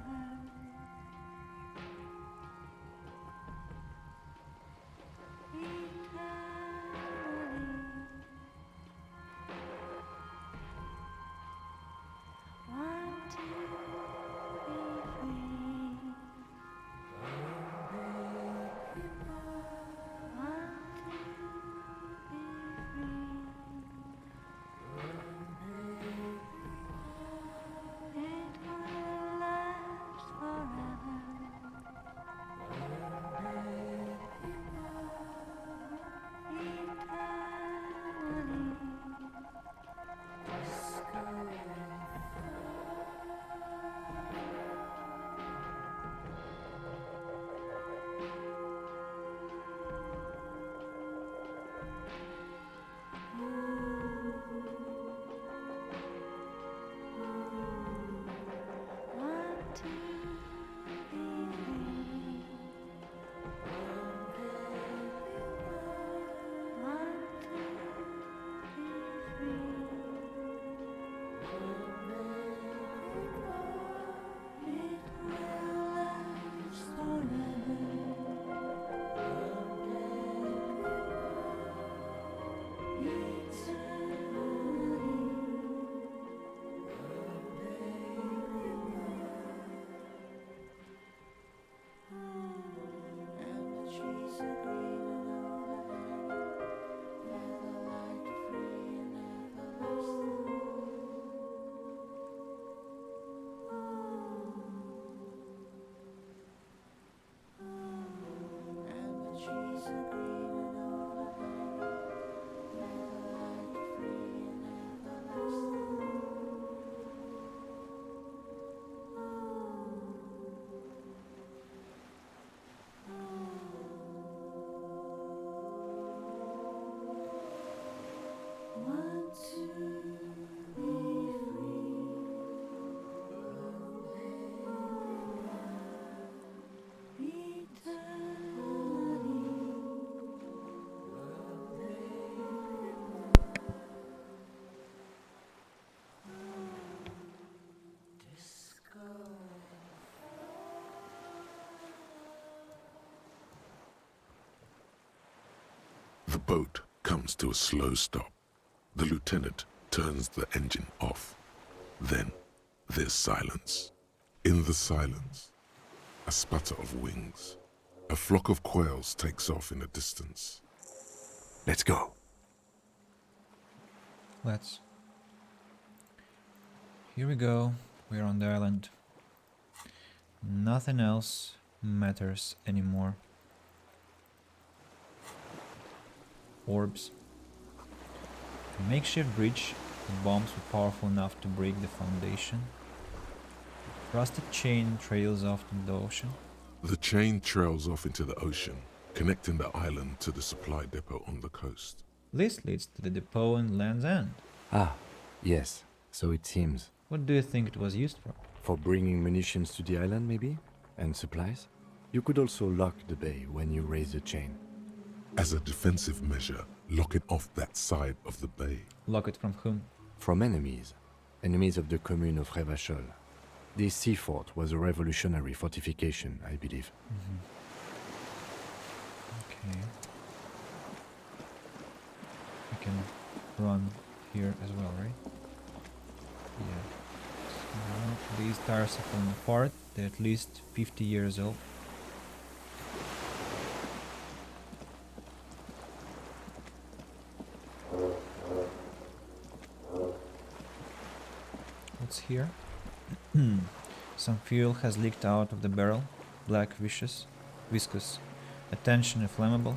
Speaker 3: The boat comes to a slow stop. The lieutenant turns the engine off. Then there's silence. In the silence, a sputter of wings. A flock of quails takes off in the distance.
Speaker 4: Let's go.
Speaker 1: Let's. Here we go. We're on the island. Nothing else matters anymore. Orbs. A makeshift bridge with bombs were powerful enough to break the foundation. Rusted chain trails off to the ocean.
Speaker 3: The chain trails off into the ocean, connecting the island to the supply depot on the coast.
Speaker 1: This leads to the depot in Land's End.
Speaker 4: Ah, yes, so it seems.
Speaker 1: What do you think it was used for?
Speaker 4: For bringing munitions to the island, maybe? And supplies? You could also lock the bay when you raise the chain.
Speaker 3: As a defensive measure, lock it off that side of the bay.
Speaker 1: Lock it from whom?
Speaker 4: From enemies. Enemies of the commune of Revachol. This sea fort was a revolutionary fortification, I believe.
Speaker 1: Okay. We can run here as well, right? Yeah. So these tires are falling apart. They're at least 50 years old. What's here? Some fuel has leaked out of the barrel. Black, viscous. Attention, inflammable.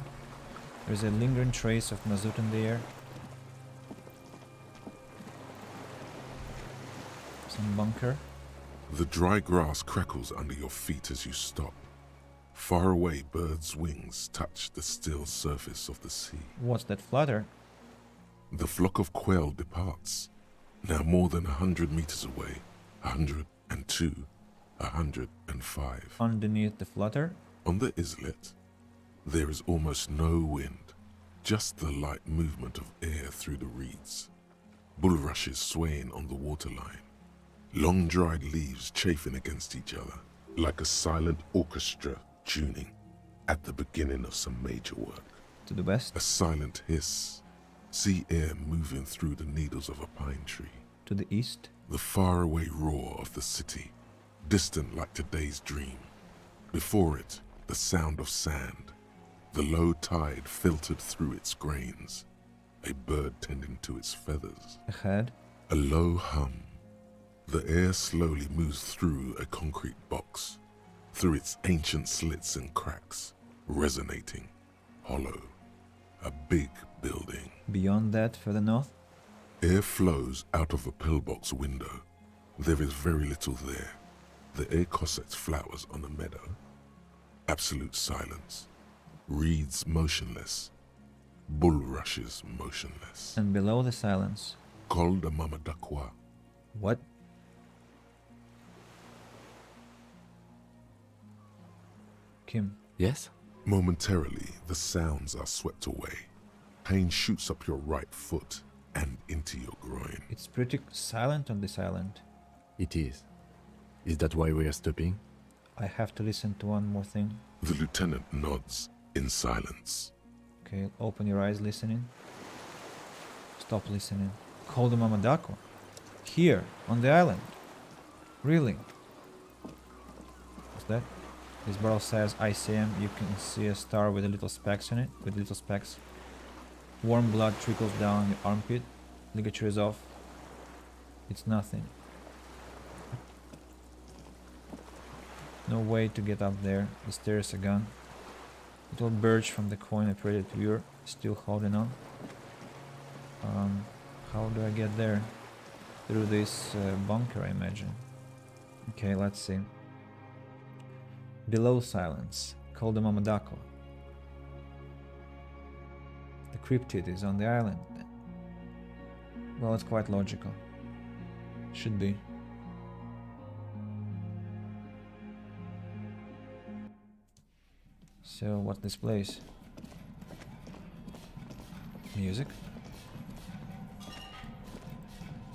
Speaker 1: There's a lingering trace of mazout in the air. Some bunker.
Speaker 3: The dry grass crackles under your feet as you stop. Far away, birds' wings touch the still surface of the sea.
Speaker 1: What's that flutter?
Speaker 3: The flock of quail departs. Now more than 100 meters away. 102, 105.
Speaker 1: Underneath the flutter?
Speaker 3: On the islet, there is almost no wind, just the light movement of air through the reeds. Bulrushes swaying on the waterline. Long dried leaves chafing against each other, like a silent orchestra tuning at the beginning of some major work.
Speaker 1: To the west?
Speaker 3: A silent hiss. Sea air moving through the needles of a pine tree.
Speaker 1: To the east?
Speaker 3: The faraway roar of the city, distant like today's dream. Before it, the sound of sand, the low tide filtered through its grains, a bird tending to its feathers.
Speaker 1: Ahead?
Speaker 3: A low hum. The air slowly moves through a concrete box, through its ancient slits and cracks, resonating, hollow. A big building.
Speaker 1: Beyond that, further north?
Speaker 3: Air flows out of a pillbox window. There is very little there. The air cossets flowers on a meadow. Absolute silence. Reeds motionless. Bulrushes motionless.
Speaker 1: And below the silence?
Speaker 3: Col de Mamadakwa.
Speaker 1: What? Kim.
Speaker 4: Yes?
Speaker 3: Momentarily, the sounds are swept away. Pain shoots up your right foot and into your groin.
Speaker 1: It's pretty silent on this island.
Speaker 4: It is. Is that why we are stopping?
Speaker 1: I have to listen to one more thing.
Speaker 3: The lieutenant nods in silence.
Speaker 1: Okay, open your eyes listening. Stop listening. Call the Mamadako. Here, on the island. Really? What's that? This barrel says ICM. You can see a star with little specks in it. With little specks. Warm blood trickles down your armpit. Ligature is off. It's nothing. No way to get up there. The stairs are gone. Little birch from the coin operated viewer still holding on. How do I get there? Through this bunker, I imagine. Okay, let's see. Below silence. Call the Mamadako. The cryptid is on the island. Well, it's quite logical. Should be. So, what's this place? Music?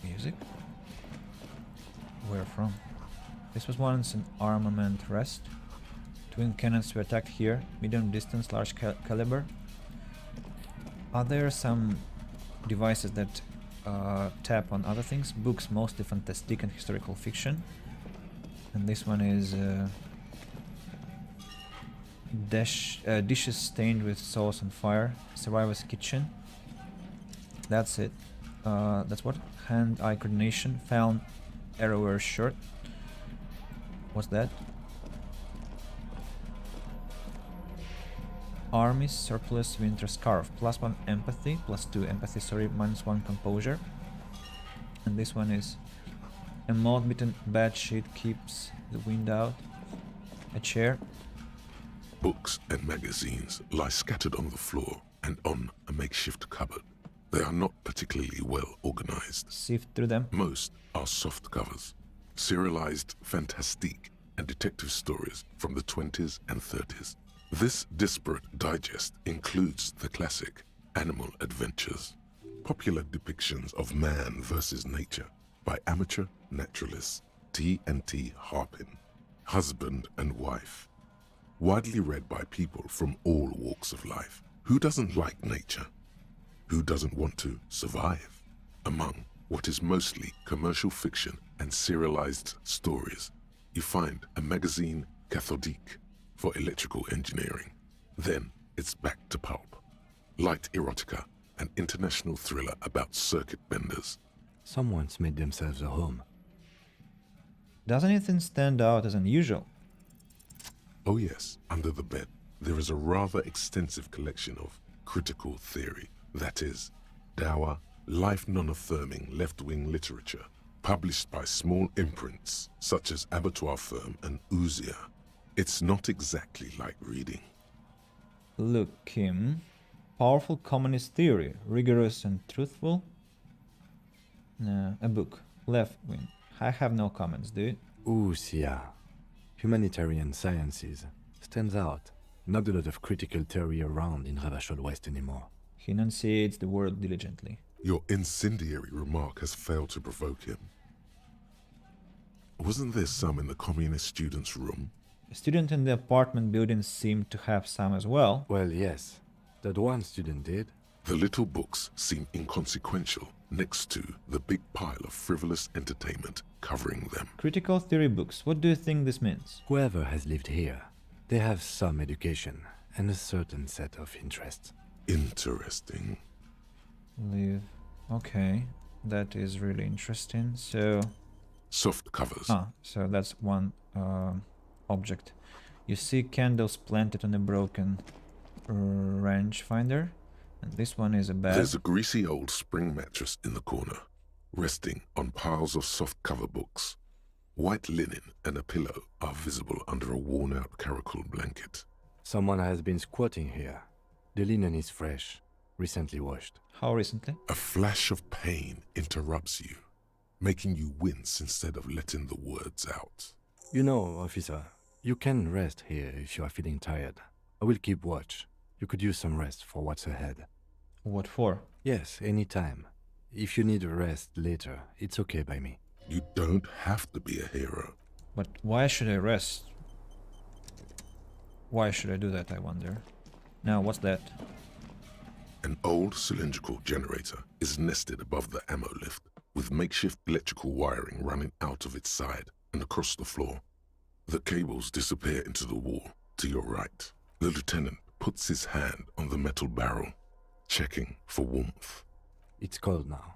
Speaker 1: Music? Where from? This was once an armament rest. Twin cannons were attacked here, medium distance, large caliber. Are there some devices that tap on other things? Books, mostly fantastic and historical fiction. And this one is dishes stained with sauce and fire. Survivor's kitchen. That's it. That's what? Hand-eye coordination. Found arrow shirt. What's that? Army surplus winter scarf. +1 empathy. +2 empathy, sorry. -1 composure. And this one is a moth-bitten bed sheet keeps the wind out. A chair.
Speaker 3: Books and magazines lie scattered on the floor and on a makeshift cupboard. They are not particularly well organized.
Speaker 1: Sift through them.
Speaker 3: Most are soft covers, serialized fantastique and detective stories from the 20s and 30s. This disparate digest includes the classic Animal Adventures, popular depictions of man versus nature by amateur naturalists T&T Harpin, husband and wife. Widely read by people from all walks of life. Who doesn't like nature? Who doesn't want to survive? Among what is mostly commercial fiction and serialized stories, you find a magazine cathodique for electrical engineering. Then it's back to pulp. Light erotica, an international thriller about circuit benders.
Speaker 4: Someone's made themselves a home.
Speaker 1: Does anything stand out as unusual?
Speaker 3: Oh yes, under the bed, there is a rather extensive collection of critical theory, that is, dour, life non-affirming left-wing literature, published by small imprints such as Abattoir Firm and Ouzia. It's not exactly like reading.
Speaker 1: Look, Kim. Powerful communist theory, rigorous and truthful. A book, left-wing. I have no comments, dude.
Speaker 4: Ouzia. Humanitarian sciences. Stands out. Not a lot of critical theory around in Ravachol West anymore.
Speaker 1: He enunciates the word diligently.
Speaker 3: Your incendiary remark has failed to provoke him. Wasn't there some in the communist student's room?
Speaker 1: A student in the apartment building seemed to have some as well.
Speaker 4: Well, yes. That one student did.
Speaker 3: The little books seem inconsequential next to the big pile of frivolous entertainment covering them.
Speaker 1: Critical theory books. What do you think this means?
Speaker 4: Whoever has lived here, they have some education and a certain set of interests.
Speaker 3: Interesting.
Speaker 1: Live. Okay. That is really interesting. So...
Speaker 3: soft covers.
Speaker 1: So that's one object. You see candles planted on a broken rangefinder. And this one is a bed.
Speaker 3: There's a greasy old spring mattress in the corner, resting on piles of soft cover books. White linen and a pillow are visible under a worn-out caracol blanket.
Speaker 4: Someone has been squatting here. The linen is fresh, recently washed.
Speaker 1: How recently?
Speaker 3: A flash of pain interrupts you, making you wince instead of letting the words out.
Speaker 4: You know, officer, you can rest here if you are feeling tired. I will keep watch. You could use some rest for what's ahead.
Speaker 1: What for?
Speaker 4: Yes, any time. If you need a rest later, it's okay by me.
Speaker 3: You don't have to be a hero.
Speaker 1: But why should I rest? Why should I do that, I wonder? Now, what's that?
Speaker 3: An old cylindrical generator is nested above the ammo lift, with makeshift electrical wiring running out of its side and across the floor. The cables disappear into the wall to your right. The lieutenant puts his hand on the metal barrel, checking for warmth.
Speaker 4: It's cold now,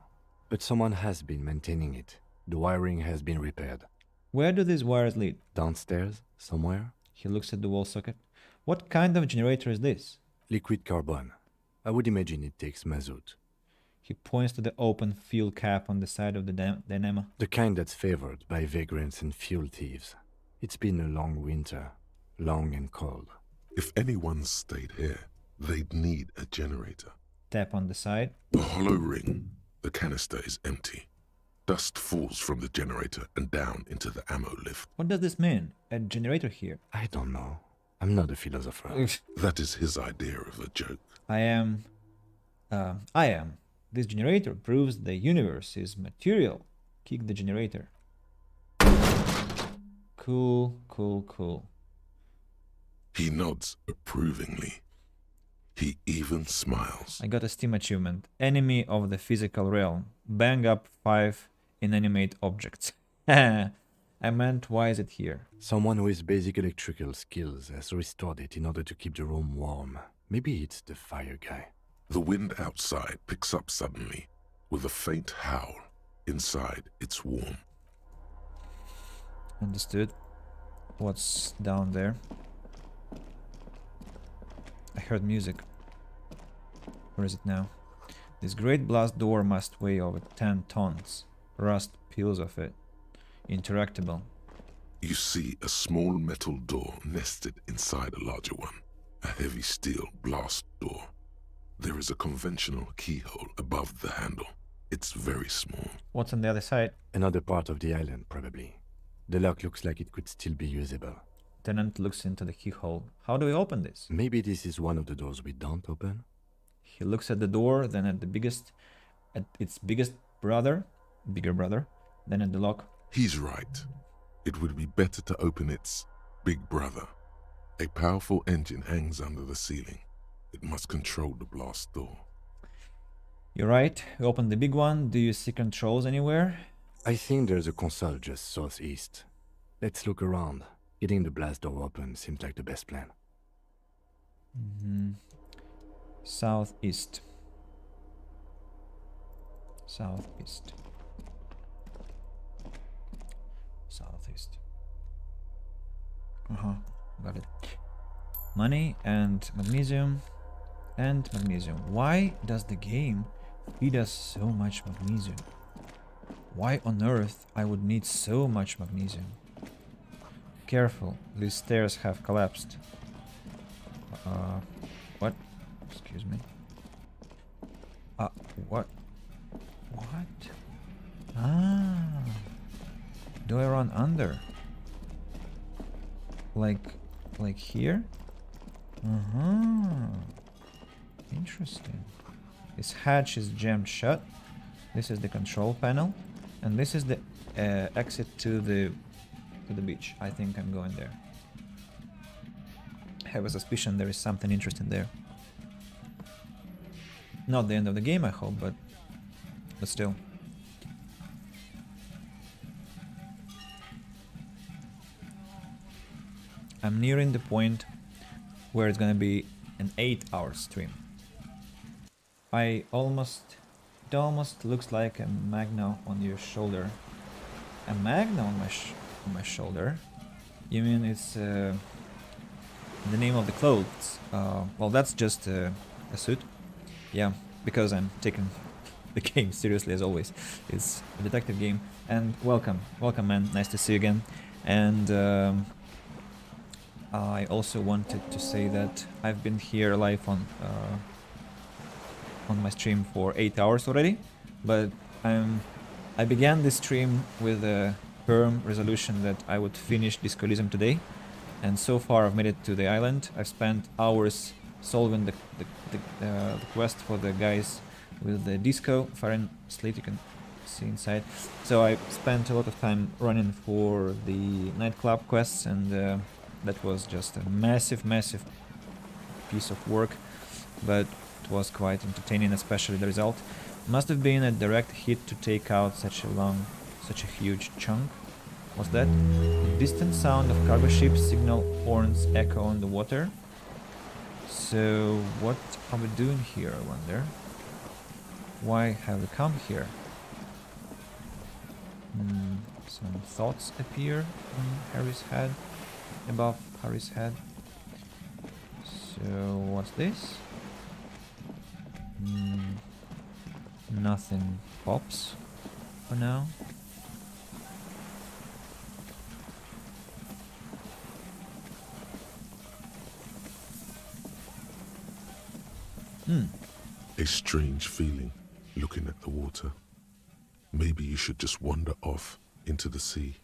Speaker 4: but someone has been maintaining it. The wiring has been repaired.
Speaker 1: Where do these wires lead?
Speaker 4: Downstairs, somewhere.
Speaker 1: He looks at the wall socket. What kind of generator is this?
Speaker 4: Liquid carbon. I would imagine it takes mazout.
Speaker 1: He points to the open fuel cap on the side of the dynamo.
Speaker 4: The kind that's favored by vagrants and fuel thieves. It's been a long winter, long and cold.
Speaker 3: If anyone stayed here, they'd need a generator.
Speaker 1: Tap on the side.
Speaker 3: The hollow ring. The canister is empty. Dust falls from the generator and down into the ammo lift.
Speaker 1: What does this mean? A generator here?
Speaker 4: I don't know. I'm not a philosopher.
Speaker 3: That is his idea of a joke.
Speaker 1: I am. This generator proves the universe is material. Kick the generator. Cool.
Speaker 3: He nods approvingly. He even smiles.
Speaker 1: I got a Steam achievement. Enemy of the physical realm. Bang up 5 inanimate objects. I meant, why is it here?
Speaker 4: Someone with basic electrical skills has restored it in order to keep the room warm. Maybe it's the fire guy.
Speaker 3: The wind outside picks up suddenly, with a faint howl. Inside, it's warm.
Speaker 1: Understood. What's down there? I heard music. Where is it now? This great blast door must weigh over 10 tons. Rust peels off it. Interactable.
Speaker 3: You see a small metal door nested inside a larger one. A heavy steel blast door. There is a conventional keyhole above the handle. It's very small.
Speaker 1: What's on the other side?
Speaker 4: Another part of the island, probably. The lock looks like it could still be usable.
Speaker 1: Tenant looks into the keyhole. How do we open this?
Speaker 4: Maybe this is one of the doors we don't open?
Speaker 1: He looks at the door, then at its biggest brother, bigger brother, then at the lock.
Speaker 3: He's right. It would be better to open its big brother. A powerful engine hangs under the ceiling. It must control the blast door.
Speaker 1: You're right. We open the big one. Do you see controls anywhere?
Speaker 4: I think there's a console just southeast. Let's look around. Getting the blast door open seems like the best plan.
Speaker 1: Southeast. Southeast. Southeast. Got it. Money and magnesium. And magnesium. Why does the game feed us so much magnesium? Why on earth I would need so much magnesium? Careful, these stairs have collapsed. What? Excuse me. What? What? Ah. Do I run under? Like here? Interesting. This hatch is jammed shut. This is the control panel. And this is the exit to the beach. I think I'm going there. I have a suspicion there is something interesting there. Not the end of the game, I hope, but still. I'm nearing the point where it's gonna be an 8-hour stream. It almost looks like a magna on your shoulder. A magna on my shoulder? You mean it's the name of the clothes? Well, that's just a suit. Yeah, because I'm taking the game seriously as always. It's a detective game. And welcome, man. Nice to see you again. And I also wanted to say that I've been here live on my stream for 8 hours already, but I began this stream with a firm resolution that I would finish Disco Elysium today, and so far I've made it to the island. I've spent hours solving the quest for the guys with the disco firing slate, you can see inside. So I spent a lot of time running for the nightclub quests, and that was just a massive piece of work, but it was quite entertaining, especially the result. Must have been a direct hit to take out such a huge chunk. What's that? Distant sound of cargo ships, signal horns echo on the water. So what are we doing here, I wonder? Why have we come here? Some thoughts appear on Harry's head, above Harry's head. So what's this? Nothing pops for now.
Speaker 3: A strange feeling looking at the water. Maybe you should just wander off into the sea.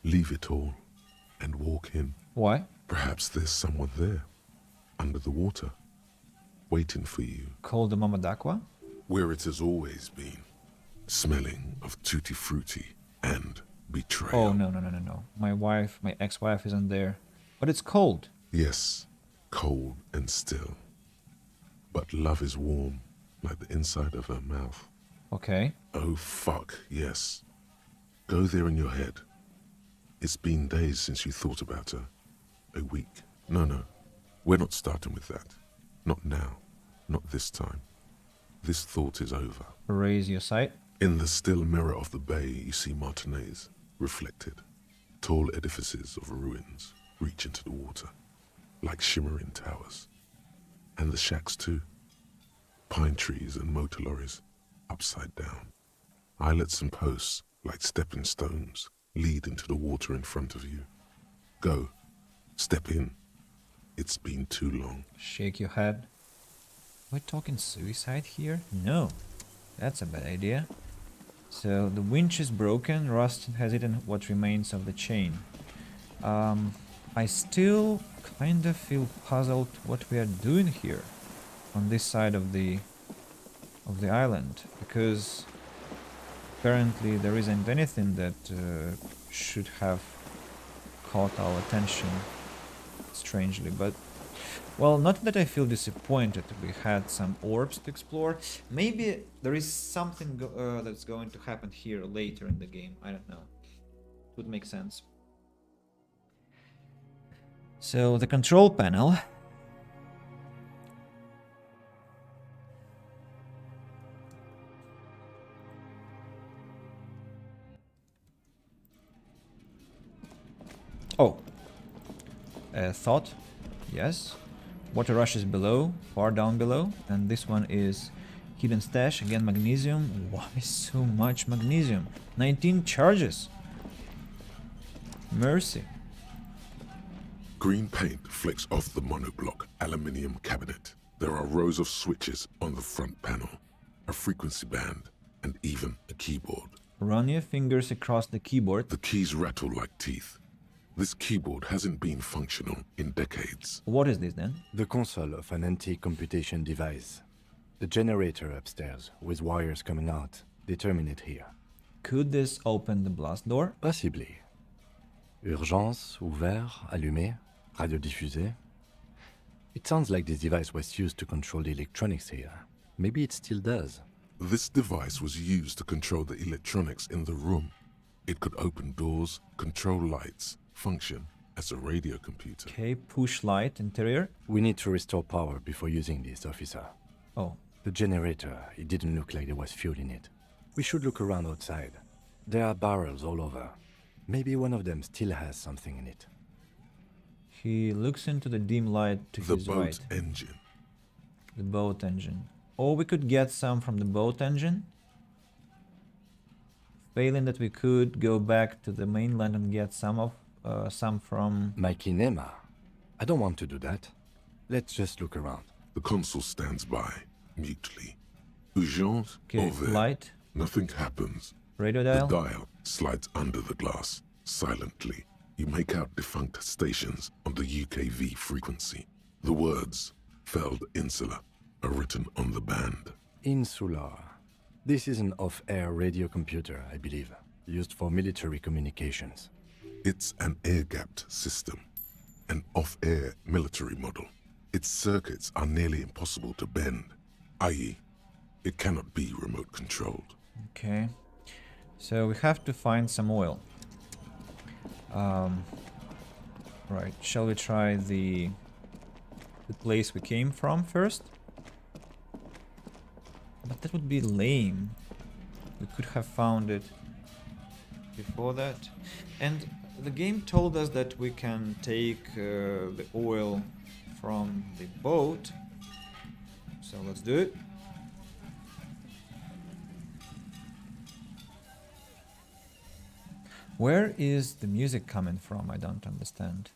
Speaker 3: Leave it all and walk in.
Speaker 1: Why?
Speaker 3: Perhaps there's someone there, under the water, waiting for you.
Speaker 1: Called the Mama d'Aqua?
Speaker 3: Where it has always been, smelling of tutti frutti and betrayal.
Speaker 1: Oh, no. My ex-wife isn't there. But it's cold.
Speaker 3: Yes, cold and still. But love is warm, like the inside of her mouth.
Speaker 1: Okay.
Speaker 3: Oh fuck, yes. Go there in your head. It's been days since you thought about her. A week. No. We're not starting with that. Not now. Not this time. This thought is over.
Speaker 1: Raise your sight.
Speaker 3: In the still mirror of the bay, you see Martinez, reflected. Tall edifices of ruins reach into the water, like shimmering towers. And the shacks too. Pine trees and motor lorries, upside down. Islets and posts, like stepping stones, lead into the water in front of you. Go. Step in. It's been too long.
Speaker 1: Shake your head. We're talking suicide here? No. That's a bad idea. So the winch is broken, Rust has eaten what remains of the chain. I still kind of feel puzzled what we are doing here on this side of the island, because apparently there isn't anything that should have caught our attention, strangely. But well, not that I feel disappointed. We had some orbs to explore. Maybe there is something that's going to happen here later in the game. I don't know. It would make sense. So the control panel. Oh. Thought. Yes. Water rushes below, far down below, and this one is hidden stash, again magnesium. Why so much magnesium? 19 charges. Mercy.
Speaker 3: Green paint flecks off the monoblock aluminium cabinet. There are rows of switches on the front panel, a frequency band, and even a keyboard.
Speaker 1: Run your fingers across the keyboard.
Speaker 3: The keys rattle like teeth. This keyboard hasn't been functional in decades.
Speaker 1: What is this then?
Speaker 4: The console of an anti-computation device. The generator upstairs, with wires coming out, they terminate here.
Speaker 1: Could this open the blast door?
Speaker 4: Possibly. Urgence, ouvert, allumé, radiodiffusé. It sounds like this device was used to control the electronics here. Maybe it still does.
Speaker 3: This device was used to control the electronics in the room. It could open doors, control lights, function as a radio computer.
Speaker 1: Okay, push light interior.
Speaker 4: We need to restore power before using this, officer.
Speaker 1: Oh.
Speaker 4: The generator, it didn't look like there was fuel in it. We should look around outside. There are barrels all over. Maybe one of them still has something in it.
Speaker 1: He looks into the dim light to his right.
Speaker 3: The boat engine.
Speaker 1: The boat engine. Or we could get some from the boat engine. Failing that, we could go back to the mainland and get some from...
Speaker 4: My kinema. I don't want to do that. Let's just look around.
Speaker 3: The consul stands by, mutely. Urgence,
Speaker 1: okay, light.
Speaker 3: Nothing happens.
Speaker 1: Radio dial.
Speaker 3: The dial slides under the glass, silently. You make out defunct stations on the UKV frequency. The words, Feld Insula, are written on the band.
Speaker 4: Insular. This is an off-air radio computer, I believe, used for military communications.
Speaker 3: It's an air-gapped system, an off-air military model. Its circuits are nearly impossible to bend, i.e., it cannot be remote controlled.
Speaker 1: Okay, so we have to find some oil. Right, shall we try the place we came from first? But that would be lame. We could have found it before that. And the game told us that we can take the oil from the boat. So let's do it. Where is the music coming from? I don't understand.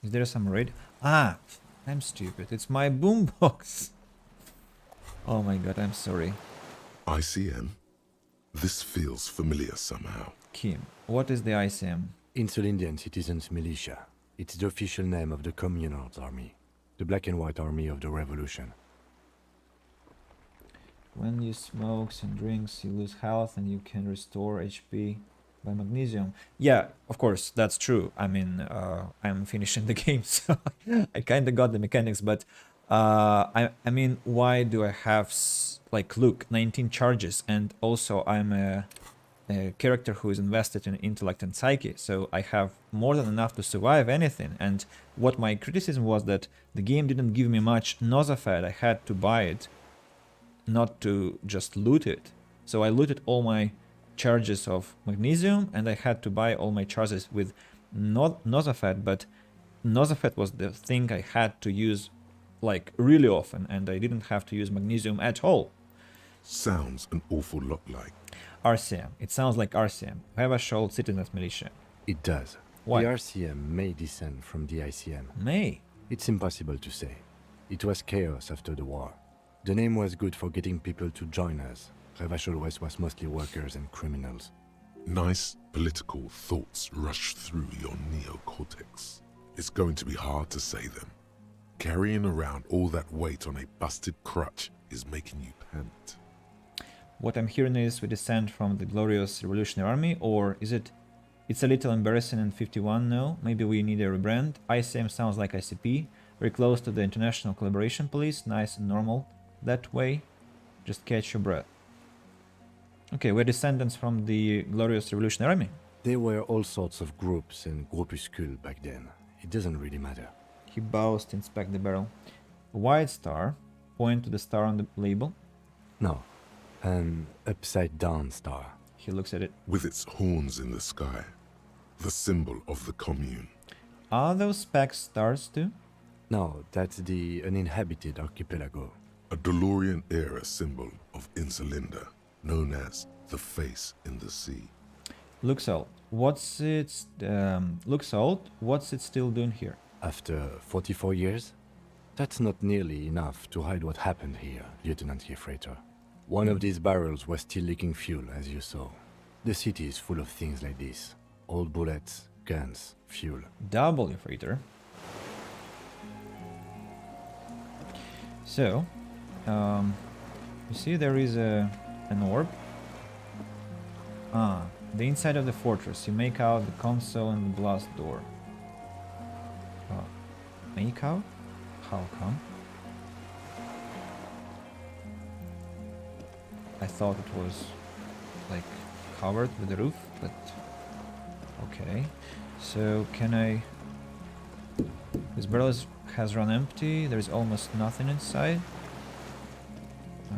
Speaker 1: Is there some radio? Ah, I'm stupid. It's my boombox. Oh my god, I'm sorry.
Speaker 3: ICM? This feels familiar somehow.
Speaker 1: Kim, what is the ICM?
Speaker 4: Insulindian Citizens Militia. It's the official name of the Communards Army, the black and white army of the revolution.
Speaker 1: When you smoke and drinks, you lose health and you can restore HP by magnesium. Yeah, of course, that's true. I mean, I'm finishing the game, so I kinda got the mechanics, but I mean, why do I have like, look, 19 charges, and also I'm a character who is invested in intellect and psyche, so I have more than enough to survive anything. And what my criticism was that the game didn't give me much Nosafed. I had to buy it, not to just loot it. So I looted all my charges of magnesium, and I had to buy all my charges with not Nosafed, but Nosafed was the thing I had to use like really often, and I didn't have to use magnesium at all.
Speaker 3: Sounds an awful lot like
Speaker 1: RCM. It sounds like RCM. Revachol Citizens Militia.
Speaker 4: It does.
Speaker 1: Why?
Speaker 4: The RCM may descend from the ICM.
Speaker 1: May?
Speaker 4: It's impossible to say. It was chaos after the war. The name was good for getting people to join us. Revachol West was mostly workers and criminals.
Speaker 3: nice political thoughts rush through your neocortex. It's going to be hard to say them. Carrying around all that weight on a busted crutch is making you pant.
Speaker 1: What I'm hearing is we descend from the glorious Revolutionary Army, or is it... It's a little embarrassing in 51, no? Maybe we need a rebrand. ICM sounds like ICP. Very close to the International Collaboration Police. Nice and normal that way. Just catch your breath. Okay, we're descendants from the glorious Revolutionary Army.
Speaker 4: There were all sorts of groups and groupuscules back then. It doesn't really matter.
Speaker 1: He bows to inspect the barrel. A white star. Point to the star on the label.
Speaker 4: No, an upside-down star.
Speaker 1: He looks at it.
Speaker 3: With its horns in the sky. The symbol of the commune.
Speaker 1: Are those specks stars too?
Speaker 4: No, that's the uninhabited archipelago.
Speaker 3: A DeLorean-era symbol of Insulinda, known as the face in the sea.
Speaker 1: Looks old. What's it still doing here?
Speaker 4: After 44 years? That's not nearly enough to hide what happened here, Lieutenant Freighter. One of these barrels was still leaking fuel, as you saw. The city is full of things like this. Old bullets, guns, fuel.
Speaker 1: Double freighter. So, you see there is an orb. The inside of the fortress. You make out the console and the blast door. Make out? How come? I thought it was like covered with the roof, but okay. So can I... This barrel has run empty. There is almost nothing inside. Or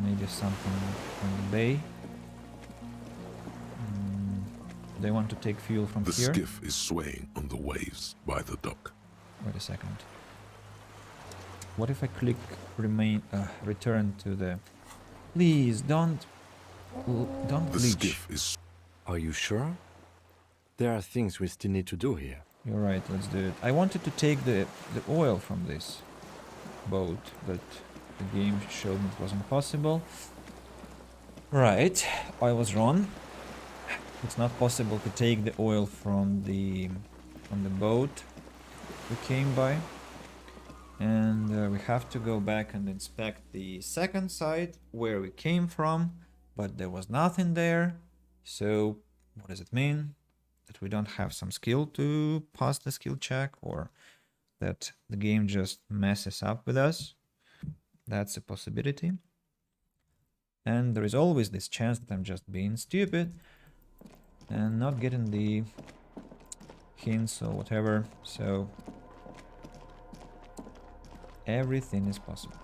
Speaker 1: maybe something on the bay. They want to take fuel from
Speaker 3: the
Speaker 1: here.
Speaker 3: The skiff is swaying on the waves by the dock.
Speaker 1: Wait a second. What if I click return to the... Please, don't
Speaker 3: The
Speaker 1: glitch.
Speaker 3: skiff is...
Speaker 4: Are you sure? There are things we still need to do here.
Speaker 1: You're right, let's do it. I wanted to take the oil from this boat, but the game showed me it wasn't possible. Right, I was wrong. It's not possible to take the oil from the boat we came by. And we have to go back and inspect the second side where we came from, but there was nothing there. So what does it mean? That we don't have some skill to pass the skill check, or that the game just messes up with us? That's a possibility. And there is always this chance that I'm just being stupid and not getting the hints or whatever. So everything is possible.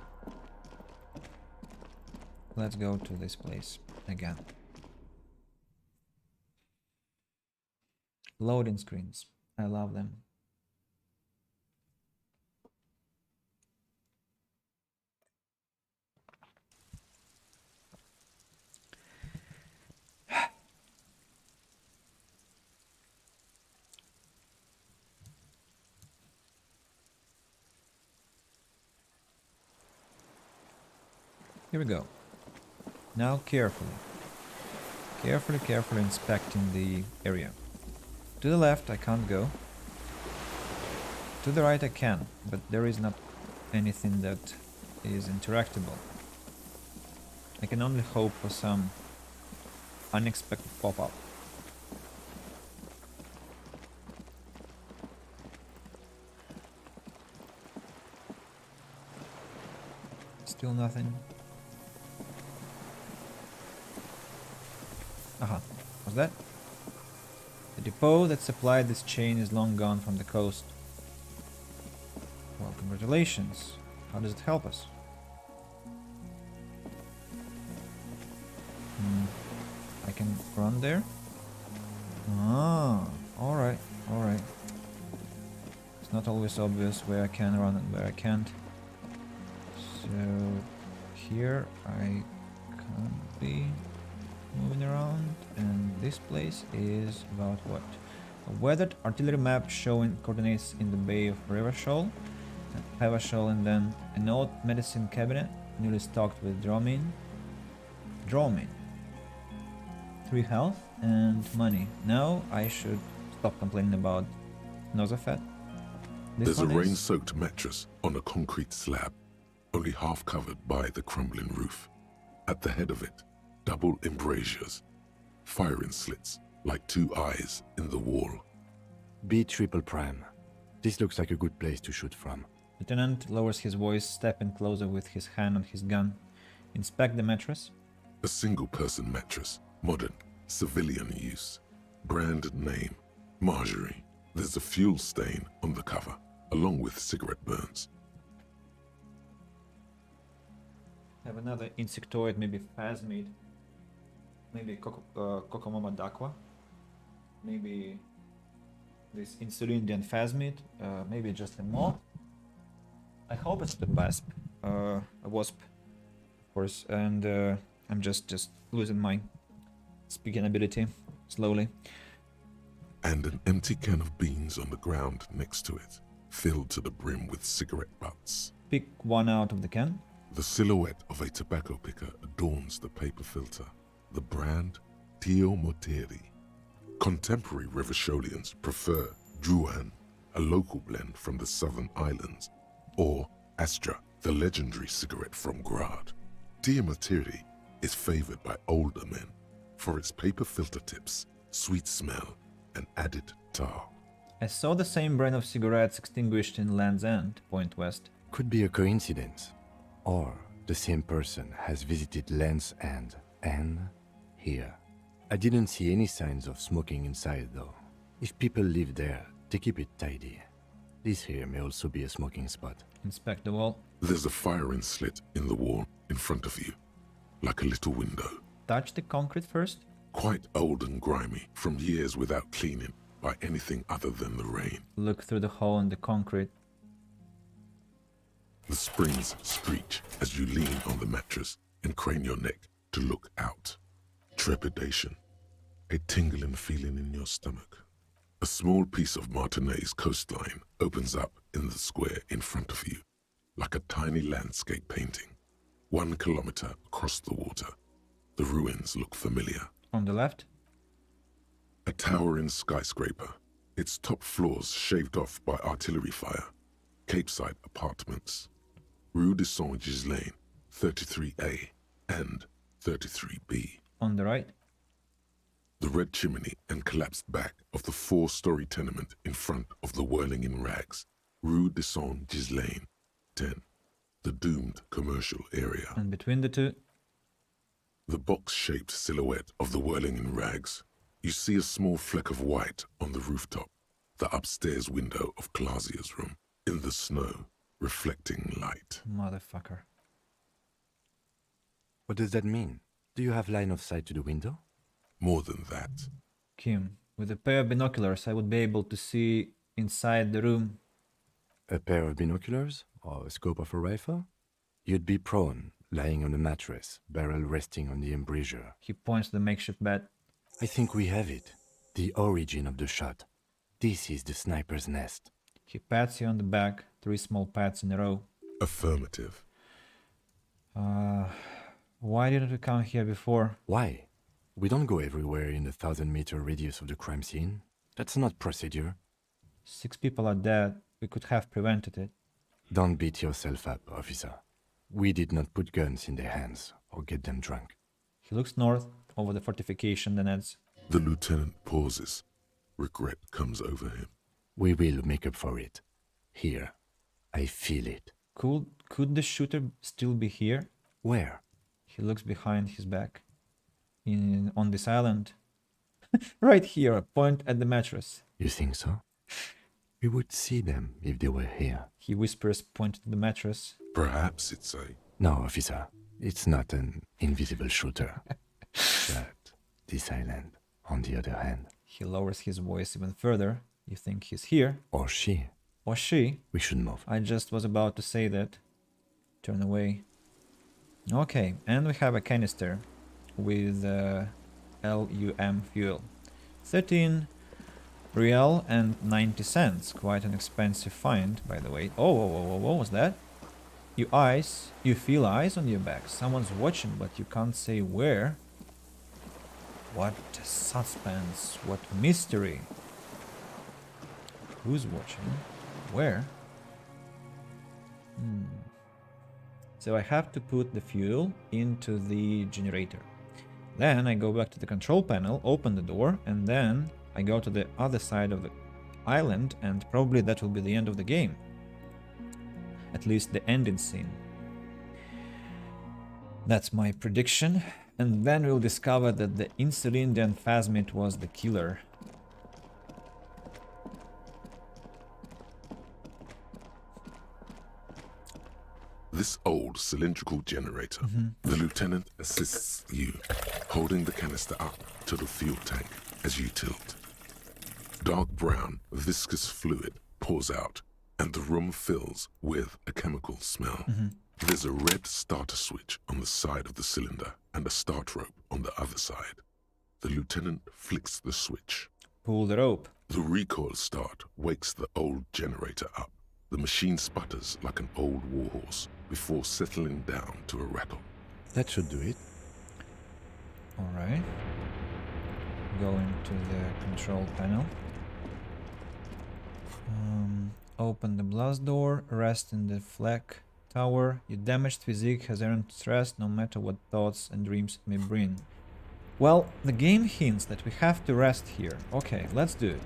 Speaker 1: Let's go to this place again. Loading screens. I love them. Here we go. Now carefully inspecting the area. To the left I can't go. To the right I can, but there is not anything that is interactable. I can only hope for some unexpected pop-up. Still nothing. Aha, what's that? The depot that supplied this chain is long gone from the coast. Well, congratulations. How does it help us? I can run there? Ah, alright, alright. It's not always obvious where I can run and where I can't. So here I can't be moving around, and this place is about what? A weathered artillery map showing coordinates in the Bay of Revachol, Hevachol, and then an old medicine cabinet newly stocked with Dromin. 3 health and money. Now I should stop complaining about Nosafet.
Speaker 3: There's a rain-soaked mattress on a concrete slab, only half covered by the crumbling roof. At the head of it, double embrasures, firing slits like 2 eyes in the wall.
Speaker 4: B triple prime. This looks like a good place to shoot from.
Speaker 1: Lieutenant lowers his voice, stepping closer with his hand on his gun. Inspect the mattress.
Speaker 3: A single-person mattress, modern, civilian use. Brand name, Marjorie. There's a fuel stain on the cover, along with cigarette burns.
Speaker 1: Have another insectoid, maybe phasmid. Maybe Cocomoma daqua. Maybe this Insulindian phasmid. Maybe just a moth. I hope it's the wasp. A wasp, of course. And I'm just losing my speaking ability slowly.
Speaker 3: And an empty can of beans on the ground next to it, filled to the brim with cigarette butts.
Speaker 1: Pick one out of the can.
Speaker 3: The silhouette of a tobacco picker adorns the paper filter. The brand, Tio Moteri. Contemporary Revacholians prefer Juan, a local blend from the southern islands, or Astra, the legendary cigarette from Grad. Tio Moteri is favored by older men for its paper filter tips, sweet smell, and added tar.
Speaker 1: I saw the same brand of cigarettes extinguished in Land's End, Point West.
Speaker 4: Could be a coincidence. Or the same person has visited Land's End and here. I didn't see any signs of smoking inside though. If people live there, they keep it tidy. This here may also be a smoking spot.
Speaker 1: Inspect the wall.
Speaker 3: There's a firing slit in the wall in front of you, like a little window.
Speaker 1: Touch the concrete first.
Speaker 3: Quite old and grimy, from years without cleaning by anything other than the rain.
Speaker 1: Look through the hole in the concrete.
Speaker 3: The springs screech as you lean on the mattress and crane your neck to look out. Trepidation, a tingling feeling in your stomach. A small piece of Martinez coastline opens up in the square in front of you, like a tiny landscape painting. 1 kilometer across the water. The ruins look familiar.
Speaker 1: On the left?
Speaker 3: A towering skyscraper, its top floors shaved off by artillery fire. Capeside apartments. Rue de Saint-Ghislain, 33A and 33B.
Speaker 1: On the right?
Speaker 3: The red chimney and collapsed back of the 4-story tenement in front of the Whirling in Rags. Rue de Saint-Ghislain, 10. The doomed commercial area.
Speaker 1: And between the two?
Speaker 3: The box-shaped silhouette of the Whirling in Rags. You see a small fleck of white on the rooftop, the upstairs window of Clausia's room, in the snow, reflecting light.
Speaker 1: Motherfucker.
Speaker 4: What does that mean? Do you have line of sight to the window?
Speaker 3: More than that.
Speaker 1: Kim, with a pair of binoculars I would be able to see inside the room.
Speaker 4: A pair of binoculars? Or a scope of a rifle? You'd be prone, lying on a mattress, barrel resting on the embrasure.
Speaker 1: He points to the makeshift bed.
Speaker 4: I think we have it. The origin of the shot. This is the sniper's nest.
Speaker 1: He pats you on the back, 3 small pats in a row.
Speaker 3: Affirmative.
Speaker 1: Why didn't we come here before?
Speaker 4: Why? We don't go everywhere in a 1,000-meter radius of the crime scene. That's not procedure.
Speaker 1: 6 people are dead. We could have prevented it.
Speaker 4: Don't beat yourself up, officer. We did not put guns in their hands or get them drunk.
Speaker 1: He looks north, over the fortification, then adds.
Speaker 3: The lieutenant pauses. Regret comes over him.
Speaker 4: We will make up for it. Here. I feel it.
Speaker 1: Could the shooter still be here?
Speaker 4: Where?
Speaker 1: He looks behind his back. On this island. Right here, point at the mattress.
Speaker 4: You think so? We would see them if they were here.
Speaker 1: He whispers, point to the mattress.
Speaker 3: Perhaps it's a...
Speaker 4: No, officer. It's not an invisible shooter. But this island, on the other hand.
Speaker 1: He lowers his voice even further. You think he's here?
Speaker 4: Or she.
Speaker 1: Or she?
Speaker 4: We should move.
Speaker 1: I just was about to say that. Turn away. Okay, and we have a canister with LUM fuel. 13 real and 90 cents. Quite an expensive find, by the way. Oh, what was that? You feel eyes on your back. Someone's watching, but you can't say where. What suspense, what mystery. Who's watching? Where? So I have to put the fuel into the generator. Then I go back to the control panel, open the door, and then I go to the other side of the island, and probably that will be the end of the game. At least the ending scene. That's my prediction. And then we'll discover that the Insulindian phasmid was the killer.
Speaker 3: This old cylindrical generator. The lieutenant assists you, holding the canister up to the fuel tank as you tilt. Dark brown, viscous fluid pours out, and the room fills with a chemical smell. There's a red starter switch on the side of the cylinder and a start rope on the other side. The lieutenant flicks the switch.
Speaker 1: Pull the rope.
Speaker 3: The recoil start wakes the old generator up. The machine sputters like an old warhorse before settling down to a rattle.
Speaker 4: That should do it.
Speaker 1: Alright. Go into the control panel. Open the blast door, rest in the flak tower. Your damaged physique has earned stress no matter what thoughts and dreams may bring. Well, the game hints that we have to rest here. Okay, let's do it.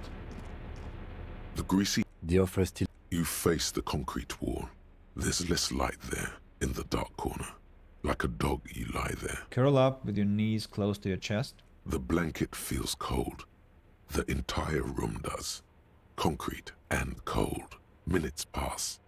Speaker 3: The greasy...
Speaker 4: The offer still...
Speaker 3: You face the concrete wall. There's less light there, in the dark corner. Like a dog, you lie there.
Speaker 1: Curl up with your knees close to your chest.
Speaker 3: The blanket feels cold. The entire room does. Concrete and cold. Minutes pass.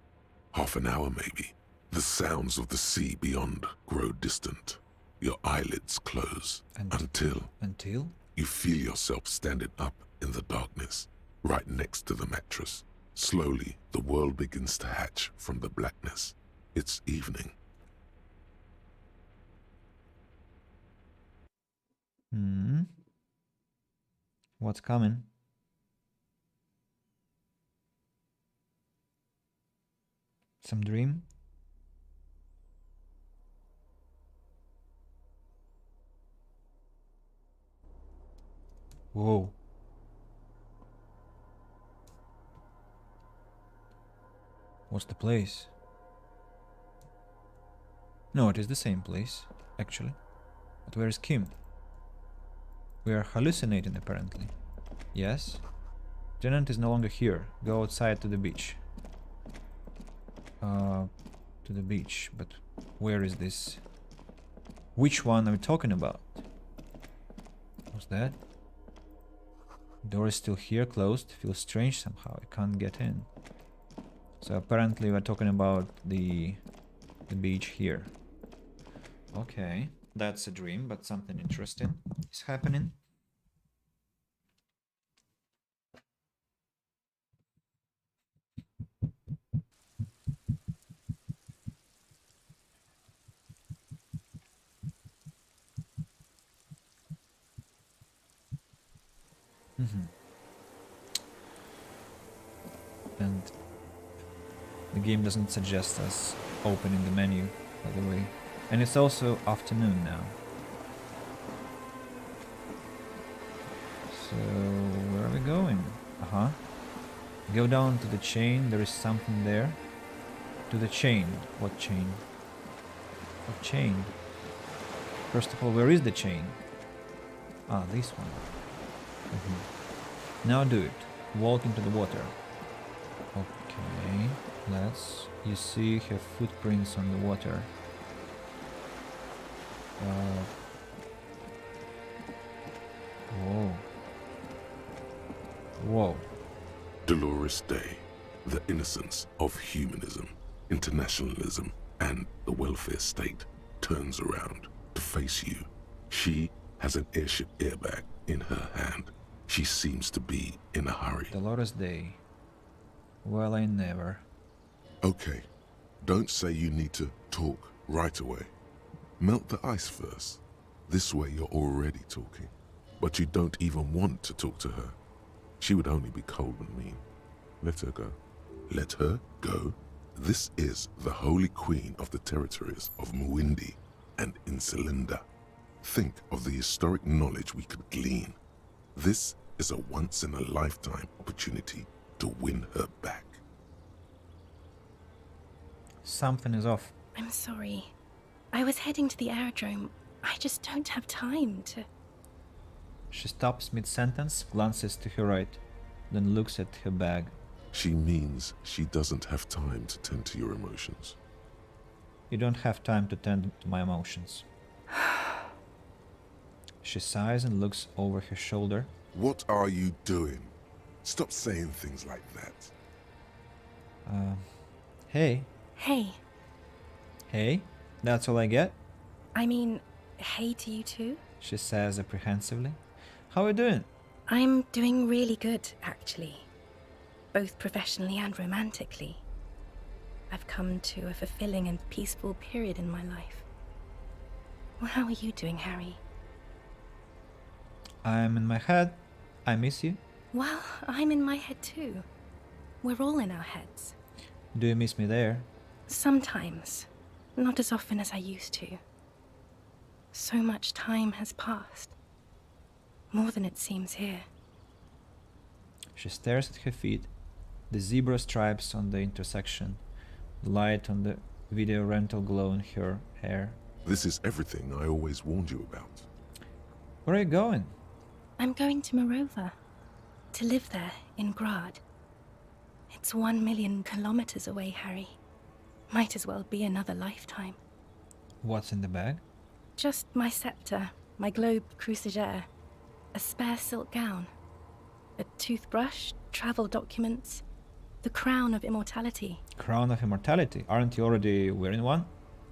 Speaker 3: Half an hour maybe. The sounds of the sea beyond grow distant. Your eyelids close. Until you feel yourself standing up in the darkness, right next to the mattress. Slowly, the world begins to hatch from the blackness. It's evening.
Speaker 1: What's coming? Some dream? Whoa. What's the place? No, it is the same place, actually. But where is Kim? We are hallucinating, apparently. Yes? Lieutenant is no longer here. Go outside to the beach. To the beach, but where is this? Which one are we talking about? What's that? Door is still here, closed. Feels strange somehow. I can't get in. So apparently we're talking about the beach here. Okay, that's a dream, but something interesting is happening. And the game doesn't suggest us opening the menu, by the way. And it's also afternoon now. So, where are we going? Go down to the chain, there is something there. To the chain. What chain? What chain? First of all, where is the chain? Ah, this one. Now do it. Walk into the water. Okay. You see her footprints on the water. Whoa. Whoa.
Speaker 3: Dolores Day, the innocence of humanism, internationalism, and the welfare state turns around to face you. She has an airship airbag in her hand. She seems to be in a hurry.
Speaker 1: Dolores Day. Well, I never.
Speaker 3: Okay, don't say you need to talk right away. Melt the ice first. This way you're already talking. But you don't even want to talk to her. She would only be cold and mean. Let her go. Let her go? This is the holy queen of the territories of Muindi and Insulinda. Think of the historic knowledge we could glean. This is a once-in-a-lifetime opportunity to win her back.
Speaker 1: Something is off.
Speaker 18: I'm sorry. I was heading to the aerodrome. I just don't have time to...
Speaker 1: She stops mid-sentence, glances to her right, then looks at her bag.
Speaker 3: She means she doesn't have time to tend to your emotions.
Speaker 1: You don't have time to tend to my emotions. She sighs and looks over her shoulder.
Speaker 3: What are you doing? Stop saying things like that.
Speaker 1: Hey.
Speaker 18: Hey.
Speaker 1: Hey? That's all I get?
Speaker 18: I mean, hey to you too?
Speaker 1: She says apprehensively. How are you doing?
Speaker 18: I'm doing really good, actually. Both professionally and romantically. I've come to a fulfilling and peaceful period in my life. Well, how are you doing, Harry?
Speaker 1: I'm in my head. I miss you.
Speaker 18: Well, I'm in my head too. We're all in our heads.
Speaker 1: Do you miss me there?
Speaker 18: Sometimes. Not as often as I used to. So much time has passed. More than it seems here.
Speaker 1: She stares at her feet, the zebra stripes on the intersection, the light on the video rental glow in her hair.
Speaker 3: This is everything I always warned you about.
Speaker 1: Where are you going?
Speaker 18: I'm going to Morova. To live there, in Grad. It's 1 million kilometers away, Harry. Might as well be another lifetime.
Speaker 1: What's in the bag?
Speaker 18: Just my scepter, my globe cruciger, a spare silk gown, a toothbrush, travel documents, the crown of immortality.
Speaker 1: Crown of immortality? Aren't you already wearing one?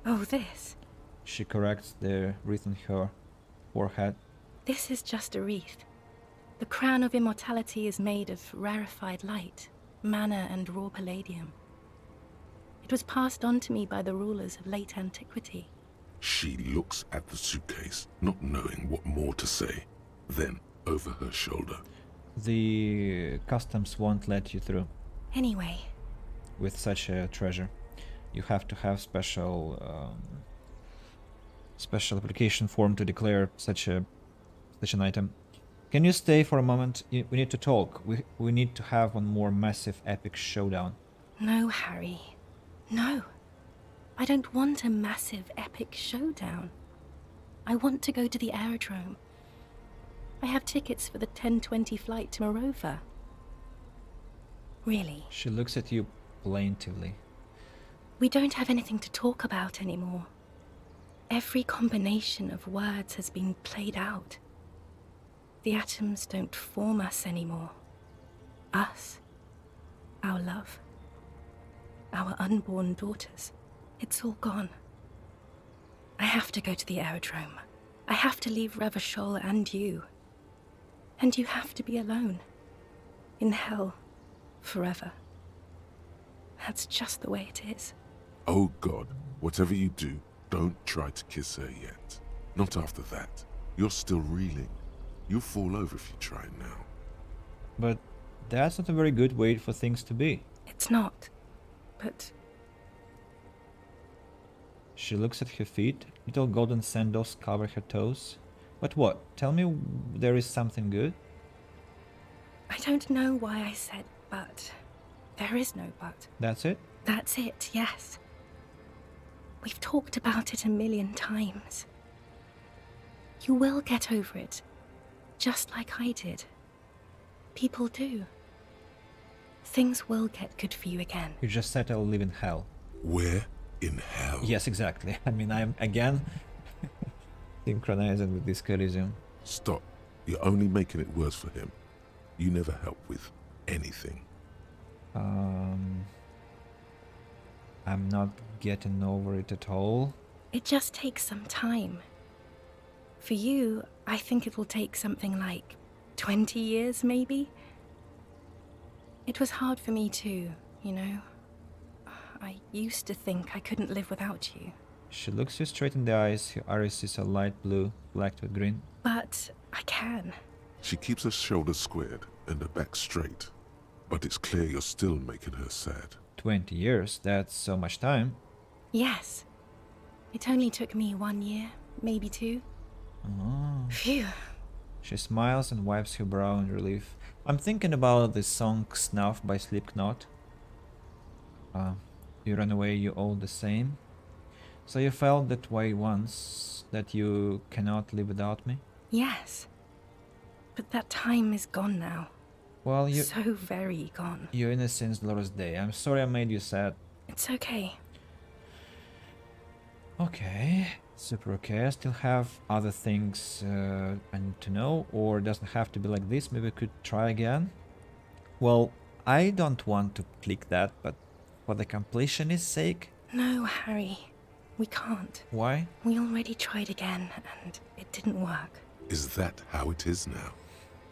Speaker 18: Oh, this?
Speaker 1: She corrects the wreath on her forehead.
Speaker 18: This is just a wreath. The crown of immortality is made of rarefied light, mana and raw palladium. It was passed on to me by the rulers of late antiquity.
Speaker 3: She looks at the suitcase, not knowing what more to say. Then, over her shoulder.
Speaker 1: The customs won't let you through.
Speaker 18: Anyway.
Speaker 1: With such a treasure. You have to have special application form to declare such an item. Can you stay for a moment? We need to talk. We need to have one more massive epic showdown.
Speaker 18: No, Harry. No. I don't want a massive epic showdown. I want to go to the aerodrome. I have tickets for the 10:20 flight to Morova. Really.
Speaker 1: She looks at you plaintively.
Speaker 18: We don't have anything to talk about anymore. Every combination of words has been played out. The atoms don't form us anymore. Us. Our love. Our unborn daughters. It's all gone. I have to go to the aerodrome. I have to leave Revachol and you. And you have to be alone. In hell. Forever. That's just the way it is.
Speaker 3: Oh God, whatever you do, don't try to kiss her yet. Not after that. You're still reeling. You'll fall over if you try now.
Speaker 1: But that's not a very good way for things to be.
Speaker 18: It's not. But...
Speaker 1: She looks at her feet. Little golden sandals cover her toes. But what? Tell me there is something good?
Speaker 18: I don't know why I said but. There is no but.
Speaker 1: That's it?
Speaker 18: That's it, yes. We've talked about it 1,000,000 times. You will get over it. Just like I did. People do. Things will get good for you again.
Speaker 1: You just said I'll live in hell.
Speaker 3: Where in hell?
Speaker 1: Yes, exactly. I mean, I'm again synchronizing with this Elysium.
Speaker 3: Stop. You're only making it worse for him. You never help with anything.
Speaker 1: I'm not getting over it at all.
Speaker 18: It just takes some time. For you, I think it will take something like 20 years, maybe? It was hard for me too, you know? I used to think I couldn't live without you.
Speaker 1: She looks you straight in the eyes. Her iris is a light blue, black with green.
Speaker 18: But I can.
Speaker 3: She keeps her shoulders squared and her back straight. But it's clear you're still making her sad.
Speaker 1: 20 years, that's so much time.
Speaker 18: Yes. It only took me 1 year, maybe 2.
Speaker 1: Oh.
Speaker 18: Phew.
Speaker 1: She smiles and wipes her brow in relief. I'm thinking about the song Snuff by Slipknot. You run away, you all the same. So you felt that way once, that you cannot live without me?
Speaker 18: Yes. But that time is gone now.
Speaker 1: Well, you...
Speaker 18: So very gone.
Speaker 1: Your innocence, Dolores Day. I'm sorry I made you sad.
Speaker 18: It's okay.
Speaker 1: Okay. Super okay. I still have other things I need to know, or it doesn't have to be like this. Maybe we could try again. Well, I don't want to click that, but for the completionist's sake...
Speaker 18: No, Harry. We can't.
Speaker 1: Why?
Speaker 18: We already tried again, and it didn't work.
Speaker 3: Is that how it is now?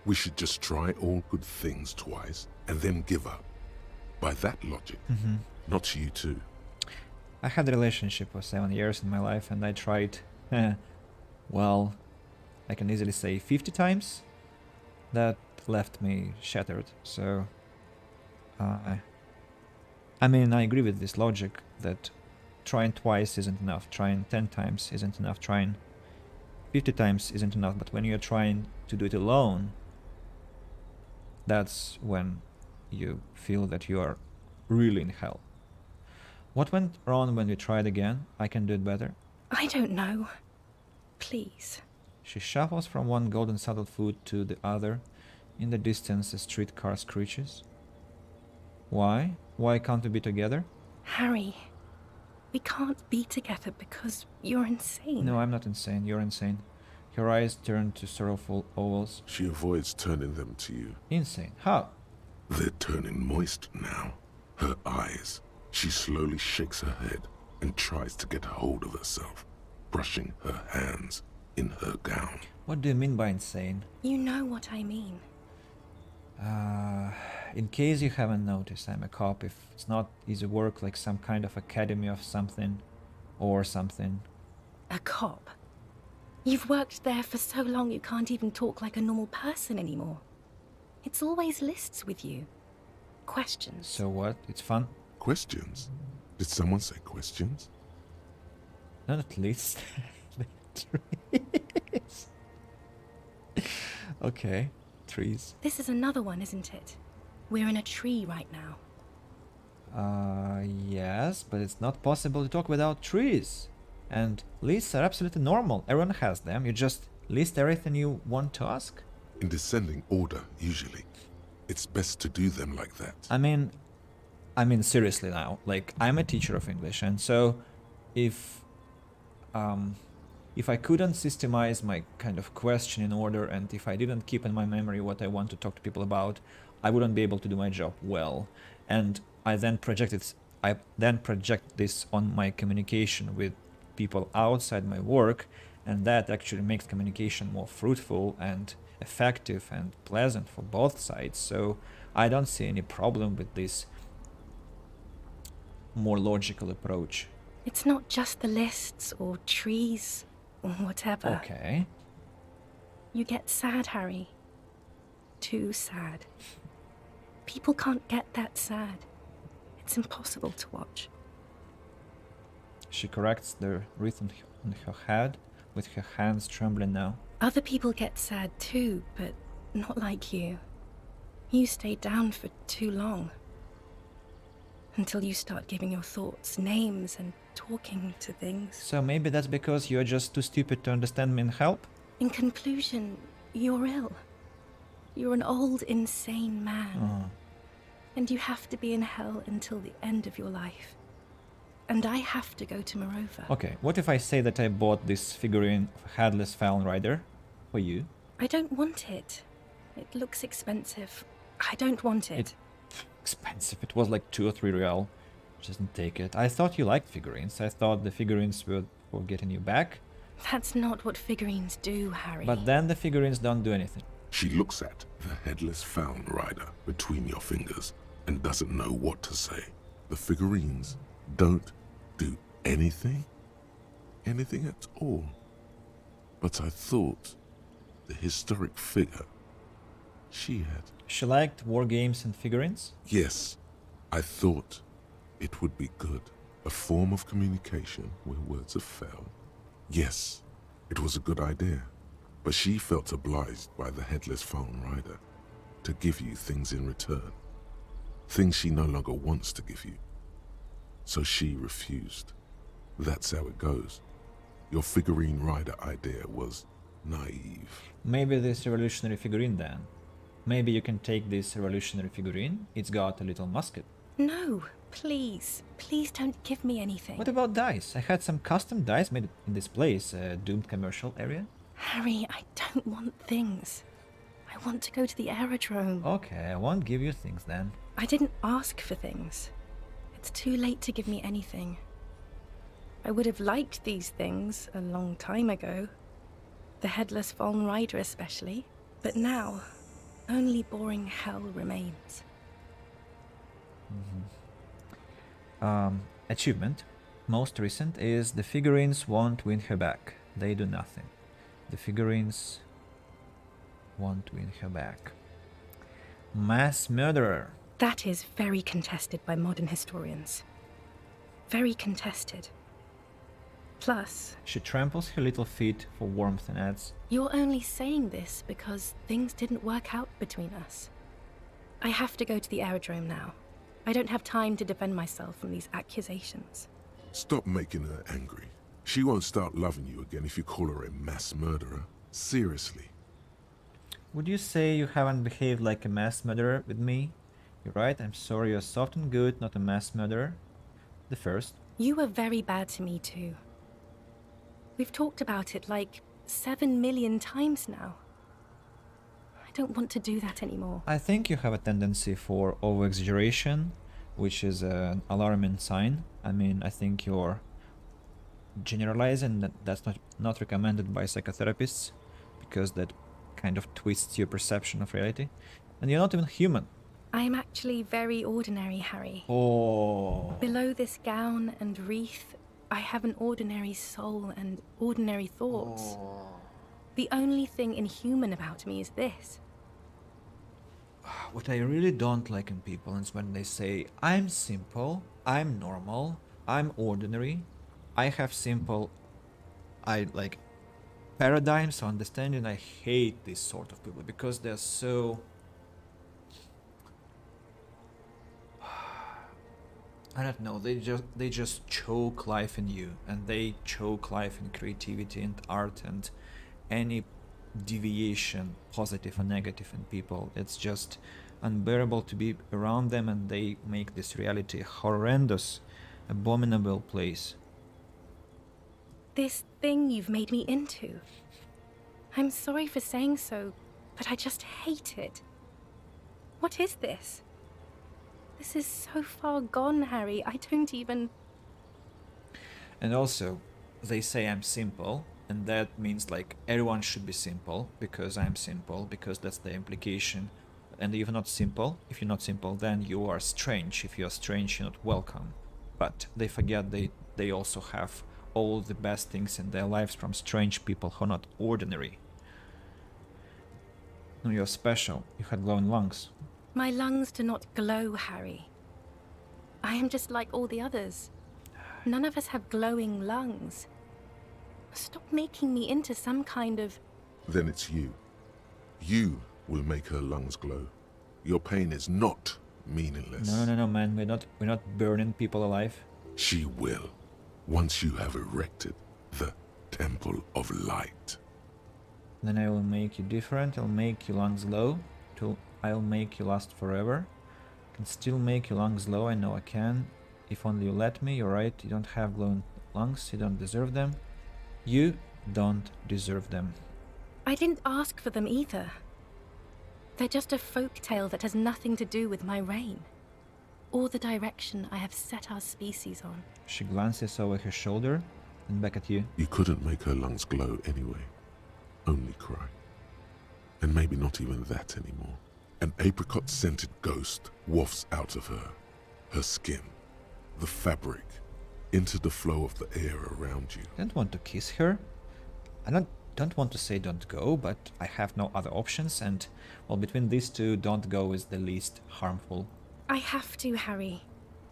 Speaker 3: We should just try all good things twice, and then give up. By that logic, not you too.
Speaker 1: I had a relationship for 7 years in my life, and I tried, well, I can easily say 50 times. That left me shattered, so... I mean, I agree with this logic that trying twice isn't enough, trying 10 times isn't enough, trying 50 times isn't enough, but when you're trying to do it alone, that's when you feel that you are really in hell. What went wrong when we tried again? I can do it better.
Speaker 18: I don't know. Please.
Speaker 1: She shuffles from one golden saddle foot to the other. In the distance, a streetcar screeches. Why? Why can't we be together?
Speaker 18: Harry, we can't be together because you're insane.
Speaker 1: No, I'm not insane. You're insane. Her eyes turn to sorrowful ovals.
Speaker 3: She avoids turning them to you.
Speaker 1: Insane? How?
Speaker 3: They're turning moist now. Her eyes. She slowly shakes her head and tries to get hold of herself, brushing her hands in her gown.
Speaker 1: What do you mean by insane?
Speaker 18: You know what I mean.
Speaker 1: In case you haven't noticed, I'm a cop. If it's not easy work, like some kind of academy of something or something.
Speaker 18: A cop? You've worked there for so long you can't even talk like a normal person anymore. It's always lists with you. Questions.
Speaker 1: So what? It's fun?
Speaker 3: Questions? Did someone say questions?
Speaker 1: Not at least. Trees. Okay, trees.
Speaker 18: This is another one, isn't it? We're in a tree right now.
Speaker 1: Yes, but it's not possible to talk without trees. And lists are absolutely normal. Everyone has them. You just list everything you want to ask.
Speaker 3: In descending order, usually. It's best to do them like that.
Speaker 1: I mean seriously now. Like, I'm a teacher of English, and so if I couldn't systemize my kind of question in order, and if I didn't keep in my memory what I want to talk to people about, I wouldn't be able to do my job well. And I then project this on my communication with people outside my work, and that actually makes communication more fruitful and effective and pleasant for both sides. So I don't see any problem with this more logical approach.
Speaker 18: It's not just the lists or trees or whatever.
Speaker 1: Okay.
Speaker 18: You get sad, Harry. Too sad. People can't get that sad. It's impossible to watch.
Speaker 1: She corrects the rhythm on her head with her hands trembling now.
Speaker 18: Other people get sad too, but not like you. You stay down for too long. Until you start giving your thoughts names and talking to things.
Speaker 1: So maybe that's because you're just too stupid to understand me and help?
Speaker 18: In conclusion, you're ill. You're an old, insane man. And you have to be in hell until the end of your life. And I have to go to Morova.
Speaker 1: Okay, what if I say that I bought this figurine of Headless Fallen Rider for you?
Speaker 18: I don't want it. It looks expensive. I don't want it.
Speaker 1: Expensive. It was like 2 or 3 real. Just didn't take it. I thought you liked figurines. I thought the figurines were for getting you back.
Speaker 18: That's not what figurines do, Harry.
Speaker 1: But then the figurines don't do anything.
Speaker 3: She looks at the Headless Fallen Rider between your fingers and doesn't know what to say. The figurines don't do anything? Anything at all. But I thought the historic figure she had.
Speaker 1: She liked war games and figurines?
Speaker 3: Yes, I thought it would be good. A form of communication where words have failed. Yes, it was a good idea. But she felt obliged by the Headless Fallen Rider to give you things in return. Things she no longer wants to give you. So she refused. That's how it goes. Your figurine rider idea was naive.
Speaker 1: Maybe this revolutionary figurine then. Maybe you can take this revolutionary figurine. It's got a little musket.
Speaker 18: No, please. Please don't give me anything.
Speaker 1: What about dice? I had some custom dice made in this place, a doomed commercial area.
Speaker 18: Harry, I don't want things. I want to go to the aerodrome.
Speaker 1: Okay, I won't give you things then.
Speaker 18: I didn't ask for things. It's too late to give me anything. I would have liked these things a long time ago. The Headless Fallen Rider especially. But now, only boring hell remains.
Speaker 1: Achievement. Most recent is the figurines won't win her back. They do nothing. The figurines won't win her back. Mass murderer.
Speaker 18: That is very contested by modern historians. Very contested. Plus,
Speaker 1: She tramples her little feet for warmth and adds,
Speaker 18: you're only saying this because things didn't work out between us. I have to go to the aerodrome now. I don't have time to defend myself from these accusations.
Speaker 3: Stop making her angry. She won't start loving you again if you call her a mass murderer. Seriously.
Speaker 1: would you say you haven't behaved like a mass murderer with me? You're right, I'm sorry, you're soft and good, not a mass murderer. The first.
Speaker 18: You were very bad to me too. We've talked about it like 7 million times now. I don't want to do that anymore.
Speaker 1: I think you have a tendency for over-exaggeration, which is an alarming sign. I mean, I think you're generalizing. That's not recommended by psychotherapists, because that kind of twists your perception of reality. And you're not even human.
Speaker 18: I am actually very ordinary, Harry.
Speaker 1: Oh.
Speaker 18: Below this gown and wreath, I have an ordinary soul and ordinary thoughts. The only thing inhuman about me is this.
Speaker 1: What I really don't like in people is when they say, I'm simple, I'm normal, I'm ordinary, I have simple, I like paradigms of understanding. I hate these sort of people because they're so... I don't know, they just choke life in you, and they choke life in creativity and art and any deviation, positive or negative, in people. It's just unbearable to be around them, and they make this reality a horrendous, abominable place.
Speaker 18: This thing you've made me into. I'm sorry for saying so, but I just hate it. What is this? This is so far gone, Harry. I don't even...
Speaker 1: And also, they say I'm simple, and that means like everyone should be simple because I'm simple, because that's the implication. And if you're not simple, then you are strange. If you're strange, you're not welcome. But they forget they also have all the best things in their lives from strange people who are not ordinary. No, you're special. You had glowing lungs.
Speaker 18: My lungs do not glow, Harry. I am just like all the others. None of us have glowing lungs. Stop making me into some kind of...
Speaker 3: Then it's you. You will make her lungs glow. Your pain is not meaningless.
Speaker 1: No, man. We're not burning people alive.
Speaker 3: She will, once you have erected the Temple of Light.
Speaker 1: Then I will make you different. I'll make your lungs glow. I'll make you last forever. Can still make your lungs low, I know I can. If only you let me, you're right, you don't have glowing lungs, you don't deserve them. You don't deserve them.
Speaker 18: I didn't ask for them either. They're just a folk tale that has nothing to do with my reign, or the direction I have set our species on.
Speaker 1: She glances over her shoulder and back at you.
Speaker 3: You couldn't make her lungs glow anyway. Only cry. And maybe not even that anymore. An apricot-scented ghost wafts out of her. Her skin, the fabric, into the flow of the air around you.
Speaker 1: I don't want to kiss her. I don't want to say don't go, but I have no other options, and, well, between these two, don't go is the least harmful.
Speaker 18: I have to, Harry.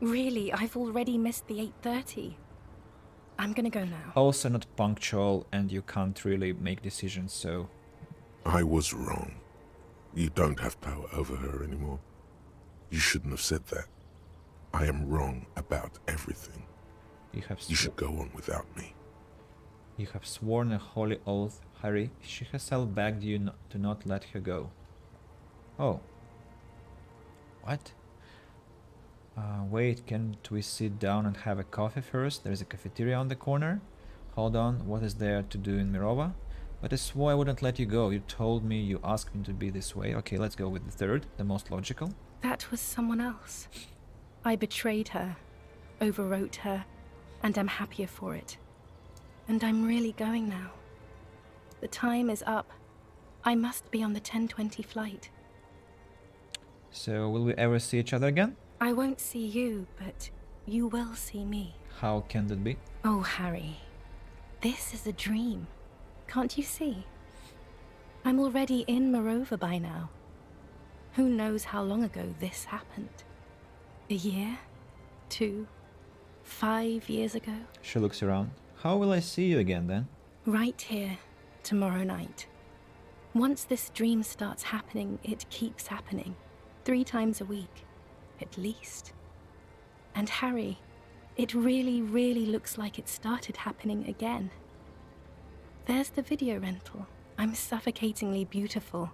Speaker 18: Really, I've already missed the 8:30. I'm gonna go now.
Speaker 1: Also not punctual, and you can't really make decisions, so...
Speaker 3: I was wrong. You don't have power over her anymore. You shouldn't have said that. I am wrong about everything. You should go on without me.
Speaker 1: You have sworn a holy oath, Harry. She herself begged you to not let her go. Oh. What? Wait, can't we sit down and have a coffee first? There's a cafeteria on the corner. Hold on, what is there to do in Mirova? But I swore I wouldn't let you go. You told me, you asked me to be this way. Okay, let's go with the third, the most logical.
Speaker 18: That was someone else. I betrayed her, overwrote her, and I'm happier for it. And I'm really going now. The time is up. I must be on the 10:20 flight.
Speaker 1: So, will we ever see each other again?
Speaker 18: I won't see you, but you will see me.
Speaker 1: How can that be?
Speaker 18: Oh, Harry. This is a dream. Can't you see? I'm already in Mirova by now. Who knows how long ago this happened? A year? 2? 5 years ago?
Speaker 1: She looks around. How will I see you again then?
Speaker 18: Right here, tomorrow night. Once this dream starts happening, it keeps happening. 3 times a week, at least. And Harry, it really looks like it started happening again. There's the video rental. I'm suffocatingly beautiful.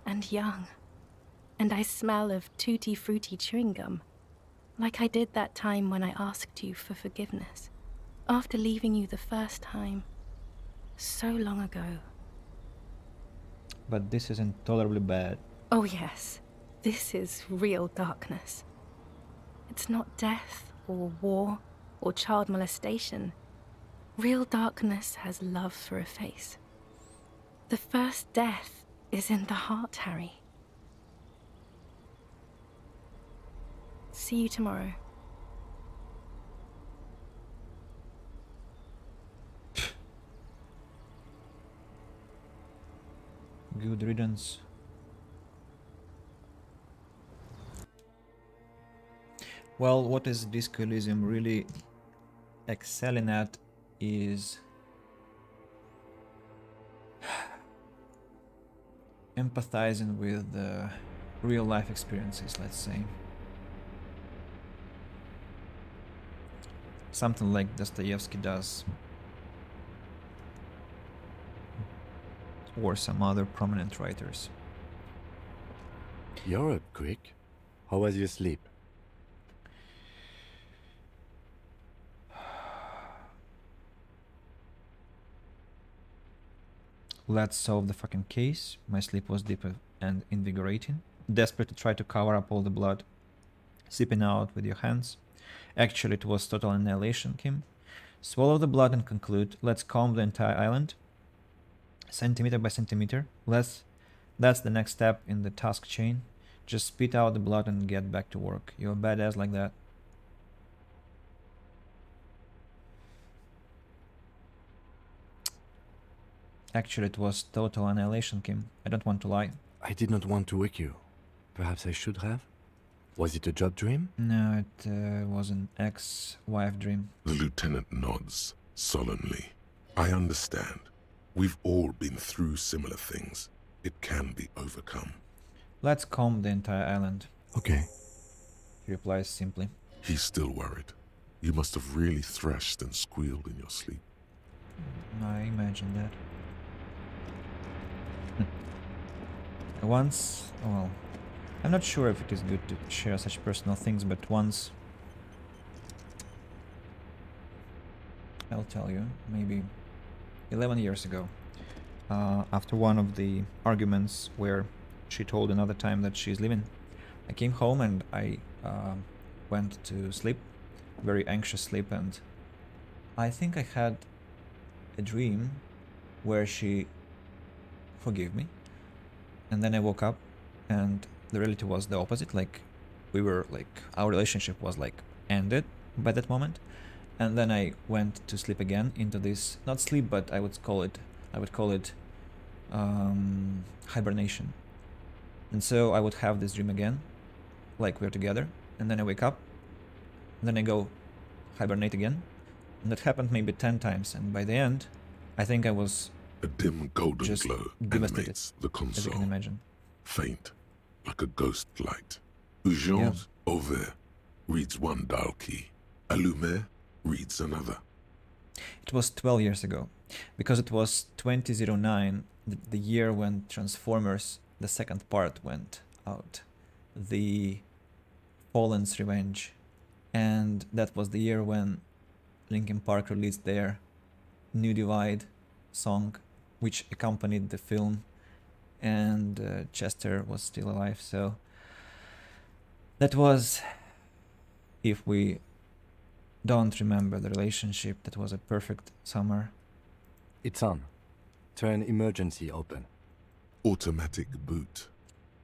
Speaker 18: And young. And I smell of tutti frutti chewing gum. Like I did that time when I asked you for forgiveness. After leaving you the first time. So long ago.
Speaker 1: But this is intolerably bad.
Speaker 18: Oh yes. This is real darkness. It's not death or war or child molestation. Real darkness has love for a face. The first death is in the heart, Harry. See you tomorrow.
Speaker 1: Good riddance. Well, what is Disco Elysium really excelling at is empathizing with real life experiences, let's say. Something like Dostoevsky does. Or some other prominent writers.
Speaker 4: You're up quick. How was your sleep?
Speaker 1: Let's solve the fucking case. My sleep was deep and invigorating. Desperate to try to cover up all the blood seeping out with your hands. Actually, it was total annihilation, Kim. Swallow the blood and conclude. Let's calm the entire island. Centimeter by centimeter. That's the next step in the task chain. Just spit out the blood and get back to work. You're a badass like that. Actually, it was total annihilation, Kim. I don't want to lie.
Speaker 4: I did not want to wake you. Perhaps I should have? Was it a job dream?
Speaker 1: No, it was an ex-wife dream.
Speaker 3: The lieutenant nods solemnly. I understand. We've all been through similar things. It can be overcome.
Speaker 1: Let's calm the entire island.
Speaker 4: Okay.
Speaker 1: He replies simply.
Speaker 3: He's still worried. You must have really thrashed and squealed in your sleep.
Speaker 1: I imagine that. Once, well, I'm not sure if it is good to share such personal things, but once I'll tell you, maybe 11 years ago, after one of the arguments where she told another time that she's leaving, I came home and I went to sleep, very anxious sleep, and I think I had a dream where she forgave me, and then I woke up and the reality was the opposite. Like, we were like, our relationship was like ended by that moment. And then I went to sleep again into this, not sleep, but I would call it hibernation. And so I would have this dream again, like we're together, and then I wake up, and then I go hibernate again, and that happened maybe 10 times, and by the end, I think I was
Speaker 3: a dim golden
Speaker 1: just
Speaker 3: glow
Speaker 1: devastated,
Speaker 3: animates the console,
Speaker 1: as you can imagine.
Speaker 3: faint, like a ghost light. Urgence Ouvert reads one dial key. Allumé reads another.
Speaker 1: It was 12 years ago, because it was 2009, the year when Transformers, the second part, went out. The Fallen's Revenge. And that was the year when Linkin Park released their New Divide song, which accompanied the film, and Chester was still alive, so that was, if we don't remember the relationship, that was a perfect summer.
Speaker 4: It's on. Turn emergency open.
Speaker 3: Automatic boot.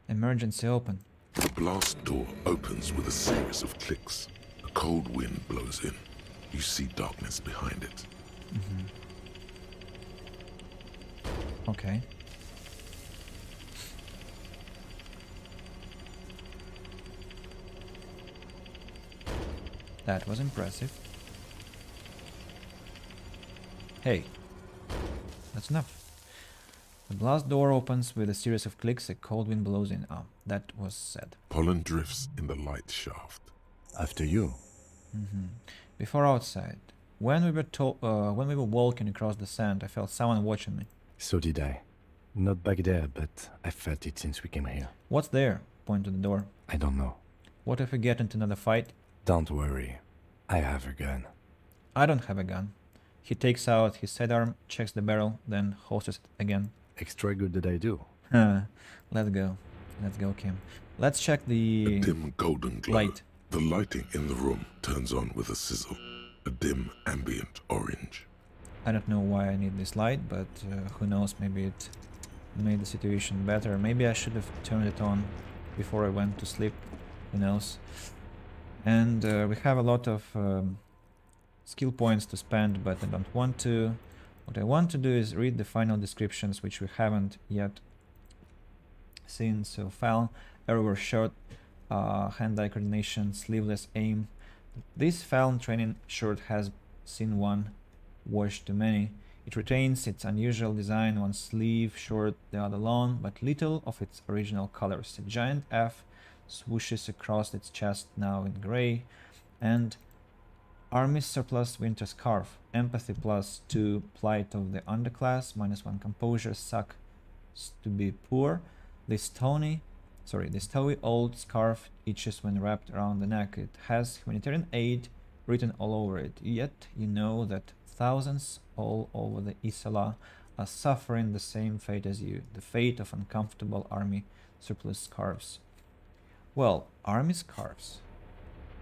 Speaker 1: Emergency open.
Speaker 3: The blast door opens with a series of clicks. A cold wind blows in. You see darkness behind it.
Speaker 1: Okay. That was impressive. Hey, that's enough. The blast door opens with a series of clicks, a cold wind blows in. Ah, that was said.
Speaker 3: Pollen drifts in the light shaft.
Speaker 4: After you.
Speaker 1: Before outside, when we were walking across the sand, I felt someone watching me.
Speaker 4: So did I. Not back there, but I felt it since we came here.
Speaker 1: What's there? Point to the door.
Speaker 4: I don't know.
Speaker 1: What if we get into another fight?
Speaker 4: Don't worry. I have a gun.
Speaker 1: I don't have a gun. He takes out his sidearm, checks the barrel, then holsters it again.
Speaker 4: Extra good that I do.
Speaker 1: Let's go. Let's go, Kim. Let's check the
Speaker 3: A dim golden glow.
Speaker 1: light.
Speaker 3: The lighting in the room turns on with a sizzle. A dim ambient orange.
Speaker 1: I don't know why I need this light, but who knows, maybe it made the situation better. Maybe I should have turned it on before I went to sleep. Who knows? And we have a lot of skill points to spend, but I don't want to. What I want to do is read the final descriptions, which we haven't yet seen. So foul, error shot, hand-eye coordination, sleeveless aim. This foul training shirt has seen one wash too many. It retains its unusual design, one sleeve short, the other long, but little of its original colors. A giant F swooshes across its chest, now in gray, and Army surplus winter scarf, empathy +2, plight of the underclass, -1 composure, sucks to be poor. This towy old scarf itches when wrapped around the neck. It has humanitarian aid written all over it, yet you know that thousands all over the Isla are suffering the same fate as you, the fate of uncomfortable army surplus scarves. Well, army scarves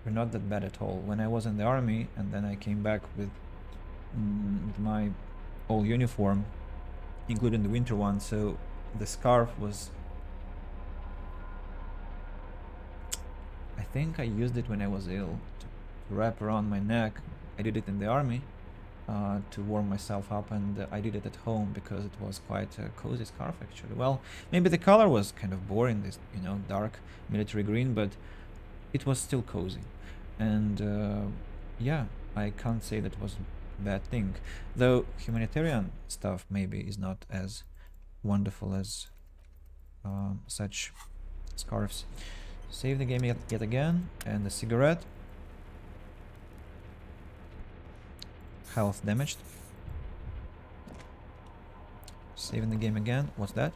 Speaker 1: were not that bad at all. When I was in the army and then I came back with my old uniform, including the winter one, so the scarf was... I think I used it when I was ill, to wrap around my neck. I did it in the army to warm myself up, and I did it at home because it was quite a cozy scarf actually. Well, maybe the color was kind of boring, this, you know, dark military green, but it was still cozy. And yeah, I can't say that was a bad thing. Though humanitarian stuff maybe is not as wonderful as such scarves. Save the game yet again, and the cigarette. Health damaged. Saving the game again. What's that?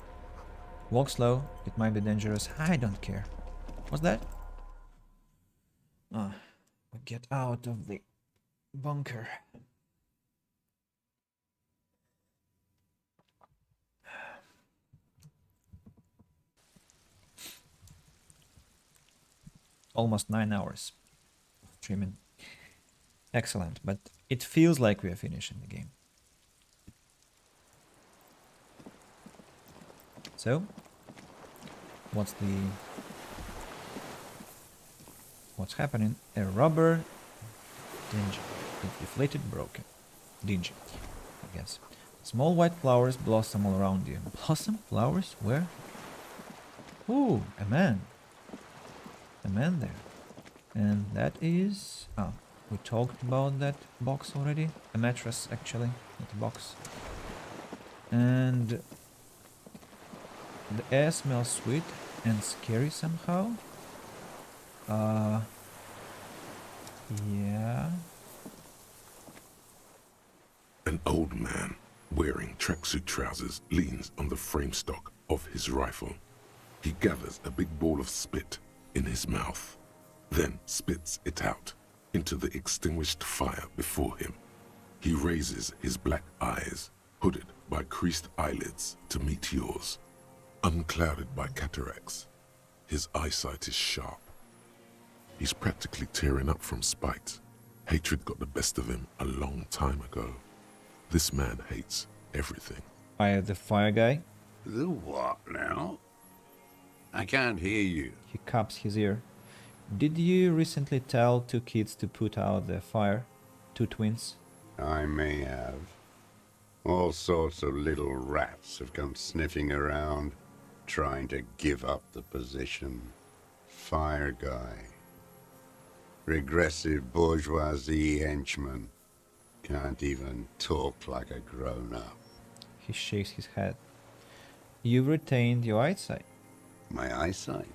Speaker 1: Walk slow. It might be dangerous. I don't care. What's that? Ah, we get out of the bunker. Almost 9 hours of streaming. Excellent, but it feels like we are finishing the game. So, what's happening? A rubber dingy. It deflated, broken. Dingy, I guess. Small white flowers blossom all around you. Blossom? Flowers? Where? Ooh, a man. A man there. And that is... Oh, we talked about that box already. A mattress, actually, not a box. And the air smells sweet and scary somehow. Yeah.
Speaker 3: An old man wearing tracksuit trousers leans on the frame stock of his rifle. He gathers a big ball of spit in his mouth, then spits it out into the extinguished fire before him. He raises his black eyes, hooded by creased eyelids, to meet yours. Unclouded by cataracts, his eyesight is sharp. He's practically tearing up from spite. Hatred got the best of him a long time ago. This man hates everything.
Speaker 1: I the fire guy.
Speaker 5: The what now? I can't hear you.
Speaker 1: He cups his ear. Did you recently tell 2 kids to put out the fire? 2 twins?
Speaker 5: I may have. All sorts of little rats have come sniffing around, trying to give up the position. Fire guy. Regressive bourgeoisie henchman. Can't even talk like a grown-up.
Speaker 1: He shakes his head. You've retained your eyesight.
Speaker 5: My eyesight?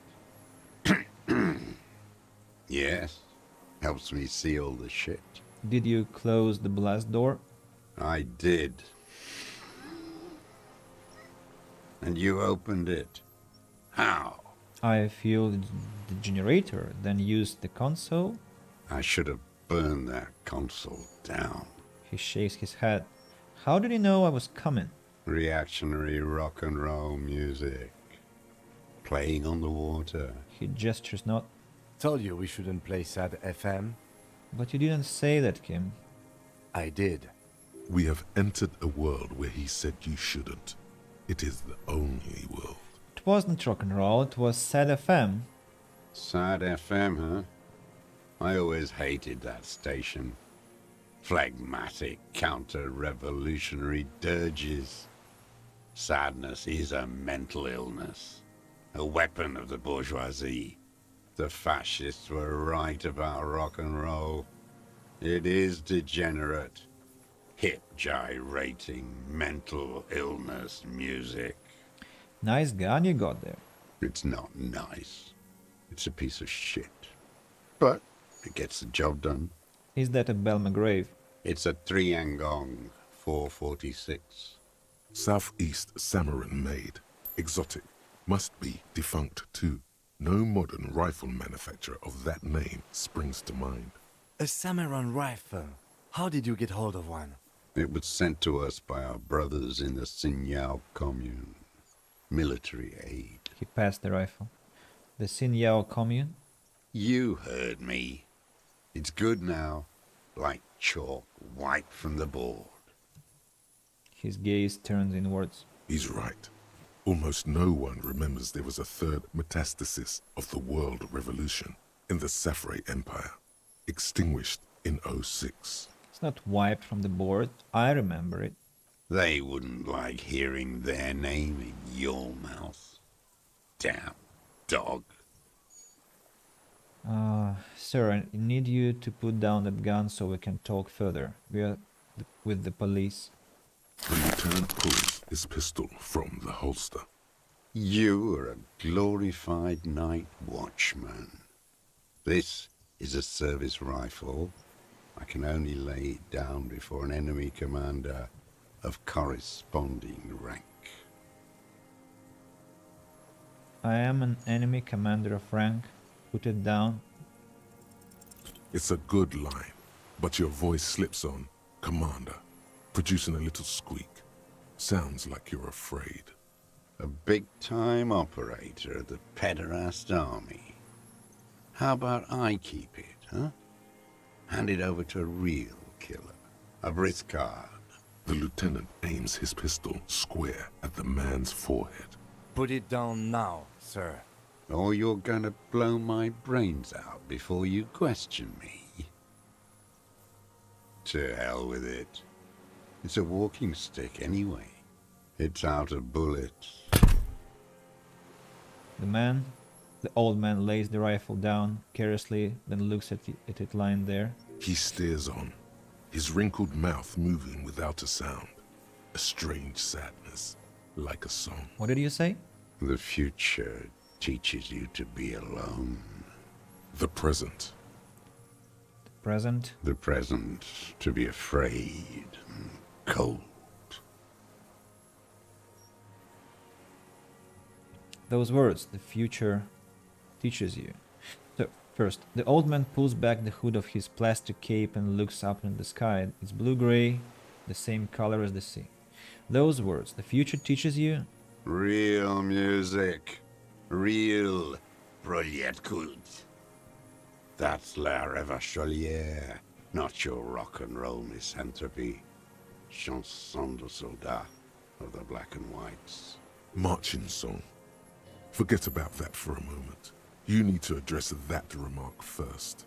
Speaker 5: Yes. Helps me see all the shit.
Speaker 1: Did you close the blast door?
Speaker 5: I did. And you opened it. How?
Speaker 1: I fueled the generator, then used the console.
Speaker 5: I should have burned that console down.
Speaker 1: He shakes his head. How did he know I was coming?
Speaker 5: Reactionary rock and roll music. Playing on the water.
Speaker 1: He gestures not.
Speaker 4: Told you we shouldn't play sad FM.
Speaker 1: But you didn't say that, Kim.
Speaker 4: I did.
Speaker 3: We have entered a world where he said you shouldn't. It is the only world.
Speaker 1: It wasn't rock and roll, it was sad FM.
Speaker 5: Sad FM, huh? I always hated that station. Phlegmatic, counter-revolutionary dirges. Sadness is a mental illness. A weapon of the bourgeoisie. The fascists were right about rock and roll. It is degenerate. Hip gyrating, mental illness music.
Speaker 1: Nice gun you got there.
Speaker 5: It's not nice. It's a piece of shit. But it gets the job done.
Speaker 1: Is that a Bell McGrave?
Speaker 5: It's a 3-Angong 446.
Speaker 3: Southeast Samaran made. Exotic. Must be defunct too. No modern rifle manufacturer of that name springs to mind.
Speaker 4: A Samaran rifle. How did you get hold of one?
Speaker 5: It was sent to us by our brothers in the Sinyao commune. Military aid.
Speaker 1: He passed the rifle. The Sinyao commune?
Speaker 5: You heard me. It's good now. Like chalk wiped from the board.
Speaker 1: His gaze turns inwards.
Speaker 3: He's right. Almost no one remembers there was a third metastasis of the world revolution in the Safre Empire, extinguished in 06.
Speaker 1: It's not wiped from the board. I remember it.
Speaker 5: They wouldn't like hearing their name in your mouth. Damn dog.
Speaker 1: Sir, I need you to put down that gun so we can talk further. We are with the police.
Speaker 3: The lieutenant pulls his pistol from the holster.
Speaker 5: You are a glorified night watchman. This is a service rifle. I can only lay it down before an enemy commander of corresponding rank.
Speaker 1: I am an enemy commander of rank. Put it down.
Speaker 3: It's a good line, but your voice slips on, Commander, producing a little squeak. Sounds like you're afraid.
Speaker 5: A big-time operator of the pederast army. How about I keep it, huh? Hand it over to a real killer. A Briscard.
Speaker 3: The lieutenant aims his pistol square at the man's forehead.
Speaker 2: Put it down now, sir.
Speaker 5: Or you're gonna blow my brains out before you question me. To hell with it. It's a walking stick anyway. It's out of bullets.
Speaker 1: The old man lays the rifle down carelessly, then looks at it lying there.
Speaker 3: He stares on, his wrinkled mouth moving without a sound. A strange sadness, like a song.
Speaker 1: What did you say?
Speaker 5: The future teaches you to be alone.
Speaker 3: The present.
Speaker 1: The present?
Speaker 5: The present to be afraid and cold.
Speaker 1: Those words, the future teaches you. So, first, the old man pulls back the hood of his plastic cape and looks up in the sky. It's blue-gray, the same color as the sea. Those words, the future teaches you.
Speaker 5: Real music. Real Brilliant Kult. That's La Revacholière, not your rock and roll misanthropy. Chanson de soldat of the black and whites.
Speaker 3: Marching song. Forget about that for a moment. You need to address that remark first.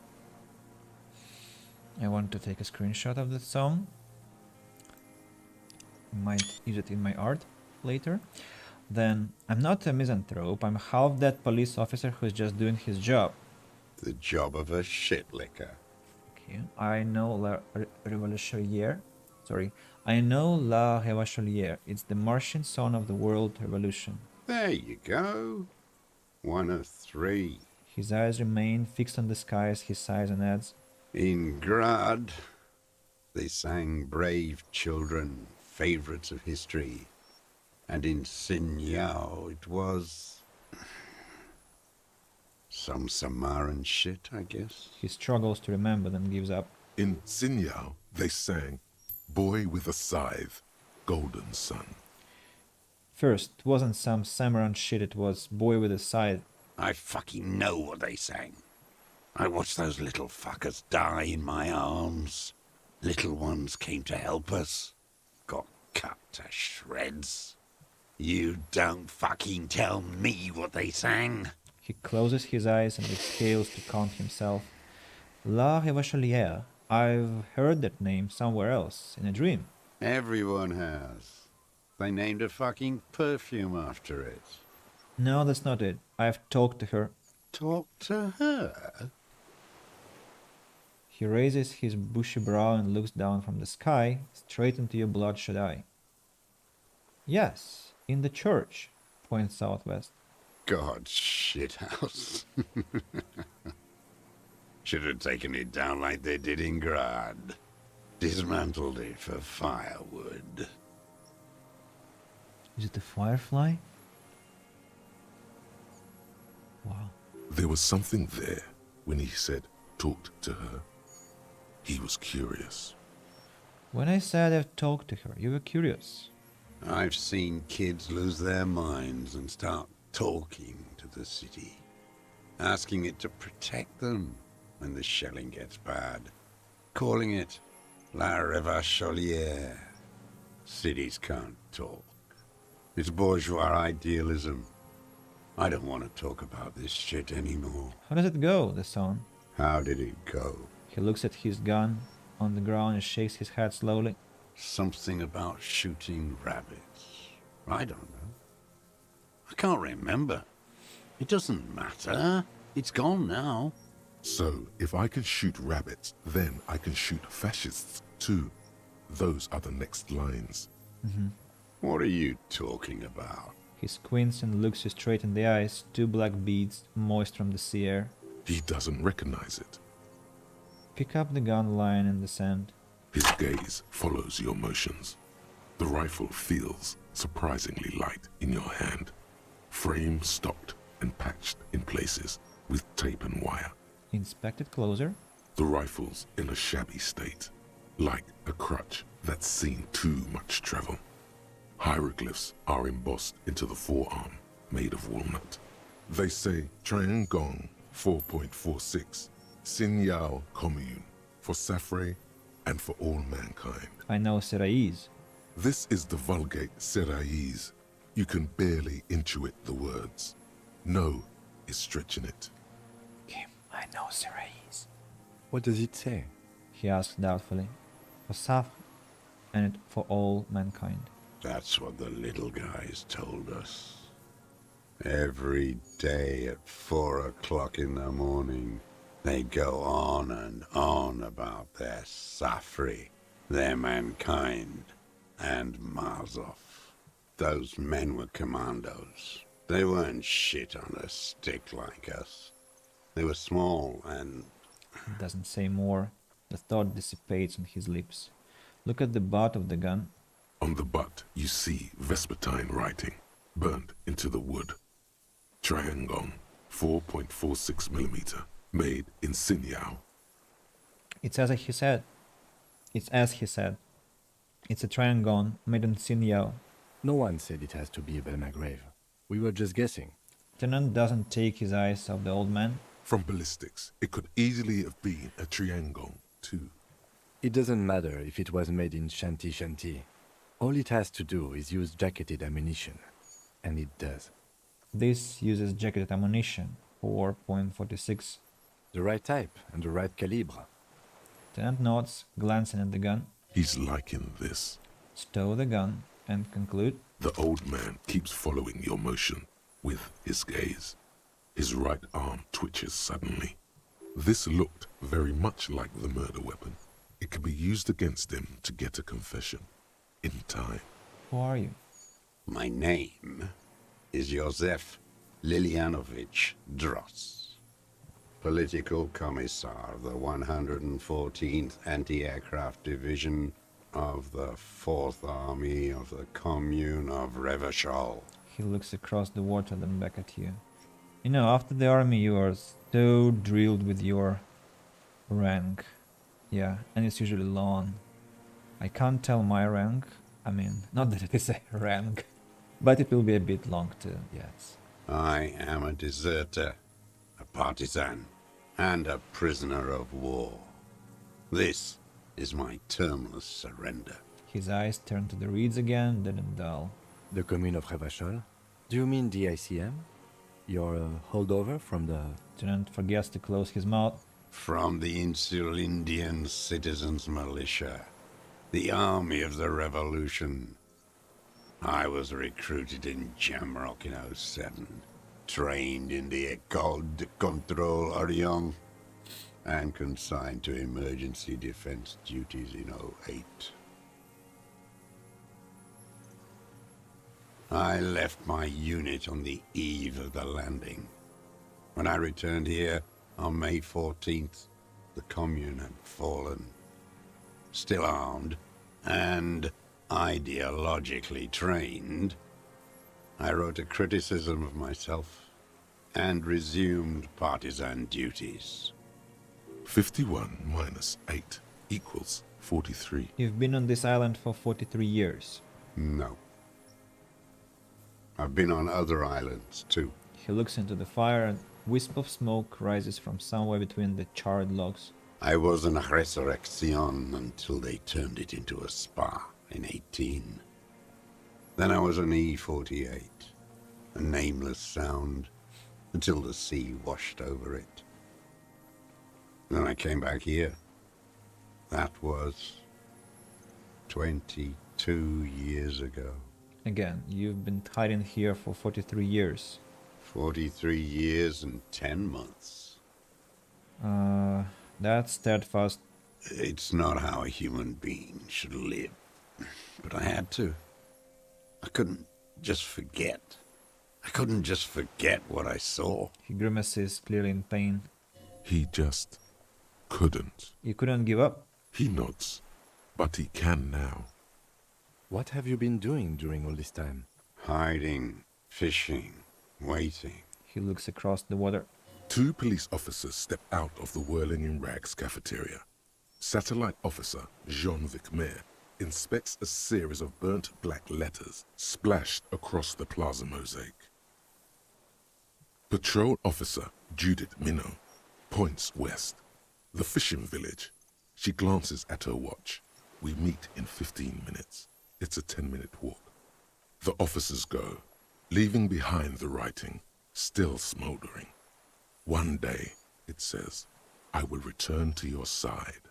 Speaker 1: I want to take a screenshot of the song. Might use it in my art later. Then, I'm not a misanthrope, I'm a half-dead police officer who's just doing his job.
Speaker 5: The job of a shitlicker.
Speaker 1: Okay. I know La Revacholière. I know La Revacholière. It's the Martian song of the world revolution.
Speaker 5: There you go. 1 of 3.
Speaker 1: His eyes remain fixed on the sky as he sighs and adds,
Speaker 5: In Grad, they sang brave children, favorites of history. And in Sinyao, it was some Samaran shit, I guess.
Speaker 1: He struggles to remember, then gives up.
Speaker 3: In Sinyao, they sang, Boy with a Scythe, Golden Sun.
Speaker 1: First, it wasn't some Samaran shit, it was Boy with a Scythe.
Speaker 5: I fucking know what they sang. I watched those little fuckers die in my arms. Little ones came to help us. Got cut to shreds. You don't fucking tell me what they sang.
Speaker 1: He closes his eyes and exhales to calm himself. La Revacholière. I've heard that name somewhere else, in a dream.
Speaker 5: Everyone has. They named a fucking perfume after it.
Speaker 1: No, that's not it. I've talked to her.
Speaker 5: Talked to her?
Speaker 1: He raises his bushy brow and looks down from the sky, straight into your bloodshot eye. Yes, in the church, points southwest.
Speaker 5: God's shithouse. Should have taken it down like they did in Grad. Dismantled it for firewood.
Speaker 1: Is it a firefly? Wow.
Speaker 3: There was something there when he said, talked to her. He was curious.
Speaker 1: When I said I've talked to her, you were curious.
Speaker 5: I've seen kids lose their minds and start talking to the city. Asking it to protect them when the shelling gets bad. Calling it La Revacholière. Cities can't talk. It's bourgeois idealism. I don't want to talk about this shit anymore.
Speaker 1: How does it go, the song?
Speaker 5: How did it go?
Speaker 1: He looks at his gun on the ground and shakes his head slowly.
Speaker 5: Something about shooting rabbits. I don't know. I can't remember. It doesn't matter. It's gone now.
Speaker 3: So, if I can shoot rabbits, then I can shoot fascists too. Those are the next lines.
Speaker 5: What are you talking about?
Speaker 1: He squints and looks you straight in the eyes, 2 black beads, moist from the sea air.
Speaker 3: He doesn't recognize it.
Speaker 1: Pick up the gun lying in the sand.
Speaker 3: His gaze follows your motions. The rifle feels surprisingly light in your hand. Frame stocked and patched in places with tape and wire.
Speaker 1: Inspect it closer.
Speaker 3: The rifle's in a shabby state, like a crutch that's seen too much travel. Hieroglyphs are embossed into the forearm, made of walnut. They say Triangong 4.46, Sin Yao Commune, for Safre and for all mankind.
Speaker 1: I know Seraïs.
Speaker 3: This is the Vulgate Seraïs. You can barely intuit the words. No is stretching it.
Speaker 1: Kim, I know Seraïs.
Speaker 4: What does it say?
Speaker 1: He asked doubtfully. For Safre and for all mankind.
Speaker 5: That's what the little guys told us. Every day at 4 o'clock in the morning, they go on and on about their Safri, their mankind, and Mazov. Those men were commandos. They weren't shit on a stick like us. They were small and...
Speaker 1: He doesn't say more. The thought dissipates on his lips. Look at the butt of the gun.
Speaker 3: On the butt, you see Vespertine writing, burned into the wood. Triangong, 4.46mm, made in Sin Yao.
Speaker 1: It's as he said. It's as he said. It's a Triangon made in Sin Yao.
Speaker 4: No one said it has to be a Belmagrave. We were just guessing.
Speaker 1: Tenant doesn't take his eyes off the old man.
Speaker 3: From ballistics, it could easily have been a Triangong, too.
Speaker 4: It doesn't matter if it was made in Shanti Shanti. All it has to do is use jacketed ammunition. And it does.
Speaker 1: This uses jacketed ammunition, 4.46.
Speaker 4: The right type and the right calibre.
Speaker 1: Tenant nods, glancing at the gun.
Speaker 3: He's liking this.
Speaker 1: Stow the gun and conclude.
Speaker 3: The old man keeps following your motion with his gaze. His right arm twitches suddenly. This looked very much like the murder weapon. It could be used against him to get a confession. In time.
Speaker 1: Who are you?
Speaker 5: My name is Josef Lilianovich Dross, Political Commissar of the 114th Anti-Aircraft Division of the 4th Army of the Commune of Revachol.
Speaker 1: He looks across the water, then back at you. You know, after the army you are so drilled with your rank. Yeah, and it's usually long. I can't tell my rank. I mean, not that it is a rank, but it will be a bit long too, yes.
Speaker 5: I am a deserter, a partisan, and a prisoner of war. This is my termless surrender.
Speaker 1: His eyes turn to the reeds again, then dull.
Speaker 4: The Commune of Revachol? Do you mean the ICM? You're a holdover from the...
Speaker 1: Tenant forgets to close his mouth.
Speaker 5: From the Insular Indian Citizens Militia, the army of the revolution. I was recruited in Jamrock in '07, trained in the École de Contrôle Orient, and consigned to emergency defense duties in '08. I left my unit on the eve of the landing. When I returned here on May 14th, the Commune had fallen. Still armed and ideologically trained, I wrote a criticism of myself and resumed partisan duties.
Speaker 3: 51 minus 8 equals 43.
Speaker 1: You've been on this island for 43 years.
Speaker 5: No. I've been on other islands, too.
Speaker 1: He looks into the fire and a wisp of smoke rises from somewhere between the charred logs.
Speaker 5: I was an XVII until they turned it into a spa in '18. Then I was an E-48, a nameless sound, until the sea washed over it. Then I came back here. That was 22 years ago.
Speaker 1: Again, you've been hiding here for 43 years.
Speaker 5: 43 years and 10 months.
Speaker 1: That's steadfast.
Speaker 5: It's not how a human being should live. But I had to. I couldn't just forget. I couldn't just forget what I saw.
Speaker 1: He grimaces, clearly in pain.
Speaker 3: He just couldn't.
Speaker 1: You couldn't give up?
Speaker 3: He nods, but he can now.
Speaker 4: What have you been doing during all this time?
Speaker 5: Hiding, fishing, waiting.
Speaker 1: He looks across the water.
Speaker 3: Two police officers step out of the Whirling in Rags cafeteria. Satellite officer Jean-Vic Mayer inspects a series of burnt black letters splashed across the plaza mosaic. Patrol officer Judith Minot points west. The fishing village. She glances at her watch. We meet in 15 minutes. It's a 10-minute walk. The officers go, leaving behind the writing, still smoldering. One day, it says, I will return to your side.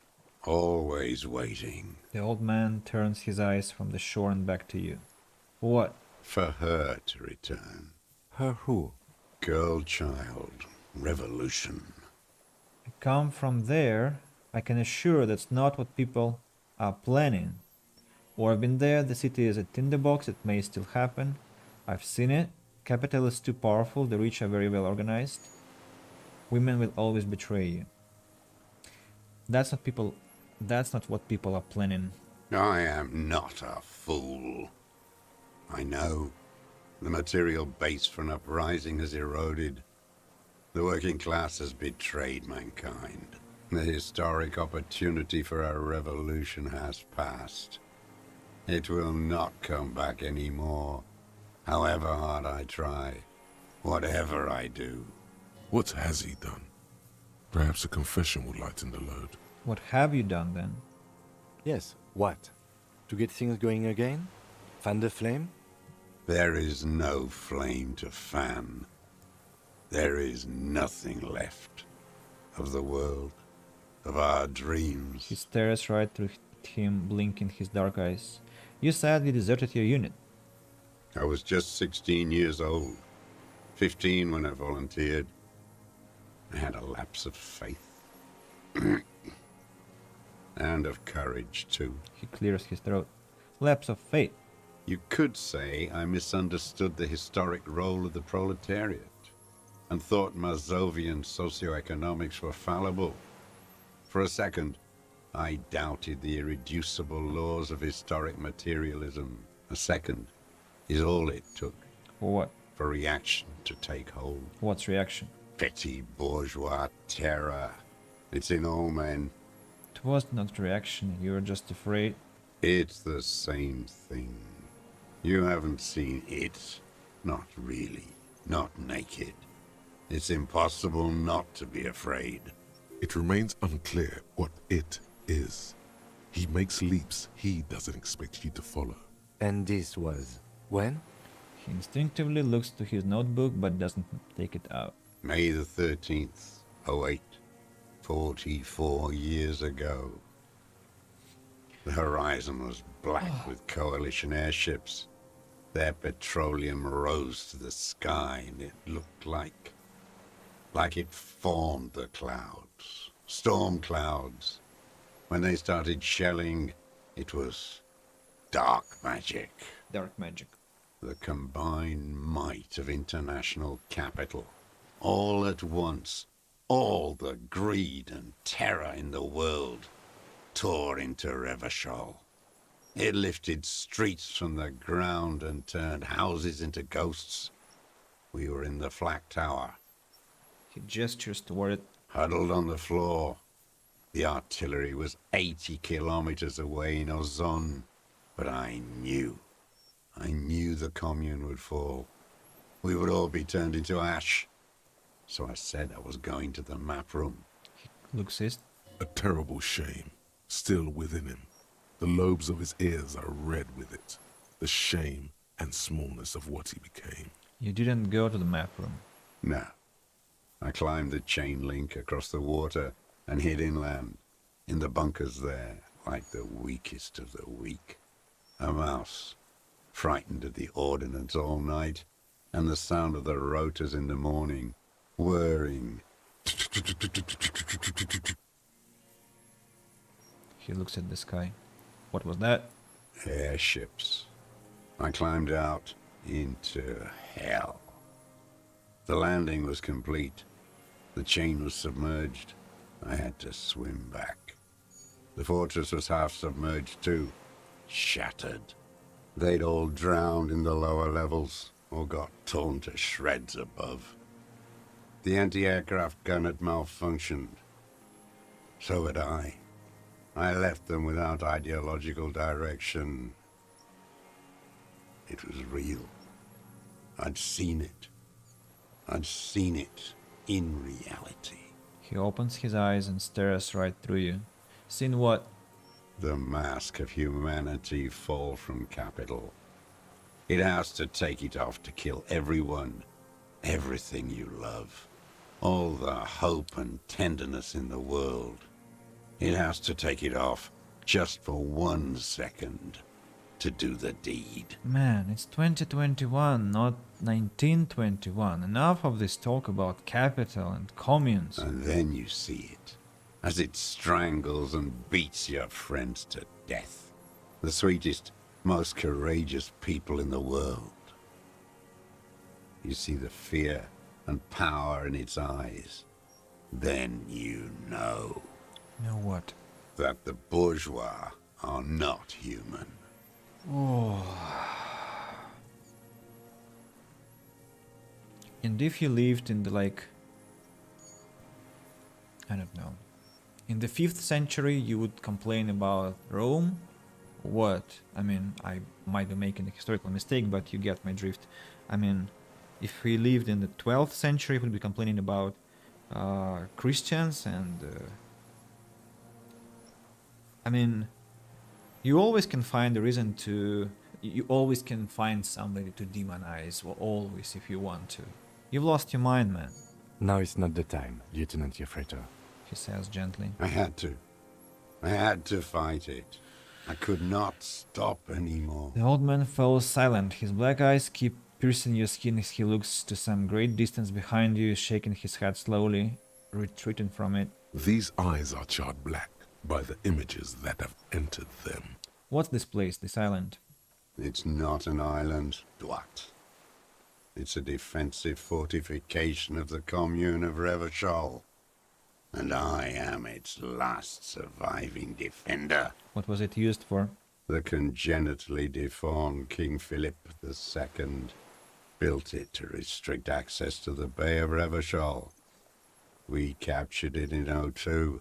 Speaker 5: Always waiting.
Speaker 1: The old man turns his eyes from the shore and back to you. What?
Speaker 5: For her to return.
Speaker 4: Her who?
Speaker 5: Girl, child, revolution.
Speaker 1: I come from there. I can assure that's not what people are planning. Or I've been there, the city is a tinderbox, it may still happen. I've seen it. Capital is too powerful, the rich are very well organized. Women will always betray you. That's not what people are planning.
Speaker 5: I am not a fool. I know. The material base for an uprising has eroded. The working class has betrayed mankind. The historic opportunity for a revolution has passed. It will not come back anymore, however hard I try, whatever I do.
Speaker 3: What has he done? Perhaps a confession would lighten the load.
Speaker 1: What have you done then?
Speaker 4: Yes, what? To get things going again? Fan the flame?
Speaker 5: There is no flame to fan. There is nothing left of the world, of our dreams.
Speaker 1: He stares right through him, blinking his dark eyes. You sadly deserted your unit.
Speaker 5: I was just 16 years old, 15 when I volunteered. I had a lapse of faith. And of courage, too.
Speaker 1: He clears his throat. Lapse of faith.
Speaker 5: You could say I misunderstood the historic role of the proletariat and thought Mazovian socioeconomics were fallible. For a second, I doubted the irreducible laws of historic materialism. A second is all it took.
Speaker 1: For what?
Speaker 5: For reaction to take hold.
Speaker 1: What's reaction?
Speaker 5: Petty bourgeois terror. It's in all men.
Speaker 1: It was not reaction, you were just afraid.
Speaker 5: It's the same thing. You haven't seen it. Not really. Not naked. It's impossible not to be afraid.
Speaker 3: It remains unclear what it is. He makes leaps he doesn't expect you to follow.
Speaker 4: And this was when?
Speaker 1: He instinctively looks to his notebook but doesn't take it out.
Speaker 5: May the 13th, 08. 44 years ago. The horizon was black with coalition airships. Their petroleum rose to the sky and it looked like it formed the clouds. Storm clouds. When they started shelling, it was dark magic.
Speaker 1: Dark magic.
Speaker 5: The combined might of international capital. All at once, all the greed and terror in the world tore into Revachol. It lifted streets from the ground and turned houses into ghosts. We were in the flak tower.
Speaker 1: He gestures toward it.
Speaker 5: Huddled on the floor. The artillery was 80 kilometers away in Ozon. But I knew the commune would fall. We would all be turned into ash. So I said I was going to the map room.
Speaker 1: He looks east.
Speaker 3: A terrible shame, still within him. The lobes of his ears are red with it. The shame and smallness of what he became.
Speaker 1: You didn't go to the map room.
Speaker 5: No. I climbed the chain link across the water and hid inland, in the bunkers there, like the weakest of the weak. A mouse, frightened at the ordnance all night, and the sound of the rotors in the morning, whirring.
Speaker 1: He looks at the sky. What was that?
Speaker 5: Airships. I climbed out into hell. The landing was complete. The chain was submerged. I had to swim back. The fortress was half submerged too. Shattered. They'd all drowned in the lower levels, or got torn to shreds above. The anti-aircraft gun had malfunctioned. So had I. I left them without ideological direction. It was real. I'd seen it. I'd seen it in reality.
Speaker 1: He opens his eyes and stares right through you. Seen what?
Speaker 5: The mask of humanity fall from capital. It has to take it off to kill everyone, everything you love. All the hope and tenderness in the world. It has to take it off just for 1 second to do the deed.
Speaker 1: Man, it's 2021, not 1921. Enough of this talk about capital and communes.
Speaker 5: And then you see it, as it strangles and beats your friends to death. The sweetest, most courageous people in the world. You see the fear and power in its eyes. Then you know.
Speaker 1: Know what?
Speaker 5: That the bourgeois are not human.
Speaker 1: Oh. And if you lived in the, like, I don't know, in the 5th century, you would complain about Rome? What? I mean, I might be making a historical mistake, but you get my drift. I mean, if we lived in the 12th century, we would be complaining about Christians and... I mean, you always can find a reason to... You always can find somebody to demonize, always, if you want to. You've lost your mind, man.
Speaker 4: Now is not the time, Lieutenant Jeffreto.
Speaker 1: He says gently.
Speaker 5: I had to. I had to fight it. I could not stop anymore.
Speaker 1: The old man falls silent. His black eyes keep piercing your skin as he looks to some great distance behind you, shaking his head slowly, retreating from it.
Speaker 3: These eyes are charred black by the images that have entered them.
Speaker 1: What's this place, this island?
Speaker 5: It's not an island, Dwight. It's a defensive fortification of the commune of Revachol. And I am its last surviving defender.
Speaker 1: What was it used for?
Speaker 5: The congenitally deformed King Philip II built it to restrict access to the Bay of Revachol. We captured it in '02,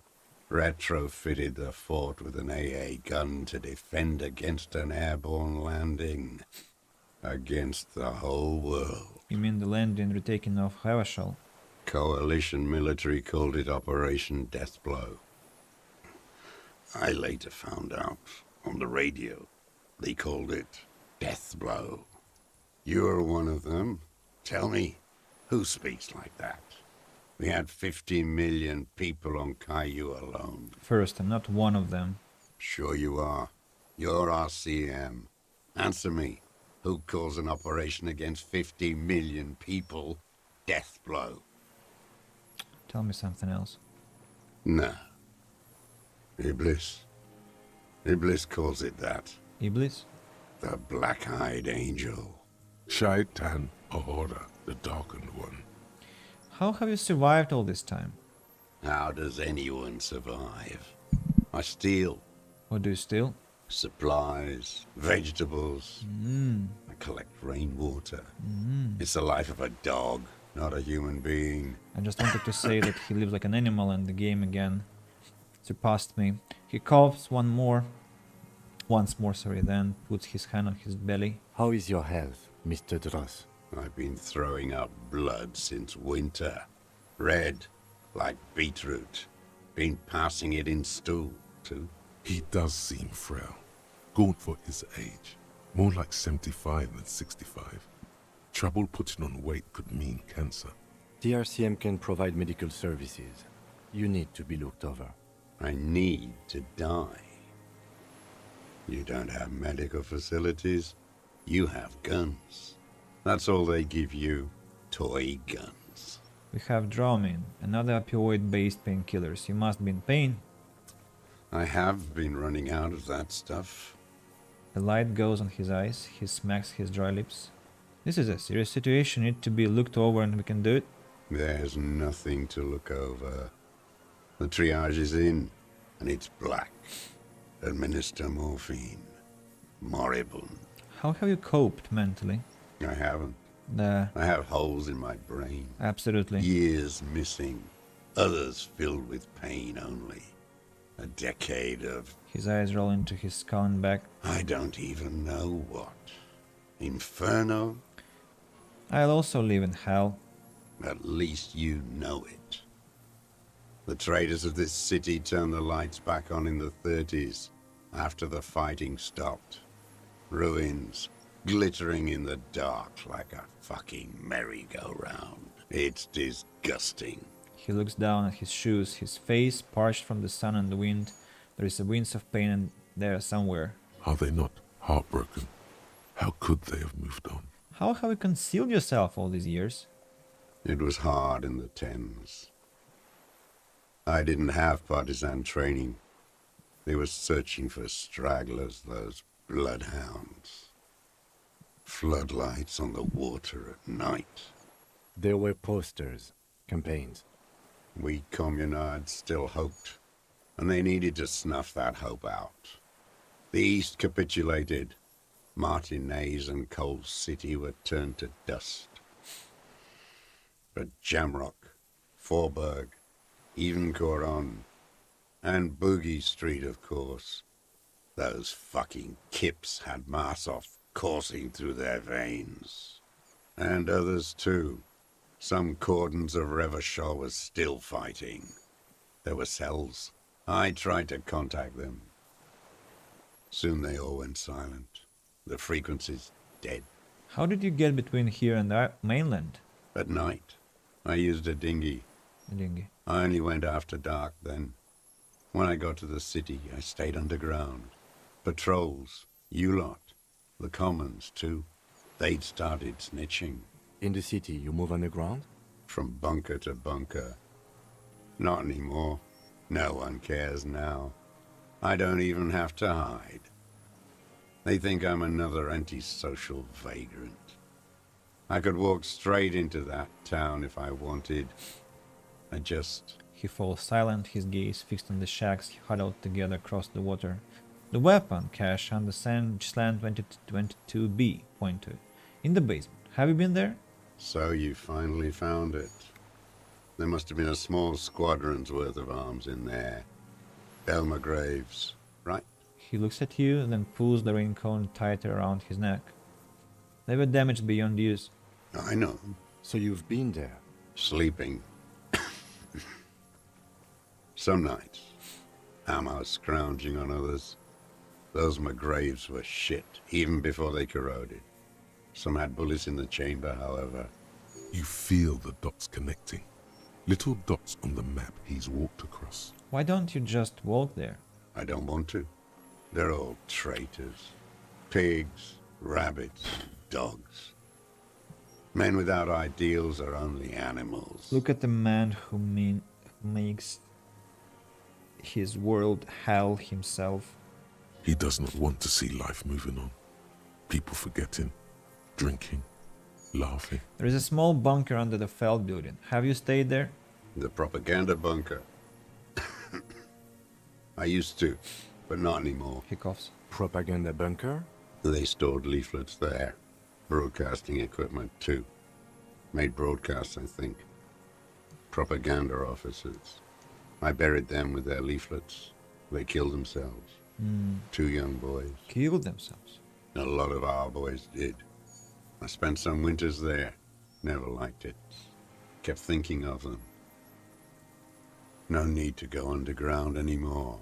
Speaker 5: retrofitted the fort with an AA gun to defend against an airborne landing. Against the whole world.
Speaker 1: You mean the landing and retaking of Revachol?
Speaker 5: Coalition military called it Operation Deathblow. I later found out on the radio they called it Deathblow. You're one of them. Tell me, who speaks like that? We had 50 million people on Caillou alone.
Speaker 1: First, I'm not one of them.
Speaker 5: Sure you are. You're RCM. Answer me. Who calls an operation against 50 million people Deathblow?
Speaker 1: Tell me something else.
Speaker 5: No. Iblis. Iblis calls it that.
Speaker 1: Iblis?
Speaker 5: The black-eyed angel.
Speaker 3: Shaitan Ahura, the darkened one.
Speaker 1: How have you survived all this time?
Speaker 5: How does anyone survive? I steal.
Speaker 1: What do you steal?
Speaker 5: Supplies, vegetables. I collect rainwater. It's the life of a dog, not a human being.
Speaker 1: I just wanted to say that he lives like an animal and the game again surpassed me. He coughs once more, then puts his hand on his belly.
Speaker 4: How is your health, Mr. Dross?
Speaker 5: I've been throwing up blood since winter. Red, like beetroot. Been passing it in stool, too.
Speaker 3: He does seem frail. Good for his age. More like 75 than 65. Trouble putting on weight could mean cancer.
Speaker 4: The RCM can provide medical services. You need to be looked over.
Speaker 5: I need to die. You don't have medical facilities. You have guns. That's all they give you. Toy guns.
Speaker 1: We have Dramamine, another opioid-based painkillers. You must be in pain.
Speaker 5: I have been running out of that stuff.
Speaker 1: The light goes on his eyes. He smacks his dry lips. This is a serious situation. Need to be looked over and we can do it.
Speaker 5: There's nothing to look over. The triage is in, and it's black. Administer morphine. Moribund.
Speaker 1: How have you coped mentally?
Speaker 5: I haven't.
Speaker 1: I
Speaker 5: have holes in my brain.
Speaker 1: Absolutely.
Speaker 5: Years missing. Others filled with pain only. A decade of...
Speaker 1: His eyes roll into his skull and back.
Speaker 5: I don't even know what. Inferno?
Speaker 1: I'll also live in hell.
Speaker 5: At least you know it. The traders of this city turned the lights back on in the 30s, after the fighting stopped. Ruins, glittering in the dark like a fucking merry-go-round. It's disgusting.
Speaker 1: He looks down at his shoes, his face parched from the sun and the wind. There is a wince of pain in there somewhere.
Speaker 3: Are they not heartbroken? How could they have moved on?
Speaker 1: How have you concealed yourself all these years?
Speaker 5: It was hard in the Thames. I didn't have partisan training. They were searching for stragglers, those bloodhounds. Floodlights on the water at night.
Speaker 4: There were posters, campaigns.
Speaker 5: We communards still hoped, and they needed to snuff that hope out. The East capitulated. Martinez and Coal City were turned to dust. But Jamrock, Forburg, even Coron, and Boogie Street, of course. Those fucking kips had Marsov coursing through their veins. And others too. Some cordons of Revachol was still fighting. There were cells. I tried to contact them. Soon they all went silent. The frequency's dead.
Speaker 1: How did you get between here and the mainland?
Speaker 5: At night. I used a dinghy.
Speaker 1: A dinghy.
Speaker 5: I only went after dark then. When I got to the city, I stayed underground. Patrols, you lot, the commons too. They'd started snitching.
Speaker 4: In the city, you move underground?
Speaker 5: From bunker to bunker. Not anymore. No one cares now. I don't even have to hide. They think I'm another antisocial vagrant. I could walk straight into that town if I wanted. I just...
Speaker 1: He falls silent, his gaze fixed on the shacks huddled together across the water. The weapon cache on the Sand 2022B, point to it. In the basement. Have you been there?
Speaker 5: So you finally found it. There must have been a small squadron's worth of arms in there. Belmer Graves, right?
Speaker 1: He looks at you, then pulls the raincoat tighter around his neck. They were damaged beyond use.
Speaker 5: I know.
Speaker 4: So you've been there?
Speaker 5: Sleeping. Some nights. Ammo scrounging on others. Those McGraves were shit, even before they corroded. Some had bullets in the chamber, however.
Speaker 3: You feel the dots connecting. Little dots on the map he's walked across.
Speaker 1: Why don't you just walk there?
Speaker 5: I don't want to. They're all traitors. Pigs, rabbits, dogs. Men without ideals are only animals.
Speaker 1: Look at the man who makes his world hell himself.
Speaker 3: He does not want to see life moving on. People forgetting, drinking, laughing.
Speaker 1: There is a small bunker under the Feld building. Have you stayed there?
Speaker 5: The propaganda bunker. I used to, but not anymore.
Speaker 1: He coughs.
Speaker 4: Propaganda bunker?
Speaker 5: They stored leaflets there. Broadcasting equipment, too. Made broadcasts, I think. Propaganda officers. I buried them with their leaflets. They killed themselves. 2 young boys.
Speaker 1: Killed themselves?
Speaker 5: A lot of our boys did. I spent some winters there. Never liked it. Kept thinking of them. No need to go underground anymore.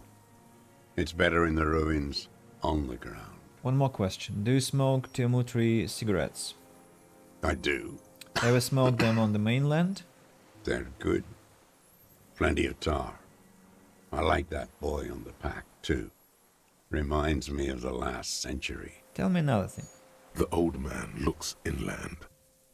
Speaker 5: It's better in the ruins, on the ground.
Speaker 1: One more question. Do you smoke Teomutri cigarettes?
Speaker 5: I do.
Speaker 1: Ever smoked them on the mainland?
Speaker 5: They're good. Plenty of tar. I like that boy on the pack, too. Reminds me of the last century.
Speaker 1: Tell me another thing.
Speaker 3: The old man looks inland,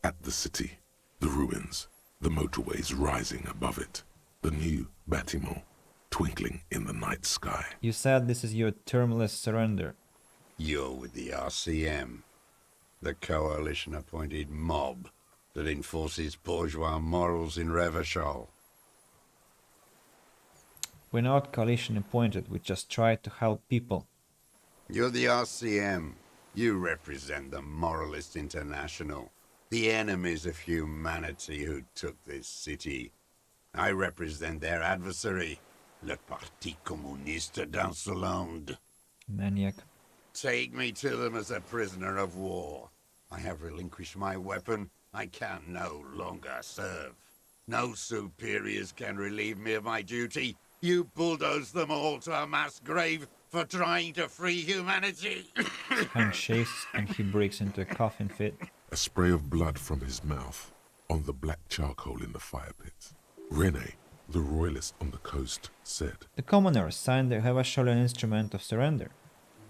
Speaker 3: at the city, the ruins, the motorways rising above it, the new bâtiment twinkling in the night sky.
Speaker 1: You said this is your termless surrender.
Speaker 5: You're with the RCM, the coalition-appointed mob that enforces bourgeois morals in Revachol.
Speaker 1: We're not coalition appointed, we just try to help people.
Speaker 5: You're the RCM. You represent the Moralist International. The enemies of humanity who took this city. I represent their adversary, le Parti Communiste d'Insolande.
Speaker 1: Maniac.
Speaker 5: Take me to them as a prisoner of war. I have relinquished my weapon. I can no longer serve. No superiors can relieve me of my duty. You bulldoze them all to a mass grave for trying to free humanity.
Speaker 1: Hank shakes and he breaks into a coughing fit.
Speaker 3: A spray of blood from his mouth on the black charcoal in the fire pit. Rene, the royalist on the coast, said,
Speaker 1: The commoners signed the Hevasholan instrument of surrender.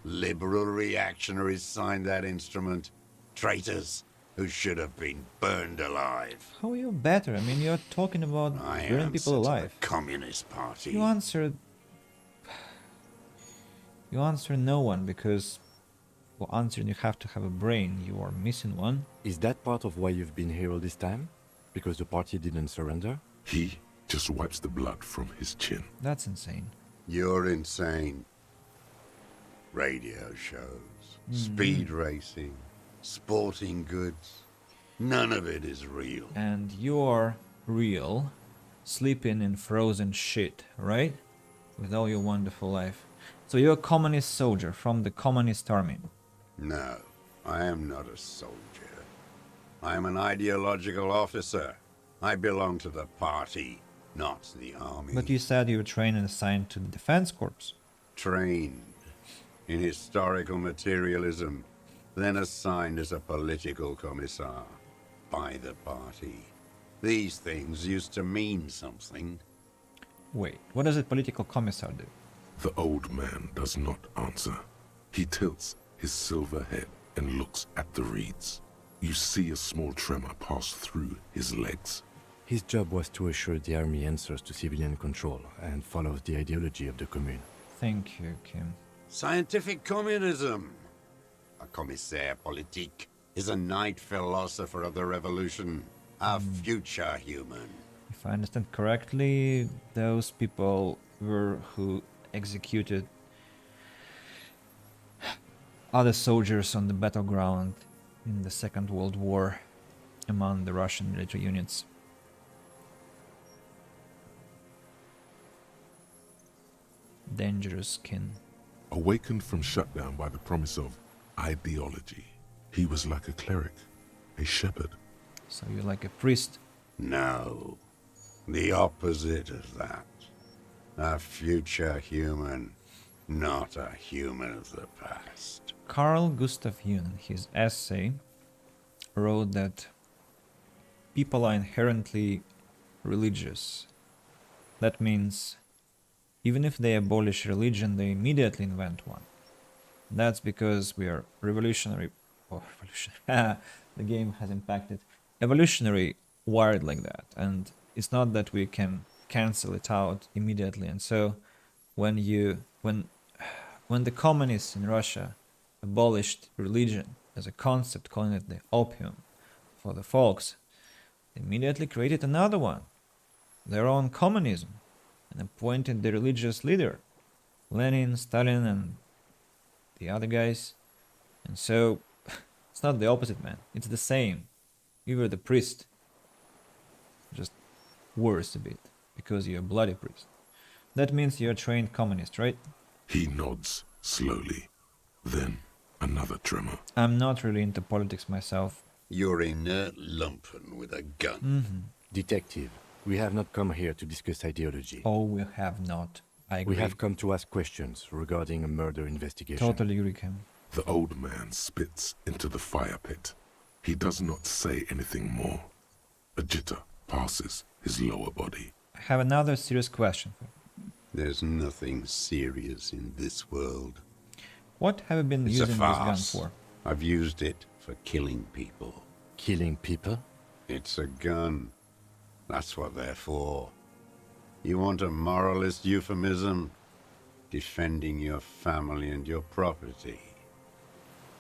Speaker 5: Liberal reactionaries signed that instrument. Traitors who should have been burned alive.
Speaker 1: How are you better? I mean, you're talking about burning people alive.
Speaker 5: The Communist Party.
Speaker 1: You answered no one because for answering you have to have a brain. You are missing one.
Speaker 4: Is that part of why you've been here all this time? Because the party didn't surrender?
Speaker 3: He just wipes the blood from his chin.
Speaker 1: That's insane.
Speaker 5: You're insane. Radio shows, speed racing, sporting goods. None of it is real.
Speaker 1: And you're real, sleeping in frozen shit, right? With all your wonderful life. So you're a communist soldier from the communist army.
Speaker 5: No, I am not a soldier. I am an ideological officer. I belong to the party, not the army.
Speaker 1: But you said you were trained and assigned to the defense corps.
Speaker 5: Trained in historical materialism, then assigned as a political commissar by the party. These things used to mean something.
Speaker 1: Wait, what does a political commissar do?
Speaker 3: The old man does not answer. He tilts his silver head and looks at the reeds. You see a small tremor pass through his legs.
Speaker 4: His job was to assure the army answers to civilian control and follows the ideology of the Commune.
Speaker 1: Thank you, Kim.
Speaker 5: Scientific communism. A commissaire politique is a knight philosopher of the revolution, a future human.
Speaker 1: If I understand correctly, those people were who executed other soldiers on the battleground in the Second World War among the Russian military units. Dangerous kin.
Speaker 3: Awakened from shutdown by the promise of ideology, he was like a cleric, a shepherd.
Speaker 1: So you're like a priest?
Speaker 5: No, the opposite of that. A future human, not a human of the past.
Speaker 1: Carl Gustav Jung, in his essay, wrote that people are inherently religious. That means even if they abolish religion, they immediately invent one. That's because we are revolutionary. Oh, revolutionary. The game has impacted. Evolutionary wired like that. And it's not that we can cancel it out immediately. And so when the communists in Russia abolished religion as a concept, calling it the opium for the folks, they immediately created another one, their own communism, and appointed the religious leader, Lenin, Stalin, and the other guys. And so it's not the opposite, man. It's the same. You were the priest, just worse a bit, because you're a bloody priest. That means you're a trained communist, right?
Speaker 3: He nods slowly. Then another tremor.
Speaker 1: I'm not really into politics myself.
Speaker 5: You're inert lumpen with a gun.
Speaker 4: Detective, we have not come here to discuss ideology.
Speaker 1: Oh, we have not. I agree.
Speaker 4: We have come to ask questions regarding a murder investigation.
Speaker 1: Totally agree, Kim.
Speaker 3: The old man spits into the fire pit. He does not say anything more. A jitter passes his lower body.
Speaker 1: I have another serious question for you.
Speaker 5: There's nothing serious in this world.
Speaker 1: What have you been
Speaker 5: It's
Speaker 1: using
Speaker 5: a
Speaker 1: this gun
Speaker 5: farce.
Speaker 1: for?
Speaker 5: I've used it for killing people.
Speaker 4: Killing people?
Speaker 5: It's a gun. That's what they're for. You want a moralist euphemism? Defending your family and your property.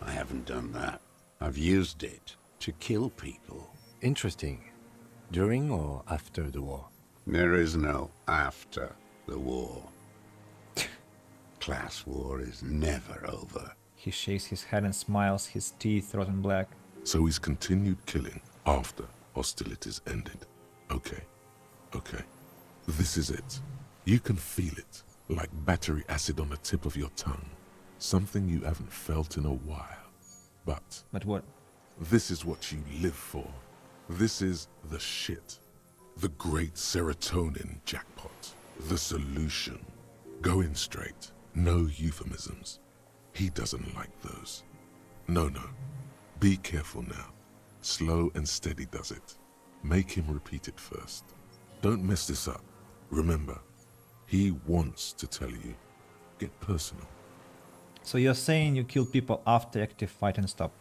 Speaker 5: I haven't done that. I've used it to kill people.
Speaker 4: Interesting. During or after the war?
Speaker 5: There is no after the war. Class war is never over.
Speaker 1: He shakes his head and smiles, his teeth rotten black.
Speaker 3: So he's continued killing after hostilities ended. Okay. This is it. You can feel it, like battery acid on the tip of your tongue. Something you haven't felt in a while. But
Speaker 1: what?
Speaker 3: This is what you live for. This is the shit. The great serotonin jackpot. The solution. Going straight. No euphemisms. He doesn't like those. No. Be careful now. Slow and steady does it. Make him repeat it first. Don't mess this up. Remember, he wants to tell you. Get personal.
Speaker 1: So you're saying you kill people after active fight and stop?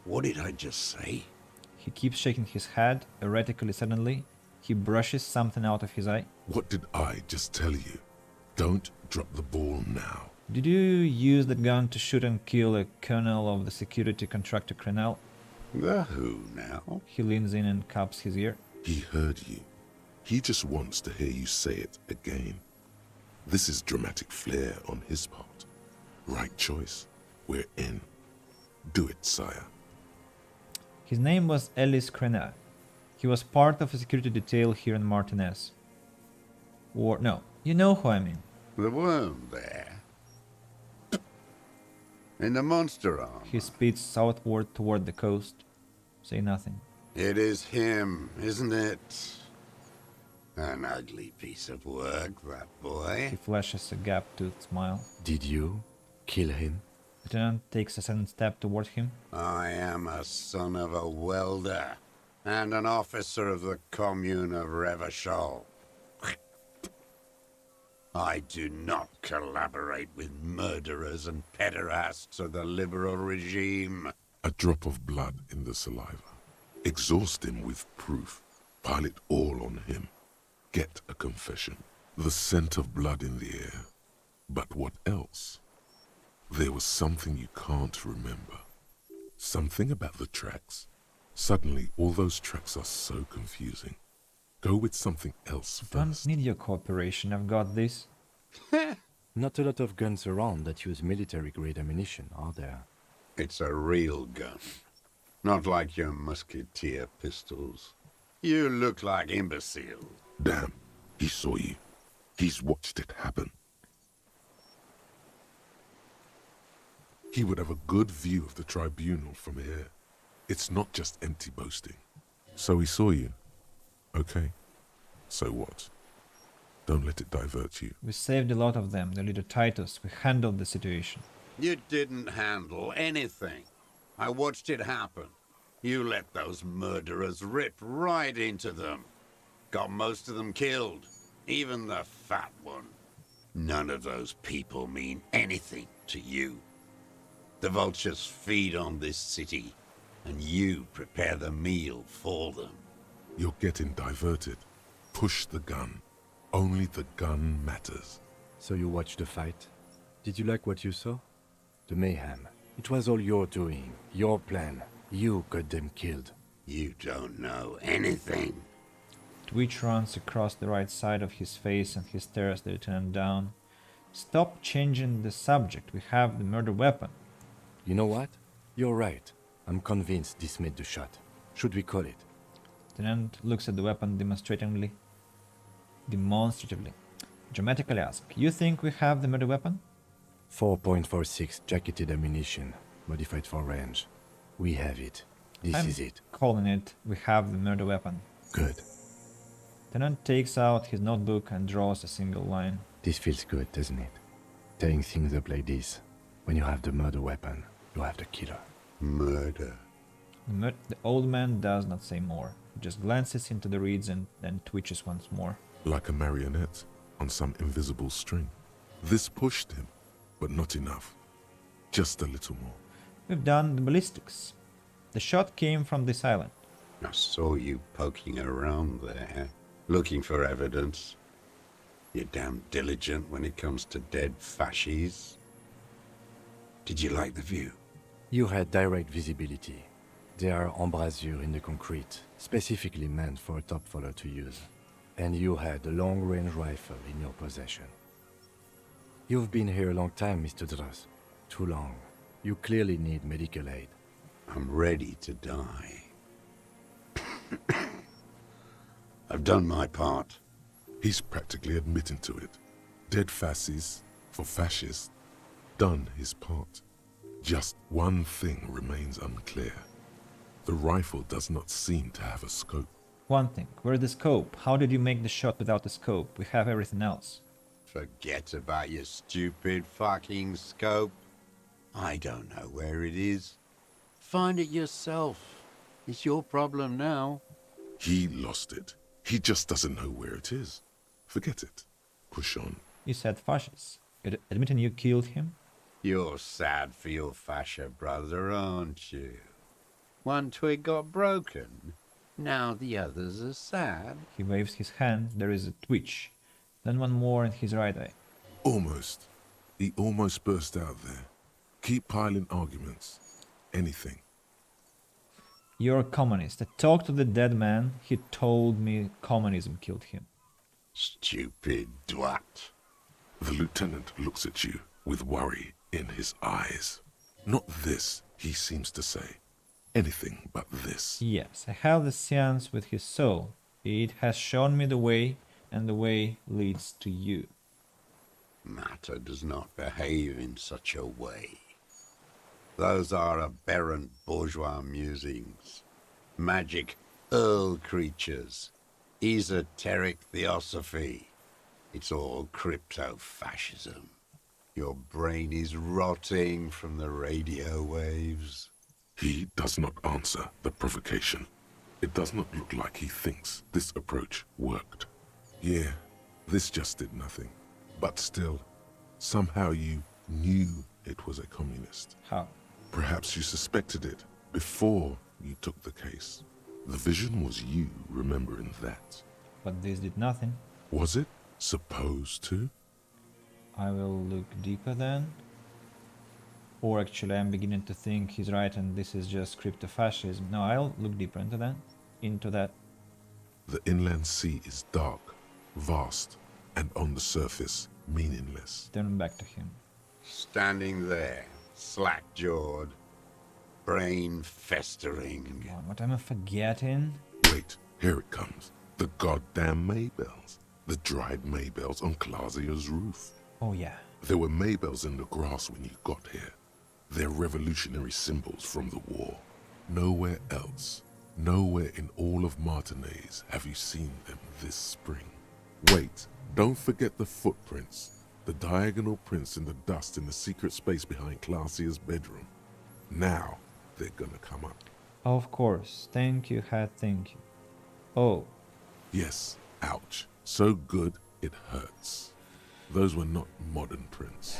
Speaker 5: What did I just say?
Speaker 1: He keeps shaking his head, erratically suddenly. He brushes something out of his eye.
Speaker 3: What did I just tell you? Don't drop the ball now.
Speaker 1: Did you use that gun to shoot and kill a colonel of the security contractor Crenel?
Speaker 5: The who now?
Speaker 1: He leans in and cups his ear.
Speaker 3: He heard you. He just wants to hear you say it again. This is dramatic flair on his part. Right choice. We're in. Do it, sire.
Speaker 1: His name was Ellis Crenel. He was part of a security detail here in Martinez. Or, no, you know who I mean.
Speaker 5: The worm there. In the monster arm.
Speaker 1: He speeds southward toward the coast. Say nothing.
Speaker 5: It is him, isn't it? An ugly piece of work, that boy.
Speaker 1: He flashes a gap-toothed smile.
Speaker 4: Did you kill him?
Speaker 1: Lieutenant takes a sudden step toward him.
Speaker 5: I am a son of a welder and an officer of the commune of Revachol. I do not collaborate with murderers and pederasts of the liberal regime.
Speaker 3: A drop of blood in the saliva. Exhaust him with proof. Pile it all on him. Get a confession. The scent of blood in the air. But what else? There was something you can't remember. Something about the tracks. Suddenly, all those tracks are so confusing. Go with something else first.
Speaker 1: Don't need your cooperation, I've got this.
Speaker 4: Not a lot of guns around that use military-grade ammunition, are there?
Speaker 5: It's a real gun. Not like your musketeer pistols. You look like imbeciles.
Speaker 3: Damn, he saw you. He's watched it happen. He would have a good view of the tribunal from here. It's not just empty boasting. So he saw you. Okay. So what? Don't let it divert you.
Speaker 1: We saved a lot of them, the leader Titus. We handled the situation.
Speaker 5: You didn't handle anything. I watched it happen. You let those murderers rip right into them. Got most of them killed. Even the fat one. None of those people mean anything to you. The vultures feed on this city, and you prepare the meal for them.
Speaker 3: You're getting diverted. Push the gun. Only the gun matters.
Speaker 4: So you watched the fight? Did you like what you saw? The mayhem. It was all your doing, your plan. You got them killed.
Speaker 5: You don't know anything.
Speaker 1: Twitch runs across the right side of his face and he stares the lieutenant down. Stop changing the subject. We have the murder weapon.
Speaker 4: You know what? You're right. I'm convinced this made the shot. Should we call it?
Speaker 1: Lieutenant looks at the weapon demonstratively. Dramatically asks, you think we have the murder weapon?
Speaker 4: 4.46 jacketed ammunition, modified for range. We have it. This is it.
Speaker 1: Calling it, we have the murder weapon.
Speaker 4: Good.
Speaker 1: Lieutenant takes out his notebook and draws a single line.
Speaker 4: This feels good, doesn't it? Tearing things up like this. When you have the murder weapon, you have the killer.
Speaker 5: Murder.
Speaker 1: The old man does not say more. He just glances into the reeds and then twitches once more.
Speaker 3: Like a marionette on some invisible string. This pushed him, but not enough. Just a little more.
Speaker 1: We've done the ballistics. The shot came from this island.
Speaker 5: I saw you poking around there, looking for evidence. You're damn diligent when it comes to dead fascies. Did you like the view?
Speaker 4: You had direct visibility. There are embrasures in the concrete, specifically meant for a top follower to use. And you had a long-range rifle in your possession. You've been here a long time, Mr. Dross. Too long. You clearly need medical aid.
Speaker 5: I'm ready to die. I've done my part.
Speaker 3: He's practically admitting to it. Dead fascists for fascists. Done his part. Just one thing remains unclear. The rifle does not seem to have a scope.
Speaker 1: One thing, where's the scope? How did you make the shot without the scope? We have everything else.
Speaker 5: Forget about your stupid fucking scope. I don't know where it is. Find it yourself. It's your problem now.
Speaker 3: He lost it. He just doesn't know where it is. Forget it. Push on.
Speaker 1: You said fascists. You're admitting you killed him?
Speaker 5: You're sad for your fascia brother, aren't you? One twig got broken. Now the others are sad.
Speaker 1: He waves his hand, there is a twitch. Then one more in his right eye.
Speaker 3: Almost. He almost burst out there. Keep piling arguments. Anything.
Speaker 1: You're a communist. I talked to the dead man. He told me communism killed him.
Speaker 5: Stupid dwat.
Speaker 3: The lieutenant looks at you with worry in his eyes. Not this, he seems to say. Anything but this.
Speaker 1: Yes, I have the seance with his soul. It has shown me the way, and the way leads to you.
Speaker 5: Matter does not behave in such a way. Those are aberrant bourgeois musings. Magic earl creatures. Esoteric theosophy. It's all crypto-fascism. Your brain is rotting from the radio waves.
Speaker 3: He does not answer the provocation. It does not look like he thinks this approach worked. Yeah, this just did nothing. But still, somehow you knew it was a communist.
Speaker 1: How?
Speaker 3: Perhaps you suspected it before you took the case. The vision was you remembering that.
Speaker 1: But this did nothing.
Speaker 3: Was it supposed to?
Speaker 1: I will look deeper then. Or actually I'm beginning to think he's right and this is just crypto-fascism. No, I'll look deeper into that.
Speaker 3: The inland sea is dark, vast, and on the surface, meaningless.
Speaker 1: Turn back to him.
Speaker 5: Standing there, slack-jawed, brain festering.
Speaker 1: God, what am I forgetting?
Speaker 3: Wait, here it comes. The goddamn Maybells. The dried Maybells on Clausia's roof.
Speaker 1: Oh yeah.
Speaker 3: There were Maybells in the grass when you got here. They're revolutionary symbols from the war. Nowhere else, nowhere in all of Martinaise have you seen them this spring. Wait, don't forget the footprints. The diagonal prints in the dust in the secret space behind Clausia's bedroom. Now, they're gonna come up.
Speaker 1: Of course. Thank you, Hat, thank you. Oh.
Speaker 3: Yes, ouch. So good, it hurts. Those were not modern prints.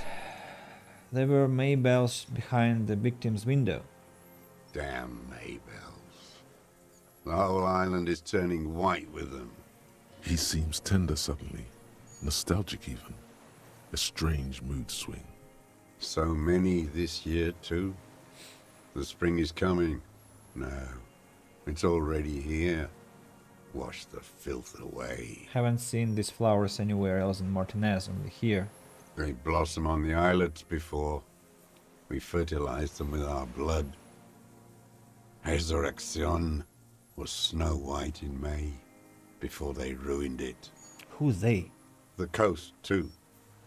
Speaker 1: There were Maybells behind the victim's window.
Speaker 5: Damn Maybells. The whole island is turning white with them.
Speaker 3: He seems tender suddenly, nostalgic even. A strange mood swing.
Speaker 5: So many this year too. The spring is coming. No, it's already here. Wash the filth away.
Speaker 1: Haven't seen these flowers anywhere else in Martinez, only here.
Speaker 5: They blossom on the islets before. We fertilized them with our blood. XVII was snow white in May, before they ruined it.
Speaker 1: Who's they?
Speaker 5: The coast, too,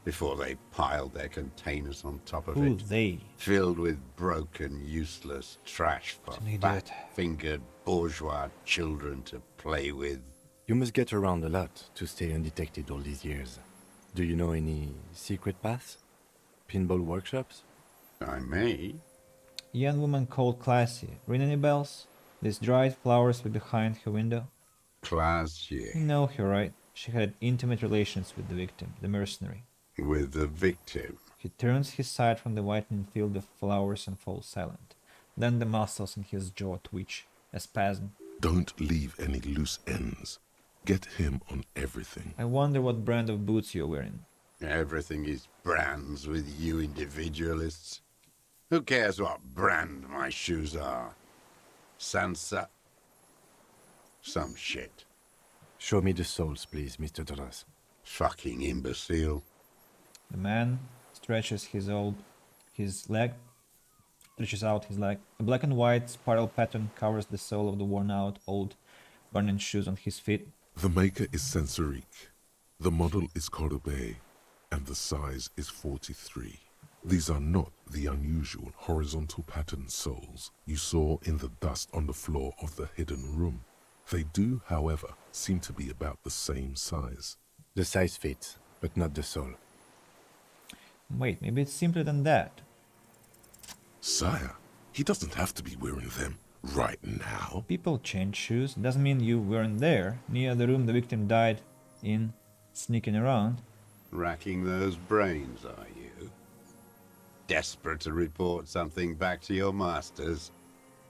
Speaker 5: before they piled their containers on top of
Speaker 1: Who's
Speaker 5: it.
Speaker 1: they?
Speaker 5: Filled with broken, useless trash for fat-fingered bourgeois children to play with.
Speaker 4: You must get around a lot to stay undetected all these years. Do you know any secret paths? Pinball workshops?
Speaker 5: I may.
Speaker 1: Young woman called Classy. Ring any bells? These dried flowers were behind her window?
Speaker 5: Classy.
Speaker 1: No, you're right. She had intimate relations with the victim, the mercenary.
Speaker 5: With the victim?
Speaker 1: He turns his sight from the whitening field of flowers and falls silent. Then the muscles in his jaw twitch, a spasm.
Speaker 3: Don't leave any loose ends. Get him on everything.
Speaker 1: I wonder what brand of boots you're wearing.
Speaker 5: Everything is brands with you individualists. Who cares what brand my shoes are? Sansa? Some shit.
Speaker 4: Show me the soles, please, Mr. Doras.
Speaker 5: Fucking imbecile.
Speaker 1: The man stretches his leg stretches out his leg. A black and white spiral pattern covers the sole of the worn-out, old, burning shoes on his feet.
Speaker 3: The maker is Sensorique. The model is Cordobe, and the size is 43. These are not the unusual horizontal pattern soles you saw in the dust on the floor of the hidden room. They do, however, seem to be about the same size.
Speaker 4: The size fits, but not the sole.
Speaker 1: Wait, maybe it's simpler than that.
Speaker 3: Sire, he doesn't have to be wearing them right now.
Speaker 1: People change shoes. Doesn't mean you weren't there, near the room the victim died in, sneaking around.
Speaker 5: Racking those brains, are you? Desperate to report something back to your masters?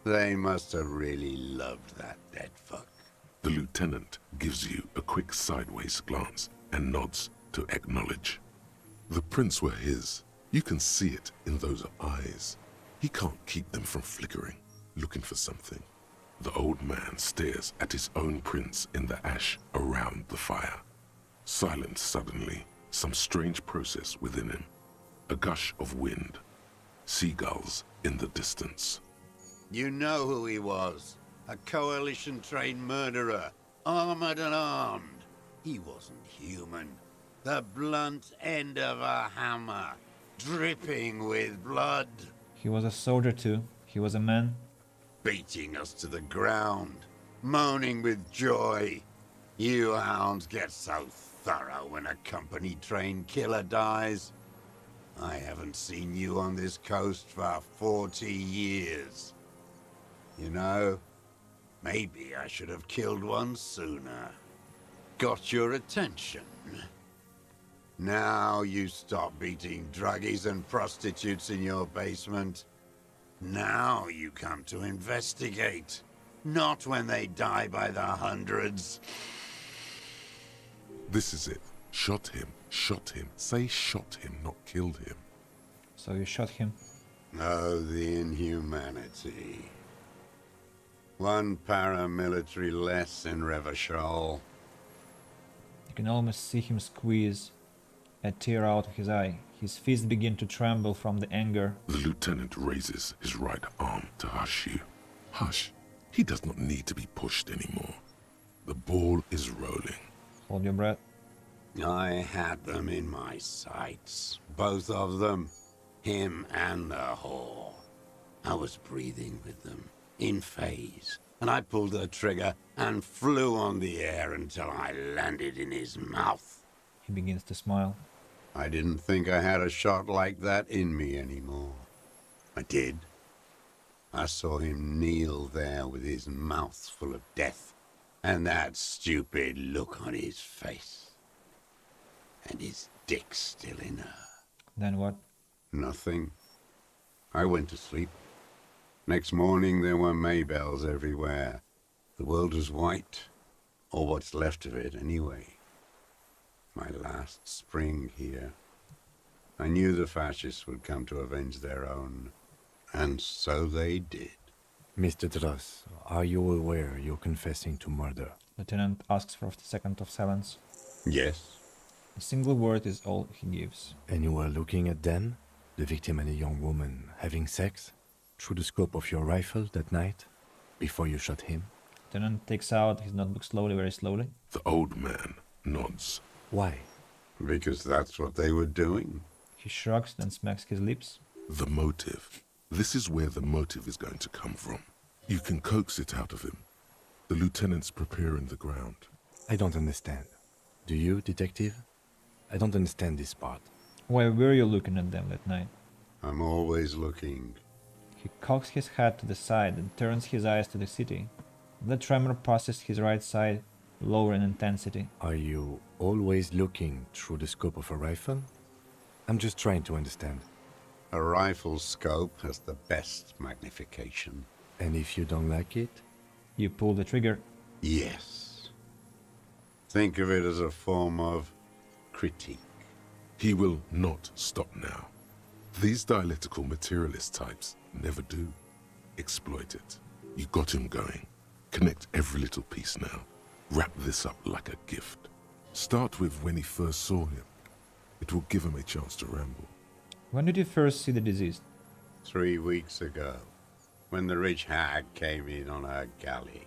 Speaker 5: They must have really loved that dead fuck.
Speaker 3: The lieutenant gives you a quick sideways glance and nods to acknowledge. The prints were his. You can see it in those eyes. He can't keep them from flickering, looking for something. The old man stares at his own prints in the ash around the fire. Silent suddenly, some strange process within him. A gush of wind. Seagulls in the distance.
Speaker 5: You know who he was. A coalition-trained murderer, armored and armed. He wasn't human. The blunt end of a hammer, dripping with blood.
Speaker 1: He was a soldier too. He was a man.
Speaker 5: Beating us to the ground, moaning with joy. You hounds get so thorough when a company-trained killer dies. I haven't seen you on this coast for 40 years. You know, maybe I should have killed one sooner. Got your attention. Now you stop beating druggies and prostitutes in your basement. Now you come to investigate. Not when they die by the hundreds.
Speaker 3: This is it. Shot him. Shot him. Say shot him, not killed him.
Speaker 1: So you shot him?
Speaker 5: Oh, the inhumanity. One paramilitary less in Revachol.
Speaker 1: You can almost see him squeeze a tear out of his eye. His fists begin to tremble from the anger.
Speaker 3: The lieutenant raises his right arm to hush you. Hush. He does not need to be pushed anymore. The ball is rolling.
Speaker 1: Hold your breath.
Speaker 5: I had them in my sights. Both of them. Him and the whore. I was breathing with them, in phase. And I pulled the trigger and flew on the air until I landed in his mouth.
Speaker 1: He begins to smile.
Speaker 5: I didn't think I had a shot like that in me anymore. I did. I saw him kneel there with his mouth full of death, and that stupid look on his face. And his dick still in her.
Speaker 1: Then what?
Speaker 5: Nothing. I went to sleep. Next morning there were Maybells everywhere. The world was white, or what's left of it anyway. My last spring here. I knew the fascists would come to avenge their own, and so they did.
Speaker 4: Mr. Dross, are you aware you're confessing to murder?
Speaker 1: Lieutenant asks for a second of silence.
Speaker 5: Yes.
Speaker 1: A single word is all he gives.
Speaker 4: And you were looking at them, the victim and a young woman, having sex, through the scope of your rifle that night, before you shot him?
Speaker 1: Lieutenant takes out his notebook slowly, very slowly.
Speaker 3: The old man nods.
Speaker 4: Why?
Speaker 5: Because that's what they were doing.
Speaker 1: He shrugs, then smacks his lips.
Speaker 3: The motive. This is where the motive is going to come from. You can coax it out of him. The lieutenant's preparing the ground.
Speaker 4: I don't understand. Do you, detective? I don't understand this part.
Speaker 1: Why were you looking at them that night?
Speaker 5: I'm always looking.
Speaker 1: He cocks his head to the side and turns his eyes to the city. The tremor passes his right side, lower in intensity.
Speaker 4: Are you always looking through the scope of a rifle? I'm just trying to understand.
Speaker 5: A rifle scope has the best magnification.
Speaker 4: And if you don't like it?
Speaker 1: You pull the trigger.
Speaker 5: Yes. Think of it as a form of critique.
Speaker 3: He will not stop now. These dialectical materialist types never do. Exploit it. You got him going. Connect every little piece now. Wrap this up like a gift. Start with when he first saw him. It will give him a chance to ramble.
Speaker 1: When did you first see the deceased?
Speaker 5: 3 weeks ago, when the rich hag came in on her galley.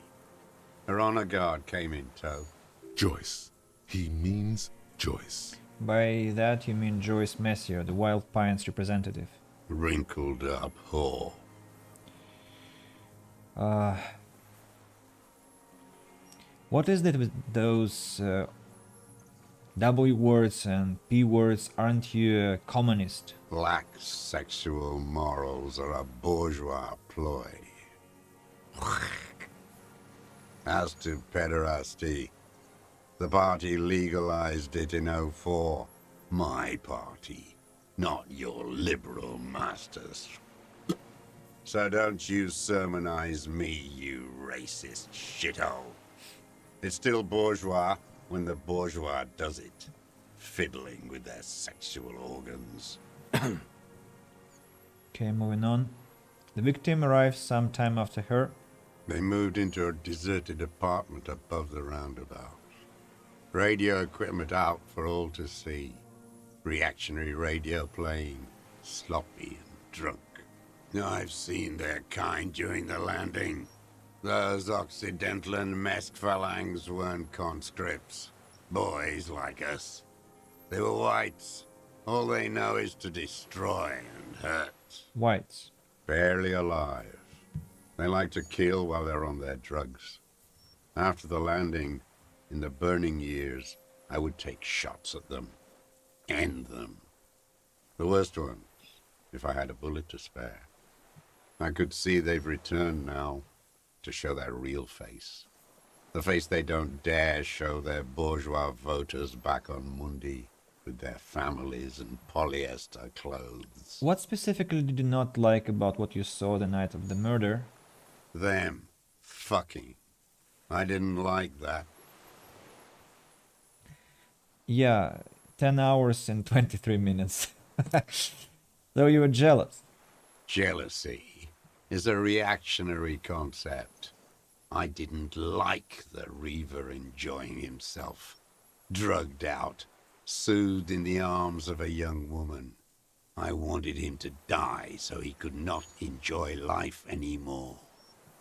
Speaker 5: Her honor guard came in tow.
Speaker 3: Joyce. He means Joyce.
Speaker 1: By that you mean Joyce Messier, the Wild Pines representative.
Speaker 5: Wrinkled up whore.
Speaker 1: What is it with those W words and P words? Aren't you a communist?
Speaker 5: Lack sexual morals are a bourgeois ploy. As to pederasty, the party legalized it in '04. My party, not your liberal masters. So don't you sermonize me, you racist shithole. It's still bourgeois when the bourgeois does it, fiddling with their sexual organs.
Speaker 1: Okay, moving on. The victim arrives some time after her.
Speaker 5: They moved into a deserted apartment above the roundabout. Radio equipment out for all to see. Reactionary radio playing, sloppy and drunk. I've seen their kind during the landing. Those Occidental and Mesk phalangs weren't conscripts. Boys like us. They were whites. All they know is to destroy and hurt.
Speaker 1: Whites.
Speaker 5: Barely alive. They like to kill while they're on their drugs. After the landing, in the burning years, I would take shots at them. End them. The worst ones, if I had a bullet to spare. I could see they've returned now, to show their real face. The face they don't dare show their bourgeois voters back on Mundi, with their families and polyester clothes.
Speaker 1: What specifically did you not like about what you saw the night of the murder?
Speaker 5: Them. Fucking. I didn't like that.
Speaker 1: Yeah, 10 hours and 23 minutes. Though you were jealous.
Speaker 5: Jealousy is a reactionary concept. I didn't like the Reaver enjoying himself. Drugged out, soothed in the arms of a young woman. I wanted him to die so he could not enjoy life anymore.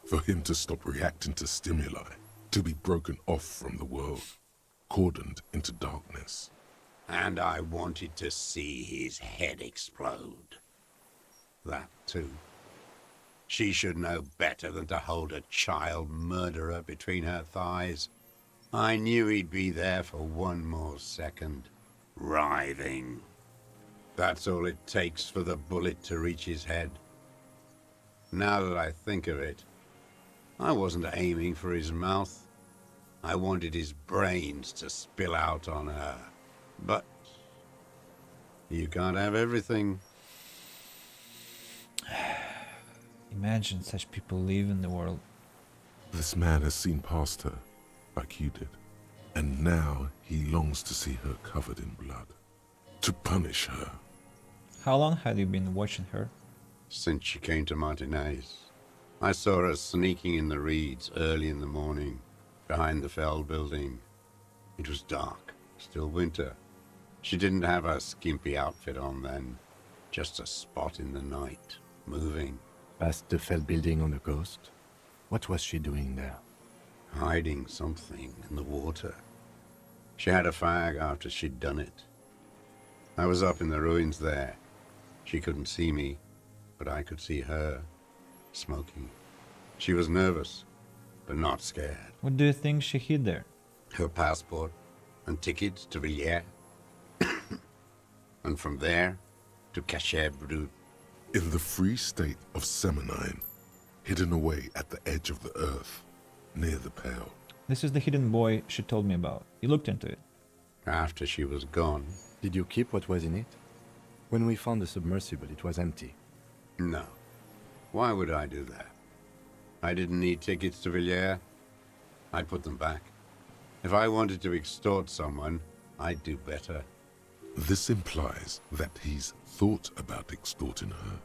Speaker 3: For him to stop reacting to stimuli, to be broken off from the world, cordoned into darkness.
Speaker 5: And I wanted to see his head explode. That too. She should know better than to hold a child murderer between her thighs. I knew he'd be there for one more second, writhing. That's all it takes for the bullet to reach his head. Now that I think of it, I wasn't aiming for his mouth. I wanted his brains to spill out on her. But you can't have everything.
Speaker 1: Imagine such people live in the world.
Speaker 3: This man has seen past her, like you did. And now he longs to see her covered in blood. To punish her.
Speaker 1: How long had you been watching her?
Speaker 5: Since she came to Martinez. I saw her sneaking in the reeds early in the morning, behind the Feld building. It was dark, still winter. She didn't have her skimpy outfit on then, just a spot in the night, moving.
Speaker 4: Past the Feld building on the coast? What was she doing there?
Speaker 5: Hiding something in the water. She had a fag after she'd done it. I was up in the ruins there. She couldn't see me, but I could see her, smoking. She was nervous, but not scared.
Speaker 1: What do you think she hid there?
Speaker 5: Her passport and tickets to Villiers. And from there to Cachet Brut.
Speaker 3: In the free state of Seminine, hidden away at the edge of the earth, near the Pale.
Speaker 1: This is the hidden boy she told me about. You looked into it.
Speaker 5: After she was gone.
Speaker 4: Did you keep what was in it? When we found the submersible, it was empty.
Speaker 5: No. Why would I do that? I didn't need tickets to Villiers. I'd put them back. If I wanted to extort someone, I'd do better.
Speaker 3: This implies that he's thought about extorting her.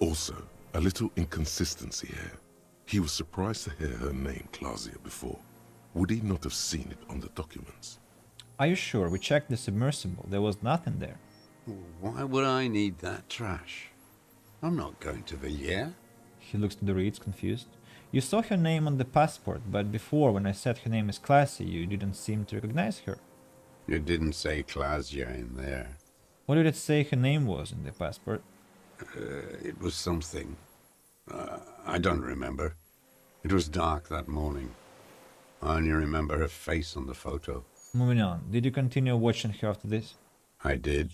Speaker 3: Also, a little inconsistency here. He was surprised to hear her name Clausia before. Would he not have seen it on the documents?
Speaker 1: Are you sure? We checked the submersible. There was nothing there.
Speaker 5: Why would I need that trash? I'm not going to Villiers.
Speaker 1: He looks to the reeds, confused. You saw her name on the passport, but before, when I said her name is Classy, you didn't seem to recognize her.
Speaker 5: You didn't say Clausia in there.
Speaker 1: What did it say her name was in the passport?
Speaker 5: It was something. I don't remember. It was dark that morning. I only remember her face on the photo.
Speaker 1: Moving on, did you continue watching her after this?
Speaker 5: I did.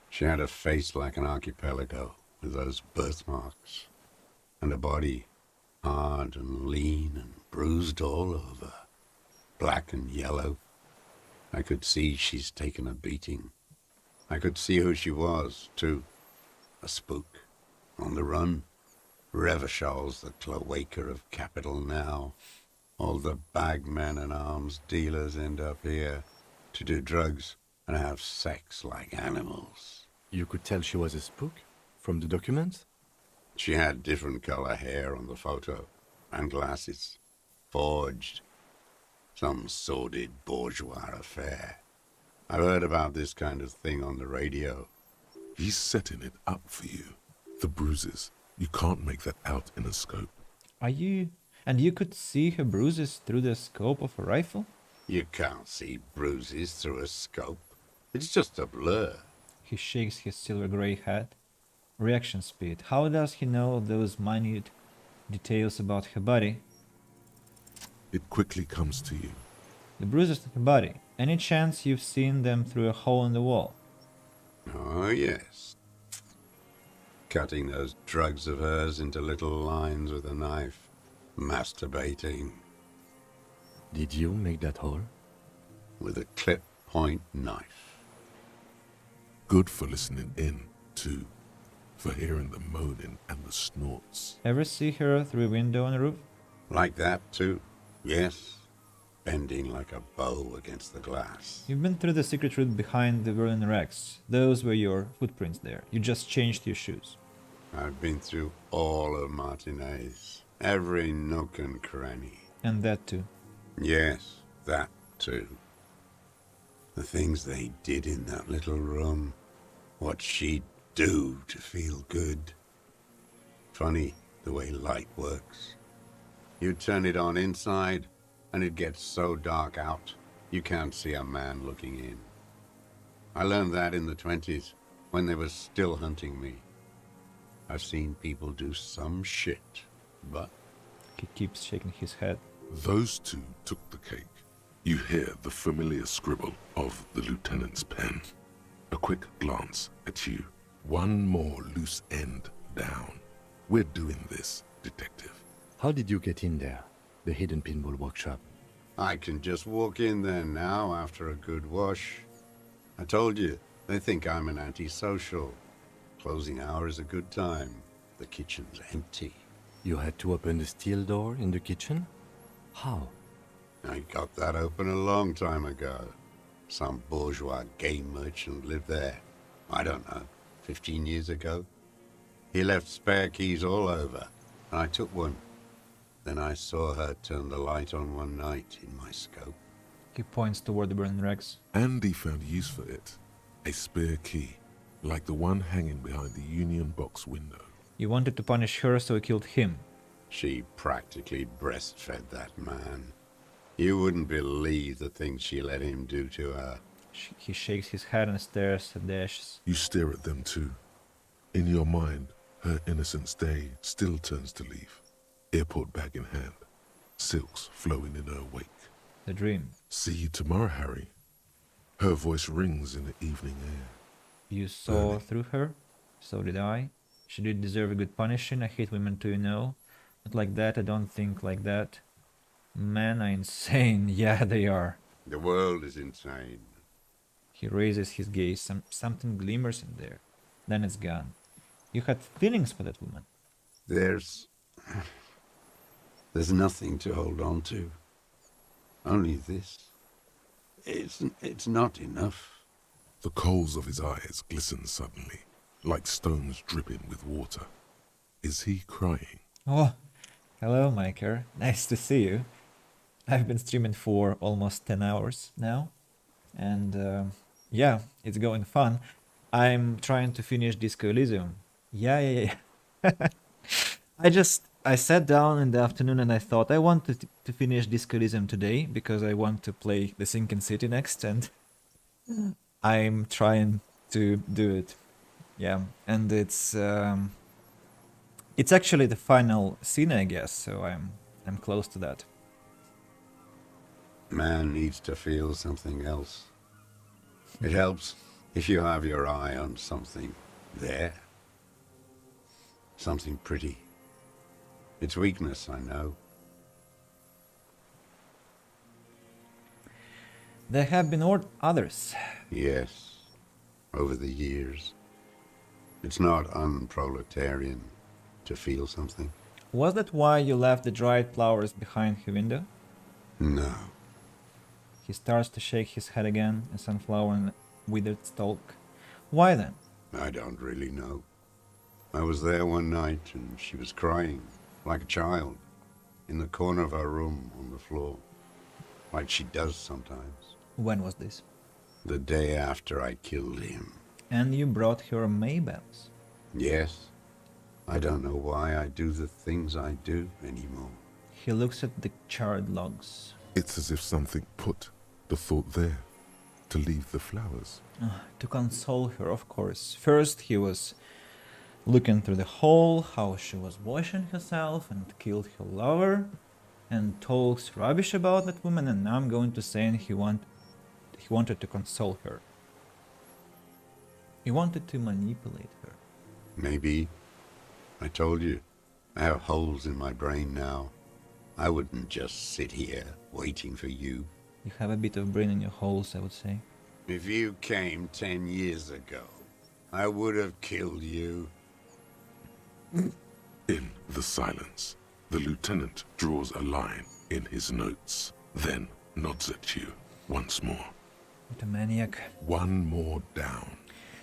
Speaker 5: She had a face like an archipelago, with those birthmarks. And a body, hard and lean and bruised all over. Black and yellow. I could see she's taken a beating. I could see who she was, too. A spook. On the run. Revershal's the cloaca of capital now. All the bagmen and arms dealers end up here to do drugs and have sex like animals.
Speaker 4: You could tell she was a spook from the documents?
Speaker 5: She had different color hair on the photo, and glasses. Forged. Some sordid bourgeois affair. I've heard about this kind of thing on the radio.
Speaker 3: He's setting it up for you. The bruises. You can't make that out in a scope.
Speaker 1: Are you... And you could see her bruises through the scope of a rifle?
Speaker 5: You can't see bruises through a scope. It's just a blur.
Speaker 1: He shakes his silver grey head. Reaction speed. How does he know those minute details about her body?
Speaker 3: It quickly comes to you.
Speaker 1: The bruises on her body. Any chance you've seen them through a hole in the wall?
Speaker 5: Oh, yes. Cutting those drugs of hers into little lines with a knife. Masturbating.
Speaker 4: Did you make that hole?
Speaker 5: With a clip point knife.
Speaker 3: Good for listening in, too. For hearing the moaning and the snorts.
Speaker 1: Ever see her through a window on a roof?
Speaker 5: Like that, too. Yes. Bending like a bow against the glass.
Speaker 1: You've been through the secret route behind the Berlin Rex. Those were your footprints there. You just changed your shoes.
Speaker 5: I've been through all of Martinez. Every nook and cranny.
Speaker 1: And that too.
Speaker 5: Yes, that too. The things they did in that little room. What she'd do to feel good. Funny the way light works. You turn it on inside, and it gets so dark out, you can't see a man looking in. I learned that in the 20s, when they were still hunting me. I've seen people do some shit, but...
Speaker 1: He keeps shaking his head.
Speaker 3: Those two took the cake. You hear the familiar scribble of the lieutenant's pen. A quick glance at you. One more loose end down. We're doing this, detective.
Speaker 4: How did you get in there? The hidden pinball workshop.
Speaker 5: I can just walk in there now after a good wash. I told you, they think I'm an antisocial. Closing hour is a good time. The kitchen's empty.
Speaker 4: You had to open the steel door in the kitchen? How?
Speaker 5: I got that open a long time ago. Some bourgeois game merchant lived there. I don't know, 15 years ago. He left spare keys all over, and I took one. Then I saw her turn the light on one night in my scope.
Speaker 1: He points toward the Berlin Rex.
Speaker 3: Andy found use for it. A spare key, like the one hanging behind the Union box window.
Speaker 1: You wanted to punish her, so you killed him.
Speaker 5: She practically breastfed that man. You wouldn't believe the things she let him do to her.
Speaker 1: He shakes his head and stares at the ashes.
Speaker 3: You stare at them too. In your mind, her innocence day still turns to leaf. Airport bag in hand. Silks flowing in her wake.
Speaker 1: The dream.
Speaker 3: See you tomorrow, Harry. Her voice rings in the evening air.
Speaker 1: You saw through her? So did I. She did deserve a good punishing. I hate women too, you know. Not like that, I don't think like that. Men are insane. Yeah, they are.
Speaker 5: The world is insane.
Speaker 1: He raises his gaze. Something glimmers in there. Then it's gone. You had feelings for that woman.
Speaker 5: There's nothing to hold on to. Only this. It's not enough.
Speaker 3: The coals of his eyes glisten suddenly, like stones dripping with water. Is he crying?
Speaker 1: Oh, hello, Miker. Nice to see you. I've been streaming for almost 10 hours now. And yeah, it's going fun. I'm trying to finish Disco Elysium. Yeah. I sat down in the afternoon and I thought I wanted to finish Disco Elysium today because I want to play The Sinking City next, and I'm trying to do it. Yeah, and it's actually the final scene, I guess, so I'm close to that.
Speaker 5: Man needs to feel something else. It helps if you have your eye on something there. Something pretty. It's weakness, I know.
Speaker 1: There have been others.
Speaker 5: Yes, over the years. It's not unproletarian to feel something.
Speaker 1: Was that why you left the dried flowers behind her window?
Speaker 5: No.
Speaker 1: He starts to shake his head again, a sunflower and withered stalk. Why then?
Speaker 5: I don't really know. I was there one night and she was crying, like a child, in the corner of our room on the floor, like she does sometimes.
Speaker 1: When was this?
Speaker 5: The day after I killed him.
Speaker 1: And you brought her Maybells?
Speaker 5: Yes. I don't know why I do the things I do anymore.
Speaker 1: He looks at the charred logs.
Speaker 3: It's as if something put the thought there, to leave the flowers.
Speaker 1: To console her, of course. First he was looking through the hole, how she was washing herself and killed her lover, and talks rubbish about that woman, and now I'm going to say he wanted to console her. He wanted to manipulate her.
Speaker 5: Maybe. I told you, I have holes in my brain now. I wouldn't just sit here waiting for you.
Speaker 1: You have a bit of brain in your holes, I would say.
Speaker 5: If you came 10 years ago, I would have killed you.
Speaker 3: In the silence, the lieutenant draws a line in his notes, then nods at you once more.
Speaker 1: What a maniac.
Speaker 3: One more down.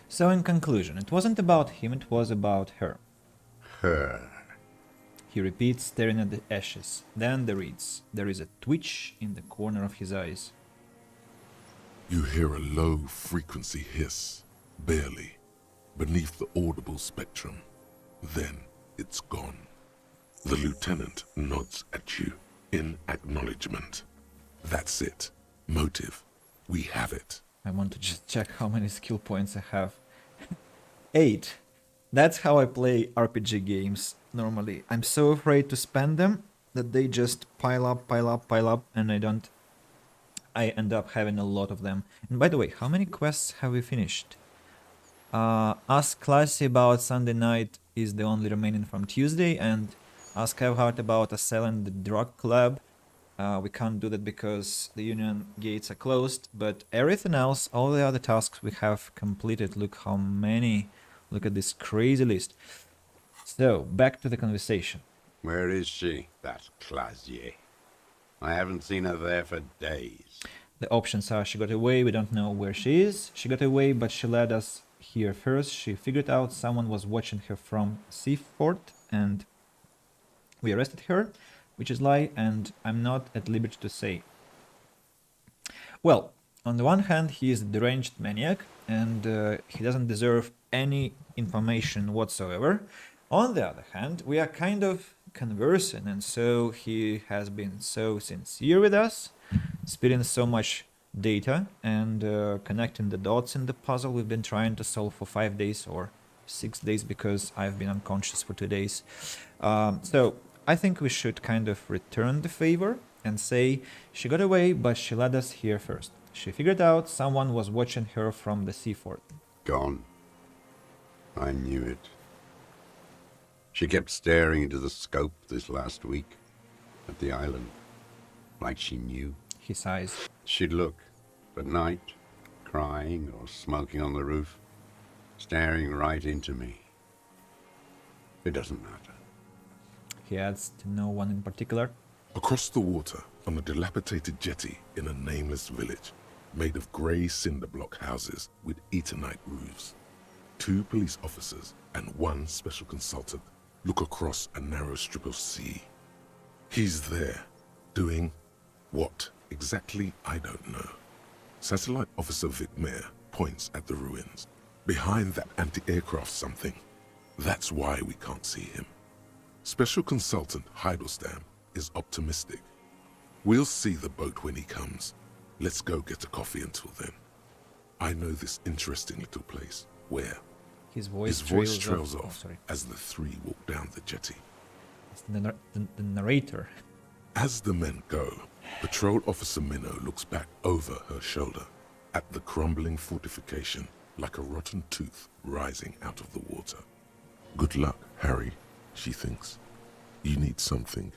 Speaker 1: So in conclusion, it wasn't about him, it was about her.
Speaker 5: Her.
Speaker 1: He repeats, staring at the ashes. Then there is a twitch in the corner of his eyes.
Speaker 3: You hear a low-frequency hiss, barely, beneath the audible spectrum. Then it's gone. The lieutenant nods at you in acknowledgement. That's it. Motive. We have it.
Speaker 1: I want to just check how many skill points I have. 8. That's how I play RPG games normally. I'm so afraid to spend them that they just pile up, and I end up having a lot of them. And by the way, how many quests have we finished? Ask Classy about Sunday night is the only remaining from Tuesday, and ask Evhart about assailing the drug club. We can't do that because the union gates are closed, but everything else, all the other tasks we have completed. Look how many. Look at this crazy list. So, back to the conversation.
Speaker 5: Where is she, that Clasier? I haven't seen her there for days.
Speaker 1: The options are she got away, we don't know where she is. She got away, but she led us here first. She figured out someone was watching her from Seafort, and we arrested her, which is lie, and I'm not at liberty to say. Well, on the one hand, he is a deranged maniac, and he doesn't deserve any information whatsoever. On the other hand, we are kind of conversing, and so he has been so sincere with us, spitting so much data and connecting the dots in the puzzle we've been trying to solve for 5 days or 6 days because I've been unconscious for 2 days. So I think we should kind of return the favor and say she got away, but she led us here first. She figured out someone was watching her from the seafort.
Speaker 5: Gone. I knew it. She kept staring into the scope this last week at the island, like she knew.
Speaker 1: He sighs.
Speaker 5: She'd look at night, crying or smoking on the roof, staring right into me. It doesn't matter.
Speaker 1: He adds to no one in particular.
Speaker 3: Across the water, on a dilapidated jetty in a nameless village, made of grey cinder block houses with Eternite roofs, 2 police officers and 1 special consultant look across a narrow strip of sea. He's there, doing what exactly I don't know. Satellite Officer Vic Mayer points at the ruins. Behind that anti-aircraft something, That's why we can't see him. Special Consultant Heidelstein is optimistic. We'll see the boat when he comes. Let's go get a coffee until then. I know this interesting little place where
Speaker 1: his voice
Speaker 3: trails off as the three walk down the jetty.
Speaker 1: It's the narrator.
Speaker 3: As the men go, Patrol Officer Minnow looks back over her shoulder at the crumbling fortification like a rotten tooth rising out of the water. Good luck, Harry, she thinks. You need something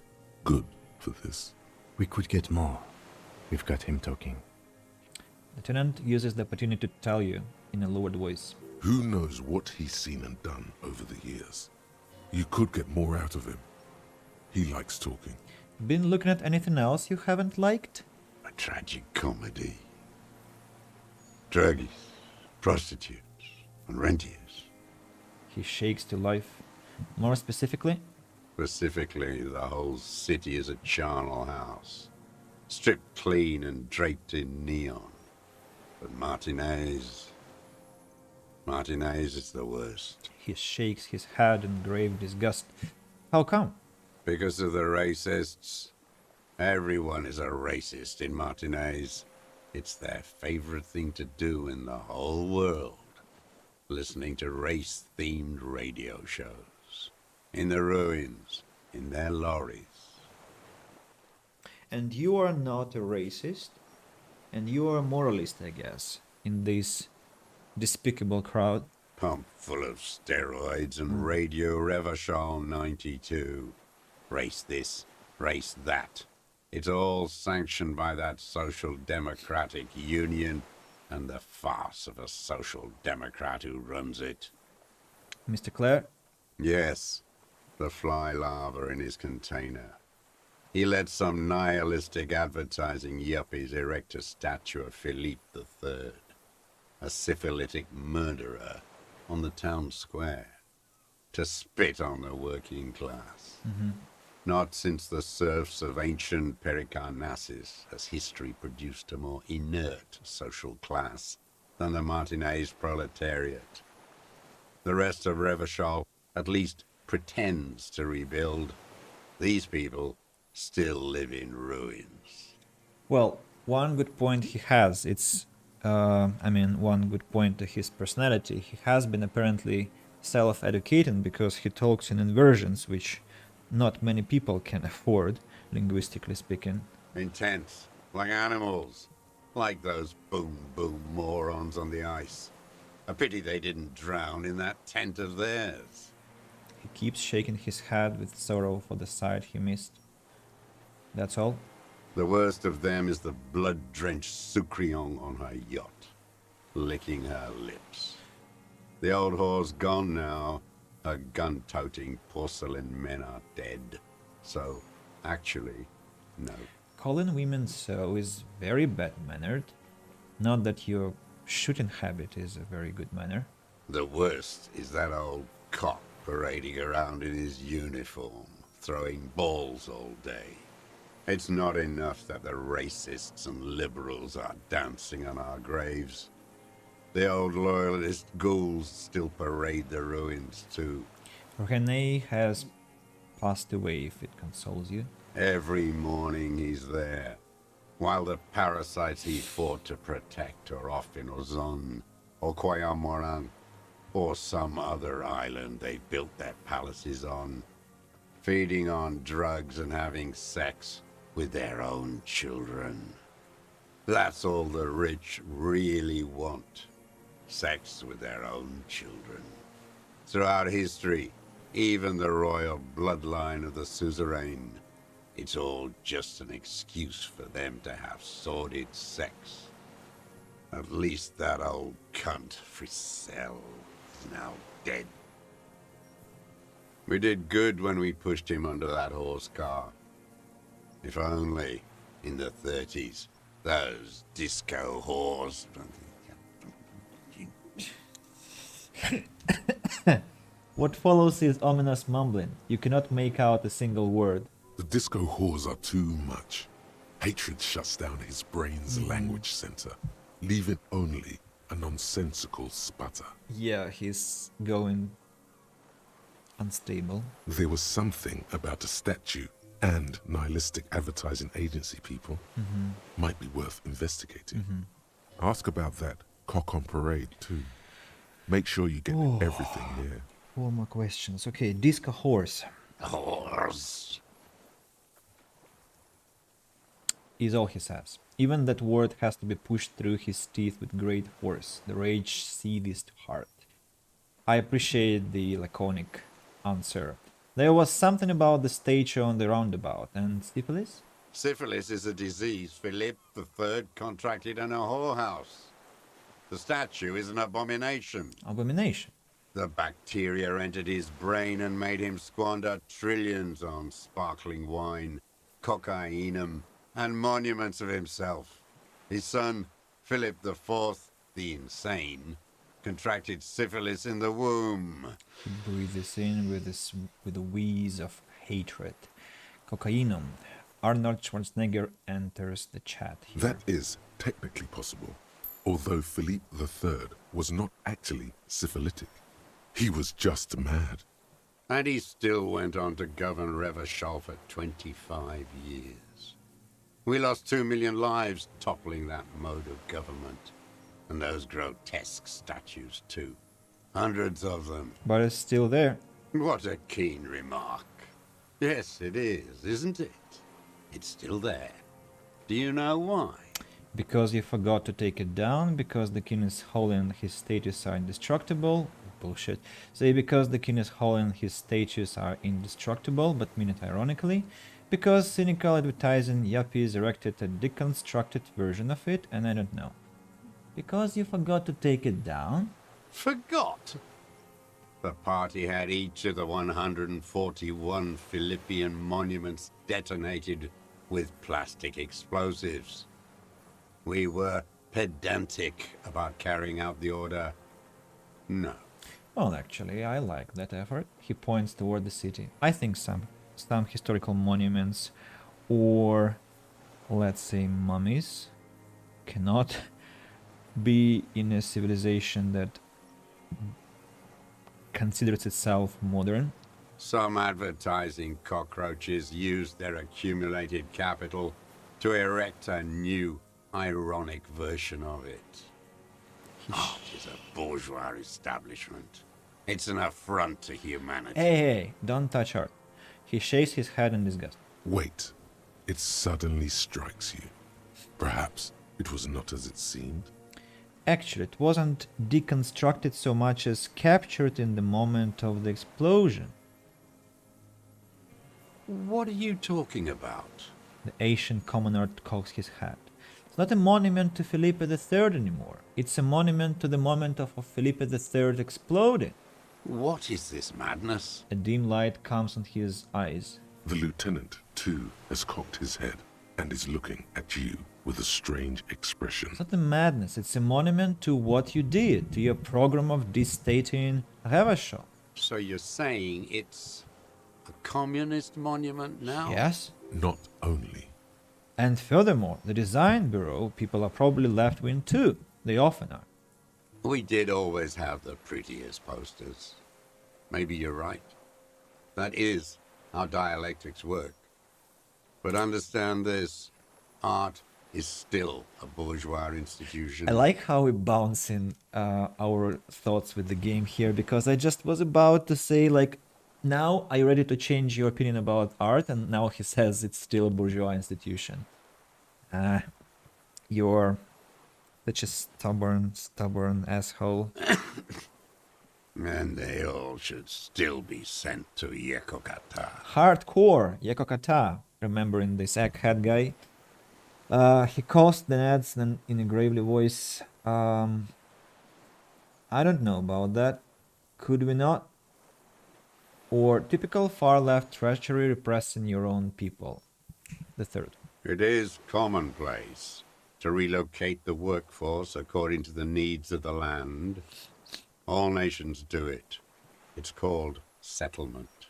Speaker 3: good for this.
Speaker 4: We could get more. We've got him talking.
Speaker 1: Lieutenant uses the opportunity to tell you in a lowered voice.
Speaker 3: Who knows what he's seen and done over the years? You could get more out of him. He likes talking.
Speaker 1: Been looking at anything else you haven't liked?
Speaker 5: A tragic comedy. Druggies, prostitutes, and rentiers.
Speaker 1: He shakes to life. More specifically?
Speaker 5: Specifically, the whole city is a charnel house. Stripped clean and draped in neon. But Martinez is the worst.
Speaker 1: He shakes his head in grave disgust. How come?
Speaker 5: Because of the racists. Everyone is a racist in Martinez. It's their favorite thing to do in the whole world. Listening to race-themed radio shows. In the ruins, in their lorries.
Speaker 1: And you are not a racist, and you are a moralist, I guess, in this despicable crowd.
Speaker 5: Pumped full of steroids and Radio Revachol 92. Race this, race that. It's all sanctioned by that Social Democratic Union and the farce of a Social Democrat who runs it.
Speaker 1: Mr. Clare?
Speaker 5: Yes, the fly larva in his container. He let some nihilistic advertising yuppies erect a statue of Philippe III, a syphilitic murderer, on the town square, to spit on the working class. Not since the serfs of ancient Pericarnassus has history produced a more inert social class than the Martinez proletariat. The rest of Revachol at least pretends to rebuild. These people still live in ruins.
Speaker 1: Well, one good point he has, one good point to his personality. He has been apparently self-educating because he talks in inversions, which not many people can afford, linguistically speaking.
Speaker 5: Intense, like animals, like those boom morons on the ice. A pity they didn't drown in that tent of theirs.
Speaker 1: He keeps shaking his head with sorrow for the side he missed. That's all?
Speaker 5: The worst of them is the blood-drenched Sucrion on her yacht, licking her lips. The old whore's gone now. Her gun-toting porcelain men are dead. So, actually, no.
Speaker 1: Calling women so is very bad-mannered. Not that your shooting habit is a very good manner.
Speaker 5: The worst is that old cop parading around in his uniform, throwing balls all day. It's not enough that the racists and liberals are dancing on our graves. The old loyalist ghouls still parade the ruins too.
Speaker 1: René has passed away, if it consoles you.
Speaker 5: Every morning he's there, while the parasites he fought to protect are off in Ozon, or Coyamoran, or some other island they built their palaces on, feeding on drugs and having sex with their own children. That's all the rich really want. Sex with their own children. Throughout history, even the royal bloodline of the suzerain, it's all just an excuse for them to have sordid sex. At least that old cunt Frisell is now dead. We did good when we pushed him under that horse car. If only, in the 30s, those disco whores...
Speaker 1: What follows is ominous mumbling. You cannot make out a single word.
Speaker 3: The disco whores are too much. Hatred shuts down his brain's language center, leaving only a nonsensical sputter.
Speaker 1: Yeah, he's going unstable.
Speaker 3: There was something about a statue and nihilistic advertising agency people might be worth investigating. Ask about that cock on parade too. Make sure you get everything there.
Speaker 1: 4 more questions. Okay, disco horse.
Speaker 5: Horse.
Speaker 1: Is all he says. Even that word has to be pushed through his teeth with great force. The rage seethed heart. I appreciate the laconic answer. There was something about the statue on the roundabout. And syphilis?
Speaker 5: Syphilis is a disease Philip III contracted in a whorehouse. The statue is an abomination.
Speaker 1: Abomination?
Speaker 5: The bacteria entered his brain and made him squander trillions on sparkling wine, cocainum, and monuments of himself. His son, Philip IV, the Insane, contracted syphilis in the womb.
Speaker 1: He breathes in with a wheeze of hatred. Cocainum. Arnold Schwarzenegger enters the chat here.
Speaker 3: That is technically possible, although Philippe III was not actually syphilitic. He was just mad.
Speaker 5: And he still went on to govern Revachol for 25 years. We lost 2 million lives toppling that mode of government. And those grotesque statues too. Hundreds of them.
Speaker 1: But it's still there.
Speaker 5: What a keen remark. Yes, it is, isn't it? It's still there. Do you know why?
Speaker 1: Because you forgot to take it down, because the king is holy and his statues are indestructible. Bullshit. Say because the king is holy and his statues are indestructible, but mean it ironically. Because cynical advertising yuppies erected a deconstructed version of it, and I don't know. Because you forgot to take it down?
Speaker 5: Forgot? The party had each of the 141 Philippian monuments detonated with plastic explosives. We were pedantic about carrying out the order. No.
Speaker 1: Well, actually, I like that effort. He points toward the city. I think some historical monuments, or let's say mummies, cannot be in a civilization that considers itself modern.
Speaker 5: Some advertising cockroaches used their accumulated capital to erect a new, ironic version of it. Art is a bourgeois establishment. It's an affront to humanity.
Speaker 1: Hey, don't touch art. He shakes his head in disgust.
Speaker 3: Wait. It suddenly strikes you. Perhaps it was not as it seemed.
Speaker 1: Actually, it wasn't deconstructed so much as captured in the moment of the explosion.
Speaker 5: What are you talking about?
Speaker 1: The Asian commoner cocks his head. It's not a monument to Felipe III anymore. It's a monument to the moment of Felipe III exploding.
Speaker 5: What is this madness?
Speaker 1: A dim light comes on his eyes.
Speaker 3: The lieutenant, too, has cocked his head and is looking at you with a strange expression.
Speaker 1: It's not a madness, it's a monument to what you did, to your program of destating Revachol.
Speaker 5: So you're saying it's a communist monument now?
Speaker 1: Yes.
Speaker 3: Not only.
Speaker 1: And furthermore, the design bureau people are probably left-wing too. They often are.
Speaker 5: We did always have the prettiest posters. Maybe you're right. That is how dialectics work. But understand this, art is still a bourgeois institution.
Speaker 1: I like how we bounce in our thoughts with the game here, because I just was about to say, like, now are you ready to change your opinion about art? And now he says it's still a bourgeois institution. You're such a stubborn asshole.
Speaker 5: And they all should still be sent to Yekokata.
Speaker 1: Hardcore Yekokata, remembering this egghead guy. He calls the Neds in a gravely voice. I don't know about that. Could we not? Or typical far-left treachery repressing your own people. The third.
Speaker 5: It is commonplace to relocate the workforce according to the needs of the land. All nations do it. It's called settlement.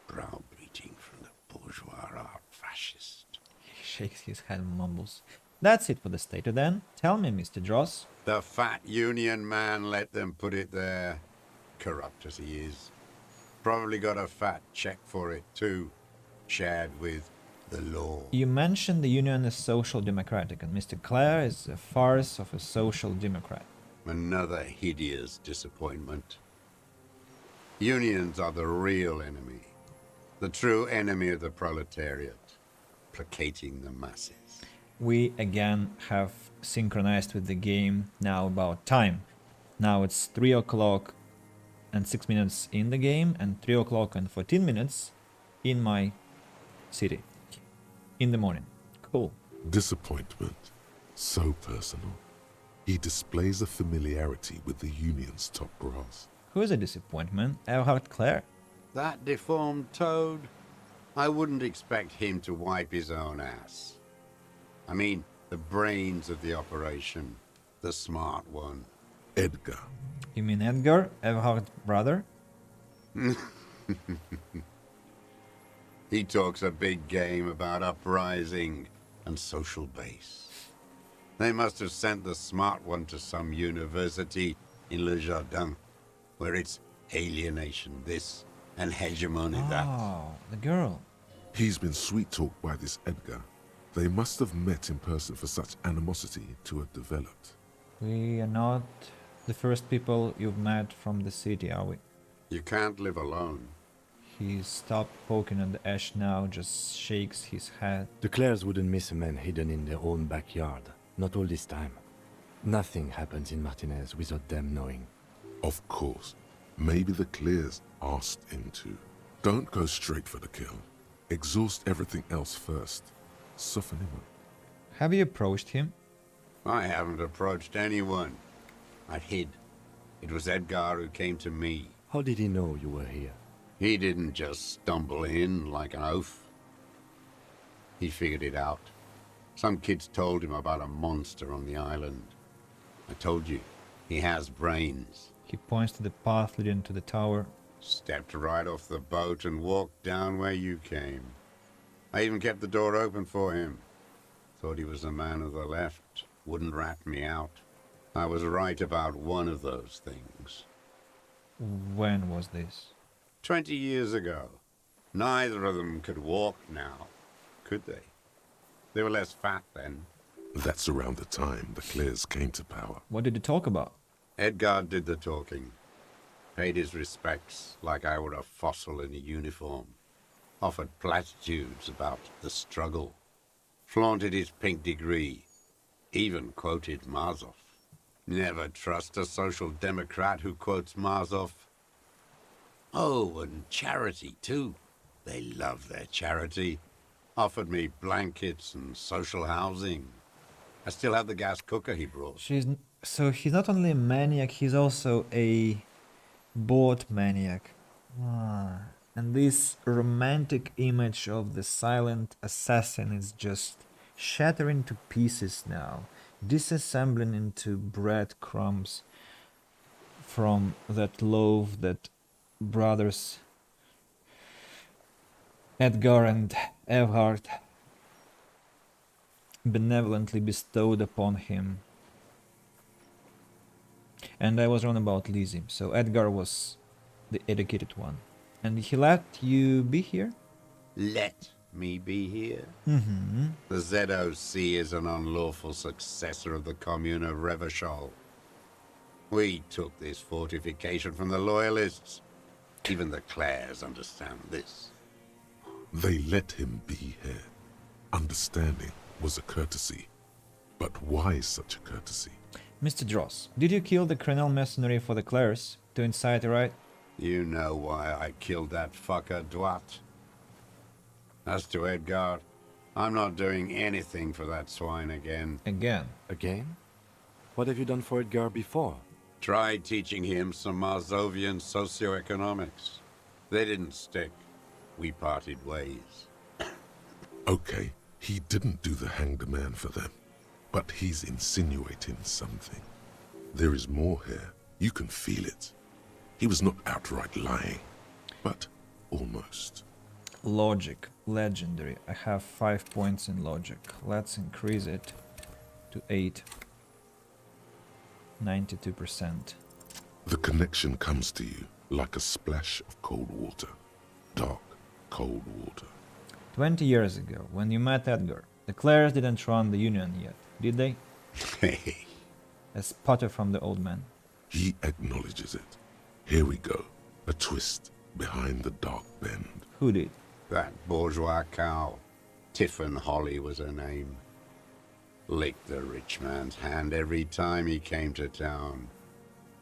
Speaker 5: Browbeating from the bourgeois art fascist.
Speaker 1: He shakes his head and mumbles. That's it for the stater then. Tell me, Mr. Dross.
Speaker 5: The fat union man let them put it there, corrupt as he is. Probably got a fat check for it too, shared with the law.
Speaker 1: You mentioned the Union is social democratic, and Mr. Clare is a farce of a social democrat.
Speaker 5: Another hideous disappointment. Unions are the real enemy. The true enemy of the proletariat, placating the masses.
Speaker 1: We again have synchronized with the game now about time. Now it's 3 o'clock and 6 minutes in the game and 3 o'clock and 14 minutes in my city in the morning. Cool.
Speaker 3: Disappointment. So personal. He displays a familiarity with the Union's top brass.
Speaker 1: Who is a disappointment? Earhart Clare.
Speaker 5: That deformed toad? I wouldn't expect him to wipe his own ass. I mean, the brains of the operation. The smart one.
Speaker 3: Edgar.
Speaker 1: You mean Edgar? Earhart's brother?
Speaker 5: He talks a big game about uprising and social base. They must have sent the smart one to some university in Le Jardin, where it's alienation this and hegemony that.
Speaker 1: Oh, the girl.
Speaker 3: He's been sweet-talked by this Edgar. They must have met in person for such animosity to have developed.
Speaker 1: We are not the first people you've met from the city, are we?
Speaker 5: You can't live alone.
Speaker 1: He stopped poking at the ash now, just shakes his head.
Speaker 4: The Clares wouldn't miss a man hidden in their own backyard. Not all this time. Nothing happens in Martinez without them knowing.
Speaker 3: Of course. Maybe the Clears asked him to. Don't go straight for the kill. Exhaust everything else first. Soften him up.
Speaker 1: Have you approached him?
Speaker 5: I haven't approached anyone. I hid. It was Edgar who came to me.
Speaker 4: How did he know you were here?
Speaker 5: He didn't just stumble in like an oaf. He figured it out. Some kids told him about a monster on the island. I told you, he has brains.
Speaker 1: He points to the path leading to the tower.
Speaker 5: Stepped right off the boat and walked down where you came. I even kept the door open for him. Thought he was a man of the left. Wouldn't rat me out. I was right about one of those things.
Speaker 1: When was this?
Speaker 5: 20 years ago. Neither of them could walk now, could they? They were less fat then.
Speaker 3: That's around the time the Clears came to power.
Speaker 1: What did you talk about?
Speaker 5: Edgar did the talking. Paid his respects like I were a fossil in a uniform. Offered platitudes about the struggle. Flaunted his pink degree. Even quoted Marzov. Never trust a social democrat who quotes Marzov. Oh, and charity too. They love their charity. Offered me blankets and social housing. I still have the gas cooker he brought.
Speaker 1: So he's not only a maniac, he's also a boat maniac. And this romantic image of the silent assassin is just shattering to pieces now, disassembling into breadcrumbs from that loaf that brothers Edgar and Earhart benevolently bestowed upon him. And I was wrong about Elysium, so Edgar was the educated one. And he let you be here?
Speaker 5: Let me be here?
Speaker 1: Mm-hmm.
Speaker 5: The ZOC is an unlawful successor of the Commune of Revachol. We took this fortification from the Loyalists. Even the Clares understand this.
Speaker 3: They let him be here. Understanding was a courtesy. But why such a courtesy?
Speaker 1: Mr. Dross, did you kill the Crenel mercenary for the Clares to incite a riot?
Speaker 5: You know why I killed that fucker, Dwat. As to Edgar, I'm not doing anything for that swine again.
Speaker 1: Again?
Speaker 4: Again? What have you done for Edgar before?
Speaker 5: Tried teaching him some Marzovian socioeconomics. They didn't stick. We parted ways.
Speaker 3: Okay, he didn't do the hanged man for them. But he's insinuating something. There is more here. You can feel it. He was not outright lying, but almost.
Speaker 1: Logic. Legendary. I have 5 points in logic. Let's increase it to 8. 92%.
Speaker 3: The connection comes to you. like a splash of cold water. Dark, cold water.
Speaker 1: 20 years ago, when you met Edgar, the Clares didn't run the Union yet, did they?
Speaker 3: Hey.
Speaker 1: A sputter from the old man.
Speaker 3: He acknowledges it. Here we go. A twist behind the dark bend.
Speaker 1: Who did?
Speaker 5: That bourgeois cow. Tiffin Holly was her name. Licked the rich man's hand every time he came to town.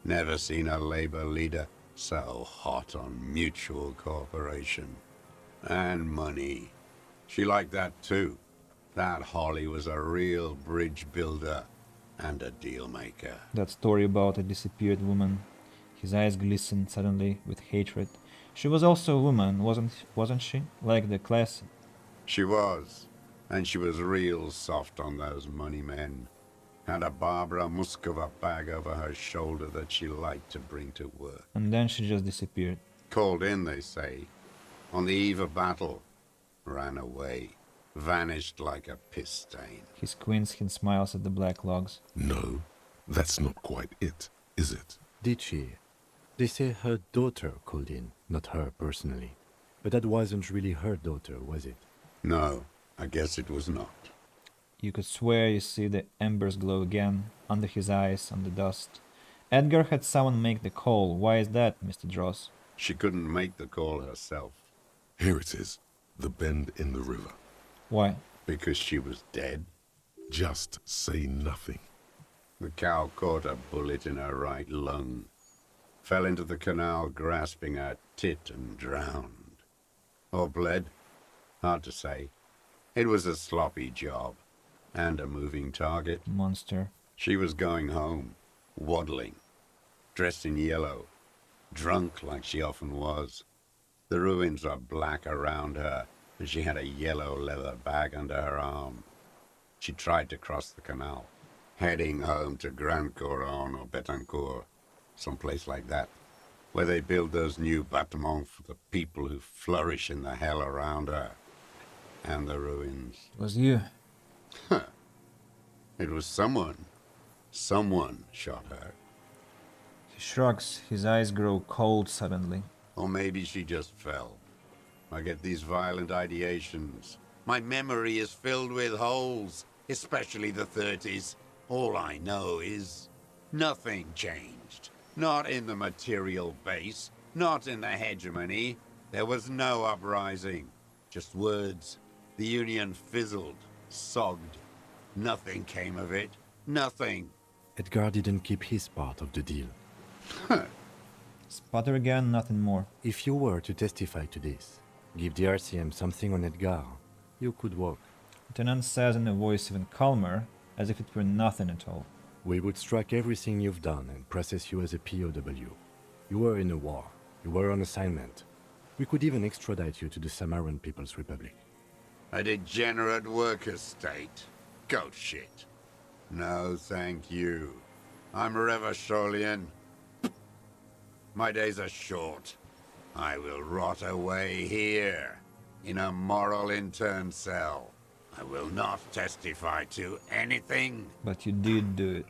Speaker 5: Never seen a labor leader so hot on mutual cooperation. And money. She liked that too. That Holly was a real bridge builder and a deal maker.
Speaker 1: That story about a disappeared woman. His eyes glistened suddenly with hatred. She was also a woman, wasn't she? Like the class.
Speaker 5: She was. And she was real soft on those money men. Had a Barbara Muskova bag over her shoulder that she liked to bring to work.
Speaker 1: And then she just disappeared.
Speaker 5: Called in, they say. On the eve of battle. Ran away. Vanished like a piss stain.
Speaker 1: He squints and smiles at the black logs.
Speaker 3: No, that's not quite it, is it?
Speaker 4: Did she? They say her daughter called in, not her personally. But that wasn't really her daughter, was it?
Speaker 5: No, I guess it was not.
Speaker 1: You could swear you see the embers glow again, under his eyes, on the dust. Edgar had someone make the call. Why is that, Mr. Dross?
Speaker 5: She couldn't make the call herself.
Speaker 3: Here it is. The bend in the river.
Speaker 1: Why?
Speaker 5: Because she was dead.
Speaker 3: Just say nothing.
Speaker 5: The cow caught a bullet in her right lung. Fell into the canal grasping her tit and drowned. Or bled. Hard to say. It was a sloppy job. And a moving target.
Speaker 1: Monster.
Speaker 5: She was going home. Waddling. Dressed in yellow. Drunk like she often was. The ruins are black around her, and she had a yellow leather bag under her arm. She tried to cross the canal, heading home to Grand Couronne or Betancourt, someplace like that, where they build those new bâtiments for the people who flourish in the hell around her. And the ruins.
Speaker 1: It was you.
Speaker 5: Huh. It was someone. Someone shot her.
Speaker 1: He shrugs, his eyes grow cold suddenly.
Speaker 5: Or maybe she just fell. I get these violent ideations. My memory is filled with holes, especially the 30s. All I know is nothing changed. Not in the material base, not in the hegemony. There was no uprising. Just words. The Union fizzled, sogged. Nothing came of it. Nothing.
Speaker 4: Edgar didn't keep his part of the deal.
Speaker 1: Sputter again, nothing more.
Speaker 4: If you were to testify to this, give the RCM something on Edgar, you could walk.
Speaker 1: Lieutenant says in a voice even calmer, as if it were nothing at all.
Speaker 4: We would strike everything you've done and process you as a POW. You were in a war. You were on assignment. We could even extradite you to the Samaran People's Republic.
Speaker 5: A degenerate worker state. Goat shit. No, thank you. I'm Revacholian. My days are short. I will rot away here, in a moral intern cell. I will not testify to anything.
Speaker 1: But you did do it.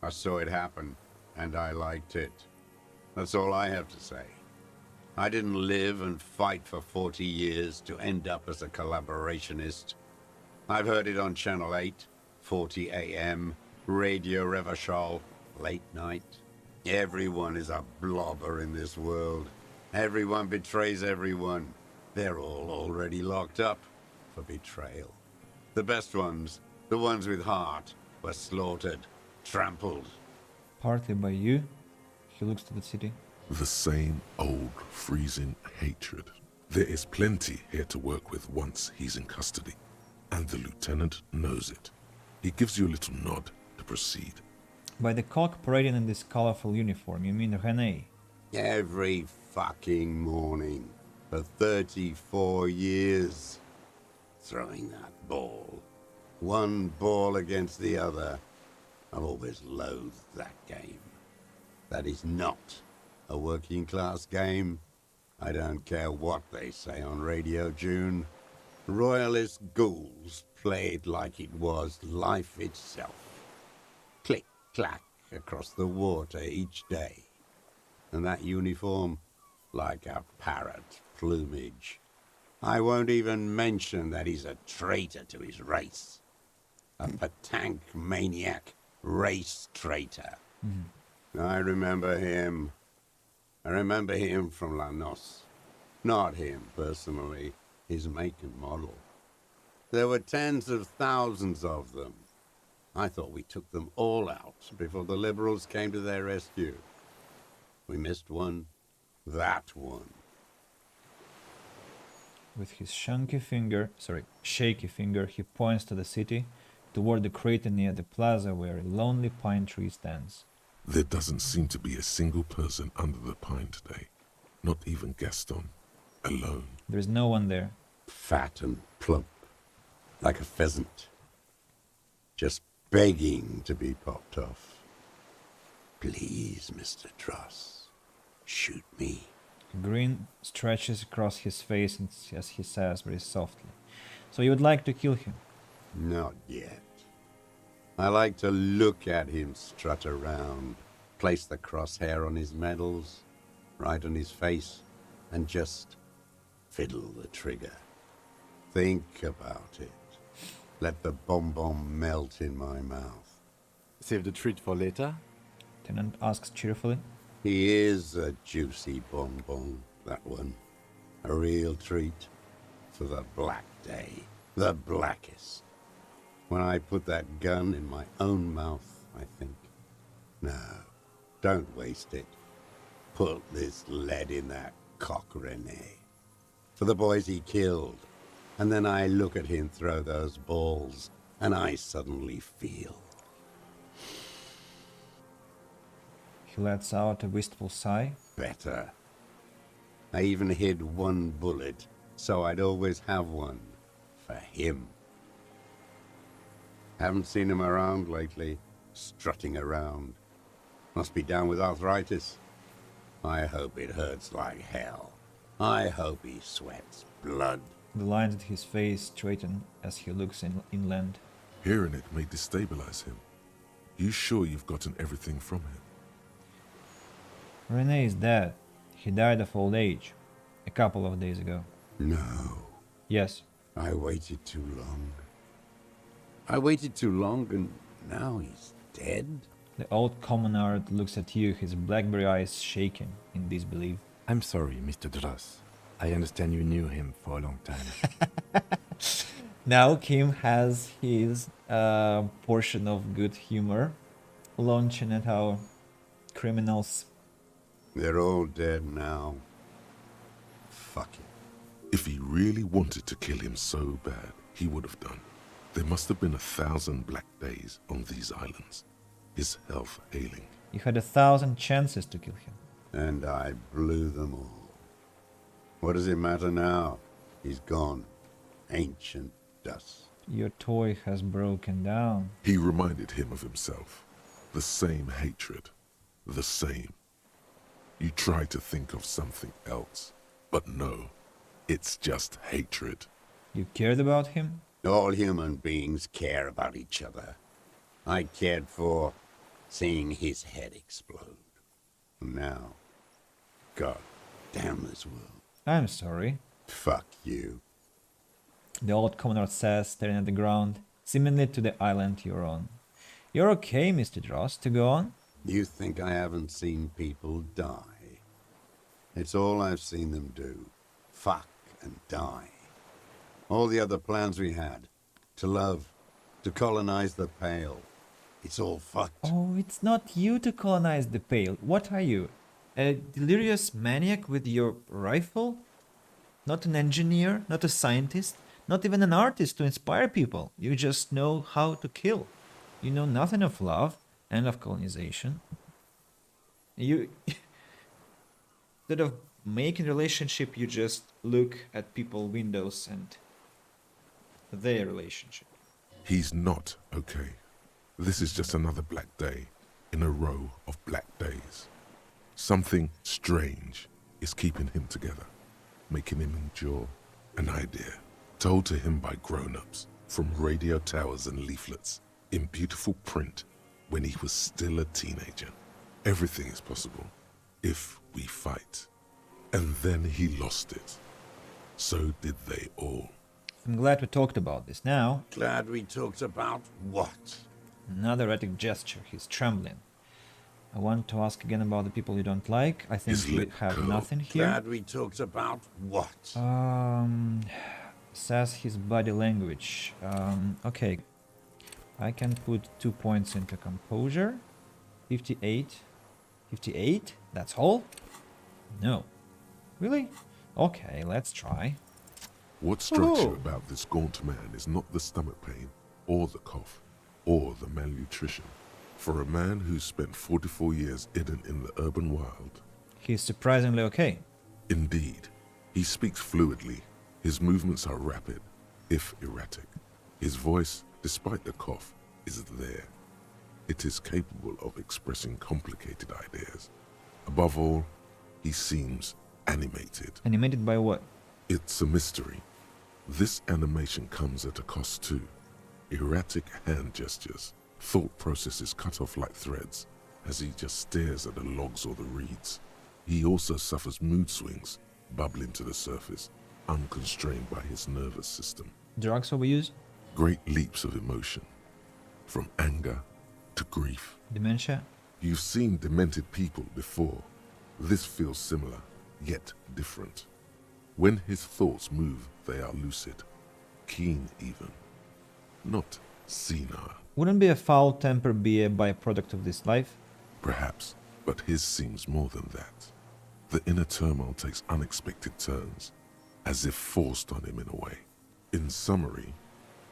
Speaker 5: I saw it happen, and I liked it. That's all I have to say. I didn't live and fight for 40 years to end up as a collaborationist. I've heard it on Channel 8, 40 AM, Radio Revachol, late night. Everyone is a blobber in this world. Everyone betrays everyone. They're all already locked up for betrayal. The best ones, the ones with heart, were slaughtered, trampled.
Speaker 1: Partly by you? He looks to the city.
Speaker 3: The same old freezing hatred. There is plenty here to work with once he's in custody. And the lieutenant knows it. He gives you a little nod to proceed.
Speaker 1: By the cock parading in this colorful uniform, you mean René?
Speaker 5: Every fucking morning for 34 years. Throwing that ball. One ball against the other. I've always loathed that game. That is not a working class game. I don't care what they say on Radio June. Royalist ghouls played like it was life itself. Click, clack across the water each day. And that uniform, like a parrot plumage. I won't even mention that he's a traitor to his race. A Patank maniac race traitor. I remember him. I remember him from La Noce. Not him, personally. His make and model. There were tens of thousands of them. I thought we took them all out before the Liberals came to their rescue. We missed one. That one.
Speaker 1: With his shaky finger, he points to the city, toward the crater near the plaza where a lonely pine tree stands.
Speaker 3: There doesn't seem to be a single person under the pine today. Not even Gaston. Alone.
Speaker 1: There is no one there.
Speaker 5: Fat and plump. Like a pheasant. Just begging to be popped off. Please, Mr. Dross. Shoot me.
Speaker 1: A grin stretches across his face as he says very softly. So you would like to kill him?
Speaker 5: Not yet. I like to look at him strut around, place the crosshair on his medals, right on his face, and just fiddle the trigger. Think about it. Let the bomb melt in my mouth.
Speaker 4: Save the treat for later?
Speaker 1: Tenant asks cheerfully.
Speaker 5: He is a juicy bonbon, that one. A real treat for the black day. The blackest. When I put that gun in my own mouth, I think, no, don't waste it. Put this lead in that cock Rene. For the boys he killed. And then I look at him throw those balls, and I suddenly feel.
Speaker 1: He lets out a wistful sigh.
Speaker 5: Better. I even hid one bullet, so I'd always have one. For him. Haven't seen him around lately, strutting around. Must be down with arthritis. I hope it hurts like hell. I hope he sweats blood.
Speaker 1: The lines of his face straighten as he looks inland.
Speaker 3: Hearing it may destabilize him. You sure you've gotten everything from him?
Speaker 1: Rene is dead. He died of old age. A couple of days ago.
Speaker 5: No.
Speaker 1: Yes.
Speaker 5: I waited too long. I waited too long and now he's dead?
Speaker 1: The old commoner looks at you, his blackberry eyes shaking in disbelief.
Speaker 4: I'm sorry, Mr. Dross. I understand you knew him for a long time.
Speaker 1: Now Kim has his portion of good humor, launching at our criminals.
Speaker 5: They're all dead now. Fuck it.
Speaker 3: If he really wanted to kill him so bad, he would have done. There must have been 1,000 black days on these islands. His health ailing.
Speaker 1: You had 1,000 chances to kill him.
Speaker 5: And I blew them all. What does it matter now? He's gone. Ancient dust.
Speaker 1: Your toy has broken down.
Speaker 3: He reminded him of himself. The same hatred. The same. You try to think of something else. But no. It's just hatred.
Speaker 1: You cared about him?
Speaker 5: All human beings care about each other. I cared for seeing his head explode. Now, God damn this world.
Speaker 1: I'm sorry.
Speaker 5: Fuck you.
Speaker 1: The old commoner says, staring at the ground, seemingly to the island you're on. You're okay, Mr. Dross, to go on?
Speaker 5: You think I haven't seen people die? It's all I've seen them do. Fuck and die. All the other plans we had. To love. To colonize the Pale. It's all fucked.
Speaker 1: Oh, it's not you to colonize the Pale. What are you? A delirious maniac with your rifle? Not an engineer, not a scientist, not even an artist to inspire people. You just know how to kill. You know nothing of love and of colonization. You... Instead of making relationship, you just look at people windows and their relationship.
Speaker 3: He's not okay. This is just another black day in a row of black days. Something strange is keeping him together, making him endure an idea told to him by grown-ups from radio towers and leaflets in beautiful print when he was still a teenager. Everything is possible if we fight. And then he lost it. So did they all.
Speaker 1: I'm glad we talked about this. Now,
Speaker 5: Glad we talked about what?
Speaker 1: another erratic gesture. He's trembling. I want to ask again about the people you don't like. I think
Speaker 3: His
Speaker 1: we
Speaker 3: lip
Speaker 1: have
Speaker 3: curled.
Speaker 1: nothing here.
Speaker 5: Glad we talked about what?
Speaker 1: Says his body language. Okay. I can put 2 points into composure. 58. 58? That's all? No. Really? Okay, let's try.
Speaker 3: What strikes you
Speaker 1: Ooh.
Speaker 3: about this gaunt man is not the stomach pain, or the cough, or the malnutrition. For a man who's spent 44 years hidden in the urban wild.
Speaker 1: He's surprisingly okay.
Speaker 3: Indeed. He speaks fluidly. His movements are rapid, if erratic. His voice, despite the cough, is there. It is capable of expressing complicated ideas. Above all, he seems animated.
Speaker 1: Animated by what?
Speaker 3: It's a mystery. This animation comes at a cost too. Erratic hand gestures, thought processes cut off like threads, as he just stares at the logs or the reeds. He also suffers mood swings, bubbling to the surface, unconstrained by his nervous system.
Speaker 1: Drugs overused?
Speaker 3: Great leaps of emotion, from anger to grief.
Speaker 1: Dementia?
Speaker 3: You've seen demented people before. This feels similar, yet different. When his thoughts move, they are lucid, keen even, not senile.
Speaker 1: Wouldn't be a foul temper be a byproduct of this life?
Speaker 3: Perhaps, but his seems more than that. The inner turmoil takes unexpected turns, as if forced on him in a way. In summary,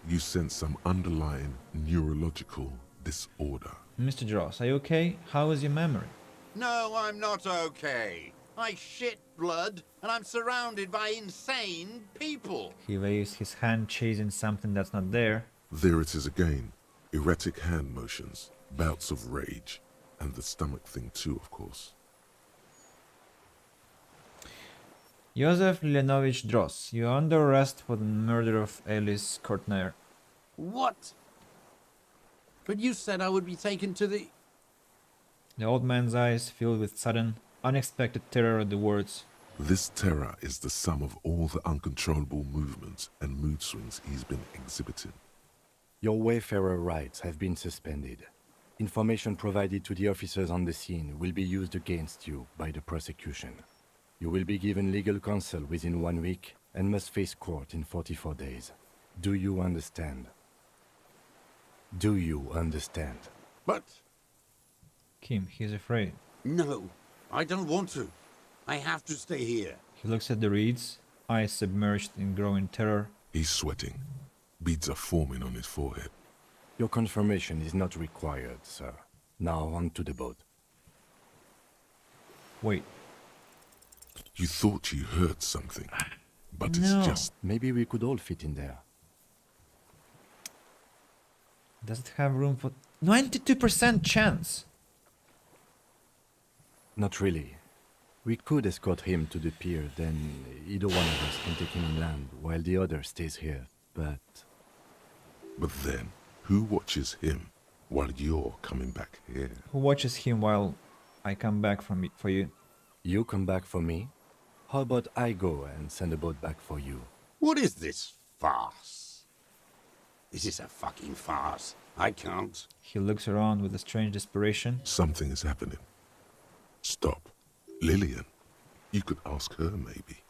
Speaker 3: you sense some underlying neurological disorder.
Speaker 1: Mr. Dross, are you okay? How is your memory?
Speaker 5: No, I'm not okay. I shit blood, and I'm surrounded by insane people.
Speaker 1: He waves his hand chasing something that's not there.
Speaker 3: There it is again. Erratic hand motions, bouts of rage, and the stomach thing too, of course.
Speaker 1: Josef Leonovich Dross, you are under arrest for the murder of Alice Kortner.
Speaker 5: What? But you said I would be taken to the...
Speaker 1: The old man's eyes filled with sudden, unexpected terror at the words.
Speaker 3: This terror is the sum of all the uncontrollable movements and mood swings he's been exhibiting.
Speaker 4: Your Wayfarer rights have been suspended. Information provided to the officers on the scene will be used against you by the prosecution. You will be given legal counsel within 1 week and must face court in 44 days. Do you understand? Do you understand?
Speaker 5: But...
Speaker 1: Kim, he's afraid.
Speaker 5: No, I don't want to. I have to stay here.
Speaker 1: He looks at the reeds, eyes submerged in growing terror.
Speaker 3: He's sweating. Beads are forming on his forehead.
Speaker 4: Your confirmation is not required, sir. Now on to the boat.
Speaker 1: Wait.
Speaker 3: You thought you heard something, but
Speaker 1: No.
Speaker 3: it's just...
Speaker 4: Maybe we could all fit in there.
Speaker 1: Does it have room for 92% chance?
Speaker 4: Not really. We could escort him to the pier, then either one of us can take him inland while the other stays here, but...
Speaker 3: But then, who watches him while you're coming back here?
Speaker 1: Who watches him while I come back for you?
Speaker 4: You come back for me? How about I go and send a boat back for you?
Speaker 5: What is this farce? This is a fucking farce. I can't.
Speaker 1: He looks around with a strange desperation.
Speaker 3: Something is happening. Stop. Lillian. You could ask her, maybe.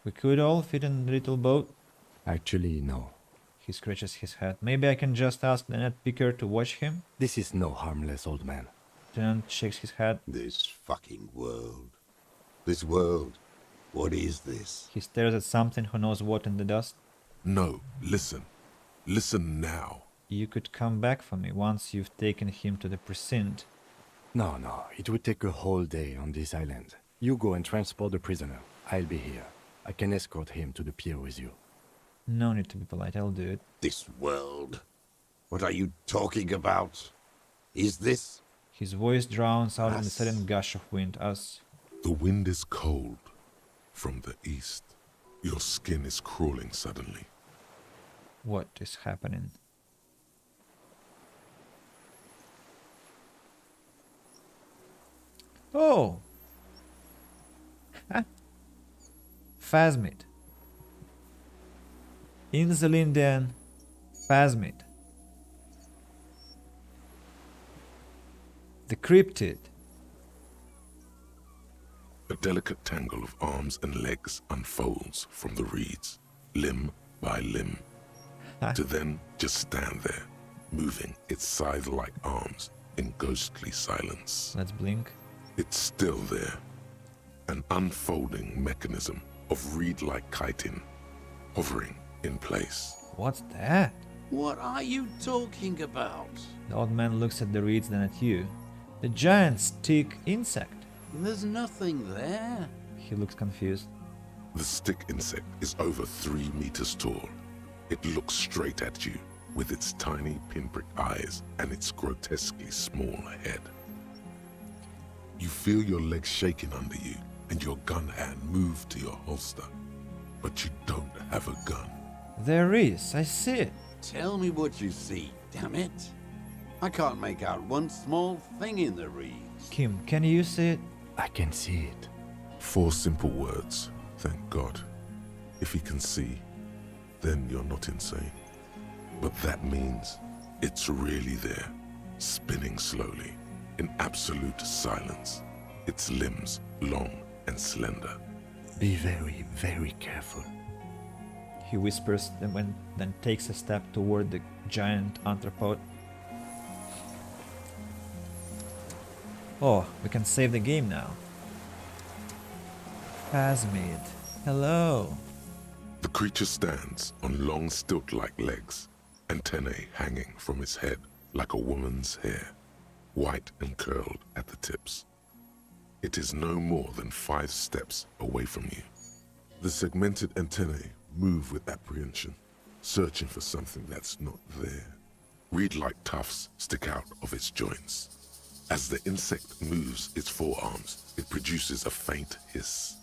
Speaker 1: We could all fit in the little boat.
Speaker 4: Actually, no.
Speaker 1: He scratches his head. Maybe I can just ask the net picker to watch him?
Speaker 4: This is no harmless old man.
Speaker 1: Lieutenant shakes his head.
Speaker 5: This fucking world. This world. What is this?
Speaker 1: He stares at something who knows what in the dust.
Speaker 3: No, listen. Listen now.
Speaker 1: You could come back for me once you've taken him to the precinct.
Speaker 4: No, it would take a whole day on this island. You go and transport the prisoner. I'll be here. I can escort him to the pier with you.
Speaker 1: No need to be polite, I'll do it.
Speaker 5: This world. What are you talking about? Is this?
Speaker 1: His voice drowns out in the sudden gush of wind. Us.
Speaker 3: The wind is cold. From the east. Your skin is crawling suddenly.
Speaker 1: What is happening? Oh! Phasmid. Insulindian Phasmid. The cryptid.
Speaker 3: A delicate tangle of arms and legs unfolds from the reeds, limb by limb, to then just stand there, moving its scythe-like arms in ghostly silence.
Speaker 1: Let's blink.
Speaker 3: It's still there, an unfolding mechanism of reed-like chitin, hovering in place.
Speaker 1: What's that?
Speaker 19: What are you talking about?
Speaker 1: The old man looks at the reeds, then at you. The giant stick insect.
Speaker 19: There's nothing there.
Speaker 1: He looks confused.
Speaker 3: The stick insect is over 3 meters tall. It looks straight at you with its tiny pinprick eyes and its grotesquely small head. You feel your legs shaking under you and your gun hand move to your holster, but you don't have a gun.
Speaker 1: There is, I see it.
Speaker 19: Tell me what you see, damn it. I can't make out one small thing in the reeds.
Speaker 1: Kim, can you see it?
Speaker 4: I can see it.
Speaker 3: 4 simple words, thank God. If he can see, then you're not insane. But that means it's really there, spinning slowly, in absolute silence. Its limbs long and slender.
Speaker 4: Be very, very careful.
Speaker 1: He whispers and then takes a step toward the giant anthropod. Oh, we can save the game now. Phasmid, hello.
Speaker 3: The creature stands on long stilt-like legs, antennae hanging from its head like a woman's hair, white and curled at the tips. It is no more than 5 steps away from you. The segmented antennae move with apprehension, searching for something that's not there. Reed-like tufts stick out of its joints. As the insect moves its forearms, it produces a faint hiss,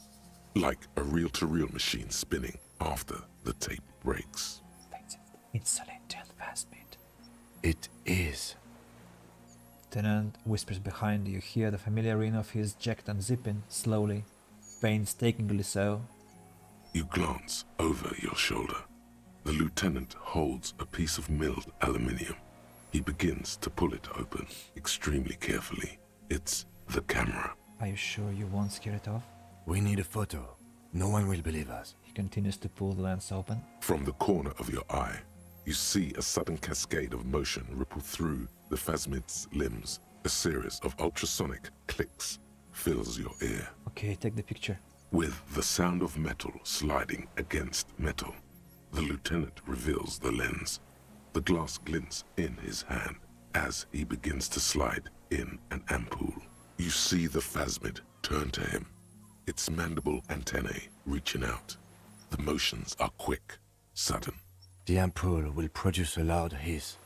Speaker 3: like a reel-to-reel machine spinning after the tape breaks.
Speaker 1: Insolent Phasmid.
Speaker 4: It is.
Speaker 1: Lieutenant whispers behind you. Hear the familiar ring of his jacket unzipping, slowly, painstakingly so.
Speaker 3: You glance over your shoulder. The lieutenant holds a piece of milled aluminium. He begins to pull it open, extremely carefully. It's the camera.
Speaker 1: Are you sure you won't scare it off?
Speaker 4: We need a photo. No one will believe us.
Speaker 1: He continues to pull the lens open.
Speaker 3: From the corner of your eye, you see a sudden cascade of motion ripple through the Phasmid's limbs. A series of ultrasonic clicks fills your ear.
Speaker 1: Okay, take the picture.
Speaker 3: With the sound of metal sliding against metal, the lieutenant reveals the lens. The glass glints in his hand as he begins to slide in an ampoule. You see the Phasmid turn to him, its mandible antennae reaching out. The motions are quick, sudden.
Speaker 4: The ampoule will produce a loud hiss.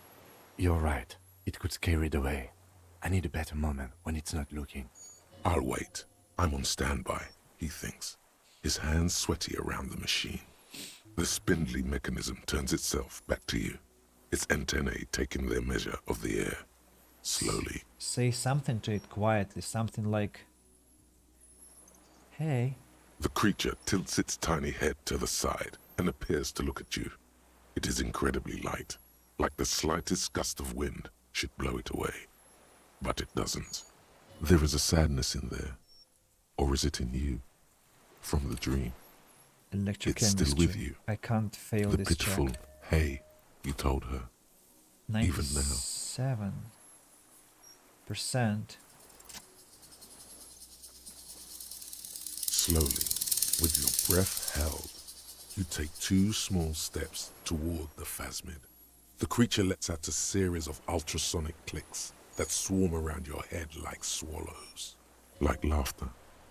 Speaker 4: You're right. It could scare it away. I need a better moment when it's not looking.
Speaker 3: I'll wait. I'm on standby, he thinks, his hands sweaty around the machine. The spindly mechanism turns itself back to you, its antennae taking their measure of the air, slowly.
Speaker 1: Say something to it quietly, something like, hey.
Speaker 3: The creature tilts its tiny head to the side and appears to look at you. It is incredibly light, like the slightest gust of wind should blow it away. But it doesn't. There is a sadness in there. Or is it in you? From the dream.
Speaker 1: Electrochemistry.
Speaker 3: It's still with you.
Speaker 1: I can't fail
Speaker 3: the
Speaker 1: this
Speaker 3: pitiful
Speaker 1: check.
Speaker 3: hey you told her.
Speaker 1: 97%.
Speaker 3: Slowly, with your breath held, you take 2 small steps toward the Phasmid. The creature lets out a series of ultrasonic clicks that swarm around your head like swallows. Like laughter,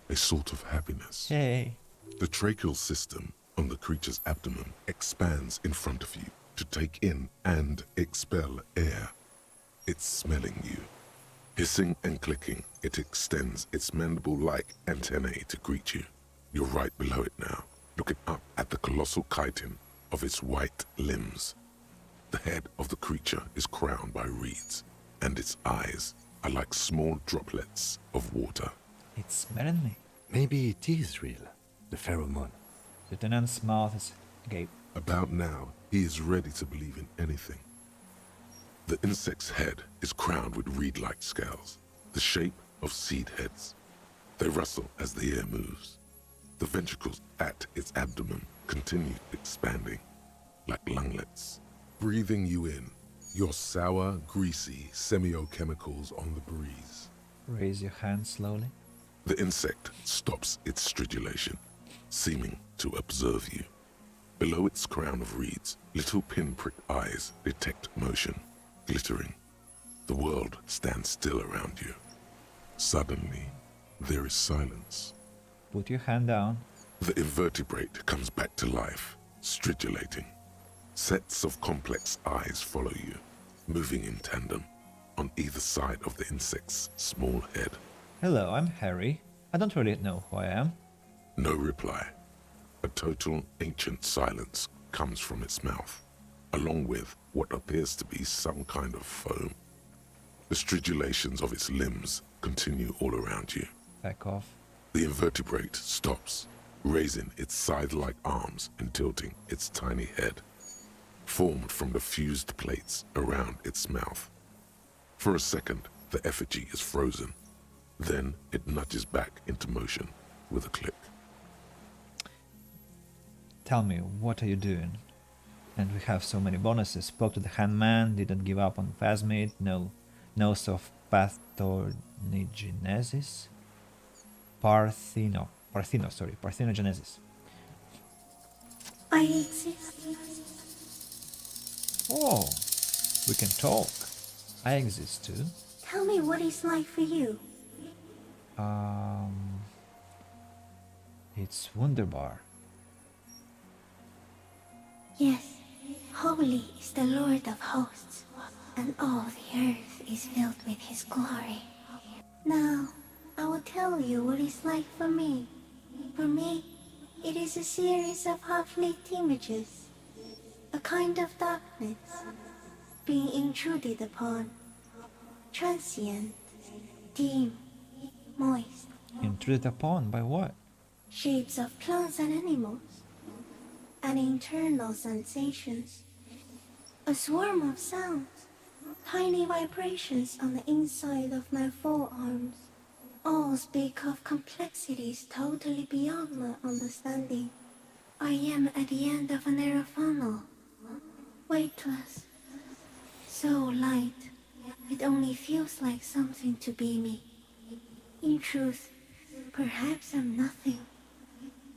Speaker 3: a sort of happiness.
Speaker 1: Hey.
Speaker 3: The tracheal system on the creature's abdomen expands in front of you to take in and expel air. It's smelling you. Hissing and clicking, it extends its mandible-like antennae to greet you. You're right below it now, looking up at the colossal chitin of its white limbs. The head of the creature is crowned by reeds, and its eyes are like small droplets of water.
Speaker 1: It's smelling me.
Speaker 4: Maybe it is real, the pheromone.
Speaker 1: The tenant's mouth is agape.
Speaker 3: About now, he is ready to believe in anything. The insect's head is crowned with reed-like scales, the shape of seed heads. They rustle as the air moves. The ventricles at its abdomen continue expanding, like lunglets, breathing you in, your sour, greasy semiochemicals on the breeze.
Speaker 1: Raise your hand slowly.
Speaker 3: The insect stops its stridulation, seeming to observe you. Below its crown of reeds, little pinprick eyes detect motion, glittering. The world stands still around you. Suddenly, there is silence.
Speaker 1: Put your hand down.
Speaker 3: The invertebrate comes back to life, stridulating. Sets of complex eyes follow you, moving in tandem, on either side of the insect's small head.
Speaker 1: Hello, I'm Harry. I don't really know who I am.
Speaker 3: No reply. A total ancient silence comes from its mouth, along with what appears to be some kind of foam. The stridulations of its limbs continue all around you.
Speaker 1: Back off.
Speaker 3: The invertebrate stops, raising its scythe-like arms and tilting its tiny head, formed from the fused plates around its mouth. For a second, the effigy is frozen. Then it nudges back into motion with a click.
Speaker 1: Tell me, what are you doing? And we have so many bonuses. Spoke to the handman, didn't give up on phasmid, no knows of parthenogenesis. Parthenogenesis.
Speaker 17: I exist.
Speaker 1: Oh, we can talk. I exist too.
Speaker 17: Tell me what it's like for you.
Speaker 1: It's wunderbar.
Speaker 17: Yes, holy is the Lord of hosts, and all the earth is filled with his glory. Now, I will tell you what it's like for me. For me, it is a series of half-lit images, a kind of darkness, being intruded upon, transient, dim, moist.
Speaker 1: Intruded upon by what?
Speaker 17: Shapes of plants and animals, and internal sensations. A swarm of sounds, tiny vibrations on the inside of my forearms. All speak of complexities totally beyond my understanding. I am at the end of a narrow funnel, weightless, so light, it only feels like something to be me. In truth, perhaps I'm nothing.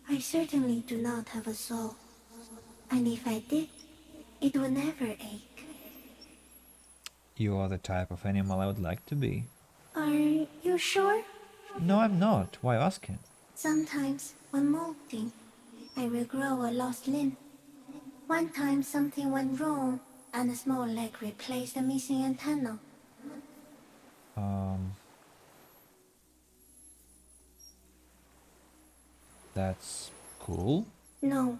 Speaker 17: I certainly do not have a soul. And if I did, it would never ache.
Speaker 1: You are the type of animal I would like to be.
Speaker 17: Are you sure?
Speaker 1: No, I'm not. Why asking?
Speaker 17: Sometimes, when molting, I will grow a lost limb. One time something went wrong, and a small leg replaced a missing antenna.
Speaker 1: That's cool.
Speaker 17: No,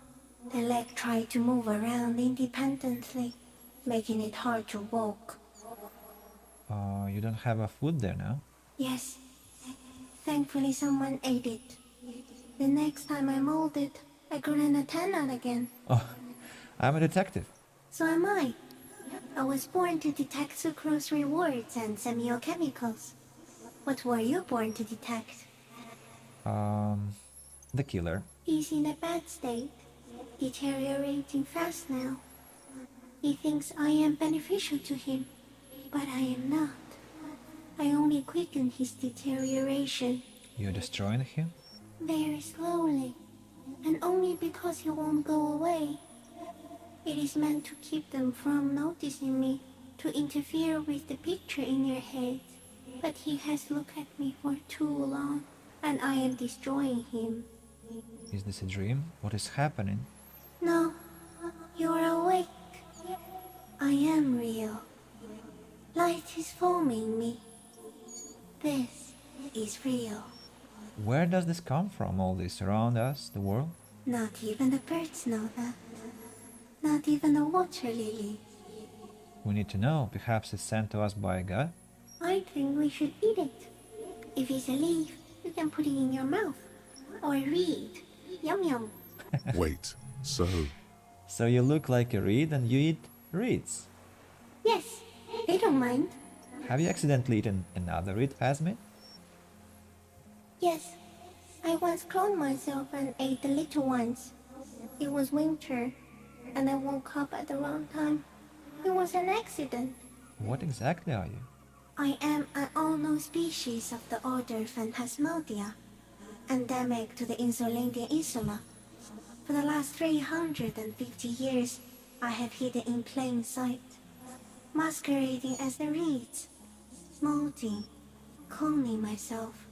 Speaker 17: the leg tried to move around independently, making it hard to walk.
Speaker 1: You don't have a foot there now?
Speaker 17: Yes. Thankfully someone ate it. The next time I molded, I grew an antenna again.
Speaker 1: Oh, I'm a detective.
Speaker 17: So am I. I was born to detect sucrose rewards and semiochemicals. What were you born to detect?
Speaker 1: The killer.
Speaker 17: He's in a bad state, deteriorating fast now. He thinks I am beneficial to him, but I am not. I only quicken his deterioration.
Speaker 1: You're destroying him?
Speaker 17: Very slowly, and only because he won't go away. It is meant to keep them from noticing me, to interfere with the picture in your head. But he has looked at me for too long, and I am destroying him.
Speaker 1: Is this a dream? What is happening?
Speaker 17: No, you're awake. I am real. Light is forming me. This is real.
Speaker 1: Where does this come from, all this around us, the world?
Speaker 17: Not even the birds know that. Not even the water lilies.
Speaker 1: We need to know. Perhaps it's sent to us by God?
Speaker 17: I think we should eat it. If it's a leaf, you can put it in your mouth. Or read. Yum yum.
Speaker 3: Wait, so...
Speaker 1: So you look like a reed and you eat reeds?
Speaker 17: Yes, they don't mind.
Speaker 1: Have you accidentally eaten another reed, Phasmid?
Speaker 17: Yes, I once cloned myself and ate the little ones. It was winter, and I woke up at the wrong time. It was an accident.
Speaker 1: What exactly are you?
Speaker 17: I am an unknown species of the order Phantasmadia, endemic to the Insulandian Insula. For the last 350 years, I have hidden in plain sight, masquerading as the reeds, molting, cloning myself,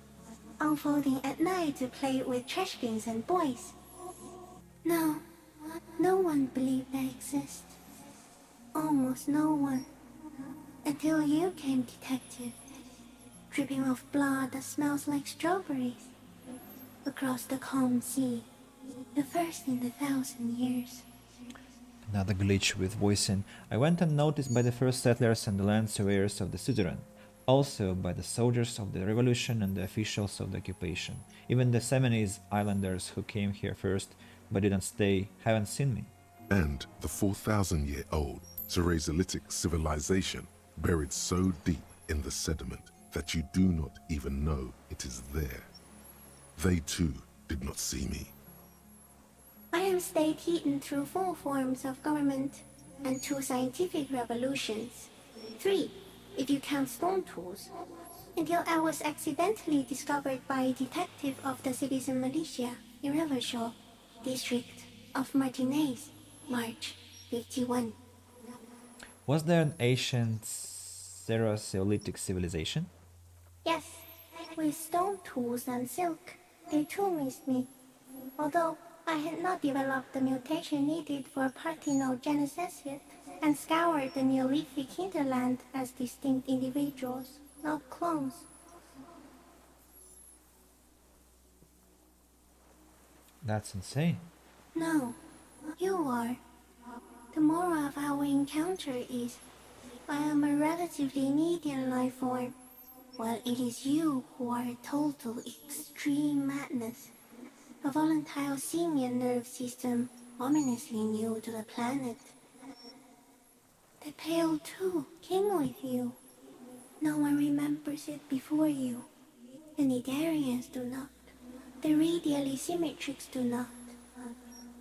Speaker 17: unfolding at night to play with trash bins and boys. No, no one believed I exist. Almost no one. Until you came, detective, dripping of blood that smells like strawberries, across the calm sea, the first in 1,000 years.
Speaker 1: Another glitch with voicing. I went unnoticed by the first settlers and the land surveyors of the suzerain, also by the soldiers of the revolution and the officials of the occupation. Even the Seminese islanders who came here first but didn't stay haven't seen me.
Speaker 3: And the 4,000-year-old Ceresolithic civilization buried so deep in the sediment that you do not even know it is there. They too did not see me.
Speaker 17: I have stayed hidden through 4 forms of government and 2 scientific revolutions. 3, if you count stone tools, until I was accidentally discovered by a detective of the citizen militia in Revershaw, district of Martinez, March 51.
Speaker 1: Was there an ancient Ceresolithic civilization?
Speaker 17: Yes, with stone tools and silk, they too missed me. Although I had not developed the mutation needed for parthenogenesis yet, and scoured the Neolithic hinterland as distinct individuals, not clones.
Speaker 1: That's insane.
Speaker 17: No, you are. The moral of our encounter is, I am a relatively median life form, while it is you who are a total extreme madness. A volatile simian nerve system ominously new to the planet. The Pale too came with you. No one remembers it before you. The Nidarians do not. The radially symmetrics do not.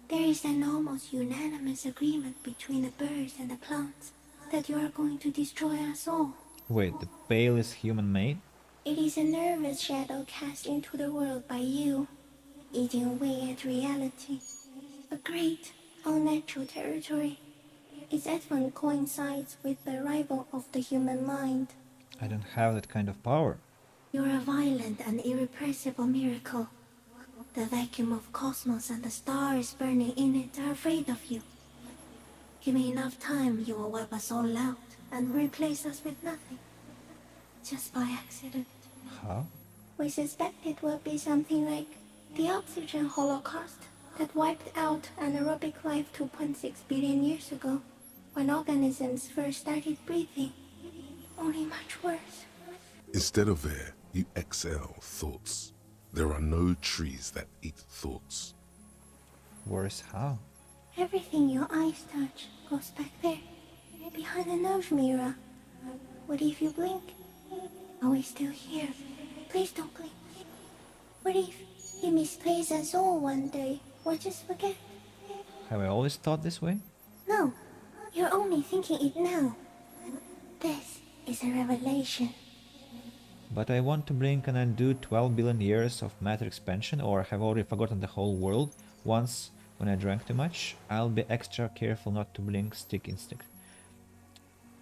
Speaker 17: There is an almost unanimous agreement between the birds and the plants that you are going to destroy us all.
Speaker 1: Wait, the Pale is human-made?
Speaker 17: It is a nervous shadow cast into the world by you, eating away at reality. A great, unnatural territory. Its advent coincides with the arrival of the human mind.
Speaker 1: I don't have that kind of power.
Speaker 17: You're a violent and irrepressible miracle. The vacuum of cosmos and the stars burning in it are afraid of you. Give me enough time, you will wipe us all out and replace us with nothing. Just by accident.
Speaker 1: How?
Speaker 17: We suspect it will be something like the oxygen holocaust that wiped out anaerobic life 2.6 billion years ago, when organisms first started breathing. Only much worse.
Speaker 3: Instead of air, you exhale thoughts. There are no trees that eat thoughts.
Speaker 1: Worse how?
Speaker 17: Everything your eyes touch goes back there, behind the nose mirror. What if you blink? Are we still here? Please don't blink. What if you misplace us all one day, or just forget?
Speaker 1: Have I always thought this way?
Speaker 17: No, you're only thinking it now. This is a revelation.
Speaker 1: But I want to blink and undo 12 billion years of matter expansion, or have already forgotten the whole world once when I drank too much. I'll be extra careful not to blink stick instinct.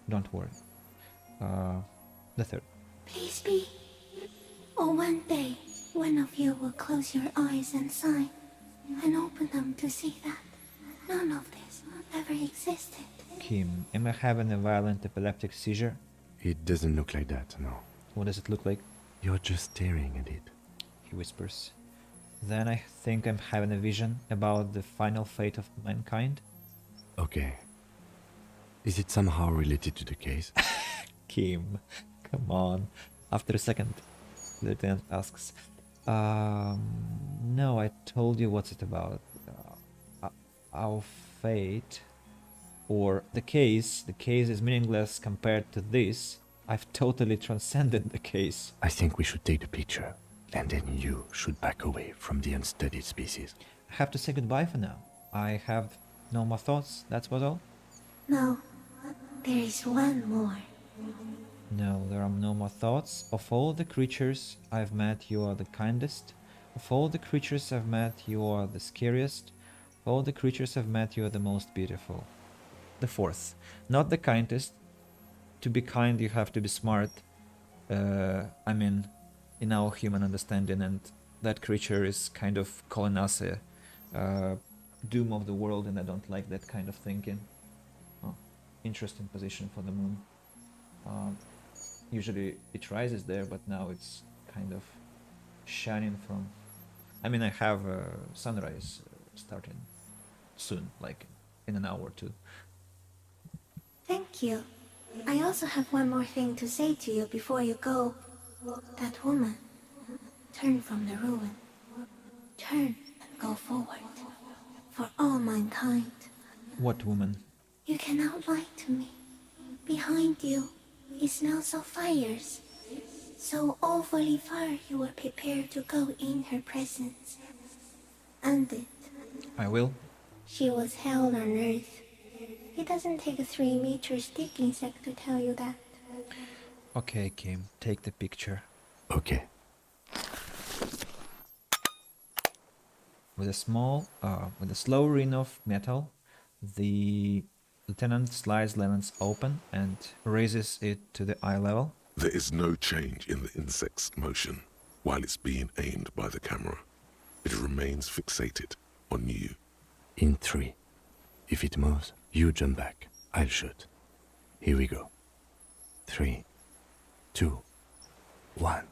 Speaker 1: Don't worry. The third.
Speaker 17: Please be. Or one day, one of you will close your eyes and sigh, and open them to see that none of this ever existed.
Speaker 1: Kim, am I having a violent epileptic seizure?
Speaker 4: It doesn't look like that, no.
Speaker 1: What does it look like?
Speaker 4: You're just staring at it.
Speaker 1: He whispers. Then I think I'm having a vision about the final fate of mankind.
Speaker 4: Okay. Is it somehow related to the case?
Speaker 1: Kim, come on. After a second, the lieutenant asks, no, I told you what's it about. our fate, or the case is meaningless compared to this. I've totally transcended the case.
Speaker 4: I think we should take the picture, and then you should back away from the unstudied species.
Speaker 1: I have to say goodbye for now. I have no more thoughts, that's what all?
Speaker 17: No, there is one more.
Speaker 1: No, there are no more thoughts. Of all the creatures I've met, you are the kindest. Of all the creatures I've met, you are the scariest. Of all the creatures I've met, you are the most beautiful. The fourth, not the kindest. To be kind, you have to be smart. I mean, in our human understanding, and that creature is kind of calling us a doom of the world, and I don't like that kind of thinking. Oh, interesting position for the moon. Usually it rises there, but now it's kind of shining from... I mean, I have a sunrise starting soon, like in an hour or two.
Speaker 17: Thank you. I also have one more thing to say to you before you go. That woman, turn from the ruin. Turn and go forward. For all mankind.
Speaker 1: What woman?
Speaker 17: You cannot lie to me. Behind you, it smells of fires. So awfully far you were prepared to go in her presence. And it.
Speaker 1: I will.
Speaker 17: She was hell on earth. It doesn't take a 3-meter stick insect to tell you that.
Speaker 1: Okay, Kim, take the picture.
Speaker 4: Okay.
Speaker 1: With a slow ring of metal, the lieutenant slides Lennon's open and raises it to the eye level.
Speaker 3: There is no change in the insect's motion while it's being aimed by the camera. It remains fixated on you.
Speaker 4: In 3. If it moves, you jump back. I'll shoot. Here we go. 3, 2, 1.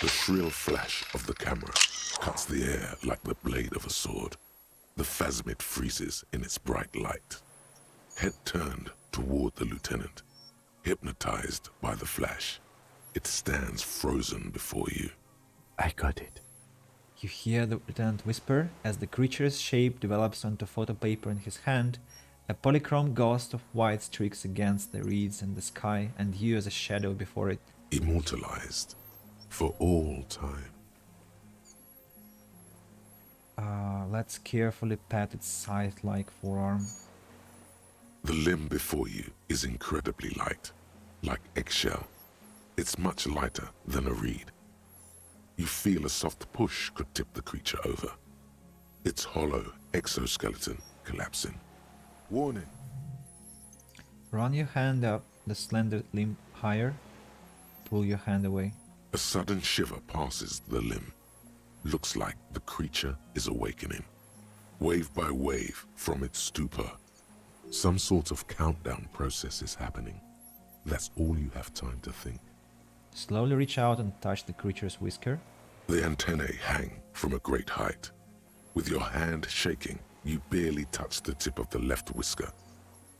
Speaker 3: The shrill flash of the camera cuts the air like the blade of a sword. The phasmid freezes in its bright light. Head turned toward the lieutenant, hypnotized by the flash. It stands frozen before you.
Speaker 4: I got it.
Speaker 1: You hear the lieutenant whisper as the creature's shape develops onto photo paper in his hand. A polychrome ghost of white streaks against the reeds and the sky, and you as a shadow before it.
Speaker 3: Immortalized for all time.
Speaker 1: Let's carefully pat its scythe-like forearm.
Speaker 3: The limb before you is incredibly light, like eggshell. It's much lighter than a reed. You feel a soft push could tip the creature over. Its hollow exoskeleton collapsing. Warning.
Speaker 1: Run your hand up the slender limb higher. Pull your hand away.
Speaker 3: A sudden shiver passes the limb. Looks like the creature is awakening. Wave by wave from its stupor. Some sort of countdown process is happening. That's all you have time to think.
Speaker 1: Slowly reach out and touch the creature's whisker.
Speaker 3: The antennae hang from a great height. With your hand shaking, you barely touch the tip of the left whisker.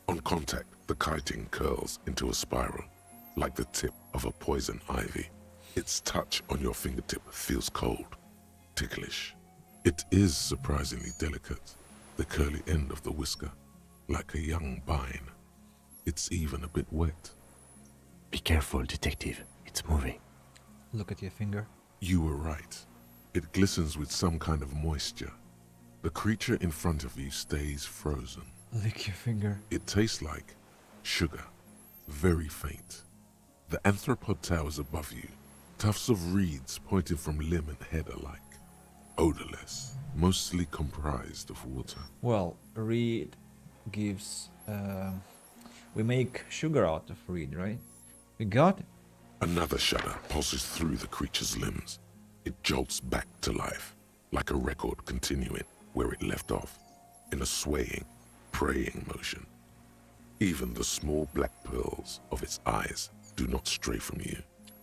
Speaker 3: On contact, the kiting curls into a spiral, like the tip of a poison ivy. Its touch on your fingertip feels cold, ticklish. It is surprisingly delicate, the curly end of the whisker, like a young vine. It's even a bit wet.
Speaker 4: Be careful, detective. It's moving.
Speaker 1: Look at your finger.
Speaker 3: You were right. It glistens with some kind of moisture. The creature in front of you stays frozen.
Speaker 1: Lick your finger.
Speaker 3: It tastes like sugar, very faint. The anthropod towers above you, tufts of reeds pointing from limb and head alike. Odorless, mostly comprised of water.
Speaker 1: Well, reed gives... we make sugar out of reed, right? We got it.
Speaker 3: Another shudder pulses through the creature's limbs. It jolts back to life, like a record continuing where it left off, in a swaying, praying motion. Even the small black pearls of its eyes do not stray from you.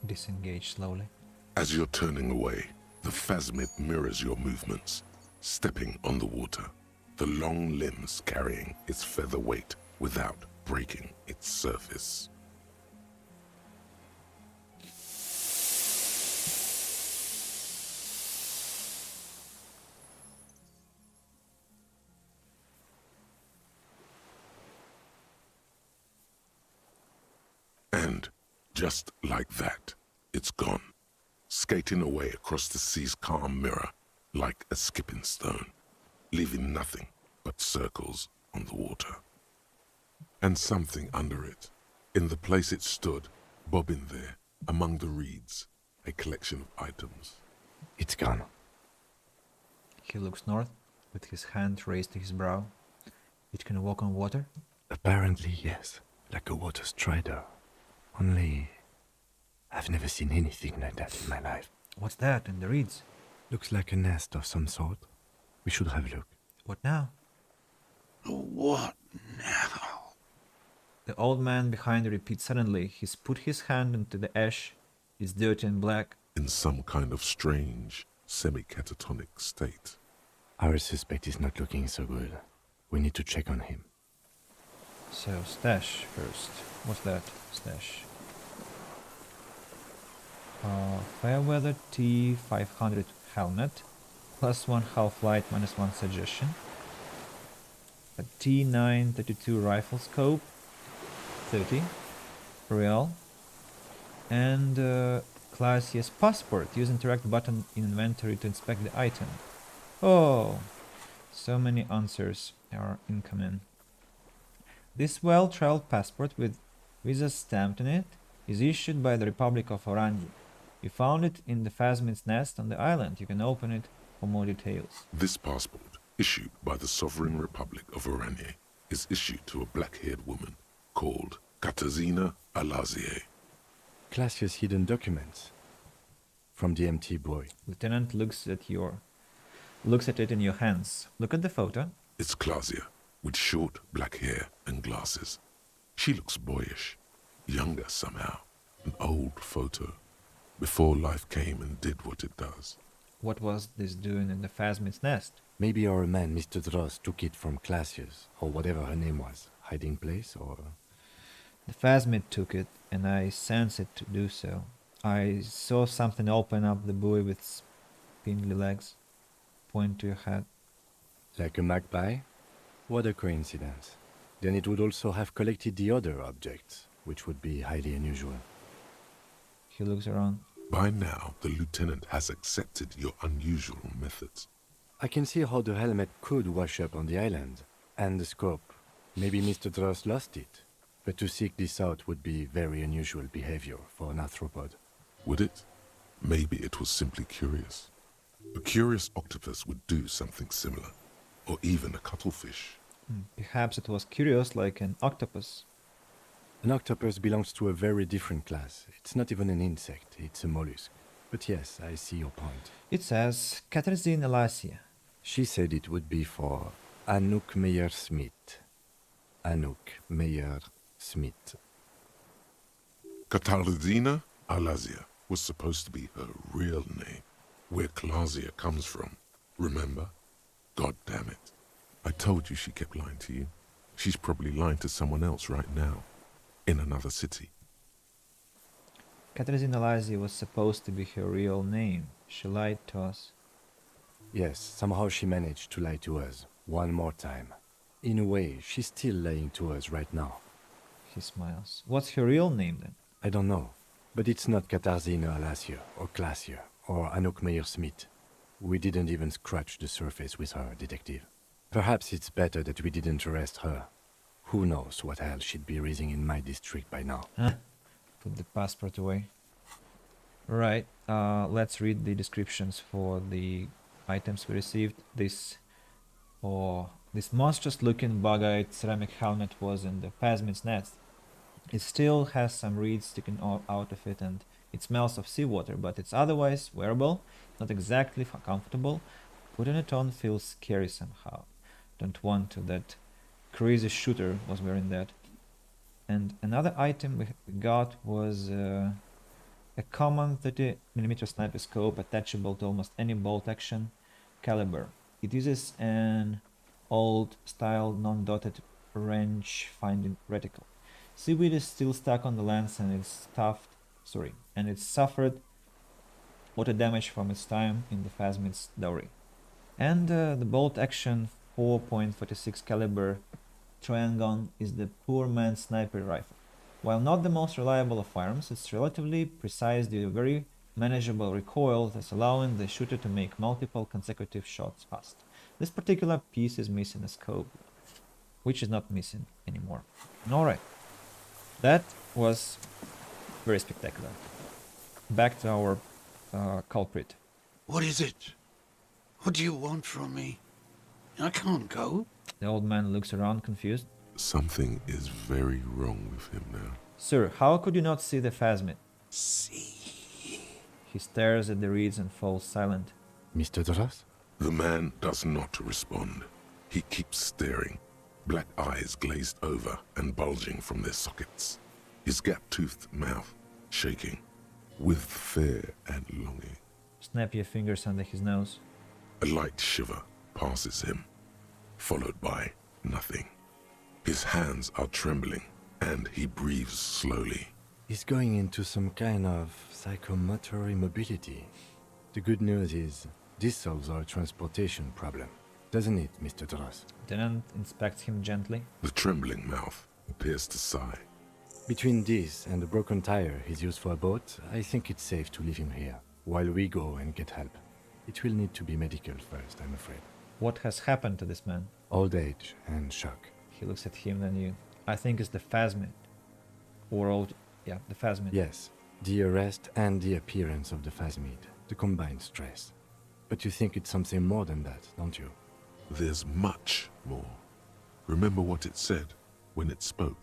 Speaker 1: Disengage slowly.
Speaker 3: As you're turning away, the phasmid mirrors your movements, stepping on the water, the long limbs carrying its feather weight without breaking its surface. And just like that, it's gone, skating away across the sea's calm mirror like a skipping stone, leaving nothing but circles on the water. And something under it, in the place it stood, bobbing there, among the reeds, a collection of items.
Speaker 4: It's gone.
Speaker 1: He looks north, with his hand raised to his brow. It can walk on water?
Speaker 4: Apparently, yes. Like a water strider. Only, I've never seen anything like that in my life.
Speaker 1: What's that in the reeds?
Speaker 4: Looks like a nest of some sort. We should have a look.
Speaker 1: What now?
Speaker 19: What now?
Speaker 1: The old man behind repeats suddenly. He's put his hand into the ash. It's dirty and black.
Speaker 3: In some kind of strange, semi-catatonic state.
Speaker 4: Our suspect is not looking so good. We need to check on him.
Speaker 1: So, stash first. What's that? Stash. Fairweather T500 helmet. +1 half-light, -1 suggestion. A T932 rifle scope. 30. Real. And class yes passport. Use interact button in inventory to inspect the item. Oh, so many answers are incoming. This well-traveled passport with visa stamped in it is issued by the Republic of Orange. You found it in the Phasmid's nest on the island. You can open it for more details.
Speaker 3: This passport, issued by the Sovereign Republic of Oranje, is issued to a black-haired woman called Katarzyna Alazie.
Speaker 4: Classia's hidden documents. From the empty boy.
Speaker 1: Lieutenant looks at it in your hands. Look at the photo.
Speaker 3: It's Klasia, with short black hair and glasses. She looks boyish, younger somehow. An old photo, before life came and did what it does.
Speaker 1: What was this doing in the Phasmid's nest?
Speaker 4: Maybe our man, Mr. Dross, took it from Classia's, or whatever her name was. Hiding place, or...
Speaker 1: The Phasmid took it, and I sensed it to do so. I saw something open up the buoy with spindly legs. Point to your head.
Speaker 4: Like a magpie? What a coincidence. Then it would also have collected the other objects, which would be highly unusual.
Speaker 1: He looks around.
Speaker 3: By now, the lieutenant has accepted your unusual methods.
Speaker 4: I can see how the helmet could wash up on the island. And the scope. Maybe Mr. Dross lost it. But to seek this out would be very unusual behavior for an arthropod.
Speaker 3: Would it? Maybe it was simply curious. A curious octopus would do something similar. Or even a cuttlefish.
Speaker 1: Perhaps it was curious like an octopus.
Speaker 4: An octopus belongs to a very different class. It's not even an insect, it's a mollusk. But yes, I see your point.
Speaker 1: It says Katarzyna Alazie.
Speaker 4: She said it would be for Anouk Meyer-Smith. Anouk Meyer-Smith.
Speaker 3: Katarzyna Alazie was supposed to be her real name, where Klasia comes from. Remember? God damn it. I told you she kept lying to you. She's probably lying to someone else right now, in another city.
Speaker 1: Katarzyna Alazie was supposed to be her real name. She lied to us.
Speaker 4: Yes, somehow she managed to lie to us. One more time. In a way, she's still lying to us right now.
Speaker 1: He smiles. What's her real name then?
Speaker 4: I don't know. But it's not Katarzyna Alazie, or Klasia, or Anouk Meyer-Smith. We didn't even scratch the surface with her, detective. Perhaps it's better that we didn't arrest her. Who knows what hell she'd be raising in my district by now.
Speaker 1: Put the passport away. Right, let's read the descriptions for the items we received. This monstrous-looking bug-eyed ceramic helmet was in the Phasmid's nest. It still has some reeds sticking out of it, and it smells of seawater, but it's otherwise wearable, not exactly comfortable. Putting it on feels scary somehow. Don't want to. That crazy shooter was wearing that. And another item we got was a common 30mm sniper scope attachable to almost any bolt-action caliber. It uses an old-style non-dotted range-finding reticle. Seaweed is still stuck on the lens, and it's suffered water damage from its time in the Phasmid's dowry. And the bolt-action 4.46 caliber Triangon is the poor man's sniper rifle. While not the most reliable of firearms, it's relatively precise due to very manageable recoil, thus allowing the shooter to make multiple consecutive shots fast. This particular piece is missing a scope, which is not missing anymore. Alright, that was very spectacular. Back to our culprit.
Speaker 5: What is it? What do you want from me? I can't go.
Speaker 1: The old man looks around confused.
Speaker 3: Something is very wrong with him now.
Speaker 1: Sir, how could you not see the phasmid?
Speaker 5: See.
Speaker 1: He stares at the reeds and falls silent.
Speaker 4: Mr. Dras?
Speaker 3: The man does not respond. He keeps staring, black eyes glazed over and bulging from their sockets. His gap-toothed mouth shaking, with fear and longing.
Speaker 1: Snap your fingers under his nose.
Speaker 3: A light shiver passes him, followed by nothing. His hands are trembling, and he breathes slowly.
Speaker 4: He's going into some kind of psychomotor immobility. The good news is, this solves our transportation problem. Doesn't it, Mr. Dras?
Speaker 1: Lieutenant inspects him gently.
Speaker 3: The trembling mouth appears to sigh.
Speaker 4: Between this and the broken tire he's used for a boat, I think it's safe to leave him here, while we go and get help. It will need to be medical first, I'm afraid.
Speaker 1: What has happened to this man?
Speaker 4: Old age and shock.
Speaker 1: He looks at him and you. I think it's the phasmid. The phasmid.
Speaker 4: Yes, the arrest and the appearance of the phasmid, the combined stress. But you think it's something more than that, don't you?
Speaker 3: There's much more. Remember what it said when it spoke?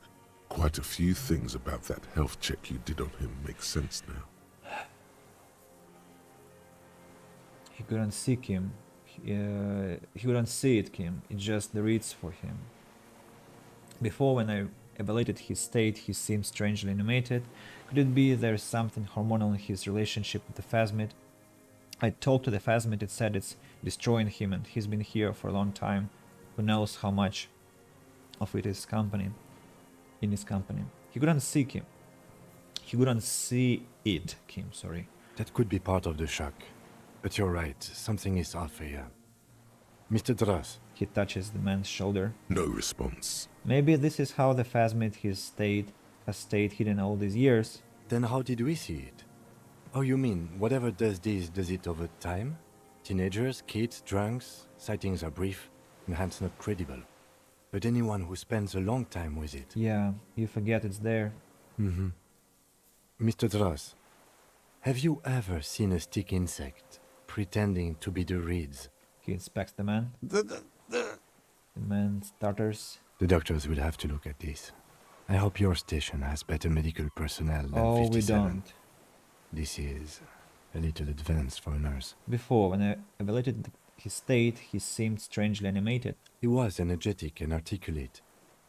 Speaker 3: Quite a few things about that health check you did on him make sense now.
Speaker 1: He couldn't see Kim. He couldn't see it, Kim. It's just the reads for him. Before, when I evaluated his state, he seemed strangely animated. Could it be there's something hormonal in his relationship with the phasmid? I talked to the phasmid, it said it's destroying him and he's been here for a long time. Who knows how much of it is in his company. He couldn't see Kim. He couldn't see it, Kim, sorry.
Speaker 4: That could be part of the shock. But you're right, something is off here. Mr. Dras.
Speaker 1: He touches the man's shoulder.
Speaker 3: No response.
Speaker 1: Maybe this is how the phasmid has stayed hidden all these years.
Speaker 4: Then how did we see it? Oh, you mean, whatever does this, does it over time? Teenagers, kids, drunks, sightings are brief, and hence not credible. But anyone who spends a long time with it...
Speaker 1: Yeah, you forget it's there.
Speaker 4: Mm-hmm. Mr. Dras, have you ever seen a stick insect pretending to be the reeds?
Speaker 1: He inspects the man. The man stutters.
Speaker 4: The doctors will have to look at this. I hope your station has better medical personnel than 57.
Speaker 1: We don't.
Speaker 4: This is a little advanced for a nurse.
Speaker 1: Before, when I evaluated his state, he seemed strangely animated.
Speaker 4: He was energetic and articulate.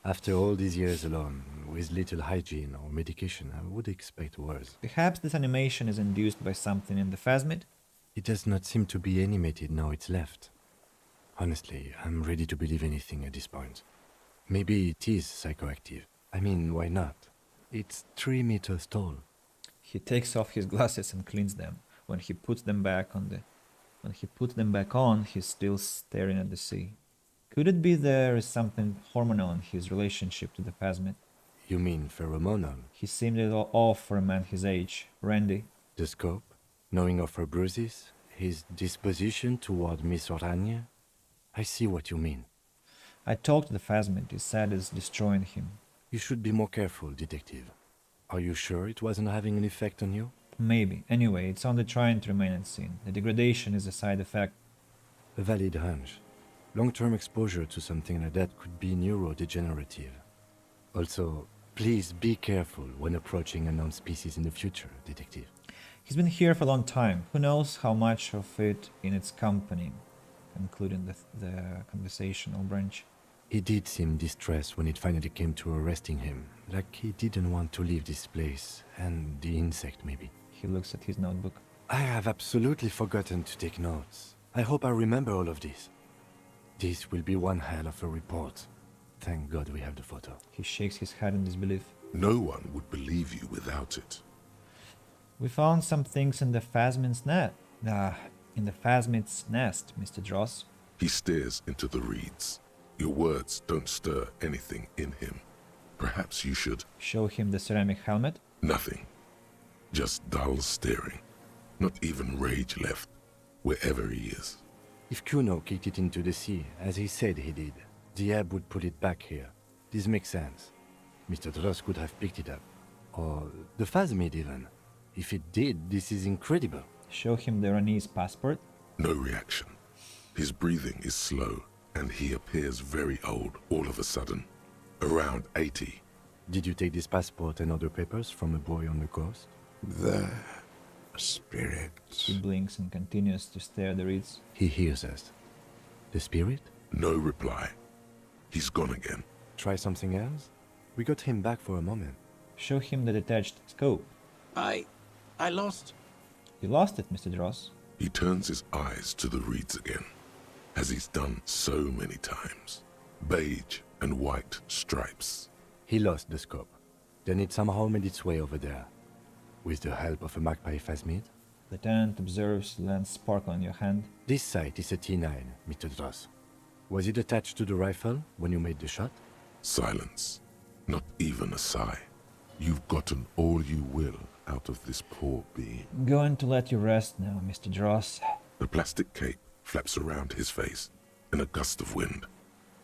Speaker 4: After all these years alone, with little hygiene or medication, I would expect worse.
Speaker 1: Perhaps this animation is induced by something in the phasmid?
Speaker 4: It does not seem to be animated now it's left. Honestly, I'm ready to believe anything at this point. Maybe it is psychoactive. I mean, why not? It's 3 meters tall.
Speaker 1: He takes off his glasses and cleans them. When he puts them back on, he's still staring at the sea. Could it be there is something hormonal in his relationship to the phasmid?
Speaker 4: You mean pheromonal?
Speaker 1: He seemed a little off for a man his age. Randy?
Speaker 4: The scope? Knowing of her bruises? His disposition toward Miss Orania? I see what you mean.
Speaker 1: I talked to the phasmid. He said it's destroying him.
Speaker 4: You should be more careful, detective. Are you sure it wasn't having an effect on you?
Speaker 1: Maybe. Anyway, it's only trying to remain unseen. The degradation is a side effect.
Speaker 4: A valid hunch. Long-term exposure to something like that could be neurodegenerative. Also, please be careful when approaching unknown species in the future, detective.
Speaker 1: He's been here for a long time. Who knows how much of it in its company, including the conversational branch.
Speaker 4: He did seem distressed when it finally came to arresting him, like he didn't want to leave this place, and the insect maybe.
Speaker 1: He looks at his notebook.
Speaker 4: I have absolutely forgotten to take notes. I hope I remember all of this. This will be one hell of a report. Thank God we have the photo.
Speaker 1: He shakes his head in disbelief.
Speaker 3: No one would believe you without it.
Speaker 1: We found some things in the phasmid's nest. Mr. Dross.
Speaker 3: He stares into the reeds. Your words don't stir anything in him. Perhaps you should.
Speaker 1: Show him the ceramic helmet.
Speaker 3: Nothing. Just dull staring. Not even rage left, wherever he is.
Speaker 4: If Kuno kicked it into the sea, as he said he did, the Ab would put it back here. This makes sense. Mr. Dross could have picked it up. Or the Phasmid even. If it did, this is incredible.
Speaker 1: Show him the Ronese passport.
Speaker 3: No reaction. His breathing is slow, and he appears very old all of a sudden. Around 80.
Speaker 4: Did you take this passport and other papers from a boy on the coast?
Speaker 5: The spirit.
Speaker 1: He blinks and continues to stare at the reeds.
Speaker 4: He hears us. The spirit?
Speaker 3: No reply. He's gone again.
Speaker 4: Try something else? We got him back for a moment.
Speaker 1: Show him the detached scope.
Speaker 19: I lost.
Speaker 1: You lost it, Mr. Dross.
Speaker 3: He turns his eyes to the reeds again, as he's done so many times. Beige and white stripes.
Speaker 4: He lost the scope. Then it somehow made its way over there. With the help of a magpie Phasmid?
Speaker 1: Lieutenant observes the lens sparkle on your hand.
Speaker 4: This sight is a T9, Mr. Dross. Was it attached to the rifle when you made the shot?
Speaker 3: Silence. Not even a sigh. You've gotten all you will out of this poor being.
Speaker 1: I'm going to let you rest now, Mr. Dross.
Speaker 3: The plastic cape flaps around his face in a gust of wind.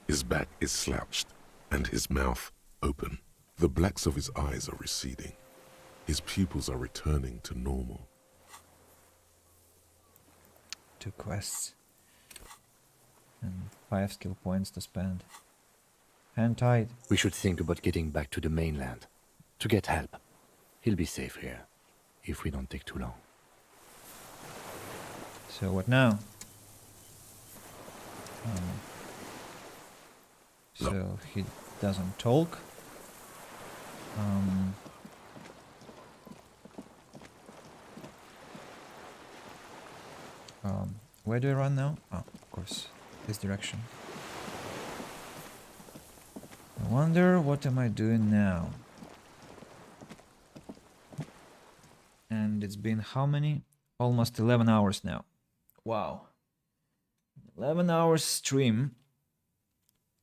Speaker 3: His back is slouched and his mouth open. The blacks of his eyes are receding. His pupils are returning to normal.
Speaker 1: 2 quests. And 5 skill points to spend. Hand tied.
Speaker 4: We should think about getting back to the mainland. To get help. He'll be safe here. If we don't take too long.
Speaker 1: So what now? So he doesn't talk. Where do I run now? Oh, of course, this direction. I wonder what am I doing now? And it's been how many? Almost 11 hours now. Wow. 11 hours stream.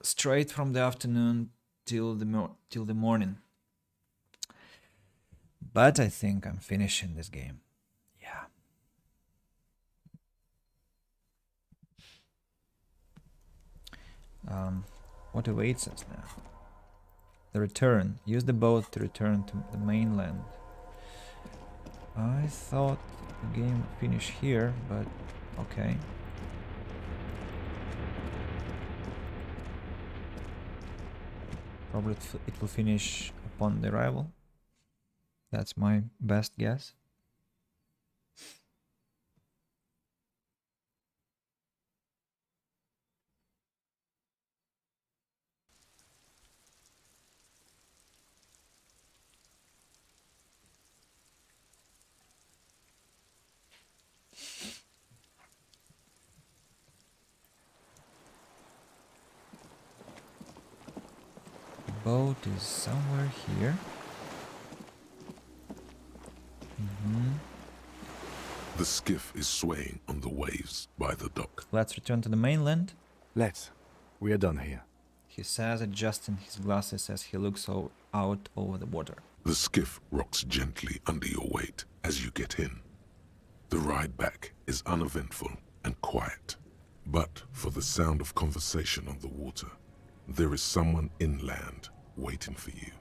Speaker 1: Straight from the afternoon till the morning. But I think I'm finishing this game. Yeah. What awaits us now? The return. Use the boat to return to the mainland. I thought the game would finish here, but okay. Probably it will finish upon the arrival. That's my best guess. Boat is somewhere here.
Speaker 3: The skiff is swaying on the waves by the dock.
Speaker 1: Let's return to the mainland.
Speaker 4: Let's. We are done here.
Speaker 1: He says, adjusting his glasses as he looks out over the water.
Speaker 3: The skiff rocks gently under your weight as you get in. The ride back is uneventful and quiet. But for the sound of conversation on the water, there is someone inland waiting for you.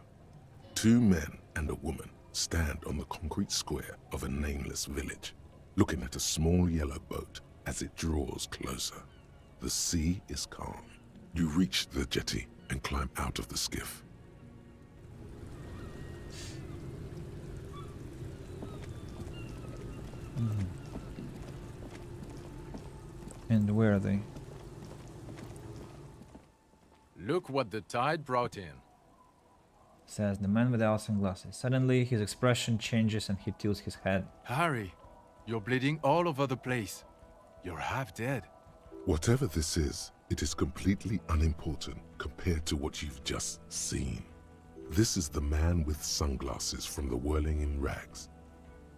Speaker 3: 2 men and a woman stand on the concrete square of a nameless village, looking at a small yellow boat as it draws closer. The sea is calm. You reach the jetty and climb out of the skiff.
Speaker 1: And where are they?
Speaker 9: Look what the tide brought in.
Speaker 1: Says the man without sunglasses. Suddenly his expression changes and he tilts his head.
Speaker 9: Harry, you're bleeding all over the place. You're half dead.
Speaker 3: Whatever this is, it is completely unimportant compared to what you've just seen. This is the man with sunglasses from the Whirling in Rags.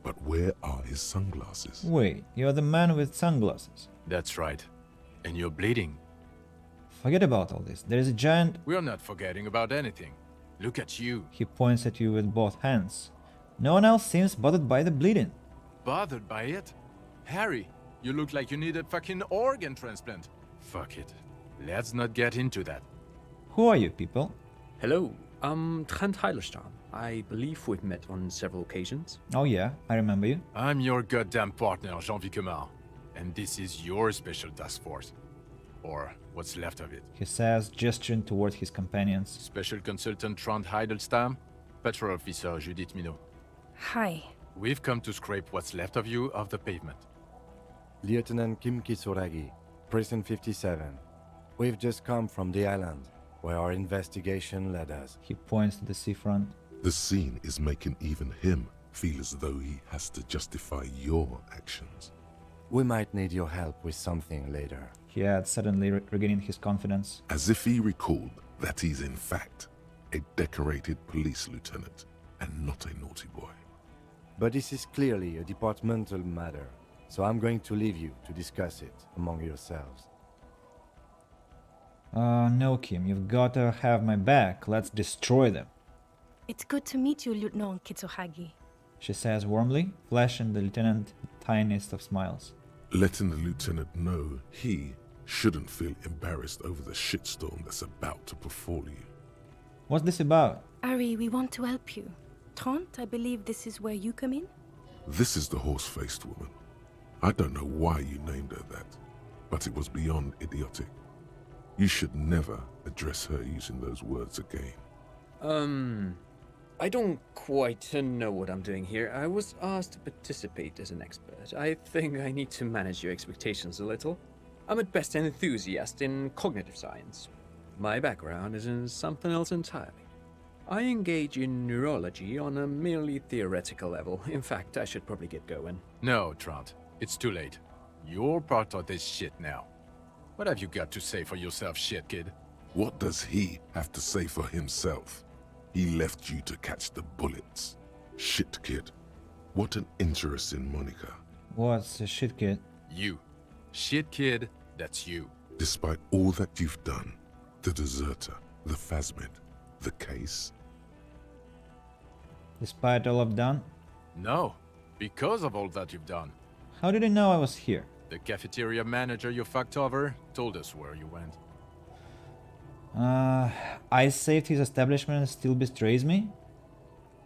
Speaker 3: But where are his sunglasses?
Speaker 1: Wait, you're the man with sunglasses.
Speaker 9: That's right. And you're bleeding.
Speaker 1: Forget about all this. There is a giant...
Speaker 9: We're not forgetting about anything. Look at you.
Speaker 1: He points at you with both hands. No one else seems bothered by the bleeding.
Speaker 9: Bothered by it? Harry, you look like you need a fucking organ transplant. Fuck it. Let's not get into that.
Speaker 1: Who are you people?
Speaker 21: Hello, I'm Trent Heilerstam. I believe we've met on several occasions.
Speaker 1: Oh yeah, I remember you.
Speaker 9: I'm your goddamn partner, Jean-Vic Comar. And this is your special task force. Or what's left of it.
Speaker 1: He says, gesturing toward his companions.
Speaker 9: Special Consultant Trent Heidelstam, Patrol Officer Judith Minot.
Speaker 18: Hi.
Speaker 9: We've come to scrape what's left of you off the pavement.
Speaker 4: Lieutenant Kim Kisuragi, Prison 57. We've just come from the island, where our investigation led us.
Speaker 1: He points to the seafront.
Speaker 3: The scene is making even him feel as though he has to justify your actions.
Speaker 4: We might need your help with something later.
Speaker 1: He adds, suddenly regaining his confidence.
Speaker 3: As if he recalled that he's in fact a decorated police lieutenant and not a naughty boy.
Speaker 4: But this is clearly a departmental matter, so I'm going to leave you to discuss it among yourselves.
Speaker 1: No, Kim, you've got to have my back. Let's destroy them.
Speaker 18: It's good to meet you, Lieutenant Kitsuhagi.
Speaker 1: She says warmly, flashing the lieutenant the tiniest of smiles.
Speaker 3: Letting the lieutenant know he shouldn't feel embarrassed over the shitstorm that's about to befall you.
Speaker 1: What's this about?
Speaker 18: Ari, we want to help you. Trent, I believe this is where you come in?
Speaker 3: This is the horse-faced woman. I don't know why you named her that, but it was beyond idiotic. You should never address her using those words again.
Speaker 21: I don't quite know what I'm doing here. I was asked to participate as an expert. I think I need to manage your expectations a little. I'm at best an enthusiast in cognitive science. My background is in something else entirely. I engage in neurology on a merely theoretical level. In fact, I should probably get going.
Speaker 9: No, Trent. It's too late. You're part of this shit now. What have you got to say for yourself, shit kid?
Speaker 3: What does he have to say for himself? He left you to catch the bullets. Shit kid. What an interesting moniker.
Speaker 1: What's a shit kid?
Speaker 9: You. Shit kid, that's you.
Speaker 3: Despite all that you've done, the deserter, the phasmid, the case.
Speaker 1: Despite all I've done?
Speaker 9: No, because of all that you've done.
Speaker 1: How did he know I was here?
Speaker 9: The cafeteria manager you fucked over told us where you went.
Speaker 1: I saved his establishment and still betrays me?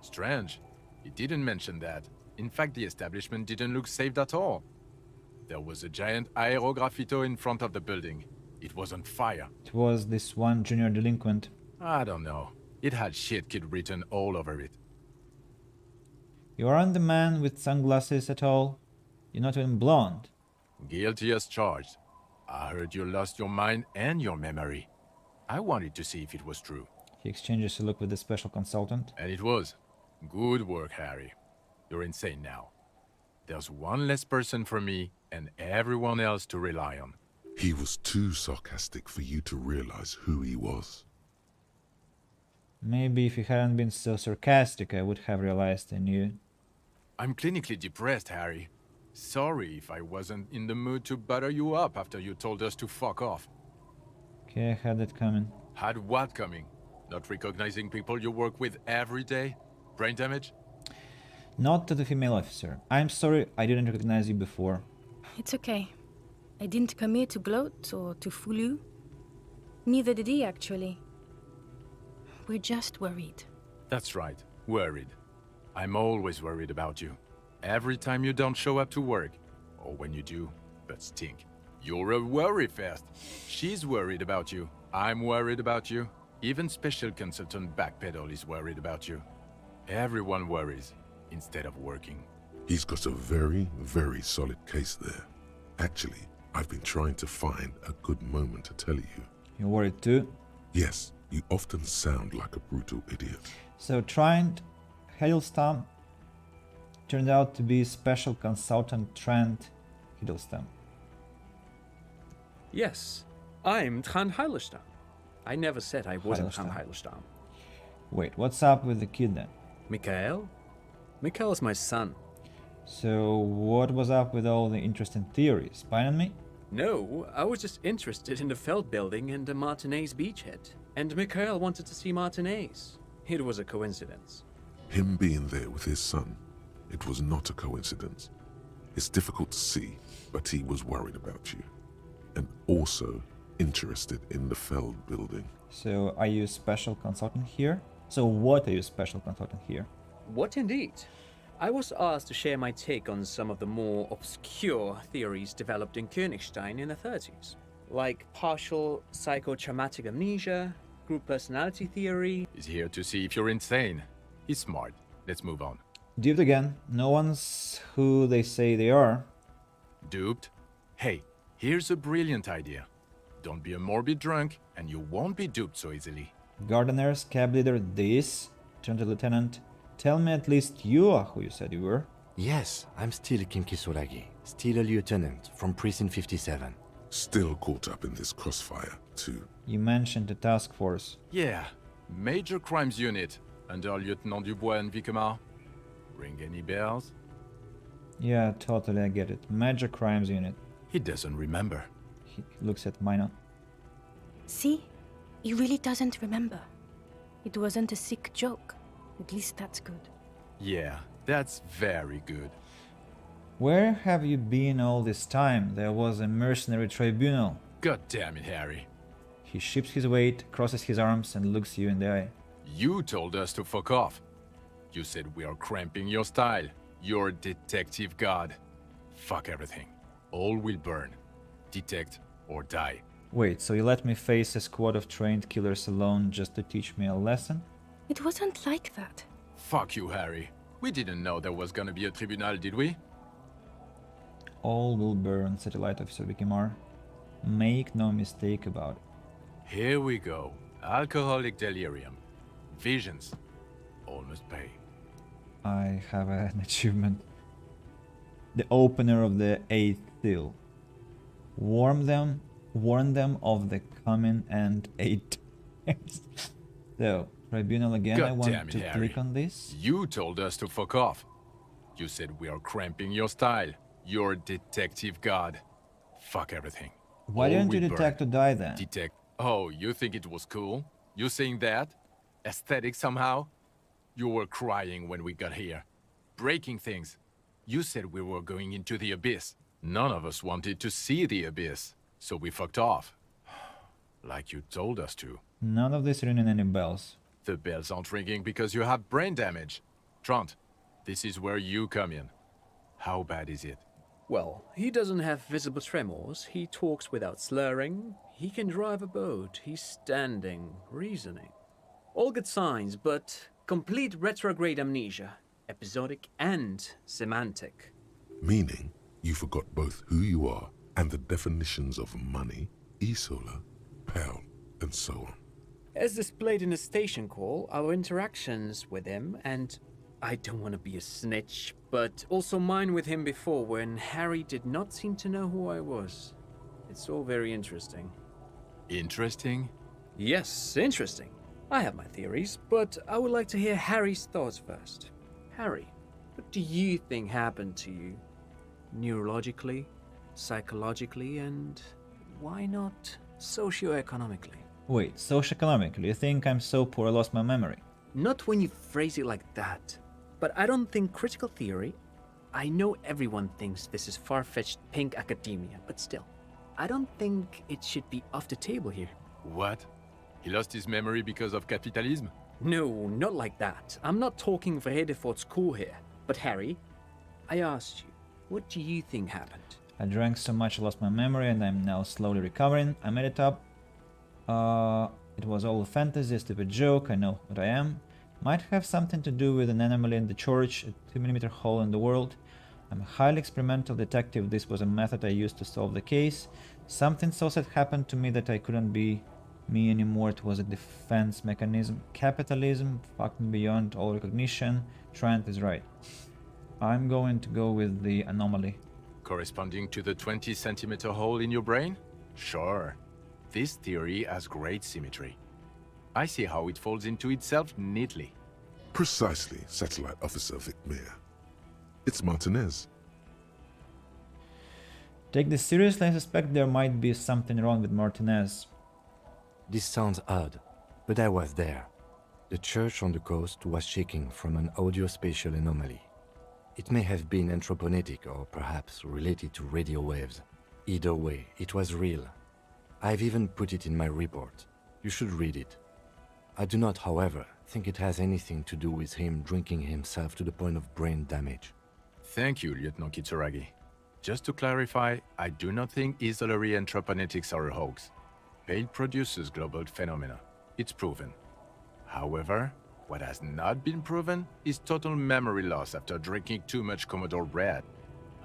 Speaker 9: Strange. He didn't mention that. In fact, the establishment didn't look saved at all. There was a giant aerograffito in front of the building. It was on fire.
Speaker 1: It was this one junior delinquent.
Speaker 9: I don't know. It had shit kid written all over it.
Speaker 1: You aren't the man with sunglasses at all. You're not even blonde.
Speaker 9: Guilty as charged. I heard you lost your mind and your memory. I wanted to see if it was true.
Speaker 1: He exchanges a look with the special consultant.
Speaker 9: And it was. Good work, Harry. You're insane now. There's one less person for me and everyone else to rely on.
Speaker 3: He was too sarcastic for you to realize who he was.
Speaker 1: Maybe if you hadn't been so sarcastic, I would have realized I knew.
Speaker 9: I'm clinically depressed, Harry. Sorry if I wasn't in the mood to butter you up after you told us to fuck off.
Speaker 1: Okay, I had that coming.
Speaker 9: Had what coming? Not recognizing people you work with every day? Brain damage?
Speaker 1: Not to the female officer. I'm sorry I didn't recognize you before.
Speaker 18: It's okay. I didn't come here to gloat or to fool you. Neither did he, actually. We're just worried.
Speaker 9: That's right, worried. I'm always worried about you. Every time you don't show up to work, or when you do, but stink. You're a worry fest. She's worried about you. I'm worried about you. Even Special Consultant Backpedal is worried about you. Everyone worries, instead of working.
Speaker 3: He's got a very, very solid case there. Actually, I've been trying to find a good moment to tell you.
Speaker 1: You're worried too?
Speaker 3: Yes, you often sound like a brutal idiot.
Speaker 1: So Trent Hiddleston turned out to be Special Consultant Trent Hiddleston.
Speaker 21: Yes, I'm Trent Heilerstam. I never said I wasn't Trent Heilerstam.
Speaker 1: Wait, what's up with the kid then?
Speaker 21: Mikhail? Mikhail is my son.
Speaker 1: So what was up with all the interesting theories? Spying on me?
Speaker 21: No, I was just interested in the Feld building and the Martinez beachhead. And Mikhail wanted to see Martinez. It was a coincidence.
Speaker 3: Him being there with his son, it was not a coincidence. It's difficult to see, but he was worried about you. And also interested in the Feld building.
Speaker 1: So are you a special consultant here? So what are you special consultant here?
Speaker 21: What indeed? I was asked to share my take on some of the more obscure theories developed in Königstein in the 30s, like partial psychotraumatic amnesia, group personality theory.
Speaker 9: He's here to see if you're insane. He's smart. Let's move on.
Speaker 1: Duped again. No one's who they say they are.
Speaker 9: Duped? Hey, here's a brilliant idea. Don't be a morbid drunk, and you won't be duped so easily.
Speaker 1: Gardeners, cab leader, this. Turn to lieutenant. Tell me at least you are who you said you were.
Speaker 4: Yes, I'm still Kim Kisolagi, still a lieutenant from Precinct 57.
Speaker 3: Still caught up in this crossfire, too.
Speaker 1: You mentioned the task force.
Speaker 9: Yeah, Major Crimes Unit, under Lieutenant Dubois and Vicomar. Ring any bells?
Speaker 1: Yeah, totally, I get it. Major Crimes Unit.
Speaker 9: He doesn't remember.
Speaker 1: He looks at Mina.
Speaker 18: See? He really doesn't remember. It wasn't a sick joke. At least that's good.
Speaker 9: Yeah, that's very good.
Speaker 1: Where have you been all this time? There was a mercenary tribunal.
Speaker 9: God damn it, Harry.
Speaker 1: He shifts his weight, crosses his arms, and looks you in the eye.
Speaker 9: You told us to fuck off. You said we are cramping your style. You're detective god. Fuck everything. All will burn. Detect or die.
Speaker 1: Wait, so you let me face a squad of trained killers alone just to teach me a lesson?
Speaker 18: It wasn't like that.
Speaker 9: Fuck you, Harry. We didn't know there was gonna be a tribunal, did we?
Speaker 1: All will burn, Satellite Officer Vicomar. Make no mistake about it.
Speaker 9: Here we go. Alcoholic delirium. Visions. All must pay.
Speaker 1: I have an achievement. The opener of the 8th seal. Warn them of the coming and 8. So, tribunal again.
Speaker 9: God
Speaker 1: I want
Speaker 9: damn it,
Speaker 1: to
Speaker 9: Harry.
Speaker 1: click on this.
Speaker 9: You told us to fuck off. You said we are cramping your style. You're detective god. Fuck everything.
Speaker 1: Why
Speaker 9: All
Speaker 1: didn't you
Speaker 9: will
Speaker 1: detect
Speaker 9: burn.
Speaker 1: or die then?
Speaker 9: Detect. Oh, you think it was cool? You saying that? Aesthetic somehow? You were crying when we got here. Breaking things. You said we were going into the abyss. None of us wanted to see the abyss, so we fucked off. Like you told us to.
Speaker 1: None of this ringing any bells.
Speaker 9: The bells aren't ringing because you have brain damage. Trant, this is where you come in. How bad is it?
Speaker 21: Well, he doesn't have visible tremors, he talks without slurring, he can drive a boat, he's standing, reasoning. All good signs, but complete retrograde amnesia, episodic and semantic.
Speaker 3: Meaning, you forgot both who you are and the definitions of money, Isola, pound, and so on.
Speaker 21: As displayed in the station call, our interactions with him, and I don't want to be a snitch, but also mine with him before when Harry did not seem to know who I was. It's all very interesting.
Speaker 9: Interesting?
Speaker 21: Yes, interesting. I have my theories, but I would like to hear Harry's thoughts first. Harry, what do you think happened to you? Neurologically, psychologically, and why not socioeconomically?
Speaker 1: Wait, socioeconomically, you think I'm so poor I lost my memory?
Speaker 21: Not when you phrase it like that. But I don't think critical theory... I know everyone thinks this is far-fetched pink academia, but still, I don't think it should be off the table here.
Speaker 9: What? He lost his memory because of capitalism?
Speaker 21: No, not like that. I'm not talking Vredefort's school here. But Harry, I asked you, what do you think happened?
Speaker 1: I drank so much I lost my memory and I'm now slowly recovering. I made it up. It was all a fantasy, a stupid joke, I know what I am. Might have something to do with an anomaly in the church, a 2mm hole in the world. I'm a highly experimental detective. This was a method I used to solve the case. Something so sad happened to me that I couldn't be me anymore. It was a defense mechanism. Capitalism fucked me beyond all recognition. Trent is right. I'm going to go with the anomaly.
Speaker 9: Corresponding to the 20-centimeter hole in your brain? Sure. This theory has great symmetry. I see how it folds into itself neatly.
Speaker 3: Precisely, Satellite Officer Vicmere. It's Martinez.
Speaker 1: Take this seriously. I suspect there might be something wrong with Martinez.
Speaker 4: This sounds odd, but I was there. The church on the coast was shaking from an audiospatial anomaly. It may have been anthroponetic or perhaps related to radio waves. Either way, it was real. I've even put it in my report. You should read it. I do not, however, think it has anything to do with him drinking himself to the point of brain damage.
Speaker 9: Thank you, Lieutenant Kitsuragi. Just to clarify, I do not think Isolary anthroponetics are a hoax. Pain produces global phenomena. It's proven. However, what has not been proven is total memory loss after drinking too much Commodore Red.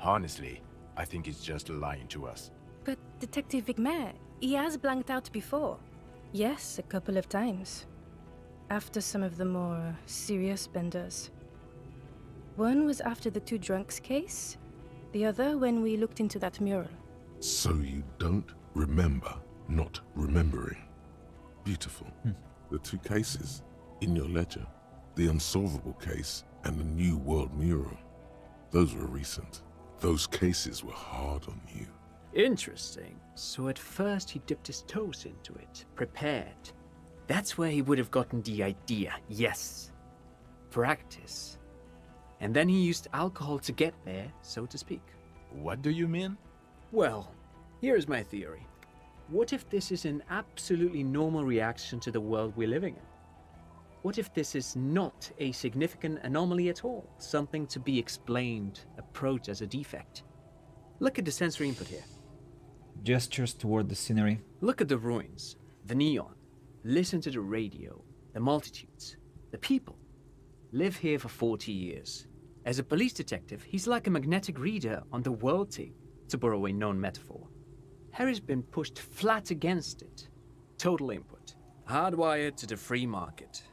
Speaker 9: Honestly, I think he's just lying to us.
Speaker 18: But Detective Vigmer, he has blanked out before. Yes, a couple of times. After some of the more serious benders. One was after the two drunks case, the other when we looked into that mural.
Speaker 3: So you don't remember not remembering. Beautiful. The two cases in your ledger, the unsolvable case and the New World mural, those were recent. Those cases were hard on you.
Speaker 21: Interesting. So at first he dipped his toes into it, prepared. That's where he would have gotten the idea, yes. Practice. And then he used alcohol to get there, so to speak.
Speaker 9: What do you mean?
Speaker 21: Well, here's my theory. What if this is an absolutely normal reaction to the world we're living in? What if this is not a significant anomaly at all? Something to be explained, approached as a defect? Look at the sensory input here.
Speaker 1: Gestures toward the scenery.
Speaker 21: Look at the ruins, the neon. Listen to the radio, the multitudes, the people. Live here for 40 years. As a police detective, he's like a magnetic reader on the world team, to borrow a known metaphor. Harry's been pushed flat against it. Total input. Hardwired to the free market.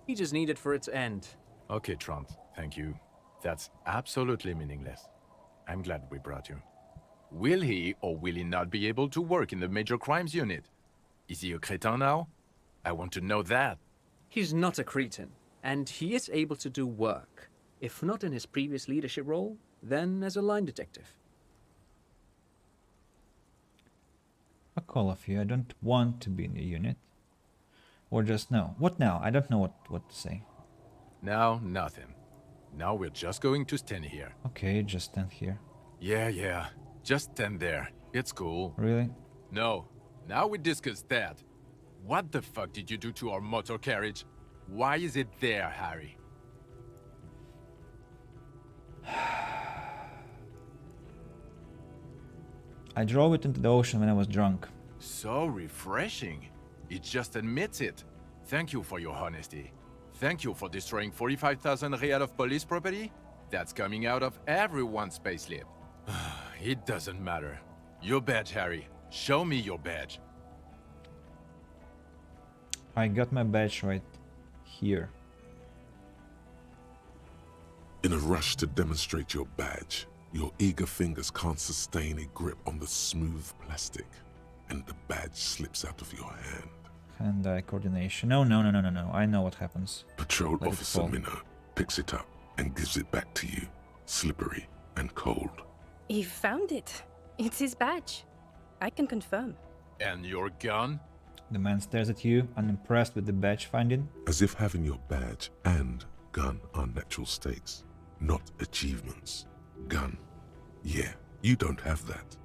Speaker 21: He just needed for its end.
Speaker 9: Okay, Trant, thank you. That's absolutely meaningless. I'm glad we brought you. Will he or will he not be able to work in the major crimes unit? Is he a cretin now? I want to know that.
Speaker 21: He's not a cretin, and he is able to do work. If not in his previous leadership role, then as a line detective.
Speaker 1: Fuck all of you, I don't want to be in the unit. Or just no. What now? I don't know what to say.
Speaker 9: Now, nothing. Now we're just going to stand here.
Speaker 1: Okay, just stand here.
Speaker 9: Yeah. Just stand there. It's cool.
Speaker 1: Really?
Speaker 9: No. Now we discuss that. What the fuck did you do to our motor carriage? Why is it there, Harry?
Speaker 1: I drove it into the ocean when I was drunk.
Speaker 9: So refreshing. It just admits it. Thank you for your honesty. Thank you for destroying 45,000 real of police property. That's coming out of everyone's payslip. It doesn't matter. Your badge, Harry. Show me your badge.
Speaker 1: I got my badge right here.
Speaker 3: In a rush to demonstrate your badge, your eager fingers can't sustain a grip on the smooth plastic, and the badge slips out of your hand.
Speaker 1: Hand-eye coordination. No. I know what happens.
Speaker 3: Patrol
Speaker 1: Let it
Speaker 3: Officer
Speaker 1: fall.
Speaker 3: Minnow picks it up and gives it back to you, slippery and cold.
Speaker 18: He found it. It's his badge. I can confirm.
Speaker 9: And your gun?
Speaker 1: The man stares at you, unimpressed with the badge finding.
Speaker 3: As if having your badge and gun are natural states, not achievements. Gun. Yeah, you don't have that.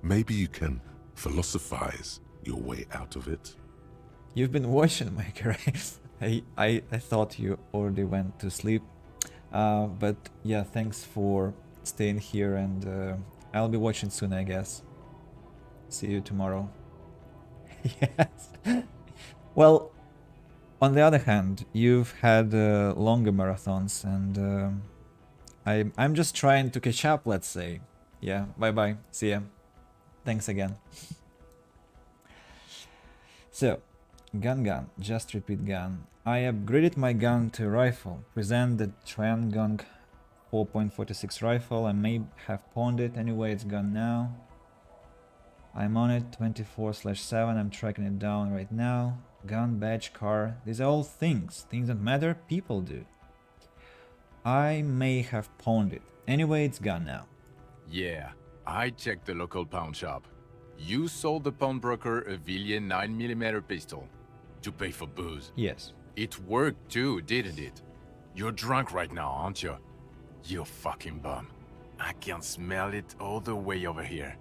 Speaker 3: Maybe you can philosophize your way out of it.
Speaker 1: You've been watching, Maker. I thought you already went to sleep. But yeah, thanks for staying here, and I'll be watching soon, I guess. See you tomorrow. Yes. Well, on the other hand, you've had longer marathons, and I'm just trying to catch up, let's say. Yeah, bye-bye. See ya. Thanks again. So, gun, just repeat gun. I upgraded my gun to rifle. Present the Triangung 4.46 rifle. I may have pawned it. Anyway, it's gone now. I'm on it, 24/7. I'm tracking it down right now. Gun, badge, car. These are all things. Things that matter, people do. I may have pawned it. Anyway, it's gone now.
Speaker 9: Yeah, I checked the local pawn shop. You sold the pawnbroker a Villiers 9mm pistol to pay for booze.
Speaker 1: Yes.
Speaker 9: It worked too, didn't it? You're drunk right now, aren't you? You fucking bum. I can smell it all the way over here.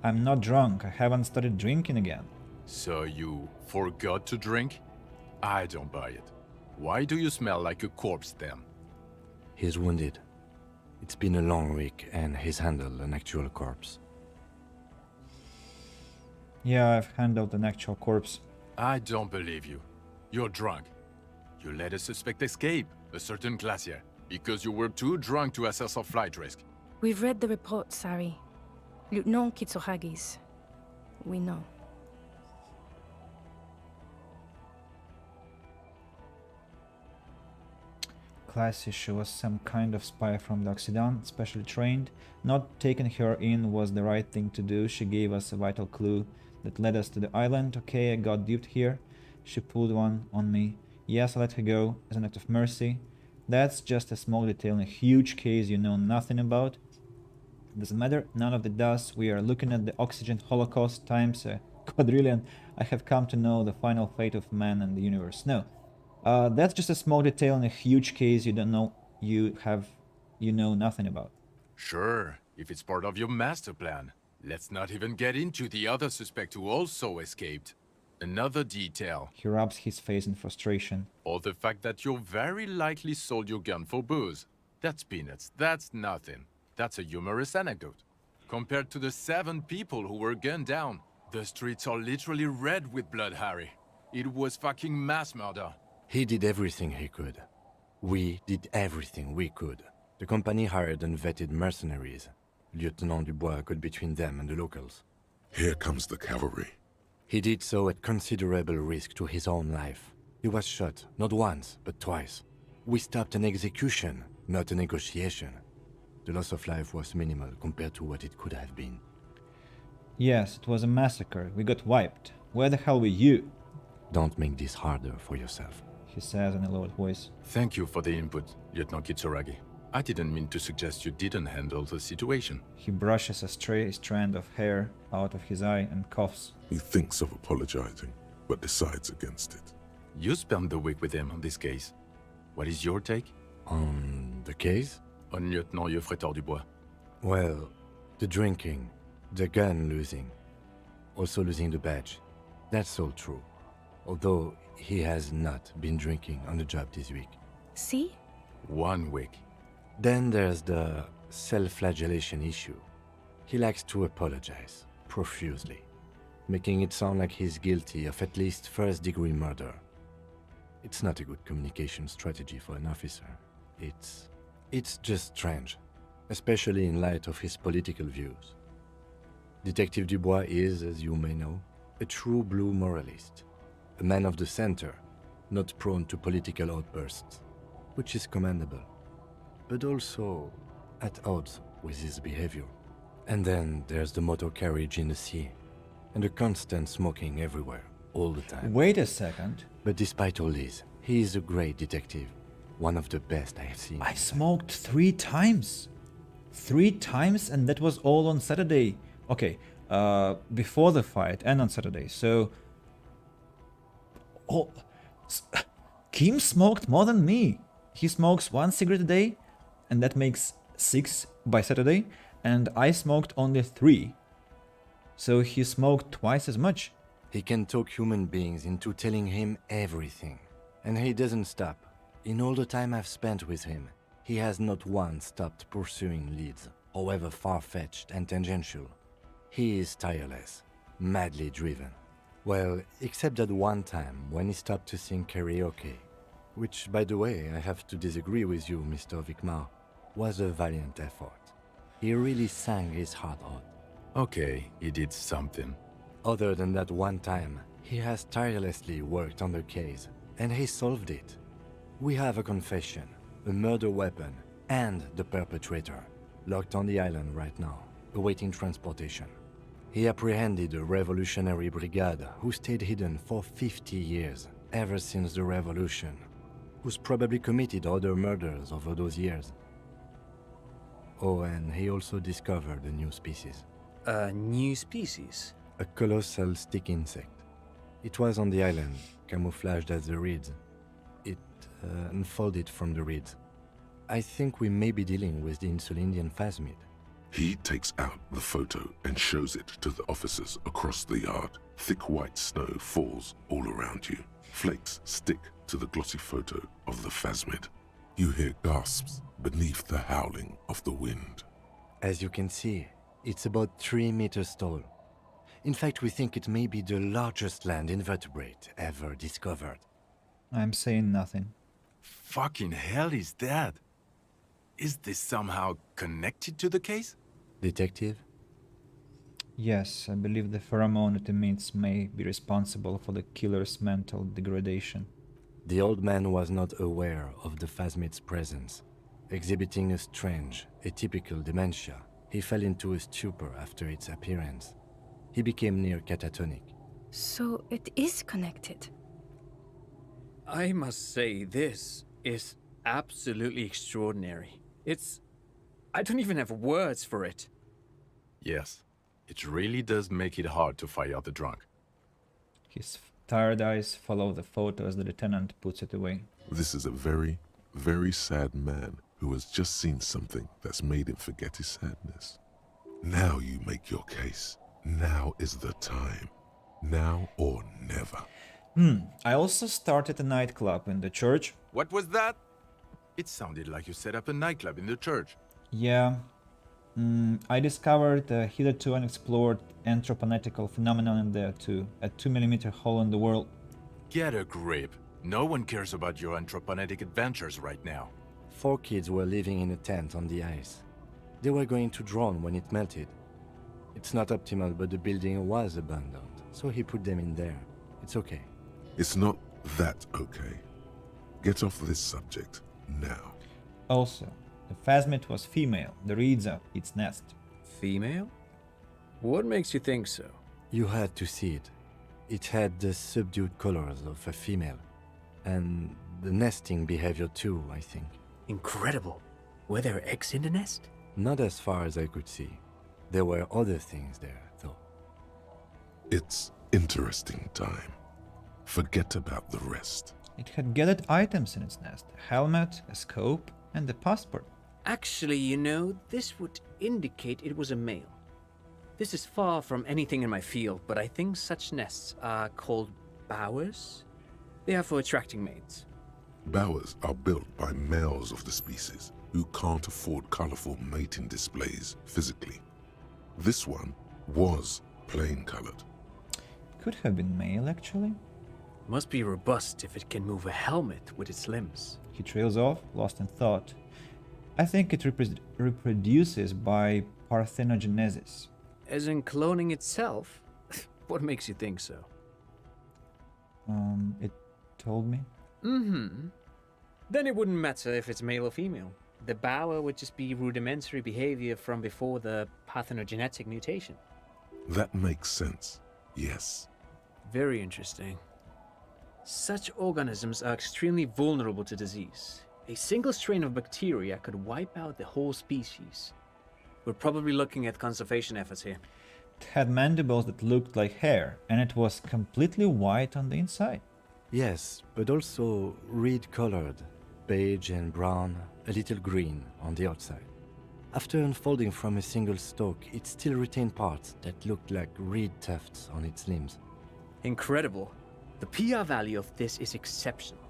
Speaker 1: I'm not drunk. I haven't started drinking again.
Speaker 9: So you forgot to drink? I don't buy it. Why do you smell like a corpse then?
Speaker 4: He's wounded. It's been a long week and he's handled an actual corpse.
Speaker 1: Yeah, I've handled an actual corpse.
Speaker 9: I don't believe you. You're drunk. You let a suspect escape, a certain glacier, because you were too drunk to assess our flight risk.
Speaker 18: We've read the report, Sari. Lieutenant Kitsuhagi's. We know.
Speaker 1: Classy, she was some kind of spy from the Occident, specially trained. Not taking her in was the right thing to do. She gave us a vital clue that led us to the island. Okay, I got duped here. She pulled one on me. Yes, I let her go as an act of mercy. That's just a small detail in a huge case you know nothing about. Doesn't matter, none of it does. We are looking at the oxygen holocaust times a quadrillion. I have come to know the final fate of man and the universe. No, that's just a small detail in a huge case you know nothing about.
Speaker 9: Sure, if it's part of your master plan. Let's not even get into the other suspect who also escaped. Another detail.
Speaker 1: He rubs his face in frustration.
Speaker 9: Or the fact that you very likely sold your gun for booze. That's peanuts, that's nothing. That's a humorous anecdote. Compared to the 7 people who were gunned down, the streets are literally red with blood, Harry. It was fucking mass murder.
Speaker 4: He did everything he could. We did everything we could. The company hired and vetted mercenaries. Lieutenant Dubois got between them and the locals.
Speaker 3: Here comes the cavalry.
Speaker 4: He did so at considerable risk to his own life. He was shot, not once, but twice. We stopped an execution, not a negotiation. The loss of life was minimal compared to what it could have been.
Speaker 1: Yes, it was a massacre. We got wiped. Where the hell were you?
Speaker 4: Don't make this harder for yourself,
Speaker 1: he says in a lowered voice.
Speaker 9: Thank you for the input, Lieutenant Kitsuragi. I didn't mean to suggest you didn't handle the situation.
Speaker 1: He brushes a stray strand of hair out of his eye and coughs.
Speaker 3: He thinks of apologizing, but decides against it.
Speaker 9: You spent the week with him on this case. What is your take?
Speaker 4: On the case?
Speaker 9: On Lieutenant Geoffrey Dubois.
Speaker 4: Well, the drinking, the gun losing, also losing the badge. That's all true. Although he has not been drinking on the job this week.
Speaker 18: See?
Speaker 9: 1 week.
Speaker 4: Then there's the self-flagellation issue. He likes to apologize, profusely, making it sound like he's guilty of at least first-degree murder. It's not a good communication strategy for an officer. It's just strange, especially in light of his political views. Detective Dubois is, as you may know, a true blue moralist, a man of the center, not prone to political outbursts, which is commendable, but also at odds with his behavior. And then there's the motor carriage in the sea, and the constant smoking everywhere, all the time.
Speaker 1: Wait a second.
Speaker 4: But despite all this, he is a great detective, one of the best I have seen.
Speaker 1: I smoked 3 times. 3 times, and that was all on Saturday. Okay, before the fight and on Saturday, so... Oh, Kim smoked more than me. He smokes 1 cigarette a day, and that makes 6 by Saturday, and I smoked only 3. So he smoked twice as much.
Speaker 4: He can talk human beings into telling him everything, and he doesn't stop. In all the time I've spent with him, he has not once stopped pursuing leads, however far-fetched and tangential. He is tireless, madly driven. Well, except that one time when he stopped to sing karaoke, which, by the way, I have to disagree with you, Mr. Vicmar, was a valiant effort. He really sang his heart out.
Speaker 9: Okay, he did something.
Speaker 4: Other than that one time, he has tirelessly worked on the case, and he solved it. We have a confession, a murder weapon, and the perpetrator, locked on the island right now, awaiting transportation. He apprehended a revolutionary brigade who stayed hidden for 50 years, ever since the revolution, who's probably committed other murders over those years. Oh, and he also discovered a new species.
Speaker 21: A new species?
Speaker 4: A colossal stick insect. It was on the island, camouflaged as the reeds, unfolded from the reeds. I think we may be dealing with the Insulindian phasmid.
Speaker 3: He takes out the photo and shows it to the officers across the yard. Thick white snow falls all around you. Flakes stick to the glossy photo of the phasmid. You hear gasps beneath the howling of the wind.
Speaker 4: As you can see, it's about 3 meters tall. In fact, we think it may be the largest land invertebrate ever discovered.
Speaker 1: I'm saying nothing.
Speaker 9: Fucking hell is that? Is this somehow connected to the case?
Speaker 4: Detective?
Speaker 1: Yes, I believe the pheromone it emits may be responsible for the killer's mental degradation.
Speaker 4: The old man was not aware of the phasmid's presence. Exhibiting a strange, atypical dementia, he fell into a stupor after its appearance. He became near catatonic.
Speaker 18: So it is connected.
Speaker 21: I must say, this is absolutely extraordinary. I don't even have words for it.
Speaker 9: Yes, it really does make it hard to fight out the drunk.
Speaker 1: His tired eyes follow the photo as the lieutenant puts it away.
Speaker 3: This is a very, very sad man who has just seen something that's made him forget his sadness. Now you make your case. Now is the time. Now or never.
Speaker 1: I also started a nightclub in the church.
Speaker 9: What was that? It sounded like you set up a nightclub in the church.
Speaker 1: Yeah. I discovered a hitherto unexplored anthroponetical phenomenon in there too. A 2mm hole in the world.
Speaker 9: Get a grip. No one cares about your anthroponetic adventures right now.
Speaker 4: 4 kids were living in a tent on the ice. They were going to drown when it melted. It's not optimal, but the building was abandoned, so he put them in there. It's okay.
Speaker 3: It's not that okay. Get off this subject now.
Speaker 1: Also, the phasmid was female. The reeds are its nest.
Speaker 21: Female? What makes you think so?
Speaker 4: You had to see it. It had the subdued colors of a female. And the nesting behavior too, I think.
Speaker 21: Incredible. Were there eggs in the nest?
Speaker 4: Not as far as I could see. There were other things there, though.
Speaker 3: It's interesting time. Forget about the rest.
Speaker 1: It had gathered items in its nest. A helmet, a scope, and a passport.
Speaker 21: Actually, you know, this would indicate it was a male. This is far from anything in my field, but I think such nests are called bowers. They are for attracting mates.
Speaker 3: Bowers are built by males of the species who can't afford colorful mating displays physically. This one was plain colored.
Speaker 1: Could have been male, actually.
Speaker 21: Must be robust if it can move a helmet with its limbs.
Speaker 1: He trails off, lost in thought. I think it reproduces by parthenogenesis.
Speaker 21: As in cloning itself? What makes you think so?
Speaker 1: It told me.
Speaker 21: Then it wouldn't matter if it's male or female. The bower would just be rudimentary behavior from before the parthenogenetic mutation.
Speaker 3: That makes sense, yes.
Speaker 21: Very interesting. Such organisms are extremely vulnerable to disease. A single strain of bacteria could wipe out the whole species. We're probably looking at conservation efforts here.
Speaker 1: It had mandibles that looked like hair, and it was completely white on the inside.
Speaker 4: Yes, but also reed-colored, beige and brown, a little green on the outside. After unfolding from a single stalk, it still retained parts that looked like reed tufts on its limbs.
Speaker 21: Incredible. The PR value of this is exceptional.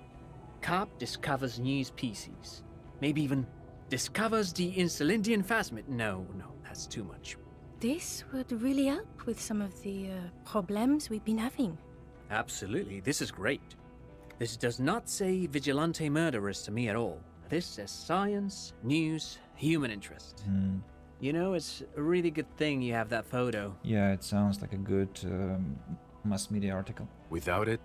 Speaker 21: Carp discovers new species. Maybe even discovers the Insulindian phasmid. No, that's too much.
Speaker 18: This would really help with some of the problems we've been having.
Speaker 21: Absolutely, this is great. This does not say vigilante murderers to me at all. This says science, news, human interest. You know, it's a really good thing you have that photo.
Speaker 1: Yeah, it sounds like a good mass media article.
Speaker 9: Without it?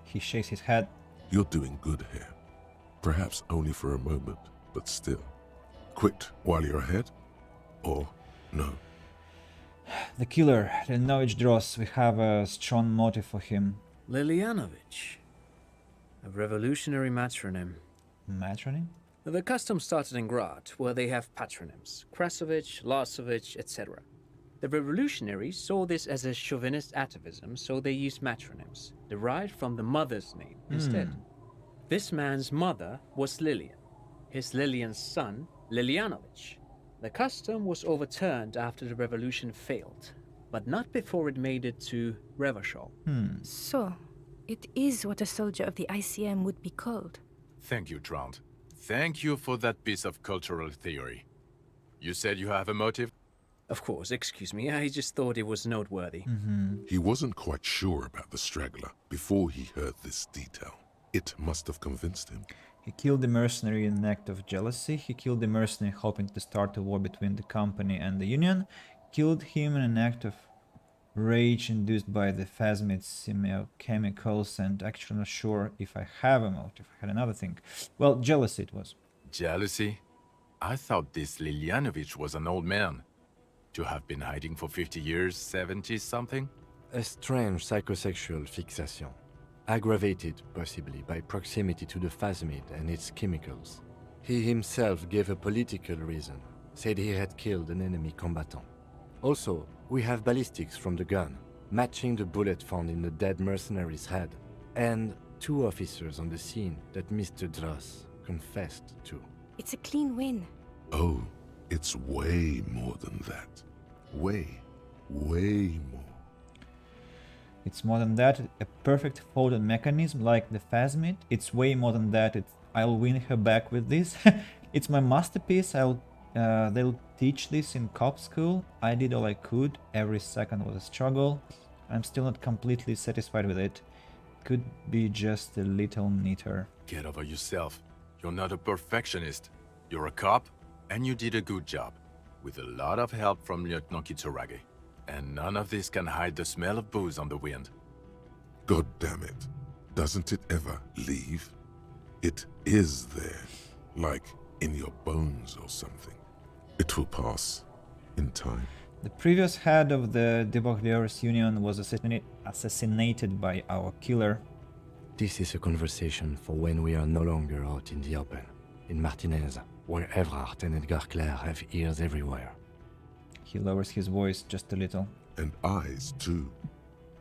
Speaker 1: He shakes his head.
Speaker 3: You're doing good here. Perhaps only for a moment, but still. Quit while you're ahead? Or no?
Speaker 1: The killer, Lilianovich Dross, we have a strong motive for him.
Speaker 21: Lilianovich. A revolutionary matronym.
Speaker 1: Matronym?
Speaker 21: The custom started in Grad, where they have patronyms. Krasovich, Lasovich, etc. The revolutionaries saw this as a chauvinist atavism, so they used matronyms, derived from the mother's name instead. This man's mother was Lilian, his Lilian's son, Lilianovich. The custom was overturned after the revolution failed, but not before it made it to Revachol.
Speaker 18: So, it is what a soldier of the ICM would be called.
Speaker 9: Thank you, Trant. Thank you for that piece of cultural theory. You said you have a motive?
Speaker 21: Of course, excuse me, I just thought it was noteworthy.
Speaker 3: He wasn't quite sure about the straggler before he heard this detail. It must have convinced him.
Speaker 1: He killed the mercenary in an act of jealousy. He killed the mercenary hoping to start a war between the company and the Union. Killed him in an act of rage induced by the phasmid semiochemicals, and actually not sure if I have a motive. I had another thing. Well, jealousy it was.
Speaker 9: Jealousy? I thought this Lilianovich was an old man. To have been hiding for 50 years, 70-something?
Speaker 4: A strange psychosexual fixation, aggravated possibly by proximity to the phasmid and its chemicals. He himself gave a political reason, said he had killed an enemy combatant. Also, we have ballistics from the gun, matching the bullet found in the dead mercenary's head, and 2 officers on the scene that Mr. Dross confessed to.
Speaker 18: It's a clean win.
Speaker 3: Oh, it's way more than that. Way more.
Speaker 1: It's more than that, a perfect folded mechanism like the phasmid. It's way more than that, I'll win her back with this. It's my masterpiece. They'll teach this in cop school. I did all I could. Every second was a struggle. I'm still not completely satisfied with it. Could be just a little neater.
Speaker 9: Get over yourself. You're not a perfectionist. You're a cop, and you did a good job. With a lot of help from Lieutenant Kitsuragi. And none of this can hide the smell of booze on the wind.
Speaker 3: God damn it. Doesn't it ever leave? It is there. Like in your bones or something. It will pass. In time.
Speaker 1: The previous head of the Debaucheurs Union was assassinated by our killer.
Speaker 4: This is a conversation for when we are no longer out in the open. In Martinez, where Evrard and Edgar Clare have ears everywhere.
Speaker 1: He lowers his voice just a little.
Speaker 3: And eyes, too.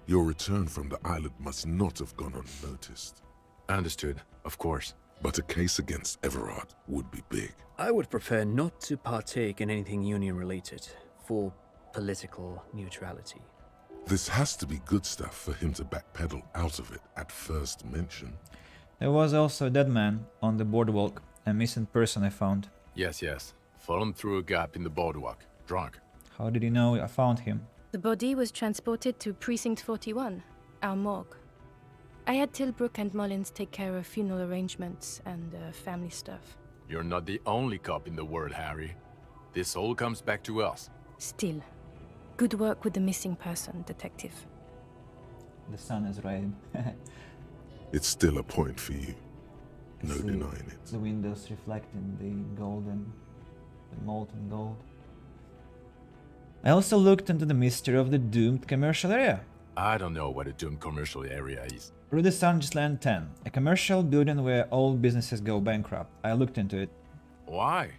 Speaker 3: Your return from the island must not have gone unnoticed.
Speaker 9: Understood, of course.
Speaker 3: But a case against Everard would be big.
Speaker 21: I would prefer not to partake in anything Union-related, for political neutrality.
Speaker 3: This has to be good stuff for him to backpedal out of it at first mention.
Speaker 1: There was also a dead man on the boardwalk, a missing person I found.
Speaker 9: Yes. Fallen through a gap in the boardwalk, drunk.
Speaker 1: How did you know I found him?
Speaker 18: The body was transported to Precinct 41, our morgue. I had Tilbrook and Mullins take care of funeral arrangements and family stuff.
Speaker 9: You're not the only cop in the world, Harry. This all comes back to us.
Speaker 18: Still, good work with the missing person, Detective.
Speaker 1: The sun is rising.
Speaker 3: It's still a point for you. No denying it.
Speaker 1: The windows reflecting the molten gold. I also looked into the mystery of the doomed commercial area.
Speaker 9: I don't know what a doomed commercial area is.
Speaker 1: Rue de Saint-Ghislain 10, a commercial building where all businesses go bankrupt. I looked into it.
Speaker 9: Why?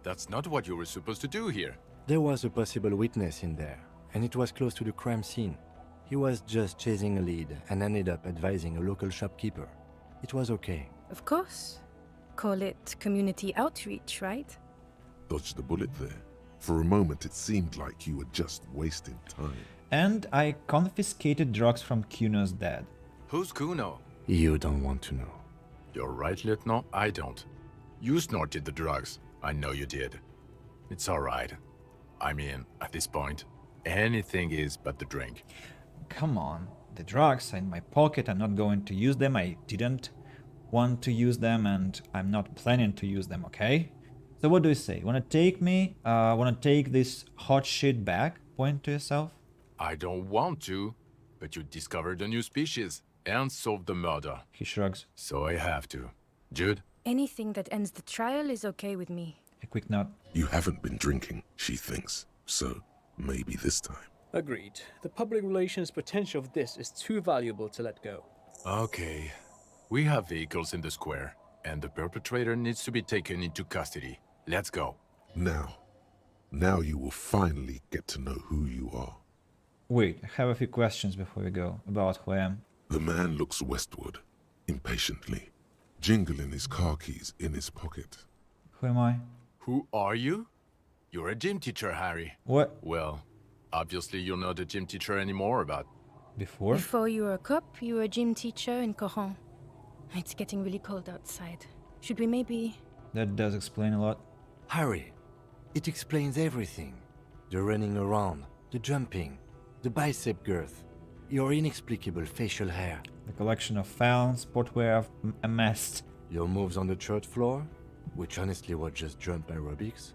Speaker 9: That's not what you were supposed to do here.
Speaker 4: There was a possible witness in there, and it was close to the crime scene. He was just chasing a lead and ended up advising a local shopkeeper. It was okay.
Speaker 18: Of course. Call it community outreach, right?
Speaker 3: Dodged the bullet there. For a moment it seemed like you were just wasting time.
Speaker 1: And I confiscated drugs from Kuno's dad.
Speaker 9: Who's Kuno?
Speaker 4: You don't want to know.
Speaker 9: You're right, Lieutenant, I don't. You snorted the drugs. I know you did. It's alright. I mean, at this point, anything is but the drink.
Speaker 1: Come on. The drugs are in my pocket. I'm not going to use them. I didn't want to use them, and I'm not planning to use them, okay? So what do you say? Wanna take me? Wanna take this hot shit back? Point to yourself.
Speaker 9: I don't want to, but you discovered a new species and solved the murder.
Speaker 1: He shrugs.
Speaker 9: So I have to. Jude?
Speaker 18: Anything that ends the trial is okay with me.
Speaker 1: A quick nod.
Speaker 3: You haven't been drinking, she thinks. So, maybe this time.
Speaker 21: Agreed. The public relations potential of this is too valuable to let go.
Speaker 9: Okay. We have vehicles in the square, and the perpetrator needs to be taken into custody. Let's go.
Speaker 3: Now you will finally get to know who you are.
Speaker 1: Wait, I have a few questions before we go, about who I am.
Speaker 3: The man looks westward, impatiently. jingling his car keys in his pocket.
Speaker 1: Who am I?
Speaker 9: Who are you? You're a gym teacher, Harry.
Speaker 1: What?
Speaker 9: Well, obviously you're not a gym teacher anymore, but...
Speaker 1: Before?
Speaker 18: Before you were a cop, you were a gym teacher in Coron. It's getting really cold outside. Should we maybe...
Speaker 1: That does explain a lot.
Speaker 4: Harry, it explains everything. The running around, the jumping, the bicep girth, your inexplicable facial hair.
Speaker 1: The collection of found sportwear I've amassed.
Speaker 4: Your moves on the church floor, which honestly were just jump aerobics.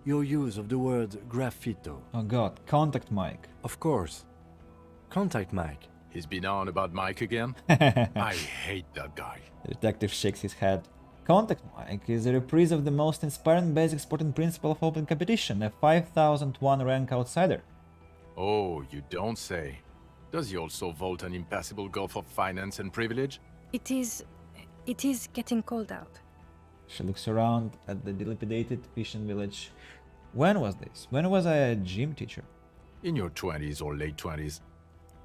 Speaker 4: Your use of the word graffito.
Speaker 1: Oh god, contact mic.
Speaker 4: Of course. Contact mic.
Speaker 9: He's been on about Mike again? I hate that guy.
Speaker 1: The detective shakes his head. Contact mic is a reprise of the most inspiring basic sporting principle of open competition, a 5001 rank outsider.
Speaker 9: Oh, you don't say. Does he also vault an impassable gulf of finance and privilege?
Speaker 18: It is getting cold out.
Speaker 1: She looks around at the dilapidated fishing village. When was this? When was I a gym teacher?
Speaker 9: In your 20s or late 20s.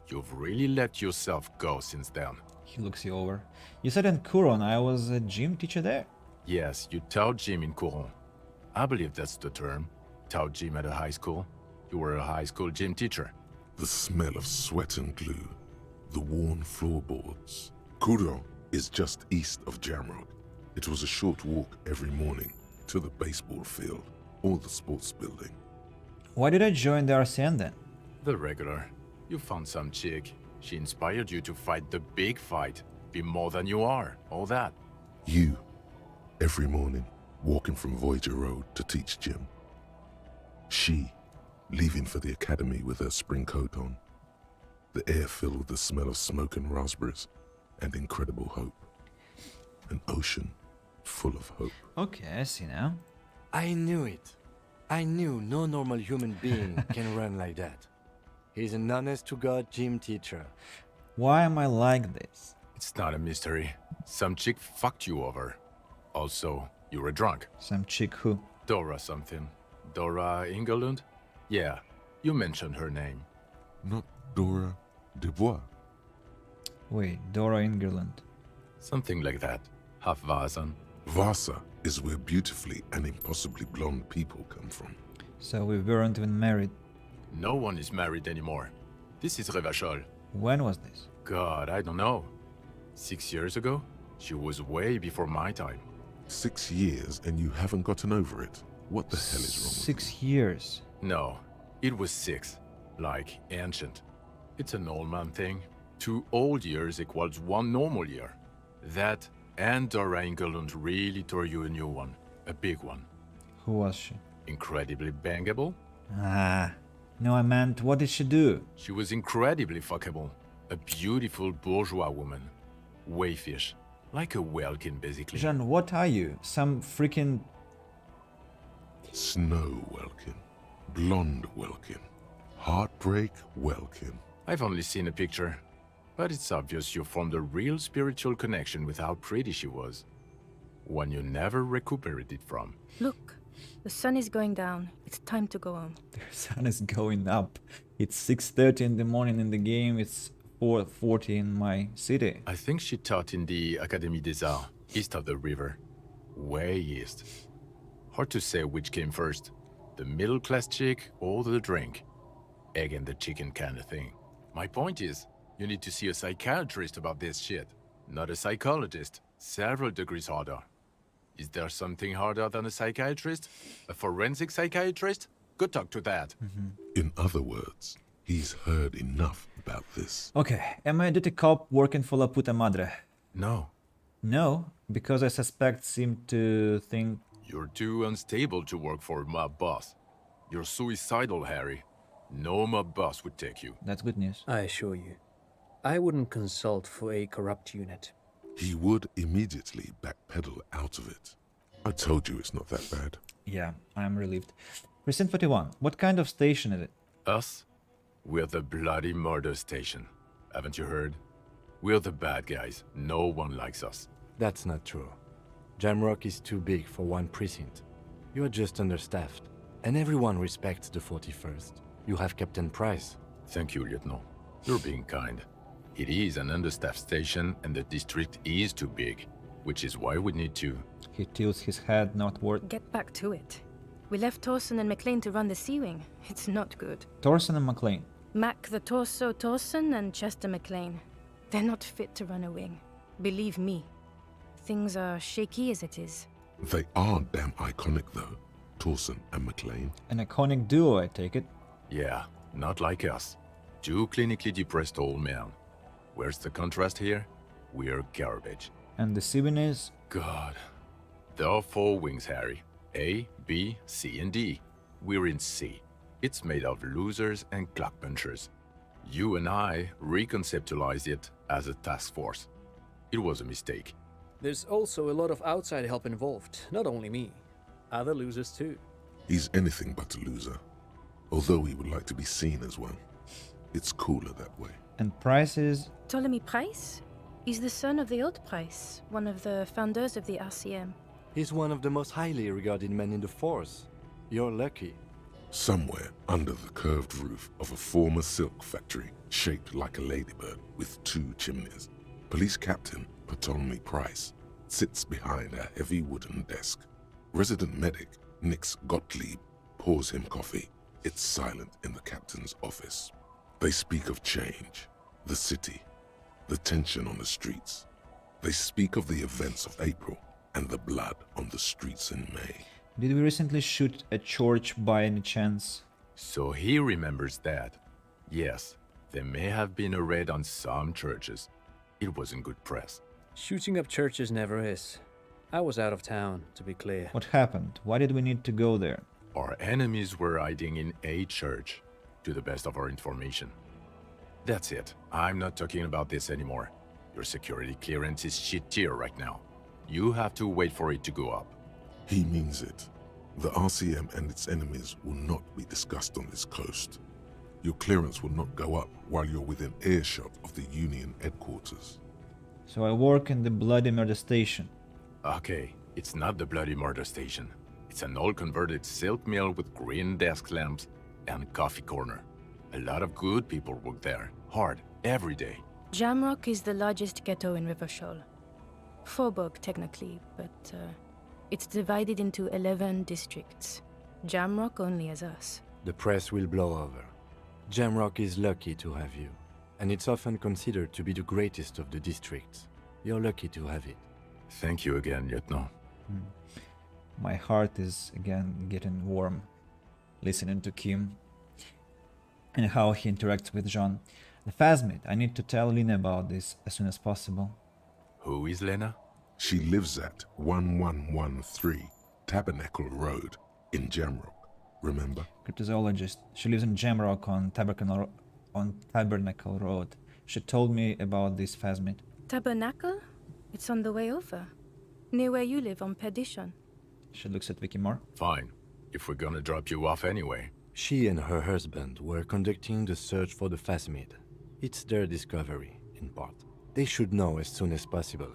Speaker 9: You've really let yourself go since then.
Speaker 1: He looks you over. You said in Coron I was a gym teacher there?
Speaker 9: Yes, you taught gym in Coron. I believe that's the term. Taught gym at a high school. You were a high school gym teacher.
Speaker 3: The smell of sweat and glue, the worn floorboards. Coron is just east of Jamrock. It was a short walk every morning to the baseball field or the sports building.
Speaker 1: Why did I join the RCN then?
Speaker 9: The regular. You found some chick. She inspired you to fight the big fight. Be more than you are. All that.
Speaker 3: You, every morning, walking from Voyager Road to teach gym. She, leaving for the academy with her spring coat on. The air filled with the smell of smoke and raspberries and incredible hope. An ocean full of hope.
Speaker 1: Okay, I see now.
Speaker 4: I knew it. I knew no normal human being can run like that. He's an honest-to-God gym teacher.
Speaker 1: Why am I like this?
Speaker 9: It's not a mystery. Some chick fucked you over. Also, you were drunk.
Speaker 1: Some chick who?
Speaker 9: Dora something. Dora Ingerlund? Yeah, you mentioned her name.
Speaker 3: Not Dora Dubois.
Speaker 1: Wait, Dora Ingerland.
Speaker 9: Something like that. Half Vasan.
Speaker 3: Vasa is where beautifully and impossibly blonde people come from.
Speaker 1: So we weren't even married.
Speaker 9: No one is married anymore. This is Revachol.
Speaker 1: When was this?
Speaker 9: God, I don't know. 6 years ago? She was way before my time.
Speaker 3: 6 years and you haven't gotten over it? What the hell is wrong with
Speaker 1: 6 years?
Speaker 9: No, it was 6. Like ancient. It's an old man thing. 2 old years equals 1 normal year. That and Dora Ingerlund really tore you a new one. A big one.
Speaker 1: Who was she?
Speaker 9: Incredibly bangable?
Speaker 1: Ah. No, I meant, what did she do?
Speaker 9: She was incredibly fuckable. A beautiful bourgeois woman. Wayfish. Like a Welkin, basically.
Speaker 1: Jean, what are you? Some freaking...
Speaker 3: Snow Welkin. Blonde Welkin. Heartbreak Welkin.
Speaker 9: I've only seen a picture. But it's obvious you formed a real spiritual connection with how pretty she was. One you never recuperated from.
Speaker 18: Look, the sun is going down. It's time to go home.
Speaker 1: The sun is going up. It's 6:30 in the morning in the game. It's 4:40 in my city.
Speaker 9: I think she taught in the Académie des Arts, east of the river. Way east. Hard to say which came first. The middle-class chick or the drink. Egg and the chicken kind of thing. My point is, you need to see a psychiatrist about this shit. Not a psychologist. Several degrees harder. Is there something harder than a psychiatrist? A forensic psychiatrist? Good talk to that.
Speaker 3: In other words, he's heard enough about this.
Speaker 1: Okay, am I a dirty cop working for La Puta Madre?
Speaker 9: No.
Speaker 1: No, because I suspect seem to think...
Speaker 9: You're too unstable to work for mob boss. You're suicidal, Harry. No mob boss would take you.
Speaker 1: That's good news.
Speaker 21: I assure you, I wouldn't consult for a corrupt unit.
Speaker 3: He would immediately backpedal out of it. I told you it's not that bad.
Speaker 1: Yeah, I'm relieved. Precinct 41, what kind of station is it?
Speaker 9: Us? We're the bloody murder station. Haven't you heard? We're the bad guys. No one likes us.
Speaker 4: That's not true. Jamrock is too big for one precinct. You're just understaffed. And everyone respects the 41st. You have Captain Price.
Speaker 9: Thank you, Lieutenant. You're being kind. It is an understaffed station and the district is too big. which is why we need to...
Speaker 1: He tilts his head northward.
Speaker 18: Get back to it. We left Torsen and McLean to run the Sea Wing. It's not good.
Speaker 1: Torsen and McLean.
Speaker 18: Mac the Torso Torsen and Chester McLean. They're not fit to run a wing. Believe me. Things are shaky as it is.
Speaker 3: They are damn iconic though, Torsen and McLean.
Speaker 1: An iconic duo, I take it.
Speaker 9: Yeah, not like us. Two clinically depressed old men. Where's the contrast here? We're garbage.
Speaker 1: And the Sea Wing is?
Speaker 9: God. There are 4 wings, Harry. A, B, C, and D. We're in C. It's made of losers and clock punchers. You and I reconceptualized it as a task force. It was a mistake.
Speaker 21: There's also a lot of outside help involved, not only me. Other losers too.
Speaker 3: He's anything but a loser, although he would like to be seen as one. It's cooler that way.
Speaker 1: And Price is?
Speaker 18: Ptolemy Price? He's the son of the old Price, one of the founders of the RCM.
Speaker 4: He's one of the most highly regarded men in the Force. You're lucky.
Speaker 3: Somewhere under the curved roof of a former silk factory shaped like a ladybird with 2 chimneys, Police Captain Ptolemy Price sits behind a heavy wooden desk. Resident medic Nix Gottlieb pours him coffee. It's silent in the captain's office. They speak of change, the city, the tension on the streets. They speak of the events of April and the blood on the streets in May.
Speaker 1: Did we recently shoot a church by any chance?
Speaker 9: So he remembers that. Yes, there may have been a raid on some churches. It wasn't good press.
Speaker 21: Shooting up churches never is. I was out of town, to be clear.
Speaker 1: What happened? Why did we need to go there?
Speaker 9: Our enemies were hiding in a church, to the best of our information. That's it. I'm not talking about this anymore. Your security clearance is shit tier right now. You have to wait for it to go up.
Speaker 3: He means it. The RCM and its enemies will not be discussed on this coast. Your clearance will not go up while you're within earshot of the Union headquarters.
Speaker 1: So I work in the Bloody Murder Station.
Speaker 9: Okay, it's not the Bloody Murder Station. It's an old converted silk mill with green desk lamps and coffee corner. A lot of good people work there, hard, every day.
Speaker 18: Jamrock is the largest ghetto in Rivershoal. Faubourg, technically, but it's divided into 11 districts. Jamrock only has us.
Speaker 4: The press will blow over. Jamrock is lucky to have you, and it's often considered to be the greatest of the districts. You're lucky to have it.
Speaker 9: Thank you again, Lieutenant.
Speaker 1: My heart is again getting warm, listening to Kim and how he interacts with Jean. The Phasmid, I need to tell Lena about this as soon as possible.
Speaker 9: Who is Lena?
Speaker 3: She lives at 1113 Tabernacle Road in Jamrock, remember?
Speaker 1: Cryptozoologist. She lives in Jamrock on Tabernacle Road. She told me about this Phasmid.
Speaker 18: Tabernacle? It's on the way over. Near where you live on Perdition.
Speaker 1: She looks at Vicky more.
Speaker 9: Fine, if we're gonna drop you off anyway.
Speaker 4: She and her husband were conducting the search for the Phasmid. It's their discovery, in part. They should know as soon as possible.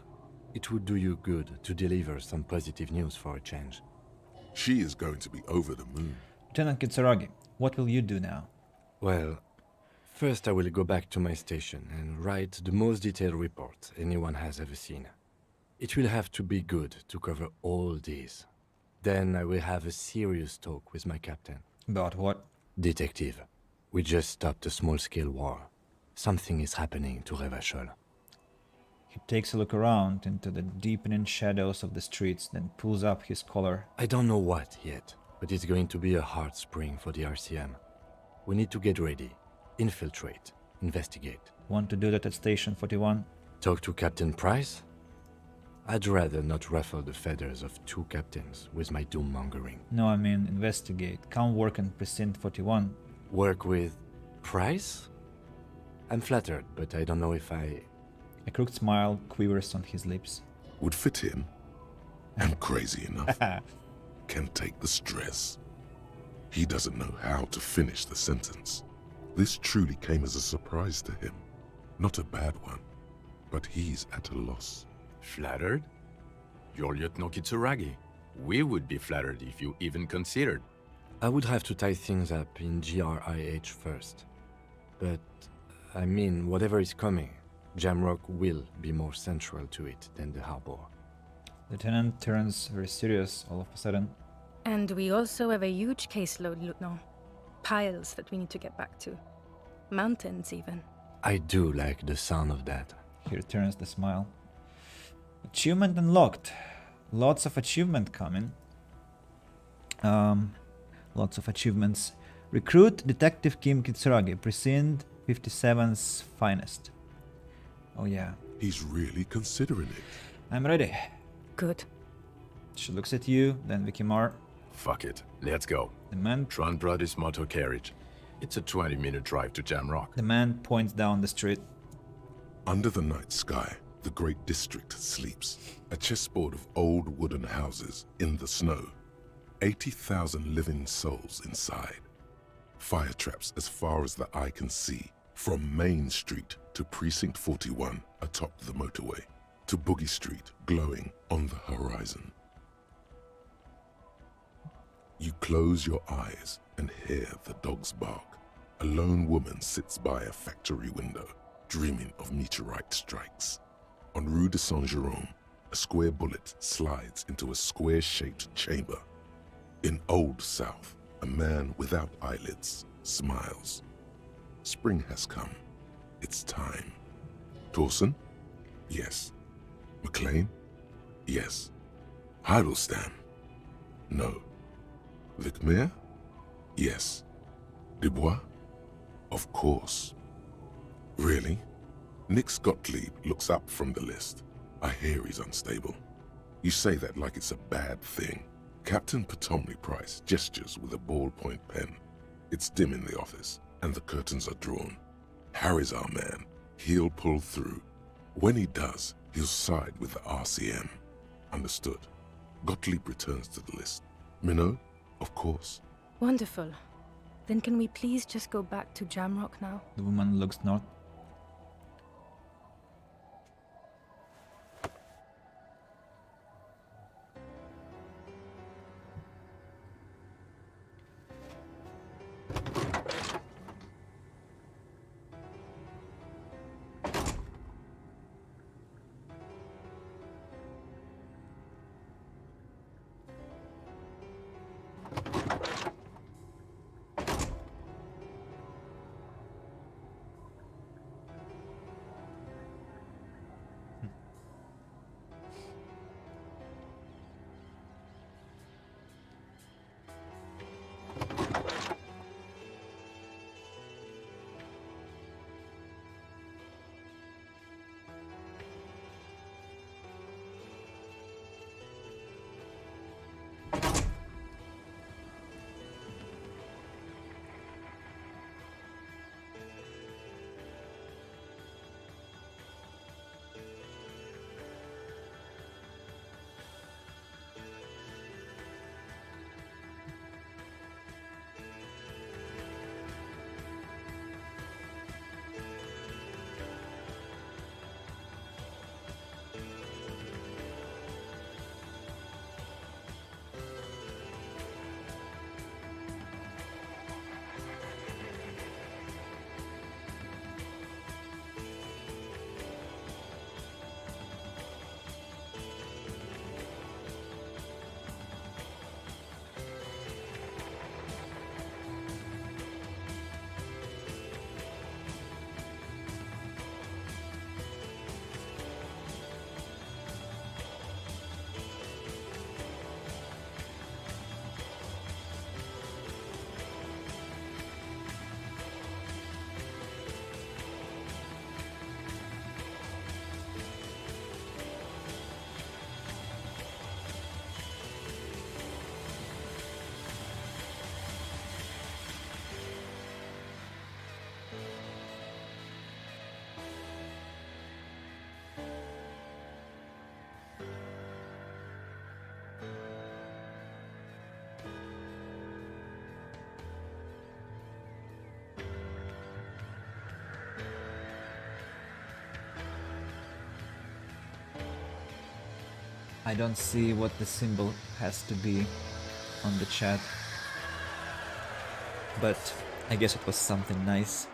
Speaker 4: It would do you good to deliver some positive news for a change.
Speaker 3: She is going to be over the moon.
Speaker 1: Lieutenant Kitsuragi, what will you do now?
Speaker 4: Well, first I will go back to my station and write the most detailed report anyone has ever seen. It will have to be good to cover all these. Then I will have a serious talk with my captain.
Speaker 1: About what?
Speaker 4: Detective, we just stopped a small-scale war. Something is happening to Revachol.
Speaker 1: He takes a look around into the deepening shadows of the streets, then pulls up his collar.
Speaker 4: I don't know what yet, but it's going to be a hard spring for the RCM. We need to get ready, infiltrate, investigate.
Speaker 1: Want to do that at Station 41?
Speaker 4: Talk to Captain Price? I'd rather not ruffle the feathers of 2 captains with my doom-mongering.
Speaker 1: No, I mean investigate. Come work in Precinct 41.
Speaker 4: Work with Price? I'm flattered, but I don't know if I...
Speaker 1: A crooked smile quivers on his lips.
Speaker 3: Would fit in. And crazy enough. Can take the stress. He doesn't know how to finish the sentence. This truly came as a surprise to him. Not a bad one, but he's at a loss.
Speaker 9: Flattered? You're Lieutenant Kitsuragi. We would be flattered if you even considered.
Speaker 4: I would have to tie things up in GRIH first. But, I mean, whatever is coming, Jamrock will be more central to it than the harbor.
Speaker 1: Lieutenant turns very serious all of a sudden.
Speaker 18: And we also have a huge caseload, Lieutenant. Piles that we need to get back to. Mountains, even.
Speaker 4: I do like the sound of that.
Speaker 1: He returns the smile. Achievement unlocked. Lots of achievement coming. Lots of achievements. Recruit Detective Kim Kitsuragi, Precinct 57's finest. Oh yeah.
Speaker 3: He's really considering it.
Speaker 1: I'm ready.
Speaker 18: Good.
Speaker 1: She looks at you, then Vikimar.
Speaker 9: Fuck it. Let's go.
Speaker 1: The man...
Speaker 9: Tron brought his motor carriage. It's a 20-minute drive to Jamrock.
Speaker 1: The man points down the street.
Speaker 3: Under the night sky, the great district sleeps. A chessboard of old wooden houses in the snow. 80,000 living souls inside. Fire traps as far as the eye can see. From Main Street to Precinct 41 atop the motorway. To Boogie Street glowing on the horizon. You close your eyes and hear the dogs bark. A lone woman sits by a factory window, dreaming of meteorite strikes. On Rue de Saint-Jérôme, a square bullet slides into a square-shaped chamber. In Old South, a man without eyelids smiles. Spring has come. It's time. Torsen? Yes. McLean? Yes. Heidelstein? No. Vicmere? Yes. Dubois? Of course. Really? Nix Gottlieb looks up from the list. I hear he's unstable. You say that like it's a bad thing. Captain Potomny Price gestures with a ballpoint pen. It's dim in the office, and the curtains are drawn. Harry's our man. He'll pull through. When he does, he'll side with the RCM. Understood. Gottlieb returns to the list. Minot? Of course.
Speaker 18: Wonderful. Then can we please just go back to Jamrock now?
Speaker 1: The woman looks north. I don't see what the symbol has to be on the chat, but I guess it was something nice.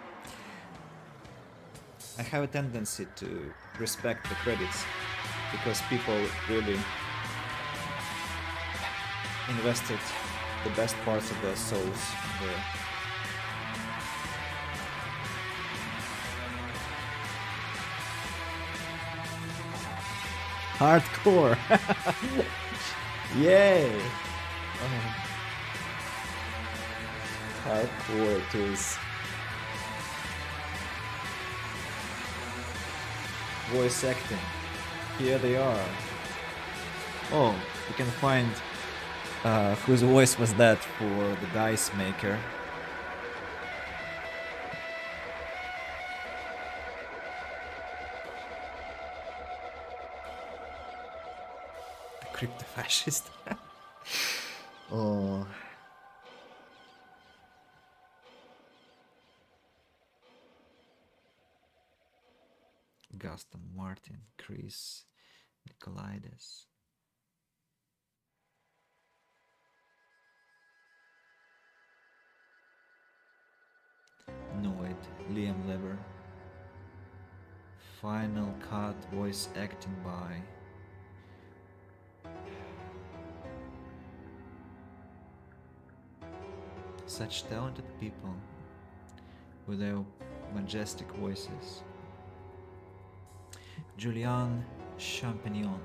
Speaker 1: I have a tendency to respect the credits because people really invested the best parts of their souls there. Hardcore! Yay! Oh. Hardcore it is. Voice acting. Here they are. Oh, you can find whose voice was that for the Dice Maker. The crypto-fascist. Oh. Gaston Martin, Chris Nicolaides. Noid, Liam Lever. Final cut voice acting by such talented people with their majestic voices. Julian Champignon.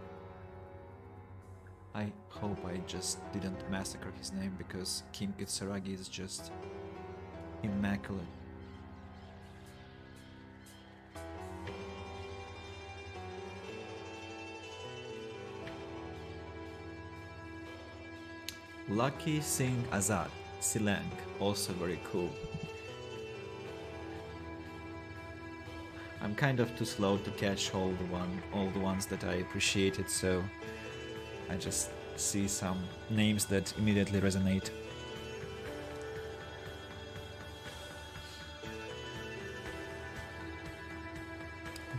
Speaker 1: I hope I just didn't massacre his name because Kim Kitsuragi is just immaculate. Lucky Singh Azad, Silang, also very cool. I'm kind of too slow to catch all the ones that I appreciated, so I just see some names that immediately resonate.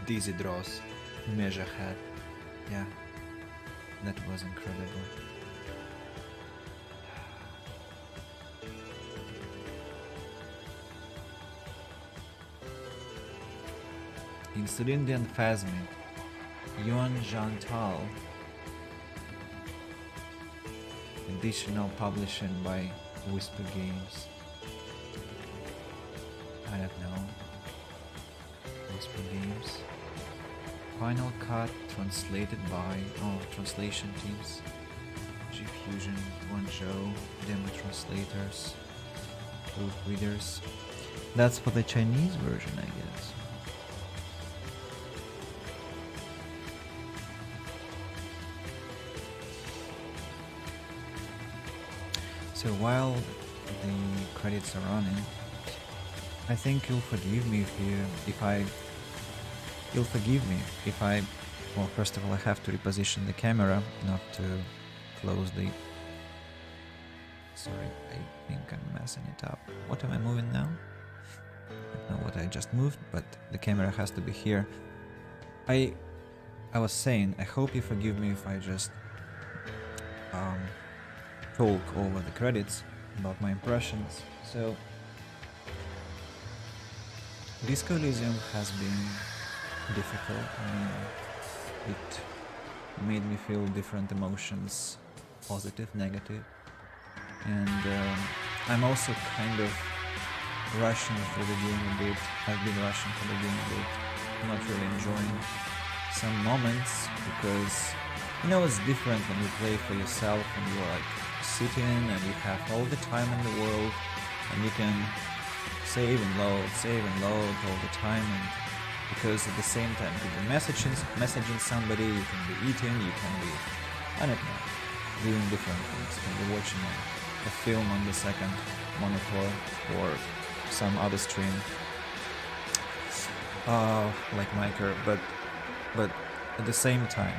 Speaker 1: Dizzy Dross, Measure Hat, yeah, that was incredible. Insulindian Phasmid, Yuan Jantal. Additional publishing by Whisper Games. I don't know. Whisper Games. Final cut translated by translation teams. G-Fusion, Guangzhou, demo translators, proofreaders. That's for the Chinese version, I guess. So while the credits are running, I think you'll forgive me if I well, first of all I have to reposition the camera, not to close the... Sorry, I think I'm messing it up. What am I moving now? I don't know what I just moved, but the camera has to be here. I was saying, I hope you forgive me if I just talk over the credits about my impressions. So, Disco Elysium has been difficult. I mean, it made me feel different emotions, positive, negative, and I'm also kind of rushing through the game a bit. I've been rushing through the game a bit, not really enjoying some moments because, you know, it's different when you play for yourself and you're like sitting and you have all the time in the world and you can save and load all the time, and because at the same time you can be messaging somebody, you can be eating, you can be, I don't know, doing different things. You can be watching a film on the second monitor or some other stream like Miker, but at the same time,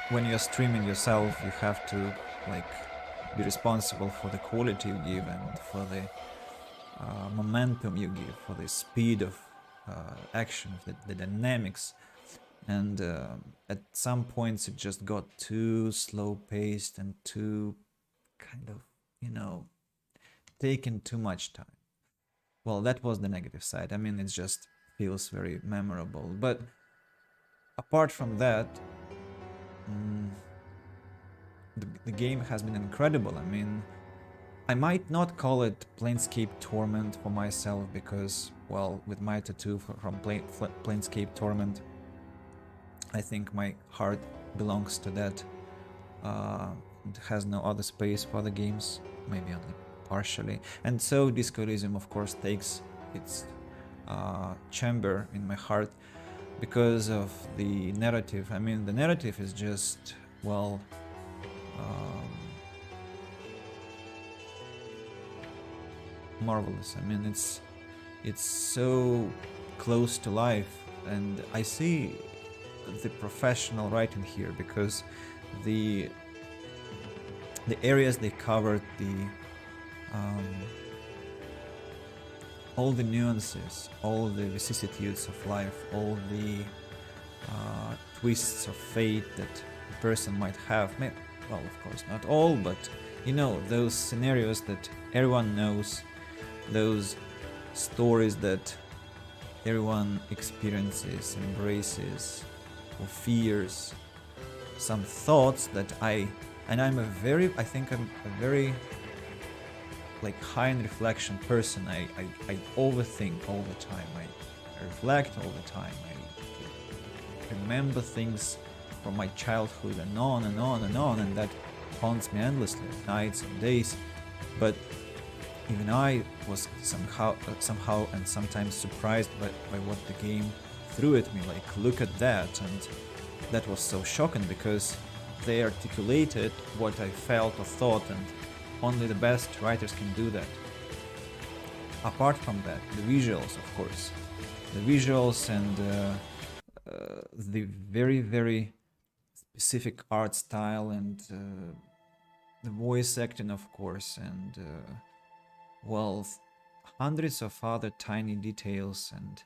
Speaker 1: when you're streaming yourself, you have to like be responsible for the quality you give and for the momentum you give, for the speed of action, of the dynamics. And at some points it just got too slow paced and too kind of, you know, taking too much time. Well, that was the negative side. I mean, it just feels very memorable. But apart from that, the game has been incredible. I mean, I might not call it Planescape Torment for myself because, well, with my tattoo from Planescape Torment, I think my heart belongs to that. It has no other space for other games, maybe only partially. And so Disco Elysium, of course, takes its chamber in my heart because of the narrative. I mean, the narrative is just, well, marvelous. I mean, it's so close to life, and I see the professional writing here because the areas they covered, all the nuances, all the vicissitudes of life, all the twists of fate that a person might have. Well, of course, not all, but you know, those scenarios that everyone knows, those stories that everyone experiences, embraces, or fears, some thoughts that I think I'm a very like high in reflection person. I overthink all the time. I reflect all the time. I remember things from my childhood and on and on and on, and that haunts me endlessly, nights and days. But even I was somehow and sometimes surprised by what the game threw at me. Like, look at that, and that was so shocking because they articulated what I felt or thought, and only the best writers can do that. Apart from that, the visuals, of course, the visuals and the very, very specific art style, and the voice acting, of course, and well, hundreds of other tiny details, and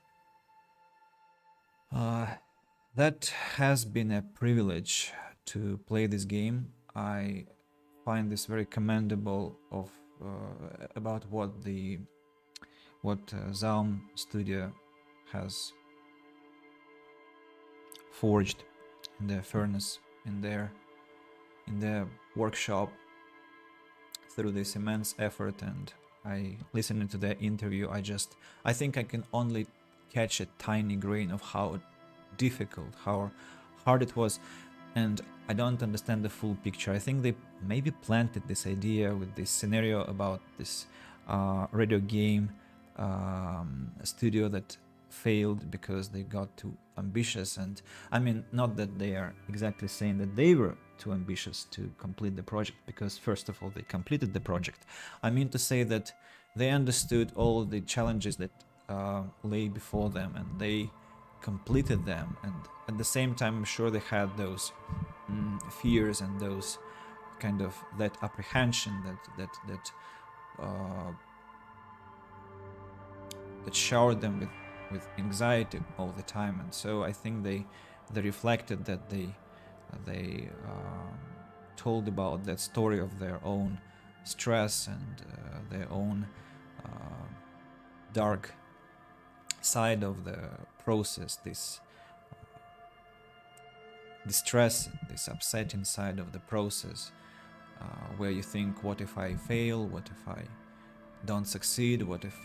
Speaker 1: that has been a privilege to play this game. I find this very commendable of about what Zaum Studio has forged in their furnace, in their workshop, through this immense effort. And I listening to their interview, I think I can only catch a tiny grain of how difficult, how hard it was, and I don't understand the full picture. I think they maybe planted this idea with this scenario about this radio game studio that failed because they got too ambitious. And I mean, not that they are exactly saying that they were too ambitious to complete the project, because first of all, they completed the project. I mean to say that they understood all the challenges that lay before them, and they completed them. And at the same time, I'm sure they had those fears and those kind of that apprehension that showered them with anxiety all the time. And so I think they reflected that, they told about that story of their own stress and their own dark side of the process, this stress, this upsetting side of the process, where you think, what if I fail, what if I don't succeed, what if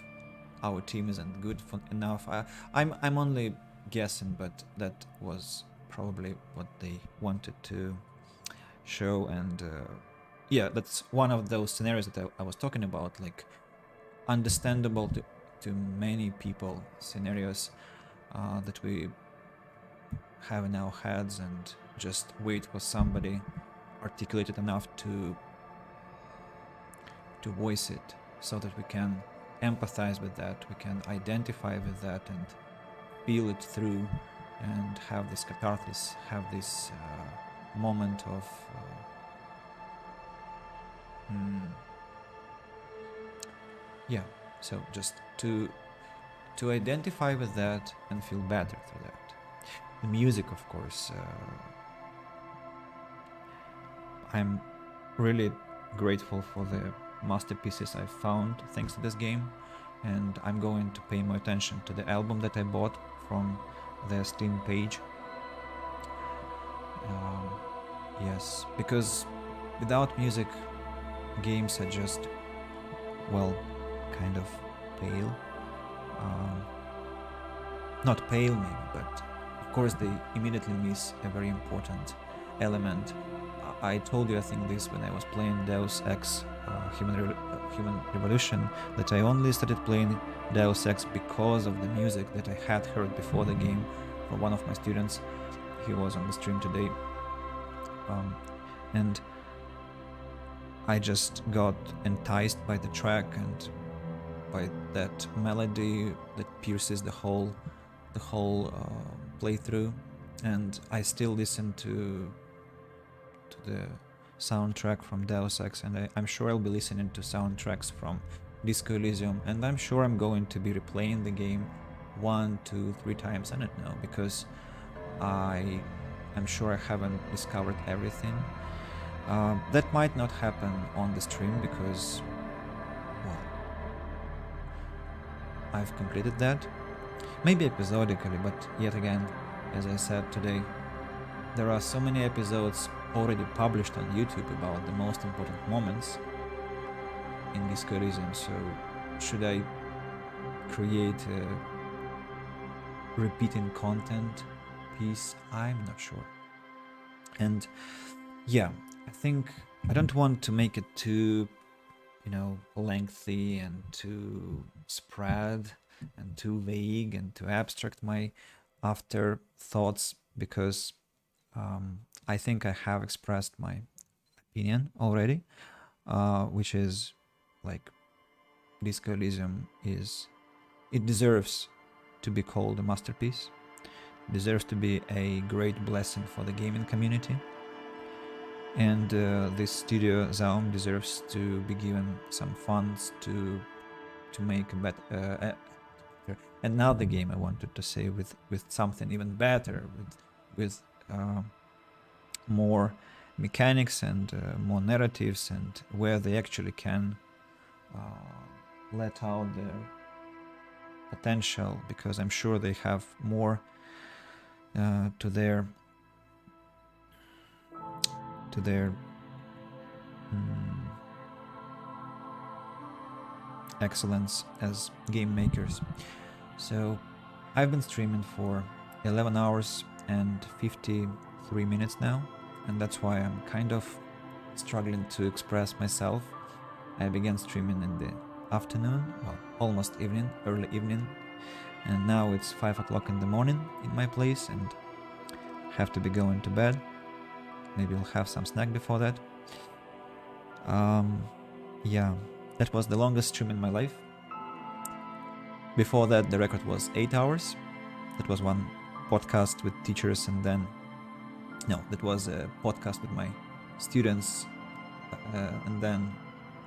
Speaker 1: our team isn't good enough. I'm only guessing, but that was probably what they wanted to show. And yeah, that's one of those scenarios that I was talking about, like understandable to many people, scenarios that we have in our heads, and just wait for somebody articulated enough to voice it, so that we can empathize with that, we can identify with that and feel it through, and have this catharsis, have this moment of yeah, so just to identify with that and feel better through that. The music, of course, I'm really grateful for the masterpieces I found thanks to this game, and I'm going to pay more attention to the album that I bought from their Steam page. Yes, because without music, games are just, well, kind of pale. Not pale maybe, but of course they immediately miss a very important element. I told you, I think, this when I was playing Deus Ex Human Revolution, that I only started playing Deus Ex because of the music that I had heard before the game from one of my students. He was on the stream today, and I just got enticed by the track and by that melody that pierces the whole playthrough, and I still listen to the soundtrack from Deus Ex, and I'm sure I'll be listening to soundtracks from Disco Elysium, and I'm sure I'm going to be replaying the game 1, 2, 3 times, I don't know, because I'm sure I haven't discovered everything. That might not happen on the stream because, well, I've completed that. Maybe episodically, but yet again, as I said today, there are so many episodes already published on YouTube about the most important moments in Disco Elysium, so should I create a repeating content piece? I'm not sure. And yeah, I think I don't want to make it too, lengthy and too spread and too vague and too abstract my afterthoughts, because I think I have expressed my opinion already, which is like Disco Elysium it deserves to be called a masterpiece. It deserves to be a great blessing for the gaming community. And this studio Zaum deserves to be given some funds to make a better. And now the game, I wanted to say, with something even better, with more mechanics and more narratives, and where they actually can let out their potential, because I'm sure they have more to their excellence as game makers. So I've been streaming for 11 hours and 53 minutes now, and that's why I'm kind of struggling to express myself. I began streaming in the afternoon, well, almost evening, early evening, and now it's 5 o'clock in the morning in my place, and have to be going to bed. Maybe I'll have some snack before that. Yeah, that was the longest stream in my life. Before that, the record was 8 hours. That was one podcast with teachers, and then... No, that was a podcast with my students, and then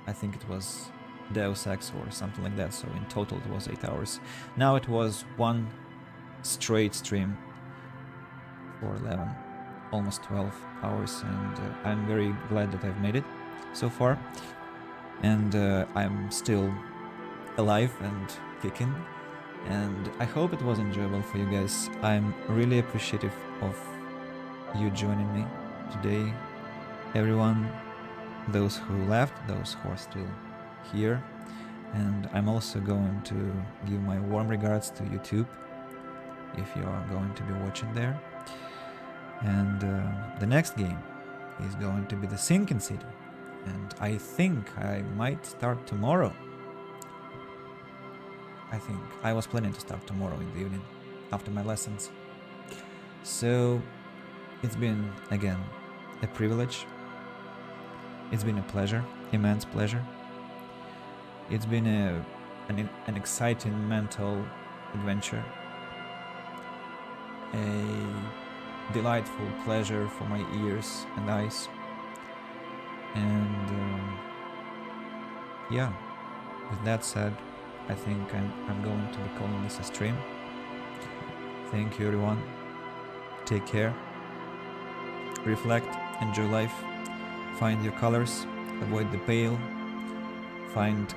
Speaker 1: I think it was Deus Ex or something like that, so in total it was 8 hours. Now it was one straight stream for 11, almost 12 hours, and I'm very glad that I've made it so far, and I'm still alive and kicking, and I hope it was enjoyable for you guys. I'm really appreciative of you joining me today, everyone, those who left, those who are still here, and I'm also going to give my warm regards to YouTube if you are going to be watching there. And the next game is going to be the Sinking City, and I think I might start tomorrow. I was planning to start tomorrow in the evening after my lessons. So it's been, again, a privilege. It's been a pleasure, immense pleasure. It's been an exciting mental adventure, a delightful pleasure for my ears and eyes. And yeah, with that said, I think I'm going to be calling this a stream. Thank you, everyone. Take care. Reflect, enjoy life, find your colors, avoid the pale, find